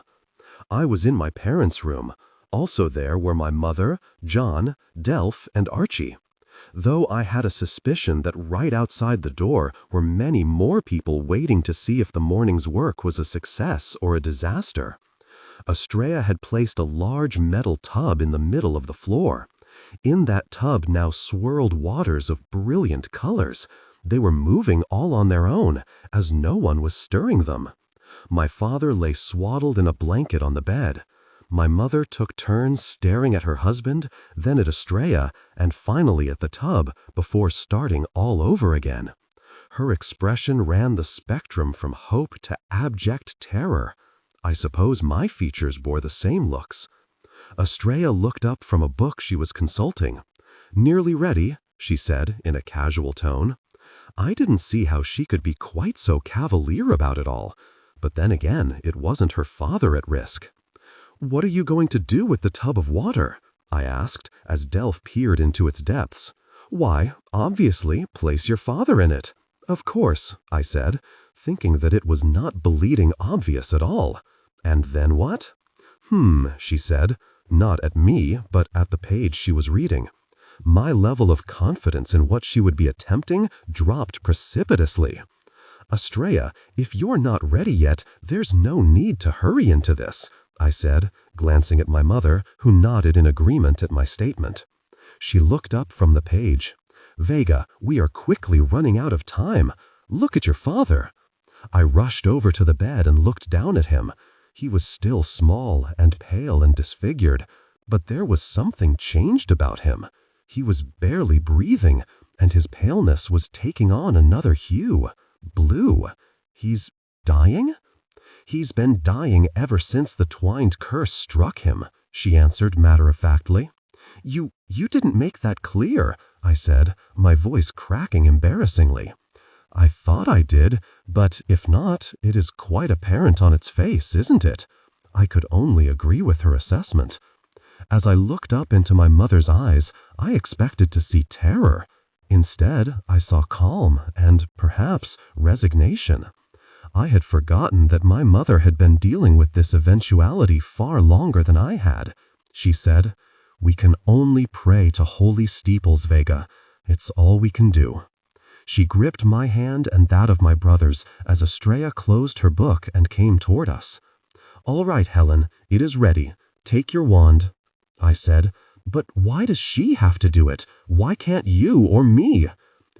I was in my parents' room. Also there were my mother, John, Delph, and Archie. Though I had a suspicion that right outside the door were many more people waiting to see if the morning's work was a success or a disaster. Estrella had placed a large metal tub in the middle of the floor. In that tub now swirled waters of brilliant colors. They were moving all on their own, as no one was stirring them. My father lay swaddled in a blanket on the bed. My mother took turns staring at her husband, then at Estrella, and finally at the tub, before starting all over again. Her expression ran the spectrum from hope to abject terror. I suppose my features bore the same looks. Estrella looked up from a book she was consulting. "Nearly ready," she said in a casual tone. I didn't see how she could be quite so cavalier about it all. But then again, it wasn't her father at risk. "What are you going to do with the tub of water?" I asked, as Delph peered into its depths. "Why, obviously, place your father in it." "Of course," I said, thinking that it was not bleeding obvious at all. "And then what?" She said. not at me, but at the page she was reading. My level of confidence in what she would be attempting dropped precipitously. "Estrella, if you're not ready yet, there's no need to hurry into this," I said, glancing at my mother, who nodded in agreement at my statement. She looked up from the page. "Vega, we are quickly running out of time. Look at your father." I rushed over to the bed and looked down at him. He was still small and pale and disfigured, but there was something changed about him. He was barely breathing, and his paleness was taking on another hue. Blue. He's dying? "He's been dying ever since the twined curse struck him," she answered matter-of-factly. You didn't make that clear," I said, my voice cracking embarrassingly. "I thought I did, but if not, it is quite apparent on its face, isn't it?" I could only agree with her assessment. As I looked up into my mother's eyes, I expected to see terror. Instead, I saw calm and, perhaps, resignation. I had forgotten that my mother had been dealing with this eventuality far longer than I had. She said, "We can only pray to holy steeples, Vega. It's all we can do." She gripped my hand and that of my brother's as Estrella closed her book and came toward us. "All right, Helen, it is ready. Take your wand," I said. "But why does she have to do it? Why can't you or me?"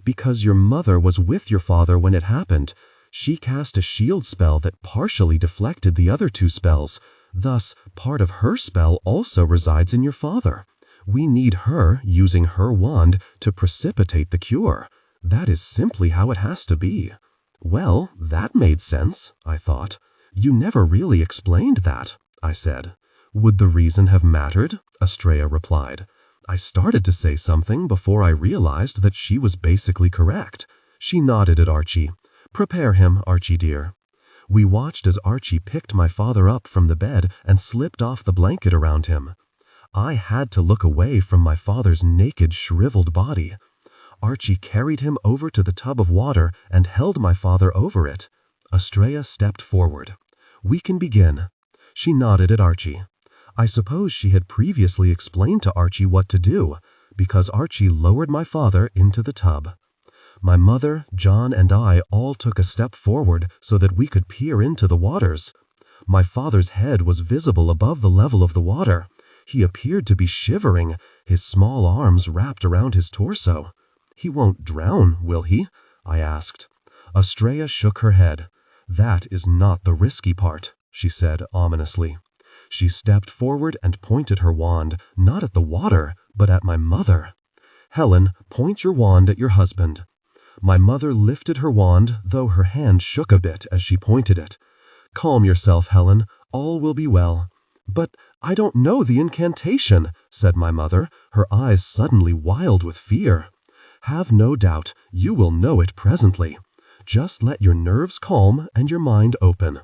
"Because your mother was with your father when it happened. She cast a shield spell that partially deflected the other two spells. Thus, part of her spell also resides in your father. We need her, using her wand, to precipitate the cure. That is simply how it has to be." "Well, that made sense," I thought. "You never really explained that," I said. "Would the reason have mattered?" Estrella replied. I started to say something before I realized that she was basically correct. She nodded at Archie. "Prepare him, Archie dear." We watched as Archie picked my father up from the bed and slipped off the blanket around him. I had to look away from my father's naked, shriveled body. Archie carried him over to the tub of water and held my father over it. Estrella stepped forward. "We can begin." She nodded at Archie. I suppose she had previously explained to Archie what to do, because Archie lowered my father into the tub. My mother, John, and I all took a step forward so that we could peer into the waters. My father's head was visible above the level of the water. He appeared to be shivering, his small arms wrapped around his torso. "He won't drown, will he?" I asked. Estrella shook her head. "That is not the risky part," she said ominously. She stepped forward and pointed her wand, not at the water, but at my mother. "Helen, point your wand at your husband." My mother lifted her wand, though her hand shook a bit as she pointed it. "Calm yourself, Helen. All will be well." "But I don't know the incantation," said my mother, her eyes suddenly wild with fear. "Have no doubt. You will know it presently. Just let your nerves calm and your mind open."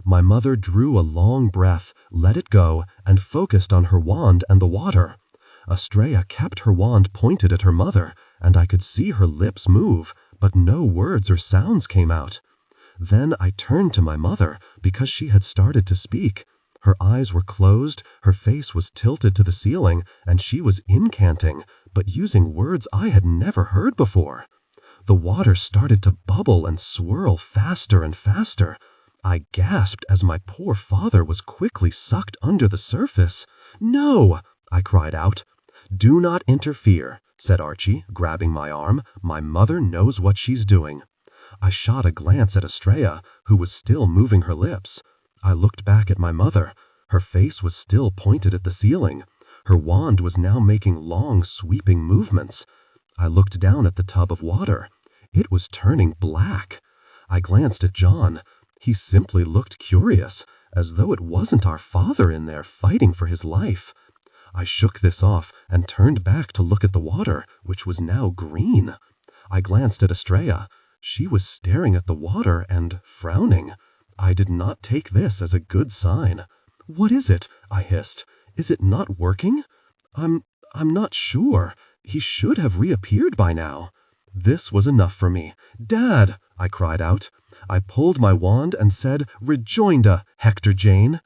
My mother drew a long breath, let it go, and focused on her wand and the water. Estrella kept her wand pointed at her mother, and I could see her lips move, but no words or sounds came out. Then I turned to my mother, because she had started to speak. Her eyes were closed, her face was tilted to the ceiling, and she was incanting, but using words I had never heard before. The water started to bubble and swirl faster and faster. I gasped as my poor father was quickly sucked under the surface. "No!" I cried out. "Do not interfere," said Archie, grabbing my arm. "My mother knows what she's doing." I shot a glance at Estrella, who was still moving her lips. I looked back at my mother. Her face was still pointed at the ceiling. Her wand was now making long, sweeping movements. I looked down at the tub of water. It was turning black. I glanced at John. He simply looked curious, as though it wasn't our father in there fighting for his life. I shook this off and turned back to look at the water, which was now green. I glanced at Estrella. She was staring at the water and frowning. I did not take this as a good sign. "What is it?" I hissed. "Is it not working?" I'm not sure. He should have reappeared by now." This was enough for me. "Dad!" I cried out. I pulled my wand and said, "Rejoinda, Hector Jane."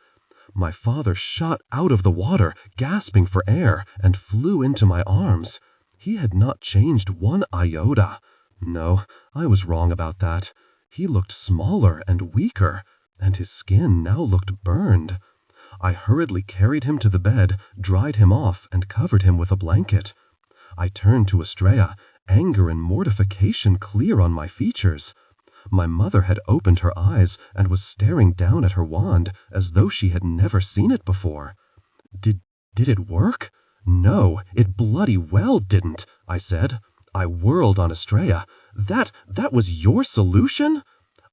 My father shot out of the water, gasping for air, and flew into my arms. He had not changed one iota. No, I was wrong about that. He looked smaller and weaker, and his skin now looked burned. I hurriedly carried him to the bed, dried him off, and covered him with a blanket. I turned to Estrella, anger and mortification clear on my features. My mother had opened her eyes and was staring down at her wand as though she had never seen it before. Did it work? No, it bloody well didn't, I said. I whirled on Estrella. That was your solution?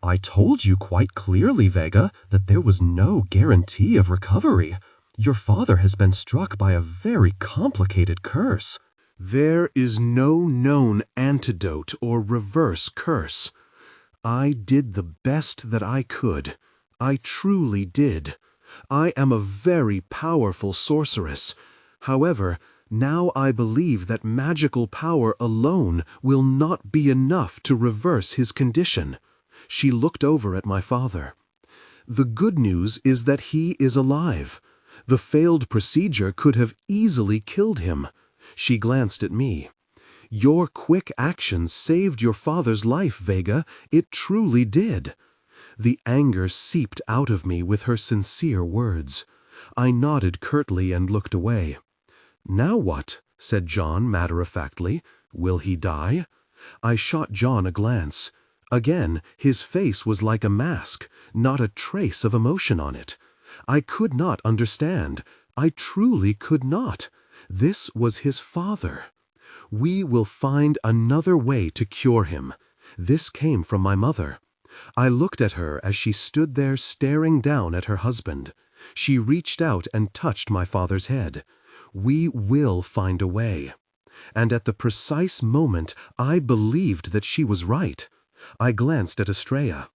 I told you quite clearly, Vega, that there was no guarantee of recovery. Your father has been struck by a very complicated curse. There is no known antidote or reverse curse. I did the best that I could. I truly did. I am a very powerful sorceress. However, now I believe that magical power alone will not be enough to reverse his condition. She looked over at my father. The good news is that he is alive. The failed procedure could have easily killed him. She glanced at me. Your quick actions saved your father's life, Vega. It truly did. The anger seeped out of me with her sincere words. I nodded curtly and looked away. Now what? Said John matter-of-factly. Will he die? I shot John a glance. Again, his face was like a mask, not a trace of emotion on it. I could not understand. I truly could not. This was his father. We will find another way to cure him. This came from my mother. I looked at her as she stood there staring down at her husband. She reached out and touched my father's head. We will find a way. And at the precise moment, I believed that she was right. I glanced at Estrella.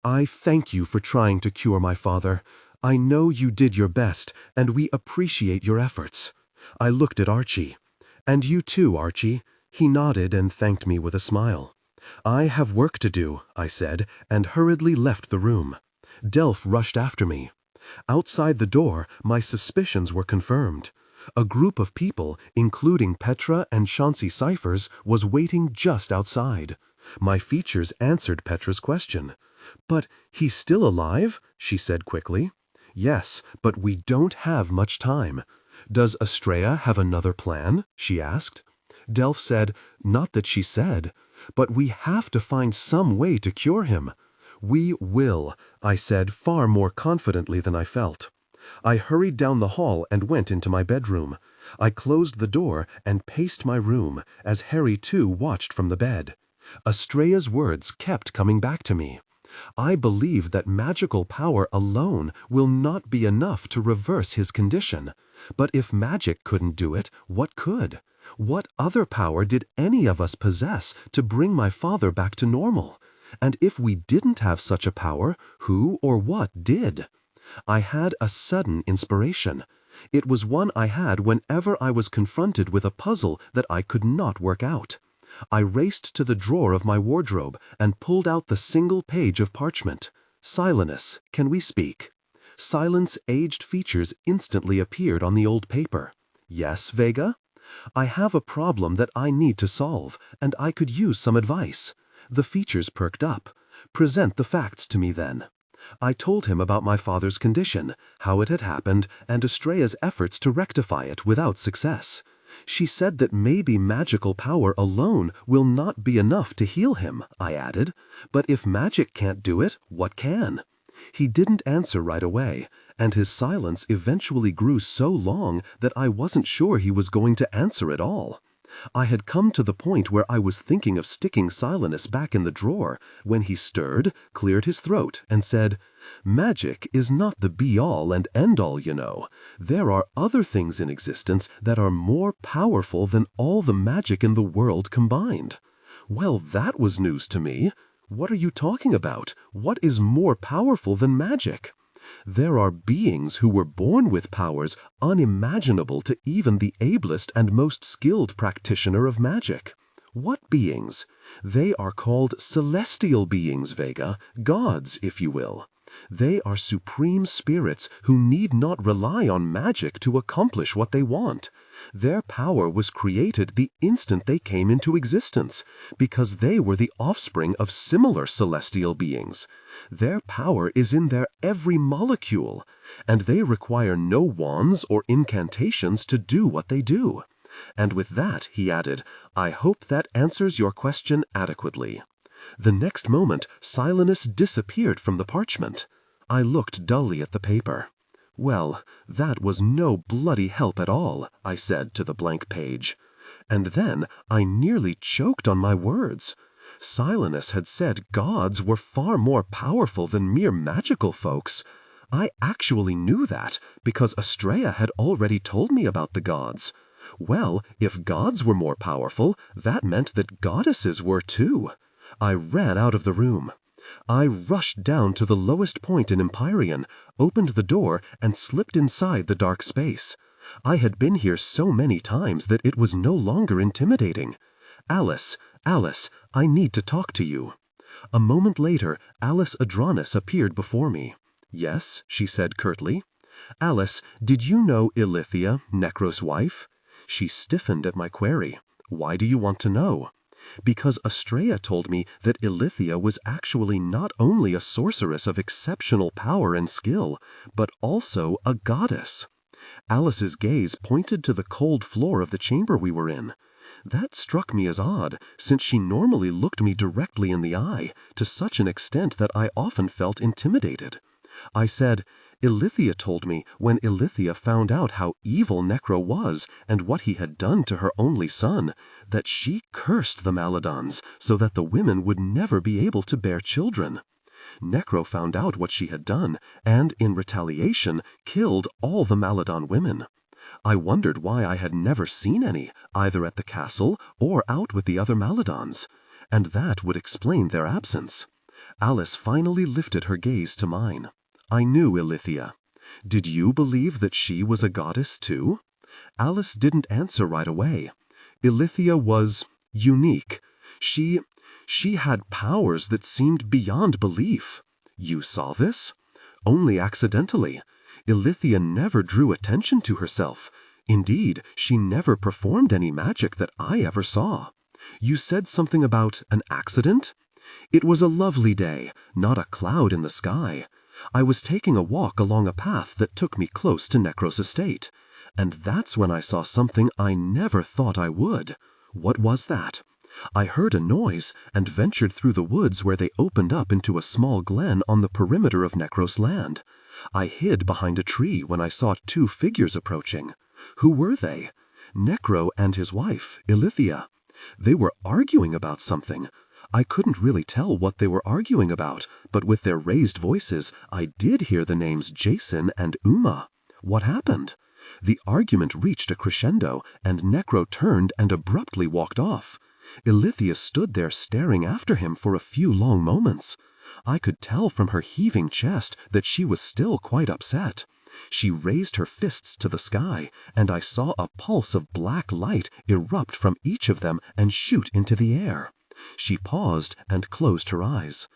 I thank you for trying to cure my father. I know you did your best, and we appreciate your efforts. I looked at Archie. And you too, Archie. He nodded and thanked me with a smile. I have work to do, I said, and hurriedly left the room. Delph rushed after me. Outside the door, my suspicions were confirmed. A group of people, including Petra and Chauncey Cyphers, was waiting just outside. My features answered Petra's question. "But he's still alive?" she said quickly. "Yes, but we don't have much time." "Does Estrella have another plan?" she asked. Delph said, "Not that she said, but we have to find some way to cure him." "We will," I said far more confidently than I felt. I hurried down the hall and went into my bedroom. I closed the door and paced my room, as Harry too watched from the bed. Estrella's words kept coming back to me. I believe that magical power alone will not be enough to reverse his condition. But if magic couldn't do it, what could? What other power did any of us possess to bring my father back to normal? And if we didn't have such a power, who or what did? I had a sudden inspiration. It was one I had whenever I was confronted with a puzzle that I could not work out. I raced to the drawer of my wardrobe and pulled out the single page of parchment. "Silenus, can we speak?" Silence aged features instantly appeared on the old paper. "Yes, Vega?" "I have a problem that I need to solve, and I could use some advice." The features perked up. "Present the facts to me, then." I told him about my father's condition, how it had happened, and Estrella's efforts to rectify it without success. She said that maybe magical power alone will not be enough to heal him, I added. But if magic can't do it, what can? He didn't answer right away, and his silence eventually grew so long that I wasn't sure he was going to answer at all. I had come to the point where I was thinking of sticking Silenus back in the drawer, when he stirred, cleared his throat, and said, "Magic is not the be-all and end-all, you know. There are other things in existence that are more powerful than all the magic in the world combined." Well, that was news to me. What are you talking about? What is more powerful than magic? There are beings who were born with powers unimaginable to even the ablest and most skilled practitioner of magic. What beings? They are called celestial beings, Vega, gods, if you will. They are supreme spirits who need not rely on magic to accomplish what they want. Their power was created the instant they came into existence, because they were the offspring of similar celestial beings. Their power is in their every molecule, and they require no wands or incantations to do what they do. And with that, he added, I hope that answers your question adequately. The next moment, Silenus disappeared from the parchment. I looked dully at the paper. Well, that was no bloody help at all, I said to the blank page. And then I nearly choked on my words. Silenus had said gods were far more powerful than mere magical folks. I actually knew that, because Astrea had already told me about the gods. Well, if gods were more powerful, that meant that goddesses were too. I ran out of the room. I rushed down to the lowest point in Empyrean, opened the door, and slipped inside the dark space. I had been here so many times that it was no longer intimidating. Alice, Alice, I need to talk to you. A moment later, Alice Adranis appeared before me. Yes, she said curtly. Alice, did you know Ilithia, Necro's wife? She stiffened at my query. Why do you want to know? Because Astrea told me that Ilithia was actually not only a sorceress of exceptional power and skill, but also a goddess. Alice's gaze pointed to the cold floor of the chamber we were in. That struck me as odd, since she normally looked me directly in the eye, to such an extent that I often felt intimidated. I said, Ilithia told me when Ilithia found out how evil Necro was and what he had done to her only son, that she cursed the Maladons so that the women would never be able to bear children. Necro found out what she had done and, in retaliation, killed all the Maladon women. I wondered why I had never seen any, either at the castle or out with the other Maladons, and that would explain their absence. Alice finally lifted her gaze to mine. I knew Ilithia. Did you believe that she was a goddess too? Alice didn't answer right away. Ilithia was unique. She had powers that seemed beyond belief. You saw this? Only accidentally. Ilithia never drew attention to herself. Indeed, she never performed any magic that I ever saw. You said something about an accident? It was a lovely day, not a cloud in the sky. I was taking a walk along a path that took me close to Necro's estate, and that's when I saw something I never thought I would. What was that? I heard a noise and ventured through the woods where they opened up into a small glen on the perimeter of Necro's land. I hid behind a tree when I saw two figures approaching. Who were they? Necro and his wife, Ilithia. They were arguing about something. I couldn't really tell what they were arguing about, but with their raised voices, I did hear the names Jason and Uma. What happened? The argument reached a crescendo, and Necro turned and abruptly walked off. Ilithia stood there staring after him for a few long moments. I could tell from her heaving chest that she was still quite upset. She raised her fists to the sky, and I saw a pulse of black light erupt from each of them and shoot into the air. She paused and closed her eyes.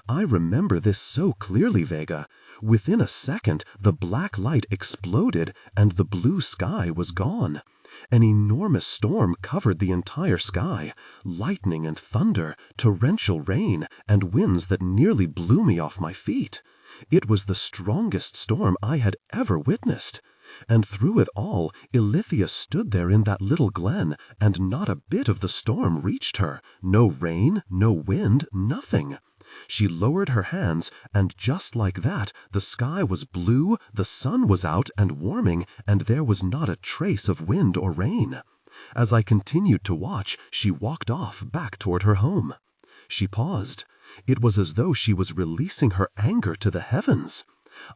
I remember this so clearly, Vega. Within a second, the black light exploded and the blue sky was gone. An enormous storm covered the entire sky, lightning and thunder, torrential rain, and winds that nearly blew me off my feet. It was the strongest storm I had ever witnessed. And through it all, Ilithia stood there in that little glen, and not a bit of the storm reached her. No rain, no wind, nothing. She lowered her hands, and just like that, the sky was blue, the sun was out and warming, and there was not a trace of wind or rain. As I continued to watch, she walked off back toward her home. She paused. It was as though she was releasing her anger to the heavens.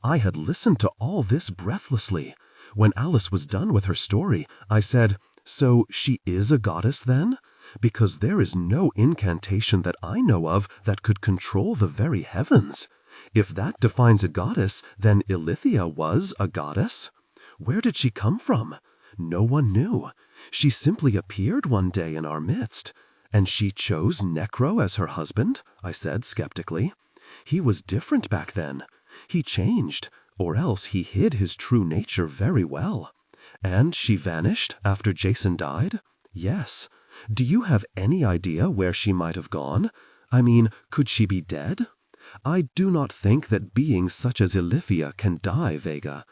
I had listened to all this breathlessly. When Alice was done with her story, I said, "So she is a goddess then? Because there is no incantation that I know of that could control the very heavens. If that defines a goddess, then Ilithia was a goddess. Where did she come from? No one knew. She simply appeared one day in our midst. And she chose Necro as her husband?" I said skeptically. "He was different back then. He changed, or else he hid his true nature very well. And she vanished after Jason died? Yes. Do you have any idea where she might have gone? I mean, could she be dead? I do not think that beings such as Ilithia can die, Vega.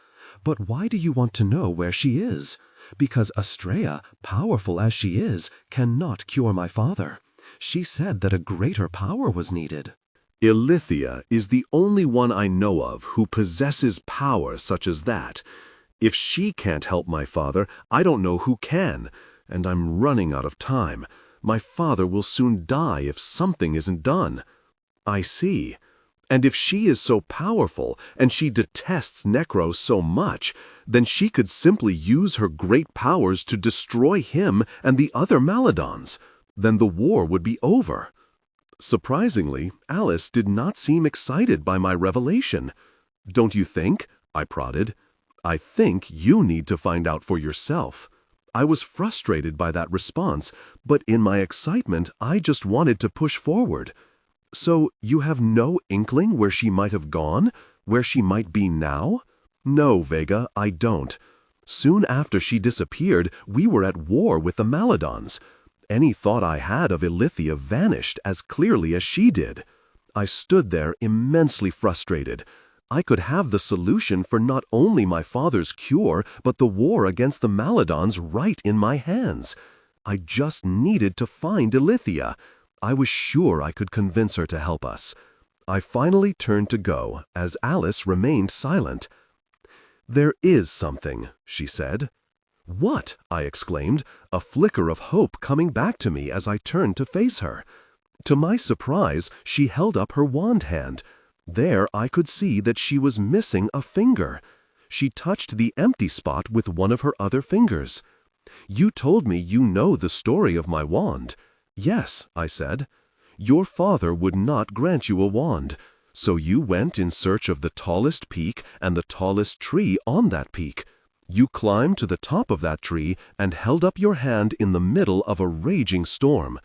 But why do you want to know where she is? Because Astrea, powerful as she is, cannot cure my father. She said that a greater power was needed. Ilithia is the only one I know of who possesses power such as that. If she can't help my father, I don't know who can, and I'm running out of time. My father will soon die if something isn't done. I see. And if she is so powerful, and she detests Necro so much, then she could simply use her great powers to destroy him and the other Maladons. Then the war would be over. Surprisingly, Alice did not seem excited by my revelation. Don't you think? I prodded. I think you need to find out for yourself. I was frustrated by that response, but in my excitement, I just wanted to push forward. So you have no inkling where she might have gone? Where she might be now? No, Vega, I don't. Soon after she disappeared, we were at war with the Maladons. Any thought I had of Ilithia vanished as clearly as she did. I stood there immensely frustrated. I could have the solution for not only my father's cure, but the war against the Maladons right in my hands. I just needed to find Ilithia. I was sure I could convince her to help us. I finally turned to go, as Alice remained silent. "There is something," she said. "What?" I exclaimed, a flicker of hope coming back to me as I turned to face her. To my surprise, she held up her wand hand. There I could see that she was missing a finger. She touched the empty spot with one of her other fingers. "You told me you know the story of my wand." "Yes," I said. "Your father would not grant you a wand, so you went in search of the tallest peak and the tallest tree on that peak. You climbed to the top of that tree and held up your hand in the middle of a raging storm.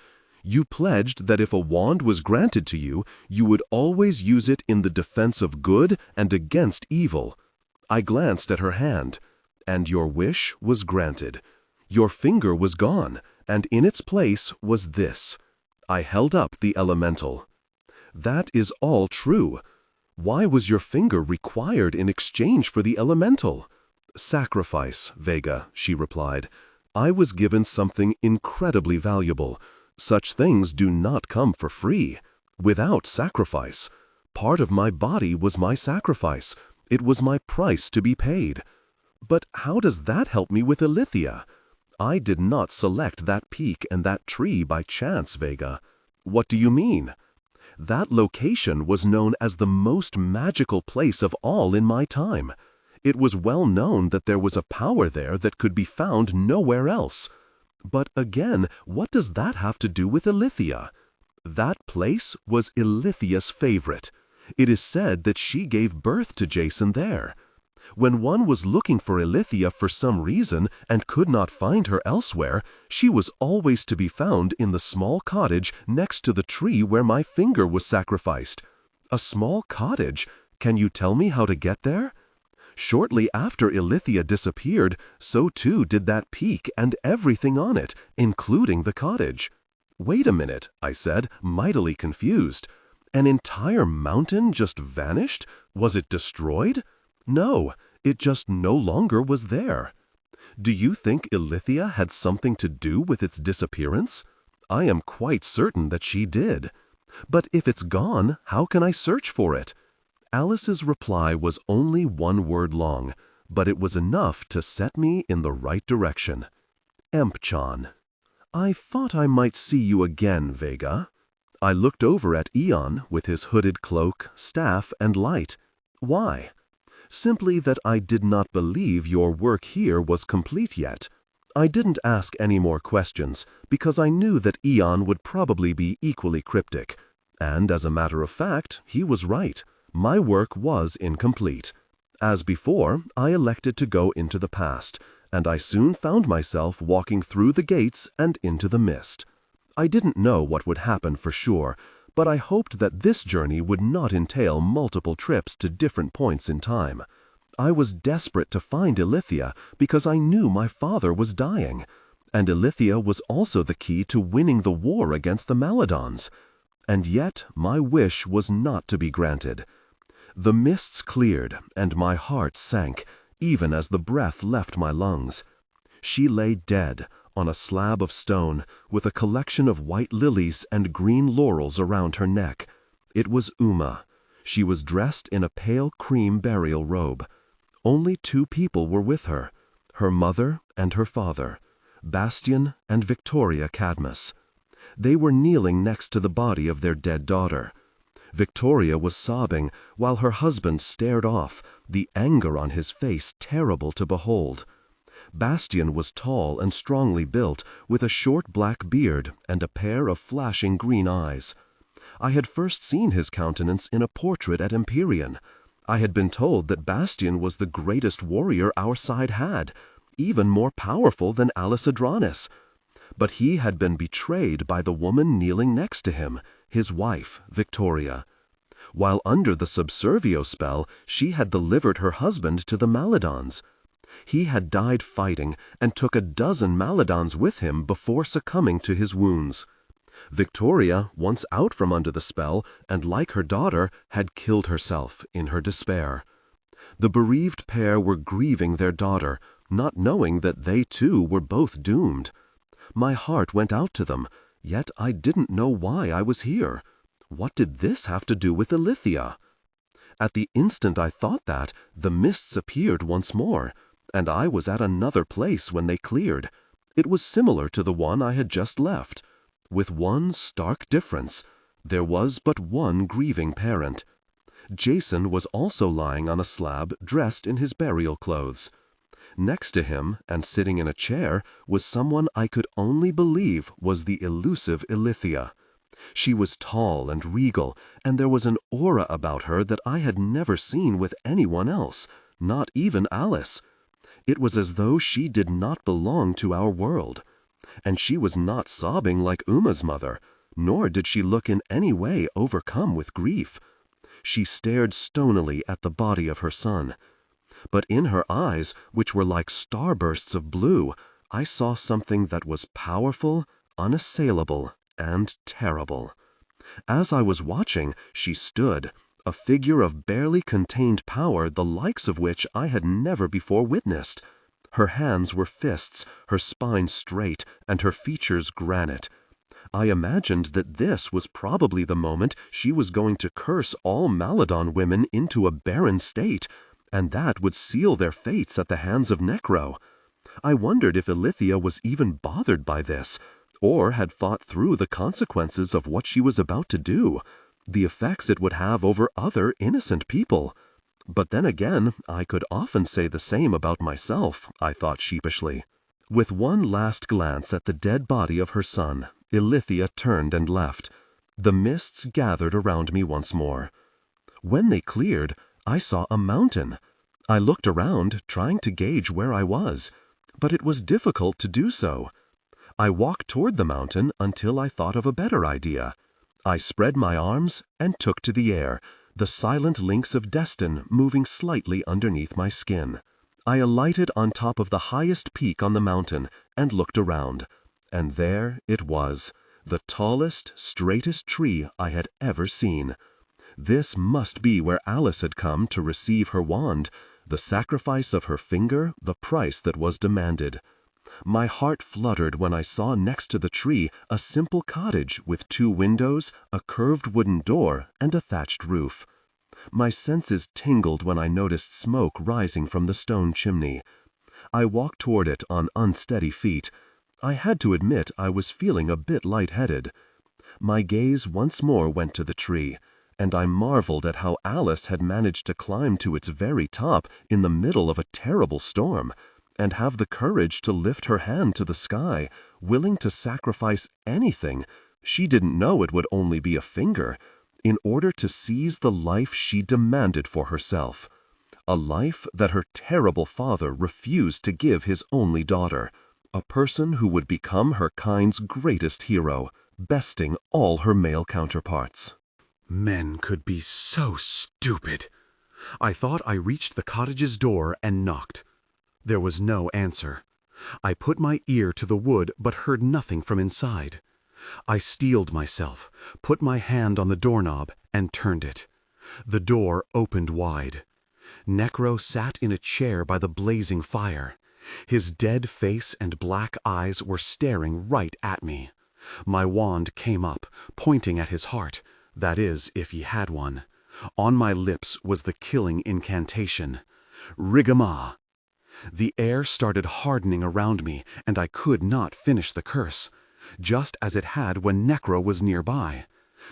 You pledged that if a wand was granted to you, you would always use it in the defense of good and against evil." I glanced at her hand, and your wish was granted. Your finger was gone, and in its place was this. I held up the elemental. "That is all true. Why was your finger required in exchange for the elemental?" "Sacrifice, Vega," she replied. "I was given something incredibly valuable. Such things do not come for free. Without sacrifice. Part of my body was my sacrifice. It was my price to be paid. But how does that help me with Ilithia? I did not select that peak and that tree by chance, Vega." "What do you mean?" "That location was known as the most magical place of all in my time. It was well known that there was a power there that could be found nowhere else. But again, what does that have to do with Ilithia? That place was Ilithia's favorite. It is said that she gave birth to Jason there. When one was looking for Ilithia for some reason and could not find her elsewhere, she was always to be found in the small cottage next to the tree where my finger was sacrificed." "A small cottage? Can you tell me how to get there?" "Shortly after Ilithia disappeared, so too did that peak and everything on it, including the cottage." "Wait a minute," I said, mightily confused. "An entire mountain just vanished? Was it destroyed?" "No, it just no longer was there." "Do you think Ilithia had something to do with its disappearance?" "I am quite certain that she did." "But if it's gone, how can I search for it?" Alice's reply was only one word long, but it was enough to set me in the right direction. "Empchan." "I thought I might see you again, Vega." I looked over at Eon with his hooded cloak, staff, and light. "Why?" "Simply that I did not believe your work here was complete yet." I didn't ask any more questions, because I knew that Eon would probably be equally cryptic. And as a matter of fact, he was right. My work was incomplete. As before, I elected to go into the past, and I soon found myself walking through the gates and into the mist. I didn't know what would happen for sure, but I hoped that this journey would not entail multiple trips to different points in time. I was desperate to find Ilithia because I knew my father was dying, and Ilithia was also the key to winning the war against the Maladons. And yet my wish was not to be granted. The mists cleared, and my heart sank, even as the breath left my lungs. She lay dead, on a slab of stone, with a collection of white lilies and green laurels around her neck. It was Uma. She was dressed in a pale cream burial robe. Only 2 people were with her, her mother and her father, Bastian and Victoria Cadmus. They were kneeling next to the body of their dead daughter. Victoria was sobbing, while her husband stared off, the anger on his face terrible to behold. Bastian was tall and strongly built, with a short black beard and a pair of flashing green eyes. I had first seen his countenance in a portrait at Empyrean. I had been told that Bastian was the greatest warrior our side had, even more powerful than Alice Adranis. But he had been betrayed by the woman kneeling next to him, his wife, Victoria. While under the subservio spell, she had delivered her husband to the Maladons. He had died fighting and took a dozen Maladons with him before succumbing to his wounds. Victoria, once out from under the spell, and like her daughter, had killed herself in her despair. The bereaved pair were grieving their daughter, not knowing that they too were both doomed. My heart went out to them, yet I didn't know why I was here. What did this have to do with Ilithia? At the instant I thought that, the mists appeared once more, and I was at another place when they cleared. It was similar to the one I had just left, with one stark difference. There was but one grieving parent. Jason was also lying on a slab dressed in his burial clothes. Next to him, and sitting in a chair, was someone I could only believe was the elusive Ilithia. She was tall and regal, and there was an aura about her that I had never seen with anyone else, not even Alice. It was as though she did not belong to our world. And she was not sobbing like Uma's mother, nor did she look in any way overcome with grief. She stared stonily at the body of her son. But in her eyes, which were like starbursts of blue, I saw something that was powerful, unassailable, and terrible. As I was watching, she stood, a figure of barely contained power the likes of which I had never before witnessed. Her hands were fists, her spine straight, and her features granite. I imagined that this was probably the moment she was going to curse all Maladon women into a barren state, and that would seal their fates at the hands of Necro. I wondered if Ilithia was even bothered by this, or had thought through the consequences of what she was about to do, the effects it would have over other innocent people. But then again, I could often say the same about myself, I thought sheepishly. With one last glance at the dead body of her son, Ilithia turned and left. The mists gathered around me once more. When they cleared, I saw a mountain. I looked around, trying to gauge where I was, but it was difficult to do so. I walked toward the mountain until I thought of a better idea. I spread my arms and took to the air, the silent links of Destin moving slightly underneath my skin. I alighted on top of the highest peak on the mountain and looked around, and there it was, the tallest, straightest tree I had ever seen. This must be where Alice had come to receive her wand, the sacrifice of her finger, the price that was demanded. My heart fluttered when I saw next to the tree a simple cottage with 2 windows, a curved wooden door, and a thatched roof. My senses tingled when I noticed smoke rising from the stone chimney. I walked toward it on unsteady feet. I had to admit I was feeling a bit lightheaded. My gaze once more went to the tree, and I marveled at how Alice had managed to climb to its very top in the middle of a terrible storm, and have the courage to lift her hand to the sky, willing to sacrifice anything, she didn't know it would only be a finger, in order to seize the life she demanded for herself. A life that her terrible father refused to give his only daughter, a person who would become her kind's greatest hero, besting all her male counterparts. Men could be so stupid. I thought I reached the cottage's door and knocked. There was no answer. I put my ear to the wood but heard nothing from inside. I steeled myself, put my hand on the doorknob, and turned it. The door opened wide. Necro sat in a chair by the blazing fire. His dead face and black eyes were staring right at me. My wand came up, pointing at his heart, that is, if he had one. On my lips was the killing incantation, Rigama. The air started hardening around me, and I could not finish the curse, just as it had when Necro was nearby.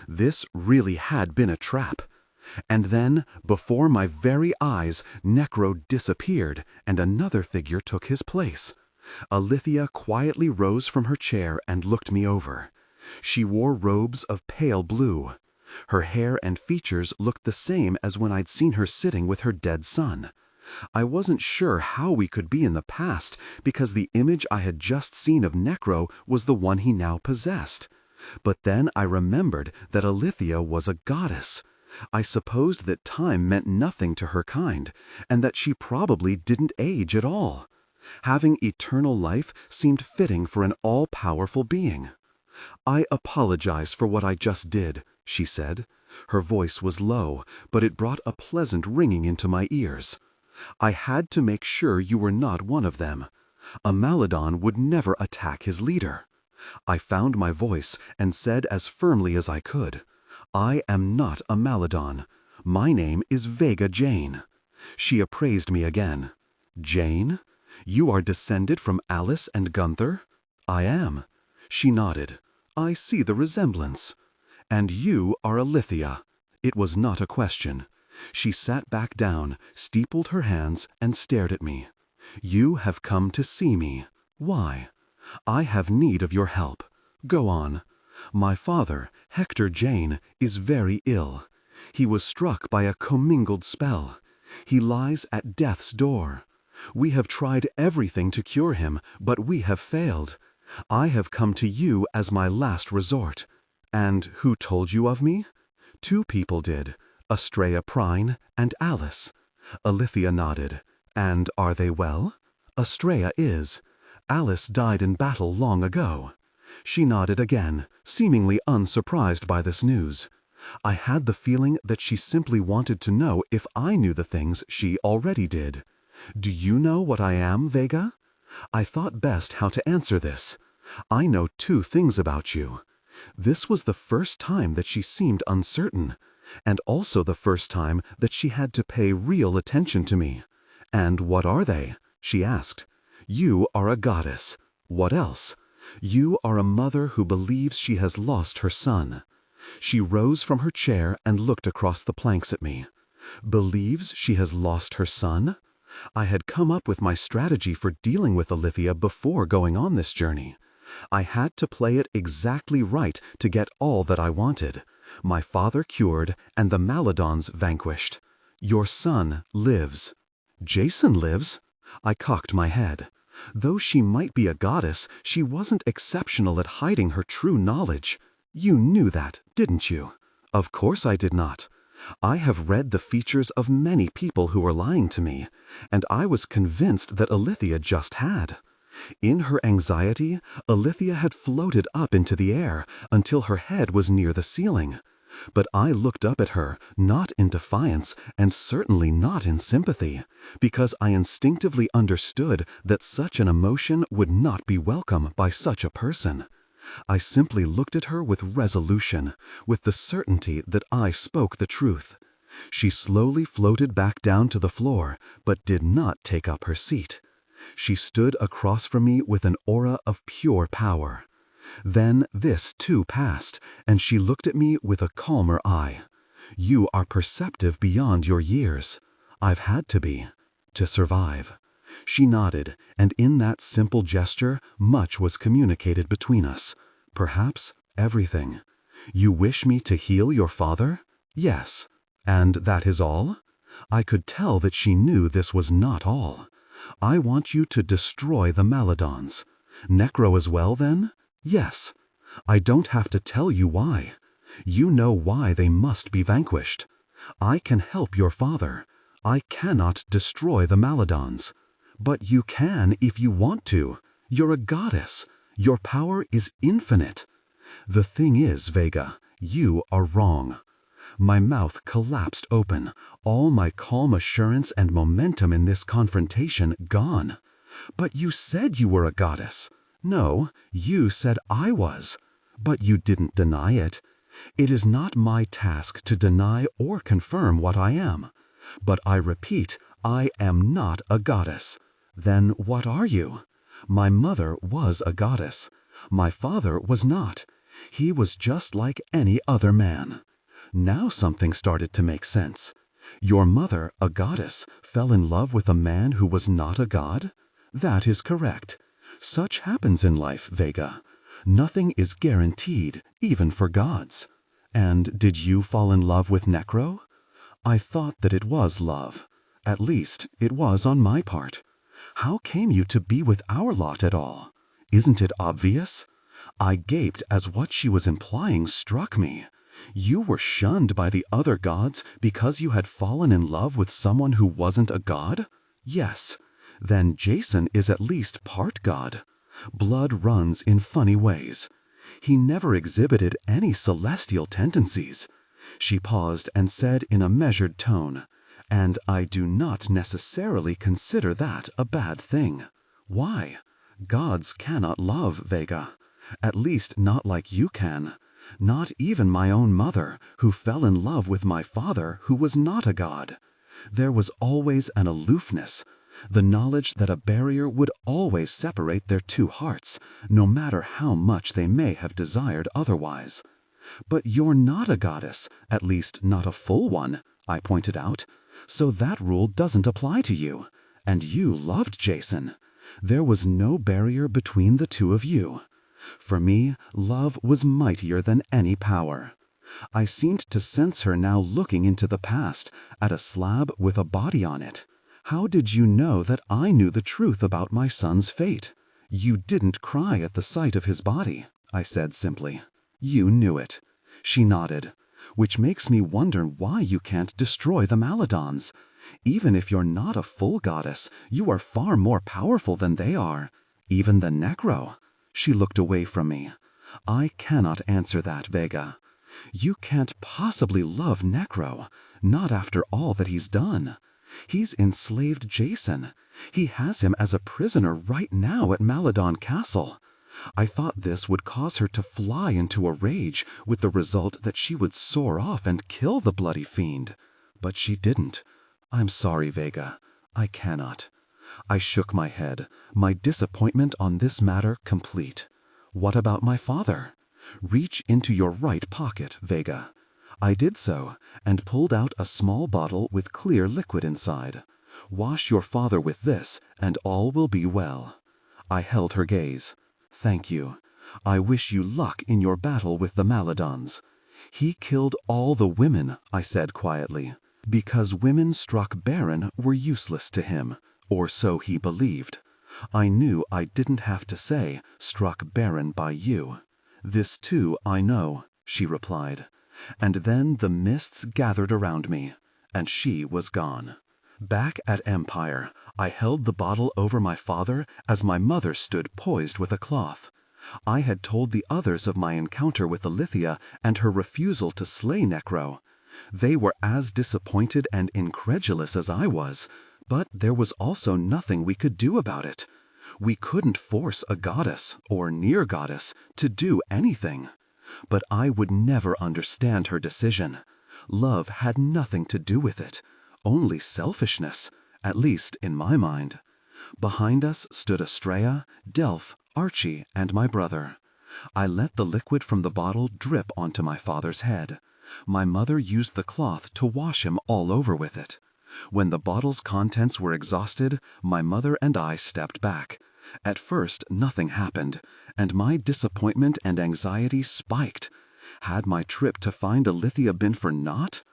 This really had been a trap. And then, before my very eyes, Necro disappeared, and another figure took his place. Alithia quietly rose from her chair and looked me over. She wore robes of pale blue. Her hair and features looked the same as when I'd seen her sitting with her dead son. I wasn't sure how we could be in the past, because the image I had just seen of Necro was the one he now possessed. But then I remembered that Alithia was a goddess. I supposed that time meant nothing to her kind, and that she probably didn't age at all. Having eternal life seemed fitting for an all-powerful being. "I apologize for what I just did," she said. Her voice was low, but it brought a pleasant ringing into my ears. "I had to make sure you were not one of them. A Maladon would never attack his leader." I found my voice and said as firmly as I could, "I am not a Maladon. My name is Vega Jane." She appraised me again. "Jane? You are descended from Alice and Gunther?" "I am." She nodded. "I see the resemblance." "And you are Alithia." It was not a question. She sat back down, steepled her hands, and stared at me. "You have come to see me. Why?" "I have need of your help. Go on. My father, Hector Jane, is very ill. He was struck by a commingled spell. He lies at death's door. We have tried everything to cure him, but we have failed. I have come to you as my last resort." "And who told you of me?" "Two people did, Estrella Prine and Alice." Alithia nodded. "And are they well?" "Estrella is. Alice died in battle long ago." She nodded again, seemingly unsurprised by this news. I had the feeling that she simply wanted to know if I knew the things she already did. "Do you know what I am, Vega?" I thought best how to answer this. "I know two things about you." This was the first time that she seemed uncertain, and also the first time that she had to pay real attention to me. "And what are they?" she asked. "You are a goddess. What else? You are a mother who believes she has lost her son." She rose from her chair and looked across the planks at me. "Believes she has lost her son?" I had come up with my strategy for dealing with Alithia before going on this journey. I had to play it exactly right to get all that I wanted. My father cured and the Maladons vanquished. "Your son lives." "Jason lives?" I cocked my head. Though she might be a goddess, she wasn't exceptional at hiding her true knowledge. "You knew that, didn't you?" "Of course I did not. I have read the features of many people who were lying to me, and I was convinced that Alithia just had." In her anxiety, Alithia had floated up into the air until her head was near the ceiling. But I looked up at her, not in defiance and certainly not in sympathy, because I instinctively understood that such an emotion would not be welcome by such a person. I simply looked at her with resolution, with the certainty that I spoke the truth. She slowly floated back down to the floor, but did not take up her seat. She stood across from me with an aura of pure power. Then this too passed, and she looked at me with a calmer eye. "You are perceptive beyond your years." "I've had to be, to survive." She nodded, and in that simple gesture, much was communicated between us. Perhaps everything. "You wish me to heal your father?" "Yes." "And that is all?" I could tell that she knew this was not all. "I want you to destroy the Maladons." "Necro as well, then?" "Yes." I don't have to tell you why. You know why they must be vanquished. I can help your father. I cannot destroy the Maladons. But you can if you want to. You're a goddess. Your power is infinite. The thing is, Vega, you are wrong. My mouth collapsed open, all my calm assurance and momentum in this confrontation gone. But you said you were a goddess. No, you said I was. But you didn't deny it. It is not my task to deny or confirm what I am. But I repeat, I am not a goddess. Then what are you? My mother was a goddess. My father was not. He was just like any other man. Now something started to make sense. Your mother, a goddess, fell in love with a man who was not a god? That is correct. Such happens in life, Vega. Nothing is guaranteed, even for gods. And did you fall in love with Necro? I thought that it was love. At least, it was on my part. How came you to be with our lot at all? Isn't it obvious? I gaped as what she was implying struck me. You were shunned by the other gods because you had fallen in love with someone who wasn't a god? Yes. Then Jason is at least part god. Blood runs in funny ways. He never exhibited any celestial tendencies. She paused and said in a measured tone, "And I do not necessarily consider that a bad thing." Why? Gods cannot love, Vega. At least not like you can. Not even my own mother, who fell in love with my father, who was not a god. There was always an aloofness, the knowledge that a barrier would always separate their two hearts, no matter how much they may have desired otherwise. But you're not a goddess, at least not a full one, I pointed out, so that rule doesn't apply to you. And you loved Jason. There was no barrier between the two of you. For me, love was mightier than any power. I seemed to sense her now looking into the past, at a slab with a body on it. How did you know that I knew the truth about my son's fate? You didn't cry at the sight of his body, I said simply. You knew it. She nodded, which makes me wonder why you can't destroy the Maladons. Even if you're not a full goddess, you are far more powerful than they are, even than Necro. She looked away from me. I cannot answer that, Vega. You can't possibly love Necro, not after all that he's done. He's enslaved Jason. He has him as a prisoner right now at Maladon Castle. I thought this would cause her to fly into a rage, with the result that she would soar off and kill the bloody fiend. But she didn't. I'm sorry, Vega. I cannot. I shook my head, my disappointment on this matter complete. What about my father? Reach into your right pocket, Vega. I did so, and pulled out a small bottle with clear liquid inside. Wash your father with this, and all will be well. I held her gaze. Thank you. I wish you luck in your battle with the Maladons. He killed all the women, I said quietly, because women struck barren were useless to him, or so he believed. I knew I didn't have to say, struck barren by you. This too I know, she replied. And then the mists gathered around me, and she was gone. Back at Empire, I held the bottle over my father as my mother stood poised with a cloth. I had told the others of my encounter with Alithia and her refusal to slay Necro. They were as disappointed and incredulous as I was, but there was also nothing we could do about it. We couldn't force a goddess, or near goddess, to do anything. But I would never understand her decision. Love had nothing to do with it, only selfishness, at least in my mind. Behind us stood Estrella, Delph, Archie, and my brother. I let the liquid from the bottle drip onto my father's head. My mother used the cloth to wash him all over with it. When the bottle's contents were exhausted, my mother and I stepped back. At first, nothing happened, and my disappointment and anxiety spiked. Had my trip to find Alithia been for naught?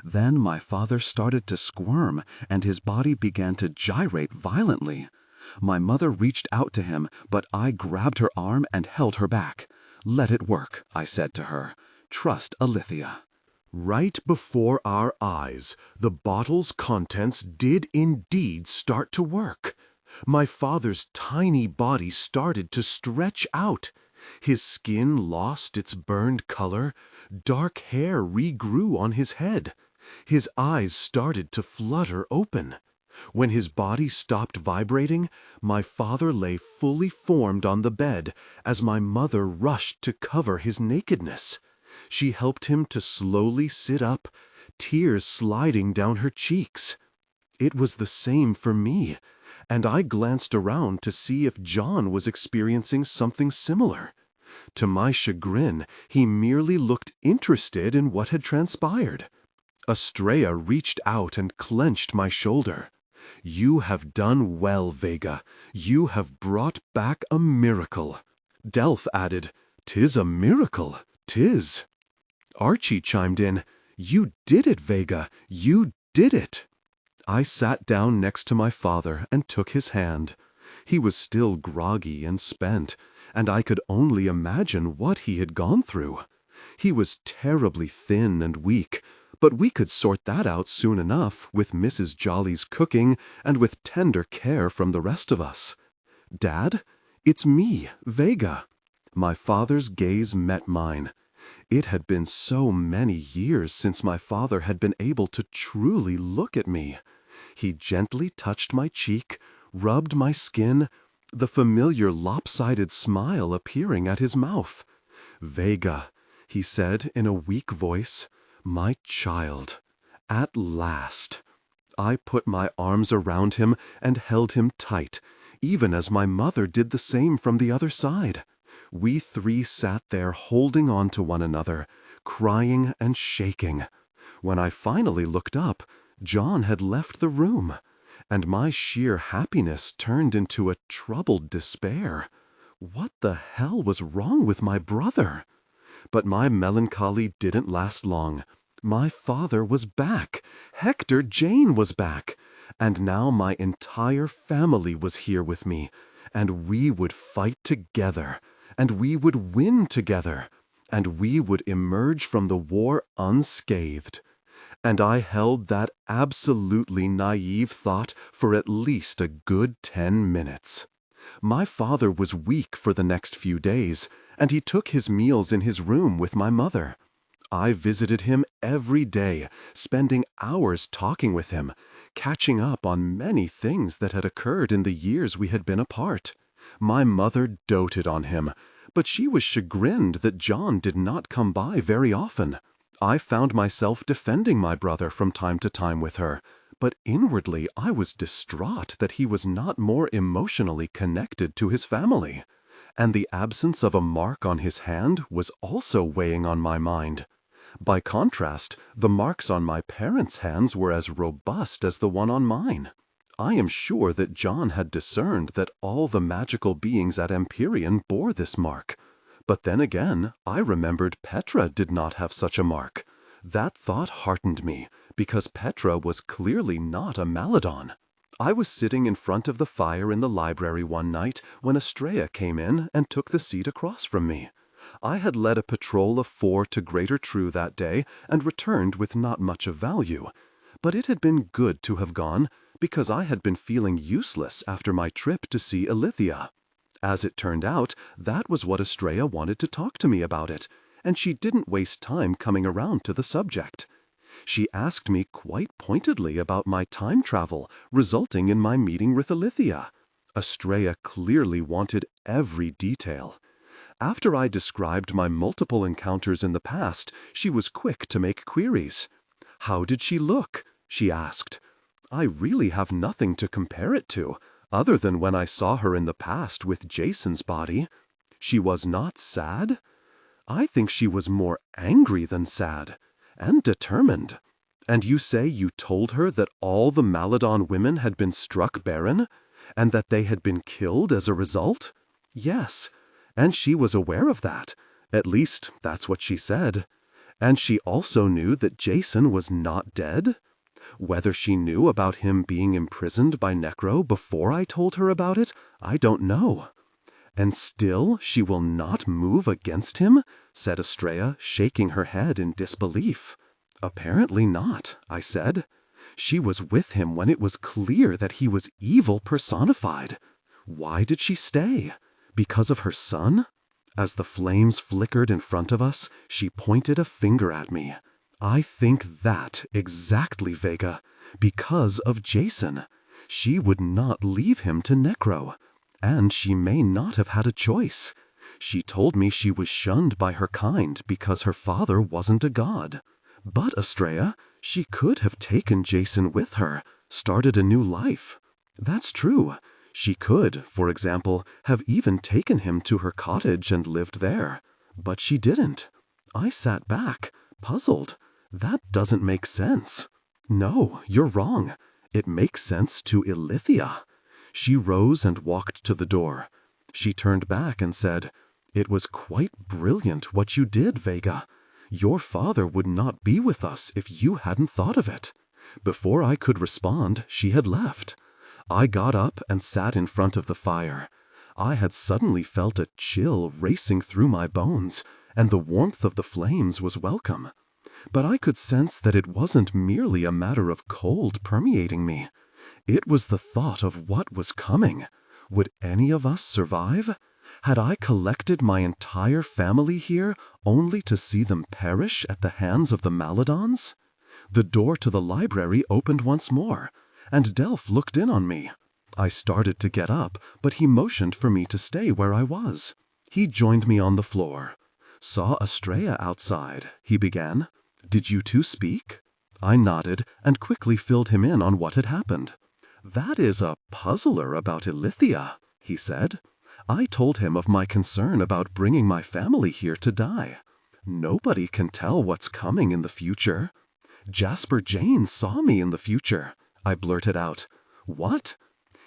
Then my father started to squirm, and his body began to gyrate violently. My mother reached out to him, but I grabbed her arm and held her back. Let it work, I said to her. Trust Alithia. Right before our eyes, the bottle's contents did indeed start to work. My father's tiny body started to stretch out. His skin lost its burned color. Dark hair regrew on his head. His eyes started to flutter open. When his body stopped vibrating, my father lay fully formed on the bed as my mother rushed to cover his nakedness. She helped him to slowly sit up, tears sliding down her cheeks. It was the same for me, and I glanced around to see if John was experiencing something similar. To my chagrin, he merely looked interested in what had transpired. Estrella reached out and clenched my shoulder. "You have done well, Vega. You have brought back a miracle." Delph added, "'Tis a miracle, 'tis." Archie chimed in, "You did it, Vega. You did it." I sat down next to my father and took his hand. He was still groggy and spent, and I could only imagine what he had gone through. He was terribly thin and weak, but we could sort that out soon enough with Mrs. Jolly's cooking and with tender care from the rest of us. "Dad, it's me, Vega." My father's gaze met mine. It had been so many years since my father had been able to truly look at me. He gently touched my cheek, rubbed my skin, the familiar lopsided smile appearing at his mouth. "Vega," he said in a weak voice, "my child, at last." I put my arms around him and held him tight, even as my mother did the same from the other side. We three sat there holding on to one another, crying and shaking. When I finally looked up, John had left the room, and my sheer happiness turned into a troubled despair. What the hell was wrong with my brother? But my melancholy didn't last long. My father was back. Hector Jane was back. And now my entire family was here with me, and we would fight together, and we would win together, and we would emerge from the war unscathed. And I held that absolutely naive thought for at least a good 10 minutes. My father was weak for the next few days, and he took his meals in his room with my mother. I visited him every day, spending hours talking with him, catching up on many things that had occurred in the years we had been apart. My mother doted on him, but she was chagrined that John did not come by very often. I found myself defending my brother from time to time with her, but inwardly I was distraught that he was not more emotionally connected to his family. And the absence of a mark on his hand was also weighing on my mind. By contrast, the marks on my parents' hands were as robust as the one on mine. I am sure that John had discerned that all the magical beings at Empyrean bore this mark. But then again, I remembered Petra did not have such a mark. That thought heartened me, because Petra was clearly not a Maladon. I was sitting in front of the fire in the library one night when Estrella came in and took the seat across from me. I had led a patrol of 4 to Greater True that day and returned with not much of value. But it had been good to have gone, because I had been feeling useless after my trip to see Alithia. As it turned out, that was what Estrella wanted to talk to me about it, and she didn't waste time coming around to the subject. She asked me quite pointedly about my time travel, resulting in my meeting with Alithia. Estrella clearly wanted every detail. After I described my multiple encounters in the past, she was quick to make queries. "How did she look?" she asked. "I really have nothing to compare it to, other than when I saw her in the past with Jason's body. She was not sad? I think she was more angry than sad, and determined. And you say you told her that all the Maladon women had been struck barren, and that they had been killed as a result?" "Yes, and she was aware of that. At least, that's what she said. And she also knew that Jason was not dead? Whether she knew about him being imprisoned by Necro before I told her about it, I don't know. "And still she will not move against him?" said Estrella, shaking her head in disbelief. "Apparently not," I said. "She was with him when it was clear that he was evil personified. Why did she stay? Because of her son?" As the flames flickered in front of us, she pointed a finger at me. "I think that exactly, Vega. Because of Jason. She would not leave him to Necro. And she may not have had a choice. She told me she was shunned by her kind because her father wasn't a god. But, Estrella, she could have taken Jason with her, started a new life. That's true. She could, for example, have even taken him to her cottage and lived there. But she didn't. I sat back, puzzled. That doesn't make sense." "No, you're wrong. It makes sense to Ilithia." She rose and walked to the door. She turned back and said, "It was quite brilliant what you did, Vega. Your father would not be with us if you hadn't thought of it." Before I could respond, she had left. I got up and sat in front of the fire. I had suddenly felt a chill racing through my bones, and the warmth of the flames was welcome. But I could sense that it wasn't merely a matter of cold permeating me. It was the thought of what was coming. Would any of us survive? Had I collected my entire family here only to see them perish at the hands of the Maladons? The door to the library opened once more, and Delph looked in on me. I started to get up, but he motioned for me to stay where I was. He joined me on the floor. "Saw Estrella outside," he began. "Did you two speak?" I nodded and quickly filled him in on what had happened. "That is a puzzler about Ilithia," he said. "I told him of my concern about bringing my family here to die. Nobody can tell what's coming in the future." "Jasper Jane saw me in the future," I blurted out. "What?"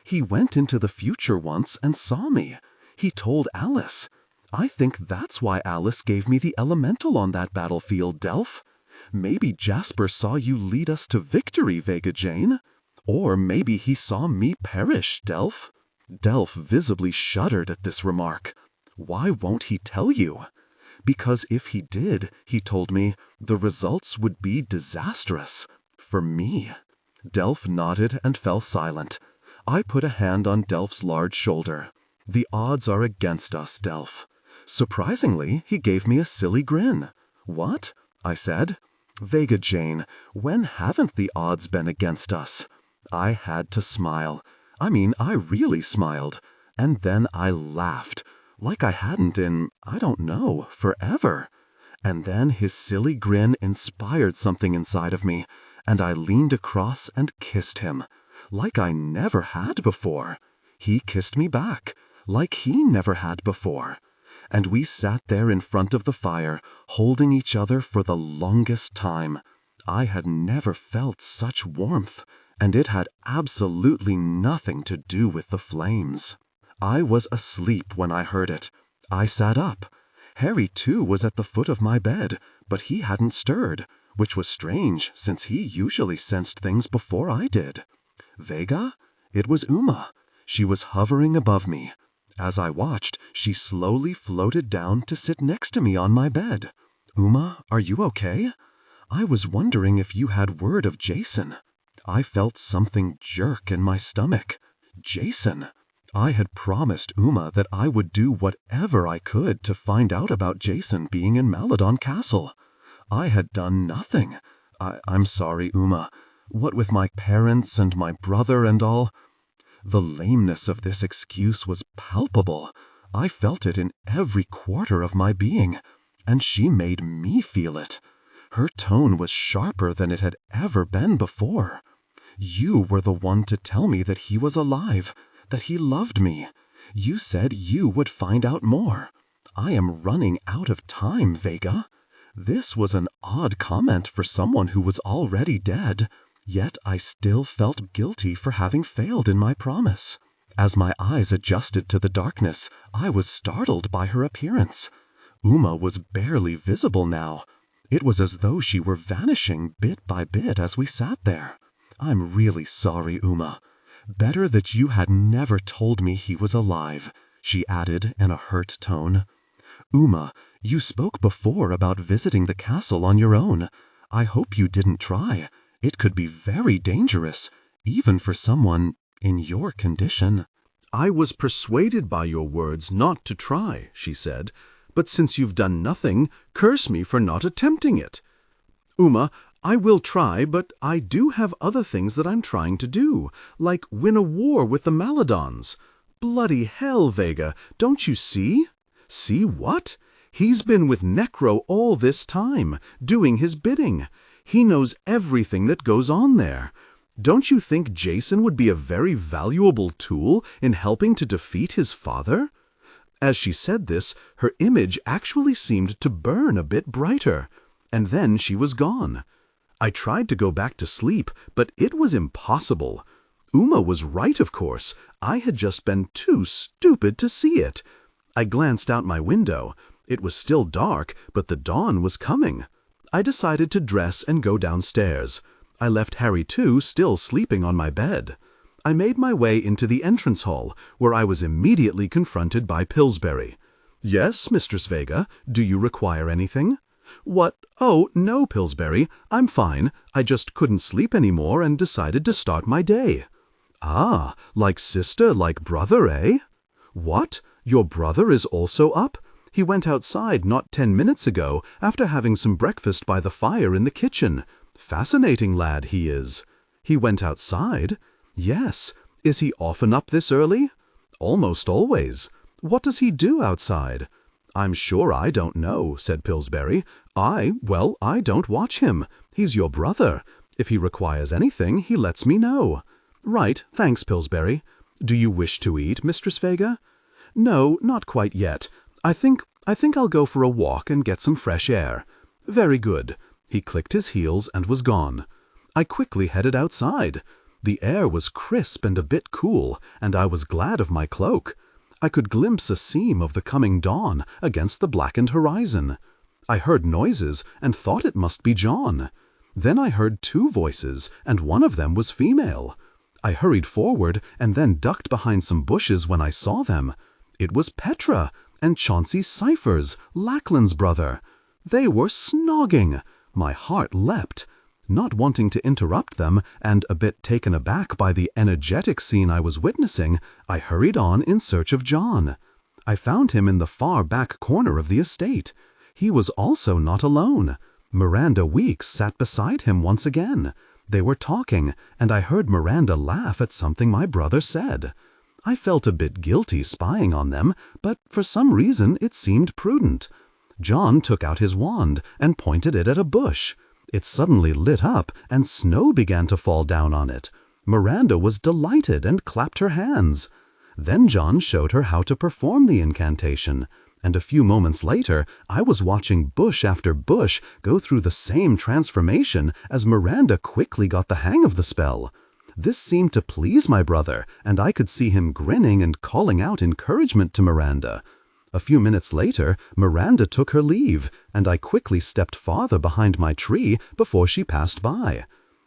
"He went into the future once and saw me. He told Alice. I think that's why Alice gave me the elemental on that battlefield, Delph. Maybe Jasper saw you lead us to victory, Vega Jane. Or maybe he saw me perish, Delph." Delph visibly shuddered at this remark. "Why won't he tell you?" "Because if he did," he told me, "the results would be disastrous. For me." Delph nodded and fell silent. I put a hand on Delph's large shoulder. "The odds are against us, Delph." Surprisingly, he gave me a silly grin. "What?" I said. "Vega Jane, when haven't the odds been against us?" I had to smile. I really smiled. And then I laughed, like I hadn't in, I don't know, forever. And then his silly grin inspired something inside of me, and I leaned across and kissed him, like I never had before. He kissed me back, like he never had before. And we sat there in front of the fire, holding each other for the longest time. I had never felt such warmth, and it had absolutely nothing to do with the flames. I was asleep when I heard it. I sat up. Harry, too, was at the foot of my bed, but he hadn't stirred, which was strange since he usually sensed things before I did. Vega? It was Uma. She was hovering above me. As I watched, she slowly floated down to sit next to me on my bed. "Uma, are you okay? I was wondering if you had word of Jason." I felt something jerk in my stomach. Jason. I had promised Uma that I would do whatever I could to find out about Jason being in Maladon Castle. I had done nothing. I'm sorry, Uma. What with my parents and my brother and all. The lameness of this excuse was palpable. I felt it in every quarter of my being, and she made me feel it. Her tone was sharper than it had ever been before. "You were the one to tell me that he was alive, that he loved me. You said you would find out more. I am running out of time, Vega." This was an odd comment for someone who was already dead, yet I still felt guilty for having failed in my promise. As my eyes adjusted to the darkness, I was startled by her appearance. Uma was barely visible now. It was as though she were vanishing bit by bit as we sat there. "I'm really sorry, Uma. Better that you had never told me he was alive," she added in a hurt tone. Uma, you spoke before about visiting the castle on your own. I hope you didn't try. It could be very dangerous, even for someone in your condition. I was persuaded by your words not to try, she said, but since you've done nothing, curse me for not attempting it. Uma, I will try, but I do have other things that I'm trying to do, like win a war with the Maladons. Bloody hell, Vega, don't you see? See what? He's been with Necro all this time, doing his bidding. He knows everything that goes on there. Don't you think Jason would be a very valuable tool in helping to defeat his father? As she said this, her image actually seemed to burn a bit brighter, and then she was gone. I tried to go back to sleep, but it was impossible. Uma was right, of course. I had just been too stupid to see it. I glanced out my window. It was still dark, but the dawn was coming. I decided to dress and go downstairs. I left Harry, too, still sleeping on my bed. I made my way into the entrance hall, where I was immediately confronted by Pillsbury. "Yes, Mistress Vega, do you require anything?" "What? Oh, no, Pillsbury. I'm fine. I just couldn't sleep anymore and decided to start my day." "Ah, like sister, like brother, eh?" "What? Your brother is also up? He went outside not 10 minutes ago after having some breakfast by the fire in the kitchen. Fascinating lad he is." "He went outside?" "Yes. Is he often up this early?" "Almost always." "What does he do outside?" "I'm sure I don't know," said Pillsbury. I don't watch him. He's your brother. If he requires anything, he lets me know." "Right, thanks, Pillsbury. Do you wish to eat, Mistress Vega?" "No, not quite yet. I think I'll go for a walk and get some fresh air." "Very good." He clicked his heels and was gone. I quickly headed outside. The air was crisp and a bit cool, and I was glad of my cloak. I could glimpse a seam of the coming dawn against the blackened horizon. I heard noises and thought it must be John. Then I heard two voices, and one of them was female. I hurried forward and then ducked behind some bushes when I saw them. It was Petra and Chauncey Cyphers, Lackland's brother. They were snogging. My heart leapt. Not wanting to interrupt them, and a bit taken aback by the energetic scene I was witnessing, I hurried on in search of John. I found him in the far back corner of the estate. He was also not alone. Miranda Weeks sat beside him once again. They were talking, and I heard Miranda laugh at something my brother said. I felt a bit guilty spying on them, but for some reason it seemed prudent. John took out his wand and pointed it at a bush. It suddenly lit up, and snow began to fall down on it. Miranda was delighted and clapped her hands. Then John showed her how to perform the incantation, and a few moments later I was watching bush after bush go through the same transformation as Miranda quickly got the hang of the spell. This seemed to please my brother, and I could see him grinning and calling out encouragement to Miranda. A few minutes later, Miranda took her leave, and I quickly stepped farther behind my tree before she passed by.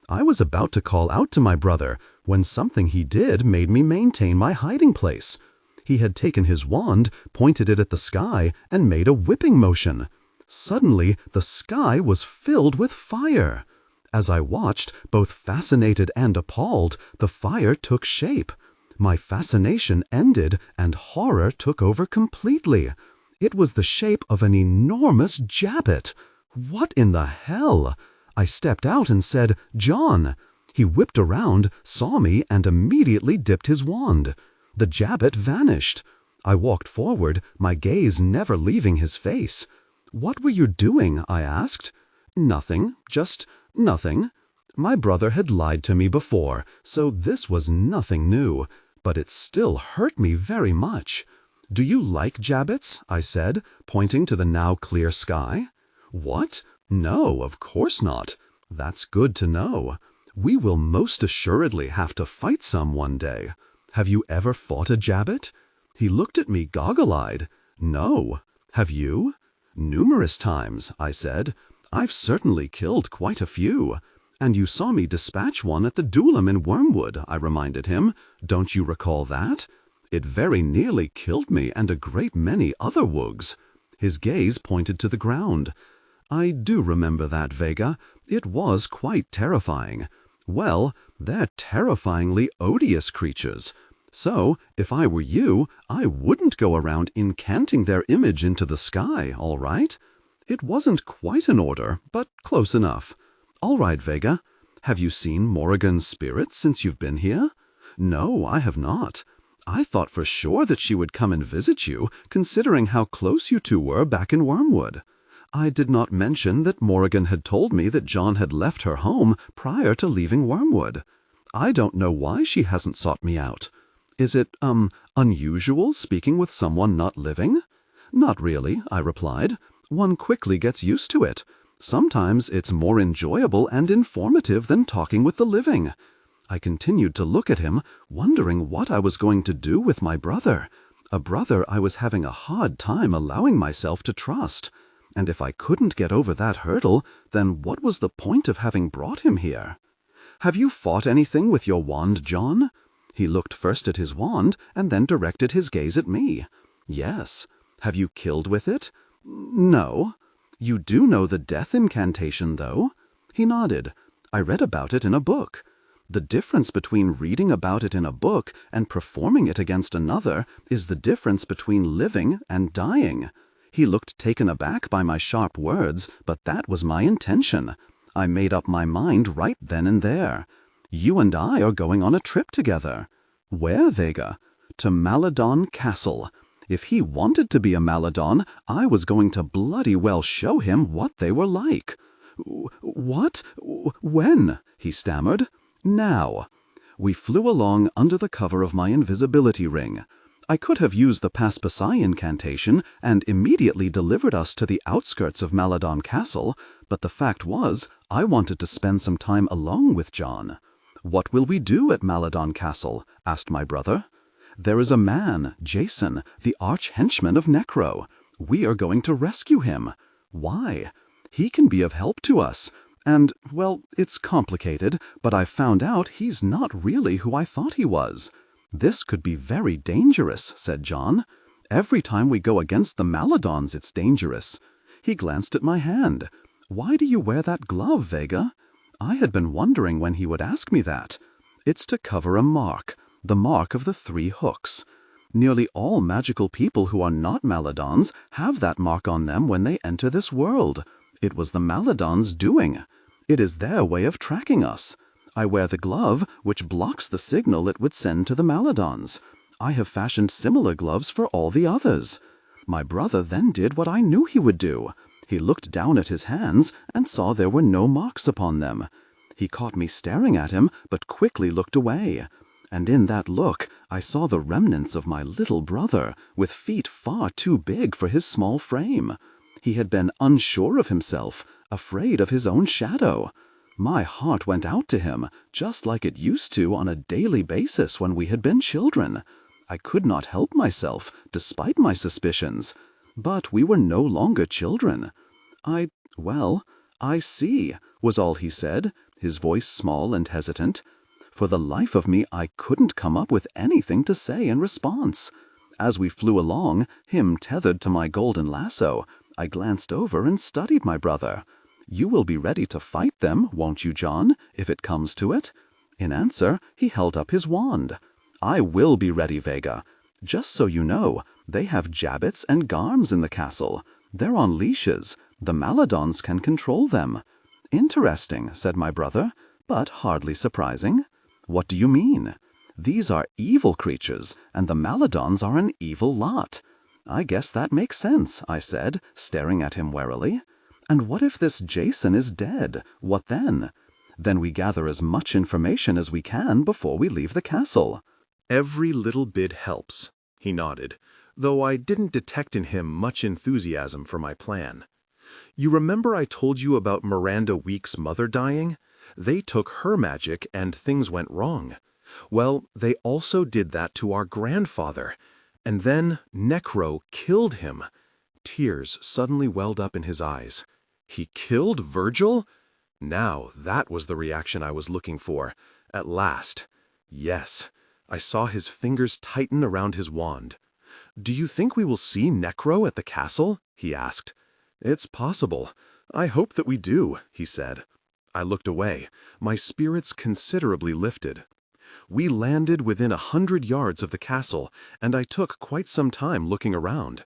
I was about to call out to my brother when something he did made me maintain my hiding place. He had taken his wand, pointed it at the sky, and made a whipping motion. Suddenly, the sky was filled with fire. As I watched, both fascinated and appalled, the fire took shape. My fascination ended and horror took over completely. It was the shape of an enormous jabbit. What in the hell? I stepped out and said, "John." He whipped around, saw me, and immediately dipped his wand. The jabbit vanished. I walked forward, my gaze never leaving his face. "What were you doing?" I asked. "Nothing, just nothing." My brother had lied to me before, so this was nothing new, but it still hurt me very much. "Do you like jabbits?" I said, pointing to the now clear sky. "What? No, of course not. That's good to know. We will most assuredly have to fight some one day. Have you ever fought a jabbit?" He looked at me goggle-eyed. "No. Have you?" "Numerous times," I said. "I've certainly killed quite a few." "And you saw me dispatch one at the duel in Wormwood," I reminded him. "Don't you recall that?" It very nearly killed me and a great many other woogs." His gaze pointed to the ground. "I do remember that, Vega. It was quite terrifying. Well, they're terrifyingly odious creatures. So, if I were you, I wouldn't go around incanting their image into the sky, all right? It wasn't quite an order, but close enough. All right, Vega. Have you seen Morrigan's spirit since you've been here?" "No, I have not. I thought for sure that she would come and visit you, considering how close you two were back in Wormwood. I did not mention that Morrigan had told me that John had left her home prior to leaving Wormwood. I don't know why she hasn't sought me out. Is it, unusual speaking with someone not living?" "Not really," I replied. "One quickly gets used to it. Sometimes it's more enjoyable and informative than talking with the living." I continued to look at him, wondering what I was going to do with my brother, a brother I was having a hard time allowing myself to trust. And if I couldn't get over that hurdle, then what was the point of having brought him here? "Have you fought anything with your wand, John?" He looked first at his wand and then directed his gaze at me. "Yes." "Have you killed with it?" "No." "You do know the death incantation, though?" He nodded. "I read about it in a book." The difference between reading about it in a book and performing it against another is the difference between living and dying. He looked taken aback by my sharp words, but that was my intention. I made up my mind right then and there. "You and I are going on a trip together." "Where, Vega?" "To Maladon Castle. If he wanted to be a Maladon, I was going to bloody well show him what they were like." "What? When?" he stammered. "Now." We flew along under the cover of my invisibility ring. I could have used the Paspasai incantation and immediately delivered us to the outskirts of Maladon Castle, but the fact was, I wanted to spend some time alone with John. "What will we do at Maladon Castle?" asked my brother. "There is a man, Jason, the arch-henchman of Necro. We are going to rescue him." "Why?" "He can be of help to us. And, well, it's complicated, but I've found out he's not really who I thought he was." "This could be very dangerous," said John. "Every time we go against the Maladons, it's dangerous." He glanced at my hand. "Why do you wear that glove, Vega?" I had been wondering when he would ask me that. "It's to cover a mark, the mark of the 3 hooks. Nearly all magical people who are not Maladons have that mark on them when they enter this world. It was the Maladons' doing. It is their way of tracking us. I wear the glove, which blocks the signal it would send to the Maladons. I have fashioned similar gloves for all the others." My brother then did what I knew he would do. He looked down at his hands and saw there were no marks upon them. He caught me staring at him, but quickly looked away. And in that look, I saw the remnants of my little brother, with feet far too big for his small frame. He had been unsure of himself, afraid of his own shadow. My heart went out to him, just like it used to on a daily basis when we had been children. I could not help myself, despite my suspicions. But we were no longer children. I see," was all he said, his voice small and hesitant. For the life of me, I couldn't come up with anything to say in response. As we flew along, him tethered to my golden lasso, I glanced over and studied my brother. "You will be ready to fight them, won't you, John, if it comes to it?" In answer, he held up his wand. "I will be ready, Vega. Just so you know, they have jabbits and garms in the castle. They're on leashes. The Maladons can control them." "Interesting," said my brother, "but hardly surprising." "What do you mean?" "These are evil creatures, and the Maladons are an evil lot." "I guess that makes sense," I said, staring at him warily. "And what if this Jason is dead? What then?" "Then we gather as much information as we can before we leave the castle." "Every little bit helps," he nodded, though I didn't detect in him much enthusiasm for my plan. "You remember I told you about Miranda Week's mother dying? They took her magic and things went wrong. Well, they also did that to our grandfather. And then Necro killed him." Tears suddenly welled up in his eyes. "He killed Virgil?" Now that was the reaction I was looking for. At last. Yes. I saw his fingers tighten around his wand. "Do you think we will see Necro at the castle?" he asked. "It's possible. I hope that we do," he said. I looked away, my spirits considerably lifted. We landed within 100 yards of the castle, and I took quite some time looking around.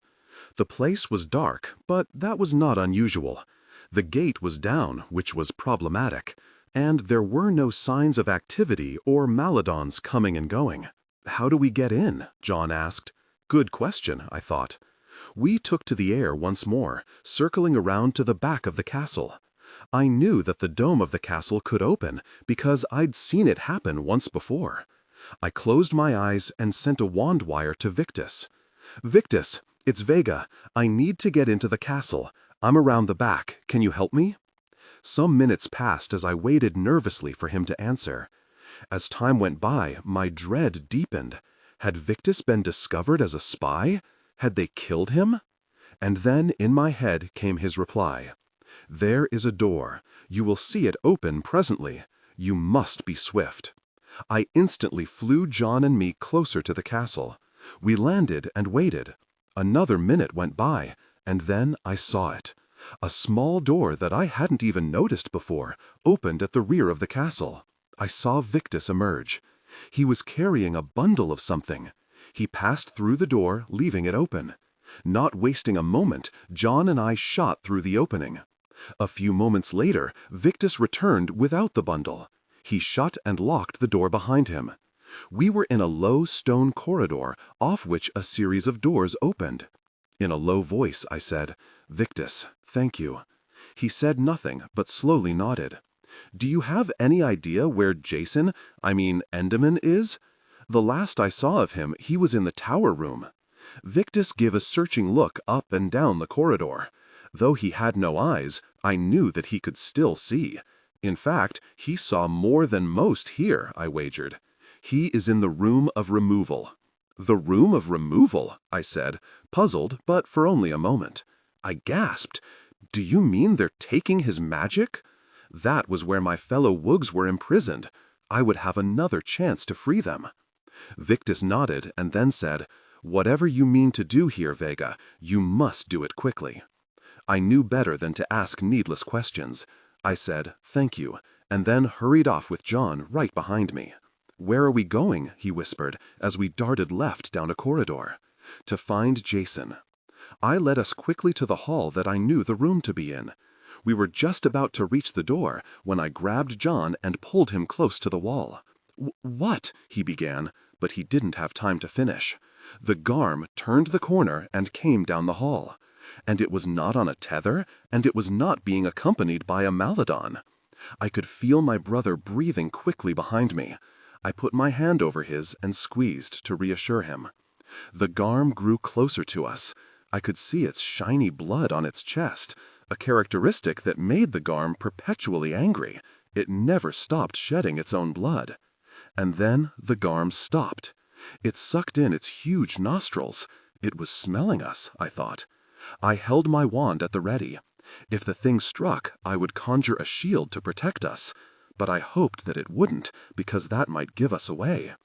The place was dark, but that was not unusual. The gate was down, which was problematic, and there were no signs of activity or Maladons coming and going. "How do we get in?" John asked. Good question, I thought. We took to the air once more, circling around to the back of the castle. I knew that the dome of the castle could open because I'd seen it happen once before. I closed my eyes and sent a wand wire to Victus. "Victus, it's Vega. I need to get into the castle. I'm around the back. Can you help me?" Some minutes passed as I waited nervously for him to answer. As time went by, my dread deepened. Had Victus been discovered as a spy? Had they killed him? And then in my head came his reply. "There is a door. You will see it open presently. You must be swift." I instantly flew John and me closer to the castle. We landed and waited. Another minute went by, and then I saw it. A small door that I hadn't even noticed before opened at the rear of the castle. I saw Victus emerge. He was carrying a bundle of something. He passed through the door, leaving it open. Not wasting a moment, John and I shot through the opening. A few moments later, Victus returned without the bundle. He shut and locked the door behind him. We were in a low stone corridor, off which a series of doors opened. In a low voice, I said, "Victus, thank you." He said nothing, but slowly nodded. "Do you have any idea where Enderman is? The last I saw of him, he was in the tower room." Victus gave a searching look up and down the corridor. Though he had no eyes, I knew that he could still see. In fact, he saw more than most here, I wagered. "He is in the room of removal." "The room of removal?" I said, puzzled, but for only a moment. I gasped. "Do you mean they're taking his magic?" That was where my fellow Woogs were imprisoned. I would have another chance to free them. Victus nodded and then said, "Whatever you mean to do here, Vega, you must do it quickly." I knew better than to ask needless questions. I said, "Thank you," and then hurried off with John right behind me. "Where are we going?" he whispered, as we darted left down a corridor. "To find Jason." I led us quickly to the hall that I knew the room to be in. We were just about to reach the door when I grabbed John and pulled him close to the wall. "What?" he began, but he didn't have time to finish. The Garm turned the corner and came down the hall. And it was not on a tether, and it was not being accompanied by a Maladon. I could feel my brother breathing quickly behind me. I put my hand over his and squeezed to reassure him. The Garm grew closer to us. I could see its shiny blood on its chest, a characteristic that made the Garm perpetually angry. It never stopped shedding its own blood. And then the Garm stopped. It sucked in its huge nostrils. It was smelling us, I thought. I held my wand at the ready. If the thing struck, I would conjure a shield to protect us. But I hoped that it wouldn't, because that might give us away.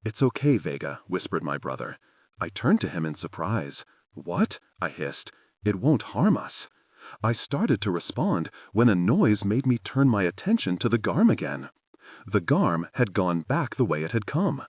"It's okay, Vega," whispered my brother. I turned to him in surprise. "What?" I hissed. "It won't harm us." I started to respond when a noise made me turn my attention to the Garm again. The Garm had gone back the way it had come.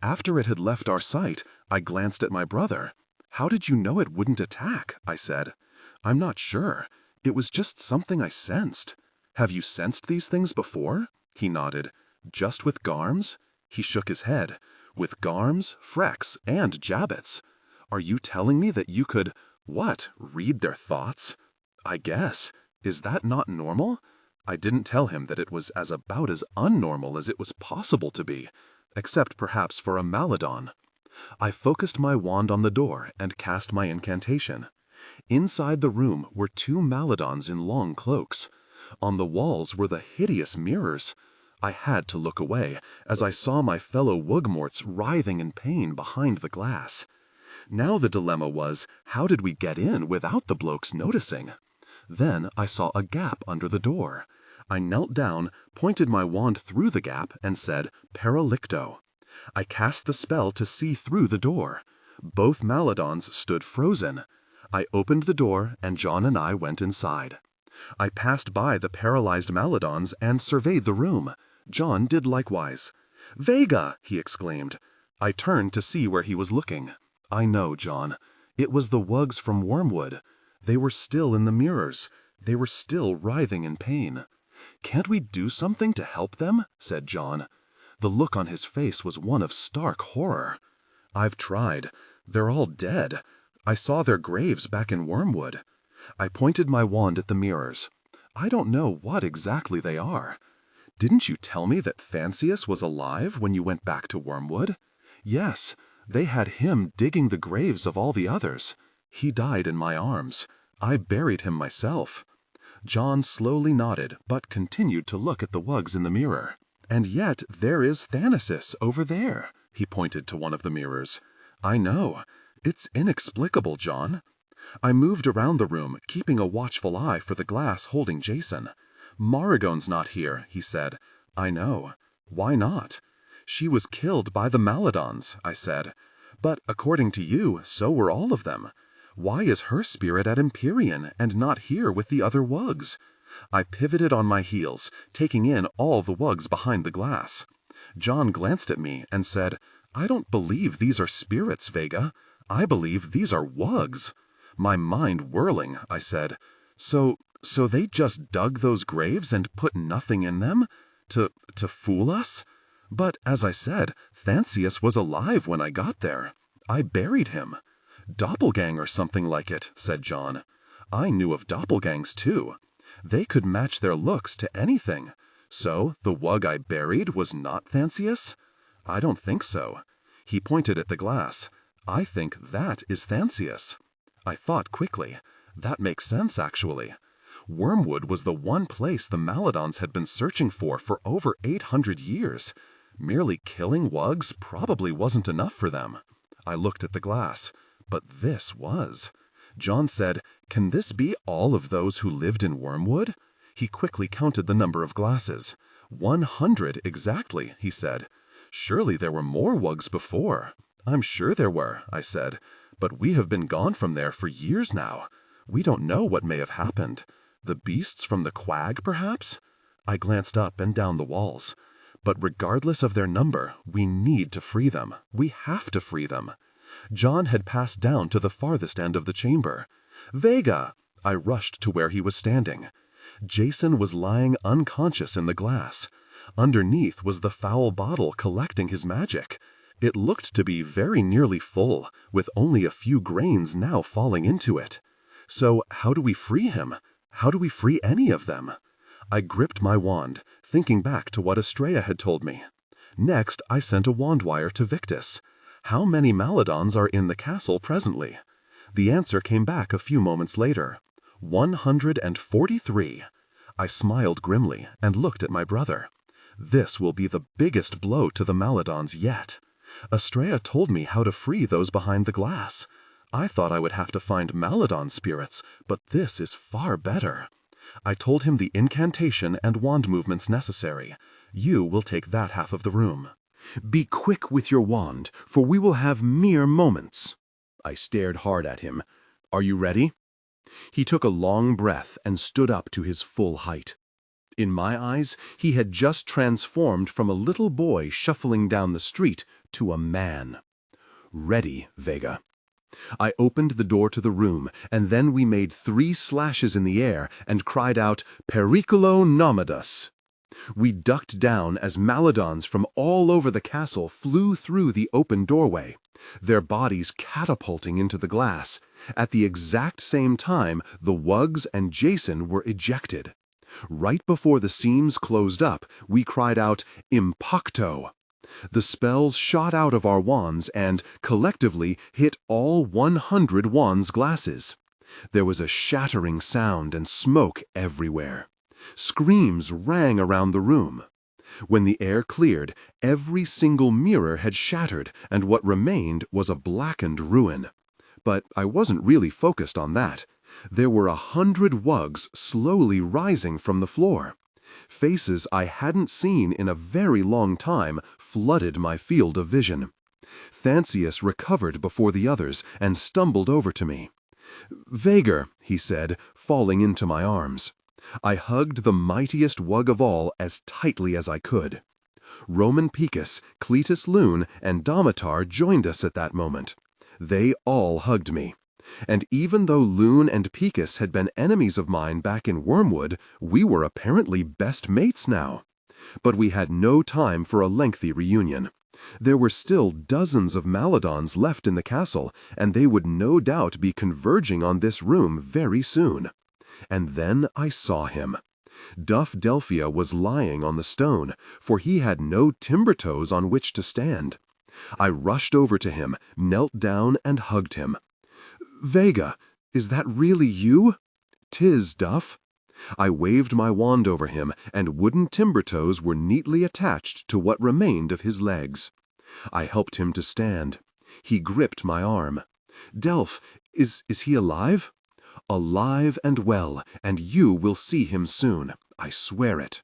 After it had left our sight, I glanced at my brother. "How did you know it wouldn't attack?" I said. "I'm not sure. It was just something I sensed." "Have you sensed these things before?" He nodded. "Just with Garms?" He shook his head. "With Garms, Freks, and Jabbits. Are you telling me that you could, read their thoughts?" "I guess. Is that not normal?" I didn't tell him that it was about as unnormal as it was possible to be, except perhaps for a Maladon. I focused my wand on the door and cast my incantation. Inside the room were 2 Maladons in long cloaks. On the walls were the hideous mirrors. I had to look away, as I saw my fellow Wugmorts writhing in pain behind the glass. Now the dilemma was, how did we get in without the blokes noticing? Then I saw a gap under the door. I knelt down, pointed my wand through the gap, and said, "Paralicto." I cast the spell to see through the door. Both Maladons stood frozen. I opened the door, and John and I went inside. I passed by the paralyzed Maladons and surveyed the room. John did likewise. "Vega!" he exclaimed. I turned to see where he was looking. I know, John. It was the wugs from Wormwood. They were still in the mirrors. They were still writhing in pain. "Can't we do something to help them?" said John. The look on his face was one of stark horror. "I've tried. They're all dead. I saw their graves back in Wormwood." I pointed my wand at the mirrors. "I don't know what exactly they are." "Didn't you tell me that Thansius was alive when you went back to Wormwood?" "Yes, they had him digging the graves of all the others. He died in my arms. I buried him myself." John slowly nodded, but continued to look at the wugs in the mirror. "And yet there is Thanasis over there." He pointed to one of the mirrors. "I know. It's inexplicable, John." I moved around the room, keeping a watchful eye for the glass holding Jason. "Marigon's not here," he said. "I know. Why not?" "She was killed by the Maladons," I said. "But according to you, so were all of them. Why is her spirit at Empyrean and not here with the other wugs?" I pivoted on my heels, taking in all the wugs behind the glass. John glanced at me and said, "I don't believe these are spirits, Vega. I believe these are wugs." My mind whirling, I said, So they just dug those graves and put nothing in them? To fool us? But, as I said, Thansius was alive when I got there. I buried him." "Doppelgang or something like it," said John. "I knew of doppelgangs too. They could match their looks to anything. So the wug I buried was not Thansius?" "I don't think so." He pointed at the glass. "I think that is Thansius." I thought quickly. That makes sense, actually. Wormwood was the one place the Maladons had been searching for over 800 years. Merely killing wugs probably wasn't enough for them. I looked at the glass. But this was. John said, "Can this be all of those who lived in Wormwood?" He quickly counted the number of glasses. 100 exactly, he said. "Surely there were more wugs before." "I'm sure there were," I said. "But we have been gone from there for years now. We don't know what may have happened. The beasts from the quag, perhaps?" I glanced up and down the walls. "But regardless of their number, we need to free them. We have to free them." John had passed down to the farthest end of the chamber. "Vega!" I rushed to where he was standing. Jason was lying unconscious in the glass. Underneath was the foul bottle collecting his magic. It looked to be very nearly full, with only a few grains now falling into it. So how do we free him? How do we free any of them? I gripped my wand, thinking back to what Estrella had told me. Next, I sent a wand wire to Victus. How many Maladons are in the castle presently? The answer came back a few moments later. 143. I smiled grimly and looked at my brother. This will be the biggest blow to the Maladons yet. Estrella told me how to free those behind the glass. I thought I would have to find Maladon spirits, but this is far better. I told him the incantation and wand movements necessary. You will take that half of the room. Be quick with your wand, for we will have mere moments. I stared hard at him. Are you ready? He took a long breath and stood up to his full height. In my eyes, he had just transformed from a little boy shuffling down the street to a man. Ready, Vega. I opened the door to the room, and then we made 3 slashes in the air and cried out, "Periculo nomadus!" We ducked down as Maladons from all over the castle flew through the open doorway, their bodies catapulting into the glass. At the exact same time, the wugs and Jason were ejected. Right before the seams closed up, we cried out, "Impacto!" The spells shot out of our wands and, collectively, hit all 100 wands' glasses. There was a shattering sound and smoke everywhere. Screams rang around the room. When the air cleared, every single mirror had shattered, and what remained was a blackened ruin. But I wasn't really focused on that. There were 100 wugs slowly rising from the floor. Faces I hadn't seen in a very long time flooded my field of vision. Thansius recovered before the others and stumbled over to me. "Vega," he said, falling into my arms. I hugged the mightiest wug of all as tightly as I could. Roman Picus, Cletus Lune, and Domitar joined us at that moment. They all hugged me. And even though Lune and Picus had been enemies of mine back in Wormwood, we were apparently best mates now. But we had no time for a lengthy reunion. There were still dozens of Maladons left in the castle, and they would no doubt be converging on this room very soon. And then I saw him. Duff Delphia was lying on the stone, for he had no timber toes on which to stand. I rushed over to him, knelt down, and hugged him. "Vega, is that really you?" "'Tis, Duff." I waved my wand over him, and wooden timber toes were neatly attached to what remained of his legs. I helped him to stand. He gripped my arm. "Delph, is he alive?" "Alive and well, and you will see him soon. I swear it."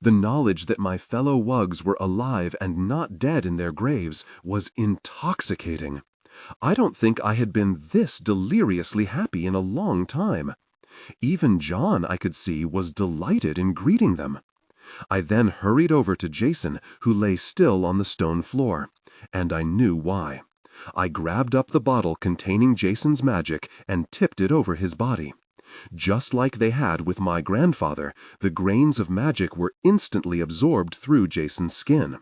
The knowledge that my fellow wugs were alive and not dead in their graves was intoxicating. I don't think I had been this deliriously happy in a long time. Even John, I could see, was delighted in greeting them. I then hurried over to Jason, who lay still on the stone floor, and I knew why. I grabbed up the bottle containing Jason's magic and tipped it over his body. Just like they had with my grandfather, the grains of magic were instantly absorbed through Jason's skin.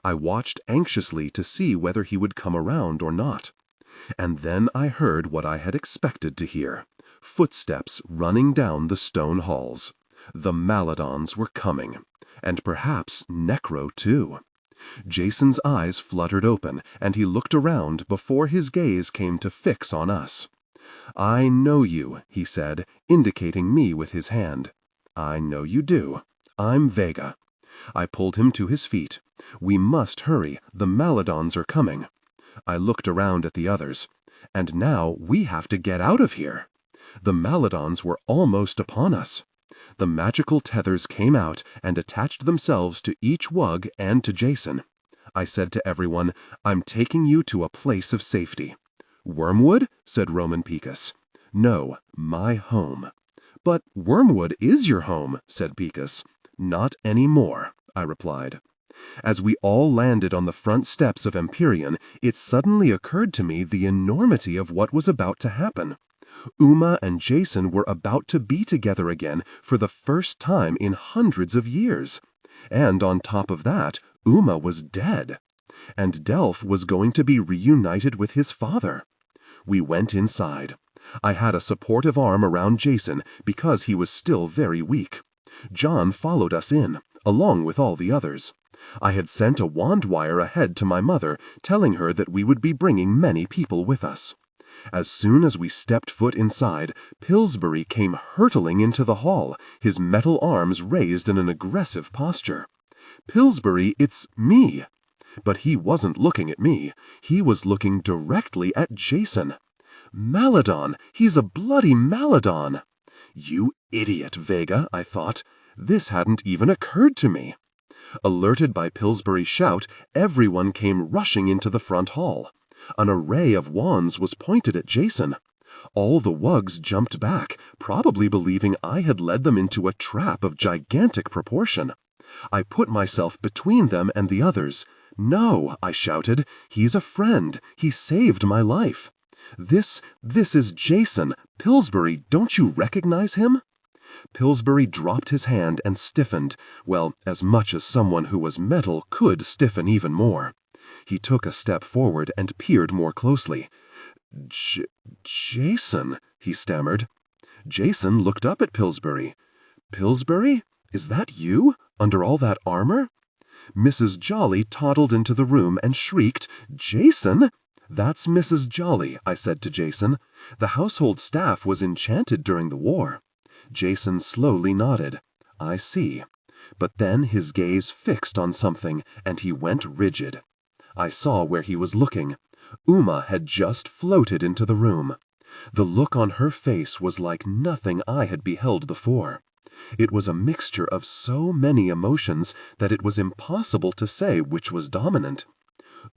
I watched anxiously to see whether he would come around or not. And then I heard what I had expected to hear. Footsteps running down the stone halls. The Maladons were coming. And perhaps Necro too. Jason's eyes fluttered open, and he looked around before his gaze came to fix on us. "I know you," he said, indicating me with his hand. "I know you do. I'm Vega." I pulled him to his feet. "We must hurry. The Maladons are coming." I looked around at the others. "And now we have to get out of here." The Maladons were almost upon us. The magical tethers came out and attached themselves to each wug and to Jason. I said to everyone, "I'm taking you to a place of safety." "Wormwood?" said Roman Picus. "No, my home." "But Wormwood is your home," said Picus. "Not any more," I replied. As we all landed on the front steps of Empyrean, it suddenly occurred to me the enormity of what was about to happen. Uma and Jason were about to be together again for the first time in hundreds of years. And on top of that, Uma was dead. And Delph was going to be reunited with his father. We went inside. I had a supportive arm around Jason because he was still very weak. John followed us in, along with all the others. I had sent a wand wire ahead to my mother, telling her that we would be bringing many people with us. As soon as we stepped foot inside, Pillsbury came hurtling into the hall, his metal arms raised in an aggressive posture. "Pillsbury, it's me." But he wasn't looking at me. He was looking directly at Jason. "Maladon! He's a bloody Maladon!" "You idiot, Vega," I thought. This hadn't even occurred to me. Alerted by Pillsbury's shout, everyone came rushing into the front hall. An array of wands was pointed at Jason. All the wugs jumped back, probably believing I had led them into a trap of gigantic proportion. I put myself between them and the others. "No," I shouted. "He's a friend. He saved my life. This is Jason. Pillsbury, don't you recognize him?" Pillsbury dropped his hand and stiffened, well, as much as someone who was metal could stiffen even more. He took a step forward and peered more closely. Jason, he stammered. Jason looked up at Pillsbury. "Pillsbury? Is that you, under all that armor?" Mrs. Jolly toddled into the room and shrieked, "Jason?" "That's Mrs. Jolly," I said to Jason. "The household staff was enchanted during the war." Jason slowly nodded. "I see." But then his gaze fixed on something, and he went rigid. I saw where he was looking. Uma had just floated into the room. The look on her face was like nothing I had beheld before. It was a mixture of so many emotions that it was impossible to say which was dominant.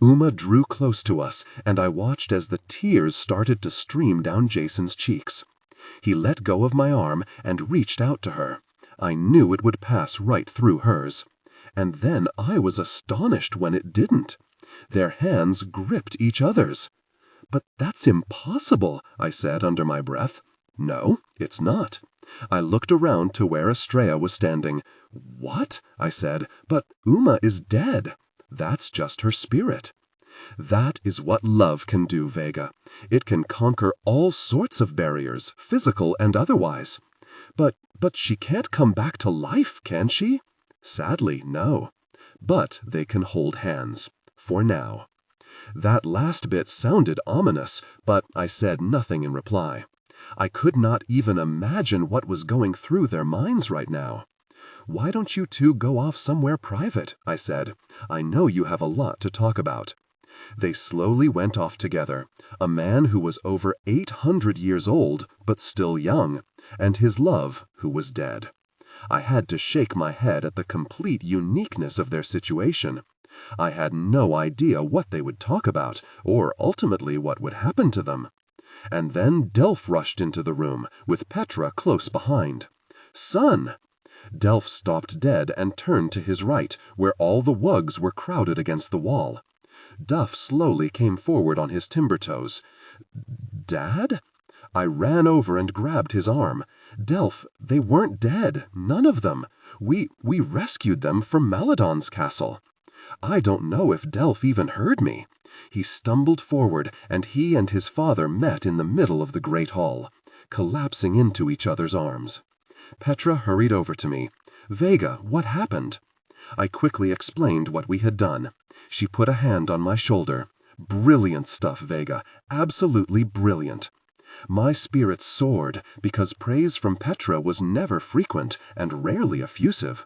Uma drew close to us, and I watched as the tears started to stream down Jason's cheeks. He let go of my arm and reached out to her. I knew it would pass right through hers. And then I was astonished when it didn't. Their hands gripped each other's. "But that's impossible," I said under my breath. "No, it's not." I looked around to where Estrella was standing. "What?" I said. "But Uma is dead." "That's just her spirit." That is what love can do, Vega. It can conquer all sorts of barriers, physical and otherwise. But she can't come back to life, can she? Sadly, no. But they can hold hands. For now. That last bit sounded ominous, but I said nothing in reply. I could not even imagine what was going through their minds right now. "Why don't you two go off somewhere private?" I said. "I know you have a lot to talk about." They slowly went off together, a man who was over 800 years old, but still young, and his love, who was dead. I had to shake my head at the complete uniqueness of their situation. I had no idea what they would talk about, or ultimately what would happen to them. And then Delph rushed into the room, with Petra close behind. "Son!" Delph stopped dead and turned to his right, where all the wugs were crowded against the wall. Duff slowly came forward on his timber toes. "Dad?" I ran over and grabbed his arm. "Delph, they weren't dead, none of them. We rescued them from Maladon's castle." I don't know if Delph even heard me. He stumbled forward, and he and his father met in the middle of the great hall, collapsing into each other's arms. Petra hurried over to me. "Vega, what happened?" I quickly explained what we had done. She put a hand on my shoulder. "Brilliant stuff, Vega. Absolutely brilliant." My spirits soared, because praise from Petra was never frequent and rarely effusive.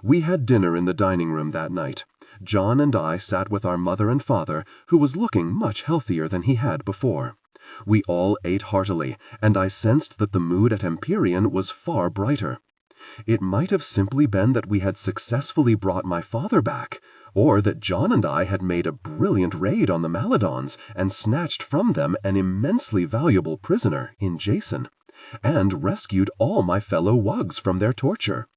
We had dinner in the dining room that night. John and I sat with our mother and father, who was looking much healthier than he had before. We all ate heartily, and I sensed that the mood at Empyrean was far brighter. It might have simply been that we had successfully brought my father back, or that John and I had made a brilliant raid on the Maladons and snatched from them an immensely valuable prisoner in Jason, and rescued all my fellow wugs from their torture.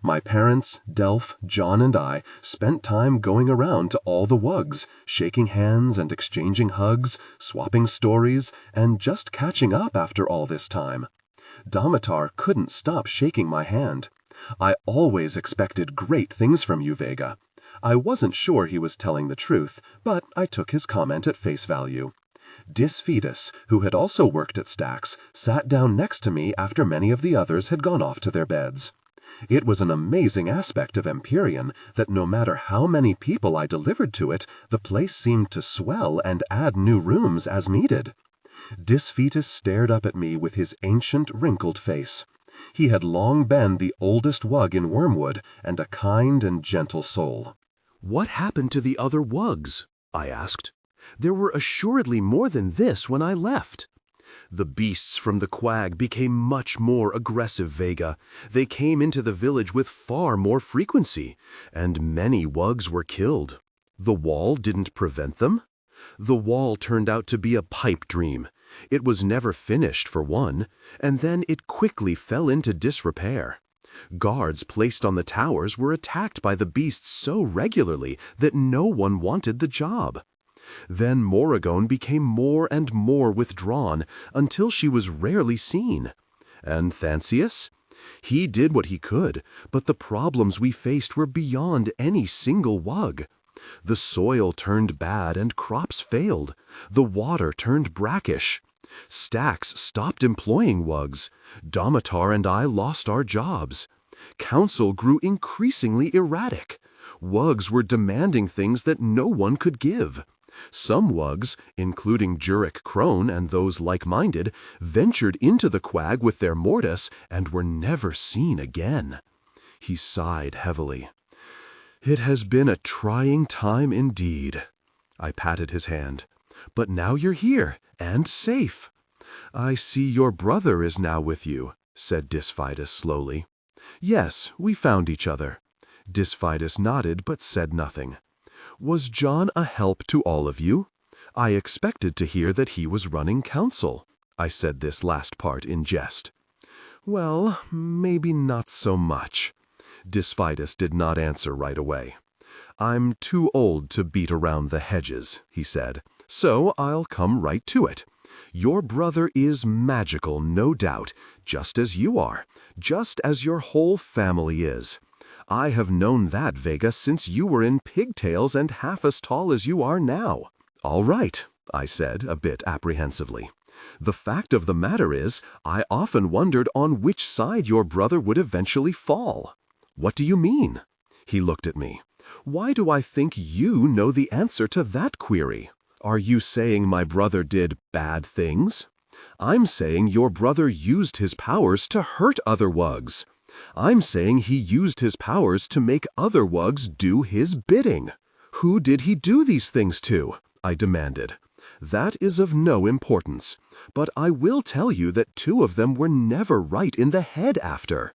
My parents, Delph, John, and I spent time going around to all the wugs, shaking hands and exchanging hugs, swapping stories, and just catching up after all this time. Damatar couldn't stop shaking my hand. "I always expected great things from you, Vega." I wasn't sure he was telling the truth, but I took his comment at face value. Disfetus, who had also worked at Stax, sat down next to me after many of the others had gone off to their beds. It was an amazing aspect of Empyrean that no matter how many people I delivered to it, the place seemed to swell and add new rooms as needed. Disfetus stared up at me with his ancient, wrinkled face. He had long been the oldest wug in Wormwood and a kind and gentle soul. "What happened to the other wugs?" I asked. "There were assuredly more than this when I left." "The beasts from the quag became much more aggressive, Vega. They came into the village with far more frequency, and many wugs were killed." "The wall didn't prevent them?" "The wall turned out to be a pipe dream. It was never finished, for one, and then it quickly fell into disrepair. Guards placed on the towers were attacked by the beasts so regularly that no one wanted the job. Then Morrigan became more and more withdrawn until she was rarely seen. And Thansius? He did what he could, but the problems we faced were beyond any single wug. The soil turned bad and crops failed. The water turned brackish. Stax stopped employing wugs. Damatar and I lost our jobs. Council grew increasingly erratic. Wugs were demanding things that no one could give. Some wugs, including Jurek Crone and those like-minded, ventured into the quag with their mortis and were never seen again." He sighed heavily. "It has been a trying time indeed." I patted his hand. "But now you're here, and safe." "I see your brother is now with you," said Disfidus slowly. Yes, we found each other. Dysphitus nodded but said nothing. Was John a help to all of you? I expected to hear that he was running council. I said this last part in jest. Well, maybe not so much. Dysphitus did not answer right away. I'm too old to beat around the hedges, he said, so I'll come right to it. Your brother is magical, no doubt, just as you are, just as your whole family is. I have known that, Vega, since you were in pigtails and half as tall as you are now. All right, I said, a bit apprehensively. The fact of the matter is, I often wondered on which side your brother would eventually fall. What do you mean? He looked at me. Why do I think you know the answer to that query? Are you saying my brother did bad things? I'm saying your brother used his powers to hurt other wugs. I'm saying he used his powers to make other wugs do his bidding. Who did he do these things to? I demanded. That is of no importance, but I will tell you that 2 of them were never right in the head after.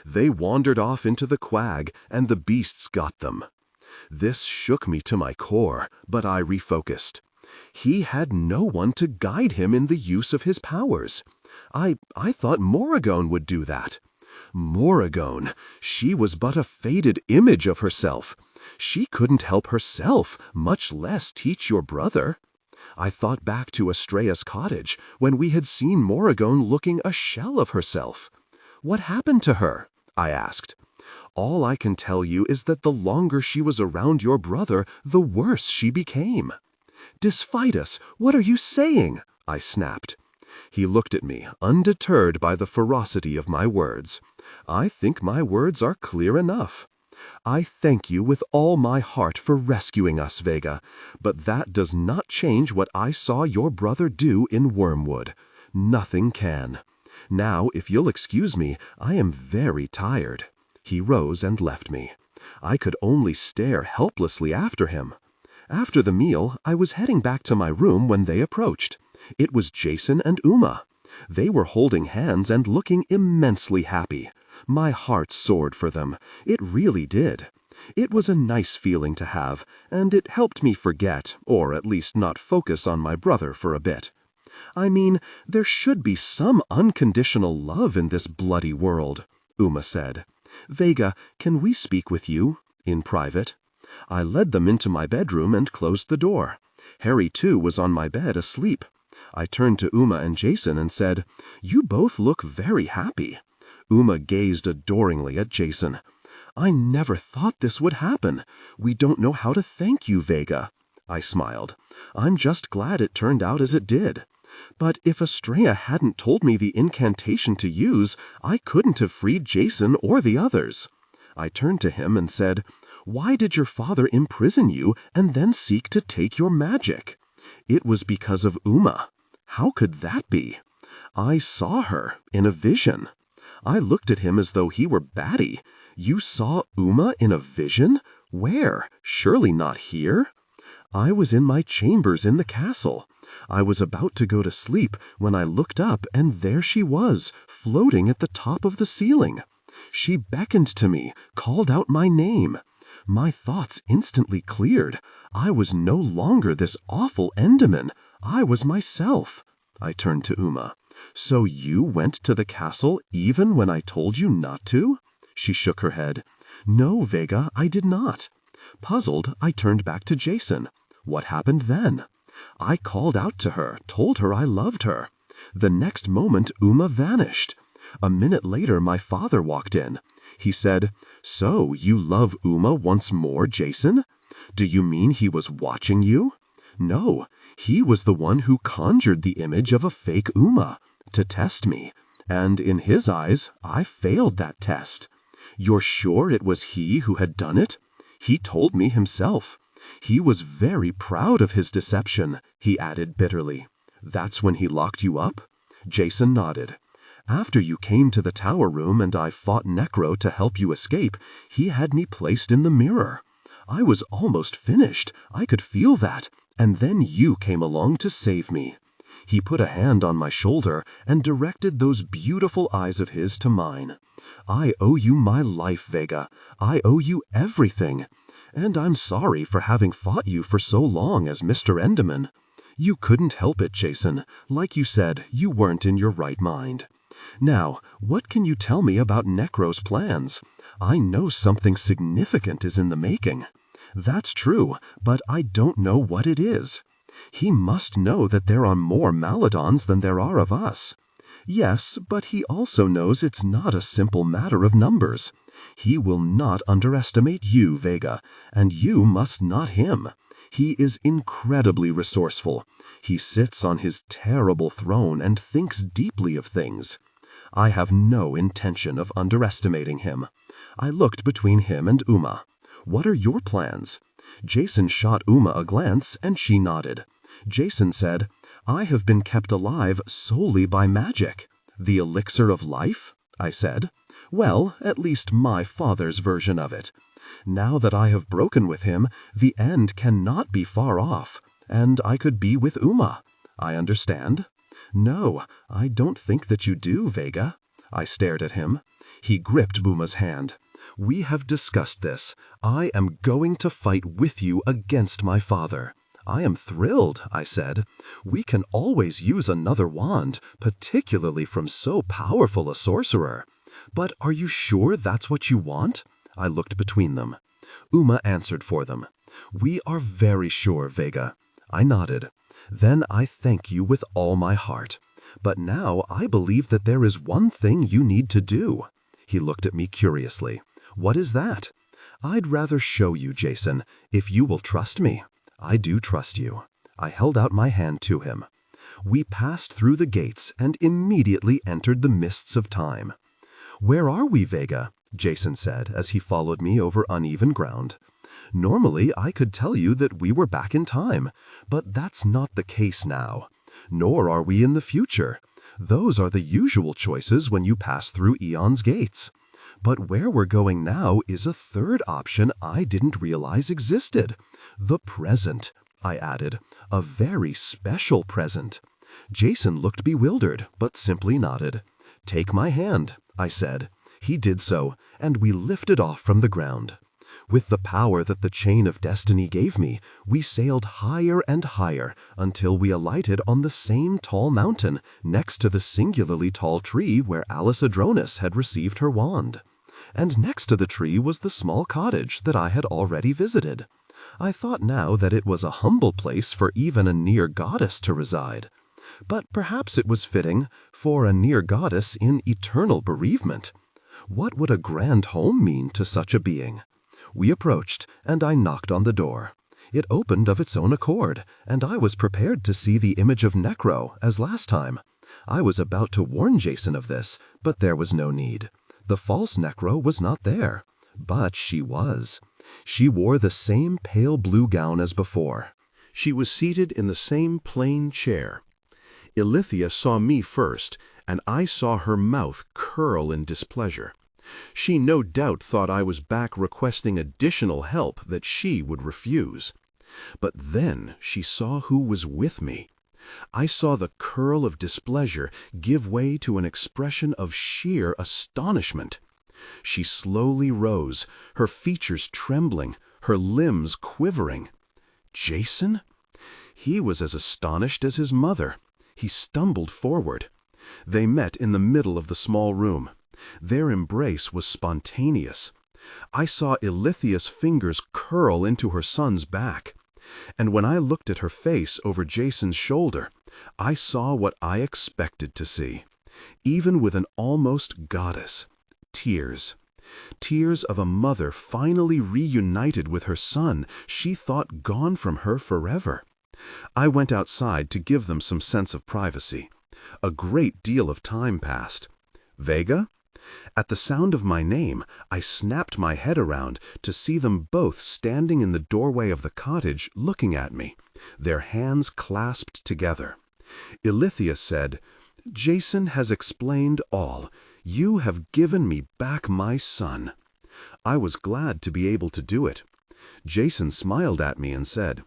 They wandered off into the quag, and the beasts got them. This shook me to my core, but I refocused. He had no one to guide him in the use of his powers. I thought Morrigan would do that. Morrigan, she was but a faded image of herself. She couldn't help herself, much less teach your brother. I thought back to Estrella's cottage, when we had seen Morrigan looking a shell of herself. What happened to her? I asked. All I can tell you is that the longer she was around your brother, the worse she became. Dysphitus, what are you saying? I snapped. He looked at me, undeterred by the ferocity of my words. I think my words are clear enough. I thank you with all my heart for rescuing us, Vega, but that does not change what I saw your brother do in Wormwood. Nothing can. Now, if you'll excuse me, I am very tired. He rose and left me. I could only stare helplessly after him. After the meal, I was heading back to my room when they approached. It was Jason and Uma. They were holding hands and looking immensely happy. My heart soared for them. It really did. It was a nice feeling to have, and it helped me forget, or at least not focus on my brother for a bit. I mean, there should be some unconditional love in this bloody world, Uma said. Vega, can we speak with you? In private. I led them into my bedroom and closed the door. Harry, too, was on my bed asleep. I turned to Uma and Jason and said, You both look very happy. Uma gazed adoringly at Jason. I never thought this would happen. We don't know how to thank you, Vega. I smiled. I'm just glad it turned out as it did. But if Estrella hadn't told me the incantation to use, I couldn't have freed Jason or the others. I turned to him and said, Why did your father imprison you and then seek to take your magic? It was because of Uma. How could that be? I saw her in a vision. I looked at him as though he were batty. You saw Uma in a vision? Where? Surely not here? I was in my chambers in the castle. I was about to go to sleep when I looked up, and there she was, floating at the top of the ceiling. She beckoned to me, called out my name. My thoughts instantly cleared. I was no longer this awful Enderman. I was myself. I turned to Uma. So you went to the castle even when I told you not to? She shook her head. No, Vega, I did not. Puzzled, I turned back to Jason. What happened then? I called out to her, told her I loved her. The next moment, Uma vanished. A minute later, my father walked in. He said, So, you love Uma once more, Jason? Do you mean he was watching you? No, he was the one who conjured the image of a fake Uma to test me, and in his eyes, I failed that test. You're sure it was he who had done it? He told me himself. He was very proud of his deception, he added bitterly. That's when he locked you up? Jason nodded. After you came to the tower room and I fought Necro to help you escape, he had me placed in the mirror. I was almost finished. I could feel that. And then you came along to save me. He put a hand on my shoulder and directed those beautiful eyes of his to mine. "I owe you my life, Vega. I owe you everything. And I'm sorry for having fought you for so long as Mr. Enderman. You couldn't help it, Jason. Like you said, you weren't in your right mind. Now, what can you tell me about Necro's plans? I know something significant is in the making." "That's true, but I don't know what it is." "He must know that there are more Maladons than there are of us." "Yes, but he also knows it's not a simple matter of numbers. He will not underestimate you, Vega, and you must not him. He is incredibly resourceful. He sits on his terrible throne and thinks deeply of things. I have no intention of underestimating him." I looked between him and Uma. "What are your plans?" Jason shot Uma a glance, and she nodded. Jason said, "I have been kept alive solely by magic." "The elixir of life?" I said. "Well, at least my father's version of it. Now that I have broken with him, the end cannot be far off, and I could be with Uma. I understand." "No, I don't think that you do, Vega." I stared at him. He gripped Uma's hand. "We have discussed this. I am going to fight with you against my father." "I am thrilled," I said. "We can always use another wand, particularly from so powerful a sorcerer. But are you sure that's what you want?" I looked between them. Uma answered for them. "We are very sure, Vega." I nodded. "Then I thank you with all my heart. But now I believe that there is one thing you need to do." He looked at me curiously. "What is that?" "I'd rather show you, Jason, if you will trust me." "I do trust you." I held out my hand to him. We passed through the gates and immediately entered the mists of time. "Where are we, Vega?" Jason said as he followed me over uneven ground. "Normally I could tell you that we were back in time, but that's not the case now. Nor are we in the future. Those are the usual choices when you pass through Eon's gates. But where we're going now is a third option I didn't realize existed. The present," I added. "A very special present." Jason looked bewildered, but simply nodded. "Take my hand," I said. He did so, and we lifted off from the ground. With the power that the chain of destiny gave me, we sailed higher and higher until we alighted on the same tall mountain next to the singularly tall tree where Alice Adronis had received her wand. And next to the tree was the small cottage that I had already visited. I thought now that it was a humble place for even a near goddess to reside. But perhaps it was fitting for a near goddess in eternal bereavement. What would a grand home mean to such a being? We approached, and I knocked on the door. It opened of its own accord, and I was prepared to see the image of Necro, as last time. I was about to warn Jason of this, but there was no need. The false Necro was not there. But she was. She wore the same pale blue gown as before. She was seated in the same plain chair. Ilithia saw me first, and I saw her mouth curl in displeasure. She no doubt thought I was back requesting additional help that she would refuse. But then she saw who was with me. I saw the curl of displeasure give way to an expression of sheer astonishment. She slowly rose, her features trembling, her limbs quivering. Jason? He was as astonished as his mother. He stumbled forward. They met in the middle of the small room. Their embrace was spontaneous. I saw Ilithia's fingers curl into her son's back. And when I looked at her face over Jason's shoulder, I saw what I expected to see. Even with an almost goddess, tears. Tears of a mother finally reunited with her son she thought gone from her forever. I went outside to give them some sense of privacy. A great deal of time passed. Vega? At the sound of my name, I snapped my head around to see them both standing in the doorway of the cottage looking at me, their hands clasped together. Ilithia said, "Jason has explained all. You have given me back my son." I was glad to be able to do it. Jason smiled at me and said,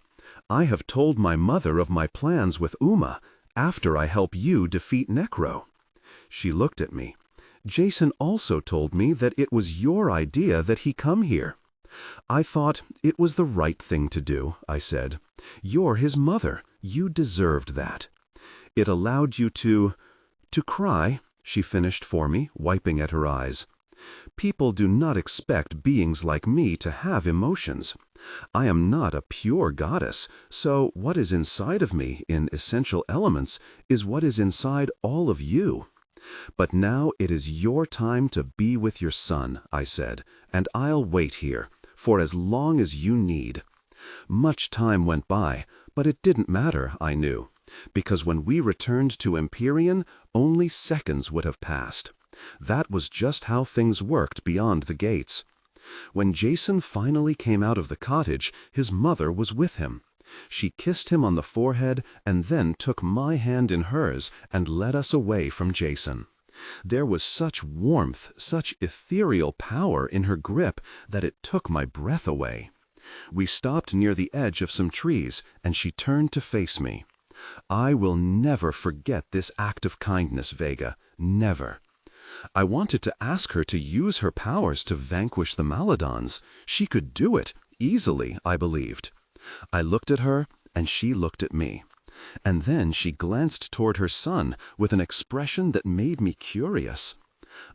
"I have told my mother of my plans with Uma, after I help you defeat Necro." She looked at me. "Jason also told me that it was your idea that he come here." "I thought it was the right thing to do," I said. "You're his mother. You deserved that." "It allowed you to cry," she finished for me, wiping at her eyes. "People do not expect beings like me to have emotions. I am not a pure goddess, so what is inside of me in essential elements is what is inside all of you. But now it is your time to be with your son," I said, "and I'll wait here, for as long as you need." Much time went by, but it didn't matter, I knew, because when we returned to Empyrean, only seconds would have passed. That was just how things worked beyond the gates. When Jason finally came out of the cottage, his mother was with him. She kissed him on the forehead and then took my hand in hers and led us away from Jason. There was such warmth, such ethereal power in her grip that it took my breath away. We stopped near the edge of some trees, and she turned to face me. "I will never forget this act of kindness, Vega. Never." I wanted to ask her to use her powers to vanquish the Maladons. She could do it, easily, I believed. I looked at her, and she looked at me. And then she glanced toward her son with an expression that made me curious.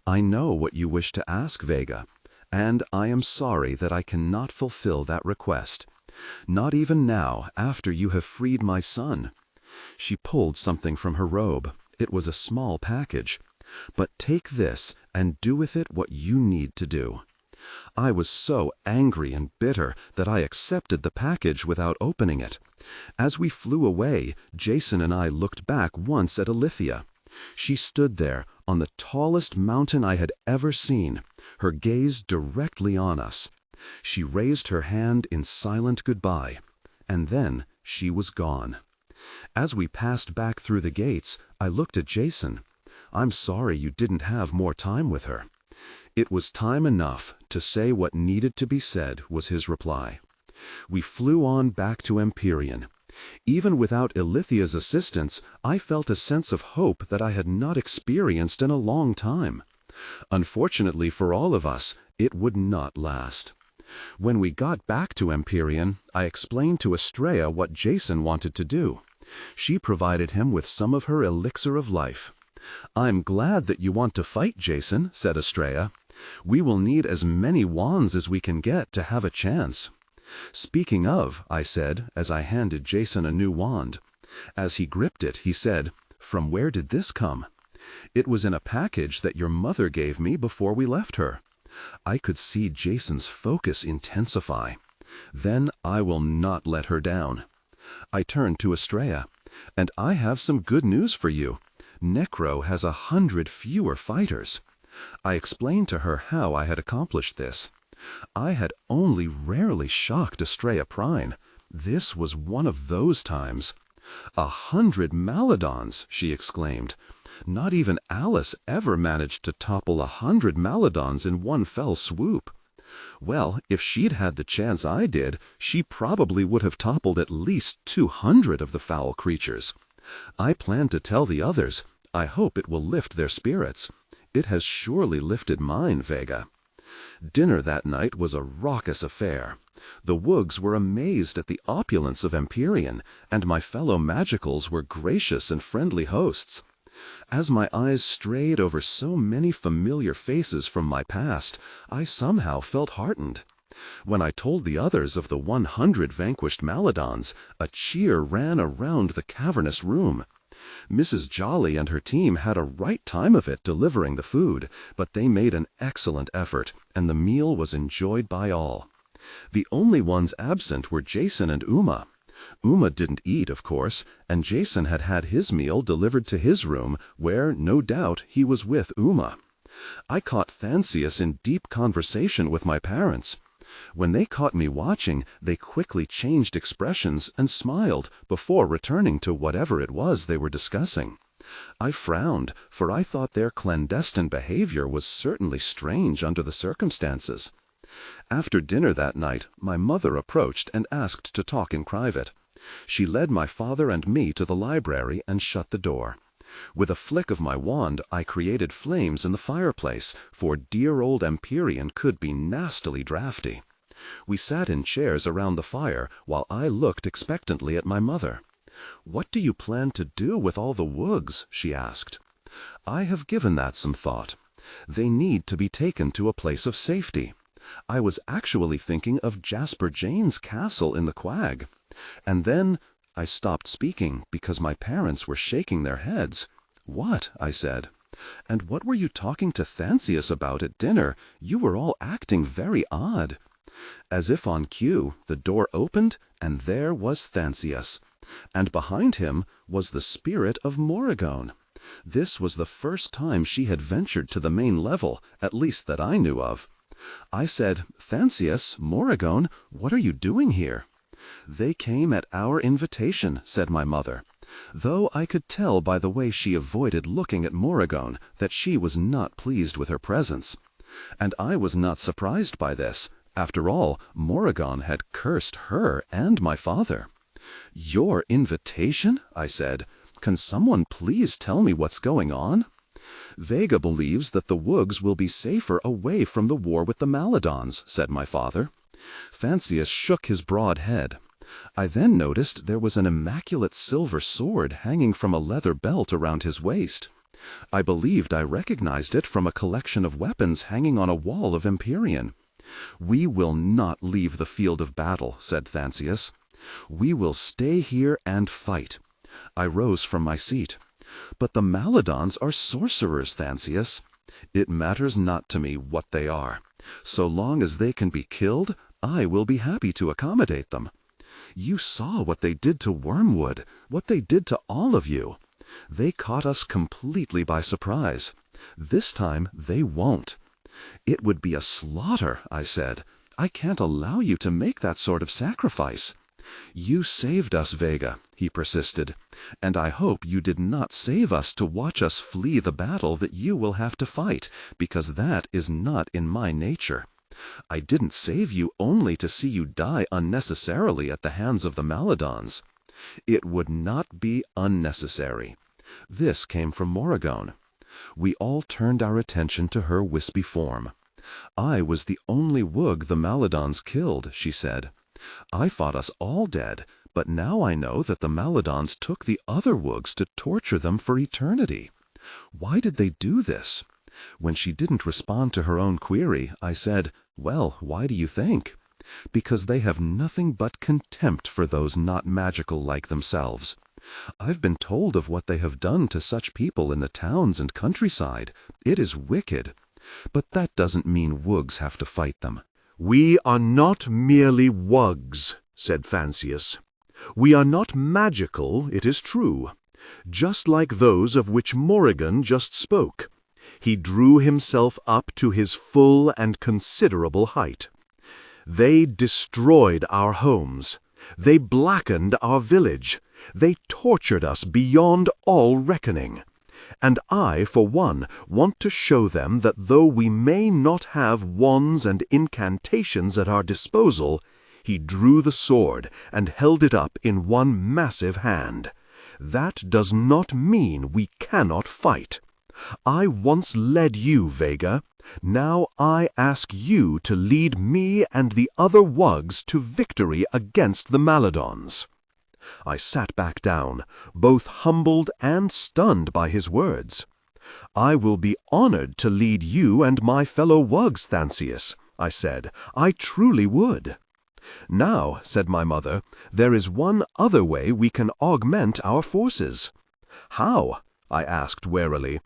"I know what you wish to ask, Vega, and I am sorry that I cannot fulfill that request. Not even now, after you have freed my son." She pulled something from her robe. It was a small package. "But take this and do with it what you need to do." I was so angry and bitter that I accepted the package without opening it. As we flew away, Jason and I looked back once at Alithia. She stood there on the tallest mountain I had ever seen, her gaze directly on us. She raised her hand in silent goodbye, and then she was gone. As we passed back through the gates, I looked at Jason. "I'm sorry you didn't have more time with her." "It was time enough to say what needed to be said," was his reply. We flew on back to Empyrean. Even without Ilithia's assistance, I felt a sense of hope that I had not experienced in a long time. Unfortunately for all of us, it would not last. When we got back to Empyrean, I explained to Estrella what Jason wanted to do. She provided him with some of her elixir of life. "I'm glad that you want to fight, Jason," said Estrella. "We will need as many wands as we can get to have a chance." "Speaking of," I said, as I handed Jason a new wand. As he gripped it, he said, "From where did this come?" "It was in a package that your mother gave me before we left her." I could see Jason's focus intensify. "Then I will not let her down." I turned to Estrella. "And I have some good news for you. Necro has 100 fewer fighters." I explained to her how I had accomplished this. I had only rarely shocked Estrella Prime. This was one of those times. 100 Maladons, she exclaimed. Not even Alice ever managed to topple 100 Maladons in one fell swoop. Well, if she'd had the chance I did, she probably would have toppled at least 200 of the foul creatures. I plan to tell the others. I hope it will lift their spirits. It has surely lifted mine, Vega. Dinner that night was a raucous affair. The Woogs were amazed at the opulence of Empyrean, and my fellow magicals were gracious and friendly hosts. As my eyes strayed over so many familiar faces from my past, I somehow felt heartened. When I told the others of the 100 vanquished Maladons, a cheer ran around the cavernous room. Mrs. Jolly and her team had a right time of it delivering the food, but they made an excellent effort, and the meal was enjoyed by all. The only ones absent were Jason and Uma. Uma didn't eat, of course, and Jason had had his meal delivered to his room, where, no doubt, he was with Uma. I caught Thansius in deep conversation with my parents. When they caught me watching, they quickly changed expressions and smiled before returning to whatever it was they were discussing. I frowned, for I thought their clandestine behavior was certainly strange under the circumstances. After dinner that night, my mother approached and asked to talk in private. She led my father and me to the library and shut the door. With a flick of my wand, I created flames in the fireplace, for dear old Empyrean could be nastily drafty. We sat in chairs around the fire while I looked expectantly at my mother. "What do you plan to do with all the woogs?" she asked. "I have given that some thought. They need to be taken to a place of safety. I was actually thinking of Jasper Jane's castle in the quag. And then I stopped speaking because my parents were shaking their heads. "What?" I said. "And what were you talking to Thansius about at dinner? You were all acting very odd." As if on cue, the door opened, and there was Thansius. And behind him was the spirit of Morrigan. This was the first time she had ventured to the main level, at least that I knew of. I said, "Thansius, Morrigan, what are you doing here?" "They came at our invitation," said my mother, though I could tell by the way she avoided looking at Morrigan that she was not pleased with her presence. And I was not surprised by this. After all, Morrigan had cursed her and my father. "Your invitation?" I said. "Can someone please tell me what's going on?" "Vega believes that the woogs will be safer away from the war with the Maladons," said my father. Thansius shook his broad head. I then noticed there was an immaculate silver sword hanging from a leather belt around his waist. I believed I recognized it from a collection of weapons hanging on a wall of Empyrean. "We will not leave the field of battle," said Thansius. "We will stay here and fight." I rose from my seat. "But the Maladons are sorcerers, Thansius." "It matters not to me what they are. So long as they can be killed, I will be happy to accommodate them." "You saw what they did to Wormwood, what they did to all of you. They caught us completely by surprise. This time they won't." "It would be a slaughter," I said. "I can't allow you to make that sort of sacrifice." "You saved us, Vega," he persisted, "and I hope you did not save us to watch us flee the battle that you will have to fight, because that is not in my nature. I didn't save you only to see you die unnecessarily at the hands of the Maladons." "It would not be unnecessary." This came from Morrigan. We all turned our attention to her wispy form. "I was the only woog the Maladons killed," she said. "I thought us all dead, but now I know that the Maladons took the other woogs to torture them for eternity. Why did they do this?" When she didn't respond to her own query, I said, "Well, why do you think?" "Because they have nothing but contempt for those not magical like themselves. I've been told of what they have done to such people in the towns and countryside. It is wicked. But that doesn't mean woogs have to fight them." "We are not merely wugs," said Thansius. "We are not magical, it is true, just like those of which Morrigan just spoke. He drew himself up to his full and considerable height. They destroyed our homes. They blackened our village. They tortured us beyond all reckoning. And I, for one, want to show them that though we may not have wands and incantations at our disposal, he drew the sword and held it up in one massive hand. That does not mean we cannot fight. I once led you, Vega. Now I ask you to lead me and the other wugs to victory against the Maladons." I sat back down, both humbled and stunned by his words. "I will be honored to lead you and my fellow wugs, Thansius," I said. "I truly would." "Now," said my mother, "there is one other way we can augment our forces." "How?" I asked warily.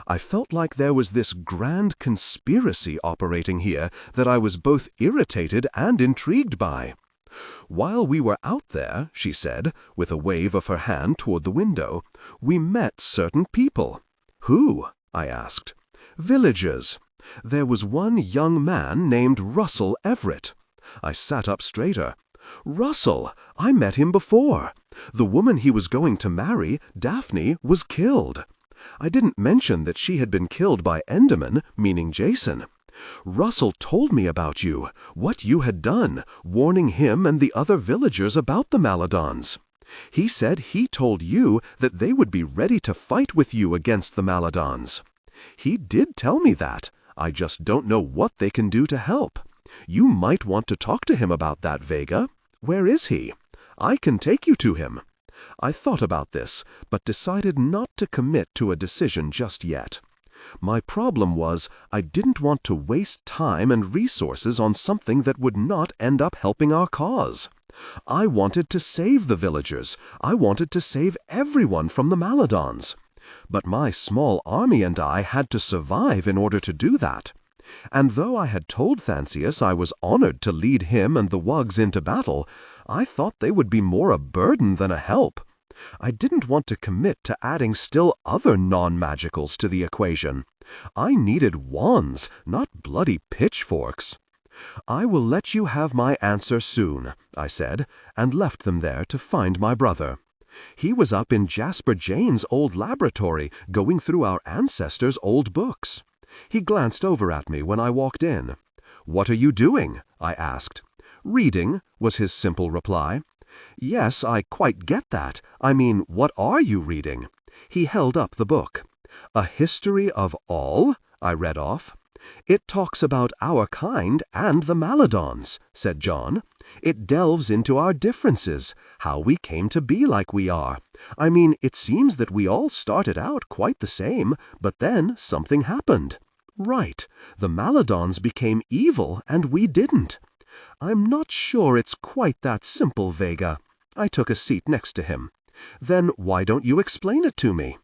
I felt like there was this grand conspiracy operating here that I was both irritated and intrigued by. "While we were out there," she said, with a wave of her hand toward the window, "we met certain people." "Who?" I asked. "Villagers. There was one young man named Russell Everett." I sat up straighter. "Russell! I met him before. The woman he was going to marry, Daphne, was killed. I didn't mention that she had been killed by Enderman, meaning Jason. Russell told me about you, what you had done, warning him and the other villagers about the Maladons. He said he told you that they would be ready to fight with you against the Maladons. He did tell me that. I just don't know what they can do to help. You might want to talk to him about that, Vega. Where is he? I can take you to him." I thought about this, but decided not to commit to a decision just yet. My problem was I didn't want to waste time and resources on something that would not end up helping our cause. I wanted to save the villagers. I wanted to save everyone from the Maladons. But my small army and I had to survive in order to do that. And though I had told Thansius I was honored to lead him and the Wugs into battle, I thought they would be more a burden than a help. I didn't want to commit to adding still other non-magicals to the equation. I needed wands, not bloody pitchforks. "I will let you have my answer soon," I said, and left them there to find my brother. He was up in Vega Jane's old laboratory, going through our ancestors' old books. He glanced over at me when I walked in. "What are you doing?" I asked. "Reading," was his simple reply. "Yes, I quite get that. I mean, what are you reading?" He held up the book. "A History of All," I read off. "It talks about our kind and the Maladons," said John. "It delves into our differences, how we came to be like we are. I mean, it seems that we all started out quite the same, but then something happened. Right, the Maladons became evil and we didn't. I'm not sure it's quite that simple, Vega." I took a seat next to him. "Then why don't you explain it to me?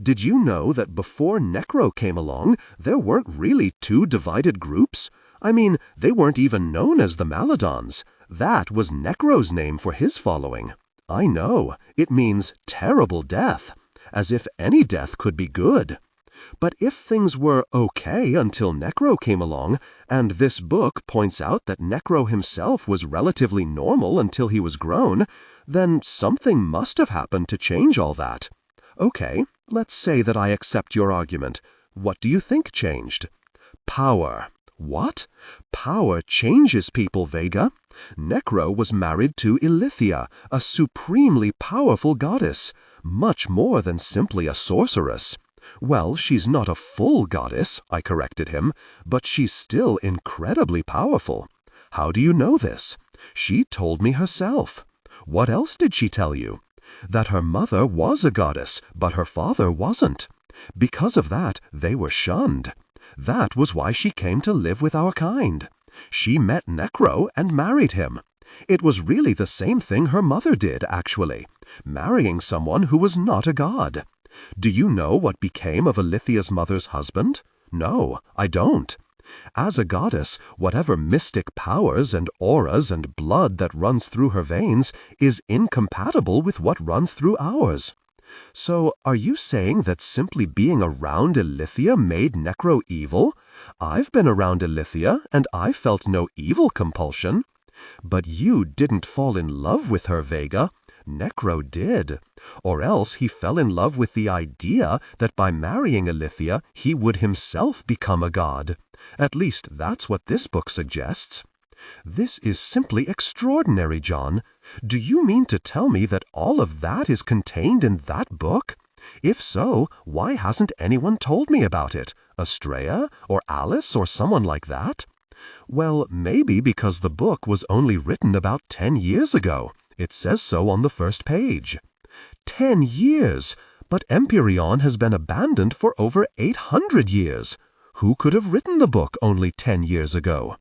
Did you know that before Necro came along, there weren't really two divided groups? I mean, they weren't even known as the Maladons. That was Necro's name for his following. I know, it means terrible death, as if any death could be good. But if things were okay until Necro came along, and this book points out that Necro himself was relatively normal until he was grown, then something must have happened to change all that. Okay, let's say that I accept your argument. What do you think changed?" "Power." "What? Power changes people, Vega. Necro was married to Ilithia, a supremely powerful goddess, much more than simply a sorceress. Well, she's not a full goddess," I corrected him, "but she's still incredibly powerful. How do you know this? She told me herself. What else did she tell you? That her mother was a goddess, but her father wasn't. Because of that, they were shunned. That was why she came to live with our kind. She met Necro and married him. It was really the same thing her mother did, actually, marrying someone who was not a god. Do you know what became of Ilithia's mother's husband? No, I don't. As a goddess, whatever mystic powers and auras and blood that runs through her veins is incompatible with what runs through ours. So, are you saying that simply being around Ilithia made Necro evil? I've been around Ilithia, and I felt no evil compulsion. But you didn't fall in love with her, Vega. Necro did. Or else he fell in love with the idea that by marrying Ilithia, he would himself become a god. At least that's what this book suggests. This is simply extraordinary, John. Do you mean to tell me that all of that is contained in that book? If so, why hasn't anyone told me about it? Estrella, or Alice, or someone like that? Well, maybe because the book was only written about 10 years ago. It says so on the first page. 10 years! But Empyreon has been abandoned for over 800 years. Who could have written the book only 10 years ago?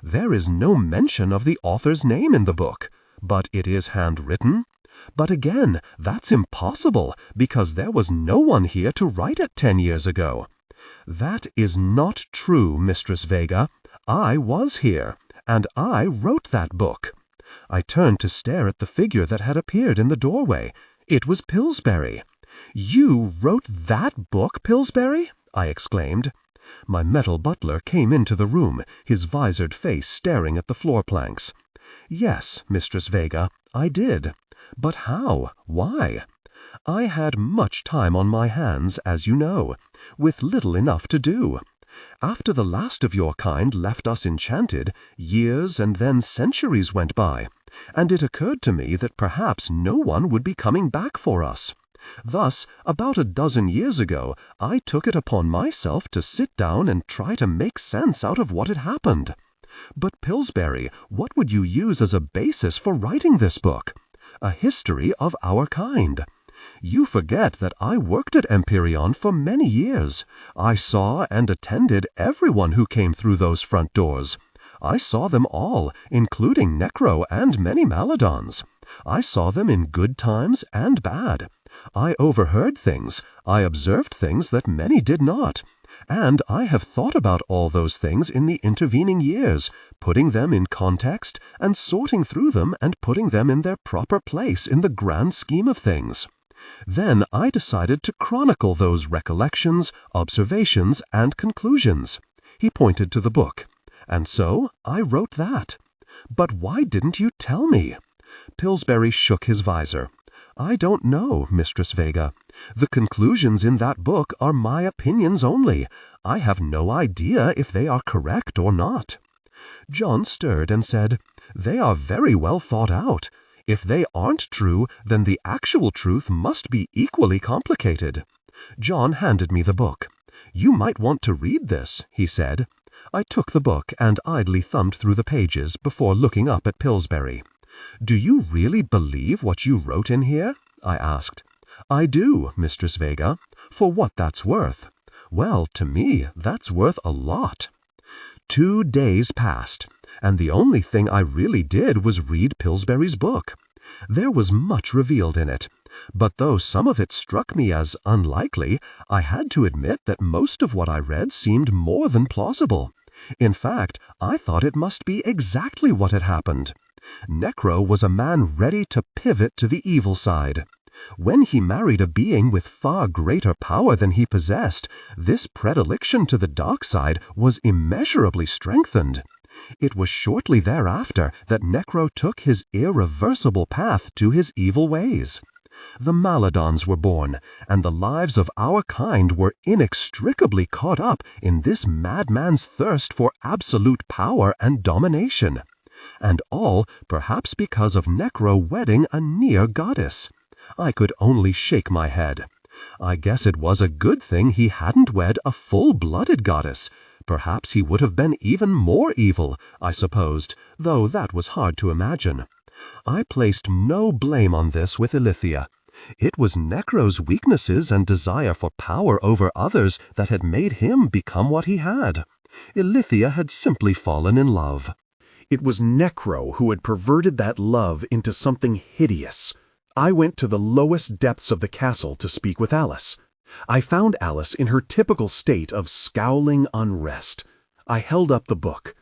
There is no mention of the author's name in the book, but it is handwritten. But again, that's impossible, because there was no one here to write it 10 years ago. That is not true, Mistress Vega. I was here, and I wrote that book. I turned to stare at the figure that had appeared in the doorway. It was Pillsbury. "You wrote that book, Pillsbury?" I exclaimed. My metal butler came into the room, his visored face staring at the floor planks. "Yes, Mistress Vega, I did. But how? Why? I had much time on my hands, as you know, with little enough to do. After the last of your kind left us enchanted, years and then centuries went by, and it occurred to me that perhaps no one would be coming back for us. Thus, about a dozen years ago, I took it upon myself to sit down and try to make sense out of what had happened. But Pillsbury, what would you use as a basis for writing this book? A history of our kind. You forget that I worked at Empyreon for many years. I saw and attended everyone who came through those front doors. I saw them all, including Necro and many Maladons. I saw them in good times and bad. I overheard things. I observed things that many did not. And I have thought about all those things in the intervening years, putting them in context and sorting through them and putting them in their proper place in the grand scheme of things. Then I decided to chronicle those recollections, observations, and conclusions. He pointed to the book. And so I wrote that. But why didn't you tell me? Pillsbury shook his visor. I don't know, Mistress Vega. The conclusions in that book are my opinions only. I have no idea if they are correct or not. John stirred and said, They are very well thought out. If they aren't true, then the actual truth must be equally complicated. John handed me the book. You might want to read this, he said. I took the book and idly thumbed through the pages before looking up at Pillsbury. Do you really believe what you wrote in here? I asked. I do, Mistress Vega, for what that's worth. Well, to me, that's worth a lot. 2 days passed, and the only thing I really did was read Pillsbury's book. There was much revealed in it, but though some of it struck me as unlikely, I had to admit that most of what I read seemed more than plausible. In fact, I thought it must be exactly what had happened. Necro was a man ready to pivot to the evil side. When he married a being with far greater power than he possessed, this predilection to the dark side was immeasurably strengthened. It was shortly thereafter that Necro took his irreversible path to his evil ways. The Maladons were born, and the lives of our kind were inextricably caught up in this madman's thirst for absolute power and domination. And all perhaps because of Necro wedding a near goddess. I could only shake my head. I guess it was a good thing he hadn't wed a full-blooded goddess. Perhaps he would have been even more evil, I supposed, though that was hard to imagine. I placed no blame on this with Ilithia. It was Necro's weaknesses and desire for power over others that had made him become what he had. Ilithia had simply fallen in love. It was Necro who had perverted that love into something hideous. I went to the lowest depths of the castle to speak with Alice. I found Alice in her typical state of scowling unrest. I held up the book.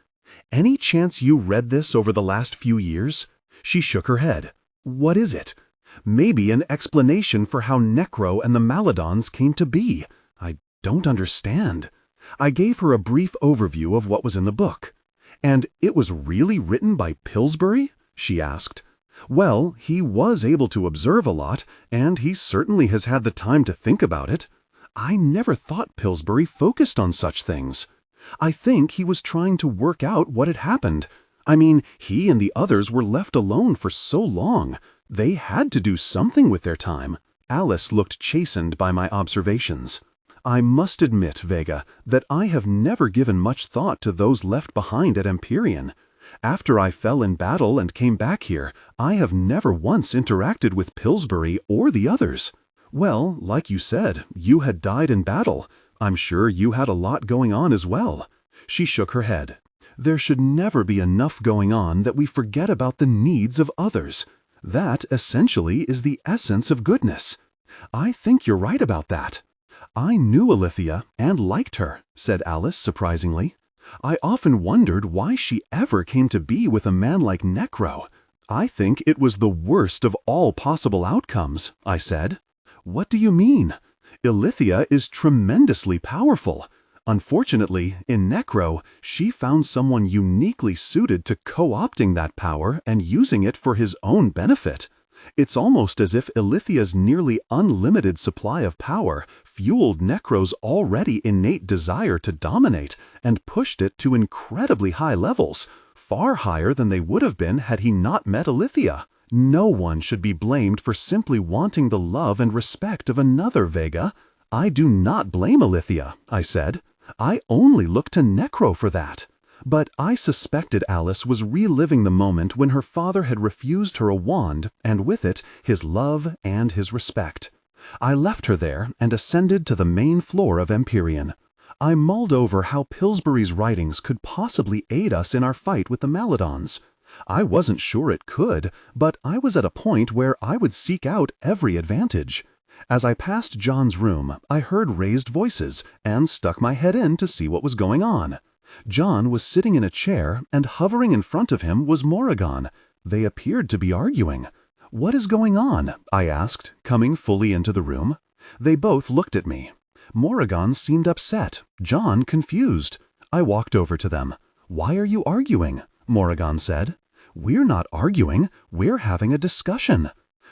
Any chance you read this over the last few years? She shook her head. What is it? Maybe an explanation for how Necro and the Maladons came to be. I don't understand. I gave her a brief overview of what was in the book. And it was really written by Pillsbury? She asked. Well, he was able to observe a lot, and he certainly has had the time to think about it. I never thought Pillsbury focused on such things. I think he was trying to work out what had happened. I mean, he and the others were left alone for so long. They had to do something with their time. Alice looked chastened by my observations. I must admit, Vega, that I have never given much thought to those left behind at Empyreon. After I fell in battle and came back here, I have never once interacted with Pillsbury or the others. Well, like you said, you had died in battle. I'm sure you had a lot going on as well. She shook her head. There should never be enough going on that we forget about the needs of others. That, essentially, is the essence of goodness. I think you're right about that. I knew Ilithia and liked her, said Alice surprisingly. I often wondered why she ever came to be with a man like Necro. I think it was the worst of all possible outcomes, I said. What do you mean? Ilithia is tremendously powerful. Unfortunately, in Necro, she found someone uniquely suited to co-opting that power and using it for his own benefit. It's almost as if Ilithia's nearly unlimited supply of power fueled Necro's already innate desire to dominate and pushed it to incredibly high levels, far higher than they would have been had he not met Ilithia. No one should be blamed for simply wanting the love and respect of another, Vega. I do not blame Ilithia, I said. I only look to Necro for that. But I suspected Alice was reliving the moment when her father had refused her a wand, and with it, his love and his respect. I left her there and ascended to the main floor of Empyrean. I mulled over how Pillsbury's writings could possibly aid us in our fight with the Maladons. I wasn't sure it could, but I was at a point where I would seek out every advantage. As I passed John's room, I heard raised voices and stuck my head in to see what was going on. John was sitting in a chair, and hovering in front of him was Morrigan. They appeared to be arguing. "What is going on?" I asked, coming fully into the room. They both looked at me. Morrigan seemed upset, John confused. I walked over to them. "Why are you arguing?" Morrigan said. "We're not arguing, we're having a discussion."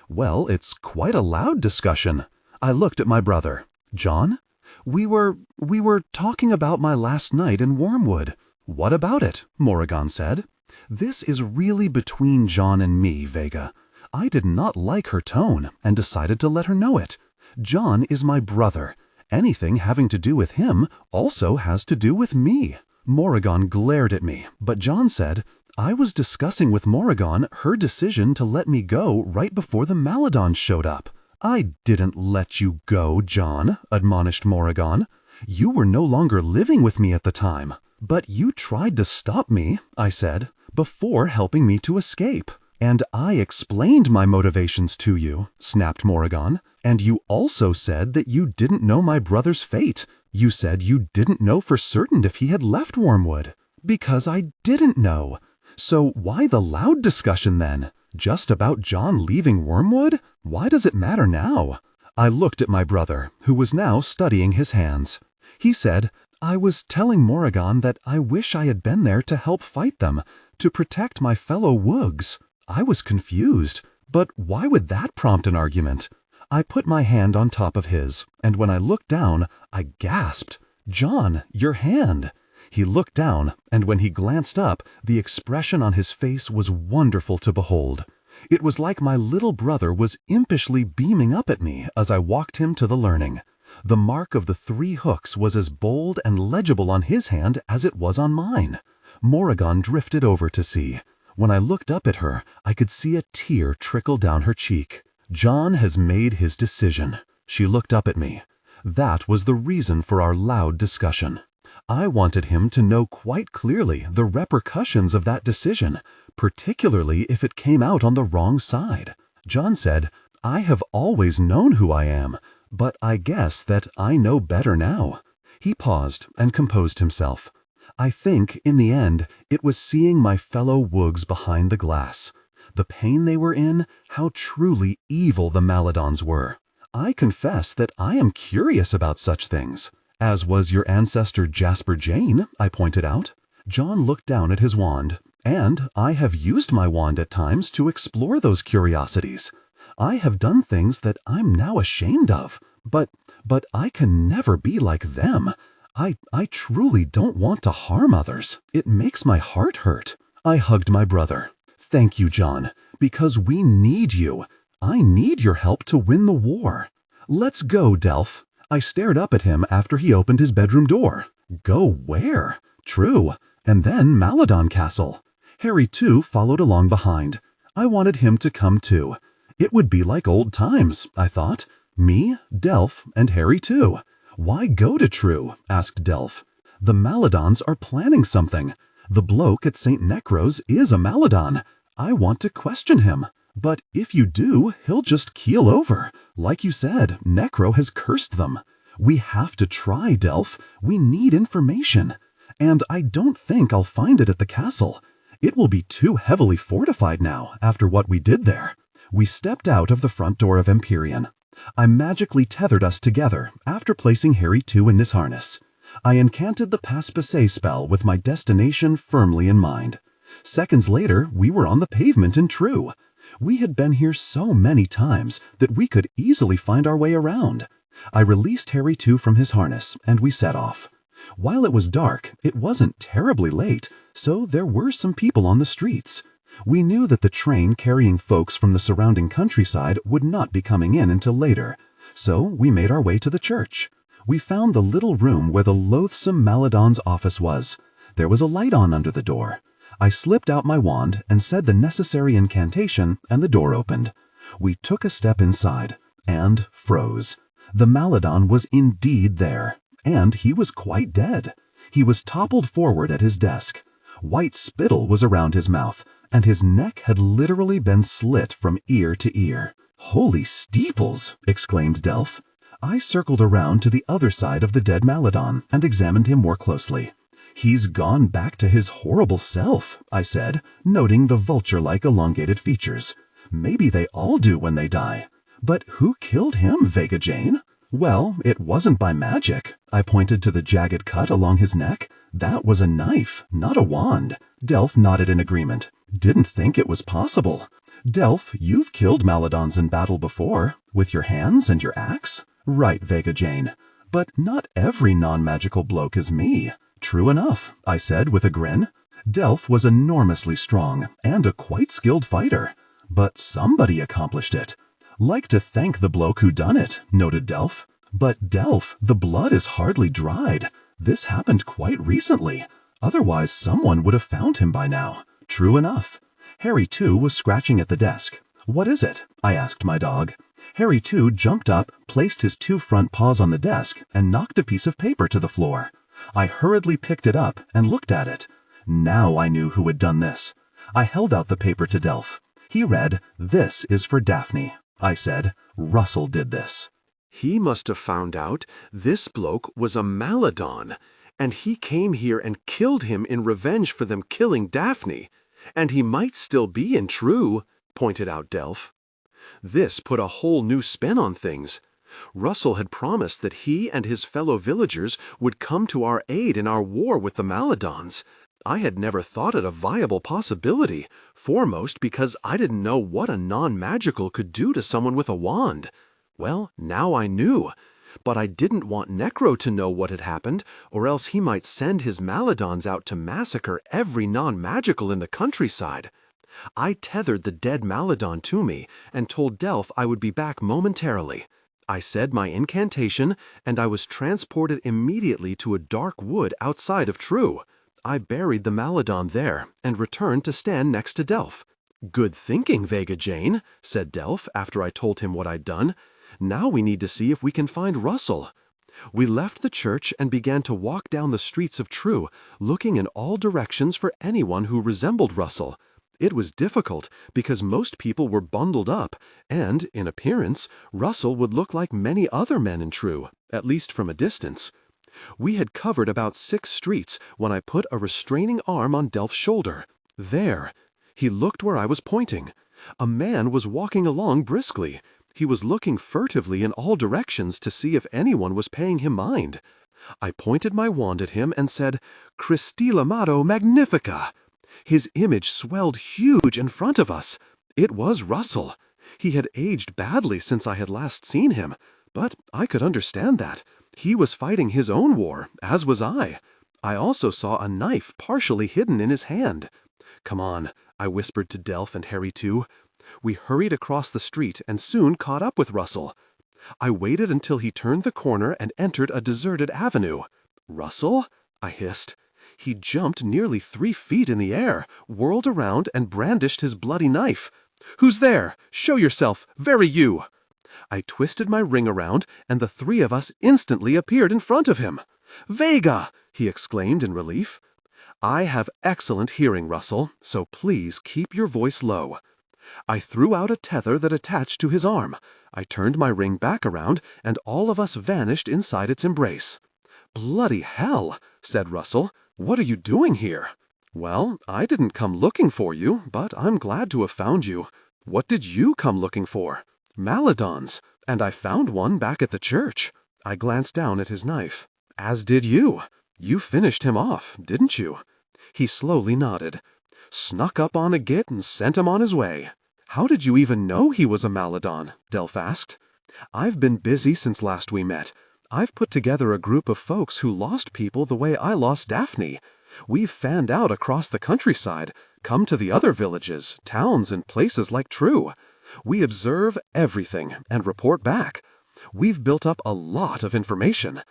"Well, it's quite a loud discussion." I looked at my brother. "John?" We were talking about my last night in Wormwood." "What about it?" Morrigan said. "This is really between John and me, Vega. I did not like her tone and decided to let her know it. John is my brother. Anything having to do with him also has to do with me." Morrigan glared at me, but John said, "I was discussing with Morrigan her decision to let me go right before the Maladons showed up." "I didn't let you go, John," admonished Morrigan. "You were no longer living with me at the time." "But you tried to stop me," I said, "before helping me to escape." "And I explained my motivations to you," snapped Morrigan. "And you also said that you didn't know my brother's fate. You said you didn't know for certain if he had left Wormwood." "Because I didn't know. So why the loud discussion then? Just about John leaving Wormwood? Why does it matter now?" I looked at my brother, who was now studying his hands. He said, "I was telling Morrigan that I wish I had been there to help fight them, to protect my fellow Woogs." I was confused, but why would that prompt an argument? I put my hand on top of his, and when I looked down, I gasped, "John, your hand!" He looked down, and when he glanced up, the expression on his face was wonderful to behold. It was like my little brother was impishly beaming up at me as I walked him to the learning. The mark of the 3 hooks was as bold and legible on his hand as it was on mine. Morrigan drifted over to see. When I looked up at her, I could see a tear trickle down her cheek. "John has made his decision." She looked up at me. That was the reason for our loud discussion. I wanted him to know quite clearly the repercussions of that decision, particularly if it came out on the wrong side. John said, "I have always known who I am, but I guess that I know better now." He paused and composed himself. "I think, in the end, it was seeing my fellow Woogs behind the glass. The pain they were in, how truly evil the Maladons were. I confess that I am curious about such things." "As was your ancestor Jasper Jane," I pointed out. John looked down at his wand. "And I have used my wand at times to explore those curiosities. I have done things that I'm now ashamed of. But I can never be like them. I truly don't want to harm others. It makes my heart hurt." I hugged my brother. "Thank you, John, because we need you. I need your help to win the war. Let's go, Delph." I stared up at him after he opened his bedroom door. Go where? True. And then Maladon Castle. Harry, too, followed along behind. I wanted him to come, too. It would be like old times, I thought. Me, Delph, and Harry, too. "Why go to True?" asked Delph. "The Maladons are planning something. The bloke at St. Necro's is a Maladon. I want to question him. But if you do, he'll just keel over. Like you said, Necro has cursed them. We have to try, Delph. We need information. And I don't think I'll find it at the castle. It will be too heavily fortified now, after what we did there." We stepped out of the front door of Empyrean. I magically tethered us together after placing Harry too in his harness. I incanted the passe-passe spell with my destination firmly in mind. Seconds later, we were on the pavement in True. We had been here so many times that we could easily find our way around. I released Harry too from his harness, and we set off. While it was dark, it wasn't terribly late, so there were some people on the streets. We knew that the train carrying folks from the surrounding countryside would not be coming in until later, so we made our way to the church. We found the little room where the loathsome Maladon's office was. There was a light on under the door. I slipped out my wand and said the necessary incantation, and the door opened. We took a step inside, and froze. The Maladon was indeed there, and he was quite dead. He was toppled forward at his desk. White spittle was around his mouth, and his neck had literally been slit from ear to ear. "Holy steeples!" exclaimed Delph. I circled around to the other side of the dead Maladon and examined him more closely. "He's gone back to his horrible self," I said, noting the vulture-like elongated features. "Maybe they all do when they die. But who killed him, Vega Jane?" "Well, it wasn't by magic." I pointed to the jagged cut along his neck. "That was a knife, not a wand." Delph nodded in agreement. "Didn't think it was possible." "Delph, you've killed Maladons in battle before, with your hands and your axe." "Right, Vega Jane. But not every non-magical bloke is me." "True enough," I said with a grin. Delph was enormously strong and a quite skilled fighter. But somebody accomplished it. "Like to thank the bloke who done it," noted Delph. "But Delph, the blood is hardly dried. This happened quite recently. Otherwise someone would have found him by now." "True enough." Harry too was scratching at the desk. "What is it?" I asked my dog. Harry too jumped up, placed his 2 front paws on the desk, and knocked a piece of paper to the floor. I hurriedly picked it up and looked at it. Now I knew who had done this. I held out the paper to Delph. He read, "This is for Daphne." I said, "Russell did this." He must have found out this bloke was a Maladon, and he came here and killed him in revenge for them killing Daphne. And he might still be in True, pointed out Delph. This put a whole new spin on things. Russell had promised that he and his fellow villagers would come to our aid in our war with the Maladons. I had never thought it a viable possibility, foremost because I didn't know what a non-magical could do to someone with a wand. Well, now I knew. But I didn't want Necro to know what had happened, or else he might send his Maladons out to massacre every non-magical in the countryside. I tethered the dead Maladon to me and told Delph I would be back momentarily. I said my incantation, and I was transported immediately to a dark wood outside of True. I buried the Maladon there and returned to stand next to Delph. "Good thinking, Vega Jane," said Delph after I told him what I'd done. "Now we need to see if we can find Russell." We left the church and began to walk down the streets of True, looking in all directions for anyone who resembled Russell. It was difficult because most people were bundled up, and, in appearance, Russell would look like many other men in True, at least from a distance. We had covered about 6 streets when I put a restraining arm on Delph's shoulder. There. He looked where I was pointing. A man was walking along briskly. He was looking furtively in all directions to see if anyone was paying him mind. I pointed my wand at him and said, "Christilamato Magnifica!" His image swelled huge in front of us. It was Russell. He had aged badly since I had last seen him, but I could understand that. He was fighting his own war, as was I. I also saw a knife partially hidden in his hand. "Come on," I whispered to Delph and Harry too. We hurried across the street and soon caught up with Russell. I waited until he turned the corner and entered a deserted avenue. "Russell?" I hissed. He jumped nearly 3 feet in the air, whirled around, and brandished his bloody knife. "Who's there? Show yourself! Very you!" I twisted my ring around, and the 3 of us instantly appeared in front of him. "Vega!" he exclaimed in relief. "I have excellent hearing, Russell, so please keep your voice low." I threw out a tether that attached to his arm. I turned my ring back around, and all of us vanished inside its embrace. "Bloody hell!" said Russell. "What are you doing here?" "Well, I didn't come looking for you, but I'm glad to have found you. What did you come looking for?" "Maladons, and I found one back at the church." I glanced down at his knife. "As did you. You finished him off, didn't you?" He slowly nodded. "Snuck up on a git and sent him on his way." How did you even know he was a Maladon? Delph asked. I've been busy since last we met. I've put together a group of folks who lost people the way I lost Daphne. We've fanned out across the countryside, come to the other villages, towns, and places like True. We observe everything and report back. We've built up a lot of information.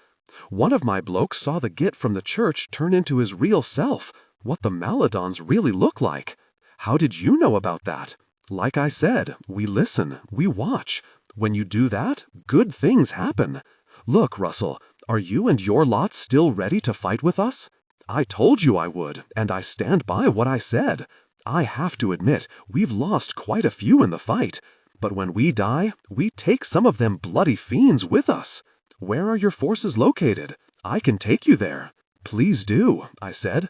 One of my blokes saw the git from the church turn into his real self, what the Maladons really look like. How did you know about that? Like I said, we listen, we watch. When you do that, good things happen. Look, Russell, are you and your lot still ready to fight with us? I told you I would, and I stand by what I said. I have to admit, we've lost quite a few in the fight. But when we die, we take some of them bloody fiends with us. Where are your forces located? I can take you there. Please do, I said.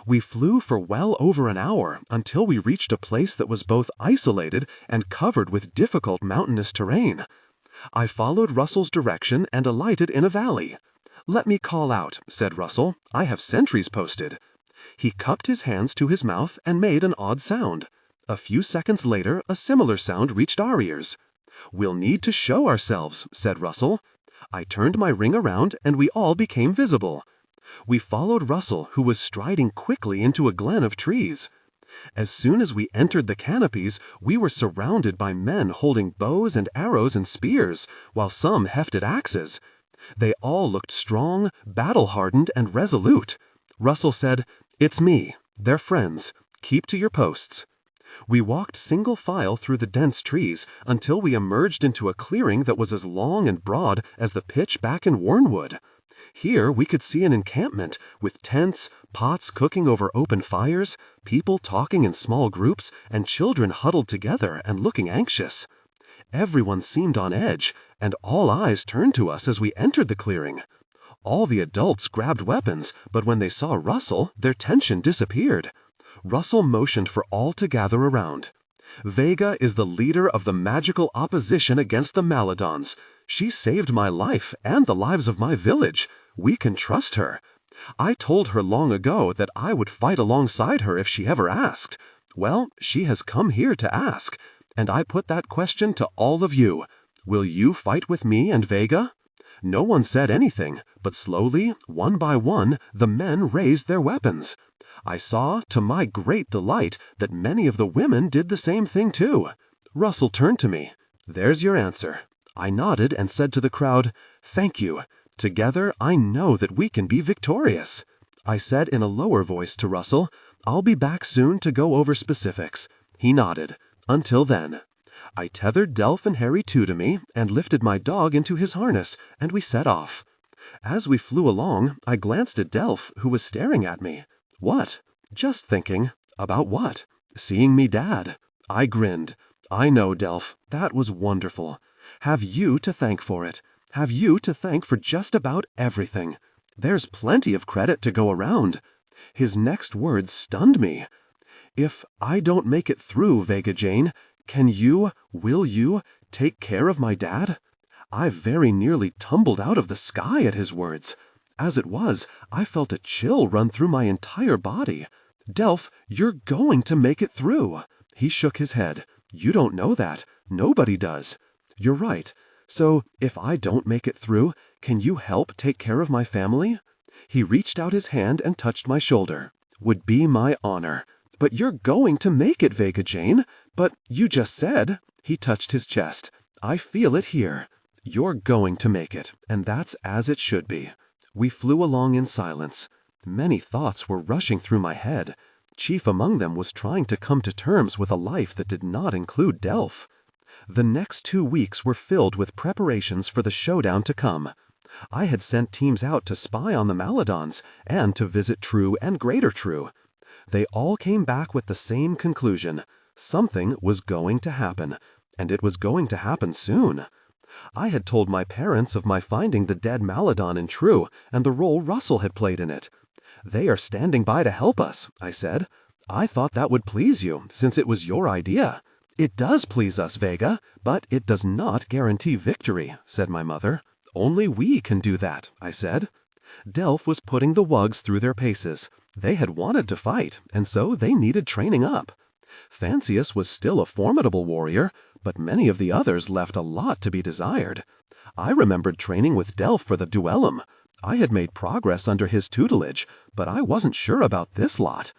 We flew for well over an hour until we reached a place that was both isolated and covered with difficult mountainous terrain. I followed Russell's direction and alighted in a valley. Let me call out, said Russell. I have sentries posted. He cupped his hands to his mouth and made an odd sound. A few seconds later, a similar sound reached our ears. We'll need to show ourselves, said Russell. I turned my ring around and we all became visible. We followed Russell, who was striding quickly into a glen of trees. As soon as we entered the canopies, we were surrounded by men holding bows and arrows and spears, while some hefted axes. They all looked strong, battle-hardened, and resolute. Russell said, "It's me. They're friends. Keep to your posts." We walked single file through the dense trees until we emerged into a clearing that was as long and broad as the pitch back in Warnwood. Here we could see an encampment with tents, pots cooking over open fires, people talking in small groups, and children huddled together and looking anxious. Everyone seemed on edge, and all eyes turned to us as we entered the clearing. All the adults grabbed weapons, but when they saw Russell, their tension disappeared. Russell motioned for all to gather around. "Vega is the leader of the magical opposition against the Maladons. She saved my life and the lives of my village. We can trust her. I told her long ago that I would fight alongside her if she ever asked. Well, she has come here to ask, and I put that question to all of you. Will you fight with me and Vega?" No one said anything, but slowly, one by one, the men raised their weapons. I saw, to my great delight, that many of the women did the same thing too. Russell turned to me. "There's your answer." I nodded and said to the crowd, "Thank you. Together, I know that we can be victorious." I said in a lower voice to Russell, "I'll be back soon to go over specifics." He nodded. "Until then." I tethered Delph and Harry too to me and lifted my dog into his harness, and we set off. As we flew along, I glanced at Delph, who was staring at me. "What?" "Just thinking." "About what?" "Seeing me dad." I grinned. "I know, Delph. That was wonderful. Have you to thank for it. Have you to thank for just about everything. There's plenty of credit to go around." His next words stunned me. "If I don't make it through, Vega Jane, will you, take care of my dad?" I very nearly tumbled out of the sky at his words. As it was, I felt a chill run through my entire body. "Delph, you're going to make it through." He shook his head. "You don't know that. Nobody does." "You're right. So, if I don't make it through, can you help take care of my family?" He reached out his hand and touched my shoulder. "Would be my honor." "But you're going to make it, Vega Jane. But you just said—" He touched his chest. "I feel it here. You're going to make it, and that's as it should be." We flew along in silence. Many thoughts were rushing through my head. Chief among them was trying to come to terms with a life that did not include Delph. The next 2 weeks were filled with preparations for the showdown to come. I had sent teams out to spy on the Maladons and to visit True and Greater True. They all came back with the same conclusion. Something was going to happen, and it was going to happen soon. I had told my parents of my finding the dead Maladon in True and the role Russell had played in it. "They are standing by to help us," I said. "I thought that would please you, since it was your idea." "It does please us, Vega, but it does not guarantee victory," said my mother. "Only we can do that," I said. Delph was putting the wugs through their paces. They had wanted to fight, and so they needed training up. Fancius was still a formidable warrior, but many of the others left a lot to be desired. I remembered training with Delph for the duellum. I had made progress under his tutelage, but I wasn't sure about this lot.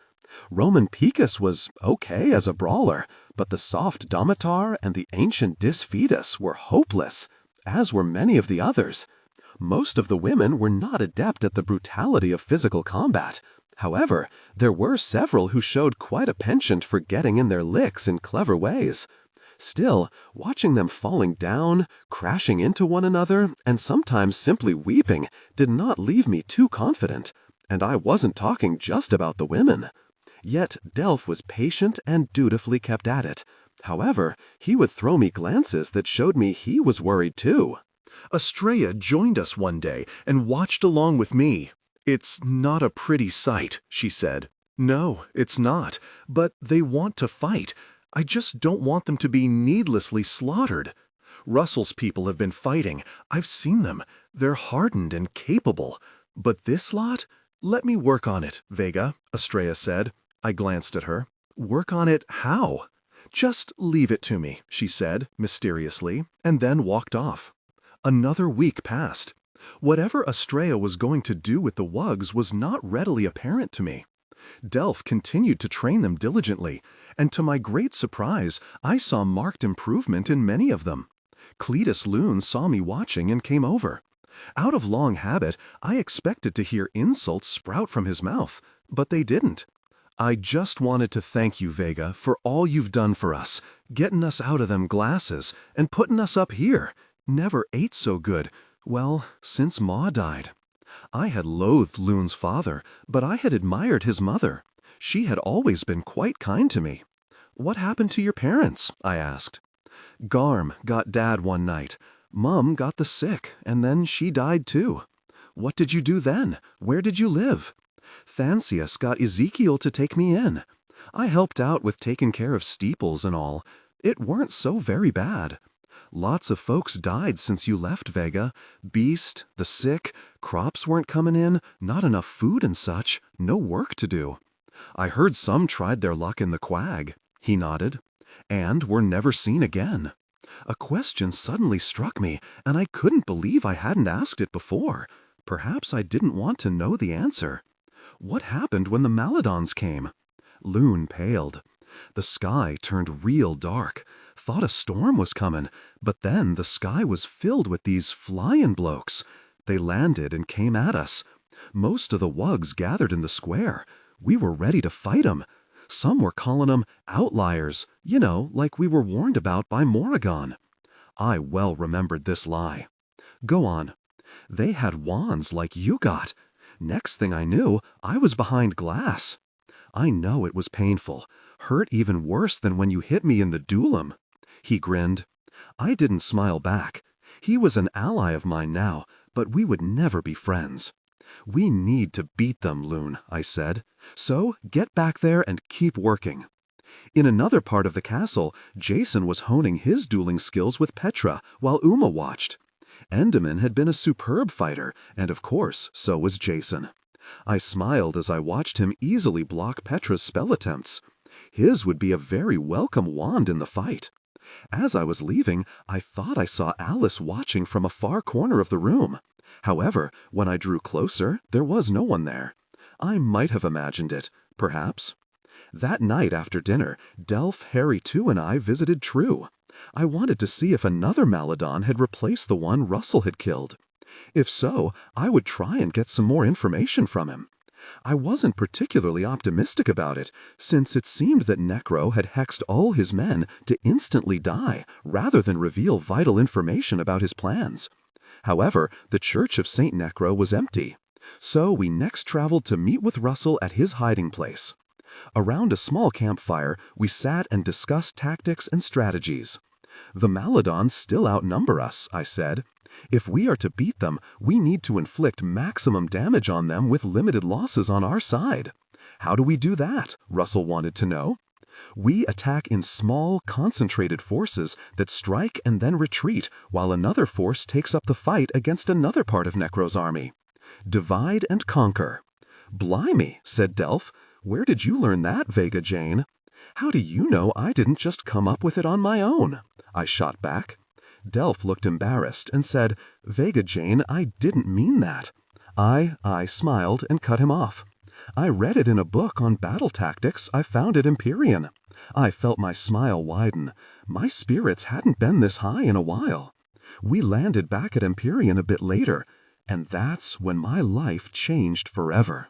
Roman Picus was okay as a brawler, but the soft Domitar and the ancient Disfetus were hopeless, as were many of the others. Most of the women were not adept at the brutality of physical combat. However, there were several who showed quite a penchant for getting in their licks in clever ways. Still, watching them falling down, crashing into one another, and sometimes simply weeping did not leave me too confident, and I wasn't talking just about the women. Yet Delph was patient and dutifully kept at it. However, he would throw me glances that showed me he was worried too. Estrella joined us one day and watched along with me. "It's not a pretty sight," she said. "No, it's not, but they want to fight. I just don't want them to be needlessly slaughtered. Russell's people have been fighting. I've seen them. They're hardened and capable. But this lot? Let me work on it, Vega," Estrella said. I glanced at her. "Work on it how?" "Just leave it to me," she said, mysteriously, and then walked off. Another week passed. Whatever Estrella was going to do with the wugs was not readily apparent to me. Delph continued to train them diligently, and to my great surprise, I saw marked improvement in many of them. Cletus Loon saw me watching and came over. Out of long habit, I expected to hear insults sprout from his mouth, but they didn't. "I just wanted to thank you, Vega, for all you've done for us, getting us out of them glasses and putting us up here. Never ate so good. Well, since Ma died." I had loathed Loon's father, but I had admired his mother. She had always been quite kind to me. "What happened to your parents?" I asked. "Garm got Dad one night. Mum got the sick, and then she died too." "What did you do then? Where did you live?" "Fancius got Ezekiel to take me in. I helped out with taking care of steeples and all. It weren't so very bad. Lots of folks died since you left, Vega. Beast, the sick, crops weren't coming in, not enough food and such, no work to do. I heard some tried their luck in the quag," he nodded, "and were never seen again." A question suddenly struck me, and I couldn't believe I hadn't asked it before. Perhaps I didn't want to know the answer. "What happened when the Maladons came?" Loon paled. "The sky turned real dark. Thought a storm was coming, but then the sky was filled with these flyin' blokes. They landed and came at us. Most of the wugs gathered in the square. We were ready to fight 'em. Some were calling 'em outliers, like we were warned about by Morrigan." I well remembered this lie. "Go on." "They had wands like you got. Next thing I knew, I was behind glass. I know it was painful. Hurt even worse than when you hit me in the duellum." He grinned. I didn't smile back. He was an ally of mine now, but we would never be friends. "We need to beat them, Loon," I said. "So get back there and keep working." In another part of the castle, Jason was honing his dueling skills with Petra while Uma watched. Endymion had been a superb fighter, and of course, so was Jason. I smiled as I watched him easily block Petra's spell attempts. His would be a very welcome wand in the fight. As I was leaving, I thought I saw Alice watching from a far corner of the room. However, when I drew closer, there was no one there. I might have imagined it, perhaps. That night after dinner, Delph, Harry too, and I visited True. I wanted to see if another Maladon had replaced the one Russell had killed. If so, I would try and get some more information from him. I wasn't particularly optimistic about it, since it seemed that Necro had hexed all his men to instantly die rather than reveal vital information about his plans. However, the church of St. Necro was empty, so we next traveled to meet with Russell at his hiding place. Around a small campfire, we sat and discussed tactics and strategies. "The Maladons still outnumber us," I said. "If we are to beat them, we need to inflict maximum damage on them with limited losses on our side." "How do we do that?" Russell wanted to know. "We attack in small, concentrated forces that strike and then retreat, while another force takes up the fight against another part of Necro's army. Divide and conquer." "Blimey," said Delph. "Where did you learn that, Vega Jane?" "How do you know I didn't just come up with it on my own?" I shot back. Delph looked embarrassed and said, "Vega Jane, I didn't mean that." I smiled and cut him off. "I read it in a book on battle tactics I found at Empyrean." I felt my smile widen. My spirits hadn't been this high in a while. We landed back at Empyrean a bit later, and that's when my life changed forever.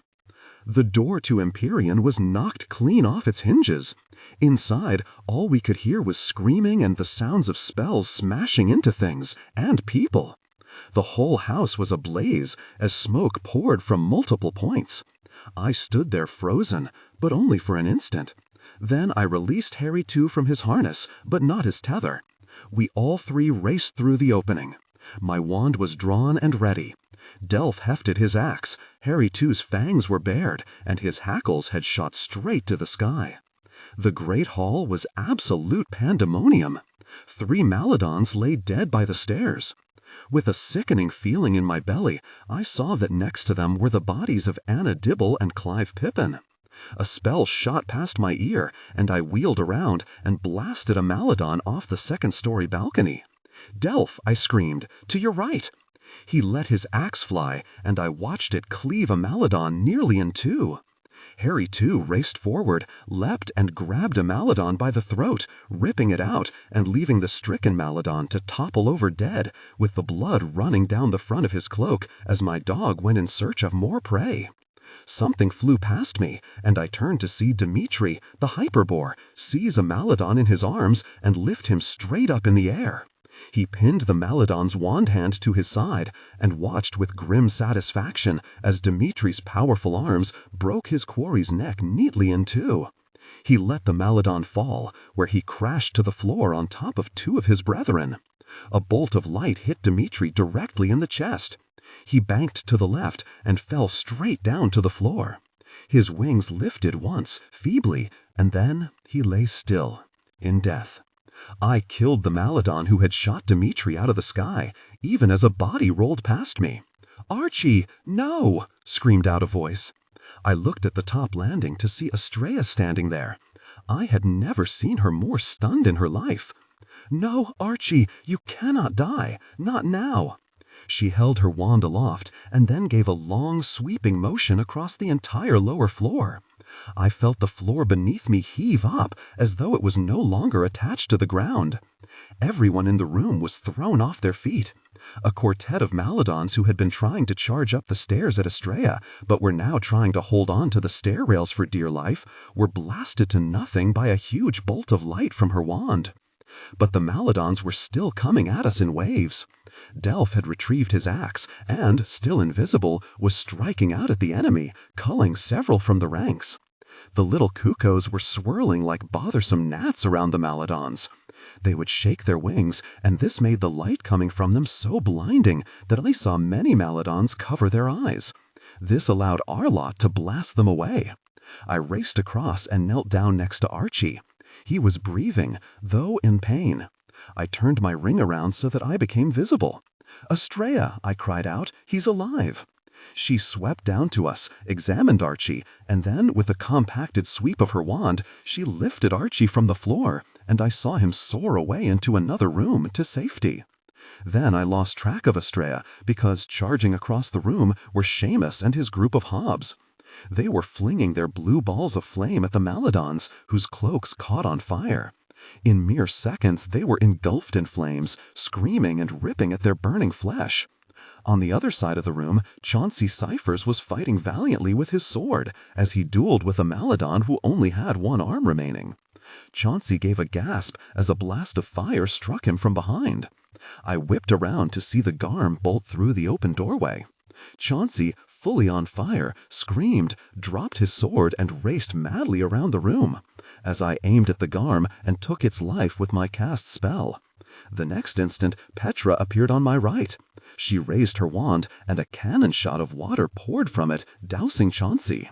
The door to Empyrean was knocked clean off its hinges. Inside, all we could hear was screaming and the sounds of spells smashing into things and people. The whole house was ablaze as smoke poured from multiple points. I stood there frozen, but only for an instant. Then I released Harry too from his harness, but not his tether. We all three raced through the opening. My wand was drawn and ready. Delph hefted his axe, Harry too's fangs were bared, and his hackles had shot straight to the sky. The great hall was absolute pandemonium. 3 Maladons lay dead by the stairs. With a sickening feeling in my belly, I saw that next to them were the bodies of Anna Dibble and Clive Pippin. A spell shot past my ear, and I wheeled around and blasted a Maladon off the second-story balcony. "Delph," I screamed, "to your right!" He let his axe fly, and I watched it cleave a Maladon nearly in two. Harry too raced forward, leapt and grabbed a Maladon by the throat, ripping it out and leaving the stricken Maladon to topple over dead, with the blood running down the front of his cloak as my dog went in search of more prey. Something flew past me, and I turned to see Dimitri, the Hyperbore, seize a Maladon in his arms and lift him straight up in the air. He pinned the Maladon's wand hand to his side and watched with grim satisfaction as Dimitri's powerful arms broke his quarry's neck neatly in two. He let the Maladon fall, where he crashed to the floor on top of 2 of his brethren. A bolt of light hit Dimitri directly in the chest. He banked to the left and fell straight down to the floor. His wings lifted once, feebly, and then he lay still, in death. I killed the Maladon who had shot Dimitri out of the sky, even as a body rolled past me. "Archie, no!" screamed out a voice. I looked at the top landing to see Estrella standing there. I had never seen her more stunned in her life. "No, Archie, you cannot die, not now." She held her wand aloft and then gave a long, sweeping motion across the entire lower floor. I felt the floor beneath me heave up as though it was no longer attached to the ground. Everyone in the room was thrown off their feet. A quartet of Maladons who had been trying to charge up the stairs at Estrella, but were now trying to hold on to the stair rails for dear life, were blasted to nothing by a huge bolt of light from her wand. But the Maladons were still coming at us in waves. Delph had retrieved his axe and, still invisible, was striking out at the enemy, culling several from the ranks. The little cuckoos were swirling like bothersome gnats around the Maladons. They would shake their wings, and this made the light coming from them so blinding that I saw many Maladons cover their eyes. This allowed our lot to blast them away. I raced across and knelt down next to Archie. He was breathing, though in pain. I turned my ring around so that I became visible. "Estrella," I cried out, "he's alive." She swept down to us, examined Archie, and then, with a compacted sweep of her wand, she lifted Archie from the floor, and I saw him soar away into another room to safety. Then I lost track of Estrella because charging across the room were Seamus and his group of hobs. They were flinging their blue balls of flame at the Maladons, whose cloaks caught on fire. In mere seconds they were engulfed in flames, screaming and ripping at their burning flesh. On the other side of the room, Chauncey Cyphers was fighting valiantly with his sword, as he dueled with a Maladon who only had one arm remaining. Chauncey gave a gasp as a blast of fire struck him from behind. I whipped around to see the Garm bolt through the open doorway. Chauncey, fully on fire, screamed, dropped his sword, and raced madly around the room, as I aimed at the Garm and took its life with my cast spell. The next instant, Petra appeared on my right. She raised her wand, and a cannon shot of water poured from it, dousing Chauncey.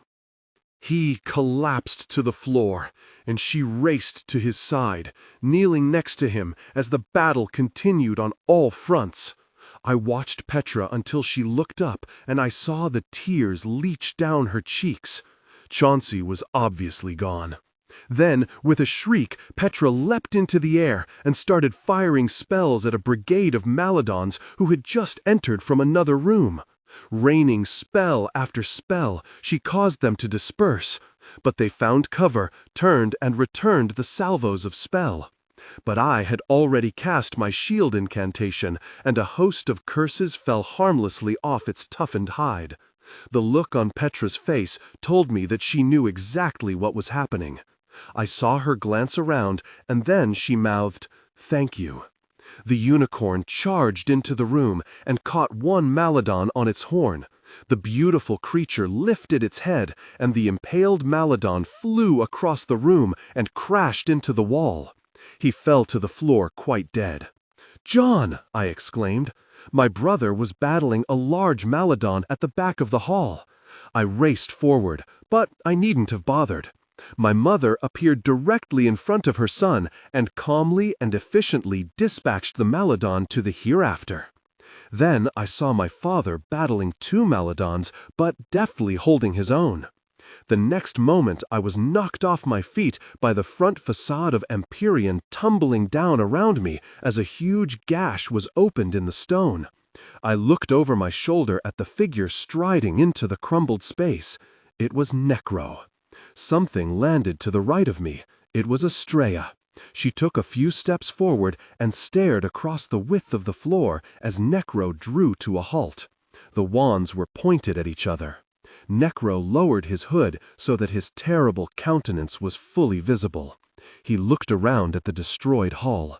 He collapsed to the floor, and she raced to his side, kneeling next to him as the battle continued on all fronts. I watched Petra until she looked up, and I saw the tears leach down her cheeks. Chauncey was obviously gone. Then, with a shriek, Petra leapt into the air and started firing spells at a brigade of Maladons who had just entered from another room. Raining spell after spell, she caused them to disperse, but they found cover, turned and returned the salvos of spell. But I had already cast my shield incantation, and a host of curses fell harmlessly off its toughened hide. The look on Petra's face told me that she knew exactly what was happening. I saw her glance around, and then she mouthed, "Thank you." The unicorn charged into the room and caught one Maladon on its horn. The beautiful creature lifted its head, and the impaled Maladon flew across the room and crashed into the wall. He fell to the floor quite dead. "John!" I exclaimed. My brother was battling a large Maladon at the back of the hall. I raced forward, but I needn't have bothered. My mother appeared directly in front of her son and calmly and efficiently dispatched the Maladon to the hereafter. Then I saw my father battling two Maladons, but deftly holding his own. The next moment I was knocked off my feet by the front facade of Empyrean tumbling down around me as a huge gash was opened in the stone. I looked over my shoulder at the figure striding into the crumbled space. It was Necro. Something landed to the right of me. It was Estrella. She took a few steps forward and stared across the width of the floor as Necro drew to a halt. The wands were pointed at each other. Necro lowered his hood so that his terrible countenance was fully visible. He looked around at the destroyed hall.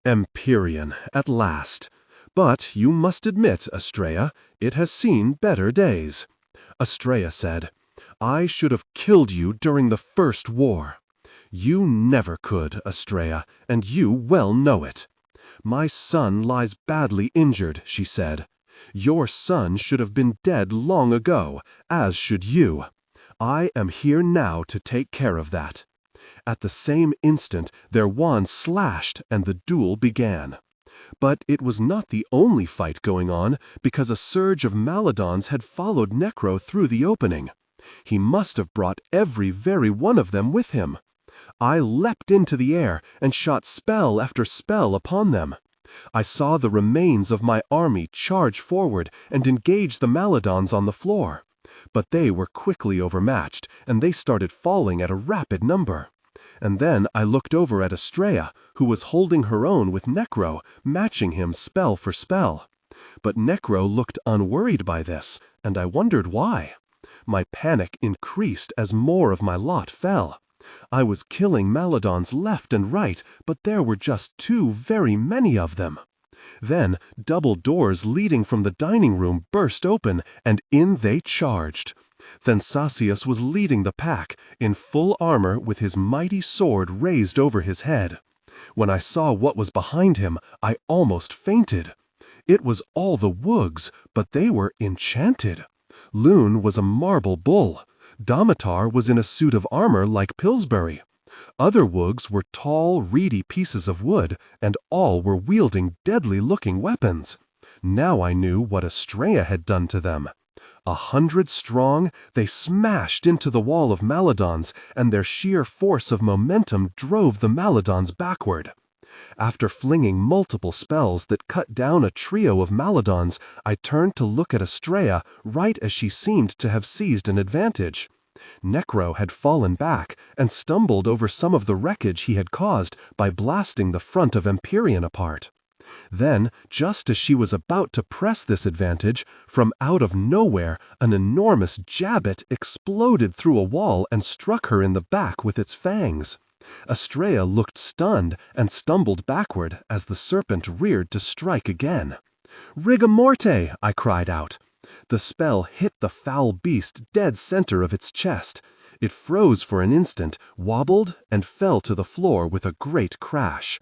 Empyrean, at last. But you must admit, Estrella, it has seen better days. Estrella said, "I should have killed you during the First War." "You never could, Estrella, and you well know it." "My son lies badly injured," she said. "Your son should have been dead long ago, as should you. I am here now to take care of that." At the same instant, their wands slashed and the duel began. But it was not the only fight going on, because a surge of Maladons had followed Necro through the opening. He must have brought every very one of them with him. I leapt into the air and shot spell after spell upon them. I saw the remains of my army charge forward and engage the Maladons on the floor. But they were quickly overmatched, and they started falling at a rapid number. And then I looked over at Estrella, who was holding her own with Necro, matching him spell for spell. But Necro looked unworried by this, and I wondered why. My panic increased as more of my lot fell. I was killing Maladons left and right, but there were just too very many of them. Then double doors leading from the dining room burst open, and in they charged. Thensasius was leading the pack, in full armor with his mighty sword raised over his head. When I saw what was behind him, I almost fainted. It was all the Woogs, but they were enchanted. Loon was a marble bull. Damatar was in a suit of armor like Pillsbury. Other Woogs were tall, reedy pieces of wood, and all were wielding deadly-looking weapons. Now I knew what Estrella had done to them. 100 strong, they smashed into the wall of Maladons, and their sheer force of momentum drove the Maladons backward. After flinging multiple spells that cut down a trio of Maladons, I turned to look at Estrella right as she seemed to have seized an advantage. Necro had fallen back and stumbled over some of the wreckage he had caused by blasting the front of Empyrean apart. Then, just as she was about to press this advantage, from out of nowhere an enormous jabbet exploded through a wall and struck her in the back with its fangs. Estrella looked stunned and stumbled backward as the serpent reared to strike again. "Rigor morte!" I cried out. The spell hit the foul beast dead center of its chest. It froze for an instant, wobbled, and fell to the floor with a great crash.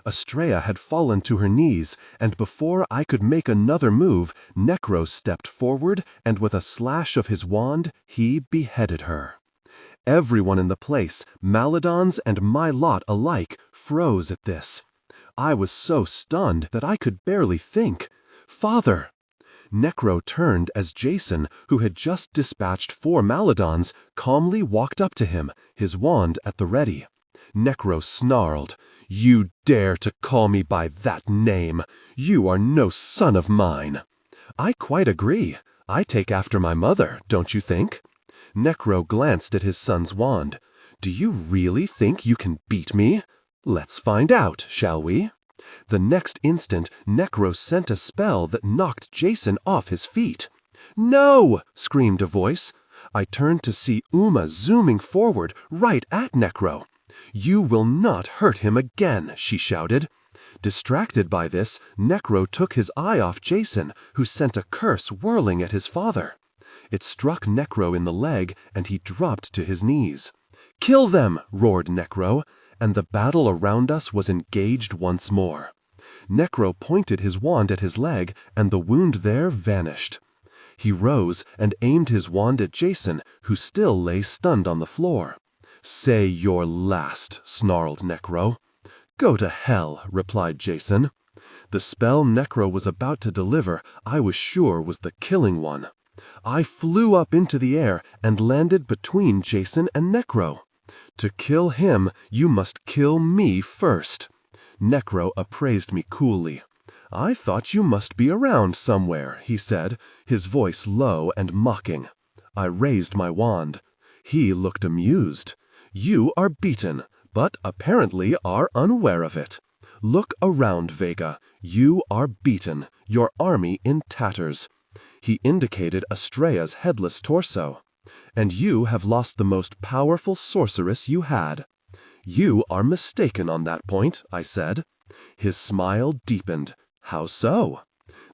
Estrella had fallen to her knees, and before I could make another move, Necro stepped forward, and with a slash of his wand, he beheaded her. Everyone in the place, Maladons and my lot alike, froze at this. I was so stunned that I could barely think. "Father!" Necro turned as Jason, who had just dispatched 4 Maladons, calmly walked up to him, his wand at the ready. Necro snarled, "You dare to call me by that name! You are no son of mine!" "I quite agree. I take after my mother, don't you think?" Necro glanced at his son's wand. "Do you really think you can beat me? Let's find out, shall we?" The next instant, Necro sent a spell that knocked Jason off his feet. "No!" screamed a voice. I turned to see Uma zooming forward, right at Necro. "You will not hurt him again," she shouted. Distracted by this, Necro took his eye off Jason, who sent a curse whirling at his father. It struck Necro in the leg, and he dropped to his knees. "Kill them!" roared Necro, and the battle around us was engaged once more. Necro pointed his wand at his leg, and the wound there vanished. He rose and aimed his wand at Jason, who still lay stunned on the floor. "Say your last," snarled Necro. "Go to hell," replied Jason. The spell Necro was about to deliver, I was sure was the killing one. I flew up into the air and landed between Jason and Necro. "To kill him, you must kill me first." Necro appraised me coolly. "I thought you must be around somewhere," he said, his voice low and mocking. I raised my wand. He looked amused. "You are beaten, but apparently are unaware of it. Look around, Vega. You are beaten, your army in tatters." He indicated Estrella's headless torso. "And you have lost the most powerful sorceress you had." "You are mistaken on that point," I said. His smile deepened. "How so?"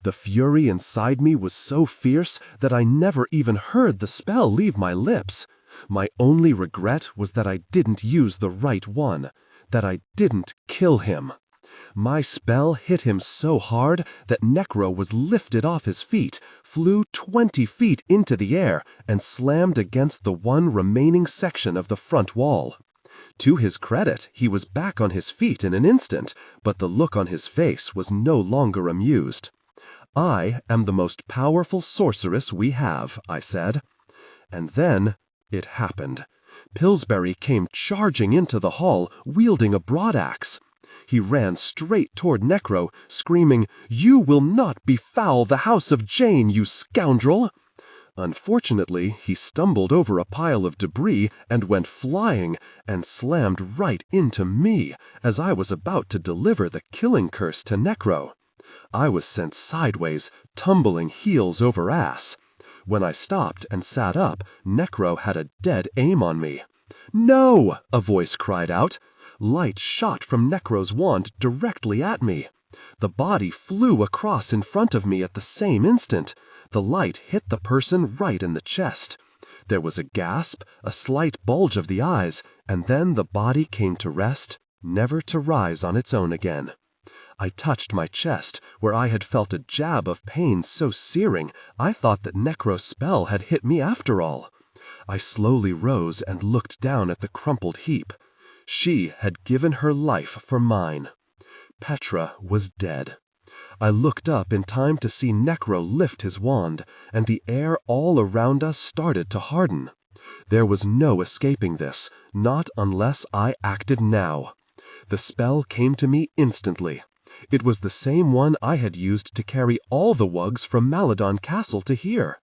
The fury inside me was so fierce that I never even heard the spell leave my lips. My only regret was that I didn't use the right one, that I didn't kill him. My spell hit him so hard that Necro was lifted off his feet, flew 20 feet into the air, and slammed against the one remaining section of the front wall. To his credit, he was back on his feet in an instant, but the look on his face was no longer amused. "I am the most powerful sorceress we have," I said. And then it happened. Pillsbury came charging into the hall, wielding a broadaxe. He ran straight toward Necro, screaming, "You will not befoul the house of Jane, you scoundrel!" Unfortunately, he stumbled over a pile of debris and went flying, and slammed right into me as I was about to deliver the killing curse to Necro. I was sent sideways, tumbling heels over ass. When I stopped and sat up, Necro had a dead aim on me. "No!" a voice cried out. Light shot from Necro's wand directly at me. The body flew across in front of me at the same instant. The light hit the person right in the chest. There was a gasp, a slight bulge of the eyes, and then the body came to rest, never to rise on its own again. I touched my chest, where I had felt a jab of pain so searing I thought that Necro's spell had hit me after all. I slowly rose and looked down at the crumpled heap. She had given her life for mine. Petra was dead. I looked up in time to see Necro lift his wand, and the air all around us started to harden. There was no escaping this, not unless I acted now. The spell came to me instantly. It was the same one I had used to carry all the wugs from Maladon Castle to here.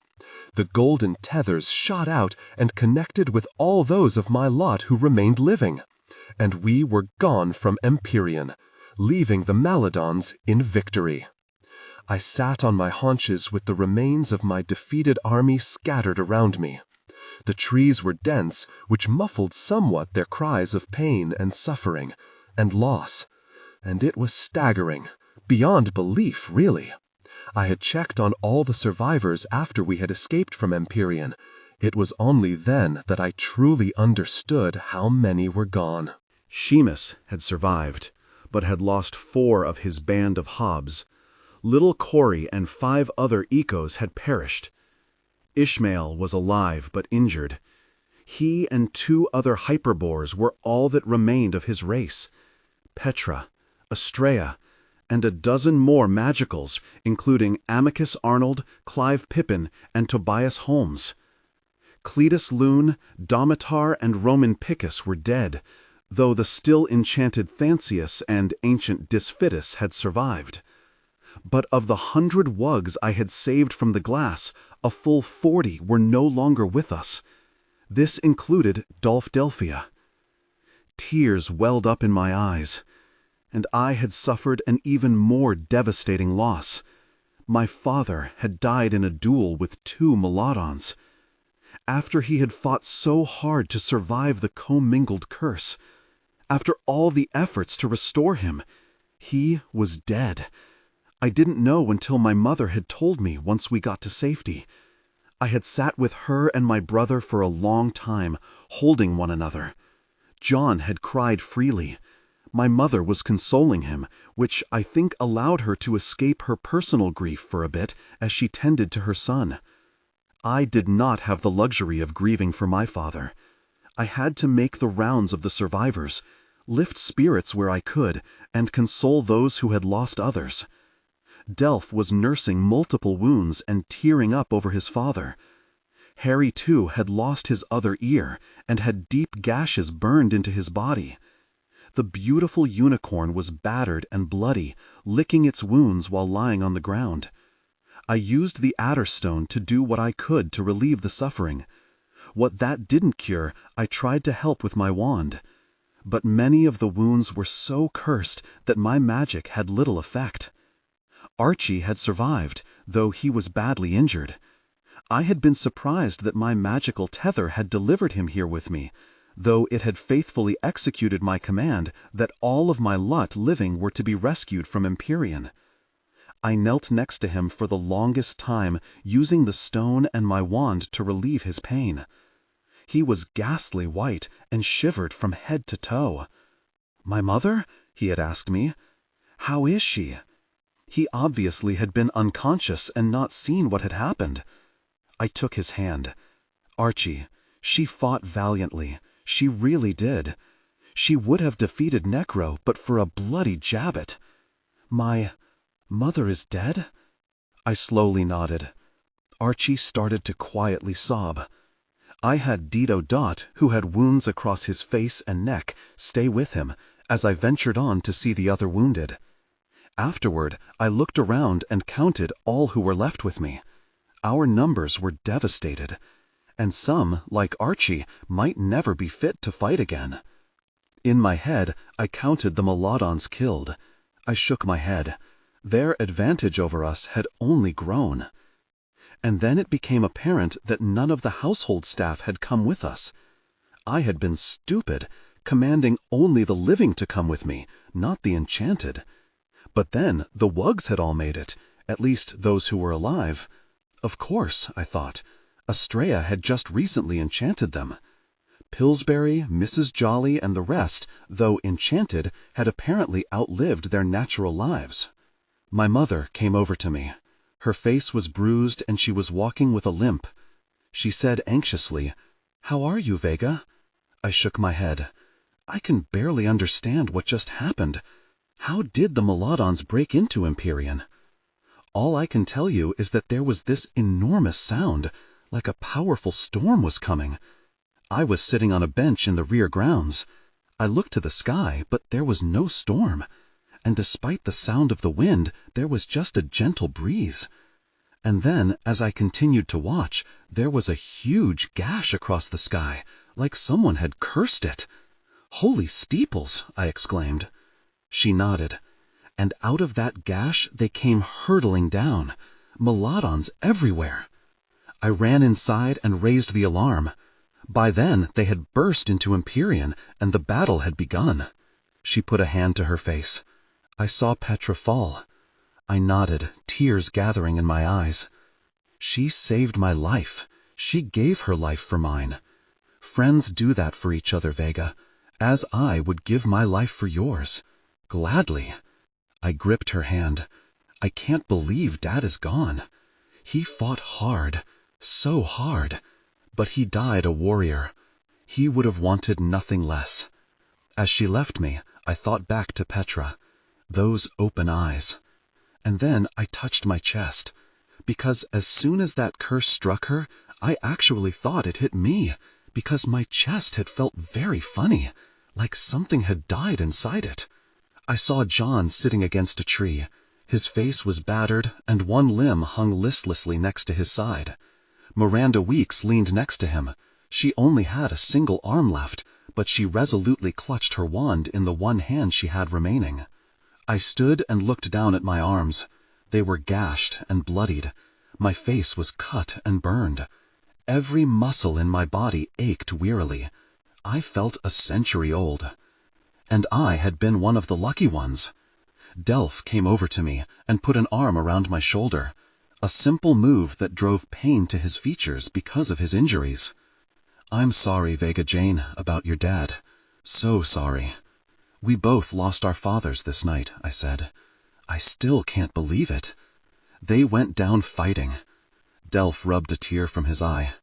The golden tethers shot out and connected with all those of my lot who remained living. And we were gone from Empyrean, leaving the Maladons in victory. I sat on my haunches with the remains of my defeated army scattered around me. The trees were dense, which muffled somewhat their cries of pain and suffering and loss. And it was staggering, beyond belief, really. I had checked on all the survivors after we had escaped from Empyrean. It was only then that I truly understood how many were gone. Seamus had survived, but had lost 4 of his band of hobs. Little Corey and 5 other ecos had perished. Ishmael was alive but injured. He and 2 other hyperbores were all that remained of his race. Petra, Estrella, and a dozen more magicals, including Amicus Arnold, Clive Pippin, and Tobias Holmes. Cletus Lune, Domitar, and Roman Picus were dead, though the still enchanted Thansius and ancient Disfitus had survived. But of the 100 wugs I had saved from the glass, a full 40 were no longer with us. This included Dolph Delphia. Tears welled up in my eyes, and I had suffered an even more devastating loss. My father had died in a duel with 2 Melodons. After he had fought so hard to survive the commingled curse, after all the efforts to restore him, he was dead. I didn't know until my mother had told me once we got to safety. I had sat with her and my brother for a long time, holding one another. John had cried freely. My mother was consoling him, which I think allowed her to escape her personal grief for a bit as she tended to her son. I did not have the luxury of grieving for my father. I had to make the rounds of the survivors, lift spirits where I could, and console those who had lost others. Delph was nursing multiple wounds and tearing up over his father. Harry, too, had lost his other ear and had deep gashes burned into his body. The beautiful unicorn was battered and bloody, licking its wounds while lying on the ground. I used the adder stone to do what I could to relieve the suffering. What that didn't cure, I tried to help with my wand. But many of the wounds were so cursed that my magic had little effect. Archie had survived, though he was badly injured. I had been surprised that my magical tether had delivered him here with me, though it had faithfully executed my command that all of my lot living were to be rescued from Empyrean. I knelt next to him for the longest time, using the stone and my wand to relieve his pain. He was ghastly white and shivered from head to toe. "My mother?" he had asked me. "How is she?" He obviously had been unconscious and not seen what had happened. I took his hand. "Archie, she fought valiantly. She really did. She would have defeated Necro but for a bloody jabbet. My mother is dead?" I slowly nodded. Archie started to quietly sob. I had Dido Dot, who had wounds across his face and neck, stay with him, as I ventured on to see the other wounded. Afterward, I looked around and counted all who were left with me. Our numbers were devastated, and some, like Archie, might never be fit to fight again. In my head, I counted the Melodons killed. I shook my head. Their advantage over us had only grown. And then it became apparent that none of the household staff had come with us. I had been stupid, commanding only the living to come with me, not the enchanted. But then the wugs had all made it, at least those who were alive. Of course, I thought. Astrea had just recently enchanted them. Pillsbury, Mrs. Jolly, and the rest, though enchanted, had apparently outlived their natural lives. My mother came over to me. Her face was bruised and she was walking with a limp. She said anxiously, "How are you, Vega?" I shook my head. I can barely understand what just happened. How did the Melodons break into Empyrean? All I can tell you is that there was this enormous sound, like a powerful storm was coming. I was sitting on a bench in the rear grounds. I looked to the sky, but there was no storm. And despite the sound of the wind, there was just a gentle breeze. And then, as I continued to watch, there was a huge gash across the sky, like someone had cursed it. "Holy steeples!" I exclaimed. She nodded. And out of that gash they came hurtling down, Melodons everywhere. I ran inside and raised the alarm. By then they had burst into Empyrean, and the battle had begun. She put a hand to her face. I saw Petra fall. I nodded, tears gathering in my eyes. She saved my life. She gave her life for mine. Friends do that for each other, Vega, as I would give my life for yours. Gladly. I gripped her hand. I can't believe Dad is gone. He fought hard, so hard, but he died a warrior. He would have wanted nothing less. As she left me, I thought back to Petra. Those open eyes. And then I touched my chest, because as soon as that curse struck her, I actually thought it hit me, because my chest had felt very funny, like something had died inside it. I saw John sitting against a tree. His face was battered, and one limb hung listlessly next to his side. Miranda Weeks leaned next to him. She only had a single arm left, but she resolutely clutched her wand in the one hand she had remaining. I stood and looked down at my arms. They were gashed and bloodied. My face was cut and burned. Every muscle in my body ached wearily. I felt a century old. And I had been one of the lucky ones. Delph came over to me and put an arm around my shoulder, a simple move that drove pain to his features because of his injuries. "I'm sorry, Vega Jane, about your dad. So sorry. We both lost our fathers this night," I said. "I still can't believe it. They went down fighting." Delph rubbed a tear from his eye.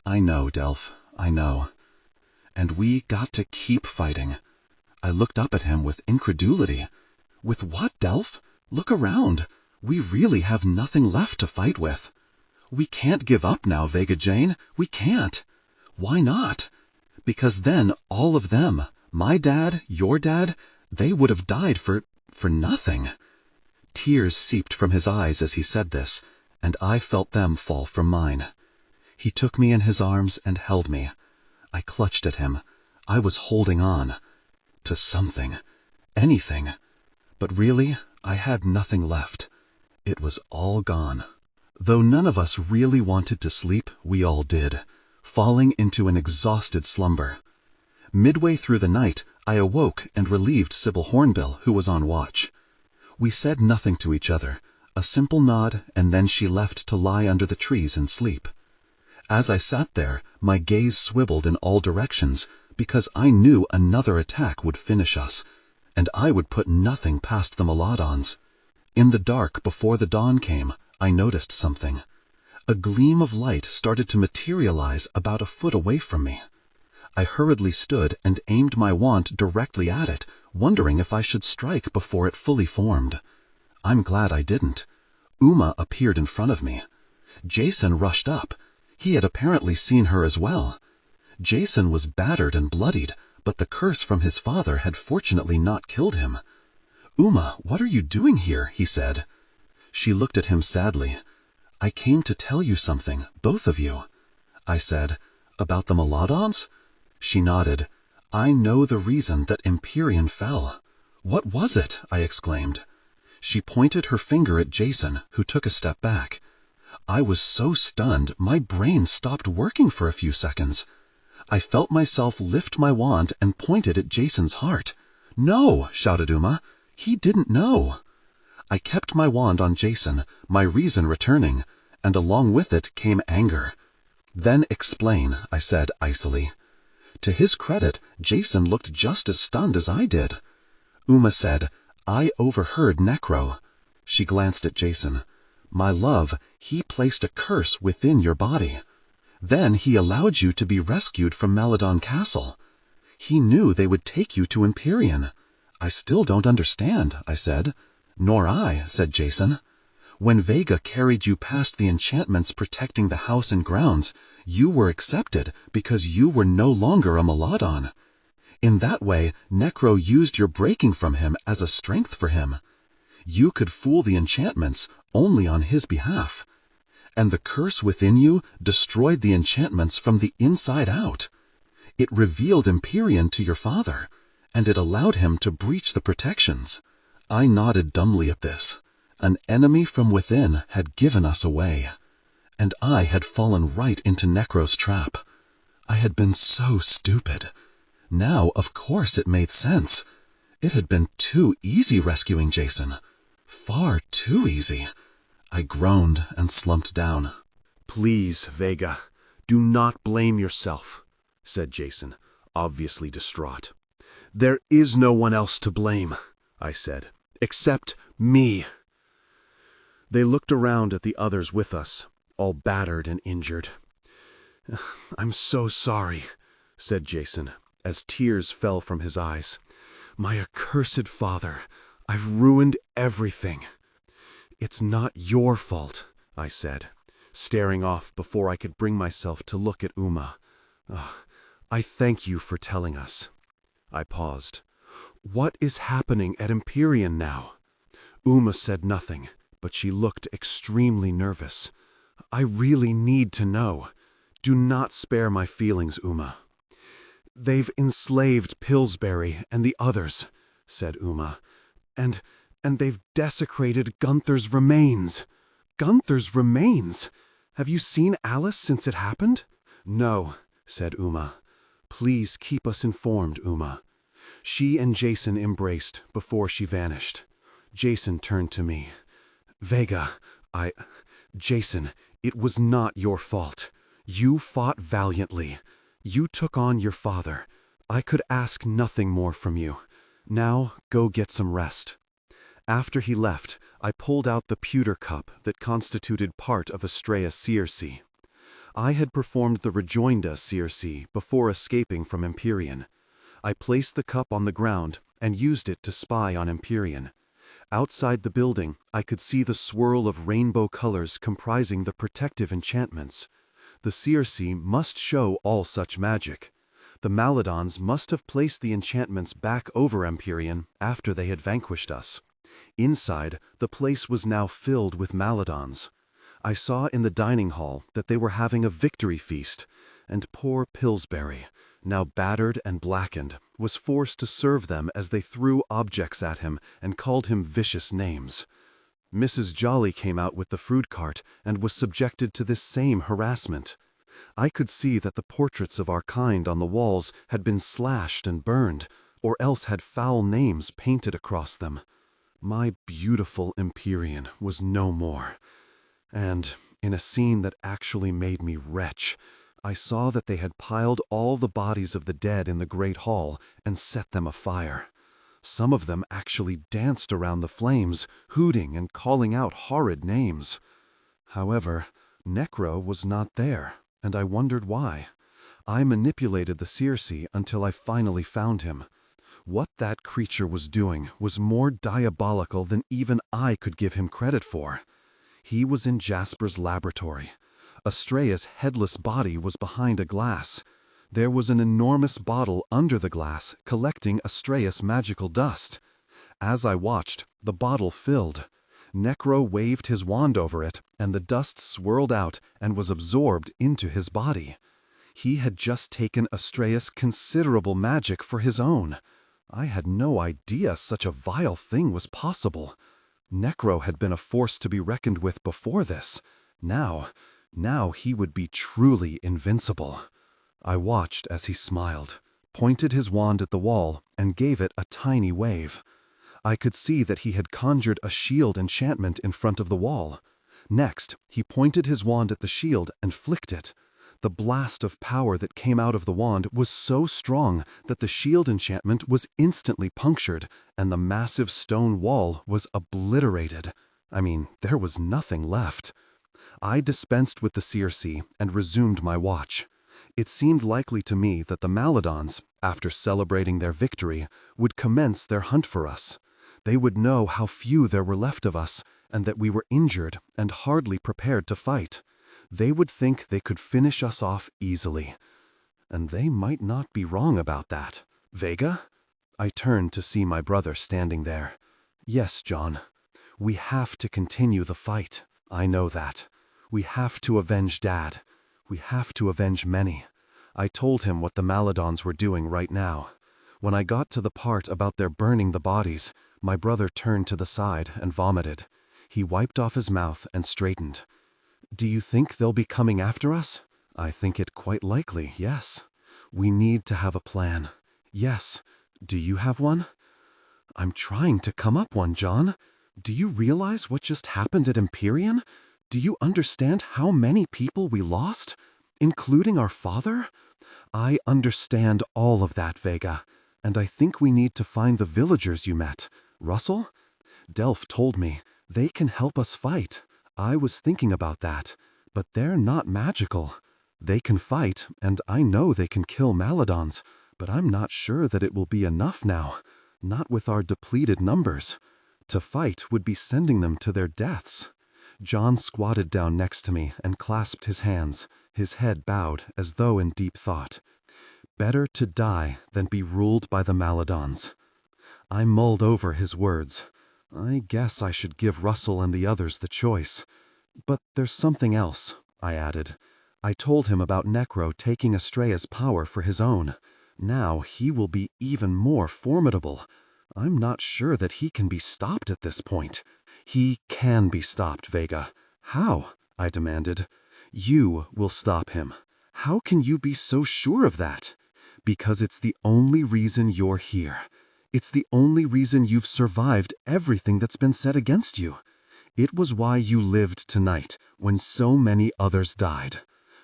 "I know, Delph, I know. And we got to keep fighting." I looked up at him with incredulity. "With what, Delph? Look around. We really have nothing left to fight with. We can't give up now, Vega Jane. We can't." "Why not?" "Because then all of them, my dad, your dad, they would have died for nothing." Tears seeped from his eyes as he said this, and I felt them fall from mine. He took me in his arms and held me. I clutched at him. I was holding on. To something. Anything. But really, I had nothing left. It was all gone. Though none of us really wanted to sleep, we all did, falling into an exhausted slumber. Midway through the night, I awoke and relieved Sybil Hornbill, who was on watch. We said nothing to each other, a simple nod, and then she left to lie under the trees and sleep. As I sat there, my gaze swiveled in all directions, because I knew another attack would finish us, and I would put nothing past the Melodons. In the dark before the dawn came, I noticed something. A gleam of light started to materialize about a foot away from me. I hurriedly stood and aimed my wand directly at it, wondering if I should strike before it fully formed. I'm glad I didn't. Uma appeared in front of me. Jason rushed up. He had apparently seen her as well. Jason was battered and bloodied, but the curse from his father had fortunately not killed him. "Uma, what are you doing here?" he said. She looked at him sadly. "I came to tell you something, both of you." I said, "About the Melodons?" She nodded. "I know the reason that Empyrean fell." "What was it?" I exclaimed. She pointed her finger at Jason, who took a step back. I was so stunned, my brain stopped working for a few seconds. I felt myself lift my wand and point it at Jason's heart. "No!" shouted Uma. "He didn't know." I kept my wand on Jason, my reason returning, and along with it came anger. "Then explain," I said icily. To his credit, Jason looked just as stunned as I did. Uma said, "I overheard Necro." She glanced at Jason. "My love, he placed a curse within your body. Then he allowed you to be rescued from Maladon Castle. He knew they would take you to Empyrean." "I still don't understand," I said. "Nor I," said Jason. "When Vega carried you past the enchantments protecting the house and grounds, you were accepted because you were no longer a Melodon. In that way, Necro used your breaking from him as a strength for him. You could fool the enchantments only on his behalf. And the curse within you destroyed the enchantments from the inside out. It revealed Empyrean to your father, and it allowed him to breach the protections." I nodded dumbly at this. An enemy from within had given us away, and I had fallen right into Necro's trap. I had been so stupid. Now, of course, it made sense. It had been too easy rescuing Jason. Far too easy. I groaned and slumped down. "Please, Vega, do not blame yourself," said Jason, obviously distraught. "There is no one else to blame," I said, "except me." They looked around at the others with us, all battered and injured. "I'm so sorry," said Jason, as tears fell from his eyes. "My accursed father, I've ruined everything." "It's not your fault," I said, staring off before I could bring myself to look at Uma. "I thank you for telling us." I paused. "What is happening at Empyrean now?" Uma said nothing, but she looked extremely nervous. "I really need to know. Do not spare my feelings, Uma." "They've enslaved Pillsbury and the others," said Uma. And they've desecrated Gunther's remains." "Gunther's remains? Have you seen Alice since it happened?" "No," said Uma. "Please keep us informed, Uma." She and Jason embraced before she vanished. Jason turned to me. "Vega, Jason, it was not your fault. You fought valiantly. You took on your father. I could ask nothing more from you. Now go get some rest." After he left, I pulled out the pewter cup that constituted part of Astrea Circe. I had performed the Rejoinda Circe before escaping from Empyrean. I placed the cup on the ground and used it to spy on Empyrean. Outside the building, I could see the swirl of rainbow colors comprising the protective enchantments. The Circe must show all such magic. The Maladons must have placed the enchantments back over Empyrean after they had vanquished us. Inside, the place was now filled with Maladons. I saw in the dining hall that they were having a victory feast, and poor Pillsbury, now battered and blackened, was forced to serve them as they threw objects at him and called him vicious names. Mrs. Jolly came out with the fruit cart and was subjected to this same harassment. I could see that the portraits of our kind on the walls had been slashed and burned, or else had foul names painted across them. My beautiful Empyrean was no more. And, in a scene that actually made me retch, I saw that they had piled all the bodies of the dead in the great hall and set them afire. Some of them actually danced around the flames, hooting and calling out horrid names. However, Necro was not there, and I wondered why. I manipulated the Circe until I finally found him. What that creature was doing was more diabolical than even I could give him credit for. He was in Jasper's laboratory. Astrea's headless body was behind a glass. There was an enormous bottle under the glass collecting Astrea's magical dust. As I watched, the bottle filled. Necro waved his wand over it, and the dust swirled out and was absorbed into his body. He had just taken Astrea's considerable magic for his own. I had no idea such a vile thing was possible. Necro had been a force to be reckoned with before this. Now he would be truly invincible. I watched as he smiled, pointed his wand at the wall, and gave it a tiny wave. I could see that he had conjured a shield enchantment in front of the wall. Next, he pointed his wand at the shield and flicked it. The blast of power that came out of the wand was so strong that the shield enchantment was instantly punctured, and the massive stone wall was obliterated. There was nothing left. I dispensed with the Circe and resumed my watch. It seemed likely to me that the Maladons, after celebrating their victory, would commence their hunt for us. They would know how few there were left of us, and that we were injured and hardly prepared to fight. They would think they could finish us off easily. And they might not be wrong about that. "Vega?" I turned to see my brother standing there. "Yes, John. We have to continue the fight. I know that. We have to avenge Dad. We have to avenge many." I told him what the Maladons were doing right now. When I got to the part about their burning the bodies, my brother turned to the side and vomited. He wiped off his mouth and straightened. "Do you think they'll be coming after us?" "I think it quite likely, yes. We need to have a plan." "Yes. Do you have one?" "I'm trying to come up one, John. Do you realize what just happened at Empyrean? Do you understand how many people we lost? Including our father?" "I understand all of that, Vega. And I think we need to find the villagers you met. Russell? Delph told me. They can help us fight. I was thinking about that. But they're not magical. They can fight, and I know they can kill Maladons, but I'm not sure that it will be enough now. Not with our depleted numbers. to fight would be sending them to their deaths. John squatted down next to me and clasped his hands, his head bowed as though in deep thought. Better to die than be ruled by the Maladons. I mulled over his words. I guess I should give Russell and the others the choice. But there's something else, I added. I told him about Necro taking Estrella's power for his own. Now he will be even more formidable. I'm not sure that he can be stopped at this point. He can be stopped, Vega. How? I demanded. You will stop him. How can you be so sure of that? Because it's the only reason you're here. It's the only reason you've survived everything that's been said against you. It was why you lived tonight, when so many others died.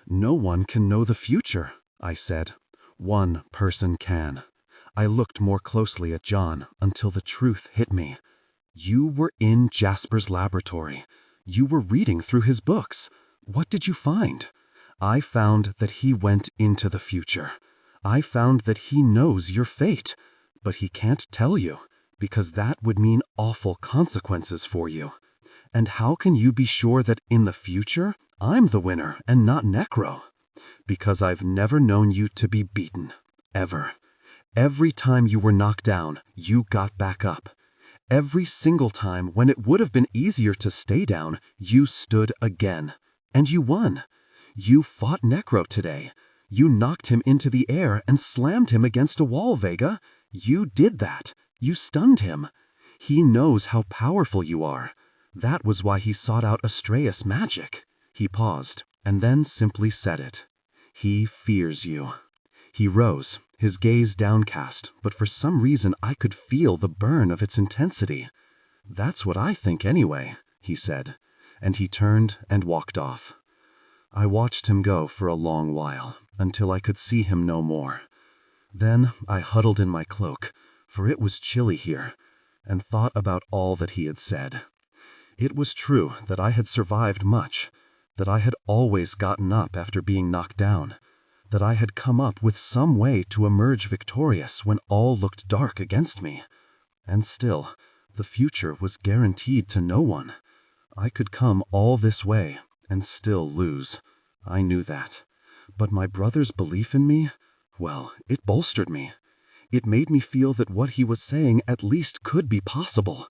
No one can know the future, I said. One person can. I looked more closely at John until the truth hit me. You were in Jasper's laboratory. You were reading through his books. What did you find? I found that he went into the future. I found that he knows your fate, but he can't tell you, because that would mean awful consequences for you. And how can you be sure that in the future, I'm the winner and not Necro? Because I've never known you to be beaten. Ever. Every time you were knocked down, you got back up. Every single time when it would have been easier to stay down, you stood again. And you won. You fought Necro today. You knocked him into the air and slammed him against a wall, Vega. You did that. You stunned him. He knows how powerful you are. That was why he sought out Estrella's magic. He paused, and then simply said it. He fears you. He rose, his gaze downcast, but for some reason I could feel the burn of its intensity. That's what I think anyway, he said, and he turned and walked off. I watched him go for a long while, until I could see him no more. Then I huddled in my cloak, for it was chilly here, and thought about all that he had said. It was true that I had survived much, that I had always gotten up after being knocked down, that I had come up with some way to emerge victorious when all looked dark against me. And still, the future was guaranteed to no one. I could come all this way and still lose. I knew that. But my brother's belief in me, well, it bolstered me. It made me feel that what he was saying at least could be possible.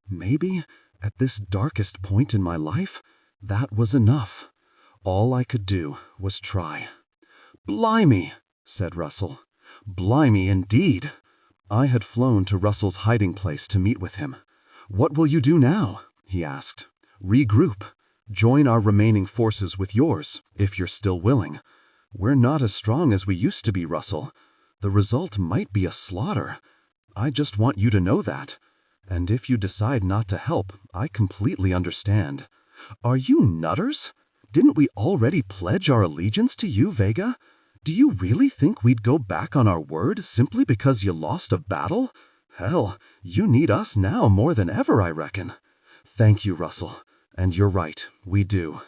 Maybe, at this darkest point in my life, that was enough. All I could do was try. "Blimey," said Russell. "Blimey indeed." I had flown to Russell's hiding place to meet with him. "What will you do now?" he asked. "Regroup. Join our remaining forces with yours, if you're still willing. We're not as strong as we used to be, Russell. The result might be a slaughter. I just want you to know that. And if you decide not to help, I completely understand. Are you nutters? Didn't we already pledge our allegiance to you, Vega? Do you really think we'd go back on our word simply because you lost a battle? Hell, you need us now more than ever, I reckon. Thank you, Russell. And you're right, we do.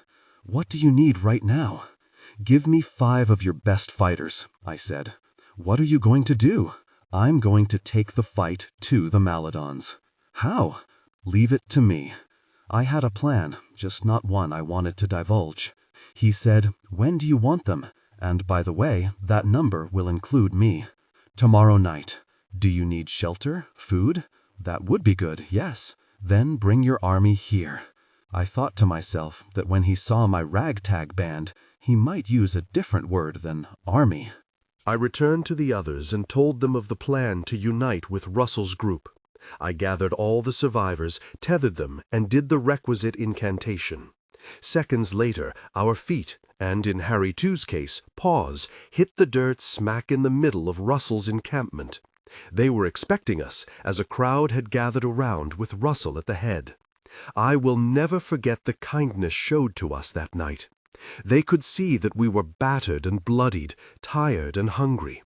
What do you need right now? Give me 5 of your best fighters, I said. What are you going to do? I'm going to take the fight to the Maladons. How? Leave it to me. I had a plan, just not one I wanted to divulge. He said, when do you want them? And by the way, that number will include me. Tomorrow night. Do you need shelter? Food? That would be good, yes. Then bring your army here. I thought to myself that when he saw my ragtag band, he might use a different word than army. I returned to the others and told them of the plan to unite with Russell's group. I gathered all the survivors, tethered them, and did the requisite incantation. Seconds later, our feet, and in Harry Two's case, paws, hit the dirt smack in the middle of Russell's encampment. They were expecting us, as a crowd had gathered around with Russell at the head. I will never forget the kindness showed to us that night. They could see that we were battered and bloodied, tired and hungry.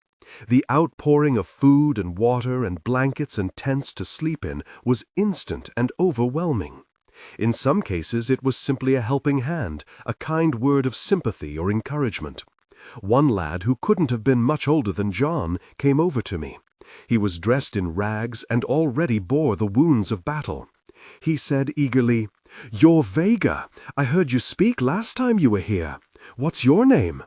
The outpouring of food and water and blankets and tents to sleep in was instant and overwhelming. In some cases it was simply a helping hand, a kind word of sympathy or encouragement. One lad who couldn't have been much older than John came over to me. He was dressed in rags and already bore the wounds of battle. He said eagerly, "You're Vega. I heard you speak last time you were here. What's your name?"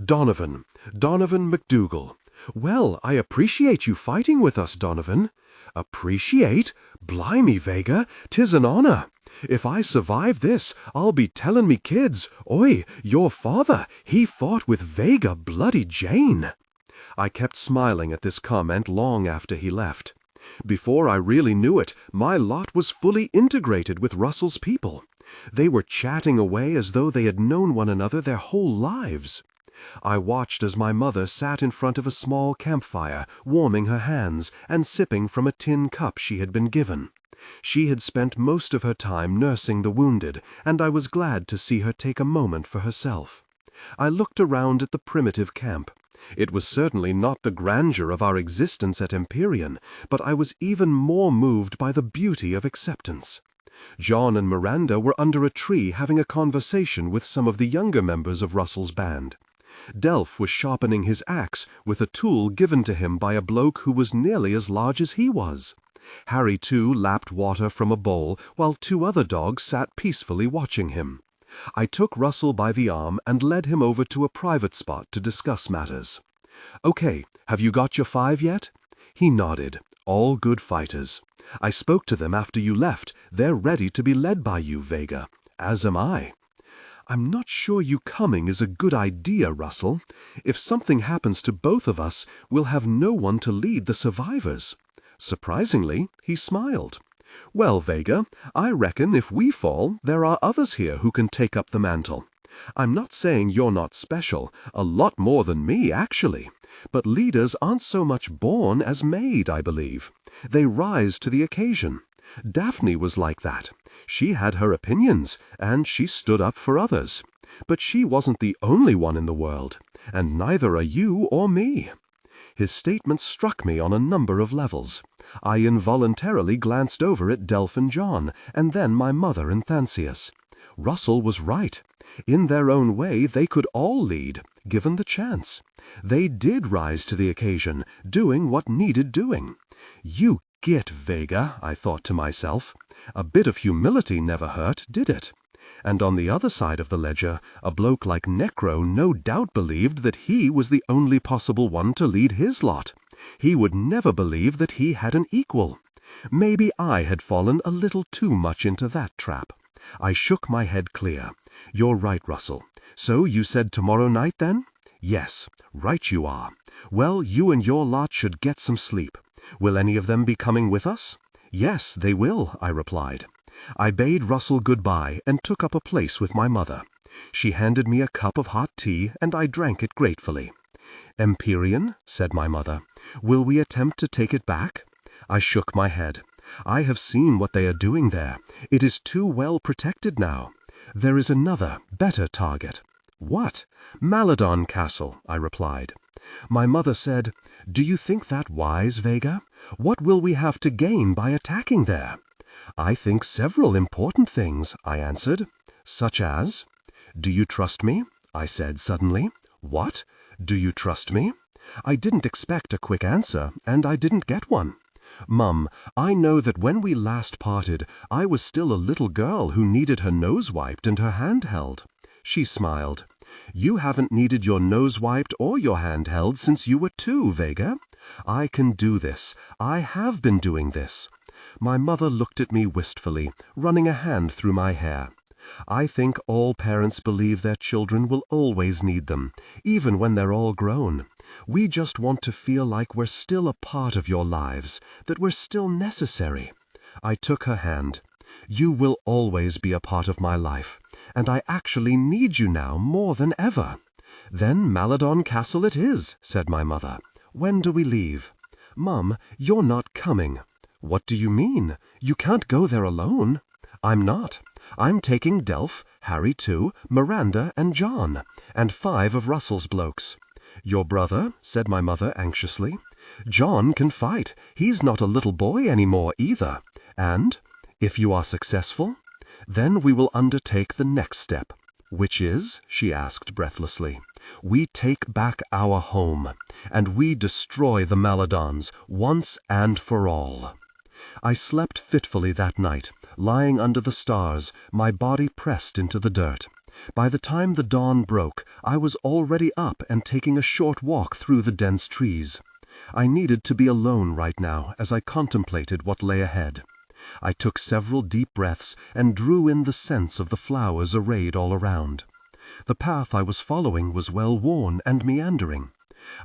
"Donovan. Donovan McDougal." "Well, I appreciate you fighting with us, Donovan." "Appreciate? Blimey, Vega, 'tis an honor. If I survive this, I'll be tellin' me kids, oi, your father, he fought with Vega bloody Jane." I kept smiling at this comment long after he left. Before I really knew it, my lot was fully integrated with Russell's people. They were chatting away as though they had known one another their whole lives. I watched as my mother sat in front of a small campfire, warming her hands and sipping from a tin cup she had been given. She had spent most of her time nursing the wounded, and I was glad to see her take a moment for herself. I looked around at the primitive camp. It was certainly not the grandeur of our existence at Empyrean, but I was even more moved by the beauty of acceptance. John and Miranda were under a tree having a conversation with some of the younger members of Russell's band. Delph was sharpening his axe with a tool given to him by a bloke who was nearly as large as he was. Harry, too, lapped water from a bowl, while 2 other dogs sat peacefully watching him. I took Russell by the arm and led him over to a private spot to discuss matters. "Okay, have you got your 5 yet?" He nodded. "All good fighters. I spoke to them after you left. They're ready to be led by you, Vega. As am I." "I'm not sure you coming is a good idea, Russell. If something happens to both of us, we'll have no one to lead the survivors." Surprisingly, he smiled. "Well, Vega, I reckon if we fall, there are others here who can take up the mantle. I'm not saying you're not special, a lot more than me, actually. But leaders aren't so much born as made, I believe. They rise to the occasion. Daphne was like that. She had her opinions, and she stood up for others. But she wasn't the only one in the world, and neither are you or me." His statement struck me on a number of levels. I involuntarily glanced over at Delph and John, and then my mother and Thansius. Russell was right. In their own way, they could all lead, given the chance. They did rise to the occasion, doing what needed doing. "You git, Vega," I thought to myself. A bit of humility never hurt, did it? And on the other side of the ledger, a bloke like Necro no doubt believed that he was the only possible one to lead his lot. He would never believe that he had an equal. Maybe I had fallen a little too much into that trap. I shook my head clear. "You're right, Russell. So you said tomorrow night, then?" "Yes, right you are. Well, you and your lot should get some sleep. Will any of them be coming with us?" "Yes, they will," I replied. I bade Russell goodbye and took up a place with my mother. She handed me a cup of hot tea, and I drank it gratefully. "Empyrean," said my mother, "will we attempt to take it back?" I shook my head. "I have seen what they are doing there. It is too well protected now. There is another, better target." "What?" "Maladon Castle," I replied. My mother said, "Do you think that wise, Vega? What will we have to gain by attacking there?" "I think several important things," I answered. "Such as?" "Do you trust me?" I said suddenly. "What? Do you trust me?" I didn't expect a quick answer, and I didn't get one. "Mum, I know that when we last parted, I was still a little girl who needed her nose wiped and her hand held." She smiled. "You haven't needed your nose wiped or your hand held since you were 2, Vega. I can do this. I have been doing this." My mother looked at me wistfully, running a hand through my hair. "I think all parents believe their children will always need them, even when they're all grown. We just want to feel like we're still a part of your lives, that we're still necessary." I took her hand. "You will always be a part of my life, and I actually need you now more than ever." "Then Maladon Castle it is," said my mother. "When do we leave?" "Mum, you're not coming." "What do you mean? You can't go there alone." "I'm not. I'm taking Delph, Harry too, Miranda and John, and 5 of Russell's blokes." "Your brother?" said my mother anxiously. "John can fight. He's not a little boy anymore either. And, if you are successful, then we will undertake the next step." "Which is?" she asked breathlessly. "We take back our home, and we destroy the Maladons once and for all." I slept fitfully that night, lying under the stars, my body pressed into the dirt. By the time the dawn broke, I was already up and taking a short walk through the dense trees. I needed to be alone right now as I contemplated what lay ahead. I took several deep breaths and drew in the scents of the flowers arrayed all around. The path I was following was well worn and meandering.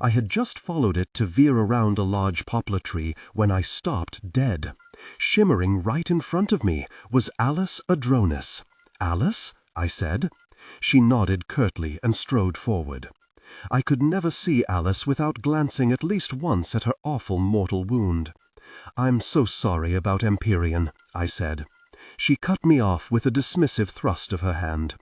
I had just followed it to veer around a large poplar tree when I stopped dead. Shimmering right in front of me was Alice Adronis. "Alice?" I said. She nodded curtly and strode forward. I could never see Alice without glancing at least once at her awful mortal wound. "I'm so sorry about Empyrean," I said. She cut me off with a dismissive thrust of her hand.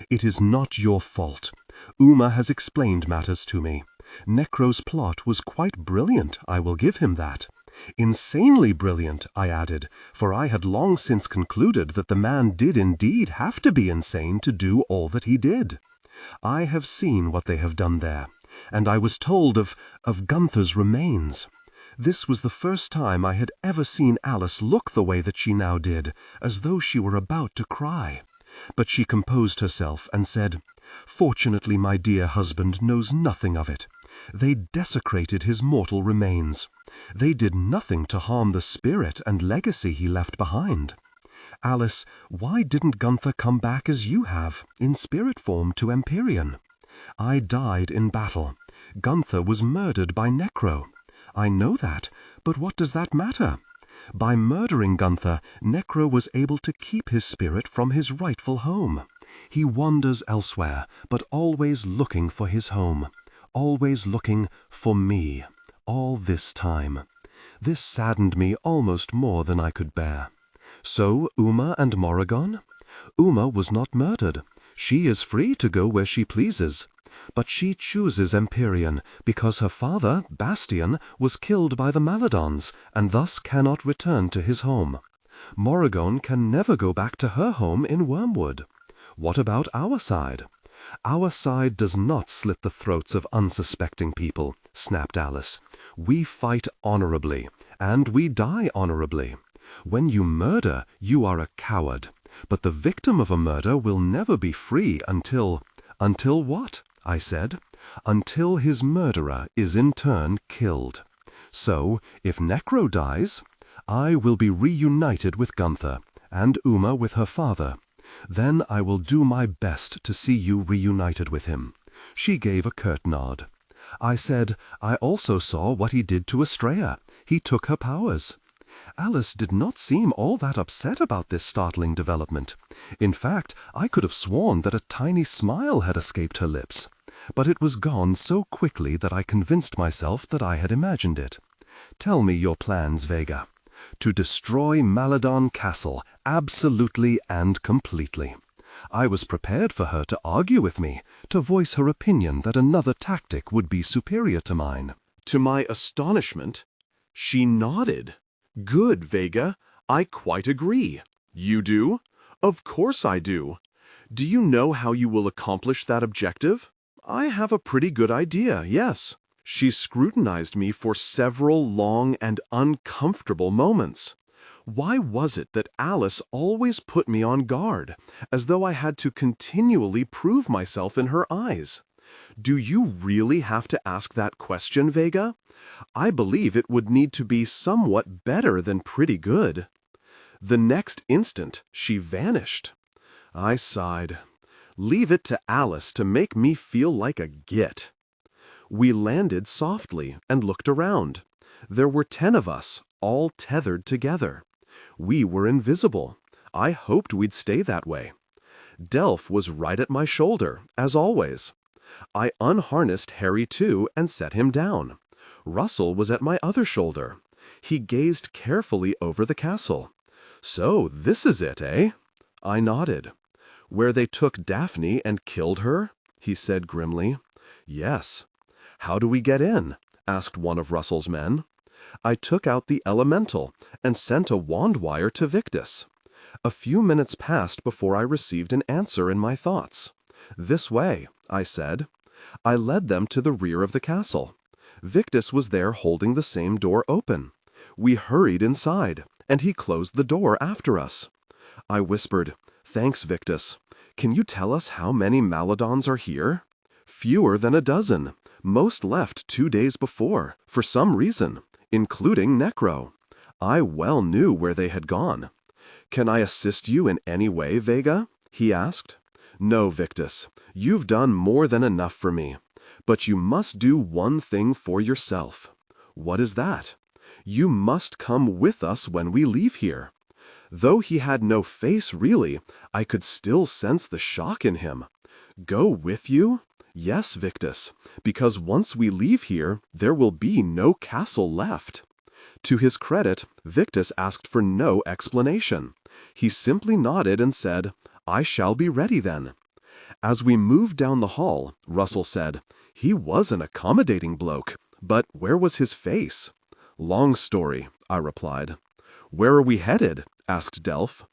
"It is not your fault. Uma has explained matters to me. Necro's plot was quite brilliant, I will give him that. Insanely brilliant," I added, for I had long since concluded that the man did indeed have to be insane to do all that he did. "I have seen what they have done there, and I was told of Gunther's remains." This was the first time I had ever seen Alice look the way that she now did, as though she were about to cry. But she composed herself and said, "Fortunately, my dear husband knows nothing of it. They desecrated his mortal remains. They did nothing to harm the spirit and legacy he left behind. Alice, why didn't Gunther come back as you have, in spirit form to Empyrean? I died in battle. Gunther was murdered by Necro. I know that, but what does that matter? By murdering Gunther, Necro was able to keep his spirit from his rightful home. He wanders elsewhere, but always looking for his home. Always looking for me. All this time. This saddened me almost more than I could bear. So Uma and Morrigan? Uma was not murdered. She is free to go where she pleases. But she chooses Empyrean because her father, Bastian, was killed by the Maladons and thus cannot return to his home. Morrigan can never go back to her home in Wormwood. What about our side? Our side does not slit the throats of unsuspecting people, snapped Alice. We fight honorably, and we die honorably. When you murder, you are a coward. But the victim of a murder will never be free until... Until what? I said. Until his murderer is in turn killed. So, if Necro dies, I will be reunited with Gunther, and Uma with her father. Then I will do my best to see you reunited with him. She gave a curt nod. I said, I also saw what he did to Estrella. He took her powers. Alice did not seem all that upset about this startling development. In fact, I could have sworn that a tiny smile had escaped her lips. But it was gone so quickly that I convinced myself that I had imagined it. Tell me your plans, Vega. To destroy Maladon Castle, absolutely and completely. I was prepared for her to argue with me, to voice her opinion that another tactic would be superior to mine. To my astonishment, she nodded. Good, Vega. I quite agree. You do? Of course I do. Do you know how you will accomplish that objective? I have a pretty good idea, yes. She scrutinized me for several long and uncomfortable moments. Why was it that Alice always put me on guard, as though I had to continually prove myself in her eyes? Do you really have to ask that question, Vega? I believe it would need to be somewhat better than pretty good. The next instant, she vanished. I sighed. Leave it to Alice to make me feel like a git. We landed softly and looked around. There were 10 of us, all tethered together. We were invisible. I hoped we'd stay that way. Delph was right at my shoulder, as always. I unharnessed Harry too and set him down. Russell was at my other shoulder. He gazed carefully over the castle. So this is it, eh? I nodded. Where they took Daphne and killed her? He said grimly. Yes. How do we get in? Asked one of Russell's men. I took out the elemental and sent a wand wire to Victus. A few minutes passed before I received an answer in my thoughts. This way, I said. I led them to the rear of the castle. Victus was there holding the same door open. We hurried inside, and he closed the door after us. I whispered, "Thanks, Victus. Can you tell us how many Maladons are here?" "Fewer than a dozen. Most left 2 days before, for some reason, including Necro. I well knew where they had gone." "Can I assist you in any way, Vega?" he asked. "No, Victus. You've done more than enough for me. But you must do one thing for yourself." "What is that?" "You must come with us when we leave here." Though he had no face really, I could still sense the shock in him. "Go with you?" "Yes, Victus, because once we leave here, there will be no castle left." To his credit, Victus asked for no explanation. He simply nodded and said, "I shall be ready then." As we moved down the hall, Russell said, "He was an accommodating bloke, but where was his face?" "Long story," I replied. "Where are we headed?" asked Delph.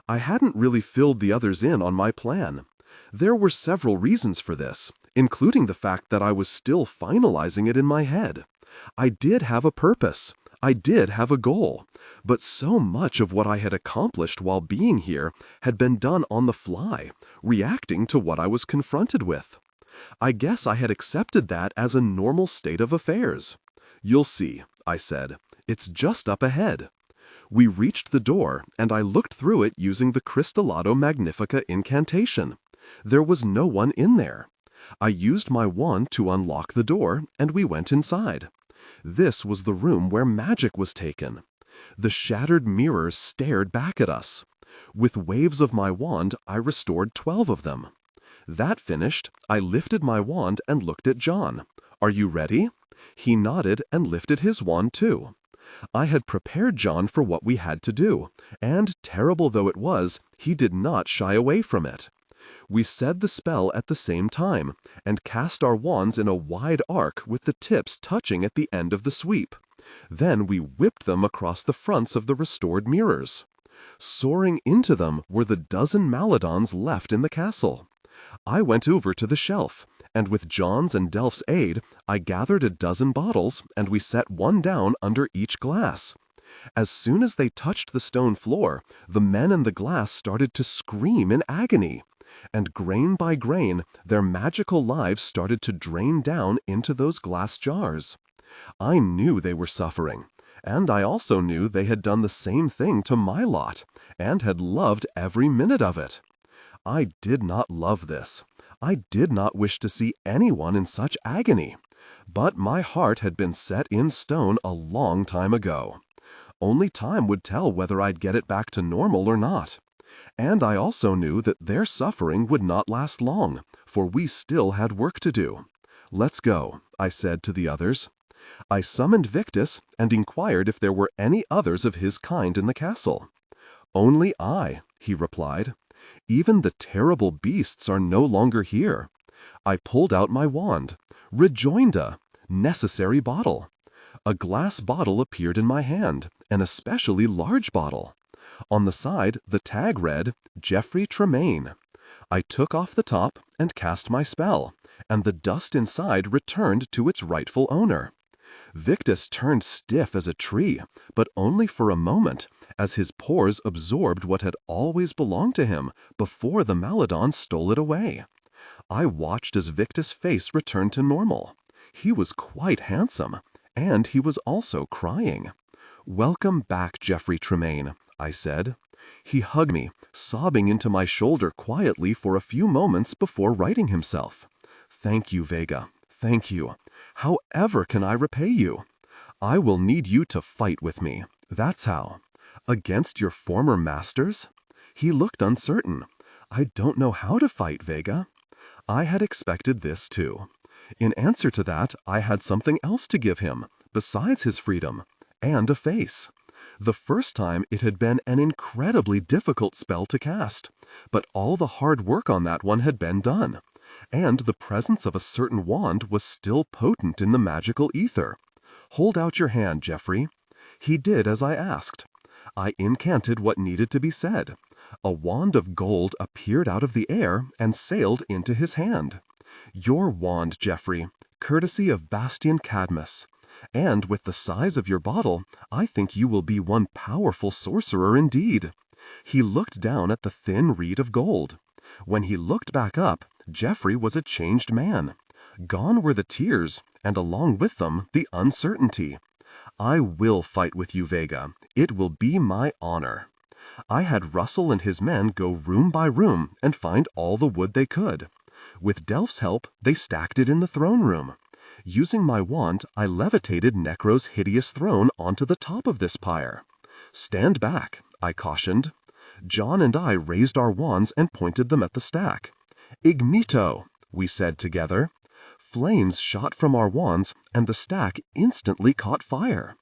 I hadn't really filled the others in on my plan. There were several reasons for this, including the fact that I was still finalizing it in my head. I did have a purpose. I did have a goal. But so much of what I had accomplished while being here had been done on the fly, reacting to what I was confronted with. I guess I had accepted that as a normal state of affairs. "You'll see," I said. "It's just up ahead." We reached the door, and I looked through it using the Crystallado Magnifica incantation. There was no one in there. I used my wand to unlock the door, and we went inside. This was the room where magic was taken. The shattered mirrors stared back at us. With waves of my wand, I restored 12 of them. That finished, I lifted my wand and looked at John. "Are you ready?" He nodded and lifted his wand too. I had prepared John for what we had to do, and terrible though it was, he did not shy away from it. We said the spell at the same time, and cast our wands in a wide arc with the tips touching at the end of the sweep. Then we whipped them across the fronts of the restored mirrors. Soaring into them were the dozen Maladons left in the castle. I went over to the shelf, and with John's and Delph's aid, I gathered a dozen bottles, and we set one down under each glass. As soon as they touched the stone floor, the men in the glass started to scream in agony. And grain by grain, their magical lives started to drain down into those glass jars. I knew they were suffering, and I also knew they had done the same thing to my lot, and had loved every minute of it. I did not love this. I did not wish to see anyone in such agony. But my heart had been set in stone a long time ago. Only time would tell whether I'd get it back to normal or not. And I also knew that their suffering would not last long, for we still had work to do. "Let's go," I said to the others. I summoned Victus and inquired if there were any others of his kind in the castle. "Only I," he replied. "Even the terrible beasts are no longer here." I pulled out my wand. Rejoinda! Necessary bottle. A glass bottle appeared in my hand, an especially large bottle. On the side, the tag read, "Geoffrey Tremaine." I took off the top and cast my spell, and the dust inside returned to its rightful owner. Victus turned stiff as a tree, but only for a moment, as his pores absorbed what had always belonged to him before the Maladon stole it away. I watched as Victus' face returned to normal. He was quite handsome, and he was also crying. "Welcome back, Geoffrey Tremaine," I said. He hugged me, sobbing into my shoulder quietly for a few moments before righting himself. "Thank you, Vega. Thank you. However can I repay you? I will need you to fight with me. That's how." "Against your former masters?" He looked uncertain. "I don't know how to fight, Vega." I had expected this too. In answer to that, I had something else to give him, besides his freedom, and a face. The first time it had been an incredibly difficult spell to cast, but all the hard work on that one had been done, and the presence of a certain wand was still potent in the magical ether. "Hold out your hand, Geoffrey." He did as I asked. I incanted what needed to be said. A wand of gold appeared out of the air and sailed into his hand. "Your wand, Geoffrey, courtesy of Bastian Cadmus. And with the size of your bottle, I think you will be one powerful sorcerer indeed." He looked down at the thin reed of gold. When he looked back up, Geoffrey was a changed man. Gone were the tears, and along with them the uncertainty. "I will fight with you, Vega. It will be my honor." I had Russell and his men go room by room and find all the wood they could. With Delph's help, they stacked it in the throne room. Using my wand, I levitated Necro's hideous throne onto the top of this pyre. "Stand back," I cautioned. John and I raised our wands and pointed them at the stack. "Igmito," we said together. Flames shot from our wands, and the stack instantly caught fire.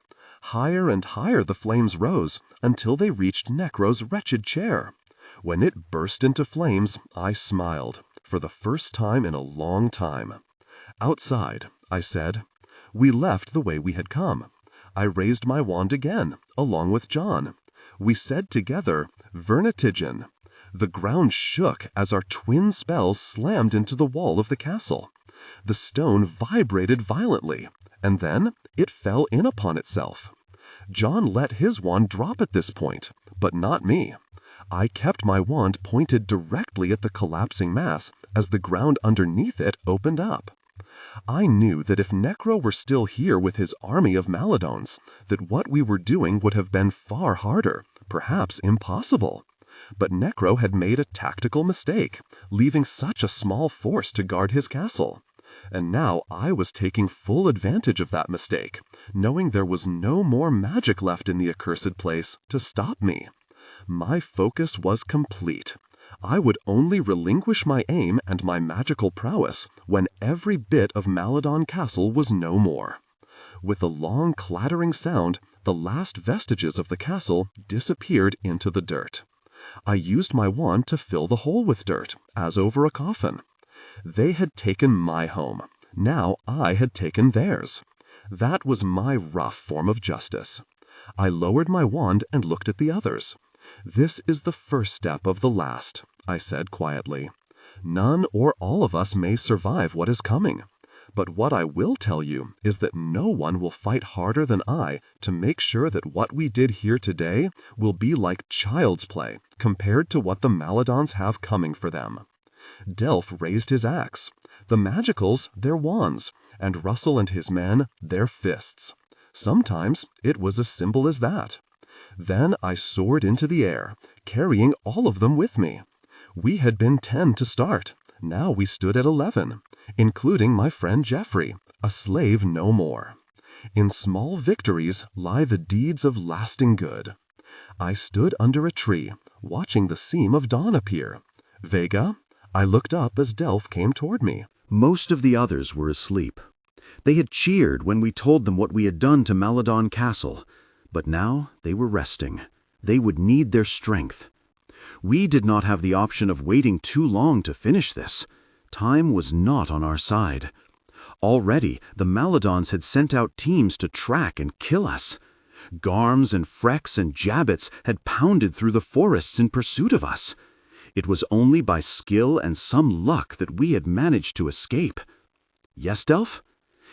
Higher and higher the flames rose, until they reached Necro's wretched chair. When it burst into flames, I smiled, for the first time in a long time. "Outside," I said. We left the way we had come. I raised my wand again, along with John. We said together, "Vernitigen." The ground shook as our twin spells slammed into the wall of the castle. The stone vibrated violently, and then it fell in upon itself. John let his wand drop at this point, but not me. I kept my wand pointed directly at the collapsing mass as the ground underneath it opened up. I knew that if Necro were still here with his army of Maladons, that what we were doing would have been far harder, perhaps impossible. But Necro had made a tactical mistake, leaving such a small force to guard his castle. And now I was taking full advantage of that mistake, knowing there was no more magic left in the accursed place to stop me. My focus was complete. I would only relinquish my aim and my magical prowess when every bit of Maladon Castle was no more. With a long clattering sound, the last vestiges of the castle disappeared into the dirt. I used my wand to fill the hole with dirt, as over a coffin. They had taken my home. Now I had taken theirs. That was my rough form of justice. I lowered my wand and looked at the others. "This is the first step of the last," I said quietly. "None or all of us may survive what is coming. But what I will tell you is that no one will fight harder than I to make sure that what we did here today will be like child's play compared to what the Maladons have coming for them." Delph raised his axe, the Magicals their wands, and Russell and his men their fists. Sometimes it was as simple as that. Then I soared into the air, carrying all of them with me. We had been 10 to start. Now we stood at 11, including my friend Geoffrey, a slave no more. In small victories lie the deeds of lasting good. I stood under a tree, watching the seam of dawn appear. "Vega?" I looked up as Delph came toward me. Most of the others were asleep. They had cheered when we told them what we had done to Maladon Castle, but now they were resting. They would need their strength. We did not have the option of waiting too long to finish this. Time was not on our side. Already, the Maladons had sent out teams to track and kill us. Garms and Frex and Jabbits had pounded through the forests in pursuit of us. It was only by skill and some luck that we had managed to escape. "Yes, Delph?"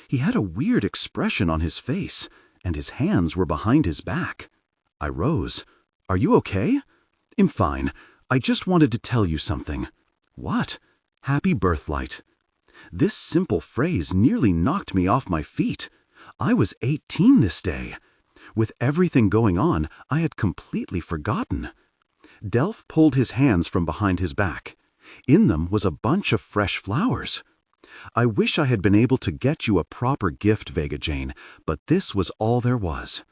He had a weird expression on his face, and his hands were behind his back. I rose. "Are you okay?" "I'm fine. I just wanted to tell you something." "What?" "Happy birthlight." This simple phrase nearly knocked me off my feet. I was 18 this day. With everything going on, I had completely forgotten. Delph pulled his hands from behind his back. In them was a bunch of fresh flowers. "I wish I had been able to get you a proper gift, Vega Jane, but this was all there was."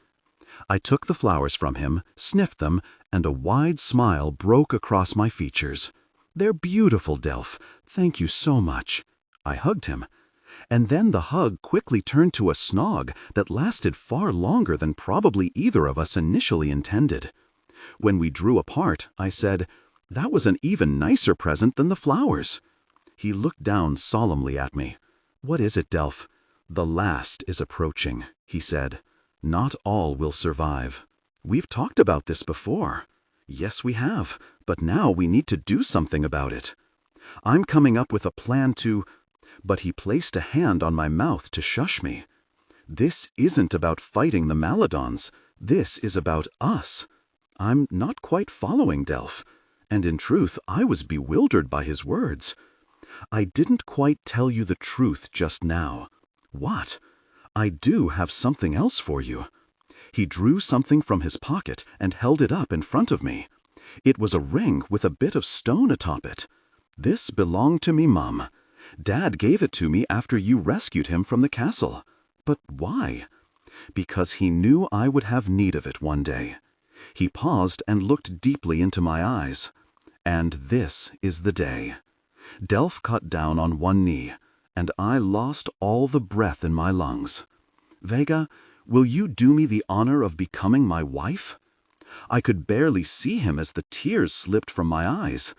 I took the flowers from him, sniffed them, and a wide smile broke across my features. "They're beautiful, Delph. Thank you so much." I hugged him. And then the hug quickly turned to a snog that lasted far longer than probably either of us initially intended. When we drew apart, I said, "That was an even nicer present than the flowers." He looked down solemnly at me. "What is it, Delph?" "The last is approaching," he said. "Not all will survive. We've talked about this before." "Yes, we have, but now we need to do something about it. I'm coming up with a plan to—" But he placed a hand on my mouth to shush me. This isn't about fighting the Maladons. This is about us. I'm not quite following Delph, and in truth, I was bewildered by his words. I didn't quite tell you the truth just now. What? I do have something else for you. He drew something from his pocket and held it up in front of me. It was a ring with a bit of stone atop it. This belonged to me, Mum. Dad gave it to me after you rescued him from the castle. But why? Because he knew I would have need of it one day. He paused and looked deeply into my eyes. And this is the day. Delph got down on one knee, and I lost all the breath in my lungs. Vega, will you do me the honor of becoming my wife? I could barely see him as the tears slipped from my eyes.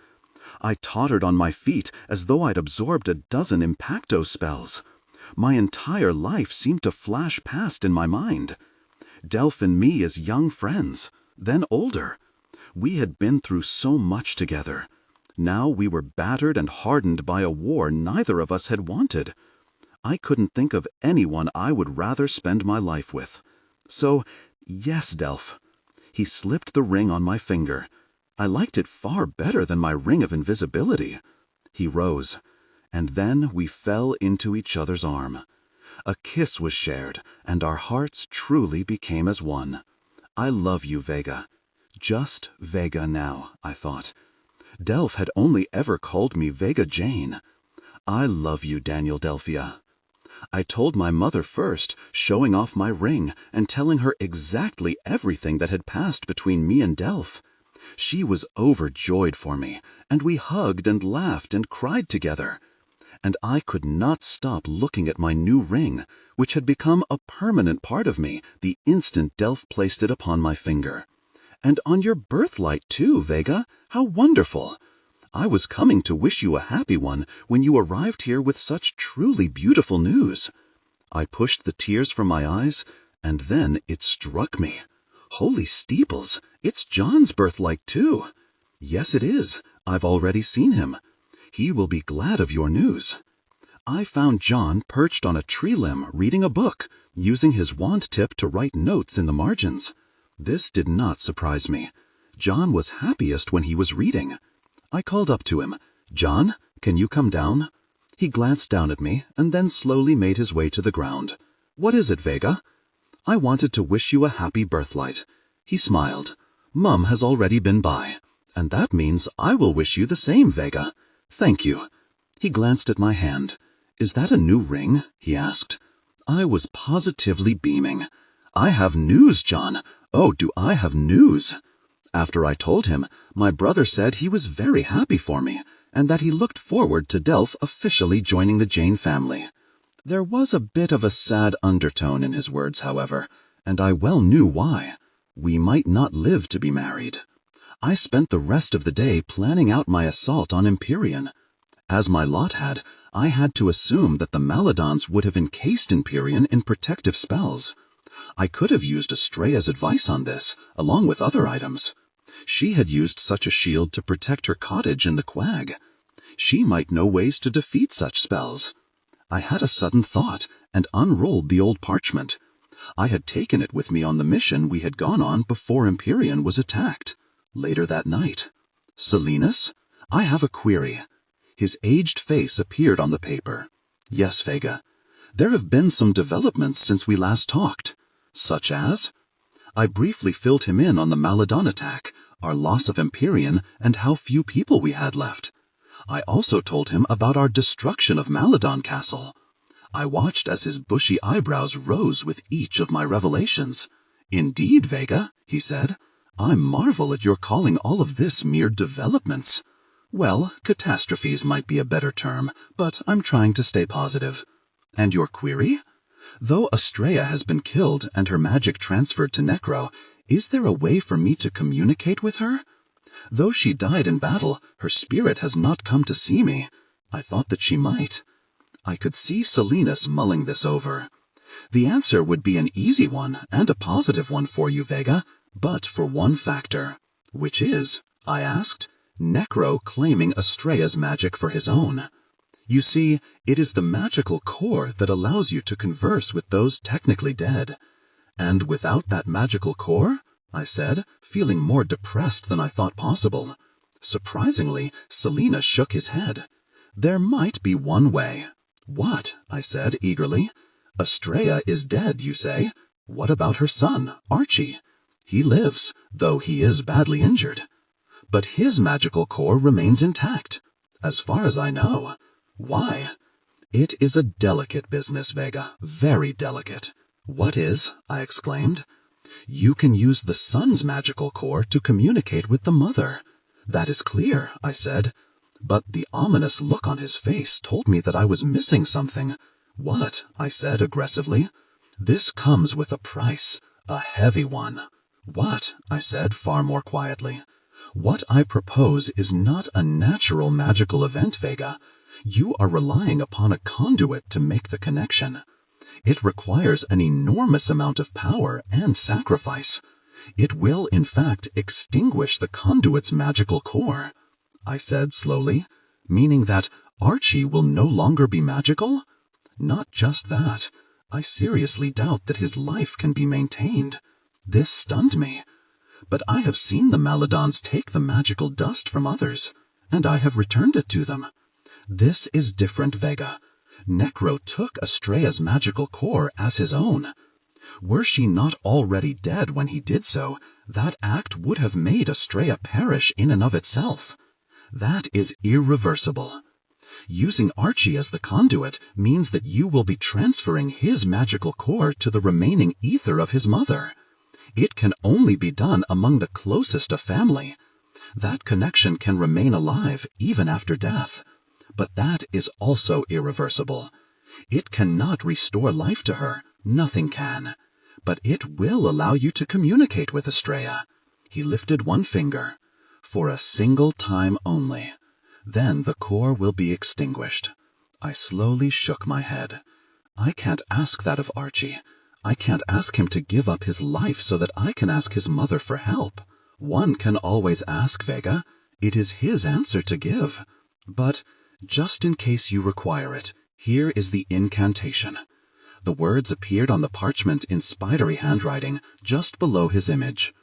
I tottered on my feet as though I'd absorbed a dozen impacto spells. My entire life seemed to flash past in my mind. Delph and me as young friends, then older. We had been through so much together. Now we were battered and hardened by a war neither of us had wanted. I couldn't think of anyone I would rather spend my life with. So, yes, Delph. He slipped the ring on my finger. I liked it far better than my ring of invisibility. He rose, and then we fell into each other's arm. A kiss was shared, and our hearts truly became as one. I love you, Vega. Just Vega now, I thought. Delph had only ever called me Vega Jane. I love you, Daniel Delphia. I told my mother first, showing off my ring and telling her exactly everything that had passed between me and Delph. She was overjoyed for me, and we hugged and laughed and cried together. And I could not stop looking at my new ring, which had become a permanent part of me the instant Delph placed it upon my finger. And on your birthlight, too, Vega. How wonderful! I was coming to wish you a happy one when you arrived here with such truly beautiful news. I pushed the tears from my eyes, and then it struck me. Holy steeples, it's John's birthlight, too. Yes, it is. I've already seen him. He will be glad of your news. I found John perched on a tree limb reading a book, using his wand tip to write notes in the margins. This did not surprise me. John was happiest when he was reading. I called up to him, "John, can you come down?" He glanced down at me and then slowly made his way to the ground. "What is it, Vega?" "I wanted to wish you a happy birthlight." He smiled. "Mum has already been by, and that means I will wish you the same, Vega." "Thank you." He glanced at my hand. "Is that a new ring?" he asked. I was positively beaming. "I have news, John. Oh, do I have news!" After I told him, my brother said he was very happy for me, and that he looked forward to Delph officially joining the Jane family. There was a bit of a sad undertone in his words, however, and I well knew why. We might not live to be married. I spent the rest of the day planning out my assault on Empyrean. As my lot had, I had to assume that the Maladons would have encased Empyrean in protective spells. I could have used Estrella's advice on this, along with other items. She had used such a shield to protect her cottage in the quag. She might know ways to defeat such spells. I had a sudden thought, and unrolled the old parchment. I had taken it with me on the mission we had gone on before Empyrean was attacked. Later that night. "Salinas, I have a query." His aged face appeared on the paper. "Yes, Vega. There have been some developments since we last talked." "Such as?" I briefly filled him in on the Maladon attack, our loss of Empyrean, and how few people we had left. I also told him about our destruction of Maladon Castle. I watched as his bushy eyebrows rose with each of my revelations. "Indeed, Vega," he said. "I marvel at your calling all of this mere developments." "Well, catastrophes might be a better term, but I'm trying to stay positive." "And your query?" "Though Estrella has been killed and her magic transferred to Necro, is there a way for me to communicate with her? Though she died in battle, her spirit has not come to see me. I thought that she might." I could see Salinas mulling this over. "The answer would be an easy one and a positive one for you, Vega, but for one factor." "Which is?" I asked. "Necro claiming Estrella's magic for his own." You see, it is the magical core that allows you to converse with those technically dead. And without that magical core, I said, feeling more depressed than I thought possible. Surprisingly, Selena shook his head. There might be one way. What? I said eagerly. Estrella is dead, you say? What about her son, Archie? He lives, though he is badly injured. But his magical core remains intact, as far as I know. Why? It is a delicate business, Vega, very delicate. What is? I exclaimed. You can use the son's magical core to communicate with the mother. That is clear, I said. But the ominous look on his face told me that I was missing something. What? I said aggressively. This comes with a price, a heavy one. What? I said far more quietly. What I propose is not a natural magical event, Vega. You are relying upon a conduit to make the connection. It requires an enormous amount of power and sacrifice. It will, in fact, extinguish the conduit's magical core. I said slowly, meaning that Archie will no longer be magical? Not just that. I seriously doubt that his life can be maintained. This stunned me. But I have seen the Maladons take the magical dust from others, and I have returned it to them. This is different, Vega. Necro took Estrella's magical core as his own. Were she not already dead when he did so, that act would have made Estrella perish in and of itself. That is irreversible. Using Archie as the conduit means that you will be transferring his magical core to the remaining ether of his mother. It can only be done among the closest of family. That connection can remain alive even after death. But that is also irreversible. It cannot restore life to her, nothing can. But it will allow you to communicate with Estrella. He lifted one finger. For a single time only. Then the core will be extinguished. I slowly shook my head. I can't ask that of Archie. I can't ask him to give up his life so that I can ask his mother for help. One can always ask, Vega. It is his answer to give. But just in case you require it, here is the incantation. The words appeared on the parchment in spidery handwriting just below his image.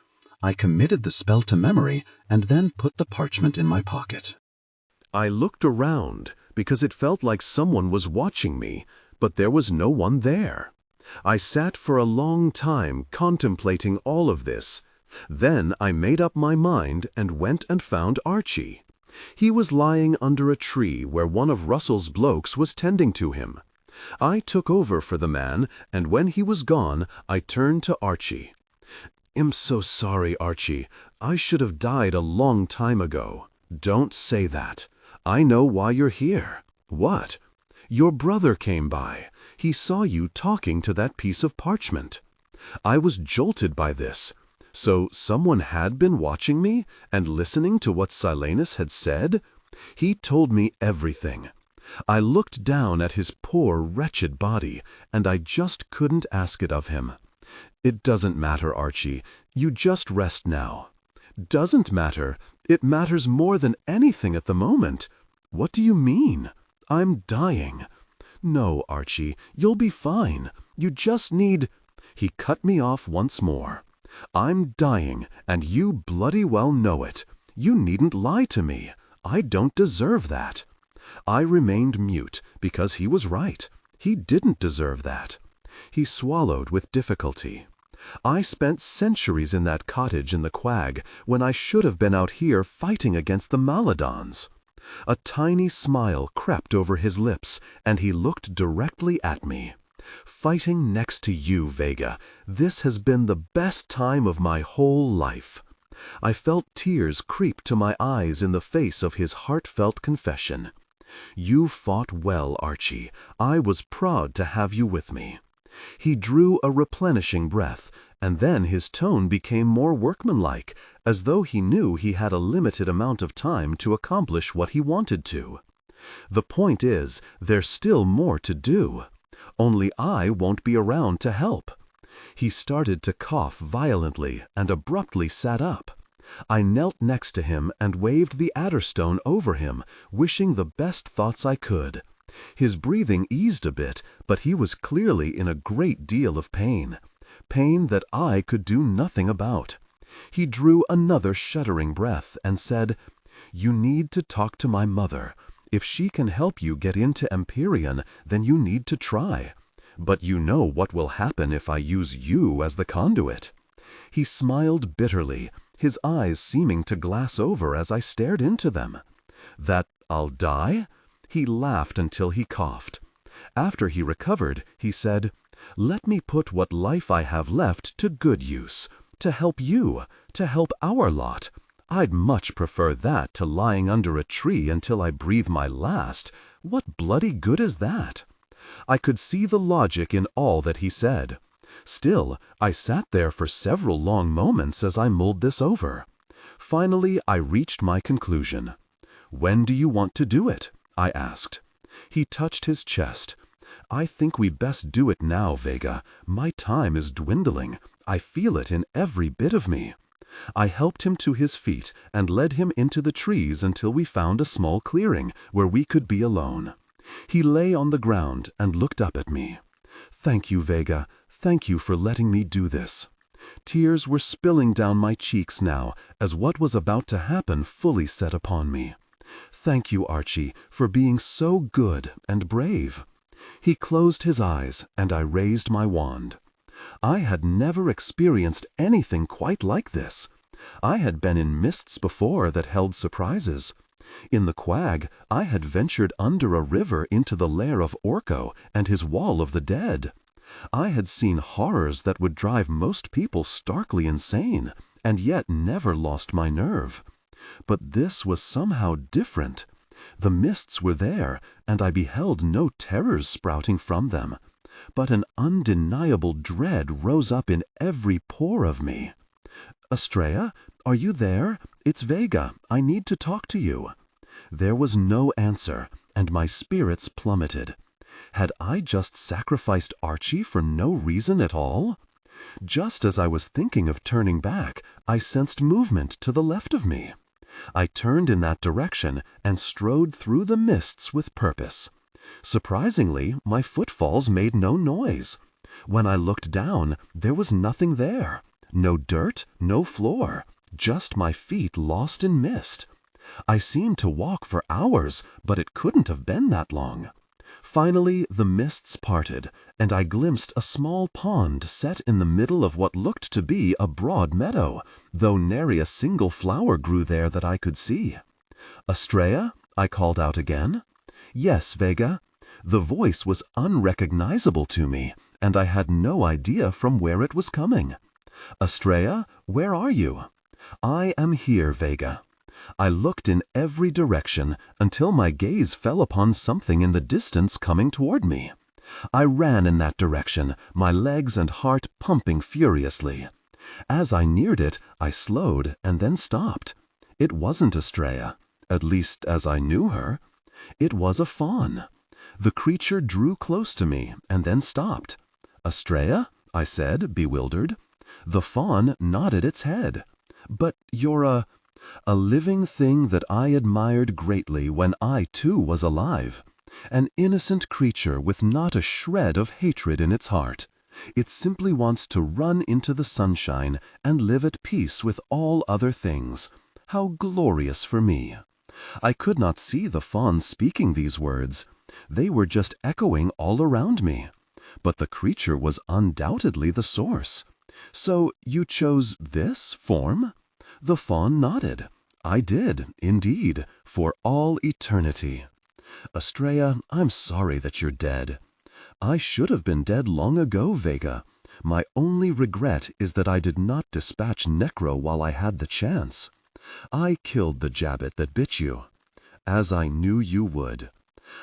I committed the spell to memory and then put the parchment in my pocket. I looked around because it felt like someone was watching me, but there was no one there. I sat for a long time contemplating all of this. Then I made up my mind and went and found Archie. He was lying under a tree where one of Russell's blokes was tending to him. I took over for the man, and when he was gone, I turned to Archie. "I'm so sorry, Archie. I should have died a long time ago." "Don't say that. I know why you're here." "What?" "Your brother came by. He saw you talking to that piece of parchment." I was jolted by this. So someone had been watching me and listening to what Silenus had said? He told me everything. I looked down at his poor, wretched body, and I just couldn't ask it of him. "It doesn't matter, Archie. You just rest now." "Doesn't matter. It matters more than anything at the moment." "What do you mean?" "I'm dying." "No, Archie, you'll be fine. You just need—" He cut me off once more. "I'm dying, and you bloody well know it. You needn't lie to me. I don't deserve that." I remained mute because he was right. He didn't deserve that. He swallowed with difficulty. "I spent centuries in that cottage in the quag when I should have been out here fighting against the Maladons." A tiny smile crept over his lips, and he looked directly at me. "Fighting next to you, Vega, this has been the best time of my whole life." I felt tears creep to my eyes in the face of his heartfelt confession. "You fought well, Archie. I was proud to have you with me." He drew a replenishing breath, and then his tone became more workmanlike, as though he knew he had a limited amount of time to accomplish what he wanted to. "The point is, there's still more to do. Only I won't be around to help." He started to cough violently and abruptly sat up. I knelt next to him and waved the Adderstone over him, wishing the best thoughts I could. His breathing eased a bit, but he was clearly in a great deal of pain. Pain that I could do nothing about. He drew another shuddering breath and said, "You need to talk to my mother. If she can help you get into Empyrean, then you need to try. But you know what will happen if I use you as the conduit." He smiled bitterly, his eyes seeming to glass over as I stared into them. "That I'll die?" He laughed until he coughed. After he recovered, he said, "Let me put what life I have left to good use, to help you, to help our lot. I'd much prefer that to lying under a tree until I breathe my last. What bloody good is that?" I could see the logic in all that he said. Still, I sat there for several long moments as I mulled this over. Finally, I reached my conclusion. "When do you want to do it?" I asked. He touched his chest. "I think we best do it now, Vega. My time is dwindling. I feel it in every bit of me." I helped him to his feet and led him into the trees until we found a small clearing where we could be alone. He lay on the ground and looked up at me. "Thank you, Vega. Thank you for letting me do this." Tears were spilling down my cheeks now as what was about to happen fully set upon me. "Thank you, Archie, for being so good and brave." He closed his eyes and I raised my wand. I had never experienced anything quite like this. I had been in mists before that held surprises. In the quag, I had ventured under a river into the lair of Orko and his wall of the dead. I had seen horrors that would drive most people starkly insane, and yet never lost my nerve. But this was somehow different. The mists were there, and I beheld no terrors sprouting from them. But an undeniable dread rose up in every pore of me. "Estrella, are you there? It's Vega. I need to talk to you." There was no answer, and my spirits plummeted. Had I just sacrificed Archie for no reason at all? Just as I was thinking of turning back, I sensed movement to the left of me. I turned in that direction and strode through the mists with purpose. Surprisingly, my footfalls made no noise. When I looked down, there was nothing there. No dirt, no floor, just my feet lost in mist. I seemed to walk for hours, but it couldn't have been that long. Finally, the mists parted, and I glimpsed a small pond set in the middle of what looked to be a broad meadow, though nary a single flower grew there that I could see. "Estrella?" I called out again. "Yes, Vega." The voice was unrecognizable to me, and I had no idea from where it was coming. "Estrella, where are you?" "I am here, Vega." I looked in every direction until my gaze fell upon something in the distance coming toward me. I ran in that direction, my legs and heart pumping furiously. As I neared it, I slowed and then stopped. It wasn't Estrella, at least as I knew her. It was a fawn. The creature drew close to me and then stopped. "Estrella?" I said, bewildered. The fawn nodded its head. "But you're a living thing that I admired greatly when I too was alive. An innocent creature with not a shred of hatred in its heart. It simply wants to run into the sunshine and live at peace with all other things. How glorious for me." I could not see the fawn speaking these words. They were just echoing all around me. But the creature was undoubtedly the source. "So you chose this form?" The fawn nodded. "I did, indeed, for all eternity." "Estrella, I'm sorry that you're dead." "I should have been dead long ago, Vega. My only regret is that I did not dispatch Necro while I had the chance. I killed the jabbit that bit you, as I knew you would."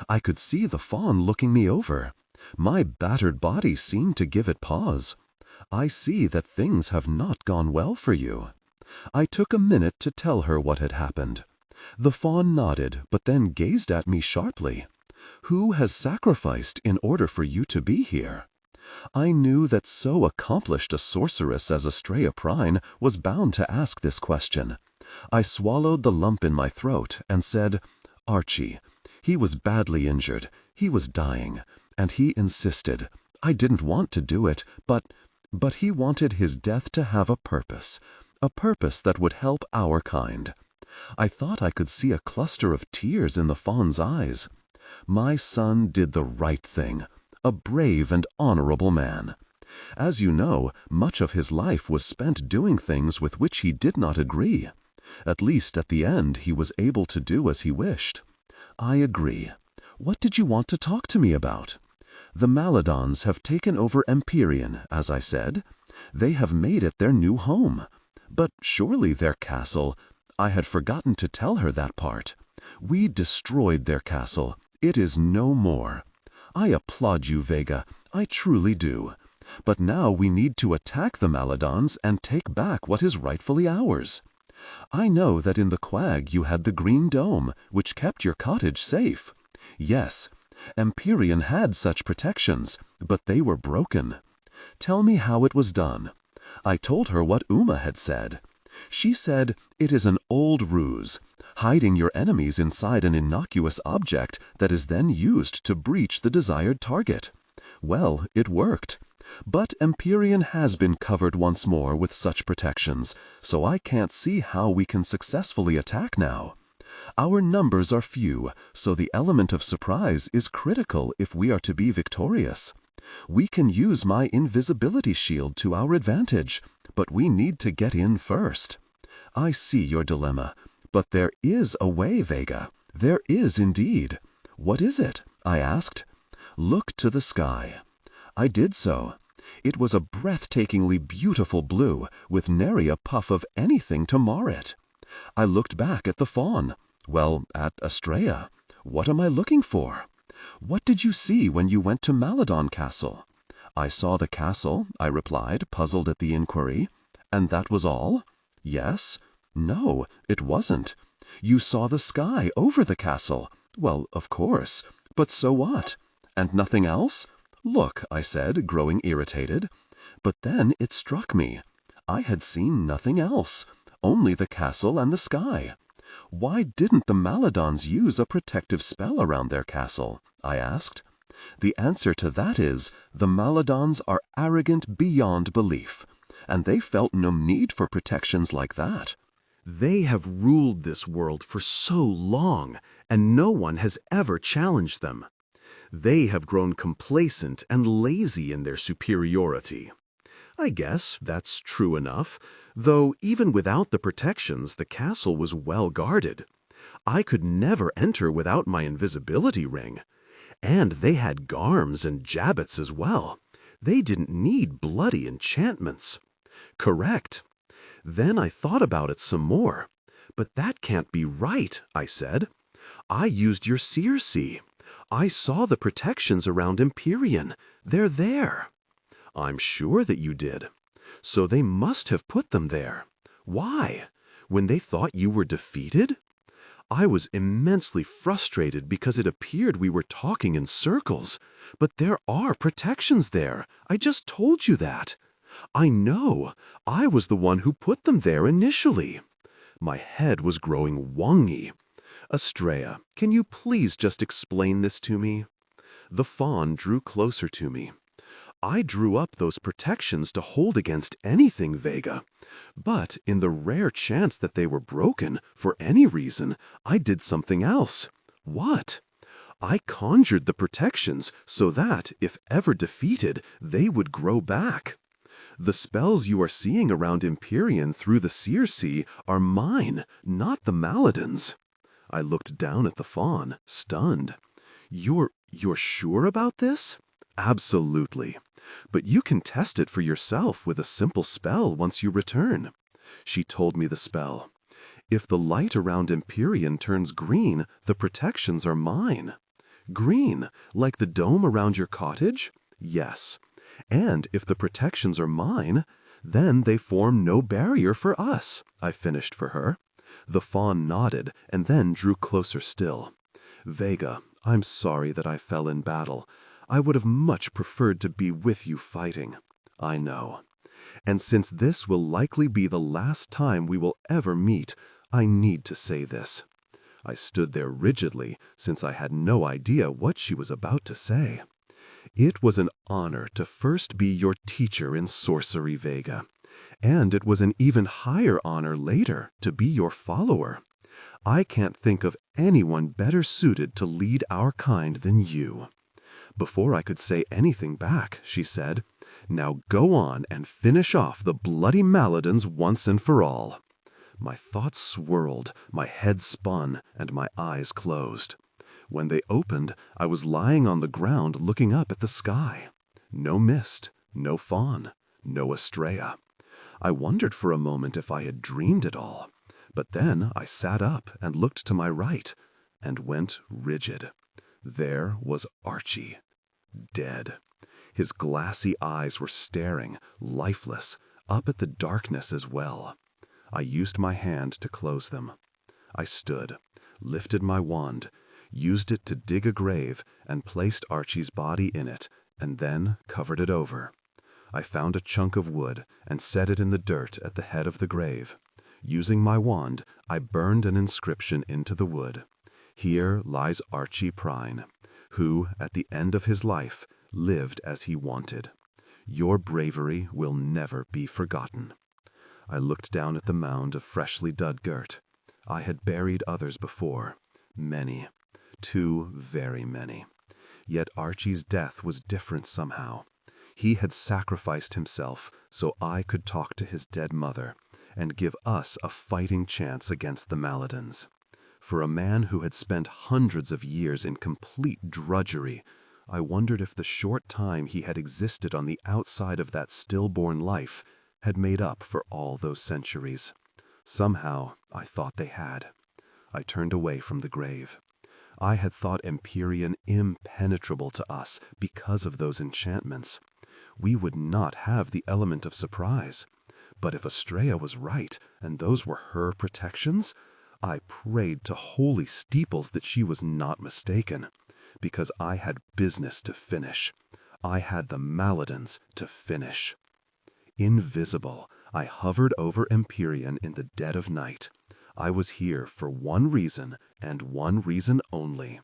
I could see the fawn looking me over. My battered body seemed to give it pause. "I see that things have not gone well for you." I took a minute to tell her what had happened. The fawn nodded, but then gazed at me sharply. "Who has sacrificed in order for you to be here?" I knew that so accomplished a sorceress as Estrella Prine was bound to ask this question. I swallowed the lump in my throat and said, "Archie. He was badly injured. He was dying, and he insisted. I didn't want to do it, but he wanted his death to have a purpose that would help our kind. I thought I could see a cluster of tears in the fawn's eyes. My son did the right thing, a brave and honorable man. As you know, much of his life was spent doing things with which he did not agree. At least at the end he was able to do as he wished. I agree. What did you want to talk to me about? The Maladons have taken over Empyrean, as I said. They have made it their new home. But surely their castle— I had forgotten to tell her that part. We destroyed their castle. It is no more. I applaud you, Vega. I truly do. But now we need to attack the Maladons and take back what is rightfully ours. I know that in the quag you had the green dome, which kept your cottage safe. Yes, Empyrean had such protections, but they were broken. Tell me how it was done. I told her what Uma had said. She said it is an old ruse, hiding your enemies inside an innocuous object that is then used to breach the desired target. Well, it worked. But Empyrean has been covered once more with such protections, so I can't see how we can successfully attack now. Our numbers are few, so the element of surprise is critical if we are to be victorious. We can use my invisibility shield to our advantage, but we need to get in first. I see your dilemma, but there is a way, Vega. There is indeed. What is it? I asked. Look to the sky. I did so. It was a breathtakingly beautiful blue, with nary a puff of anything to mar it. I looked back at the fawn. Well, at Astraea. What am I looking for? What did you see when you went to Maladon Castle? I saw the castle, I replied, puzzled at the inquiry. And that was all? Yes. No, it wasn't. You saw the sky over the castle. Well, of course. But so what? And nothing else? Look, I said, growing irritated. But then it struck me. I had seen nothing else, only the castle and the sky. Why didn't the Maladons use a protective spell around their castle? I asked. The answer to that is, the Maladons are arrogant beyond belief, and they felt no need for protections like that. They have ruled this world for so long, and no one has ever challenged them. They have grown complacent and lazy in their superiority. I guess that's true enough, though even without the protections, the castle was well guarded. I could never enter without my invisibility ring. And they had garms and jabbets as well. They didn't need bloody enchantments. Correct. Then I thought about it some more. But that can't be right, I said. I used your Circe. I saw the protections around Empyrean. They're there. I'm sure that you did. So they must have put them there. Why? When they thought you were defeated? I was immensely frustrated because it appeared we were talking in circles. But there are protections there. I just told you that. I know. I was the one who put them there initially. My head was growing wongy. Astraea, can you please just explain this to me? The fawn drew closer to me. I drew up those protections to hold against anything, Vega. But in the rare chance that they were broken, for any reason, I did something else. What? I conjured the protections so that, if ever defeated, they would grow back. The spells you are seeing around Empyrean through the Circe are mine, not the Maladons. I looked down at the fawn, stunned. You're sure about this? Absolutely. But you can test it for yourself with a simple spell once you return. She told me the spell. If the light around Empyrean turns green, the protections are mine. Green, like the dome around your cottage? Yes. And if the protections are mine, then they form no barrier for us, I finished for her. The fawn nodded and then drew closer still. Vega, I'm sorry that I fell in battle. I would have much preferred to be with you fighting. I know. And since this will likely be the last time we will ever meet, I need to say this. I stood there rigidly, since I had no idea what she was about to say. It was an honor to first be your teacher in sorcery, Vega. And it was an even higher honor later to be your follower. I can't think of anyone better suited to lead our kind than you." Before I could say anything back, she said, "Now go on and finish off the bloody Maladons once and for all." My thoughts swirled, my head spun, and my eyes closed. When they opened, I was lying on the ground looking up at the sky. No mist, no fawn, no Estrella. I wondered for a moment if I had dreamed it all. But then I sat up and looked to my right, and went rigid. There was Archie, dead. His glassy eyes were staring, lifeless, up at the darkness as well. I used my hand to close them. I stood, lifted my wand, used it to dig a grave, and placed Archie's body in it, and then covered it over. I found a chunk of wood and set it in the dirt at the head of the grave. Using my wand, I burned an inscription into the wood. Here lies Archie Prine, who, at the end of his life, lived as he wanted. Your bravery will never be forgotten. I looked down at the mound of freshly dug dirt. I had buried others before, many, too very many. Yet Archie's death was different somehow. He had sacrificed himself so I could talk to his dead mother and give us a fighting chance against the Maladons. For a man who had spent hundreds of years in complete drudgery, I wondered if the short time he had existed on the outside of that stillborn life had made up for all those centuries. Somehow, I thought they had. I turned away from the grave. I had thought Empyrean impenetrable to us because of those enchantments. We would not have the element of surprise. But if Estrella was right, and those were her protections, I prayed to holy steeples that she was not mistaken, because I had business to finish. I had the Maladons to finish. Invisible, I hovered over Empyrean in the dead of night. I was here for one reason, and one reason only.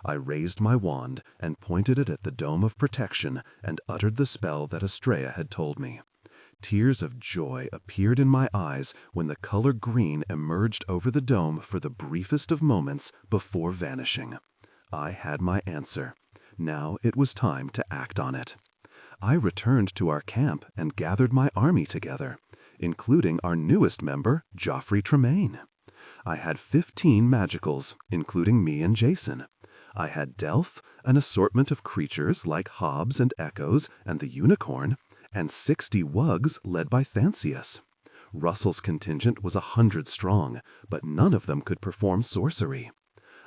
I raised my wand and pointed it at the dome of protection and uttered the spell that Estrella had told me. Tears of joy appeared in my eyes when the color green emerged over the dome for the briefest of moments before vanishing. I had my answer. Now it was time to act on it. I returned to our camp and gathered my army together, including our newest member, Joffrey Tremaine. I had 15 magicals, including me and Jason. I had Delph, an assortment of creatures like Hobbs and Echoes and the Unicorn, and 60 wugs led by Thancius. Russell's contingent was 100 strong, but none of them could perform sorcery.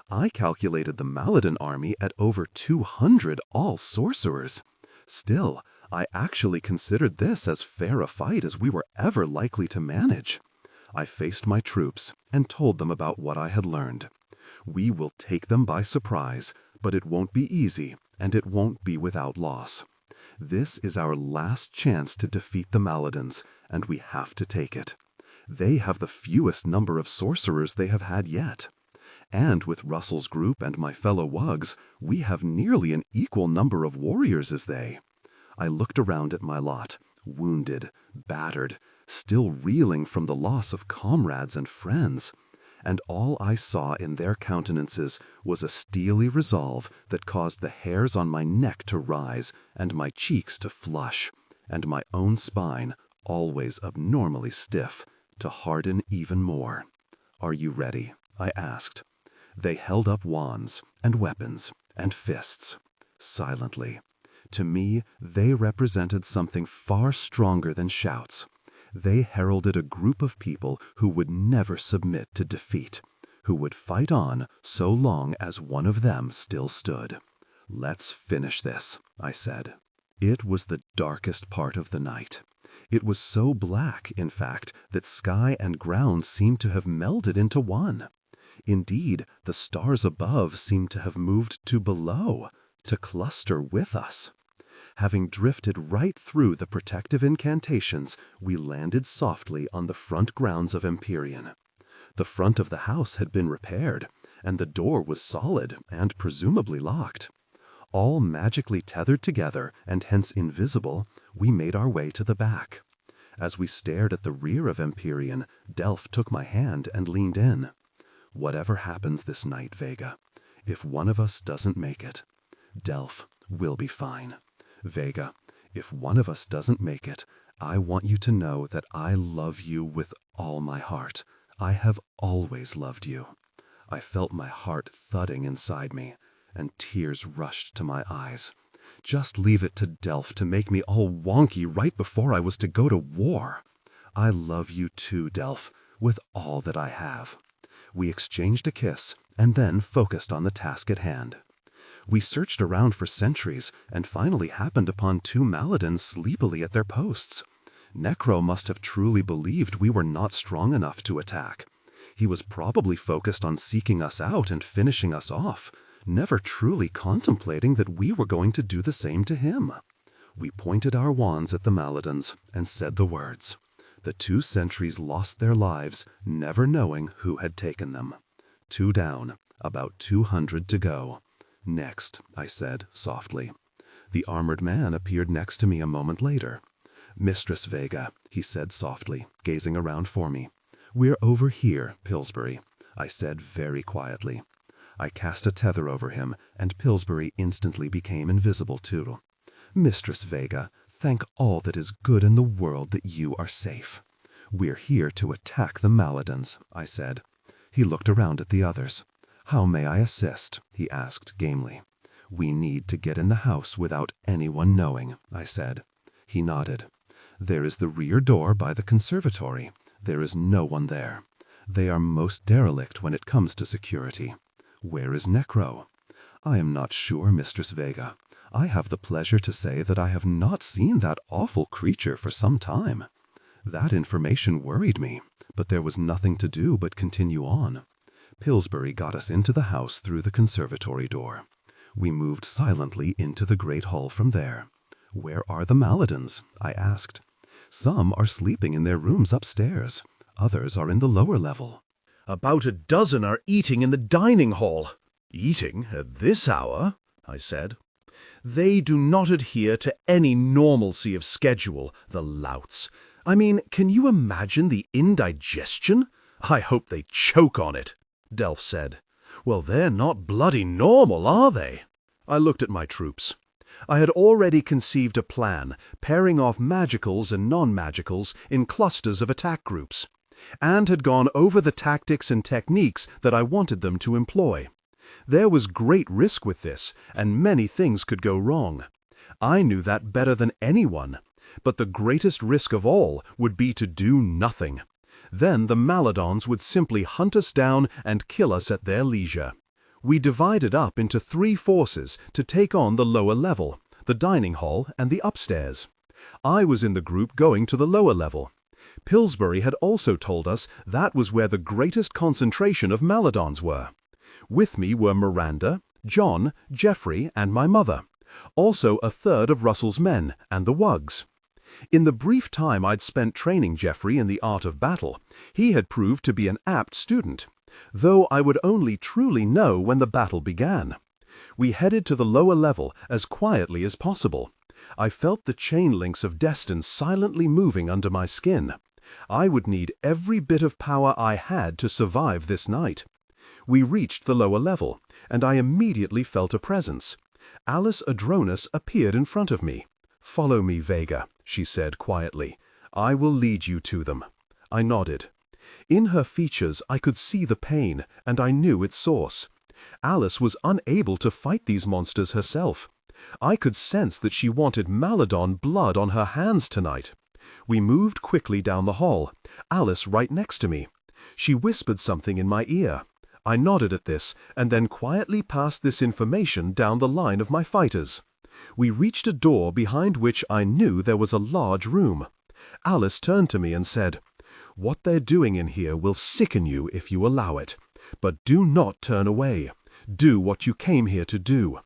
I calculated the Maladon army at over 200 all sorcerers. Still, I actually considered this as fair a fight as we were ever likely to manage. I faced my troops and told them about what I had learned. We will take them by surprise, but it won't be easy, and it won't be without loss. This is our last chance to defeat the Maladons, and we have to take it. They have the fewest number of sorcerers they have had yet. And with Russell's group and my fellow wugs, we have nearly an equal number of warriors as they. I looked around at my lot, wounded, battered, still reeling from the loss of comrades and friends. And all I saw in their countenances was a steely resolve that caused the hairs on my neck to rise and my cheeks to flush, and my own spine, always abnormally stiff, to harden even more. "Are you ready?" I asked. They held up wands and weapons and fists, silently. To me, they represented something far stronger than shouts. They heralded a group of people who would never submit to defeat, who would fight on so long as one of them still stood. "Let's finish this," I said. It was the darkest part of the night. It was so black, in fact, that sky and ground seemed to have melded into one. Indeed, the stars above seemed to have moved to below, to cluster with us. Having drifted right through the protective incantations, we landed softly on the front grounds of Empyrean. The front of the house had been repaired, and the door was solid and presumably locked. All magically tethered together and hence invisible, we made our way to the back. As we stared at the rear of Empyrean, Delph took my hand and leaned in. "Whatever happens this night, Vega, if one of us doesn't make it, Delph, we'll be fine. Vega, if one of us doesn't make it, I want you to know that I love you with all my heart. I have always loved you." I felt my heart thudding inside me, and tears rushed to my eyes. Just leave it to Delph to make me all wonky right before I was to go to war. I love you too, Delph, with all that I have. We exchanged a kiss, and then focused on the task at hand. We searched around for sentries, and finally happened upon 2 Maladins sleepily at their posts. Necro must have truly believed we were not strong enough to attack. He was probably focused on seeking us out and finishing us off, never truly contemplating that we were going to do the same to him. We pointed our wands at the Maladins and said the words. The 2 sentries lost their lives, never knowing who had taken them. 2 down, about 200 to go. "Next," I said softly. The armored man appeared next to me a moment later. "Mistress Vega," he said softly, gazing around for me. "We're over here, Pillsbury," I said very quietly. I cast a tether over him, and Pillsbury instantly became invisible too. "Mistress Vega, thank all that is good in the world that you are safe. We're here to attack the Maladins," I said. He looked around at the others. "How may I assist?" he asked gamely. "We need to get in the house without anyone knowing," I said. He nodded. "There is the rear door by the conservatory. There is no one there. They are most derelict when it comes to security. Where is Necro?" "I am not sure, Mistress Vega. I have the pleasure to say that I have not seen that awful creature for some time." That information worried me, but there was nothing to do but continue on. Pillsbury got us into the house through the conservatory door. We moved silently into the great hall from there. "Where are the Maladins?" I asked. "Some are sleeping in their rooms upstairs. Others are in the lower level." "About a dozen are eating in the dining hall." "Eating at this hour?" I said. "They do not adhere to any normalcy of schedule, the louts. I mean, can you imagine the indigestion? I hope they choke on it," Delph said. "Well, they're not bloody normal, are they?" I looked at my troops. I had already conceived a plan, pairing off magicals and non-magicals in clusters of attack groups, and had gone over the tactics and techniques that I wanted them to employ. There was great risk with this, and many things could go wrong. I knew that better than anyone, but the greatest risk of all would be to do nothing. Then the Maladons would simply hunt us down and kill us at their leisure. We divided up into 3 forces to take on the lower level, the dining hall and the upstairs. I was in the group going to the lower level. Pillsbury had also told us that was where the greatest concentration of Maladons were. With me were Miranda, John, Geoffrey, and my mother. Also a third of Russell's men and the Wugs. In the brief time I'd spent training Geoffrey in the art of battle, he had proved to be an apt student, though I would only truly know when the battle began. We headed to the lower level as quietly as possible. I felt the chain links of Destin silently moving under my skin. I would need every bit of power I had to survive this night. We reached the lower level, and I immediately felt a presence. Alice Adronis appeared in front of me. "Follow me, Vega," she said quietly. "I will lead you to them." I nodded. In her features I could see the pain, and I knew its source. Alice was unable to fight these monsters herself. I could sense that she wanted Maladon blood on her hands tonight. We moved quickly down the hall, Alice right next to me. She whispered something in my ear. I nodded at this, and then quietly passed this information down the line of my fighters. We reached a door behind which I knew there was a large room. Alice turned to me and said, "What they're doing in here will sicken you if you allow it. But do not turn away. Do what you came here to do.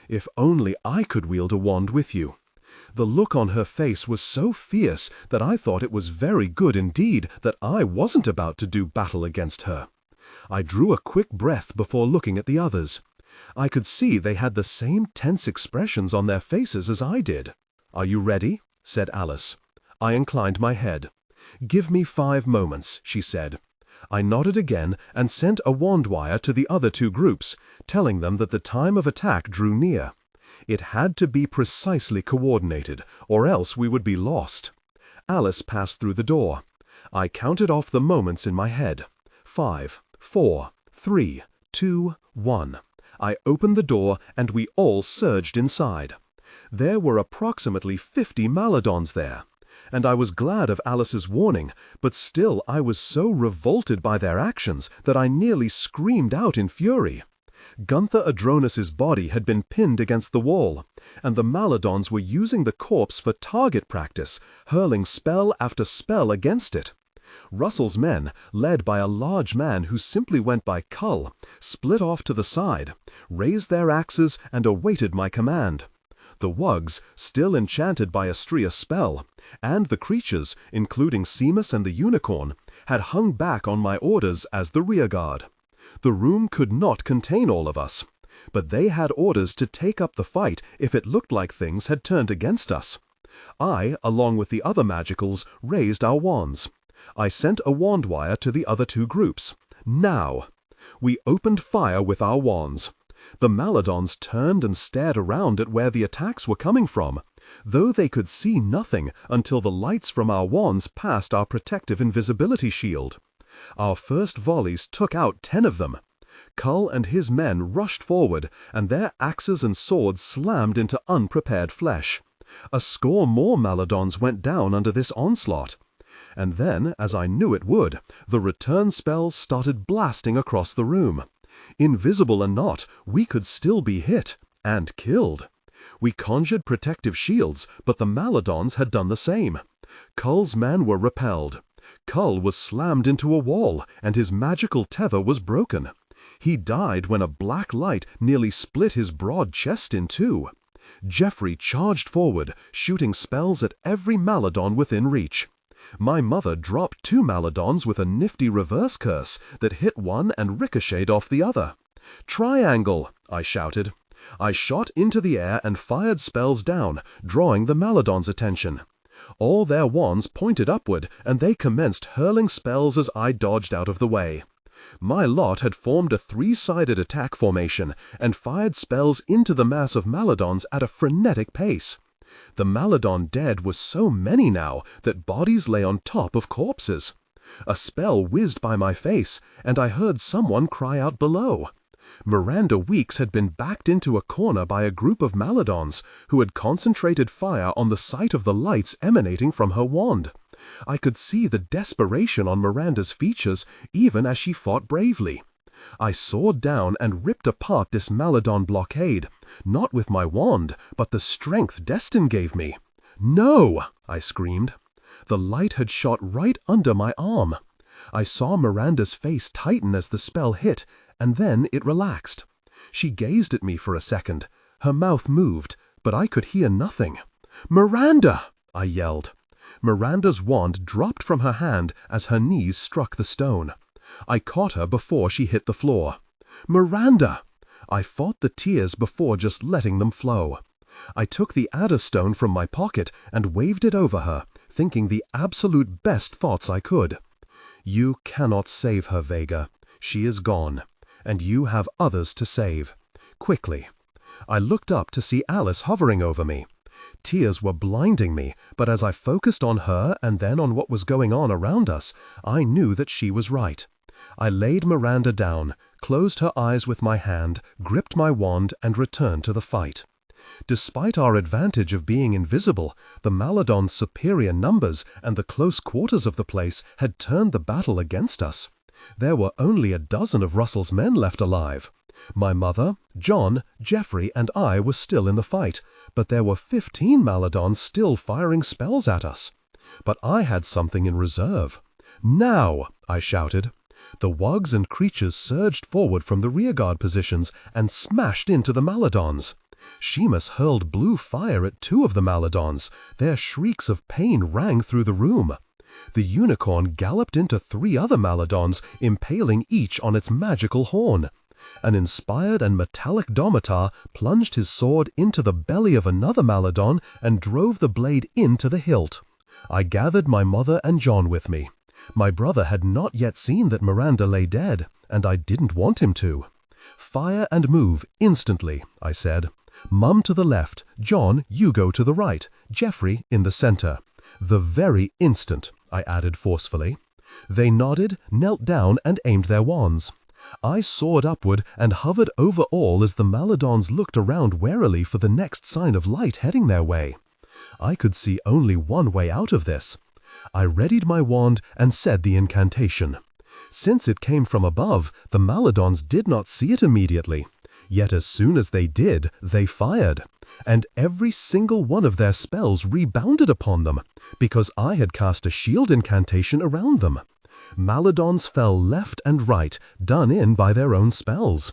If only I could wield a wand with you." The look on her face was so fierce that I thought it was very good indeed that I wasn't about to do battle against her. I drew a quick breath before looking at the others. I could see they had the same tense expressions on their faces as I did. "Are you ready?" said Alice. I inclined my head. "Give me 5 moments," she said. I nodded again and sent a wand wire to the other 2 groups, telling them that the time of attack drew near. It had to be precisely coordinated, or else we would be lost. Alice passed through the door. I counted off the moments in my head. 5, 4, 3, 2, 1. I opened the door and we all surged inside. There were approximately 50 Maladons there, and I was glad of Alice's warning, but still I was so revolted by their actions that I nearly screamed out in fury. Gunther Adronas's body had been pinned against the wall, and the Maladons were using the corpse for target practice, hurling spell after spell against it. Russell's men, led by a large man who simply went by Cull, split off to the side, raised their axes and awaited my command. The Wugs, still enchanted by Astria's spell, and the creatures, including Seamus and the Unicorn, had hung back on my orders as the rearguard. The room could not contain all of us, but they had orders to take up the fight if it looked like things had turned against us. I, along with the other magicals, raised our wands. I sent a wand wire to the other 2 groups. Now! We opened fire with our wands. The Maladons turned and stared around at where the attacks were coming from, though they could see nothing until the lights from our wands passed our protective invisibility shield. Our first volleys took out 10 of them. Cull and his men rushed forward, and their axes and swords slammed into unprepared flesh. A score more Maladons went down under this onslaught. And then, as I knew it would, the return spells started blasting across the room. Invisible or not, we could still be hit, and killed. We conjured protective shields, but the Maladons had done the same. Cull's men were repelled. Cull was slammed into a wall, and his magical tether was broken. He died when a black light nearly split his broad chest in 2. Geoffrey charged forward, shooting spells at every Maladon within reach. My mother dropped 2 Maladons with a nifty reverse curse that hit one and ricocheted off the other. "Triangle!" I shouted. I shot into the air and fired spells down, drawing the Maladons' attention. All their wands pointed upward, and they commenced hurling spells as I dodged out of the way. My lot had formed a 3-sided attack formation and fired spells into the mass of Maladons at a frenetic pace. The Maladon dead were so many now that bodies lay on top of corpses. A spell whizzed by my face, and I heard someone cry out below. Miranda Weeks had been backed into a corner by a group of Maladons who had concentrated fire on the sight of the lights emanating from her wand. I could see the desperation on Miranda's features even as she fought bravely. I soared down and ripped apart this Maladon blockade, not with my wand, but the strength Destin gave me. "No!" I screamed. The light had shot right under my arm. I saw Miranda's face tighten as the spell hit, and then it relaxed. She gazed at me for a second. Her mouth moved, but I could hear nothing. "Miranda!" I yelled. Miranda's wand dropped from her hand as her knees struck the stone. I caught her before she hit the floor. "Miranda!" I fought the tears before just letting them flow. I took the adder stone from my pocket and waved it over her, thinking the absolute best thoughts I could. "You cannot save her, Vega. She is gone, and you have others to save. Quickly." I looked up to see Alice hovering over me. Tears were blinding me, but as I focused on her and then on what was going on around us, I knew that she was right. I laid Miranda down, closed her eyes with my hand, gripped my wand, and returned to the fight. Despite our advantage of being invisible, the Maladon's superior numbers and the close quarters of the place had turned the battle against us. There were only a dozen of Russell's men left alive. My mother, John, Geoffrey, and I were still in the fight, but there were 15 Maladons still firing spells at us. But I had something in reserve. "Now!" I shouted. The Wugs and creatures surged forward from the rearguard positions and smashed into the Maladons. Seamus hurled blue fire at 2 of the Maladons. Their shrieks of pain rang through the room. The unicorn galloped into 3 other Maladons, impaling each on its magical horn. An inspired and metallic Domitar plunged his sword into the belly of another Maladon and drove the blade into the hilt. I gathered my mother and John with me. My brother had not yet seen that Miranda lay dead, and I didn't want him to. "Fire and move, instantly," I said. "Mum to the left, John, you go to the right, Geoffrey in the center. The very instant," I added forcefully. They nodded, knelt down, and aimed their wands. I soared upward and hovered over all as the Maladons looked around warily for the next sign of light heading their way. I could see only one way out of this. I readied my wand and said the incantation. Since it came from above, the Maladons did not see it immediately. Yet as soon as they did, they fired, and every single one of their spells rebounded upon them, because I had cast a shield incantation around them. Maladons fell left and right, done in by their own spells.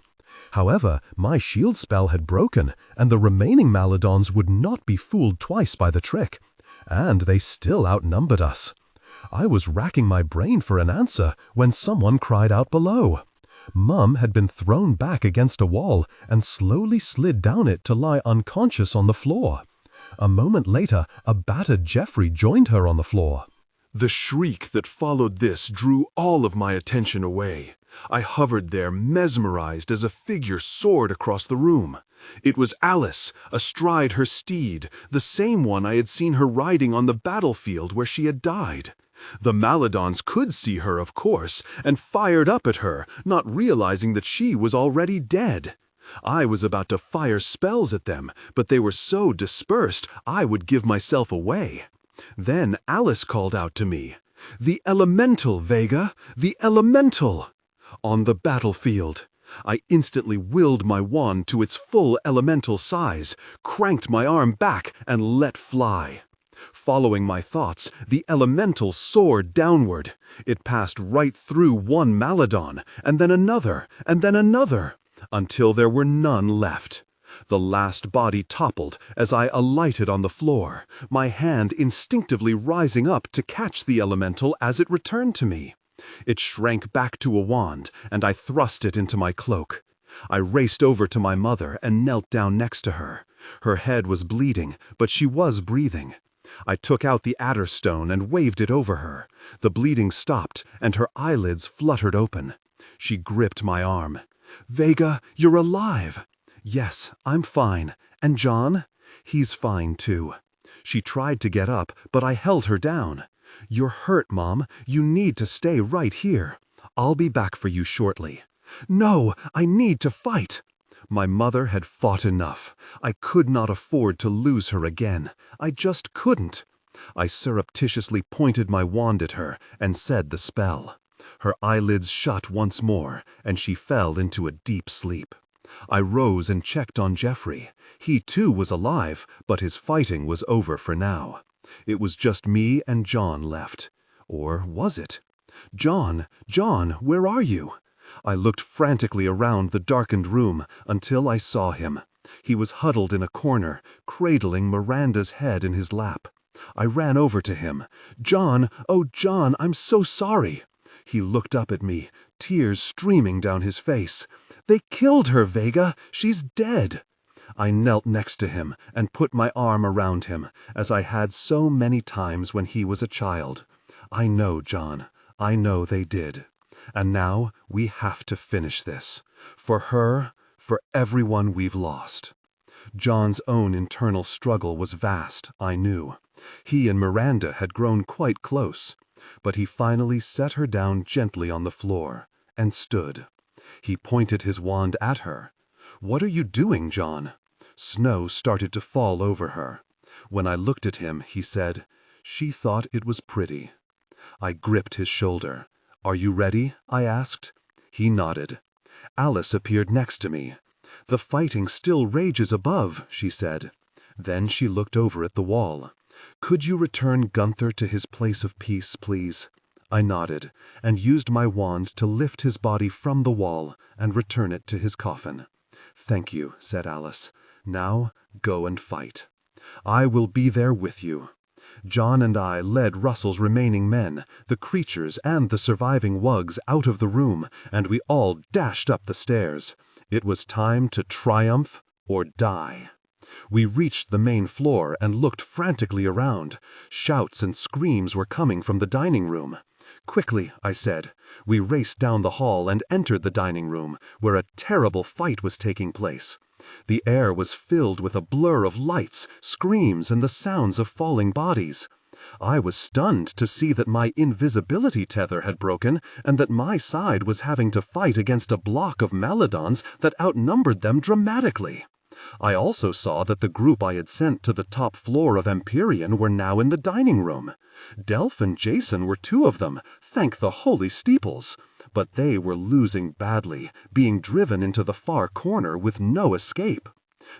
However, my shield spell had broken, and the remaining Maladons would not be fooled twice by the trick, and they still outnumbered us. I was racking my brain for an answer when someone cried out below. Mum had been thrown back against a wall and slowly slid down it to lie unconscious on the floor. A moment later, a battered Geoffrey joined her on the floor. The shriek that followed this drew all of my attention away. I hovered there, mesmerized as a figure soared across the room. It was Alice, astride her steed, the same one I had seen her riding on the battlefield where she had died. The Maladons could see her, of course, and fired up at her, not realizing that she was already dead. I was about to fire spells at them, but they were so dispersed I would give myself away. Then Alice called out to me, "The elemental, Vega! The elemental!" On the battlefield. I instantly willed my wand to its full elemental size, cranked my arm back, and let fly. Following my thoughts, the elemental soared downward. It passed right through one Maladon, and then another, until there were none left. The last body toppled as I alighted on the floor, my hand instinctively rising up to catch the elemental as it returned to me. It shrank back to a wand, and I thrust it into my cloak. I raced over to my mother and knelt down next to her. Her head was bleeding, but she was breathing. I took out the adder stone and waved it over her. The bleeding stopped, and her eyelids fluttered open. She gripped my arm. "Vega, you're alive!" "Yes, I'm fine. And John?" "He's fine, too." She tried to get up, but I held her down. "You're hurt, Mom. You need to stay right here. I'll be back for you shortly." "No, I need to fight." My mother had fought enough. I could not afford to lose her again. I just couldn't. I surreptitiously pointed my wand at her and said the spell. Her eyelids shut once more, and she fell into a deep sleep. I rose and checked on Geoffrey. He too was alive, but his fighting was over for now. It was just me and John left. Or was it? "John, John, where are you?" I looked frantically around the darkened room until I saw him. He was huddled in a corner, cradling Miranda's head in his lap. I ran over to him. "John, oh John, I'm so sorry." He looked up at me, tears streaming down his face. "They killed her, Vega. She's dead." I knelt next to him and put my arm around him, as I had so many times when he was a child. "I know, John. I know they did. And now we have to finish this. For her, for everyone we've lost." John's own internal struggle was vast, I knew. He and Miranda had grown quite close. But he finally set her down gently on the floor, and stood. He pointed his wand at her. "What are you doing, John?" Snow started to fall over her. When I looked at him, he said, "She thought it was pretty." I gripped his shoulder. "Are you ready?" I asked. He nodded. Alice appeared next to me. "The fighting still rages above," she said. Then she looked over at the wall. "Could you return Gunther to his place of peace, please?" I nodded, and used my wand to lift his body from the wall and return it to his coffin. "Thank you," said Alice. "Now go and fight. I will be there with you." John and I led Russell's remaining men, the creatures and the surviving wugs out of the room, and we all dashed up the stairs. It was time to triumph or die. We reached the main floor and looked frantically around. Shouts and screams were coming from the dining room. "Quickly," I said. We raced down the hall and entered the dining room, where a terrible fight was taking place. The air was filled with a blur of lights, screams, and the sounds of falling bodies. I was stunned to see that my invisibility tether had broken and that my side was having to fight against a block of Maladons that outnumbered them dramatically. I also saw that the group I had sent to the top floor of Empyrean were now in the dining room. Delph and Jason were two of them, thank the holy steeples. But they were losing badly, being driven into the far corner with no escape.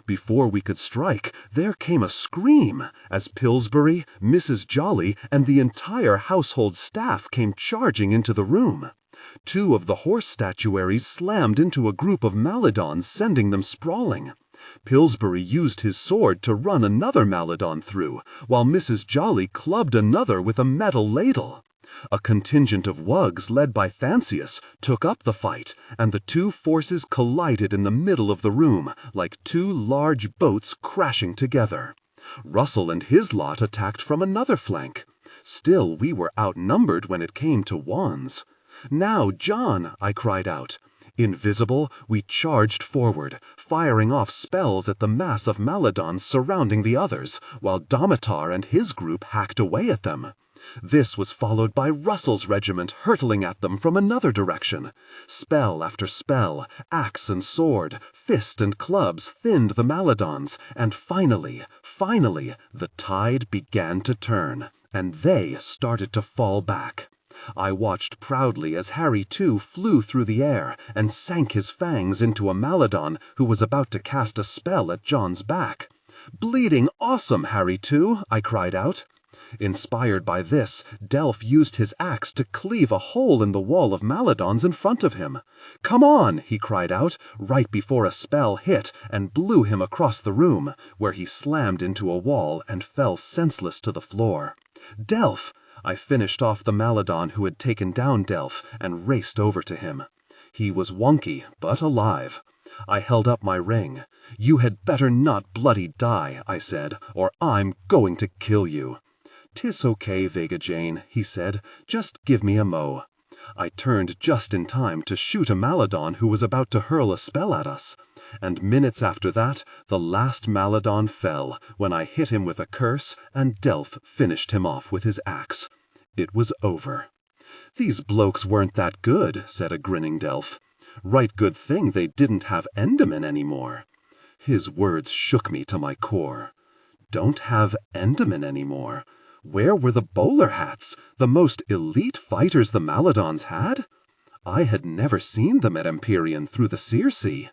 Before we could strike, there came a scream as Pillsbury, Mrs. Jolly, and the entire household staff came charging into the room. Two of the horse statuaries slammed into a group of Maladons, sending them sprawling. Pillsbury used his sword to run another Maladon through, while Mrs. Jolly clubbed another with a metal ladle. A contingent of wugs led by Fancius took up the fight, and the two forces collided in the middle of the room, like two large boats crashing together. Russell and his lot attacked from another flank. Still, we were outnumbered when it came to wands. "Now, John!" I cried out. Invisible, we charged forward, firing off spells at the mass of Maladons surrounding the others, while Domitar and his group hacked away at them. This was followed by Russell's regiment hurtling at them from another direction. Spell after spell, axe and sword, fist and clubs thinned the Maladons, and finally, the tide began to turn, and they started to fall back. I watched proudly as Harry too flew through the air and sank his fangs into a Maladon who was about to cast a spell at John's back. "Bleeding awesome, Harry too!" I cried out. Inspired by this, Delph used his axe to cleave a hole in the wall of Maladons in front of him. "Come on!" he cried out, right before a spell hit and blew him across the room, where he slammed into a wall and fell senseless to the floor. "Delph!" I finished off the Maladon who had taken down Delph and raced over to him. He was wonky, but alive. I held up my ring. "You had better not bloody die," I said, "or I'm going to kill you." "'Tis okay, Vega Jane," he said. "Just give me a mo." I turned just in time to shoot a Maladon who was about to hurl a spell at us. And minutes after that, the last Maladon fell when I hit him with a curse and Delph finished him off with his axe. It was over. "These blokes weren't that good," said a grinning Delph. "Right good thing they didn't have Enderman anymore." His words shook me to my core. Don't have Enderman anymore? Where were the bowler hats, the most elite fighters the Maladons had? I had never seen them at Empyrean through the Circe.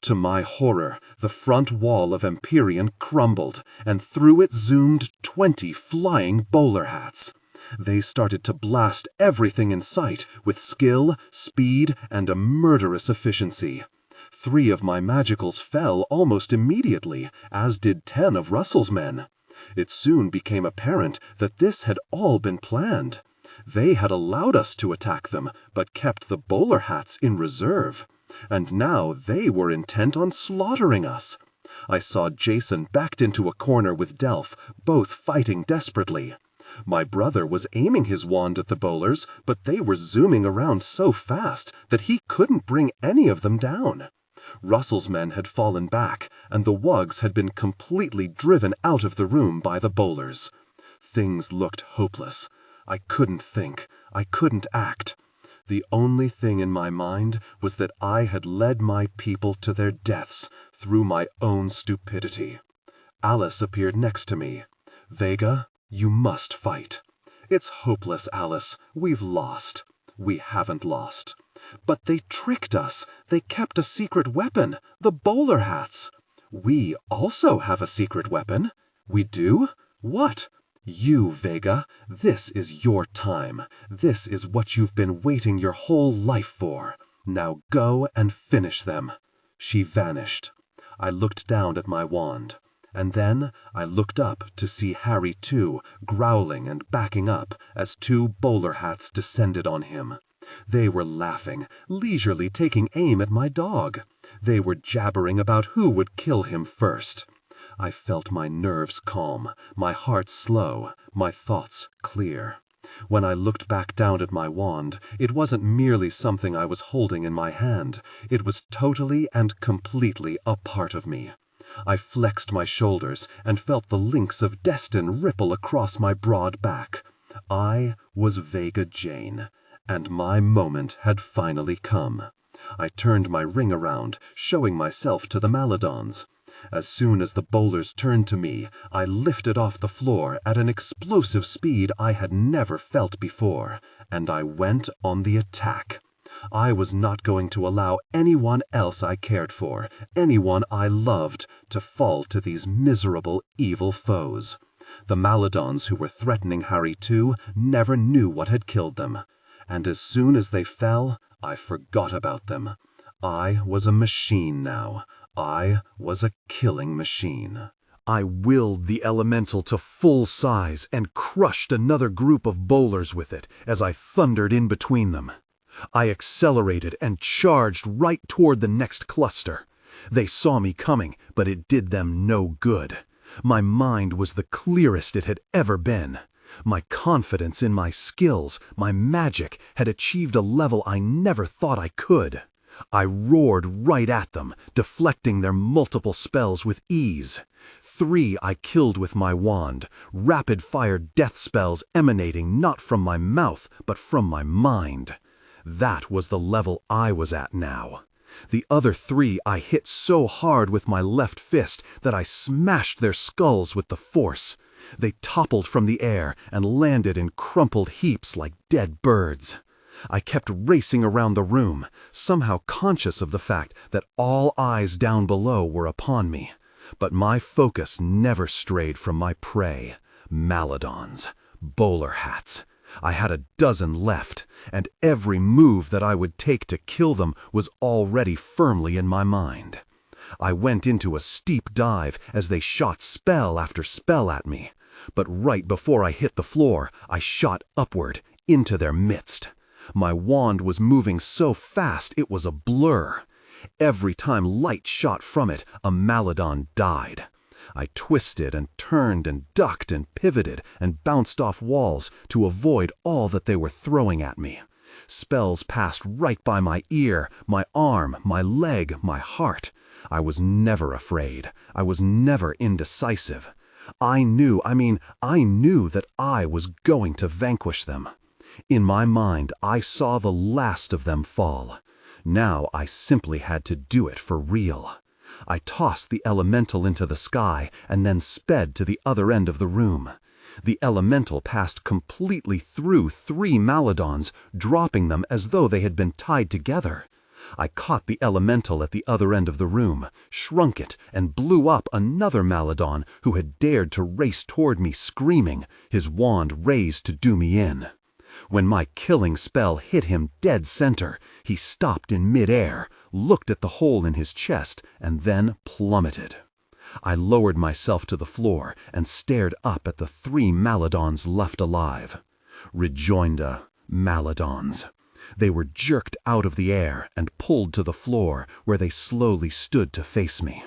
To my horror, the front wall of Empyrean crumbled, and through it zoomed 20 flying bowler hats. They started to blast everything in sight with skill, speed, and a murderous efficiency. 3 of my magicals fell almost immediately, as did 10 of Russell's men. It soon became apparent that this had all been planned. They had allowed us to attack them, but kept the bowler hats in reserve. And now they were intent on slaughtering us. I saw Jason backed into a corner with Delph, both fighting desperately. My brother was aiming his wand at the bowlers, but they were zooming around so fast that he couldn't bring any of them down. Russell's men had fallen back, and the wugs had been completely driven out of the room by the bowlers. Things looked hopeless. I couldn't think. I couldn't act. The only thing in my mind was that I had led my people to their deaths through my own stupidity. Alice appeared next to me. "Vega, you must fight." "It's hopeless, Alice. We've lost." "We haven't lost." "But they tricked us. They kept a secret weapon, the bowler hats." "We also have a secret weapon." "We do? What?" "You, Vega. This is your time. This is what you've been waiting your whole life for. Now go and finish them." She vanished. I looked down at my wand. And then I looked up to see Harry too, growling and backing up as 2 bowler hats descended on him. They were laughing, leisurely taking aim at my dog. They were jabbering about who would kill him first. I felt my nerves calm, my heart slow, my thoughts clear. When I looked back down at my wand, it wasn't merely something I was holding in my hand. It was totally and completely a part of me. I flexed my shoulders and felt the links of Destin ripple across my broad back. I was Vega Jane, and my moment had finally come. I turned my ring around, showing myself to the Maladons. As soon as the bowlers turned to me, I lifted off the floor at an explosive speed I had never felt before, and I went on the attack. I was not going to allow anyone else I cared for, anyone I loved, to fall to these miserable, evil foes. The Maladons who were threatening Harry too never knew what had killed them, and as soon as they fell, I forgot about them. I was a machine now. I was a killing machine. I willed the elemental to full size and crushed another group of bowlers with it as I thundered in between them. I accelerated and charged right toward the next cluster. They saw me coming, but it did them no good. My mind was the clearest it had ever been. My confidence in my skills, my magic, had achieved a level I never thought I could. I roared right at them, deflecting their multiple spells with ease. 3 I killed with my wand, rapid-fire death spells emanating not from my mouth, but from my mind. That was the level I was at now. The other 3 I hit so hard with my left fist that I smashed their skulls with the force. They toppled from the air and landed in crumpled heaps like dead birds. I kept racing around the room, somehow conscious of the fact that all eyes down below were upon me. But my focus never strayed from my prey, Maladons, bowler hats. I had a dozen left, and every move that I would take to kill them was already firmly in my mind. I went into a steep dive as they shot spell after spell at me, but right before I hit the floor, I shot upward into their midst. My wand was moving so fast it was a blur. Every time light shot from it, a Maladon died. I twisted and turned and ducked and pivoted and bounced off walls to avoid all that they were throwing at me. Spells passed right by my ear, my arm, my leg, my heart. I was never afraid. I was never indecisive. I knew that I was going to vanquish them. In my mind, I saw the last of them fall. Now I simply had to do it for real. I tossed the elemental into the sky and then sped to the other end of the room. The elemental passed completely through 3 Maladons, dropping them as though they had been tied together. I caught the elemental at the other end of the room, shrunk it, and blew up another Maladon who had dared to race toward me screaming, his wand raised to do me in. When my killing spell hit him dead center, he stopped in midair, looked at the hole in his chest, and then plummeted. I lowered myself to the floor and stared up at the 3 Maladons left alive. Rejoinda Maladons. They were jerked out of the air and pulled to the floor, where they slowly stood to face me.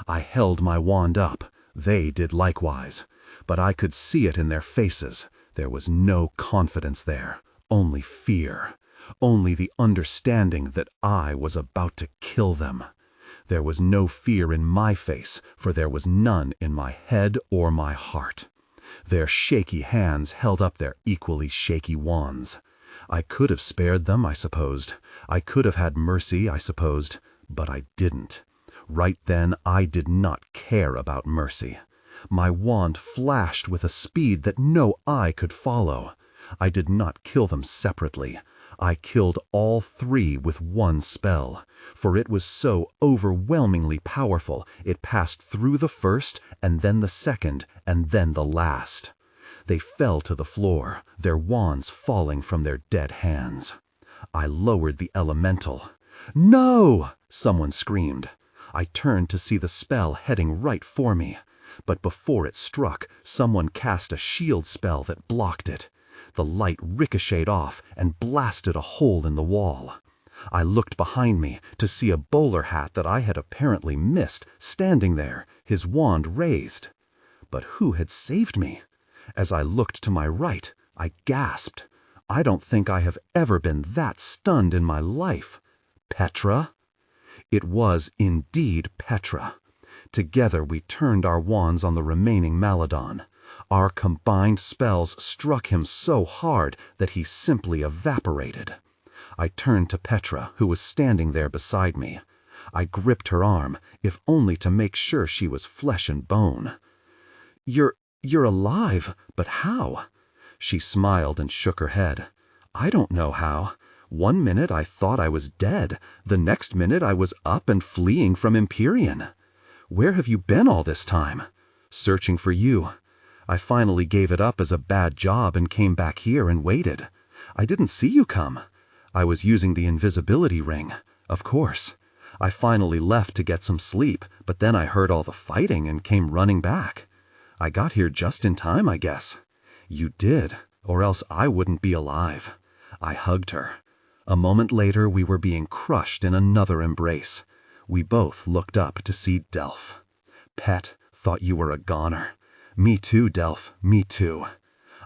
I held my wand up. They did likewise. But I could see it in their faces. There was no confidence there, only fear. Only the understanding that I was about to kill them. There was no fear in my face, for there was none in my head or my heart. Their shaky hands held up their equally shaky wands. I could have spared them, I supposed. I could have had mercy, I supposed, but I didn't. Right then, I did not care about mercy. My wand flashed with a speed that no eye could follow. I did not kill them separately. I killed all 3 with one spell, for it was so overwhelmingly powerful it passed through the first, and then the second, and then the last. They fell to the floor, their wands falling from their dead hands. I lowered the elemental. "No!" someone screamed. I turned to see the spell heading right for me. But before it struck, someone cast a shield spell that blocked it. The light ricocheted off and blasted a hole in the wall. I looked behind me to see a bowler hat that I had apparently missed standing there, his wand raised. But who had saved me? As I looked to my right, I gasped. I don't think I have ever been that stunned in my life. Petra? It was indeed Petra. Together we turned our wands on the remaining Maladon. Our combined spells struck him so hard that he simply evaporated. I turned to Petra, who was standing there beside me. I gripped her arm, if only to make sure she was flesh and bone. You're alive, but how? She smiled and shook her head. I don't know how. One minute I thought I was dead. The next minute I was up and fleeing from Empyrean. Where have you been all this time? Searching for you. I finally gave it up as a bad job and came back here and waited. I didn't see you come. I was using the invisibility ring, of course. I finally left to get some sleep, but then I heard all the fighting and came running back. I got here just in time, I guess. You did, or else I wouldn't be alive. I hugged her. A moment later, we were being crushed in another embrace. We both looked up to see Delph. Pet, thought you were a goner. Me too, Delph, me too.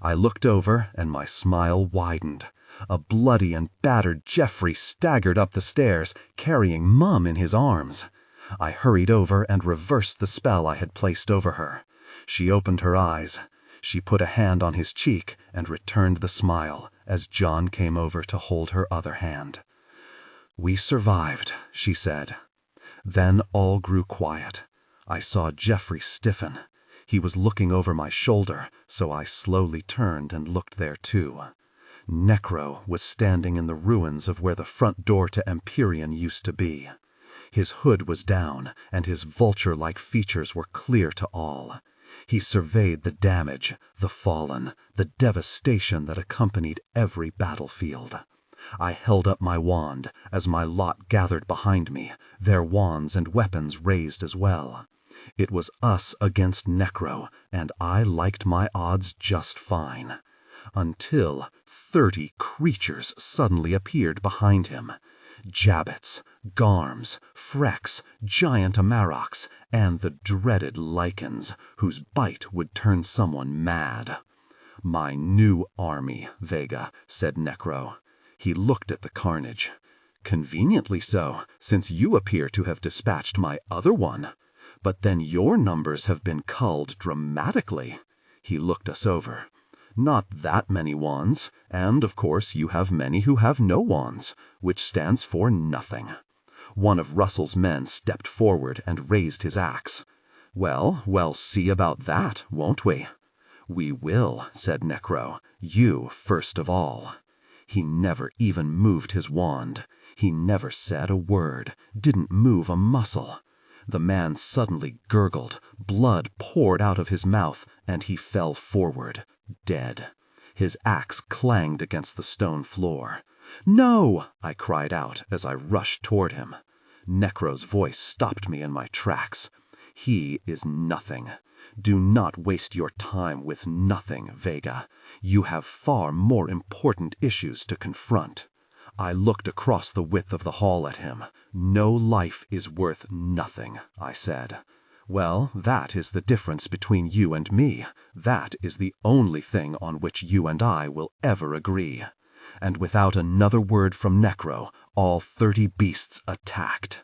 I looked over and my smile widened. A bloody and battered Geoffrey staggered up the stairs, carrying Mum in his arms. I hurried over and reversed the spell I had placed over her. She opened her eyes. She put a hand on his cheek and returned the smile as John came over to hold her other hand. We survived, she said. Then all grew quiet. I saw Geoffrey stiffen. He was looking over my shoulder, so I slowly turned and looked there too. Necro was standing in the ruins of where the front door to Empyrean used to be. His hood was down, and his vulture-like features were clear to all. He surveyed the damage, the fallen, the devastation that accompanied every battlefield. I held up my wand as my lot gathered behind me, their wands and weapons raised as well. It was us against Necro, and I liked my odds just fine. Until 30 creatures suddenly appeared behind him. Jabbits, Garms, Frex, giant Amaroks, and the dreaded Lycans, whose bite would turn someone mad. My new army, Vega, said Necro. He looked at the carnage. Conveniently so, since you appear to have dispatched my other one. But then your numbers have been culled dramatically. He looked us over. Not that many wands, and of course you have many who have no wands, which stands for nothing. One of Russell's men stepped forward and raised his axe. Well, we'll see about that, won't we? We will, said Necro. You first of all. He never even moved his wand. He never said a word, didn't move a muscle. The man suddenly gurgled, blood poured out of his mouth, and he fell forward, dead. His axe clanged against the stone floor. No! I cried out as I rushed toward him. Necro's voice stopped me in my tracks. He is nothing. Do not waste your time with nothing, Vega. You have far more important issues to confront. I looked across the width of the hall at him. No life is worth nothing, I said. Well, that is the difference between you and me. That is the only thing on which you and I will ever agree. And without another word from Necro, all 30 beasts attacked.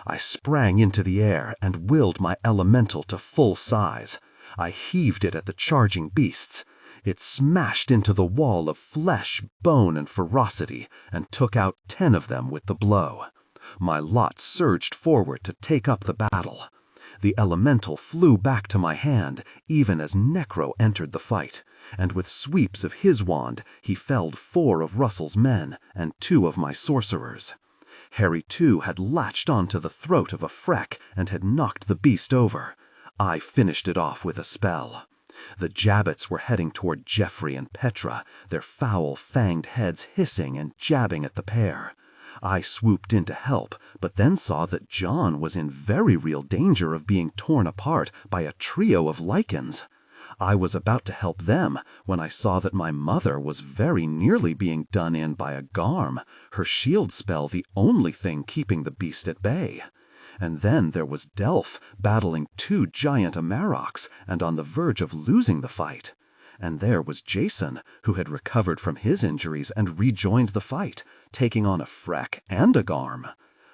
I sprang into the air and willed my elemental to full size. I heaved it at the charging beasts. It smashed into the wall of flesh, bone, and ferocity, and took out 10 of them with the blow. My lot surged forward to take up the battle. The elemental flew back to my hand, even as Necro entered the fight, and with sweeps of his wand he felled 4 of Russell's men and 2 of my sorcerers. Harry too had latched onto the throat of a Freck and had knocked the beast over. I finished it off with a spell. The Jabbits were heading toward Geoffrey and Petra, their foul, fanged heads hissing and jabbing at the pair. I swooped in to help, but then saw that John was in very real danger of being torn apart by a trio of lichens. I was about to help them when I saw that my mother was very nearly being done in by a garm, her shield spell the only thing keeping the beast at bay. And then there was Delph battling 2 giant Amaroks and on the verge of losing the fight. And there was Jason, who had recovered from his injuries and rejoined the fight, taking on a Freck and a Garm.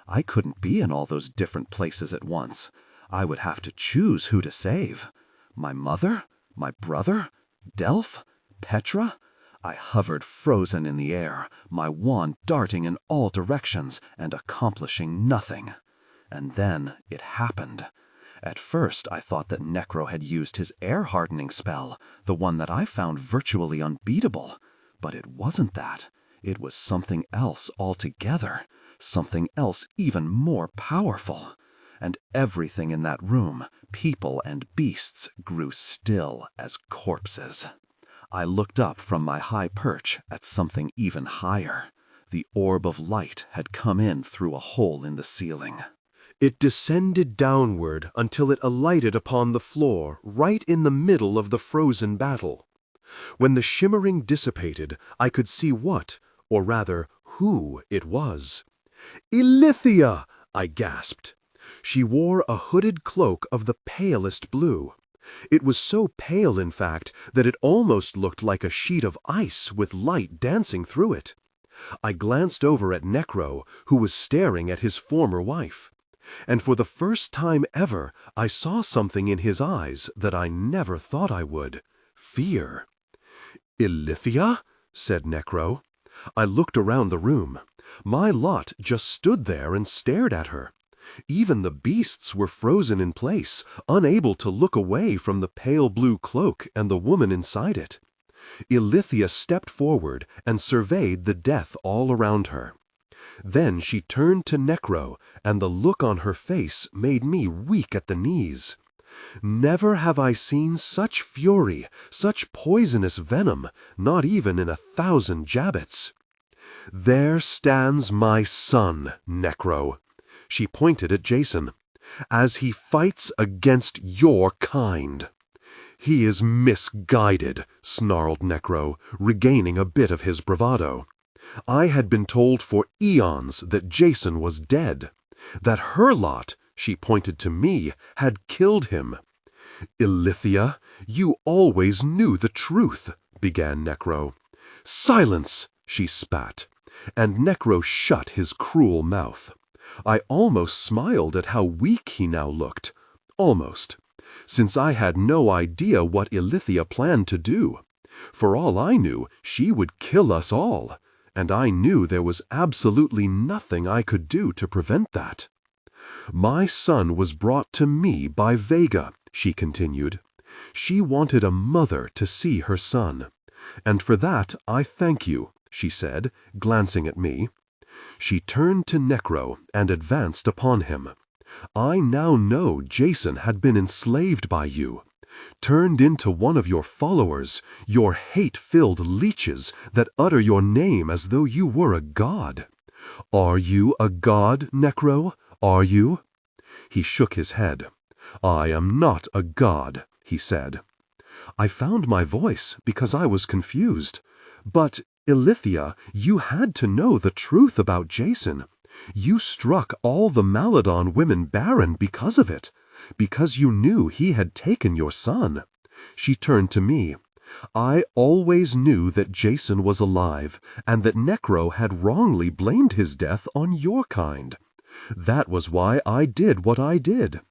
I couldn't be in all those different places at once. I would have to choose who to save. My mother? My brother? Delph? Petra? I hovered frozen in the air, my wand darting in all directions and accomplishing nothing. And then it happened. At first I thought that Necro had used his air-hardening spell, the one that I found virtually unbeatable. But it wasn't that. It was something else altogether, something else even more powerful. And everything in that room, people and beasts, grew still as corpses. I looked up from my high perch at something even higher. The orb of light had come in through a hole in the ceiling. It descended downward until it alighted upon the floor right in the middle of the frozen battle. When the shimmering dissipated, I could see what, or rather, who it was. "Ilithia!" I gasped. She wore a hooded cloak of the palest blue. It was so pale, in fact, that it almost looked like a sheet of ice with light dancing through it. I glanced over at Necro, who was staring at his former wife. And for the first time ever, I saw something in his eyes that I never thought I would. Fear. "Ilithia?" said Necro. I looked around the room. My lot just stood there and stared at her. Even the beasts were frozen in place, unable to look away from the pale blue cloak and the woman inside it. Ilithia stepped forward and surveyed the death all around her. Then she turned to Necro, and the look on her face made me weak at the knees. Never have I seen such fury, such poisonous venom, not even in 1,000 jabbits. "There stands my son, Necro." She pointed at Jason. "As he fights against your kind." "He is misguided," snarled Necro, regaining a bit of his bravado. "I had been told for eons that Jason was dead, that her lot," she pointed to me, "had killed him." "Ilithia, you always knew the truth," began Necro. "Silence!" she spat, and Necro shut his cruel mouth. I almost smiled at how weak he now looked. Almost. Since I had no idea what Ilithia planned to do. For all I knew, she would kill us all. And I knew there was absolutely nothing I could do to prevent that. "My son was brought to me by Vega," she continued. "She wanted a mother to see her son. And for that I thank you," she said, glancing at me. She turned to Necro and advanced upon him. "I now know Jason had been enslaved by you. Turned into one of your followers, your hate-filled leeches that utter your name as though you were a god. Are you a god, Necro? Are you?" He shook his head. "I am not a god," he said. I found my voice because I was confused. "But, Ilithia, you had to know the truth about Jason. You struck all the Maladon women barren because of it. Because you knew he had taken your son." She turned to me. "I always knew that Jason was alive, and that Necro had wrongly blamed his death on your kind. That was why I did what I did.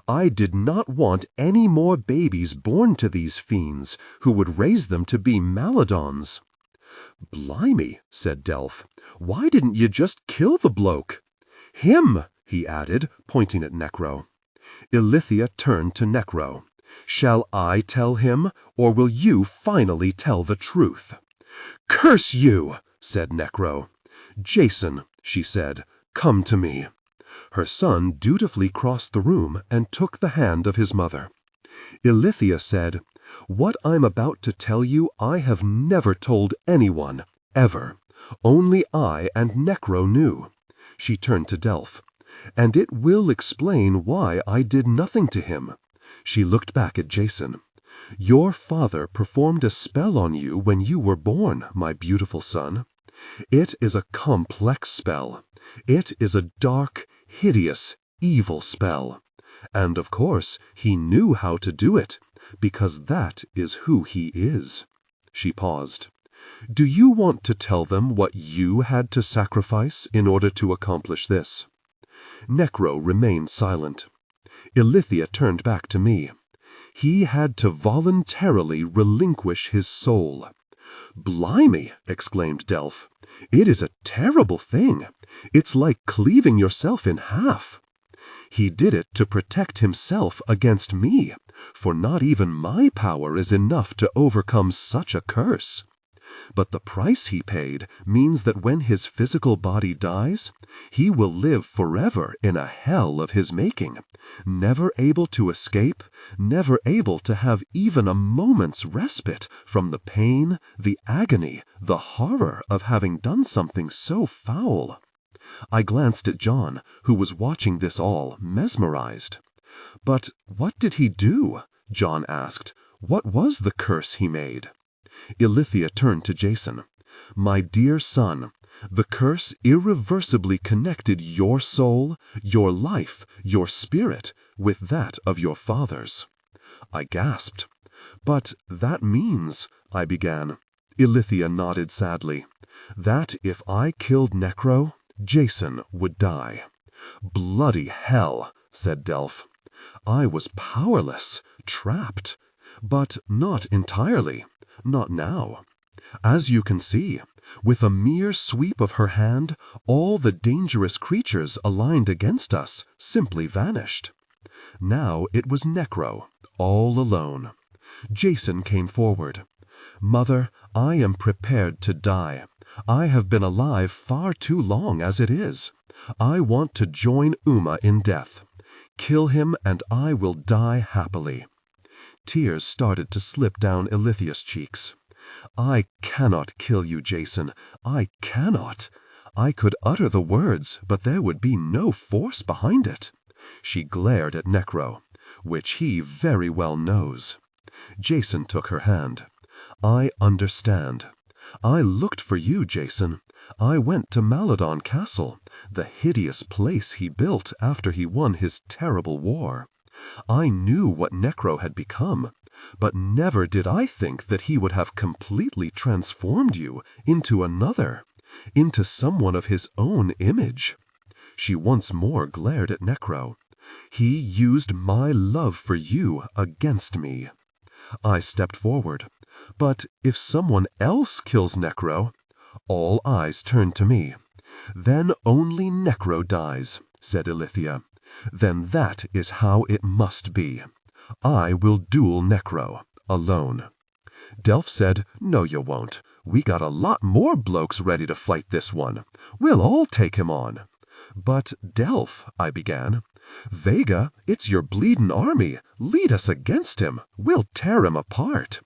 I did not want any more babies born to these fiends, who would raise them to be Maladons." "Blimey," said Delph. "Why didn't you just kill the bloke?" "Him," he added, pointing at Necro. Ilithia turned to Necro. "Shall I tell him, or will you finally tell the truth?" "Curse you," said Necro. "Jason," she said, "come to me." Her son dutifully crossed the room and took the hand of his mother. Ilithia said, "What I'm about to tell you I have never told anyone, ever. Only I and Necro knew. She turned to Delph. "And it will explain why I did nothing to him." She looked back at Jason. "Your father performed a spell on you when you were born, my beautiful son. It is a complex spell. It is a dark, hideous, evil spell. And of course, he knew how to do it, because that is who he is." She paused. "Do you want to tell them what you had to sacrifice in order to accomplish this?" Necro remained silent. Ilithia turned back to me. "He had to voluntarily relinquish his soul." "Blimey!" exclaimed Delph. "It is a terrible thing. It's like cleaving yourself in half." "He did it to protect himself against me, for not even my power is enough to overcome such a curse. But the price he paid means that when his physical body dies, he will live forever in a hell of his making, never able to escape, never able to have even a moment's respite from the pain, the agony, the horror of having done something so foul." I glanced at John, who was watching this all, mesmerized. "But what did he do?" John asked. "What was the curse he made?" Ilithia turned to Jason. "My dear son, the curse irreversibly connected your soul, your life, your spirit, with that of your father's." I gasped. "But that means," I began. Ilithia nodded sadly. "That if I killed Necro, Jason would die." "Bloody hell," said Delph. "I was powerless, trapped, but not entirely. Not now. As you can see, with a mere sweep of her hand, all the dangerous creatures aligned against us simply vanished. Now it was Necro, all alone." Jason came forward. "Mother, I am prepared to die. I have been alive far too long as it is. I want to join Uma in death. Kill him and I will die happily." Tears started to slip down Ilithia's cheeks. "I cannot kill you, Jason. I cannot. I could utter the words, but there would be no force behind it." She glared at Necro, which he very well knows. Jason took her hand. "I understand. I looked for you, Jason. I went to Maladon Castle, the hideous place he built after he won his terrible war. I knew what Necro had become, but never did I think that he would have completely transformed you into another, into someone of his own image." She once more glared at Necro. "He used my love for you against me." I stepped forward. "But if someone else kills Necro—" All eyes turned to me. "Then only Necro dies," said Ilithia. "Then that is how it must be. I will duel Necro, alone." Delph said, "No, you won't. We got a lot more blokes ready to fight this one. We'll all take him on." "But, Delph," I began. "Vega, it's your bleedin' army. Lead us against him. We'll tear him apart."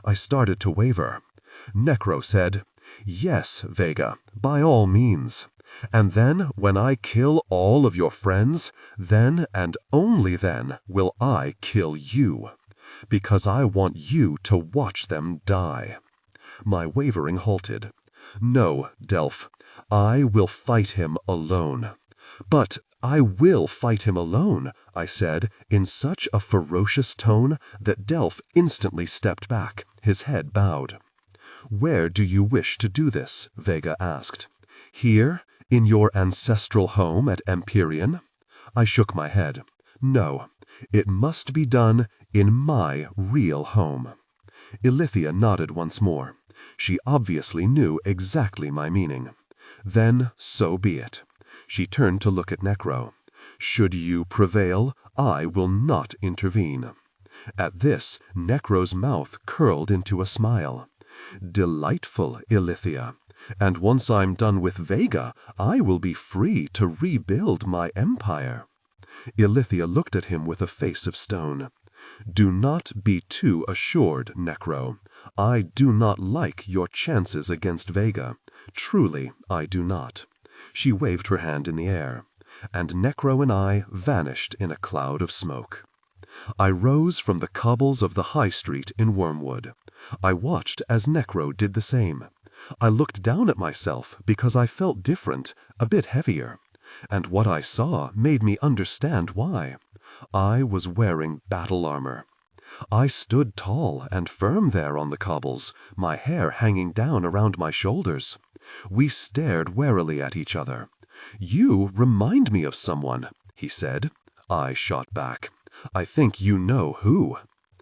I started to waver. Necro said, "Yes, Vega, by all means. And then, when I kill all of your friends, then and only then will I kill you. Because I want you to watch them die." My wavering halted. "No, Delph, I will fight him alone." "But I will fight him alone," I said, in such a ferocious tone that Delph instantly stepped back, his head bowed. "Where do you wish to do this?" Vega asked. "Here, in your ancestral home at Empyrean?" I shook my head. "No, it must be done in my real home." Ilithia nodded once more. She obviously knew exactly my meaning. "Then so be it." She turned to look at Necro. "Should you prevail, I will not intervene." At this, Necro's mouth curled into a smile. "Delightful, Ilithia. And once I'm done with Vega, I will be free to rebuild my empire." Ilithia looked at him with a face of stone. "Do not be too assured, Necro. I do not like your chances against Vega. Truly, I do not. She waved her hand in the air, and Necro and I vanished in a cloud of smoke. I rose from the cobbles of the high street in Wormwood. I watched as Necro did the same. I looked down at myself because I felt different, a bit heavier, and what I saw made me understand why. I was wearing battle armor. I stood tall and firm there on the cobbles, my hair hanging down around my shoulders. We stared warily at each other. "You remind me of someone," he said. I shot back. "I think you know who."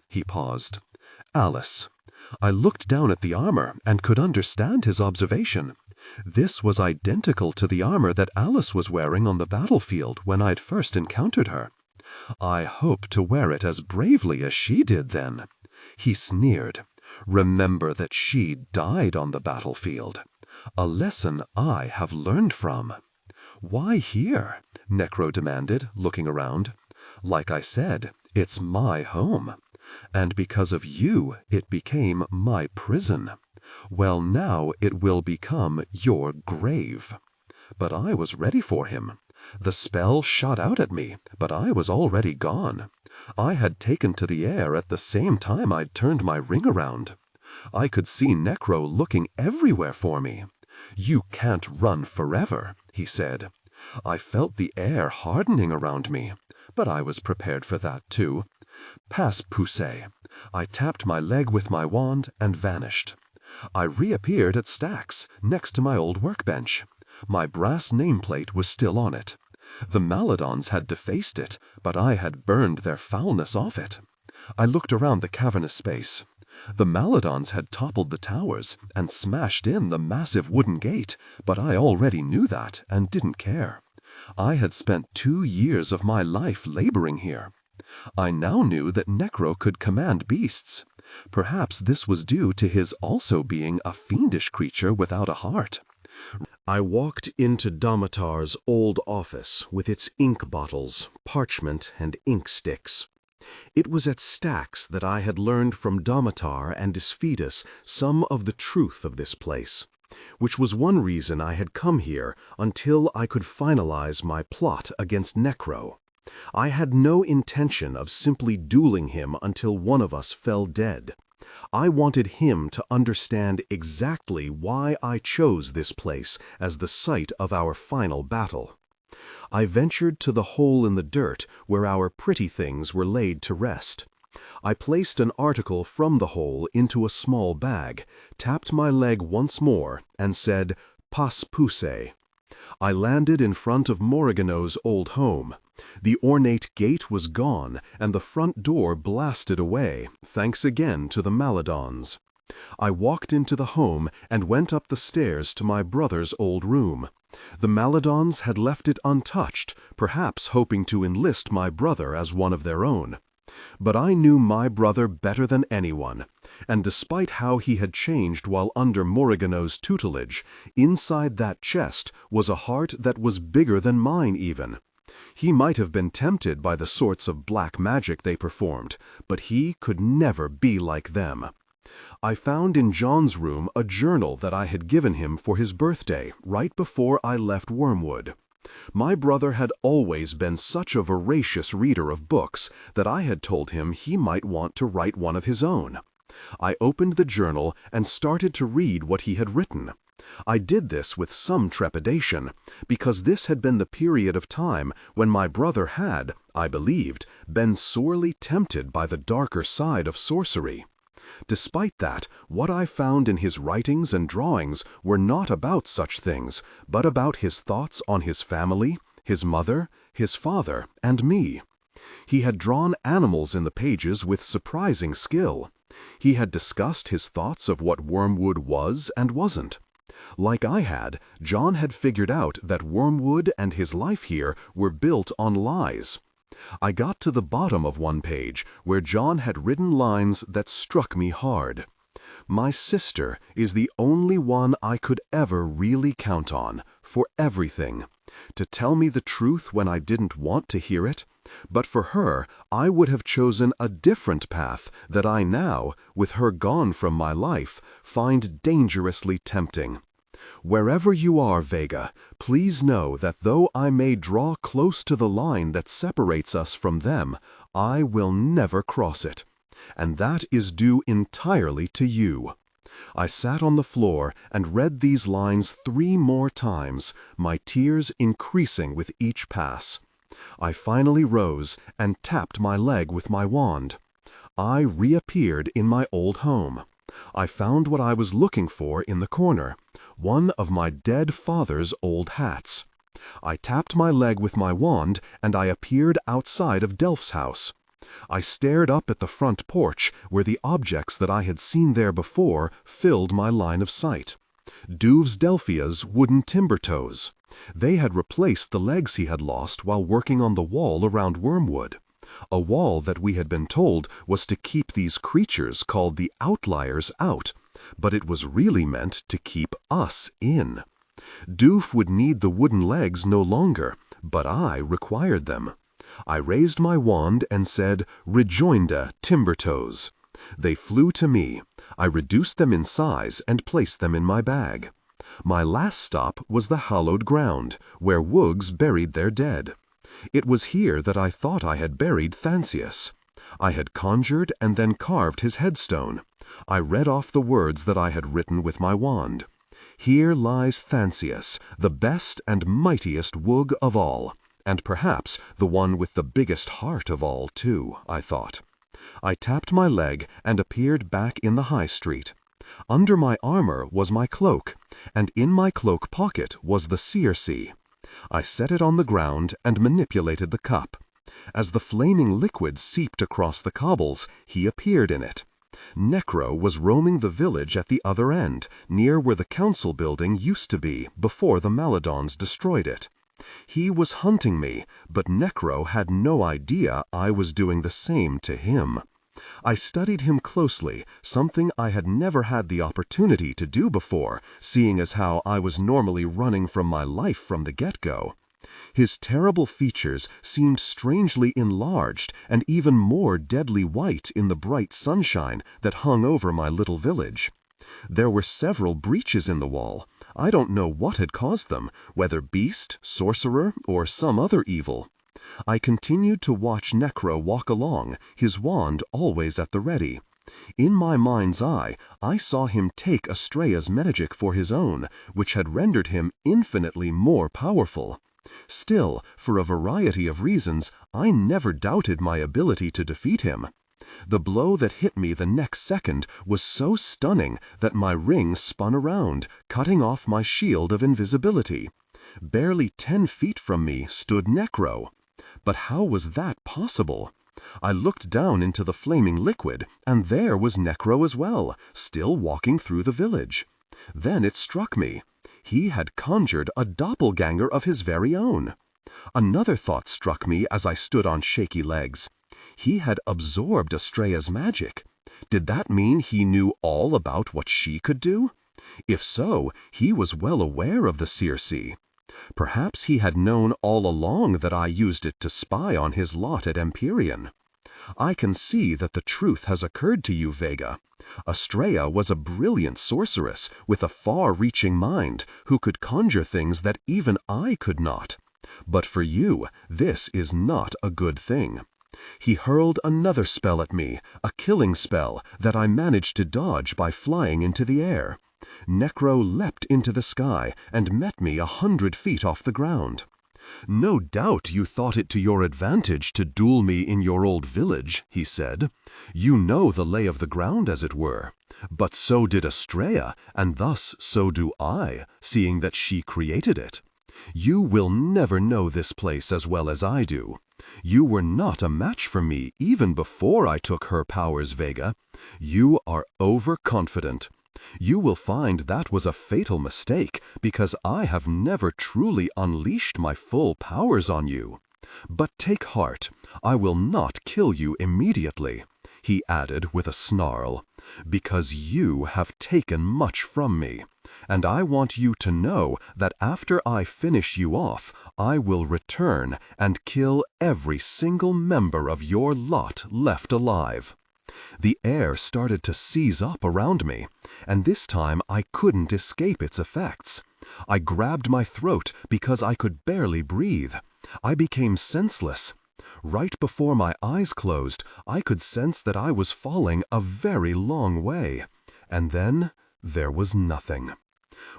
He paused. "Alice." I looked down at the armor and could understand his observation. This was identical to the armor that Alice was wearing on the battlefield when I'd first encountered her. I hoped to wear it as bravely as she did then. He sneered. "Remember that she died on the battlefield. A lesson I have learned from." "Why here?" Necro demanded, looking around. "Like I said, it's my home. And because of you, it became my prison. Well, now it will become your grave." But I was ready for him. The spell shot out at me, but I was already gone. I had taken to the air at the same time I'd turned my ring around. I could see Necro looking everywhere for me. "You can't run forever," he said. I felt the air hardening around me, but I was prepared for that too. "Pass poussé." I tapped my leg with my wand and vanished. I reappeared at Stack's, next to my old workbench. My brass nameplate was still on it. The Maladons had defaced it, but I had burned their foulness off it. I looked around the cavernous space. The Maladons had toppled the towers and smashed in the massive wooden gate, but I already knew that and didn't care. I had spent 2 years of my life laboring here. I now knew that Necro could command beasts. Perhaps this was due to his also being a fiendish creature without a heart. I walked into Domitar's old office with its ink bottles, parchment, and ink sticks. It was at Stack's that I had learned from Domitar and Disfidus some of the truth of this place, which was one reason I had come here until I could finalize my plot against Necro. I had no intention of simply dueling him until one of us fell dead. I wanted him to understand exactly why I chose this place as the site of our final battle. I ventured to the hole in the dirt where our pretty things were laid to rest. I placed an article from the hole into a small bag, tapped my leg once more, and said, "Pas poussé." I landed in front of Morriganeau's old home. The ornate gate was gone, and the front door blasted away, thanks again to the Maladons. I walked into the home and went up the stairs to my brother's old room. The Maladons had left it untouched, perhaps hoping to enlist my brother as one of their own. But I knew my brother better than anyone, and despite how he had changed while under Morriganeau's tutelage, inside that chest was a heart that was bigger than mine even. He might have been tempted by the sorts of black magic they performed, but he could never be like them. I found in John's room a journal that I had given him for his birthday, right before I left Wormwood. My brother had always been such a voracious reader of books that I had told him he might want to write one of his own. I opened the journal and started to read what he had written. I did this with some trepidation, because this had been the period of time when my brother had, I believed, been sorely tempted by the darker side of sorcery. Despite that, what I found in his writings and drawings were not about such things, but about his thoughts on his family, his mother, his father, and me. He had drawn animals in the pages with surprising skill. He had discussed his thoughts of what Wormwood was and wasn't. Like I had, John had figured out that Wormwood and his life here were built on lies. I got to the bottom of one page where John had written lines that struck me hard. "My sister is the only one I could ever really count on, for everything. To tell me the truth when I didn't want to hear it. But for her, I would have chosen a different path that I now, with her gone from my life, find dangerously tempting. Wherever you are, Vega, please know that though I may draw close to the line that separates us from them, I will never cross it. And that is due entirely to you." I sat on the floor and read these lines 3 more times, my tears increasing with each pass. I finally rose and tapped my leg with my wand. I reappeared in my old home. I found what I was looking for in the corner, one of my dead father's old hats. I tapped my leg with my wand, and I appeared outside of Delph's house. I stared up at the front porch, where the objects that I had seen there before filled my line of sight. Duves Delphia's wooden timber toes. They had replaced the legs he had lost while working on the wall around Wormwood. A wall that we had been told was to keep these creatures called the Outliers out, but it was really meant to keep us in. Doof would need the wooden legs no longer, but I required them. I raised my wand and said, "Rejoinda, Timbertoes." They flew to me. I reduced them in size and placed them in my bag. My last stop was the hallowed ground, where Woogs buried their dead. It was here that I thought I had buried Thansius. I had conjured and then carved his headstone. I read off the words that I had written with my wand. "Here lies Thansius, the best and mightiest Woog of all, and perhaps the one with the biggest heart of all, too," I thought. I tapped my leg and appeared back in the high street. Under my armor was my cloak, and in my cloak pocket was the Circe. I set it on the ground and manipulated the cup. As the flaming liquid seeped across the cobbles, he appeared in it. Necro was roaming the village at the other end, near where the council building used to be before the Maladons destroyed it. He was hunting me, but Necro had no idea I was doing the same to him. I studied him closely, something I had never had the opportunity to do before, seeing as how I was normally running from my life from the get-go. His terrible features seemed strangely enlarged and even more deadly white in the bright sunshine that hung over my little village. There were several breaches in the wall. I don't know what had caused them, whether beast, sorcerer, or some other evil. I continued to watch Necro walk along, his wand always at the ready. In my mind's eye, I saw him take Astrea's magic for his own, which had rendered him infinitely more powerful. Still, for a variety of reasons, I never doubted my ability to defeat him. The blow that hit me the next second was so stunning that my ring spun around, cutting off my shield of invisibility. Barely 10 feet from me stood Necro. But how was that possible? I looked down into the flaming liquid, and there was Necro as well, still walking through the village. Then it struck me. He had conjured a doppelganger of his very own. Another thought struck me as I stood on shaky legs. He had absorbed Astrea's magic. Did that mean he knew all about what she could do? If so, he was well aware of the Circe. Perhaps he had known all along that I used it to spy on his lot at Empyrean. I can see that the truth has occurred to you, Vega. Astrea was a brilliant sorceress with a far-reaching mind who could conjure things that even I could not. But for you, this is not a good thing. He hurled another spell at me, a killing spell that I managed to dodge by flying into the air. Necro leapt into the sky and met me 100 feet off the ground. "No doubt you thought it to your advantage to duel me in your old village," he said. "You know the lay of the ground, as it were. But so did Astrea, and thus so do I, seeing that she created it. You will never know this place as well as I do. You were not a match for me even before I took her powers, Vega. You are overconfident. You will find that was a fatal mistake, because I have never truly unleashed my full powers on you. But take heart, I will not kill you immediately," he added with a snarl, "because you have taken much from me, and I want you to know that after I finish you off, I will return and kill every single member of your lot left alive. The air started to seize up around me, and this time I couldn't escape its effects. I grabbed my throat because I could barely breathe. I became senseless. Right before my eyes closed, I could sense that I was falling a very long way. And then there was nothing.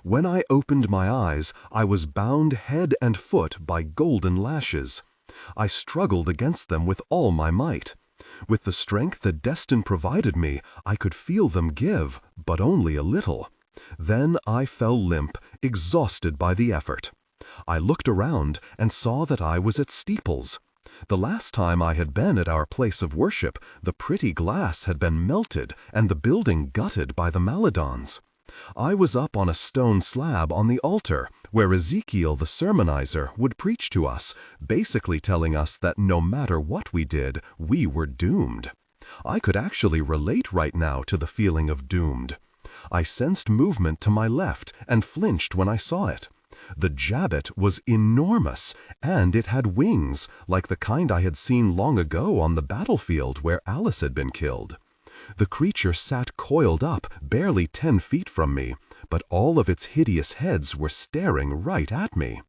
When I opened my eyes, I was bound head and foot by golden lashes. I struggled against them with all my might. With the strength the Destin provided me, I could feel them give, but only a little. Then I fell limp, exhausted by the effort. I looked around and saw that I was at Steeples. The last time I had been at our place of worship, the pretty glass had been melted and the building gutted by the Maladons. I was up on a stone slab on the altar, where Ezekiel the sermonizer would preach to us, basically telling us that no matter what we did, we were doomed. I could actually relate right now to the feeling of doomed. I sensed movement to my left and flinched when I saw it. The Jabbet was enormous, and it had wings, like the kind I had seen long ago on the battlefield where Alice had been killed. The creature sat coiled up, barely 10 feet from me, but all of its hideous heads were staring right at me.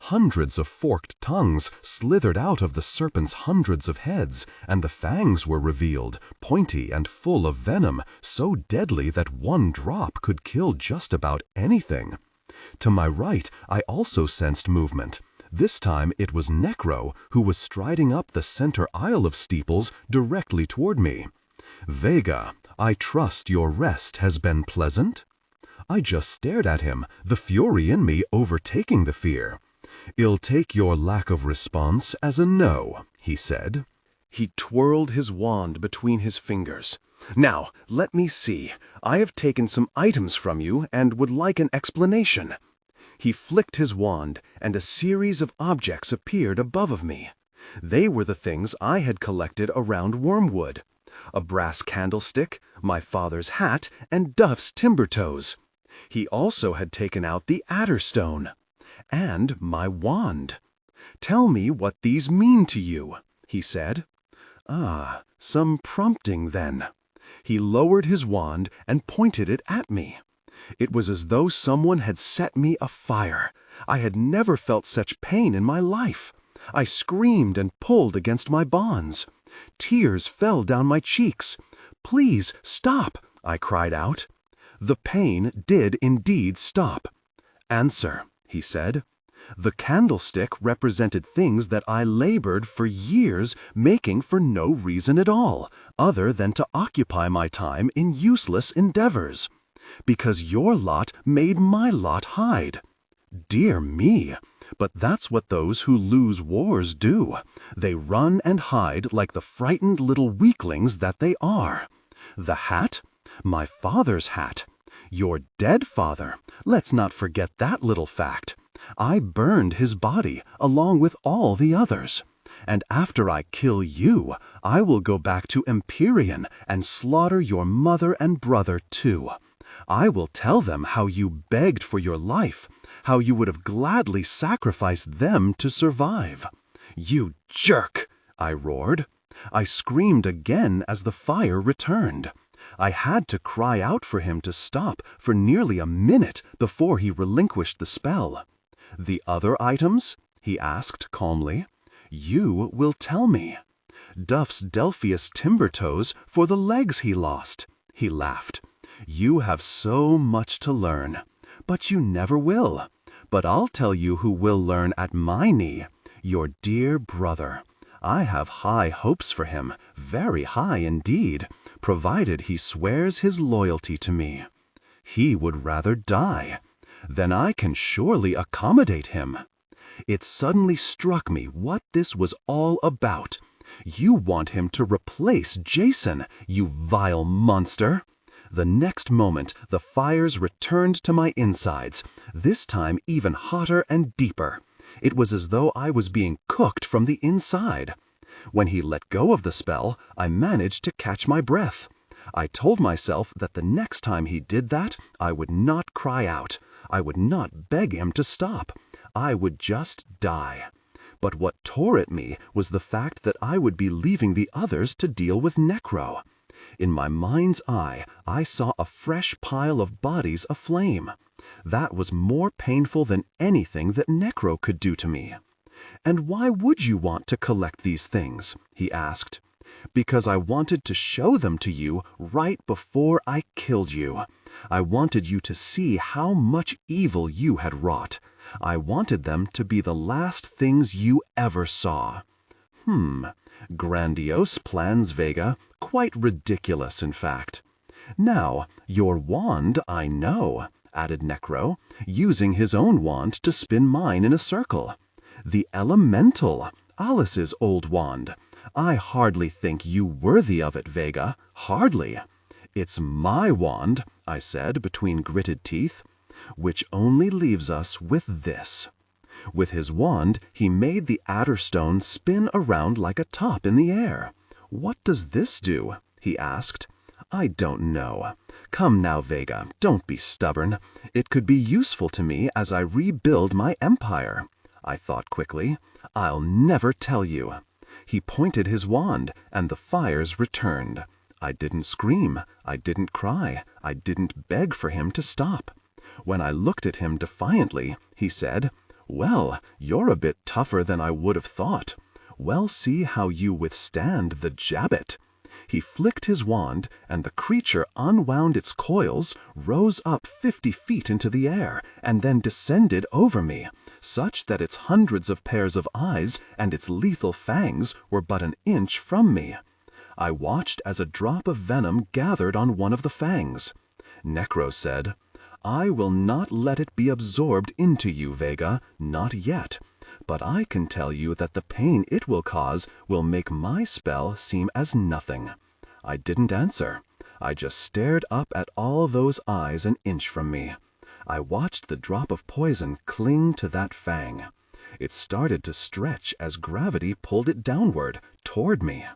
Hundreds of forked tongues slithered out of the serpent's hundreds of heads, and the fangs were revealed, pointy and full of venom, so deadly that one drop could kill just about anything. To my right, I also sensed movement. This time it was Necro, who was striding up the center aisle of Steeples directly toward me. "Vega, I trust your rest has been pleasant?" I just stared at him, the fury in me overtaking the fear. "I'll take your lack of response as a no," he said. He twirled his wand between his fingers. "Now, let me see. I have taken some items from you and would like an explanation." He flicked his wand, and a series of objects appeared above me. They were the things I had collected around Wormwood. A brass candlestick, my father's hat, and Duff's timber toes. He also had taken out the Adderstone. And my wand. "Tell me what these mean to you," he said. "Ah, some prompting then." He lowered his wand and pointed it at me. It was as though someone had set me afire. I had never felt such pain in my life. I screamed and pulled against my bonds. Tears fell down my cheeks. "Please stop," I cried out. The pain did indeed stop. "Answer," he said. "The candlestick represented things that I labored for years making for no reason at all, other than to occupy my time in useless endeavors. Because your lot made my lot hide. Dear me, but that's what those who lose wars do. They run and hide like the frightened little weaklings that they are. The hat? My father's hat. Your dead father. Let's not forget that little fact. I burned his body along with all the others. And after I kill you, I will go back to Empyrean and slaughter your mother and brother too. I will tell them how you begged for your life, how you would have gladly sacrificed them to survive." "You jerk!" I roared. I screamed again as the fire returned. I had to cry out for him to stop for nearly a minute before he relinquished the spell. "The other items?" he asked calmly. "You will tell me. Duff's Delphius timber toes for the legs he lost." He laughed. "You have so much to learn, but you never will. But I'll tell you who will learn at my knee. Your dear brother. I have high hopes for him, very high indeed, provided he swears his loyalty to me. He would rather die. Then I can surely accommodate him." It suddenly struck me what this was all about. "You want him to replace Jason, you vile monster!" The next moment, the fires returned to my insides, this time even hotter and deeper. It was as though I was being cooked from the inside. When he let go of the spell, I managed to catch my breath. I told myself that the next time he did that, I would not cry out. I would not beg him to stop. I would just die. But what tore at me was the fact that I would be leaving the others to deal with Necro. In my mind's eye, I saw a fresh pile of bodies aflame. That was more painful than anything that Necro could do to me. "And why would you want to collect these things?" he asked. "Because I wanted to show them to you right before I killed you. I wanted you to see how much evil you had wrought. I wanted them to be the last things you ever saw." Grandiose plans, Vega. Quite ridiculous, in fact. "Now, your wand, I know," added Necro, using his own wand to spin mine in a circle. "The elemental, Alice's old wand. I hardly think you worthy of it, Vega. Hardly." "It's my wand," I said between gritted teeth. "Which only leaves us with this." With his wand, he made the adder stone spin around like a top in the air. "What does this do?" he asked. "I don't know. Come now, Vega, don't be stubborn. It could be useful to me as I rebuild my empire." I thought quickly. "I'll never tell you." He pointed his wand, and the fires returned. I didn't scream. I didn't cry. I didn't beg for him to stop. When I looked at him defiantly, he said, "Well, you're a bit tougher than I would have thought. Well, see how you withstand the jabbet." He flicked his wand, and the creature unwound its coils, rose up 50 feet into the air, and then descended over me, such that its hundreds of pairs of eyes and its lethal fangs were but an inch from me. I watched as a drop of venom gathered on one of the fangs. Necro said, "I will not let it be absorbed into you, Vega, not yet. But I can tell you that the pain it will cause will make my spell seem as nothing." I didn't answer. I just stared up at all those eyes an inch from me. I watched the drop of poison cling to that fang. It started to stretch as gravity pulled it downward, toward me.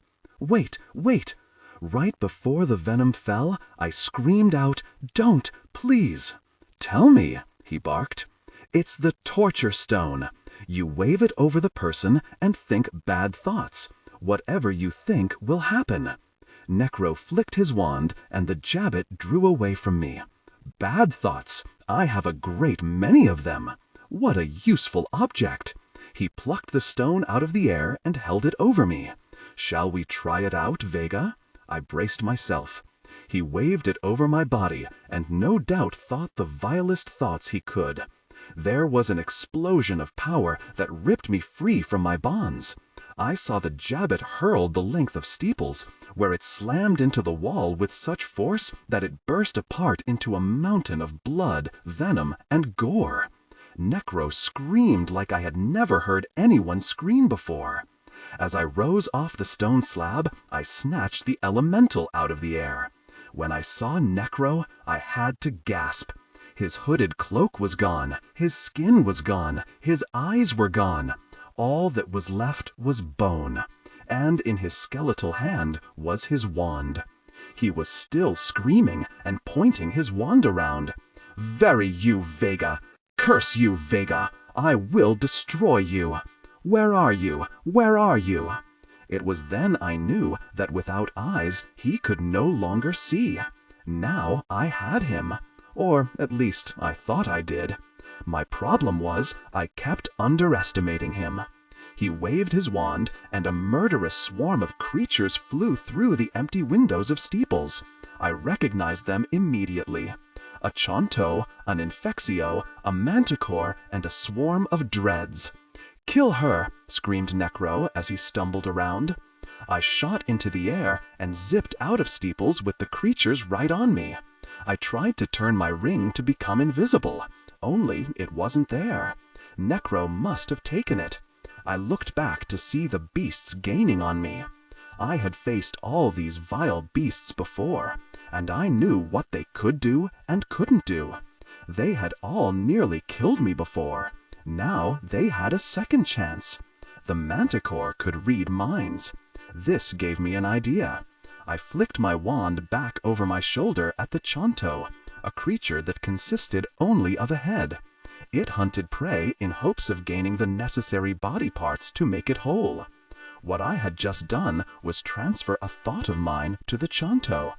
"Wait, wait!" Right before the venom fell, I screamed out, "Don't, please!" "Tell me," he barked. "It's the torture stone. You wave it over the person and think bad thoughts. Whatever you think will happen." Necro flicked his wand, and the jabbet drew away from me. "Bad thoughts! I have a great many of them. What a useful object!" He plucked the stone out of the air and held it over me. "Shall we try it out, Vega?" I braced myself. He waved it over my body, and no doubt thought the vilest thoughts he could. There was an explosion of power that ripped me free from my bonds. I saw the jabbet hurled the length of steeples, where it slammed into the wall with such force that it burst apart into a mountain of blood, venom, and gore. Necro screamed like I had never heard anyone scream before. As I rose off the stone slab, I snatched the elemental out of the air. When I saw Necro, I had to gasp. His hooded cloak was gone, his skin was gone, his eyes were gone. All that was left was bone, and in his skeletal hand was his wand. He was still screaming and pointing his wand around. "Very you, Vega! Curse you, Vega! I will destroy you! Where are you? Where are you?" It was then I knew that without eyes he could no longer see. Now I had him. Or at least I thought I did. My problem was I kept underestimating him. He waved his wand, and a murderous swarm of creatures flew through the empty windows of steeples. I recognized them immediately. A Chonto, an Infexio, a Manticore, and a swarm of dreads. "Kill her!" screamed Necro as he stumbled around. I shot into the air and zipped out of steeples with the creatures right on me. I tried to turn my ring to become invisible, only it wasn't there. Necro must have taken it. I looked back to see the beasts gaining on me. I had faced all these vile beasts before, and I knew what they could do and couldn't do. They had all nearly killed me before. Now they had a second chance. The Manticore could read minds. This gave me an idea. I flicked my wand back over my shoulder at the Chonto, a creature that consisted only of a head. It hunted prey in hopes of gaining the necessary body parts to make it whole. What I had just done was transfer a thought of mine to the Chanto.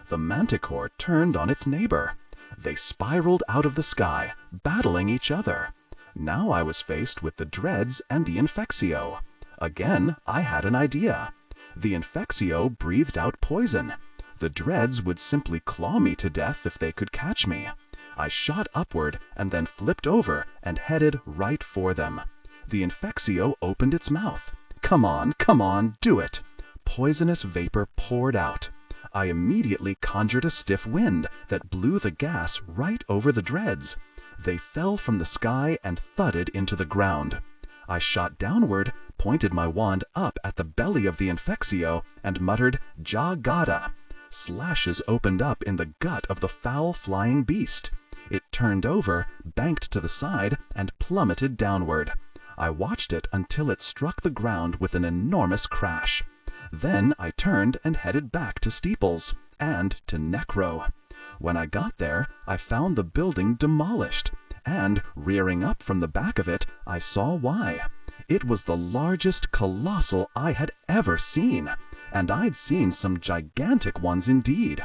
The manticore turned on its neighbor. They spiraled out of the sky, battling each other. Now I was faced with the dreads and the Infexio. Again, I had an idea. The Infexio breathed out poison. The dreads would simply claw me to death if they could catch me. I shot upward and then flipped over and headed right for them. The Infexio opened its mouth. Come on, do it. Poisonous vapor poured out. I immediately conjured a stiff wind that blew the gas right over the dreads. They fell from the sky and thudded into the ground. I shot downward, pointed my wand up at the belly of the Infexio, and muttered, "Jagada." Slashes opened up in the gut of the foul-flying beast. It turned over, banked to the side, and plummeted downward. I watched it until it struck the ground with an enormous crash. Then I turned and headed back to Steeples, and to Necro. When I got there, I found the building demolished, and, rearing up from the back of it, I saw why. It was the largest colossal I had ever seen, and I'd seen some gigantic ones indeed.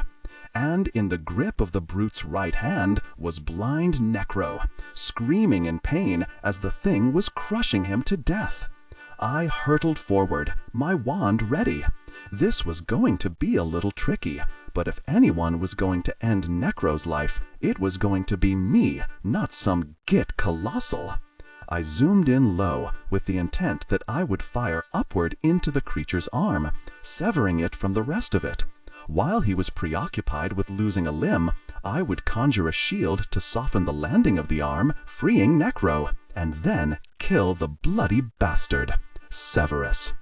And in the grip of the brute's right hand was blind Necro, screaming in pain as the thing was crushing him to death. I hurtled forward, my wand ready. This was going to be a little tricky, but if anyone was going to end Necro's life, it was going to be me, not some git colossal. I zoomed in low with the intent that I would fire upward into the creature's arm, severing it from the rest of it. While he was preoccupied with losing a limb, I would conjure a shield to soften the landing of the arm, freeing Necro, and then kill the bloody bastard, Severus.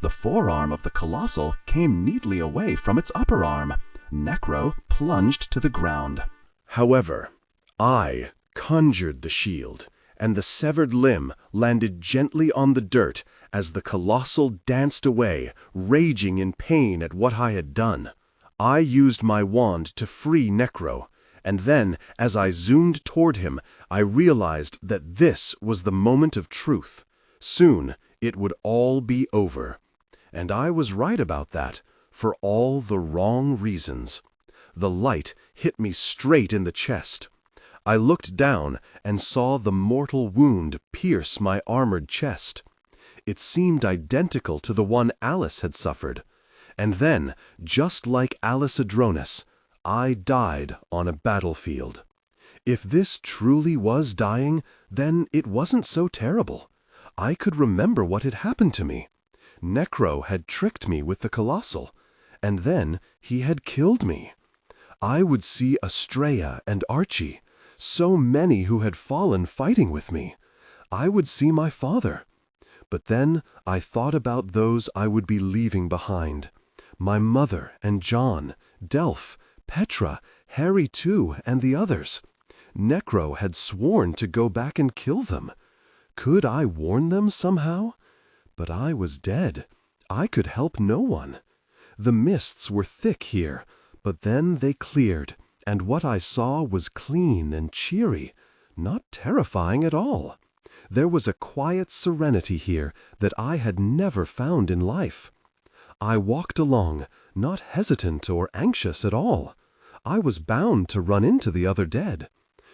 The forearm of the colossal came neatly away from its upper arm. Necro plunged to the ground. However, I conjured the shield, and the severed limb landed gently on the dirt as the colossal danced away, raging in pain at what I had done. I used my wand to free Necro, and then, as I zoomed toward him, I realized that this was the moment of truth. Soon, it would all be over. And I was right about that, for all the wrong reasons. The light hit me straight in the chest. I looked down and saw the mortal wound pierce my armored chest. It seemed identical to the one Alice had suffered. And then, just like Alice Adronis, I died on a battlefield. If this truly was dying, then it wasn't so terrible. I could remember what had happened to me. Necro had tricked me with the colossal, and then he had killed me. I would see Estrella and Archie, so many who had fallen fighting with me. I would see my father. But then I thought about those I would be leaving behind. My mother and John, Delph, Petra, Harry too, and the others. Necro had sworn to go back and kill them. Could I warn them somehow? But I was dead. I could help no one. The mists were thick here, but then they cleared, and what I saw was clean and cheery, not terrifying at all. There was a quiet serenity here that I had never found in life. I walked along, not hesitant or anxious at all. I was bound to run into the other dead.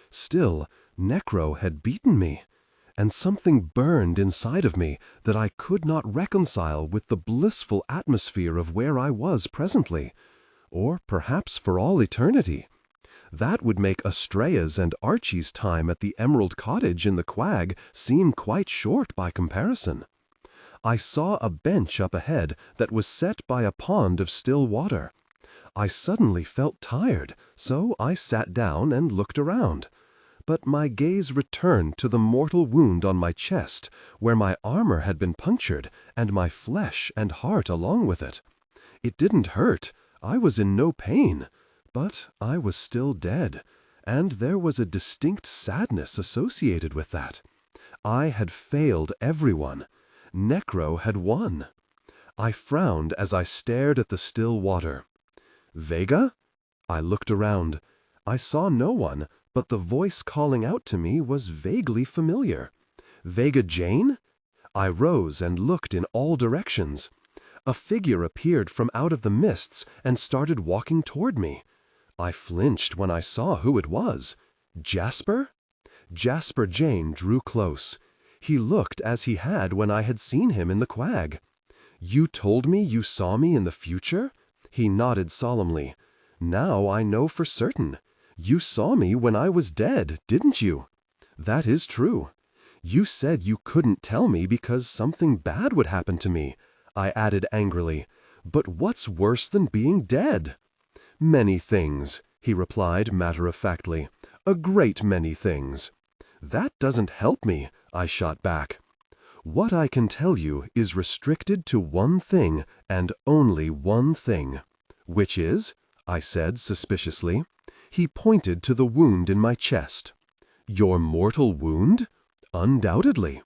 Still, Necro had beaten me, and something burned inside of me that I could not reconcile with the blissful atmosphere of where I was presently, or perhaps for all eternity. That would make Estrella's and Archie's time at the Emerald Cottage in the Quag seem quite short by comparison. I saw a bench up ahead that was set by a pond of still water. I suddenly felt tired, so I sat down and looked around. But my gaze returned to the mortal wound on my chest, where my armor had been punctured, and my flesh and heart along with it. It didn't hurt. I was in no pain. But I was still dead, and there was a distinct sadness associated with that. I had failed everyone. Necro had won. I frowned as I stared at the still water. Vega? I looked around. I saw no one, but the voice calling out to me was vaguely familiar. Vega Jane? I rose and looked in all directions. A figure appeared from out of the mists and started walking toward me. I flinched when I saw who it was. Jasper? Jasper Jane drew close. He looked as he had when I had seen him in the quag. "You told me you saw me in the future?" He nodded solemnly. "Now I know for certain. You saw me when I was dead, didn't you?" "That is true." "You said you couldn't tell me because something bad would happen to me," I added angrily. "But what's worse than being dead?" "Many things," he replied matter-of-factly. "A great many things." "That doesn't help me," I shot back. "What I can tell you is restricted to one thing and only one thing." "Which is?" I said suspiciously. He pointed to the wound in my chest. "Your mortal wound?" "Undoubtedly."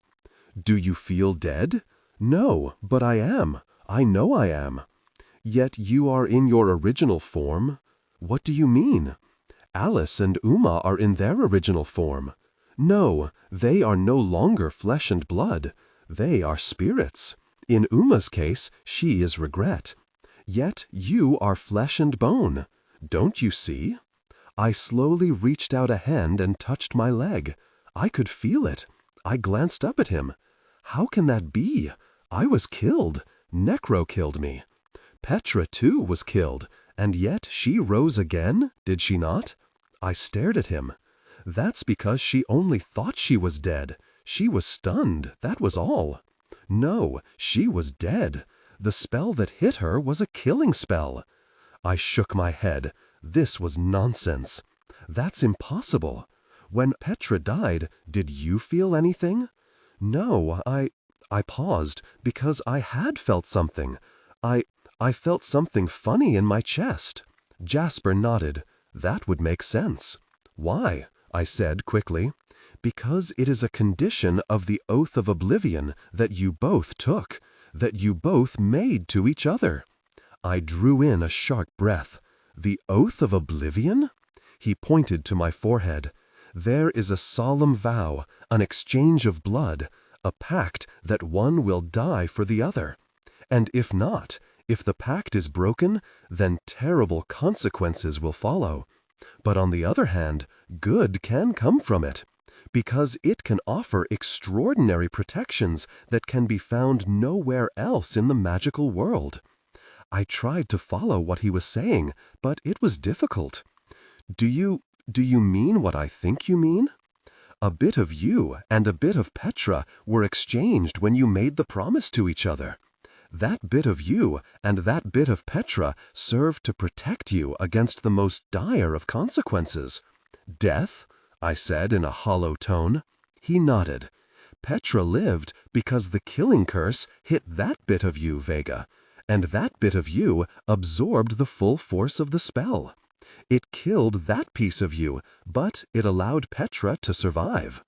"Do you feel dead?" "No, but I am. I know I am." "Yet you are in your original form." "What do you mean?" "Alice and Uma are in their original form." "No, they are no longer flesh and blood. They are spirits. In Uma's case, she is regret. Yet you are flesh and bone. Don't you see?" I slowly reached out a hand and touched my leg. I could feel it. I glanced up at him. "How can that be? I was killed. Necro killed me. Petra, too, was killed, and yet she rose again, did she not?" I stared at him. "That's because she only thought she was dead. She was stunned, that was all." "No, she was dead. The spell that hit her was a killing spell." I shook my head. This was nonsense. "That's impossible. When Petra died, did you feel anything?" "No, I paused, because I had felt something. I felt something funny in my chest." Jasper nodded. "That would make sense." "Why?" I said quickly. "Because it is a condition of the oath of oblivion that you both took, that you both made to each other." I drew in a sharp breath. "The oath of oblivion?" He pointed to my forehead. "There is a solemn vow, an exchange of blood, a pact that one will die for the other. And if not, if the pact is broken, then terrible consequences will follow. But on the other hand, good can come from it, because it can offer extraordinary protections that can be found nowhere else in the magical world." I tried to follow what he was saying, but it was difficult. Do you mean what I think you mean? A bit of you and a bit of Petra were exchanged when you made the promise to each other. That bit of you and that bit of Petra served to protect you against the most dire of consequences." "Death?" I said in a hollow tone. He nodded. "Petra lived because the killing curse hit that bit of you, Vega, and that bit of you absorbed the full force of the spell. It killed that piece of you, but it allowed Petra to survive.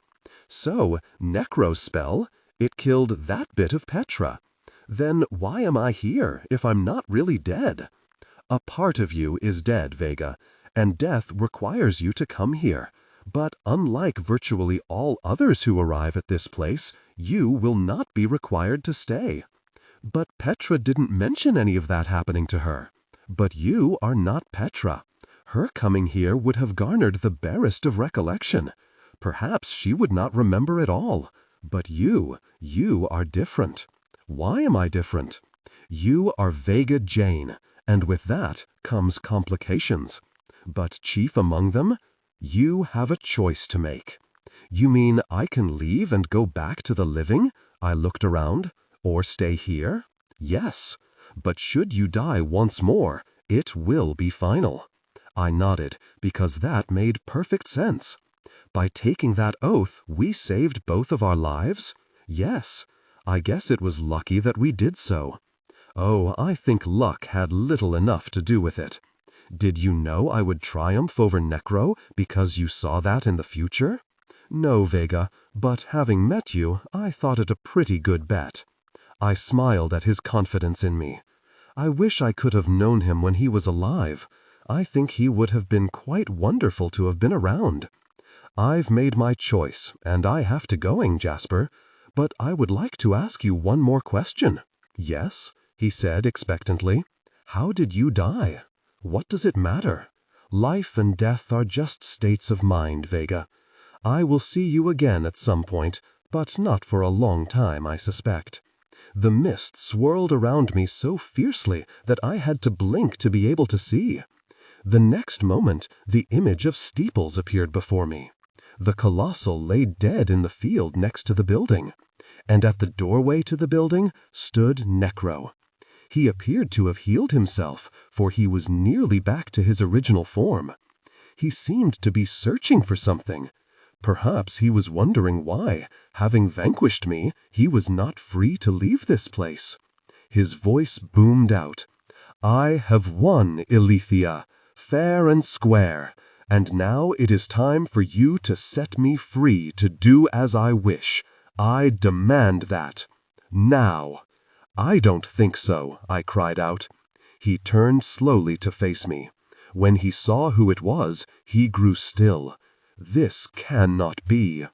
So, Necro's spell, it killed that bit of Petra. Then why am I here if I'm not really dead? A part of you is dead, Vega, and death requires you to come here. But unlike virtually all others who arrive at this place, you will not be required to stay." "But Petra didn't mention any of that happening to her." "But you are not Petra. Her coming here would have garnered the barest of recollection. Perhaps she would not remember at all. But you are different." "Why am I different?" "You are Vega Jane, and with that comes complications. But chief among them, you have a choice to make." "You mean I can leave and go back to the living?" I looked around. "Or stay here?" "Yes. But should you die once more, it will be final." I nodded, because that made perfect sense. "By taking that oath, we saved both of our lives?" "Yes. I guess it was lucky that we did so." "Oh, I think luck had little enough to do with it. Did you know I would triumph over Necro because you saw that in the future?" "No, Vega, but having met you, I thought it a pretty good bet." I smiled at his confidence in me. "I wish I could have known him when he was alive. I think he would have been quite wonderful to have been around." "I've made my choice, and I have to going, Jasper. But I would like to ask you one more question. Yes, he said expectantly. How did you die? What does it matter? Life and death are just states of mind, Vega. I will see you again at some point, but not for a long time, I suspect. The mist swirled around me so fiercely that I had to blink to be able to see. The next moment, the image of Steeples appeared before me. The colossal lay dead in the field next to the building, and at the doorway to the building stood Necro. He appeared to have healed himself, for he was nearly back to his original form. He seemed to be searching for something. Perhaps he was wondering why, having vanquished me, he was not free to leave this place. His voice boomed out. I have won, Ilethia, fair and square, and now it is time for you to set me free to do as I wish. I demand that. Now. I don't think so, I cried out. He turned slowly to face me. When he saw who it was, he grew still. This cannot be.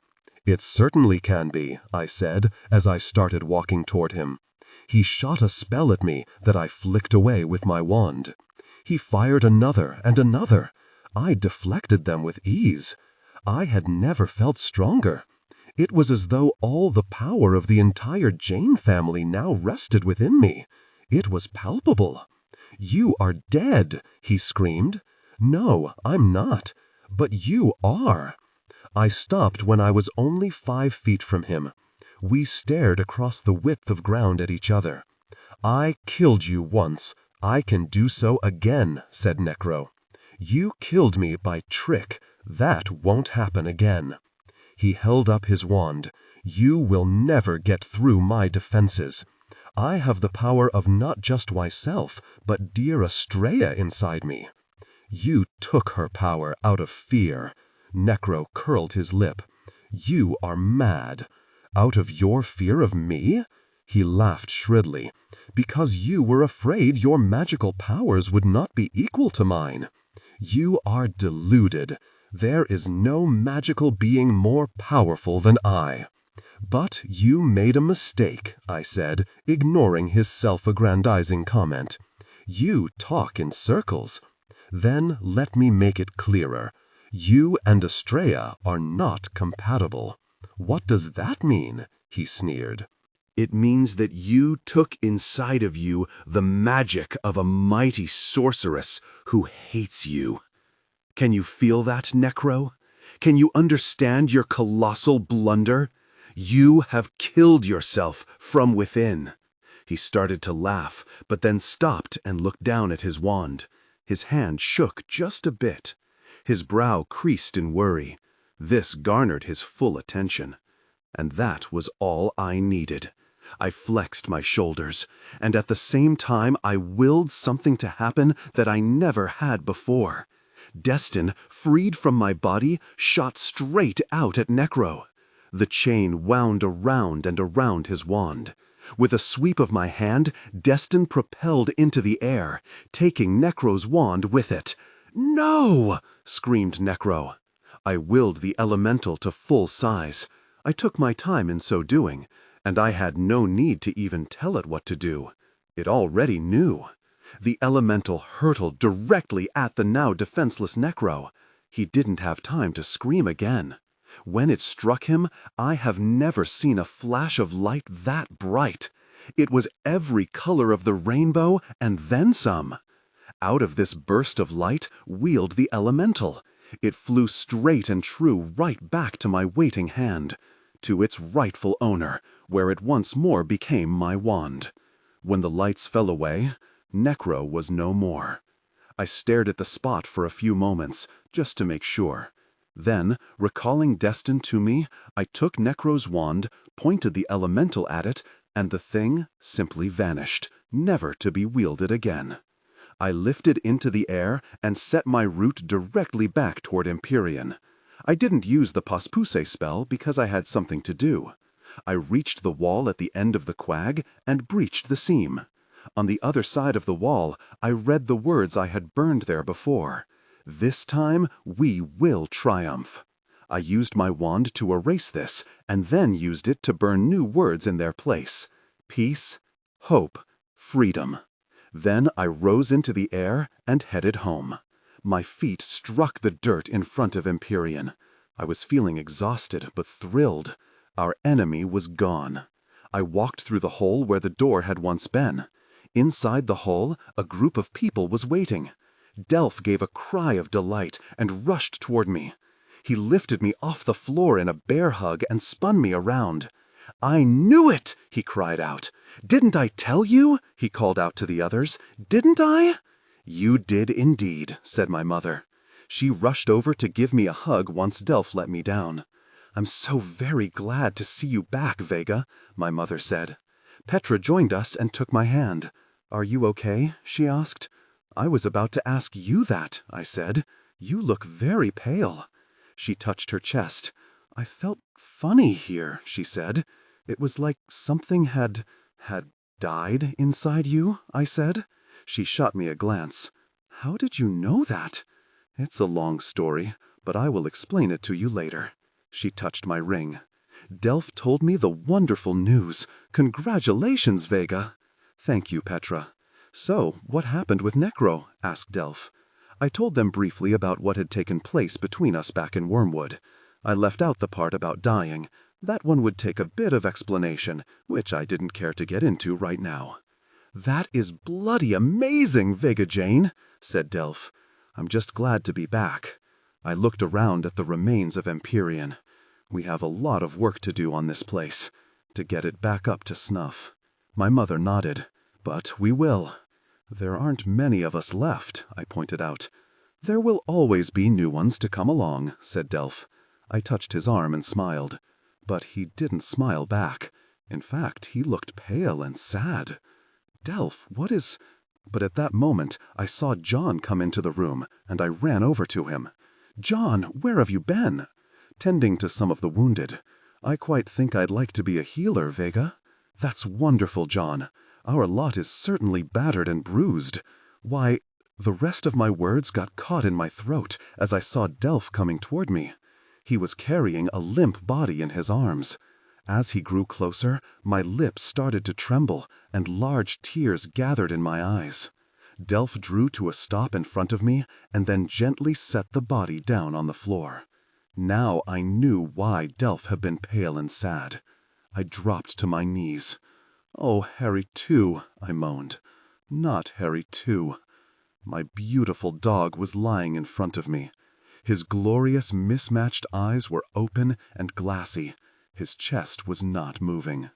It certainly can be, I said, as I started walking toward him. He shot a spell at me that I flicked away with my wand. He fired another and another. I deflected them with ease. I had never felt stronger. It was as though all the power of the entire Jane family now rested within me. It was palpable. You are dead, he screamed. No, I'm not. But you are. I stopped when I was only 5 feet from him. We stared across the width of ground at each other. I killed you once. I can do so again, said Necro. You killed me by trick. That won't happen again. He held up his wand. You will never get through my defenses. I have the power of not just myself, but dear Estrella inside me. You took her power out of fear. Necro curled his lip. You are mad. Out of your fear of me? He laughed shrilly. Because you were afraid your magical powers would not be equal to mine. You are deluded. There is no magical being more powerful than I. But you made a mistake, I said, ignoring his self-aggrandizing comment. You talk in circles. Then let me make it clearer. You and Estrella are not compatible. What does that mean? He sneered. It means that you took inside of you the magic of a mighty sorceress who hates you. Can you feel that, Necro? Can you understand your colossal blunder? You have killed yourself from within. He started to laugh, but then stopped and looked down at his wand. His hand shook just a bit. His brow creased in worry. This garnered his full attention. And that was all I needed. I flexed my shoulders, and at the same time I willed something to happen that I never had before. Destin, freed from my body, shot straight out at Necro. The chain wound around and around his wand. With a sweep of my hand, Destin propelled into the air, taking Necro's wand with it. "No!" screamed Necro. I willed the elemental to full size. I took my time in so doing, and I had no need to even tell it what to do. It already knew. The elemental hurtled directly at the now defenseless Necro. He didn't have time to scream again. When it struck him, I have never seen a flash of light that bright. It was every color of the rainbow and then some. Out of this burst of light wheeled the elemental. It flew straight and true right back to my waiting hand, to its rightful owner, where it once more became my wand. When the lights fell away, Necro was no more. I stared at the spot for a few moments, just to make sure. Then, recalling Destin to me, I took Necro's wand, pointed the elemental at it, and the thing simply vanished, never to be wielded again. I lifted into the air and set my route directly back toward Empyrean. I didn't use the Paspuse spell because I had something to do. I reached the wall at the end of the quag and breached the seam. On the other side of the wall, I read the words I had burned there before. This time, we will triumph. I used my wand to erase this, and then used it to burn new words in their place. Peace, hope, freedom. Then I rose into the air and headed home. My feet struck the dirt in front of Empyrean. I was feeling exhausted but thrilled. Our enemy was gone. I walked through the hole where the door had once been. Inside the hole, a group of people was waiting. Delph gave a cry of delight and rushed toward me. He lifted me off the floor in a bear hug and spun me around. "I knew it!" he cried out. "Didn't I tell you?" he called out to the others. "Didn't I?" "You did indeed," said my mother. She rushed over to give me a hug once Delph let me down. "I'm so very glad to see you back, Vega," my mother said. Petra joined us and took my hand. "Are you okay?" she asked. "I was about to ask you that," I said. "You look very pale." She touched her chest. "I felt funny here," she said. "It was like something had died inside you," I said. She shot me a glance. "How did you know that?" "It's a long story, but I will explain it to you later." She touched my ring. "Delph told me the wonderful news. Congratulations, Vega." "Thank you, Petra." "So, what happened with Necro?" asked Delph. I told them briefly about what had taken place between us back in Wormwood. I left out the part about dying. That one would take a bit of explanation, which I didn't care to get into right now. "That is bloody amazing, Vega Jane," said Delph. "I'm just glad to be back." I looked around at the remains of Empyrean. We have a lot of work to do on this place, to get it back up to snuff. My mother nodded. "But we will." "There aren't many of us left," I pointed out. "There will always be new ones to come along," said Delph. I touched his arm and smiled. But he didn't smile back. In fact, he looked pale and sad. "Delph, what is—" But at that moment, I saw John come into the room, and I ran over to him. "John, where have you been?" "Tending to some of the wounded. I quite think I'd like to be a healer, Vega." "That's wonderful, John. Our lot is certainly battered and bruised. Why—" The rest of my words got caught in my throat as I saw Delph coming toward me. He was carrying a limp body in his arms. As he grew closer, my lips started to tremble, and large tears gathered in my eyes. Delph drew to a stop in front of me, and then gently set the body down on the floor. Now I knew why Delph had been pale and sad. I dropped to my knees. "Oh, Harry too," I moaned. "Not Harry too." My beautiful dog was lying in front of me. His glorious, mismatched eyes were open and glassy. His chest was not moving.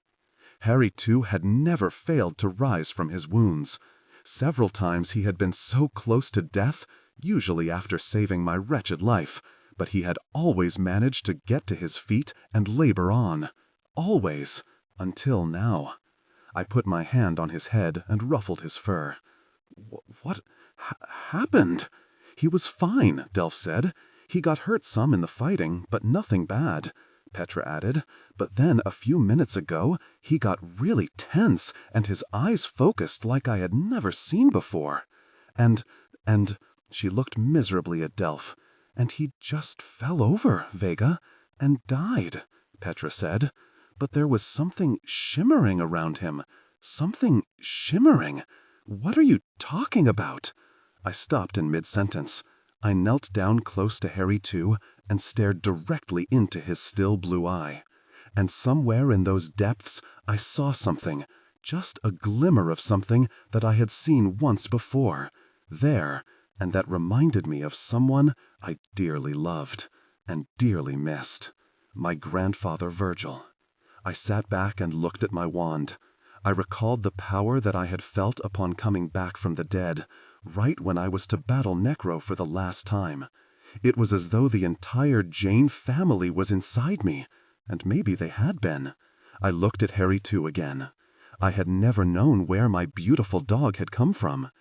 Harry, too, had never failed to rise from his wounds. Several times he had been so close to death, usually after saving my wretched life, but he had always managed to get to his feet and labor on. Always. Until now. I put my hand on his head and ruffled his fur. "What happened?" "He was fine," Delph said. "He got hurt some in the fighting, but nothing bad," Petra added. "But then, a few minutes ago, he got really tense, and his eyes focused like I had never seen before. And, she looked miserably at Delph. "And he just fell over, Vega, and died," Petra said. "But there was something shimmering around him. Something shimmering. What are you talking about?" I stopped in mid-sentence. I knelt down close to Harry too and stared directly into his still blue eye. And somewhere in those depths I saw something, just a glimmer of something that I had seen once before, there, and that reminded me of someone I dearly loved and dearly missed. My grandfather Virgil. I sat back and looked at my wand. I recalled the power that I had felt upon coming back from the dead, right when I was to battle Necro for the last time. It was as though the entire Jane family was inside me, and maybe they had been. I looked at Harry too again. I had never known where my beautiful dog had come from.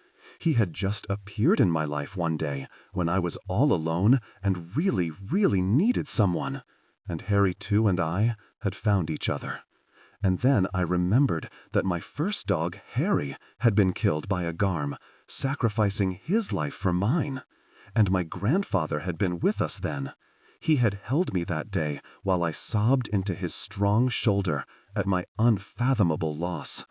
He had just appeared in my life one day when I was all alone and really, really needed someone. And Harry too and I had found each other. And then I remembered that my first dog, Harry, had been killed by a garm, sacrificing his life for mine. And my grandfather had been with us then. He had held me that day while I sobbed into his strong shoulder at my unfathomable loss.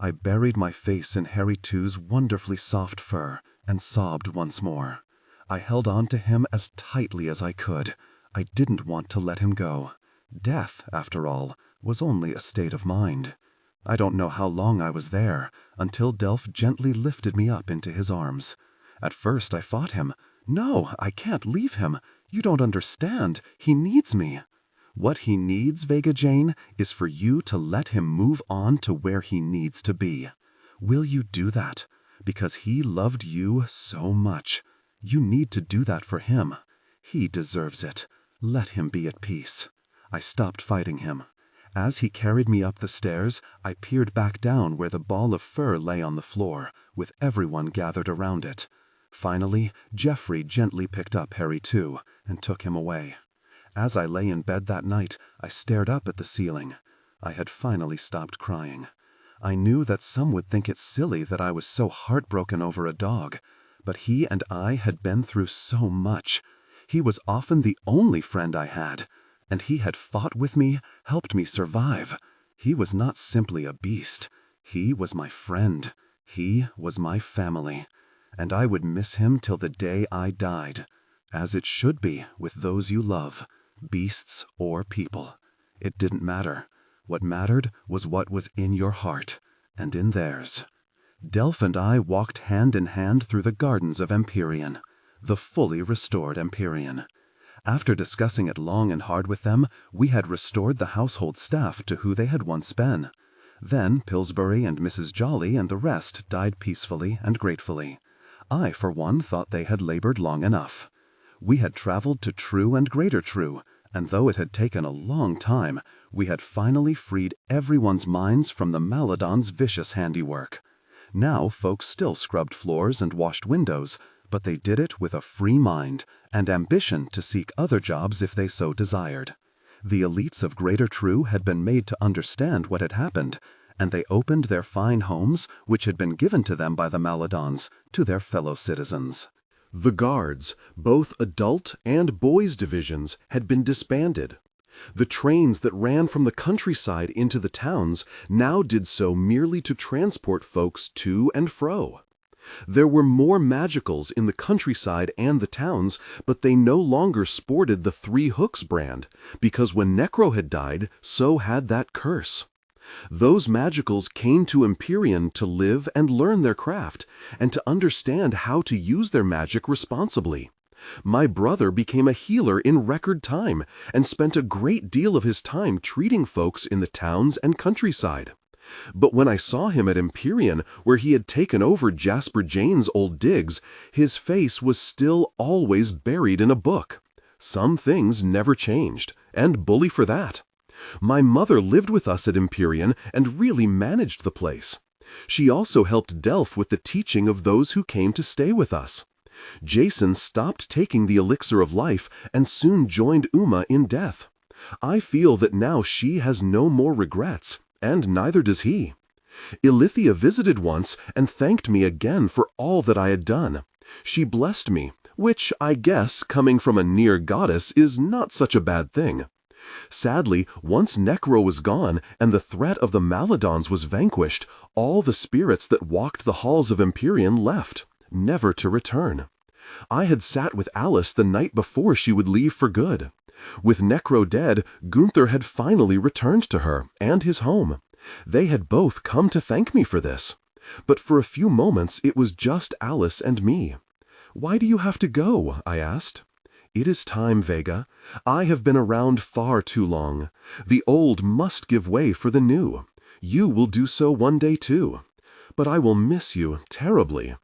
I buried my face in Harry Two's wonderfully soft fur and sobbed once more. I held on to him as tightly as I could. I didn't want to let him go. Death, after all, was only a state of mind. I don't know how long I was there, until Delph gently lifted me up into his arms. At first I fought him. No, I can't leave him. You don't understand. He needs me. What he needs, Vega Jane, is for you to let him move on to where he needs to be. Will you do that? Because he loved you so much. You need to do that for him. He deserves it. Let him be at peace. I stopped fighting him. As he carried me up the stairs, I peered back down where the ball of fur lay on the floor, with everyone gathered around it. Finally, Geoffrey gently picked up Harry Two and took him away. As I lay in bed that night, I stared up at the ceiling. I had finally stopped crying. I knew that some would think it silly that I was so heartbroken over a dog, but he and I had been through so much. He was often the only friend I had, and he had fought with me, helped me survive. He was not simply a beast. He was my friend. He was my family. And I would miss him till the day I died, as it should be with those you love, beasts or people. It didn't matter. What mattered was what was in your heart and in theirs. Delph and I walked hand in hand through the gardens of Empyrean, the fully restored Empyrean. After discussing it long and hard with them, we had restored the household staff to who they had once been. Then Pillsbury and Mrs. Jolly and the rest died peacefully and gratefully. I, for one, thought they had labored long enough. We had traveled to True and Greater True, and though it had taken a long time, we had finally freed everyone's minds from the Maladon's vicious handiwork. Now folks still scrubbed floors and washed windows, but they did it with a free mind and ambition to seek other jobs if they so desired. The elites of Greater True had been made to understand what had happened, and they opened their fine homes, which had been given to them by the Maladons, to their fellow citizens. The guards, both adult and boys' divisions, had been disbanded. The trains that ran from the countryside into the towns now did so merely to transport folks to and fro. There were more magicals in the countryside and the towns, but they no longer sported the Three Hooks brand, because when Necro had died, so had that curse. Those magicals came to Empyrean to live and learn their craft, and to understand how to use their magic responsibly. My brother became a healer in record time, and spent a great deal of his time treating folks in the towns and countryside. But when I saw him at Empyrean, where he had taken over Jasper Jane's old digs, his face was still always buried in a book. Some things never changed, and bully for that. My mother lived with us at Empyrean and really managed the place. She also helped Delph with the teaching of those who came to stay with us. Jason stopped taking the elixir of life and soon joined Uma in death. I feel that now she has no more regrets, and neither does he. Ilithia visited once and thanked me again for all that I had done. She blessed me, which I guess, coming from a near goddess, is not such a bad thing. Sadly, once Necro was gone and the threat of the Maladons was vanquished, all the spirits that walked the halls of Empyrean left, never to return. I had sat with Alice the night before she would leave for good. With Necro dead, Gunther had finally returned to her and his home. They had both come to thank me for this. But for a few moments it was just Alice and me. "Why do you have to go?" I asked. "It is time, Vega. I have been around far too long. The old must give way for the new. You will do so one day too. But I will miss you terribly."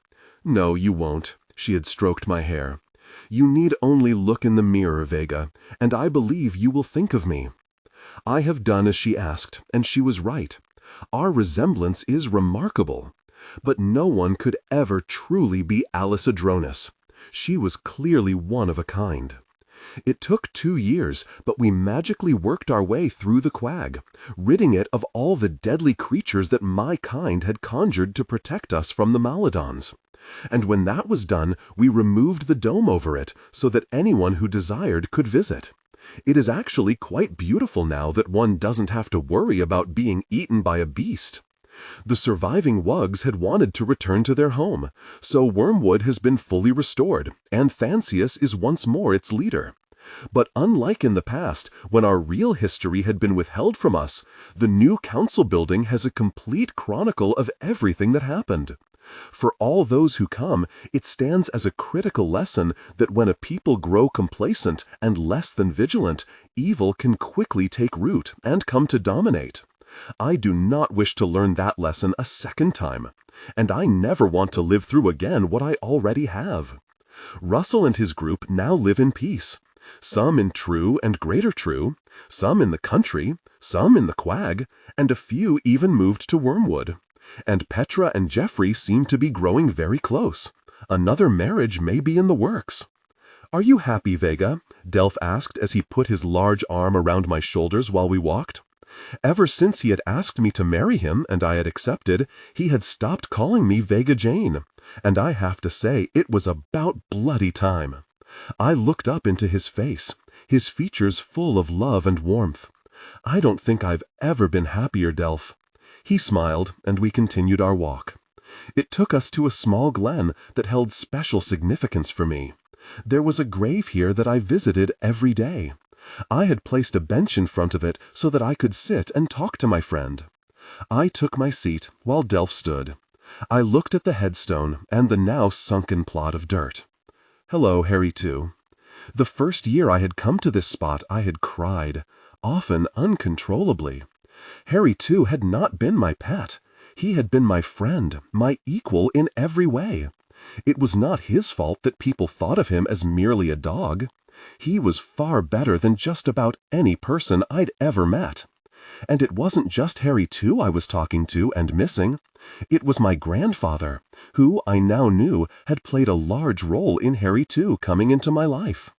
"No, you won't." She had stroked my hair. "You need only look in the mirror, Vega, and I believe you will think of me." I have done as she asked, and she was right. Our resemblance is remarkable. But no one could ever truly be Alice Adronis. She was clearly one of a kind. It took 2 years, but we magically worked our way through the quag, ridding it of all the deadly creatures that my kind had conjured to protect us from the Maladons. And when that was done, we removed the dome over it so that anyone who desired could visit. It is actually quite beautiful now that one doesn't have to worry about being eaten by a beast. The surviving wugs had wanted to return to their home, so Wormwood has been fully restored, and Thansius is once more its leader. But unlike in the past, when our real history had been withheld from us, the new council building has a complete chronicle of everything that happened. For all those who come, it stands as a critical lesson that when a people grow complacent and less than vigilant, evil can quickly take root and come to dominate. I do not wish to learn that lesson a second time, and I never want to live through again what I already have. Russell and his group now live in peace, some in True and Greater True, some in the country, some in the quag, and a few even moved to Wormwood. And Petra and Jeffrey seem to be growing very close. Another marriage may be in the works. "Are you happy, Vega?" Delph asked as he put his large arm around my shoulders while we walked. Ever since he had asked me to marry him and I had accepted, he had stopped calling me Vega Jane, and I have to say it was about bloody time. I looked up into his face, his features full of love and warmth. "I don't think I've ever been happier, Delph." He smiled, and we continued our walk. It took us to a small glen that held special significance for me. There was a grave here that I visited every day. I had placed a bench in front of it so that I could sit and talk to my friend. I took my seat while Delph stood. I looked at the headstone and the now sunken plot of dirt. "Hello, Harry too." The first year I had come to this spot I had cried, often uncontrollably. Harry too had not been my pet. He had been my friend, my equal in every way. It was not his fault that people thought of him as merely a dog. He was far better than just about any person I'd ever met. And it wasn't just Harry too I was talking to and missing. It was my grandfather, who I now knew had played a large role in Harry too coming into my life.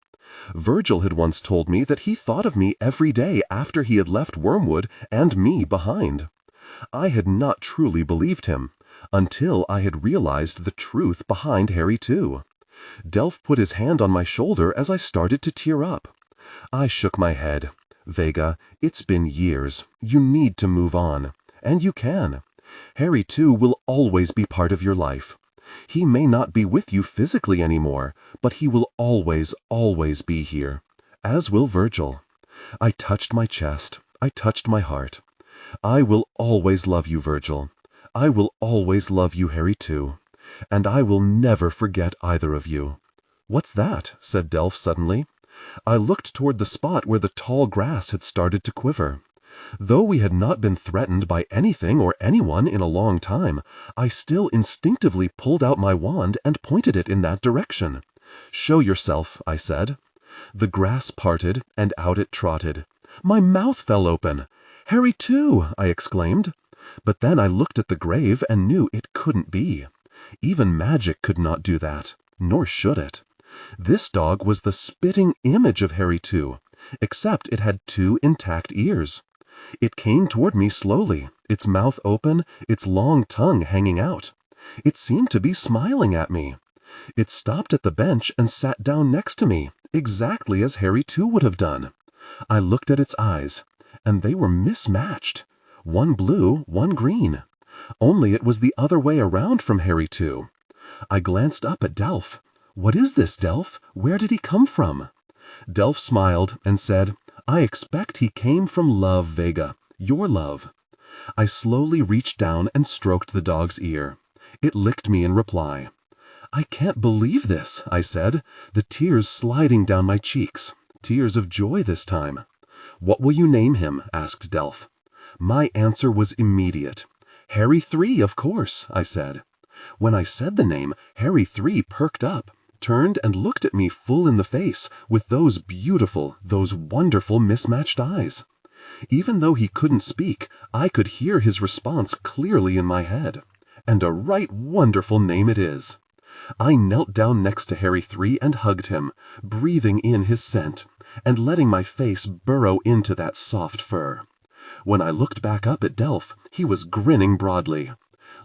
Virgil had once told me that he thought of me every day after he had left Wormwood and me behind. I had not truly believed him, until I had realized the truth behind Harry too. Delph put his hand on my shoulder as I started to tear up. I shook my head. "Vega, it's been years. You need to move on. And you can. Harry too will always be part of your life. He may not be with you physically anymore, but he will always, always be here. As will Virgil." I touched my chest. I touched my heart. "I will always love you, Virgil. I will always love you, Harry too. And I will never forget either of you." "What's that?" said Delph suddenly. I looked toward the spot where the tall grass had started to quiver. Though we had not been threatened by anything or anyone in a long time, I still instinctively pulled out my wand and pointed it in that direction. "Show yourself," I said. The grass parted, and out it trotted. My mouth fell open. "Harry too!" I exclaimed. But then I looked at the grave and knew it couldn't be. Even magic could not do that, nor should it. This dog was the spitting image of Harry too, except it had 2 intact ears. It came toward me slowly, its mouth open, its long tongue hanging out. It seemed to be smiling at me. It stopped at the bench and sat down next to me, exactly as Harry too would have done. I looked at its eyes, and they were mismatched. One blue, one green. Only it was the other way around from Harry too. I glanced up at Delph. "What is this, Delph? Where did he come from?" Delph smiled and said, "I expect he came from love, Vega. Your love." I slowly reached down and stroked the dog's ear. It licked me in reply. "I can't believe this," I said, the tears sliding down my cheeks. Tears of joy this time. "What will you name him?" asked Delph. My answer was immediate. "Harry 3, of course," I said. When I said the name, Harry 3 perked up, turned and looked at me full in the face with those beautiful, those wonderful mismatched eyes. Even though he couldn't speak, I could hear his response clearly in my head. "And a right wonderful name it is." I knelt down next to Harry 3 and hugged him, breathing in his scent, and letting my face burrow into that soft fur. When I looked back up at Delph, he was grinning broadly.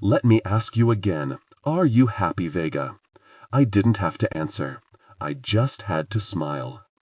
Let me ask you again, are you happy, Vega? I didn't have to answer. I just had to smile.